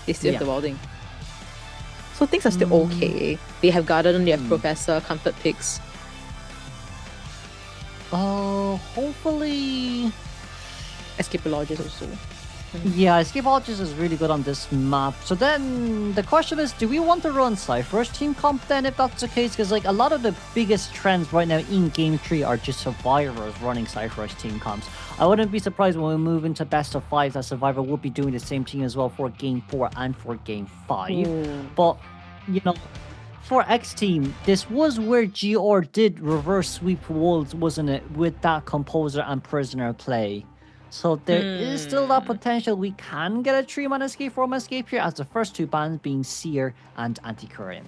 They still have the Wilding. So things are still okay. They have Garden, they have Professor, Comfort picks. Hopefully Escapologist also. Yeah, Escapeologist is really good on this map. So then the question is, do we want to run Cypher's team comp then if that's the case? Because like a lot of the biggest trends right now in Game 3 are just survivors running Cypher's team comps. I wouldn't be surprised when we move into best of 5 that Survivor will be doing the same thing as well for Game 4 and for Game 5. But, you know, for Xteam, this was where GR did reverse sweep Wolves, wasn't it, with that Composer and Prisoner play. So there is still that potential we can get a 3-man escape from escape here, as the first 2 bans being Seer and Antiquarian.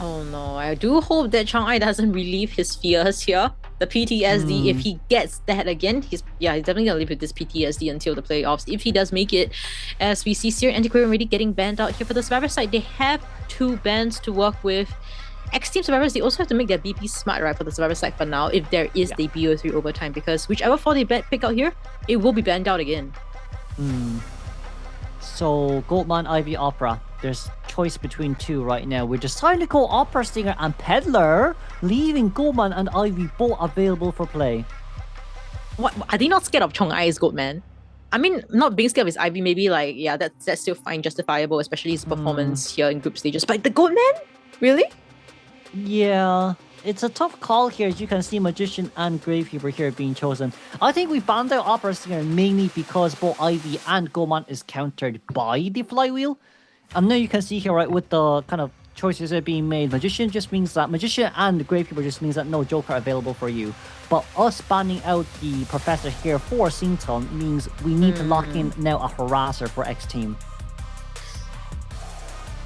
Oh no, I do hope that Chang'ai doesn't relieve his fears here. The PTSD, if he gets that again, he's definitely gonna live with this PTSD until the playoffs. If he does make it, as we see Seer and Antiquarian already getting banned out here for the Survivor side, they have 2 bans to work with. Xteam Survivors, they also have to make their BP smart, right, for the Survivor side for now, if there is the BO3 overtime, because whichever 4 they pick out here, it will be banned out again. So, Goldman, Ivy, Opera. There's choice between 2 right now. We're deciding to go Opera Stinger and Peddler, leaving Goldman and Ivy both available for play. What, are they not scared of Chong'ai's Goatman? I mean, not being scared of his Ivy, maybe like, yeah, that's still fine, justifiable, especially his performance here in group stages. But the Goatman? Really? Yeah, it's a tough call here. As you can see, Magician and Gravekeeper here being chosen. I think we banned out Opera Stinger mainly because both Ivy and Goman is countered by the Flywheel. And now you can see here, right, with the kind of choices that are being made, Magician just means that Magician and Gravekeeper just means that no Joker available for you. But us banning out the Professor here for Sington means we need to lock in now a Harasser for Xteam.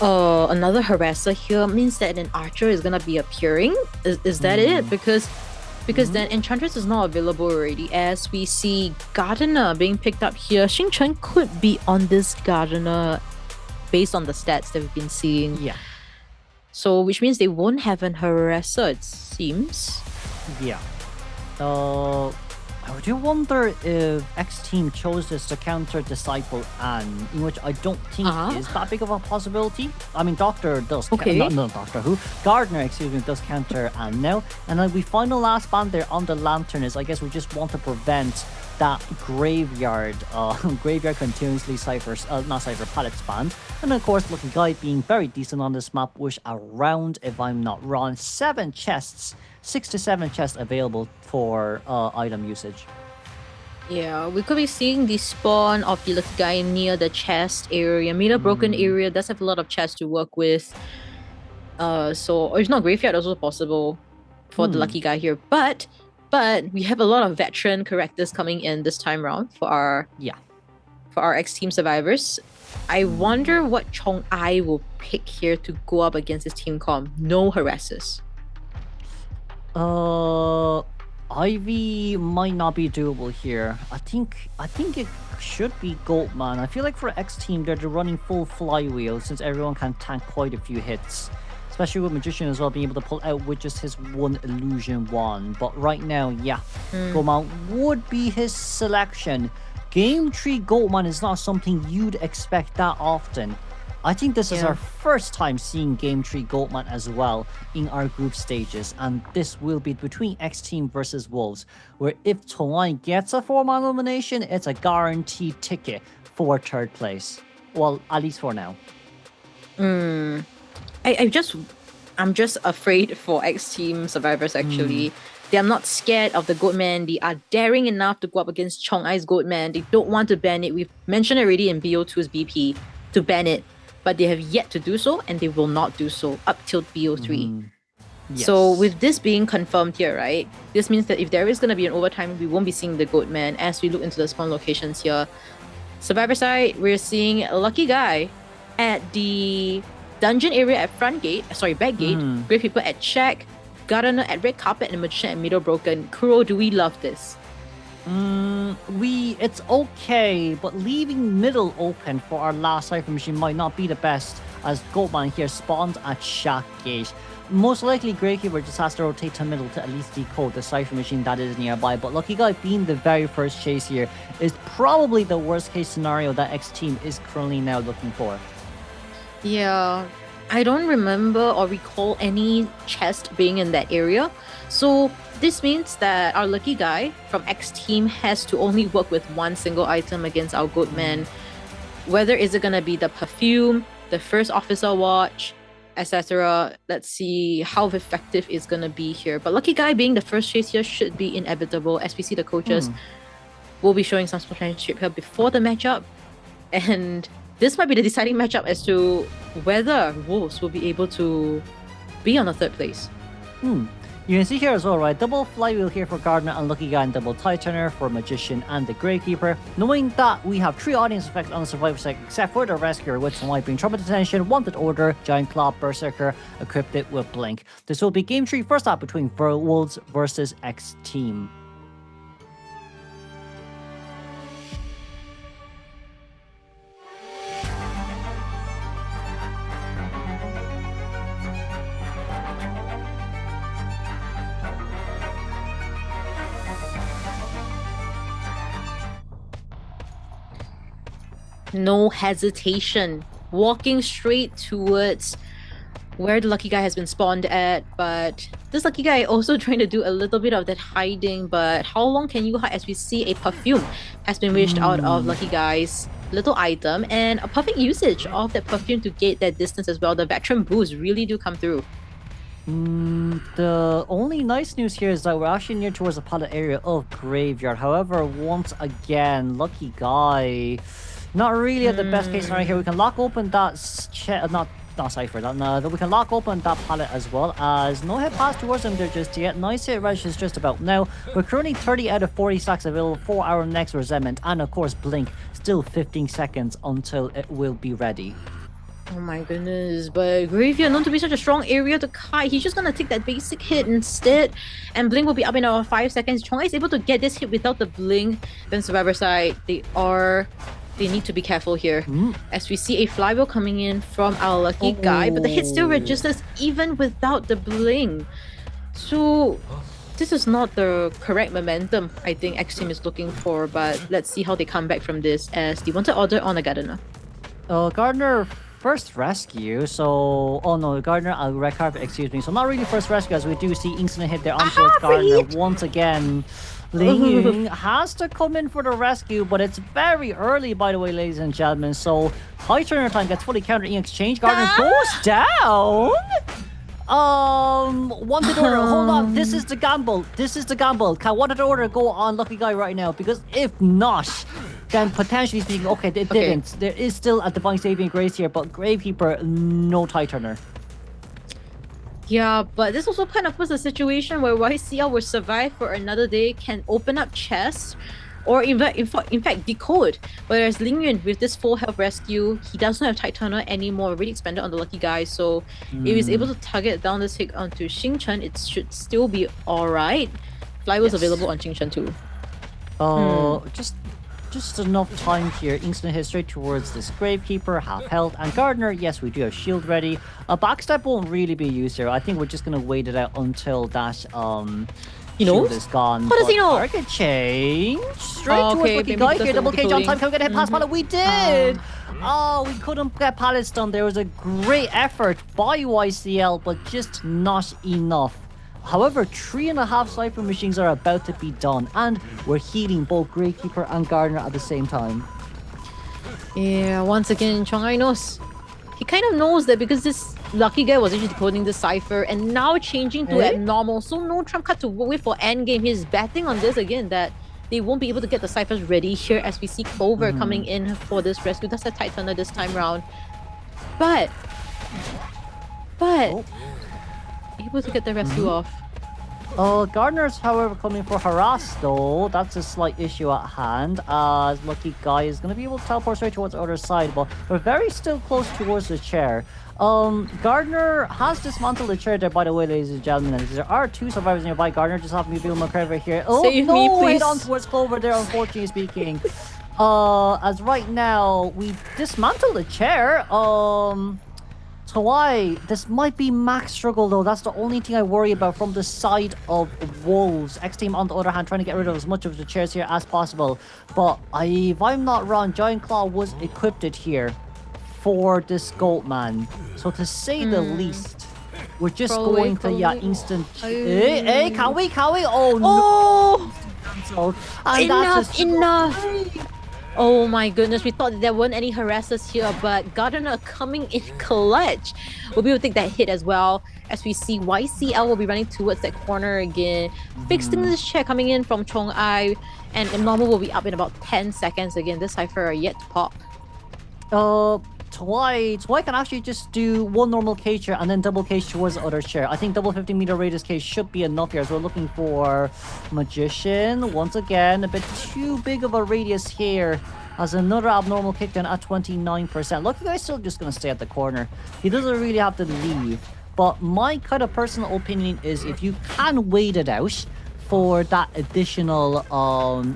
Another harasser here means that an archer is gonna be appearing. Is that it? Because then Enchantress is not available already, as we see Gardener being picked up here. Xingchen could be on this Gardener based on the stats that we've been seeing. Yeah. So which means they won't have an harasser, it seems. Yeah. I do wonder if Xteam chose this to counter Disciple Anne, in which I don't think is that big of a possibility. I mean, Doctor does, not Doctor Who, Gardener, excuse me, does counter Anne now. And then we find the last ban there on the Lantern is, I guess we just want to prevent that Graveyard continuously Pallets ban. And of course, Lucky Guy being very decent on this map, with around, if I'm not wrong, 6 to 7 chests available for item usage. Yeah, we could be seeing the spawn of the Lucky Guy near the chest area. Meter Broken area does have a lot of chests to work with. Or if not Graveyard, also possible for the Lucky Guy here. But we have a lot of veteran characters coming in this time round for our Xteam survivors. I wonder what Chong'ai will pick here to go up against his team comp. No harassers. Ivy might not be doable here. I think it should be Goldman. I feel like for Xteam, they're running full Flywheel since everyone can tank quite a few hits. Especially with Magician as well, being able to pull out with just his 1 Illusion wand. But right now, Goldman would be his selection. Game 3 Goldman is not something you'd expect that often. I think this is our first time seeing Game 3 Goldman as well in our group stages, and this will be between Xteam versus Wolves, where if Chong'ai gets a 4-man elimination, it's a guaranteed ticket for 3rd place. Well, at least for now. I'm just afraid for Xteam survivors actually. They are not scared of the Goatman. They are daring enough to go up against Chong'ai's Goatman. They don't want to ban it. We've mentioned already in BO2's BP to ban it. But they have yet to do so, and they will not do so up till BO3. So with this being confirmed here, right, this means that if there is going to be an overtime, we won't be seeing the Goatman as we look into the spawn locations here. Survivor side, we're seeing a Lucky Guy at the dungeon area at back gate, Gravekeeper at Shack, Gardener at Red Carpet, and Magician at Middle Broken. Kuro, do we love this? It's okay, but leaving middle open for our last Cypher Machine might not be the best, as Goldman here spawns at Shack Gate. Most likely Gravekeeper just has to rotate to middle to at least decode the Cypher Machine that is nearby, but Lucky Guy being the very first chase here is probably the worst case scenario that Xteam is currently now looking for. Yeah, I don't remember or recall any chest being in that area, so this means that our Lucky Guy from Xteam has to only work with 1 single item against our Goatman. whether is it gonna be the perfume, the first officer watch, etc. Let's see how effective it's gonna be here. But Lucky Guy being the first chase here should be inevitable, as we see the coaches will be showing some sportsmanship here before the matchup. And this might be the deciding matchup as to whether Wolves will be able to be on the third place. You can see here as well, right? Double flywheel here for Gardener and Lucky Guy, and double Tightoner for Magician and the Gravekeeper. Knowing that we have 3 audience effects on the Survivor side, except for the Rescuer, which might bring Trumpet Attention, Wanted Order, Giant Claw, Berserker, equipped it with Blink. This will be Game 3 first up between Wolves versus Xteam. No hesitation, walking straight towards where the Lucky Guy has been spawned at. But this Lucky Guy also trying to do a little bit of that hiding, but how long can you hide, as we see a perfume has been wished out of Lucky Guy's little item, and a perfect usage of that perfume to gate that distance as well. The veteran boosts really do come through. The only nice news here is that we're actually near towards the pallet area of Graveyard. However, once again, Lucky Guy not really at the best case scenario here. We can lock open that not Cypher, that we can lock open that pallet as well, as no hit pass towards him there just yet. Nice hit registers just about now. We're currently 30 out of 40 stacks available for our next Resentment, and of course Blink, still 15 seconds until it will be ready. Oh my goodness, but Graveyard known to be such a strong area to kite. He's just gonna take that basic hit instead, and Blink will be up in about 5 seconds. Chonga is able to get this hit without the Blink. Then Survivor side, they need to be careful here, as we see a flywheel coming in from our Lucky Guy, but the hit still registers even without the Blink. So this is not the correct momentum I think Xteam is looking for, but let's see how they come back from this, as the Wanted Order on the Gardener. Gardener first rescue, so Gardener red carpet, excuse me, so not really first rescue, as we do see instant hit there onto Gardener once again. Ling has to come in for the rescue, but it's very early, by the way, ladies and gentlemen. So high turner time gets fully countered in exchange. Gardener goes down. Wanted Order, hold on. This is the gamble. Can Wanted Order go on Lucky Guy right now? Because if not, then potentially speaking, okay, they didn't. There is still a Divine Saving Grace here, but Gravekeeper, no Tight Turner. Yeah, but this also kind of puts a situation where YCL will survive for another day, can open up chests, or in fact decode. Whereas Ling Yun, with this full health rescue, he doesn't have Tight Turner anymore, already expanded on the Lucky Guy, so if he's able to target down this hit onto Xing Chen, it should still be alright. Flywheel's available on Xing Chen too. Just enough time here. Instant hit straight towards this Gravekeeper, half health, and Gardener, yes, we do have shield ready. A backstep won't really be used here. I think we're just gonna wait it out until that shield is gone. How does he know? Target change straight towards Lucky Guy here. Double cage on time. Can we get a hit past pallet? We did. We couldn't get pallets done. There was a great effort by YCL, but just not enough. However, 3.5 Cypher machines are about to be done, and we're healing both Gravekeeper and Gardener at the same time. Yeah, once again, Chongai knows. He kind of knows that because this Lucky Guy was actually decoding the Cypher and now changing to abnormal, so no trump card to wait for endgame. He's betting on this again, that they won't be able to get the Cyphers ready here, as we see Clover coming in for this rescue. That's a Tight Turner this time round. But able to get the rescue off. Gardener's, however, coming for harass though. That's a slight issue at hand, as Lucky Guy is going to be able to teleport straight towards the other side, but we're very still close towards the chair. Gardener has dismantled the chair there, by the way, ladies and gentlemen. There are 2 survivors nearby. Gardener just having to be McCraver here. Save me, please. Head on towards Clover there, unfortunately speaking. As right now, we dismantled the chair. Hawaii, this might be max struggle though. That's the only thing I worry about from the side of Wolves. Xteam, on the other hand, trying to get rid of as much of the chairs here as possible. But if I'm not wrong, Giant Claw was equipped here for this Goatman. So to say the least, we're just going to instant. Hey, can we? Oh no! And enough! Oh my goodness, we thought there weren't any harassers here, but Gardener coming in clutch. We'll be able to take that hit as well. As we see YCL will be running towards that corner again. Fixing this chair coming in from Chong Ai. And Normal will be up in about 10 seconds again. This Cypher are yet to pop. Twai can actually just do one normal cage chair and then double cage towards the other chair. I think double 50-meter radius cage should be enough here as we're looking for Magician. Once again, a bit too big of a radius here as another abnormal kickdown at 29%. Lucky Guy's still just going to stay at the corner. He doesn't really have to leave. But my kind of personal opinion is if you can wait it out for that additional,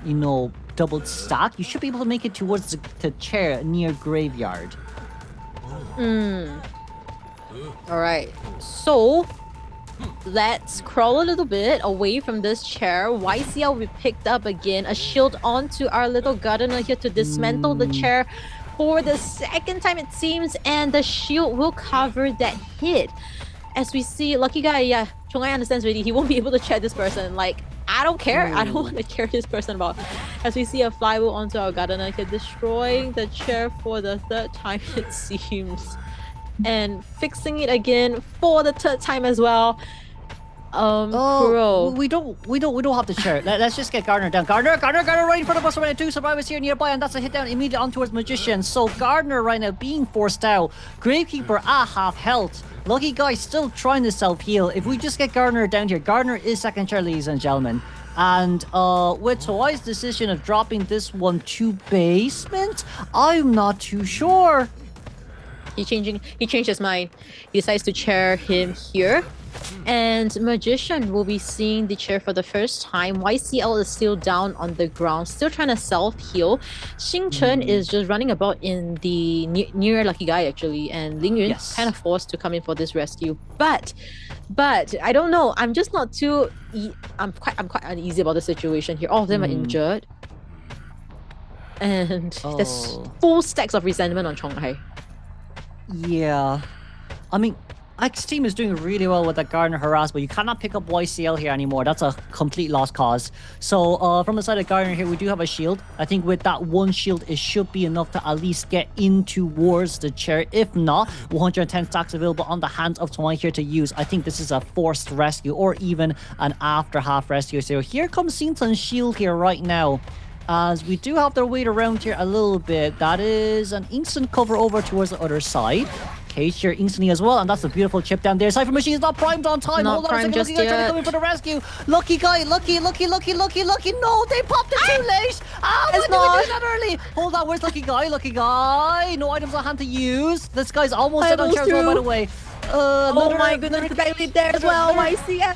you know, doubled stack, you should be able to make it towards the chair near Graveyard. Alright, so let's crawl a little bit away from this chair. YCL will be picked up again. A shield onto our little Gardener here to dismantle the chair for the second time it seems, and the shield will cover that hit. As we see, Lucky Guy, yeah, Chong Ai understands already, he won't be able to chair this person. Like, I don't care. I don't want to carry this person about. As we see a flywheel onto our Gardener here, destroying the chair for the third time it seems. And fixing it again for the third time as well. Bro. We don't have to share it. Let's just get Gardener down. Gardener right in front of us right now. 2 survivors here nearby, and that's a hit down immediately on towards Magician. So Gardener right now being forced out. Gravekeeper at half health. Lucky Guy still trying to self-heal. If we just get Gardener down here, Gardener is second chair, ladies and gentlemen. And with Twai's decision of dropping this one to basement, I'm not too sure. He changed his mind. He decides to chair him here. And Magician will be seeing the chair for the first time. YCL is still down on the ground, still trying to self-heal. Xingchen is just running about in the near Lucky Guy actually, and Ling Yun kind of forced to come in for this rescue. But I don't know. I'm just not too. I'm quite uneasy about the situation here. All of them are injured, and there's full stacks of resentment on Chong Ai. Yeah, I mean, Xteam is doing really well with that Gardener harass, but you cannot pick up YCL here anymore. That's a complete lost cause. So from the side of Gardener here, we do have a shield. I think with that one shield, it should be enough to at least get in towards the chair. If not, 110 stacks available on the hands of Twai here to use. I think this is a forced rescue or even an after half rescue. So here comes Xingchen's shield here right now. As we do have their weight around here a little bit. That is an instant cover over towards the other side. Cage here instantly as well, and that's a beautiful chip down there. Cypher Machine is not primed on time. Not Hold on a second, just Lucky Guy trying to come in for the rescue. Lucky Guy, lucky. No, they popped it too late. Why did we do that early? Hold on, where's Lucky Guy? No items on hand to use. This guy's almost dead on chair as well, by the way. Oh my goodness, the guy lead there as well. YCL.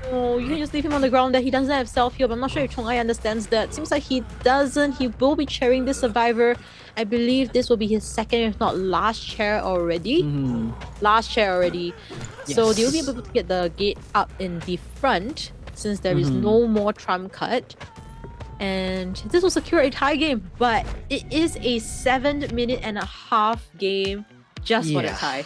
Oh, you can just leave him on the ground there. He doesn't have self-heal, but I'm not sure if Chong Ai understands that. Seems like he doesn't. He will be chairing this survivor. I believe this will be his second, if not last chair already. Last chair already. Yes. So they'll be able to get the gate up in the front since there is no more trump cut. And this will secure a tie game, but it is a 7.5-minute game just for the tie.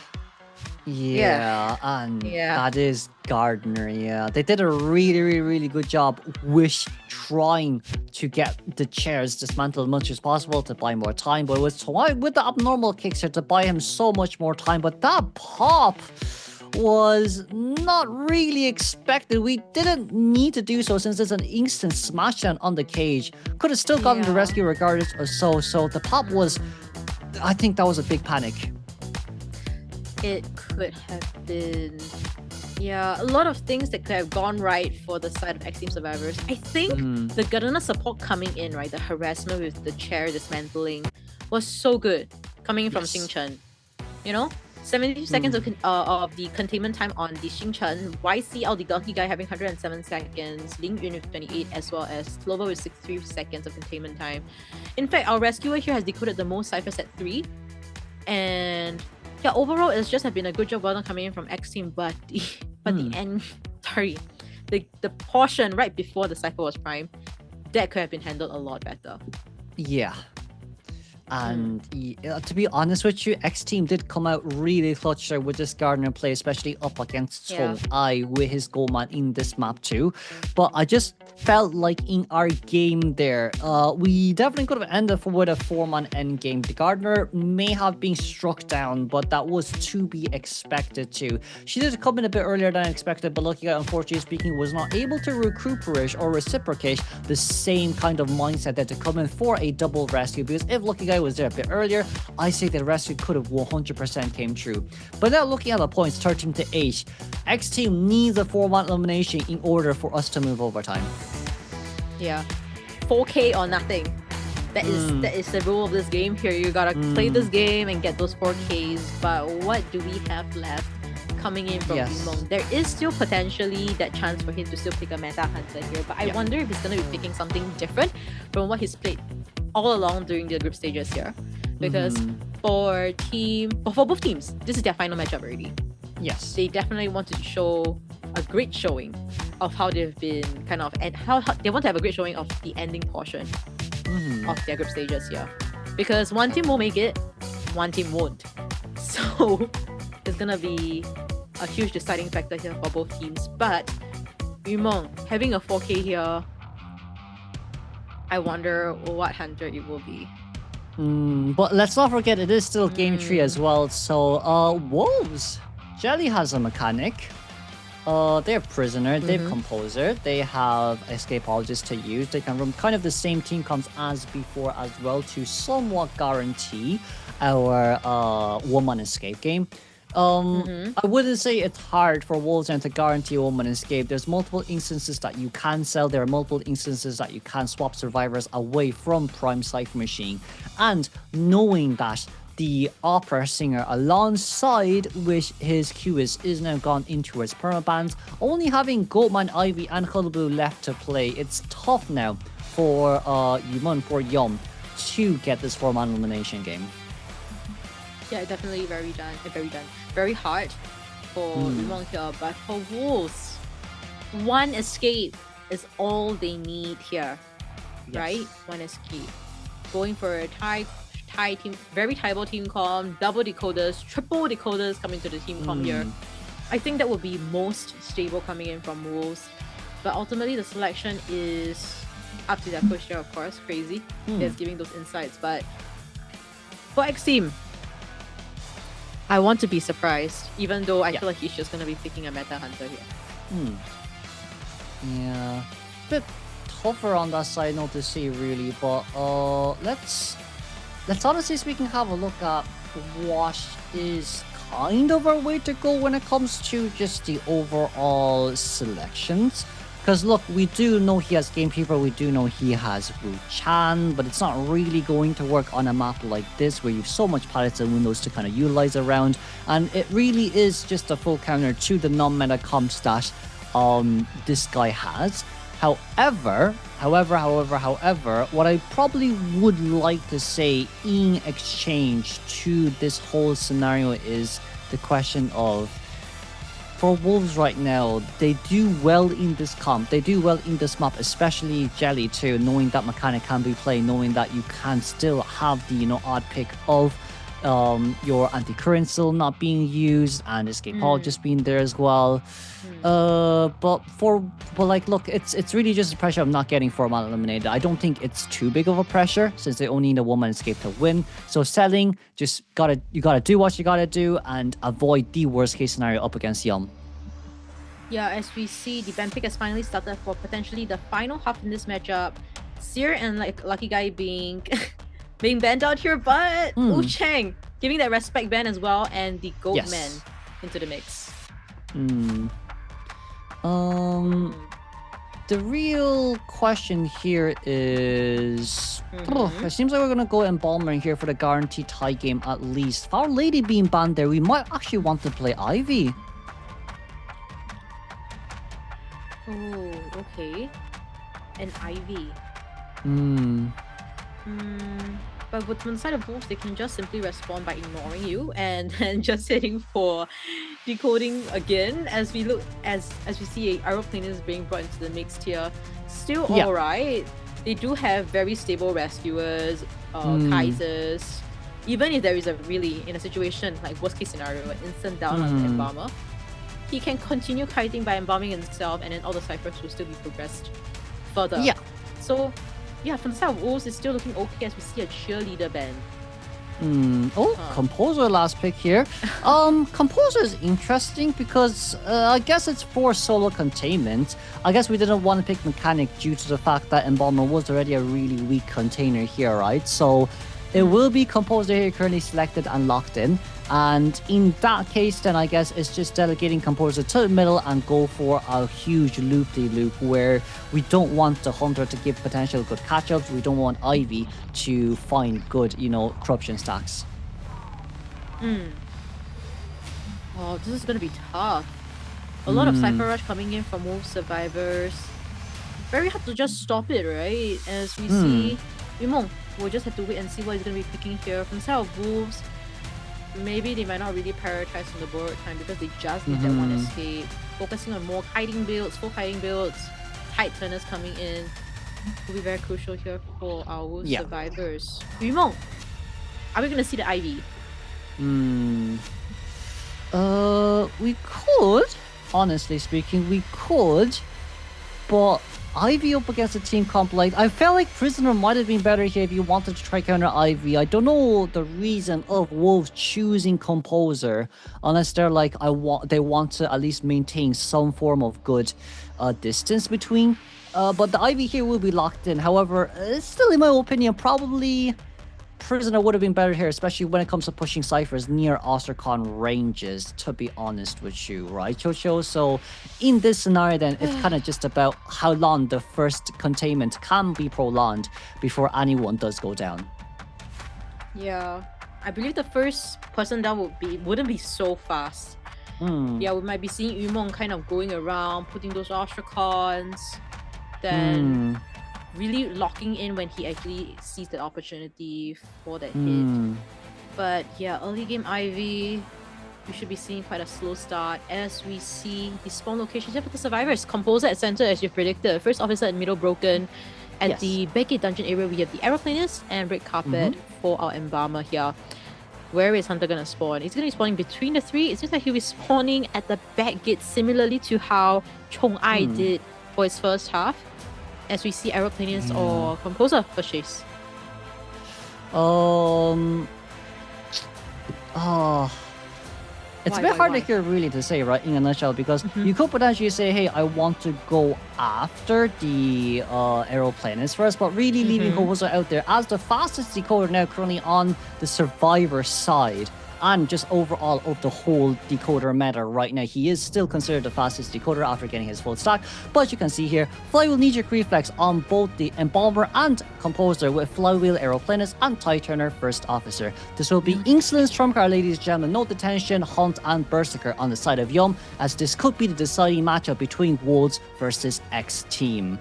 Yeah, and that is Gardener. Yeah, they did a really good job with trying to get the chairs dismantled as much as possible to buy more time, but with the abnormal kicks here to buy him so much more time. But that pop was not really expected. We didn't need to do so since there's an instant smashdown on the cage. Could have still gotten the rescue regardless or so the pop was, I think that was a big panic. It could have been, a lot of things that could have gone right for the side of Xteam survivors. I think the Gardener support coming in, right, the harassment with the chair dismantling was so good coming in from Xingchen. You know, 70 seconds of the containment time on the Xingchen. YCL, the Lucky Guy, having 107 seconds. Ling Yun with 28, as well as Clover with 63 seconds of containment time. In fact, our rescuer here has decoded the most ciphers at 3. And yeah, overall, it's just have been a good job well done coming in from Xteam, but the end, the portion right before the cypher was prime, that could have been handled a lot better. Yeah. And to be honest with you, Xteam did come out really clutch there with this Gardner play, especially up against Song Ai with his Goldman in this map too. But I just felt like in our game there, we definitely could have ended with a 4-man end game. The Gardner may have been struck down, but that was to be expected too. She did come in a bit earlier than expected, but Lucky Guy, unfortunately speaking, was not able to recuperate or reciprocate the same kind of mindset that to come in for a double rescue, because if Lucky Guy was there a bit earlier, I say the rescue could have 100% came true. But now looking at the points, 13-8, Xteam needs a 4-1 elimination in order for us to move overtime. Yeah, 4K or nothing. That is the rule of this game here. You gotta play this game and get those 4Ks. But what do we have left coming in from Yimong? There is still potentially that chance for him to still pick a meta hunter here. But I wonder if he's gonna be picking something different from what he's played all along during the group stages here. Because for both teams, this is their final matchup already. Yes. They definitely want to show a great showing of how they've been kind of, and how they want to have a great showing of the ending portion of their group stages here. Because one team will make it, one team won't. So it's gonna be a huge deciding factor here for both teams. But Yimong having a 4K here, I wonder what hunter it will be. But let's not forget, it is still game 3 as well. So Wolves, Jelly has a mechanic. They have Prisoner, they have Composer, they have Escapologist to use. They can run kind of the same team comps as before as well to somewhat guarantee our 1-man escape game. I wouldn't say it's hard for Wolves to guarantee a 1-man escape. There's multiple instances that you can sell. There are multiple instances that you can swap survivors away from Prime Cypher Machine. And knowing that the opera singer alongside with his QS is now gone into his permabans, only having Goatman, Ivy and Hullabaloo left to play, it's tough now for Yom to get this 4-man elimination game. Yeah, definitely very done. Very hard for Yimong here, but for Wolves, one escape is all they need here, right? One escape. Going for a tie team, very tribal team comp, double decoders, triple decoders coming to the team comp here. I think that would be most stable coming in from Wolves, but ultimately the selection is up to their coach there, of course. Crazy, he's giving those insights, but for Xteam, I want to be surprised, even though I feel like he's just gonna be picking a meta hunter here. Yeah, bit tougher on that side note to see really, but let's honestly speaking have a look at what is kind of our way to go when it comes to just the overall selections. Because look, we do know he has Gamekeeper, we do know he has Wu Chan, but it's not really going to work on a map like this where you have so much palettes and windows to kind of utilize around, and it really is just a full counter to the non-meta comps that this guy has. However, what I probably would like to say in exchange to this whole scenario is the question of, for Wolves right now, they do well in this comp, they do well in this map, especially Jelly too, knowing that mechanic can be played, knowing that you can still have the odd pick of your anti-current still not being used and Escapologist being there as well. But look, it's really just the pressure of not getting 4-man eliminated. I don't think it's too big of a pressure since they only need a 1-man escape to win. So selling, just you gotta do what you gotta do and avoid the worst case scenario up against Yum. Yeah, as we see, the ban pick has finally started for potentially the final half in this matchup. Seer and Lucky Guy being banned out here, but Wu Chang giving that respect ban as well, and the Goatman into the mix. The real question here is, it seems like we're gonna go Embalmer here for the guaranteed tie game at least. If Our Lady being banned there, we might actually want to play Ivy. Oh, okay. And Ivy. But with on the side of Wolves, they can just simply respond by ignoring you and then just hitting for decoding again. As we look, as we see, Aeroplane is being brought into the mix here. Still alright. they do have very stable rescuers, Kaisers. Even if there is in a situation like worst case scenario, an instant down on the Embalmer, he can continue kiting by embalming himself, and then all the ciphers will still be progressed further. Yeah. So, yeah, from the side of Wolves, it's still looking okay as we see a cheerleader band. Composer last pick here. Composer is interesting because I guess it's for solo containment. I guess we didn't want to pick Mechanic due to the fact that Embalmer was already a really weak container here, right? So it will be Composer here currently selected and locked in. And in that case, then I guess it's just delegating Composer to the middle and go for a huge loop-de-loop where we don't want the Hunter to give potential good catch-ups. We don't want Ivy to find good, corruption stacks. Oh, this is going to be tough. A lot of Cypher Rush coming in from Wolf survivors. Very hard to just stop it, right? As we see, Yumong, we'll just have to wait and see what he's going to be picking here. From the side of Wolves, maybe they might not really prioritize on the borrowed time because they just need that one escape. Focusing on more kiting builds, full kiting builds, tight turners coming in will be very crucial here for our Wolf survivors. Yumong, are we going to see the Ivy? We could, honestly speaking, we could, but Ivy up against a team comp like I felt like Prisoner might have been better here if you wanted to try counter Ivy. I don't know the reason of Wolves choosing Composer unless they're like they want to at least maintain some form of good distance between. But the Ivy here will be locked in. However, still in my opinion, probably Prisoner would have been better here, especially when it comes to pushing ciphers near Ostracon ranges, to be honest with you, right, Chocho? So in this scenario, then, it's kind of just about how long the first containment can be prolonged before anyone does go down. Yeah, I believe the first person down wouldn't be so fast. Yeah, we might be seeing Yumong kind of going around, putting those Ostracons, then really locking in when he actually sees the opportunity for that hit. But yeah, early game Ivy, we should be seeing quite a slow start as we see the spawn locations here for the survivors. Composer at center as you predicted, first officer in middle broken. At the backgate dungeon area, we have the aeroplanist and red carpet for our Embalmer here. Where is Hunter gonna spawn? He's gonna be spawning between the three. It seems like he'll be spawning at the backgate, similarly to how Chong Ai did for his first half. As we see aeroplanist or Composer for chase. It's a bit hard to say, right, in a nutshell, because you could potentially say, hey, I want to go after the aeroplanist first, but really leaving Composer out there as the fastest decoder now currently on the survivor side. And just overall of the whole decoder meta right now, he is still considered the fastest decoder after getting his full stack. But you can see here, Flywheel knee-jerk reflex on both the Embalmer and Composer with Flywheel Aeroplanist and Tie Turner First Officer. This will be Insolence trump card, ladies and gentlemen. No detention, Hunt and Berserker on the side of Yum, as this could be the deciding matchup between Wolves versus Xteam.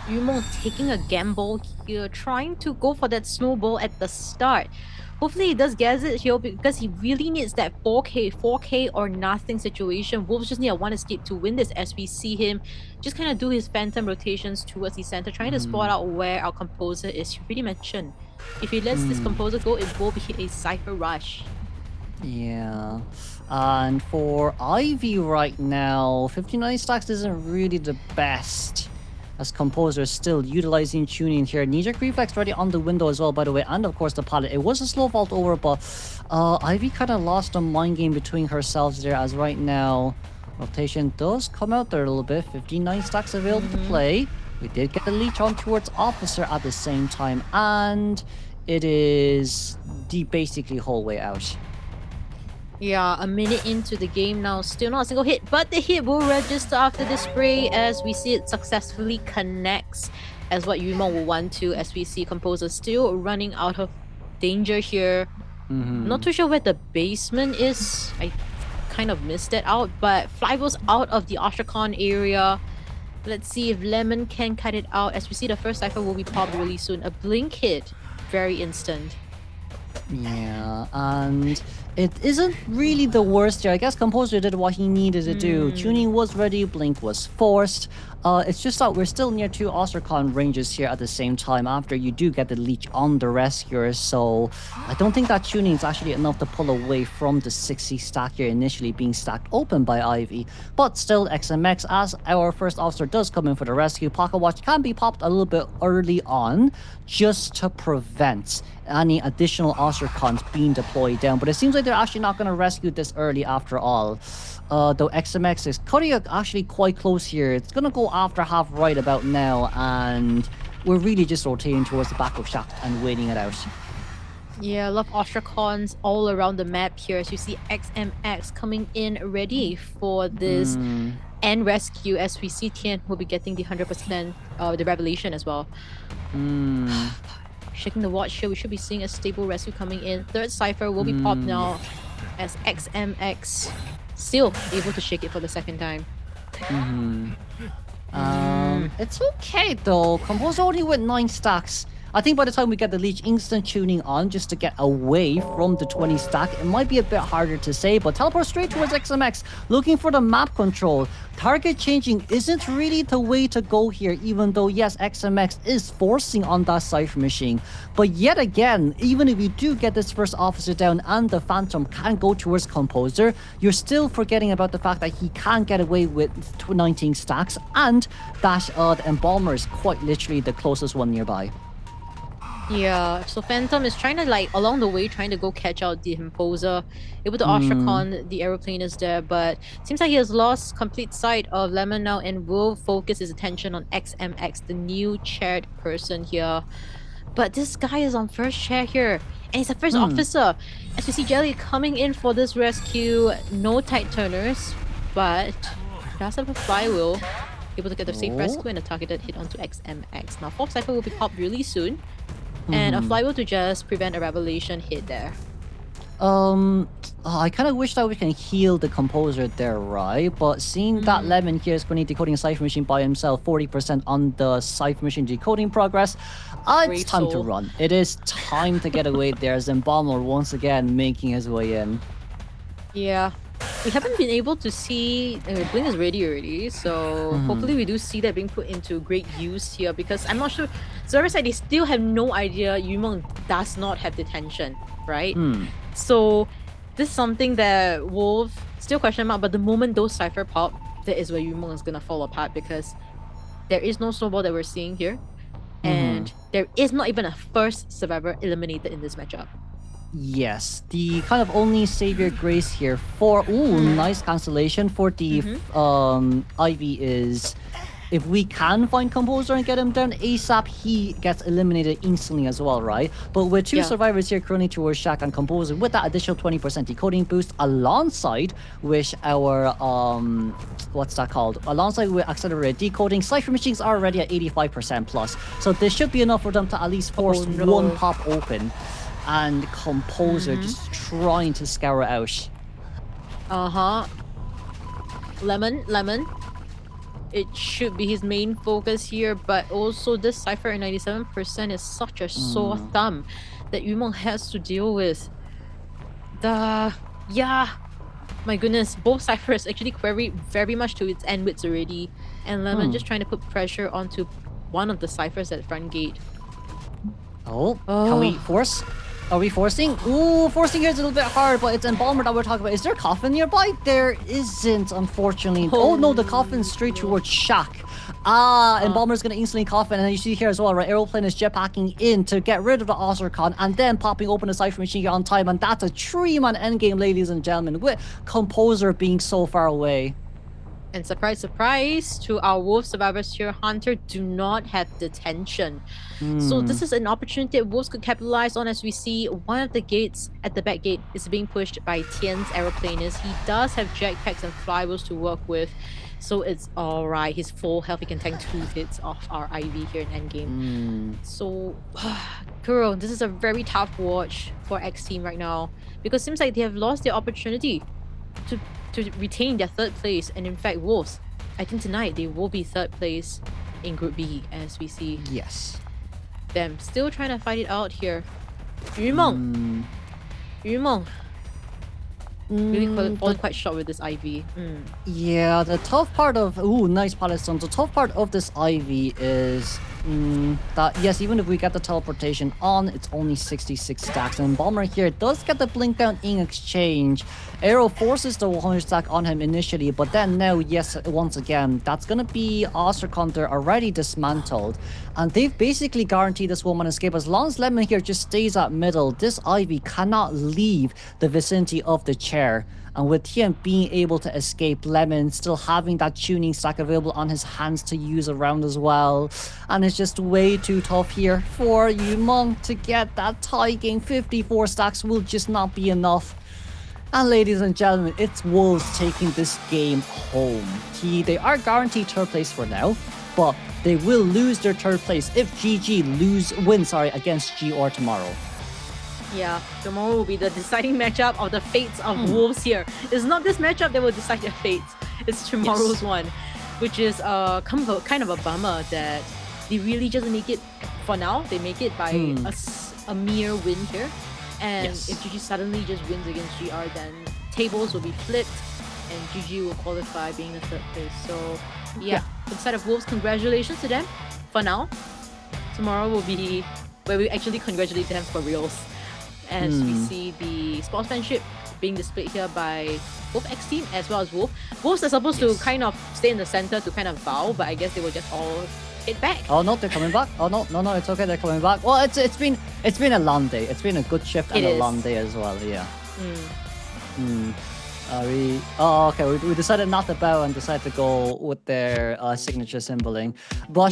Yumong taking a gamble here, trying to go for that snowball at the start. Hopefully he does get it here because he really needs that 4K or nothing situation. Wolves just need a one escape to win this as we see him just kind of do his phantom rotations towards the center, trying to spot out where our Composer is. You already mentioned, if he lets this Composer go, it will be a Cypher Rush. Yeah, and for Ivy right now, 59 stacks isn't really the best, as Composer is still utilizing tuning here. Knee-jerk reflex already on the window as well, by the way, and of course the pallet. It was a slow vault over, but Ivy kind of lost a mind game between herself there, as right now rotation does come out there a little bit. 59 stacks available to play. We did get the leech on towards Officer at the same time, and it is basically whole way out. Yeah, a minute into the game now, still not a single hit, but the hit will register after the spray as we see it successfully connects as what Yumong will want to, as we see Composer still running out of danger here. Not too sure where the basement is. I kind of missed that out, but Flywheel's out of the Ostracon area. Let's see if Lemon can cut it out. As we see, the first Cypher will be popped really soon. A blink hit, very instant. Yeah, and it isn't really the worst here. I guess Composer did what he needed to do. Tuning was ready, Blink was forced. It's just that we're still near 2 Ostracon ranges here at the same time after you do get the leech on the Rescuer, so I don't think that tuning is actually enough to pull away from the 60 stack here initially being stacked open by Ivy. But still, XMX, as our first officer does come in for the rescue, Pocket Watch can be popped a little bit early on just to prevent any additional Ostracons being deployed down, but it seems like they're actually not going to rescue this early after all. Though XMX is cutting it actually quite close here. It's going to go after half right about now, and we're really just rotating towards the back of shaft and waiting it out. Yeah, a lot of Ostracons all around the map here as you see XMX coming in ready for this end rescue, as we see Tian will be getting the 100% the revelation as well. Shaking the watch here, we should be seeing a stable rescue coming in. Third Cypher will be popped now as XMX still able to shake it for the second time. It's okay though. Composer only with 9 stacks. I think by the time we get the leech instant tuning on just to get away from the 20 stack, it might be a bit harder to say, but teleport straight towards XMX, looking for the map control. Target changing isn't really the way to go here, even though yes, XMX is forcing on that Cypher machine. But yet again, even if you do get this first officer down and the Phantom can go towards Composer, you're still forgetting about the fact that he can get away with 19 stacks and that the Embalmer is quite literally the closest one nearby. Yeah, so Phantom is trying to, like, along the way, trying to go catch out the Imposer. Able to Ostracon, the aeroplane is there, but seems like he has lost complete sight of Lemon now and will focus his attention on XMX, the new chaired person here. But this guy is on first chair here, and he's a first officer. As we see Jelly coming in for this rescue, no tight turners, but does have a flywheel. Able to get the safe rescue and a targeted hit onto XMX. Now, fourth Cypher will be popped really soon. And a flywheel to just prevent a revelation hit there. I kind of wish that we can heal the Composer there, right? But seeing that Lemon here is going to be decoding a Cypher machine by himself, 40% on the Cypher machine decoding progress, it's time to run. It is time to get away there. Embalmer once again making his way in. Yeah. We haven't been able to see... Blink is ready already, so hopefully we do see that being put into great use here, because I'm not sure... Server side, they still have no idea Yumong does not have detention, right? So this is something that Wolf still question mark, but the moment those Cypher pop, that is where Yumong is going to fall apart, because there is no snowball that we're seeing here, and there is not even a first survivor eliminated in this matchup. Yes, the kind of only savior grace here for nice cancellation for the Ivy is if we can find Composer and get him down ASAP, he gets eliminated instantly as well, right? But with 2 survivors here currently towards Shaq and Composer with that additional 20% decoding boost alongside with our what's that called? Alongside with accelerated decoding, Cypher machines are already at 85% plus. So this should be enough for them to at least force one pop open. And Composer just trying to scour out. Lemon. It should be his main focus here, but also this Cypher at 97% is such a sore thumb that Yumong has to deal with. My goodness, both Cyphers actually query very much to its end wits already, and Lemon just trying to put pressure onto one of the Cyphers at front gate. Can we force? Are we forcing? Forcing here is a little bit hard, but it's Embalmer that we're talking about. Is there a coffin nearby? There isn't, unfortunately. No, the coffin's straight towards Shaq. Embalmer's gonna instantly coffin, and you see here as well, right? Aeroplane is jetpacking in to get rid of the Ostracon, and then popping open the Cypher machine here on time, and that's a 3-man endgame, ladies and gentlemen, with Composer being so far away. And surprise, surprise, to our Wolves survivors here, Hunter do not have detention. So this is an opportunity that Wolves could capitalize on. As we see, one of the gates at the back gate is being pushed by Tian's aeroplaners. He does have jetpacks and flywheels to work with, so it's alright. He's full health. He can tank 2 hits off our IV here in endgame. So, girl, this is a very tough watch for Xteam right now, because it seems like they have lost their opportunity to retain their 3rd place. And in fact, Wolves, I think tonight they will be 3rd place in Group B, as we see. Yes. Them still trying to fight it out here. Yumeng. Really falling quite short with this IV. Yeah, the tough part of... Ooh, nice Palestine. The tough part of this IV is... that yes, even if we get the teleportation on, it's only 66 stacks, and Bomber here does get the blink down in exchange. Arrow forces the 100 stack on him initially, but then now, yes, once again, that's gonna be Oster Counter already dismantled, and they've basically guaranteed this woman escape. As long as Lemon here just stays at middle, this Ivy cannot leave the vicinity of the chair. And with Tian being able to escape, Lemon still having that tuning stack available on his hands to use around as well. And it's just way too tough here for Yumeng to get that tie game. 54 stacks will just not be enough. And ladies and gentlemen, it's Wolves taking this game home. They are guaranteed 3rd place for now, but they will lose their 3rd place if GG wins against GR tomorrow. Yeah, tomorrow will be the deciding matchup of the fates of Wolves here. It's not this matchup that will decide their fates. It's tomorrow's one, which is kind of a bummer that they really just make it, for now, they make it by a mere win here. And if GG suddenly just wins against GR, then tables will be flipped and GG will qualify being the 3rd place. So yeah, for the side of Wolves, congratulations to them for now. Tomorrow will be where we actually congratulate them for reals. As we see the sportsmanship being displayed here by both Xteam as well as Wolf. Wolves are supposed to kind of stay in the center to kind of bow, but I guess they will just all hit back. Oh no, they're coming back. Oh no, it's okay, they're coming back. Well, it's been a long day. It's been a good shift and a long day as well. Yeah. We decided not to bow and decided to go with their signature symboling. But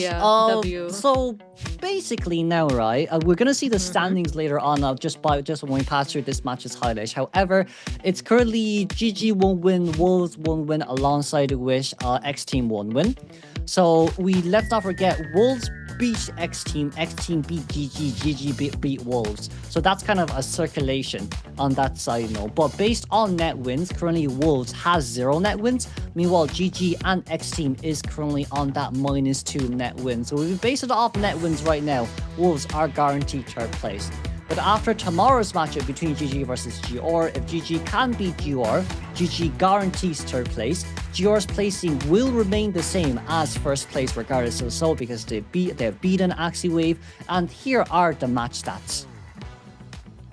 so basically now, right, we're gonna see the standings later on just when we pass through this match's highlights. However, it's currently GG won't win, Wolves won't win alongside Wish, Xteam won't win. So we left not forget, Wolves beat Xteam, Xteam beat GG, GG beat Wolves. So that's kind of a circulation on that side note. But based on net wins, currently Wolves has 0 net wins. Meanwhile, GG and Xteam is currently on that -2 net wins. So we base it off net wins right now. Wolves are guaranteed 3rd place. But after tomorrow's matchup between GG versus GR, if GG can beat GR, GG guarantees 3rd place. GR's placing will remain the same as 1st place regardless of so, because they've beaten AbyssⅨ. And here are the match stats.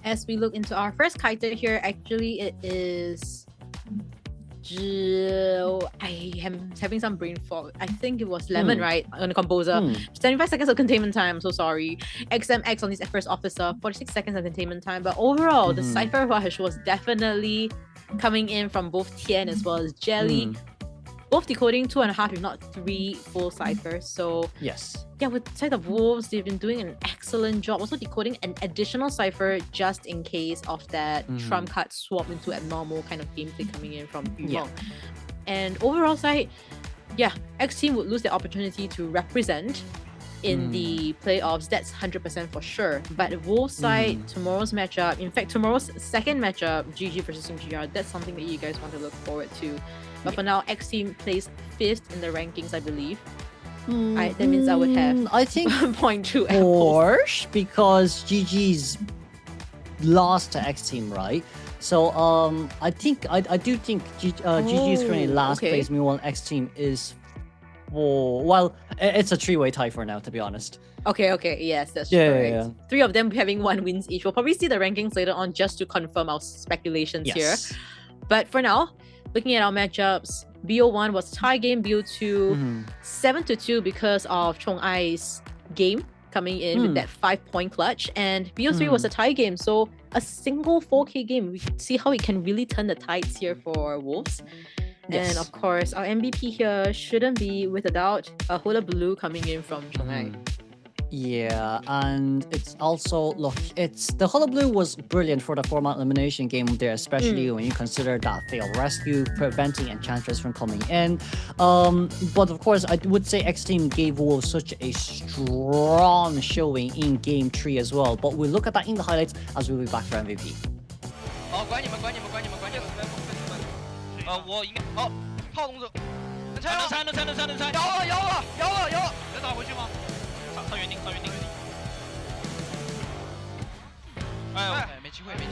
As we look into our first kiter here, actually it is... I am having some brain fog. I think it was Lemon, right? On the composer. 75 seconds of containment time, I'm so sorry. XMX on his first officer, 46 seconds of containment time. But overall, the Cypher rush was definitely coming in from both Tian as well as Jelly. Both decoding 2.5, if not 3 full ciphers. So yes, yeah, with the side of Wolves, they've been doing an excellent job. Also decoding an additional cipher just in case of that trump card swap into abnormal kind of gameplay coming in from Yumeng. And overall side, yeah, Xteam would lose the opportunity to represent in the playoffs. That's 100% for sure. But Wolves side, tomorrow's matchup, in fact, tomorrow's second matchup, GG versus GR, that's something that you guys want to look forward to. But for now, Xteam plays 5th in the rankings, I believe. That means I would have, I think, 0.2 Porsche, because GG's lost to Xteam, right? So I do think GG is currently last place. Meanwhile, Xteam is well, it's a 3-way tie for now, to be honest. Okay, yes, that's correct. Yeah. 3 of them having 1 wins each. We'll probably see the rankings later on just to confirm our speculations here. But for now, looking at our matchups, BO1 was tie game, BO2 7-2 because of Chong Ai's game coming in with that 5-point clutch, and BO3 was a tie game, so a single 4K game. We can see how it can really turn the tides here for Wolves. And of course, our MVP here shouldn't be, with a doubt, a Hula Blue coming in from Chongai. Yeah, and it's also, look, the Hula Blue was brilliant for the format elimination game there, especially when you consider that failed rescue, preventing Enchantress from coming in. But of course, I would say Xteam gave Wolves such a strong showing in Game 3 as well. But we'll look at that in the highlights as we'll be back for MVP. 管你们，我应该炮动者，能拆，摇了，能打回去吗？上原定。哎，没机会。平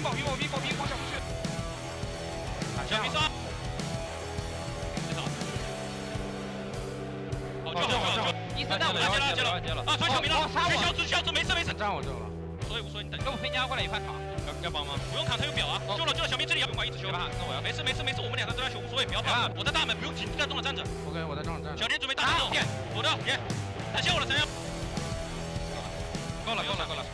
保，光下不去。小平杀。好，就。1-3带我接了。传小明了，小组没事。站我这了。所以你等，跟我分家过来一块卡。 要帮吗？不用卡，他有表啊！救了，小明这里要管一直修。那我要没事，我们2个都在修，无所谓，不要怕。我在大门，不用紧，在中场站着。OK， 我在中场站着。小天准备大门走，走掉，别。3线我了，3线。够了。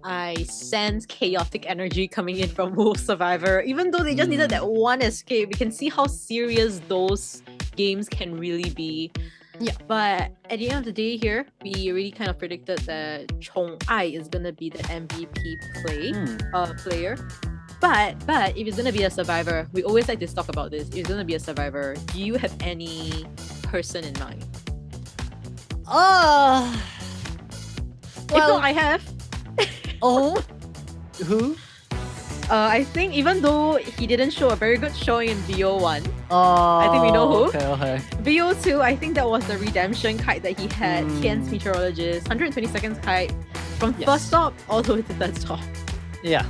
I sense chaotic energy coming in from Wolf Survivor. Even though they just needed that one escape, we can see how serious those games can really be. Yeah, but at the end of the day here, we really kind of predicted that Chong-ai is gonna be the MVP player. But if it's gonna be a survivor, we always like to talk about this. If it's gonna be a survivor, do you have any person in mind? Well, if not, I have. Oh, who? I think even though he didn't show a very good showing in BO1, I think we know who. Okay. BO2, I think that was the redemption kite that he had. Tian's Meteorologist, 120 seconds kite from first stop all the way to third stop. Yeah,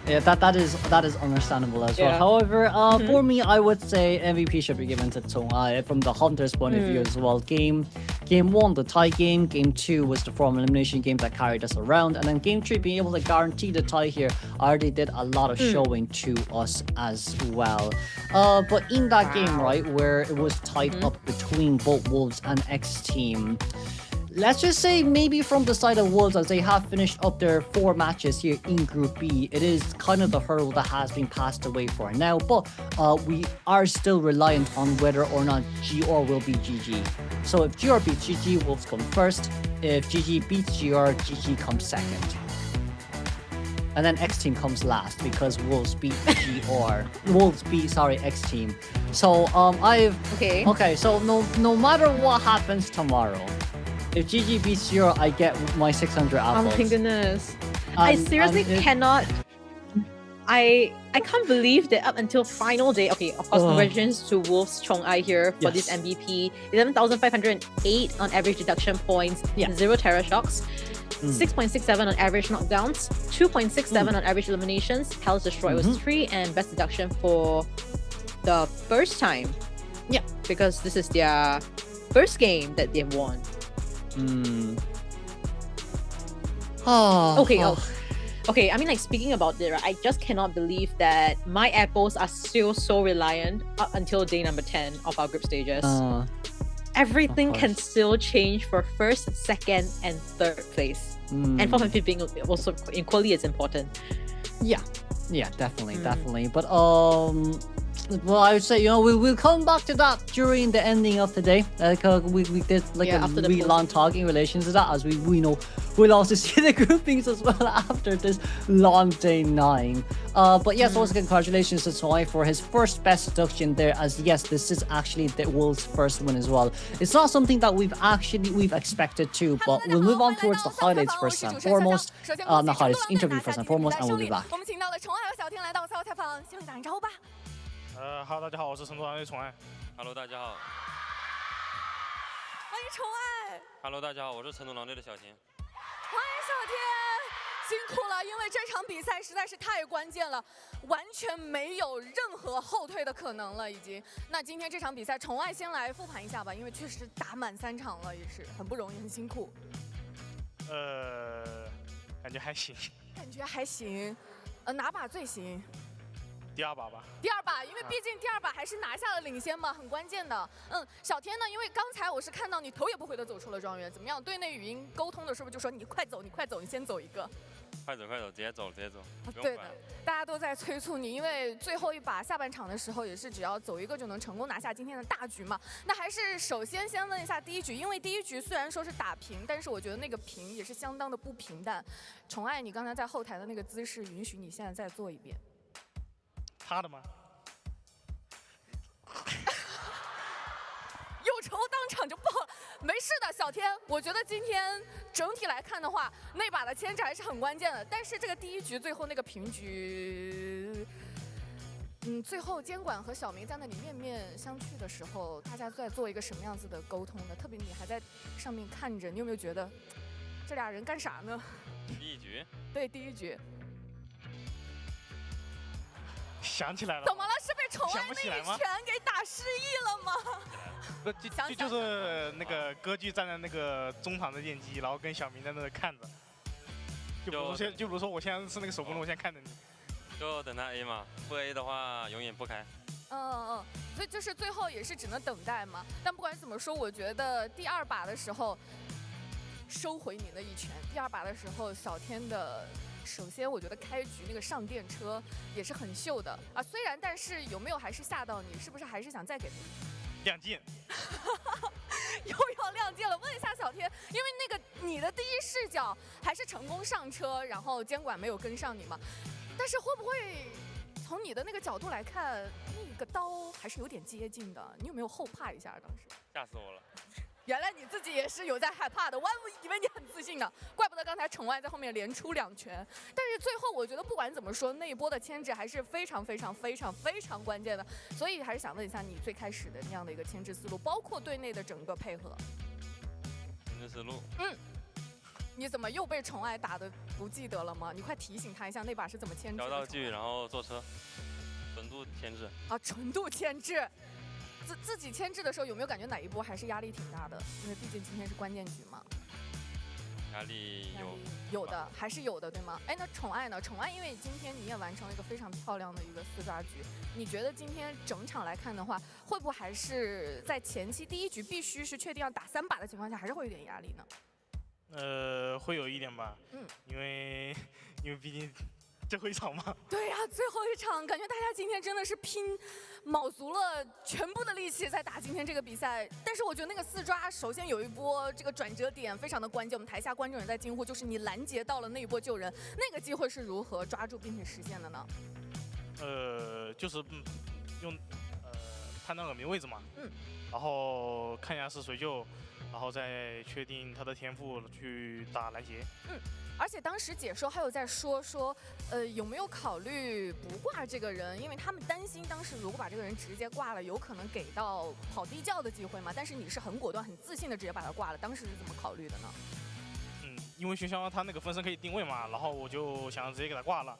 that is understandable as well. Yeah. However, for me, I would say MVP should be given to Chong-ai from the Hunter's point of view as well. Game 1, the tie game. Game 2 was the form elimination game that carried us around, and then Game 3 being able to guarantee the tie here already did a lot of showing to us as well. But in that game, right, where it was tied up between both Wolves and Xteam. Let's just say maybe from the side of Wolves, as they have finished up their 4 matches here in Group B, it is kind of the hurdle that has been passed away for now. But we are still reliant on whether or not GR will beat GG. So if GR beats GG, Wolves come first. If GG beats GR, GG comes second. And then Xteam comes last because Wolves beat Xteam. So Okay, so no matter what happens tomorrow, if GG beats 0, I get my 600 apples. Oh my goodness. I seriously cannot. I can't believe that up until final day. Okay, of course, congratulations to Wolves Chong-ai here for this MVP. 11,508 on average deduction points, 0 terror shocks, 6.67 on average knockdowns, 2.67 on average eliminations. Palace Destroy was 3, and best deduction for the first time. Yeah, because this is their first game that they've won. Okay, I mean, like, speaking about it, right, I just cannot believe that my apples are still so reliant up until day number 10 of our group stages. Everything can still change for first, second, and third place. And fourth and fifth being also equally as important. Yeah, definitely. But well, I would say, you know, we'll come back to that during the ending of the day. We did like a really long talk in relation to that, as we know we'll also see the groupings as well after this long day 9. But yes, once again, congratulations to Chong-ai for his first best deduction there, as yes, this is actually the world's first win as well. It's not something that we've expected to, but we'll move on towards the highlights first and foremost. The highlights interview first and foremost, and we'll be back. Hello， 大家好，我是成都狼队宠爱。Hello， 大家好。欢迎宠爱。Hello， 大家好，我是成都狼队的小天。欢迎小天，辛苦了，因为这场比赛实在是太关键了，完全没有任何后退的可能了，已经。那今天这场比赛，宠爱先来复盘一下吧，因为确实打满3场了，也是很不容易，很辛苦。感觉还行。感觉还行，哪把最行？第2把吧。第2把，因为毕竟第2把还是拿下了领先嘛，很关键的。小天呢，因为刚才我是看到你头也不回的走出了庄园，怎么样？队内语音沟通的是不是就说你快走，你快走，你先走一个？快走，直接走，对的，大家都在催促你，因为最后一把下半场的时候也是只要走一个就能成功拿下今天的大局嘛。那还是首先问一下第一局，因为第一局虽然说是打平，但是我觉得那个平也是相当的不平淡。宠爱，你刚才在后台的那个姿势，允许你现在再做一遍。他的吗？有仇当场就报了，没事的，小天。我觉得今天整体来看的话，那把的牵制还是很关键的。但是这个第一局最后那个平局，最后监管和小明在那里面面相觑的时候，大家在做一个什么样子的沟通呢？特别你还在上面看着，你有没有觉得这俩人干啥呢？第一局？对，第一局。想起来了。怎么了？是被宠爱那一拳给打失忆了吗？就是那个歌剧站在那个中场的电机，然后跟小明在那看着。就比如说我现在是那个守宫路，我现在看着你。就等他 A 嘛，不 A 的话永远不开。所以就是最后也是只能等待嘛。但不管怎么说，我觉得第二把的时候收回你那一拳，第二把的时候小天的。首先，我觉得开局那个上电车也是很秀的啊，虽然但是有没有还是吓到你？是不是还是想再给亮剑？又要亮剑了。问一下小天，因为那个你的第一视角还是成功上车，然后监管没有跟上你嘛？但是会不会从你的那个角度来看，那个刀还是有点接近的？你有没有后怕一下当时？吓死我了。原来你自己也是有在害怕的，我以为你很自信的，怪不得刚才宠爱在后面连出2拳。但是最后我觉得不管怎么说，那一波的牵制还是非常关键的。所以还是想问一下你最开始的那样的一个牵制思路，包括队内的整个配合。牵制思路。你怎么又被宠爱打的不记得了吗？你快提醒他一下那把是怎么牵制的。调道具，然后坐车，纯度牵制。啊，纯度牵制。自己牵制的时候有没有感觉哪一波还是压力挺大的？因为毕竟今天是关键局嘛。压力有的，还是有的，对吗？哎，那宠爱呢？宠爱因为今天你也完成了一个非常漂亮的一个4抓局，你觉得今天整场来看的话，会不会还是在前期第一局必须是确定要打3把的情况下，还是会有点压力呢？会有一点吧。因为毕竟。最后一场吗？对呀，最后一场，感觉大家今天真的是拼卯足了全部的力气在打今天这个比赛。但是我觉得那个4抓，首先有一波这个转折点非常的关键，我们台下观众也在惊呼，就是你拦截到了那一波救人，那个机会是如何抓住并且实现的呢？就是用判断耳鸣位置嘛，然后看一下是谁救，然后再确定他的天赋去打拦截。而且当时解说还有在说，有没有考虑不挂这个人？因为他们担心当时如果把这个人直接挂了，有可能给到跑地窖的机会嘛。但是你是很果断、很自信的直接把他挂了，当时是怎么考虑的呢？因为喧嚣他那个分身可以定位嘛，然后我就想直接给他挂了。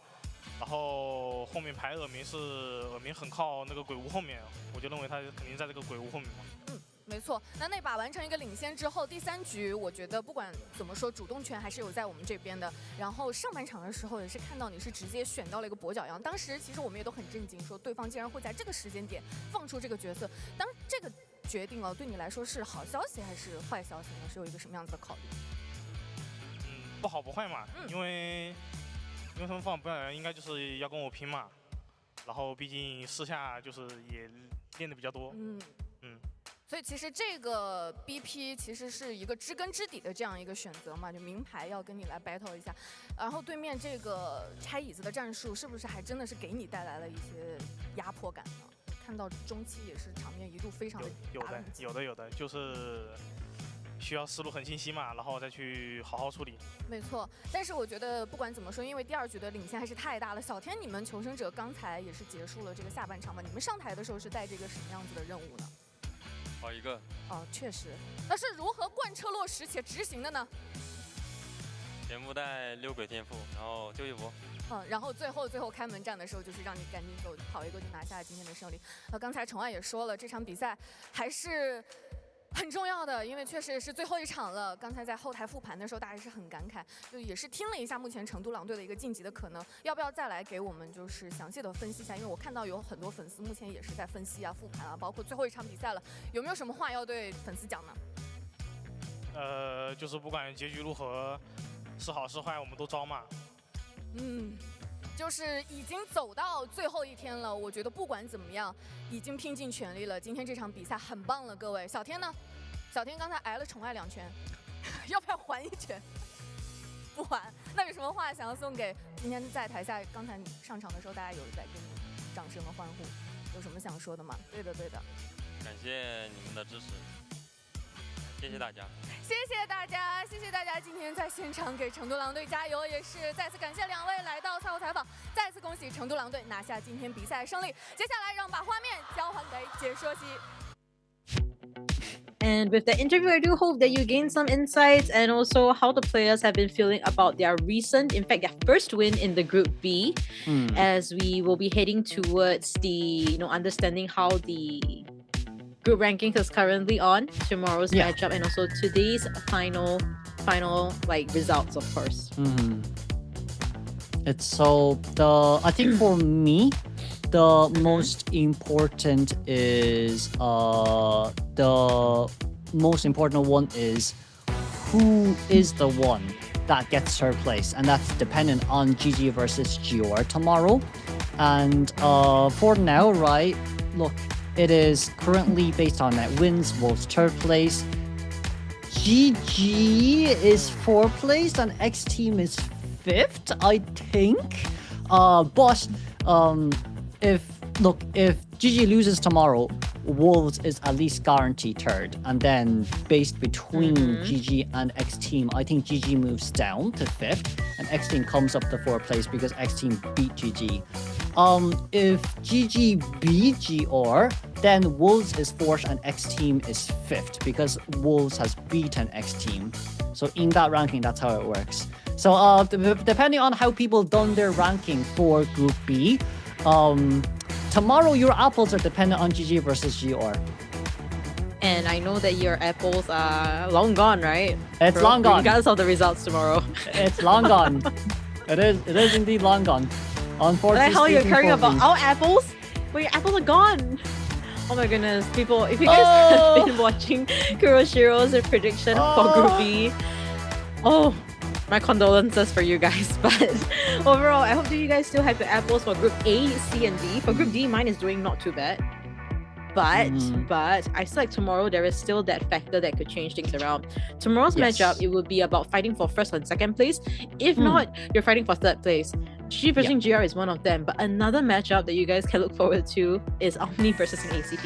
然后后面排耳鸣是耳鸣很靠那个鬼屋后面，我就认为他肯定在这个鬼屋后面嘛。没错，那把完成一个领先之后，第3局我觉得不管怎么说，主动权还是有在我们这边的。然后上半场的时候也是看到你是直接选到了一个跛脚羊，当时其实我们也都很震惊，说对方竟然会在这个时间点放出这个角色。当这个决定对你来说是好消息还是坏消息呢？是有一个什么样子的考虑？不好不坏嘛，因为他们放跛脚羊应该就是要跟我拼嘛，然后毕竟私下就是也练的比较多。所以其实这个 BP 其实是一个知根知底的这样一个选择嘛，就明牌要跟你来 battle 一下，然后对面这个拆椅子的战术是不是还真的是给你带来了一些压迫感呢？看到中期也是场面一度非常的有的，就是需要思路很清晰嘛，然后再去好好处理。没错，但是我觉得不管怎么说，因为第2局的领先还是太大了。小天，你们求生者刚才也是结束了这个下半场嘛，你们上台的时候是带这个什么样子的任务呢？跑一个。确实。那是如何贯彻落实且执行的呢？全部带6鬼天赋，然后救一波。然后最后开门战的时候，就是让你赶紧跑一个就拿下今天的胜利。刚才宠爱也说了，这场比赛还是很重要的，因为确实是最后一场了。刚才在后台复盘的时候，大家是很感慨，就也是听了一下目前成都狼队的一个晋级的可能，要不要再来给我们就是详细的分析一下？因为我看到有很多粉丝目前也是在分析啊、复盘啊，包括最后一场比赛了，有没有什么话要对粉丝讲呢？就是不管结局如何，是好是坏，我们都招嘛。就是已经走到最后一天了，我觉得不管怎么样，已经拼尽全力了。今天这场比赛很棒了，各位。小天呢？小天刚才挨了宠爱2拳，要不要还1拳？不还。那有什么话想要送给今天在台下？刚才你上场的时候，大家有在给你掌声和欢呼，有什么想说的吗？对的，对的。感谢你们的支持，谢谢大家。谢谢大家，谢谢大家今天在现场给成都狼队加油，也是再次感谢2位来到赛后采访，再次恭喜成都狼队拿下今天比赛胜利。接下来让把画面交还给解说席。And with the interview, I do hope that you gain some insights and also how the players have been feeling about their recent, in fact, their first win in the Group B, as we will be heading towards the, understanding how the group rankings is currently on, tomorrow's matchup, and also today's final results, of course. It's so I think for me, the most important is the most important one is who is the one that gets third place, and that's dependent on GG versus GR tomorrow. And for now, right, look, it is currently based on net wins, Wolves third place. GG is 4th place and Xteam is 5th, I think. But if GG loses tomorrow, Wolves is at least guaranteed 3rd. And then based between GG and Xteam, I think GG moves down to 5th and Xteam comes up to 4th place because Xteam beat GG. If GG beat GR, then Wolves is 4th and Xteam is 5th because Wolves has beaten Xteam. So in that ranking, that's how it works. So depending on how people done their ranking for Group B, tomorrow your apples are dependent on GG versus GR. And I know that your apples are long gone, right? It's long gone. Regardless of the results tomorrow. It's long gone. It is indeed long gone. Unfortunately, how you're caring about our apples? Well, your apples are gone. Oh my goodness, people! If you guys have been watching Kuroshiro's prediction for Group B, my condolences for you guys. But overall, I hope that you guys still have the apples for Group A, C, and D. For Group D, mine is doing not too bad. But I feel like tomorrow there is still that factor that could change things around. Tomorrow's matchup, it will be about fighting for 1st and 2nd place. If not, you're fighting for 3rd place. GG versus GR is one of them, but another matchup that you guys can look forward to is Omni versus an ACT.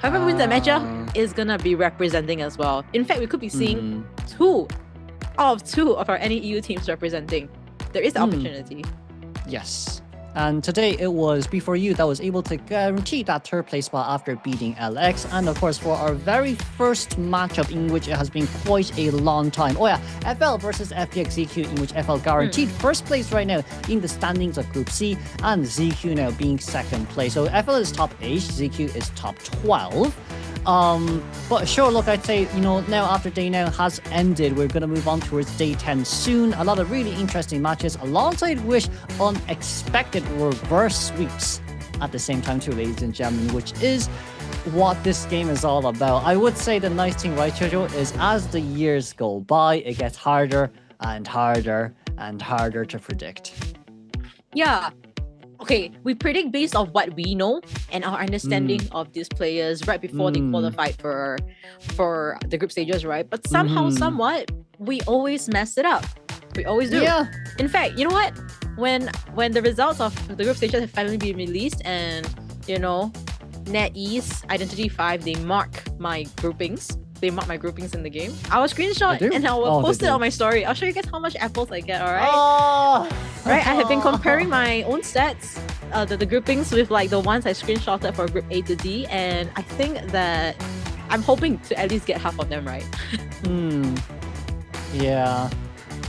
Whoever wins that matchup is gonna be representing as well. In fact, we could be seeing 2 of our NEU teams representing. There is the opportunity. Yes. And today it was B4U that was able to guarantee that 3rd place spot after beating LX. And of course, for our very first matchup in which it has been quite a long time. FL versus FPX.ZQ, in which FL guaranteed 1st place right now in the standings of Group C, and ZQ now being 2nd place. So FL is top 8, ZQ is top 12. But sure, look, I'd say, now after day 9 has ended, we're going to move on towards day 10 soon. A lot of really interesting matches, alongside which unexpected reverse sweeps at the same time too, ladies and gentlemen, which is what this game is all about. I would say the nice thing, right, Jojo, is as the years go by, it gets harder and harder and harder to predict. Yeah. Okay, we predict based on what we know and our understanding of these players right before they qualified for the group stages, right? But somehow, somewhat, we always mess it up. We always do. Yeah. In fact, you know what? When the results of the group stages have finally been released and, NetEase Identity 5, they mark my groupings. They mark my groupings in the game. I will screenshot and I will post it on my story. I'll show you guys how much apples I get, alright? Right, I have been comparing my own stats, the groupings with like the ones I screenshotted for group A to D, and I think that I'm hoping to at least get half of them right. Yeah.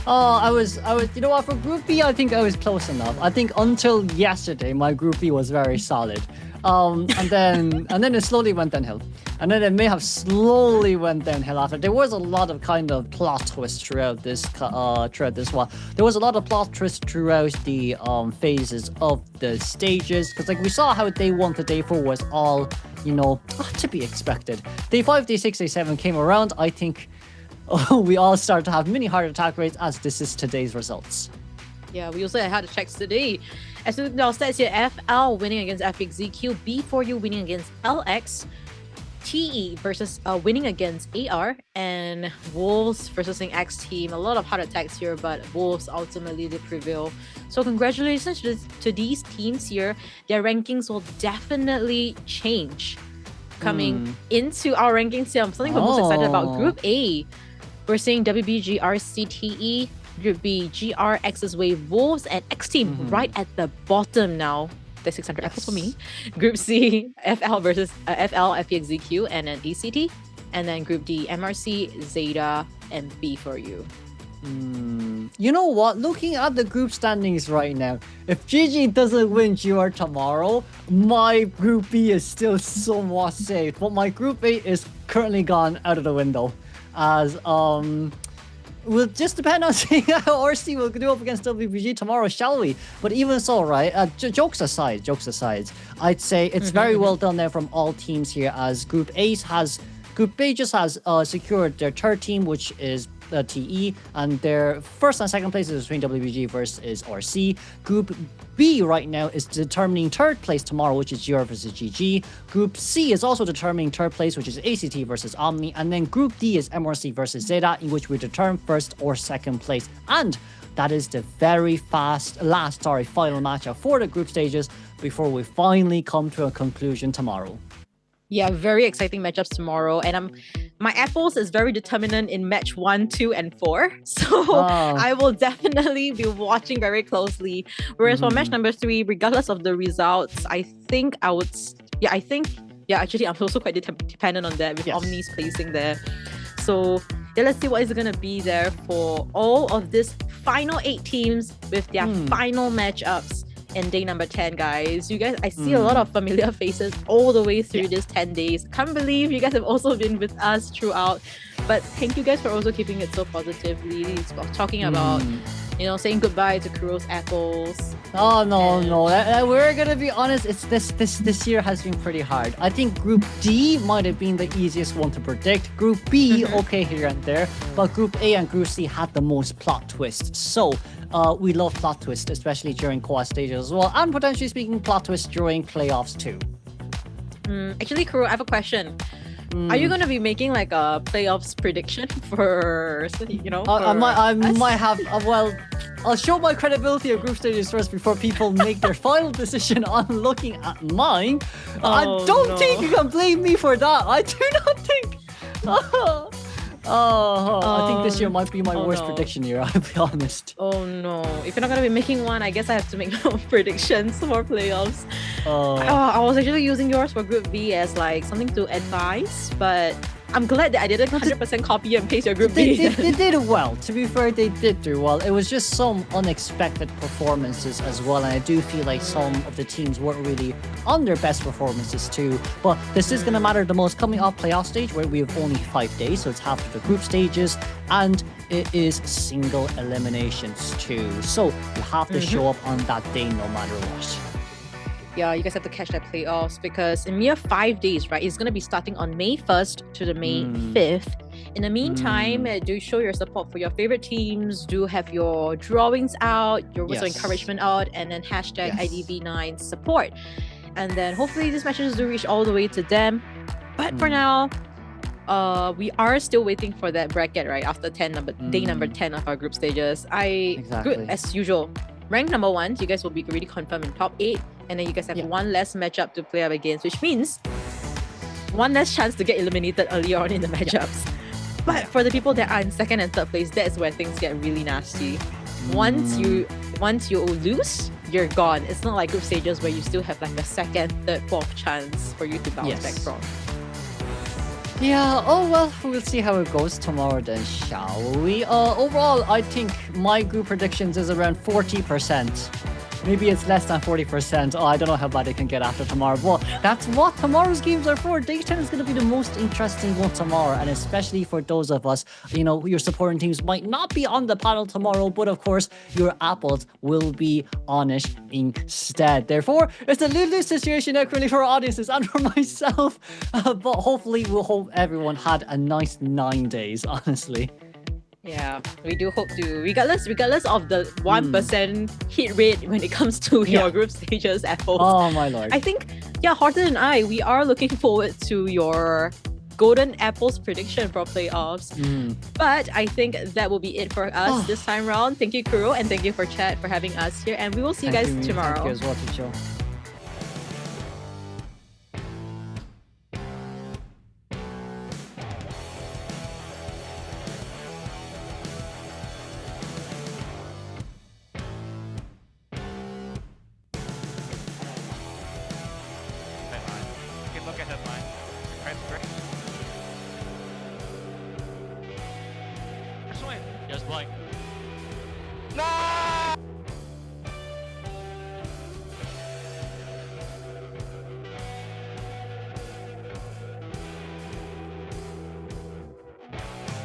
I was, for Group B, I think I was close enough. I think until yesterday, my Group B was very solid. And then it slowly went downhill. And then it may have slowly went downhill after. There was a lot of kind of plot twists throughout this one. There was a lot of plot twists throughout the phases of the stages. Because like we saw how day 1 to day 4 was all, to be expected. Day 5, day 6, day 7 came around. I think we all start to have mini heart attack rates as this is today's results. Yeah, we also had the checks today. As we now stats here, FL winning against FPX.ZQ, B4U winning against LX, TE versus winning against AR, and Wolves versus Xteam. A lot of heart attacks here, but Wolves ultimately did prevail. So congratulations to these teams here. Their rankings will definitely change coming into our rankings here. Something we're most excited about. Group A, we're seeing WBG, RCTE. Group B, GR, X's Wave, Wolves, and Xteam right at the bottom now. The 600 apples for me. Group C, FL versus FL, FPX.ZQ, and then ECT. And then Group D, MRC, Zeta, and B4U. You know what? Looking at the group standings right now, if GG doesn't win GR tomorrow, my Group B is still somewhat safe. But my Group A is currently gone out of the window. As we'll just depend on seeing how RC will do up against WBG tomorrow, shall we? But even so, right? Jokes aside, I'd say it's very well done there from all teams here. As Group A just has secured their third team, which is TE, and their first and second place is between WBG versus RC. Group B right now is determining third place tomorrow, which is GR versus GG. Group C is also determining third place, which is ACT versus Omni. And then Group D is MRC versus Zeta, in which we determine first or second place. And that is the very final matchup for the group stages before we finally come to a conclusion tomorrow. Yeah, very exciting matchups tomorrow. And my apples is very determinant in match 1, 2, and 4. So I will definitely be watching very closely. Whereas for match number 3, regardless of the results, actually, I'm also quite dependent on that with Omni's placing there. So yeah, let's see what is going to be there for all of these final 8 teams with their final matchups in day number 10, guys. You guys, I see a lot of familiar faces all the way through this 10 days. Can't believe you guys have also been with us throughout. But thank you guys for also keeping it so positively, talking about, saying goodbye to Kuro's apples. Oh no, we're gonna be honest. It's this year has been pretty hard. I think Group D might have been the easiest one to predict. Group B, okay here and there, but Group A and Group C had the most plot twists. So we love plot twists, especially during COAⅨ stages as well, and potentially speaking plot twists during playoffs too. Actually, Kuro, I have a question. Are you going to be making like a playoffs prediction for, I might have, I'll show my credibility of group stages first before people make their final decision on looking at mine. I don't think you can blame me for that. I do not think. I think this year might be my worst prediction year, I'll be honest. Oh no. If you're not going to be making one, I guess I have to make my own predictions for playoffs. I was actually using yours for Group B as like something to advise, but I'm glad that I didn't 100% copy and paste your Group B. They did well. To be fair, they did do well. It was just some unexpected performances as well, and I do feel like some of the teams weren't really on their best performances too. But this is going to matter the most coming off playoff stage, where we have only 5 days, so it's half of the group stages, and it is single eliminations too. So you have to show up on that day no matter what. Yeah, you guys have to catch that playoffs because in mere 5 days, right? It's going to be starting on May 1st to the May 5th. In the meantime, do show your support for your favorite teams. Do have your drawings out, your words of encouragement out, and then hashtag IDV9 support. And then hopefully these matches do reach all the way to them. But for now, we are still waiting for that bracket, right? After day number 10 of our group stages. Good as usual. Rank number 1, you guys will be already confirmed in top 8. And then you guys have one less matchup to play up against, which means one less chance to get eliminated earlier on in the matchups. But for the people that are in second and third place, that's where things get really nasty. Once you lose, you're gone. It's not like group stages where you still have like a second, third, fourth chance for you to bounce back from. Yeah, we'll see how it goes tomorrow then, shall we? Overall, I think my group predictions is around 40%. Maybe it's less than 40%. I don't know how bad it can get after tomorrow. But that's what tomorrow's games are for. Day 10 is going to be the most interesting one tomorrow. And especially for those of us, your supporting teams might not be on the panel tomorrow. But of course, your apples will be on it instead. Therefore, it's a lose-lose situation actually for our audiences and for myself. But hopefully, we'll hope everyone had a nice 9 days, honestly. Yeah, we do hope to, regardless of the 1% hit rate when it comes to your group stages, Apples. Oh my lord. I think, yeah, Horton and I, we are looking forward to your Golden Apples prediction for playoffs. But I think that will be it for us this time around. Thank you, Kuro, and thank you for chat for having us here. And we will see you guys tomorrow. Thank you as well, teacher. You can look at headline. Great. Swing. Yes, Blake. No!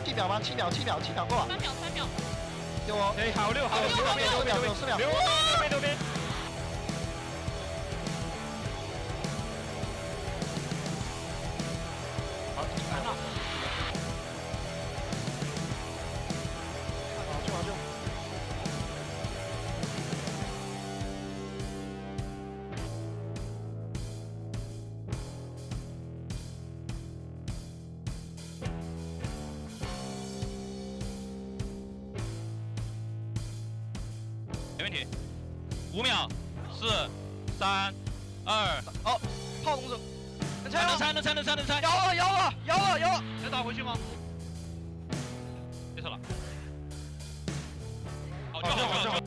7秒吗？7秒过了。3秒。给我。哎，好6秒，给我4秒。六边。好，完了。好，没问题。5秒，4、3、2。哦，炮公子。能拆！摇了！能打回去吗？别撤了。好，就好。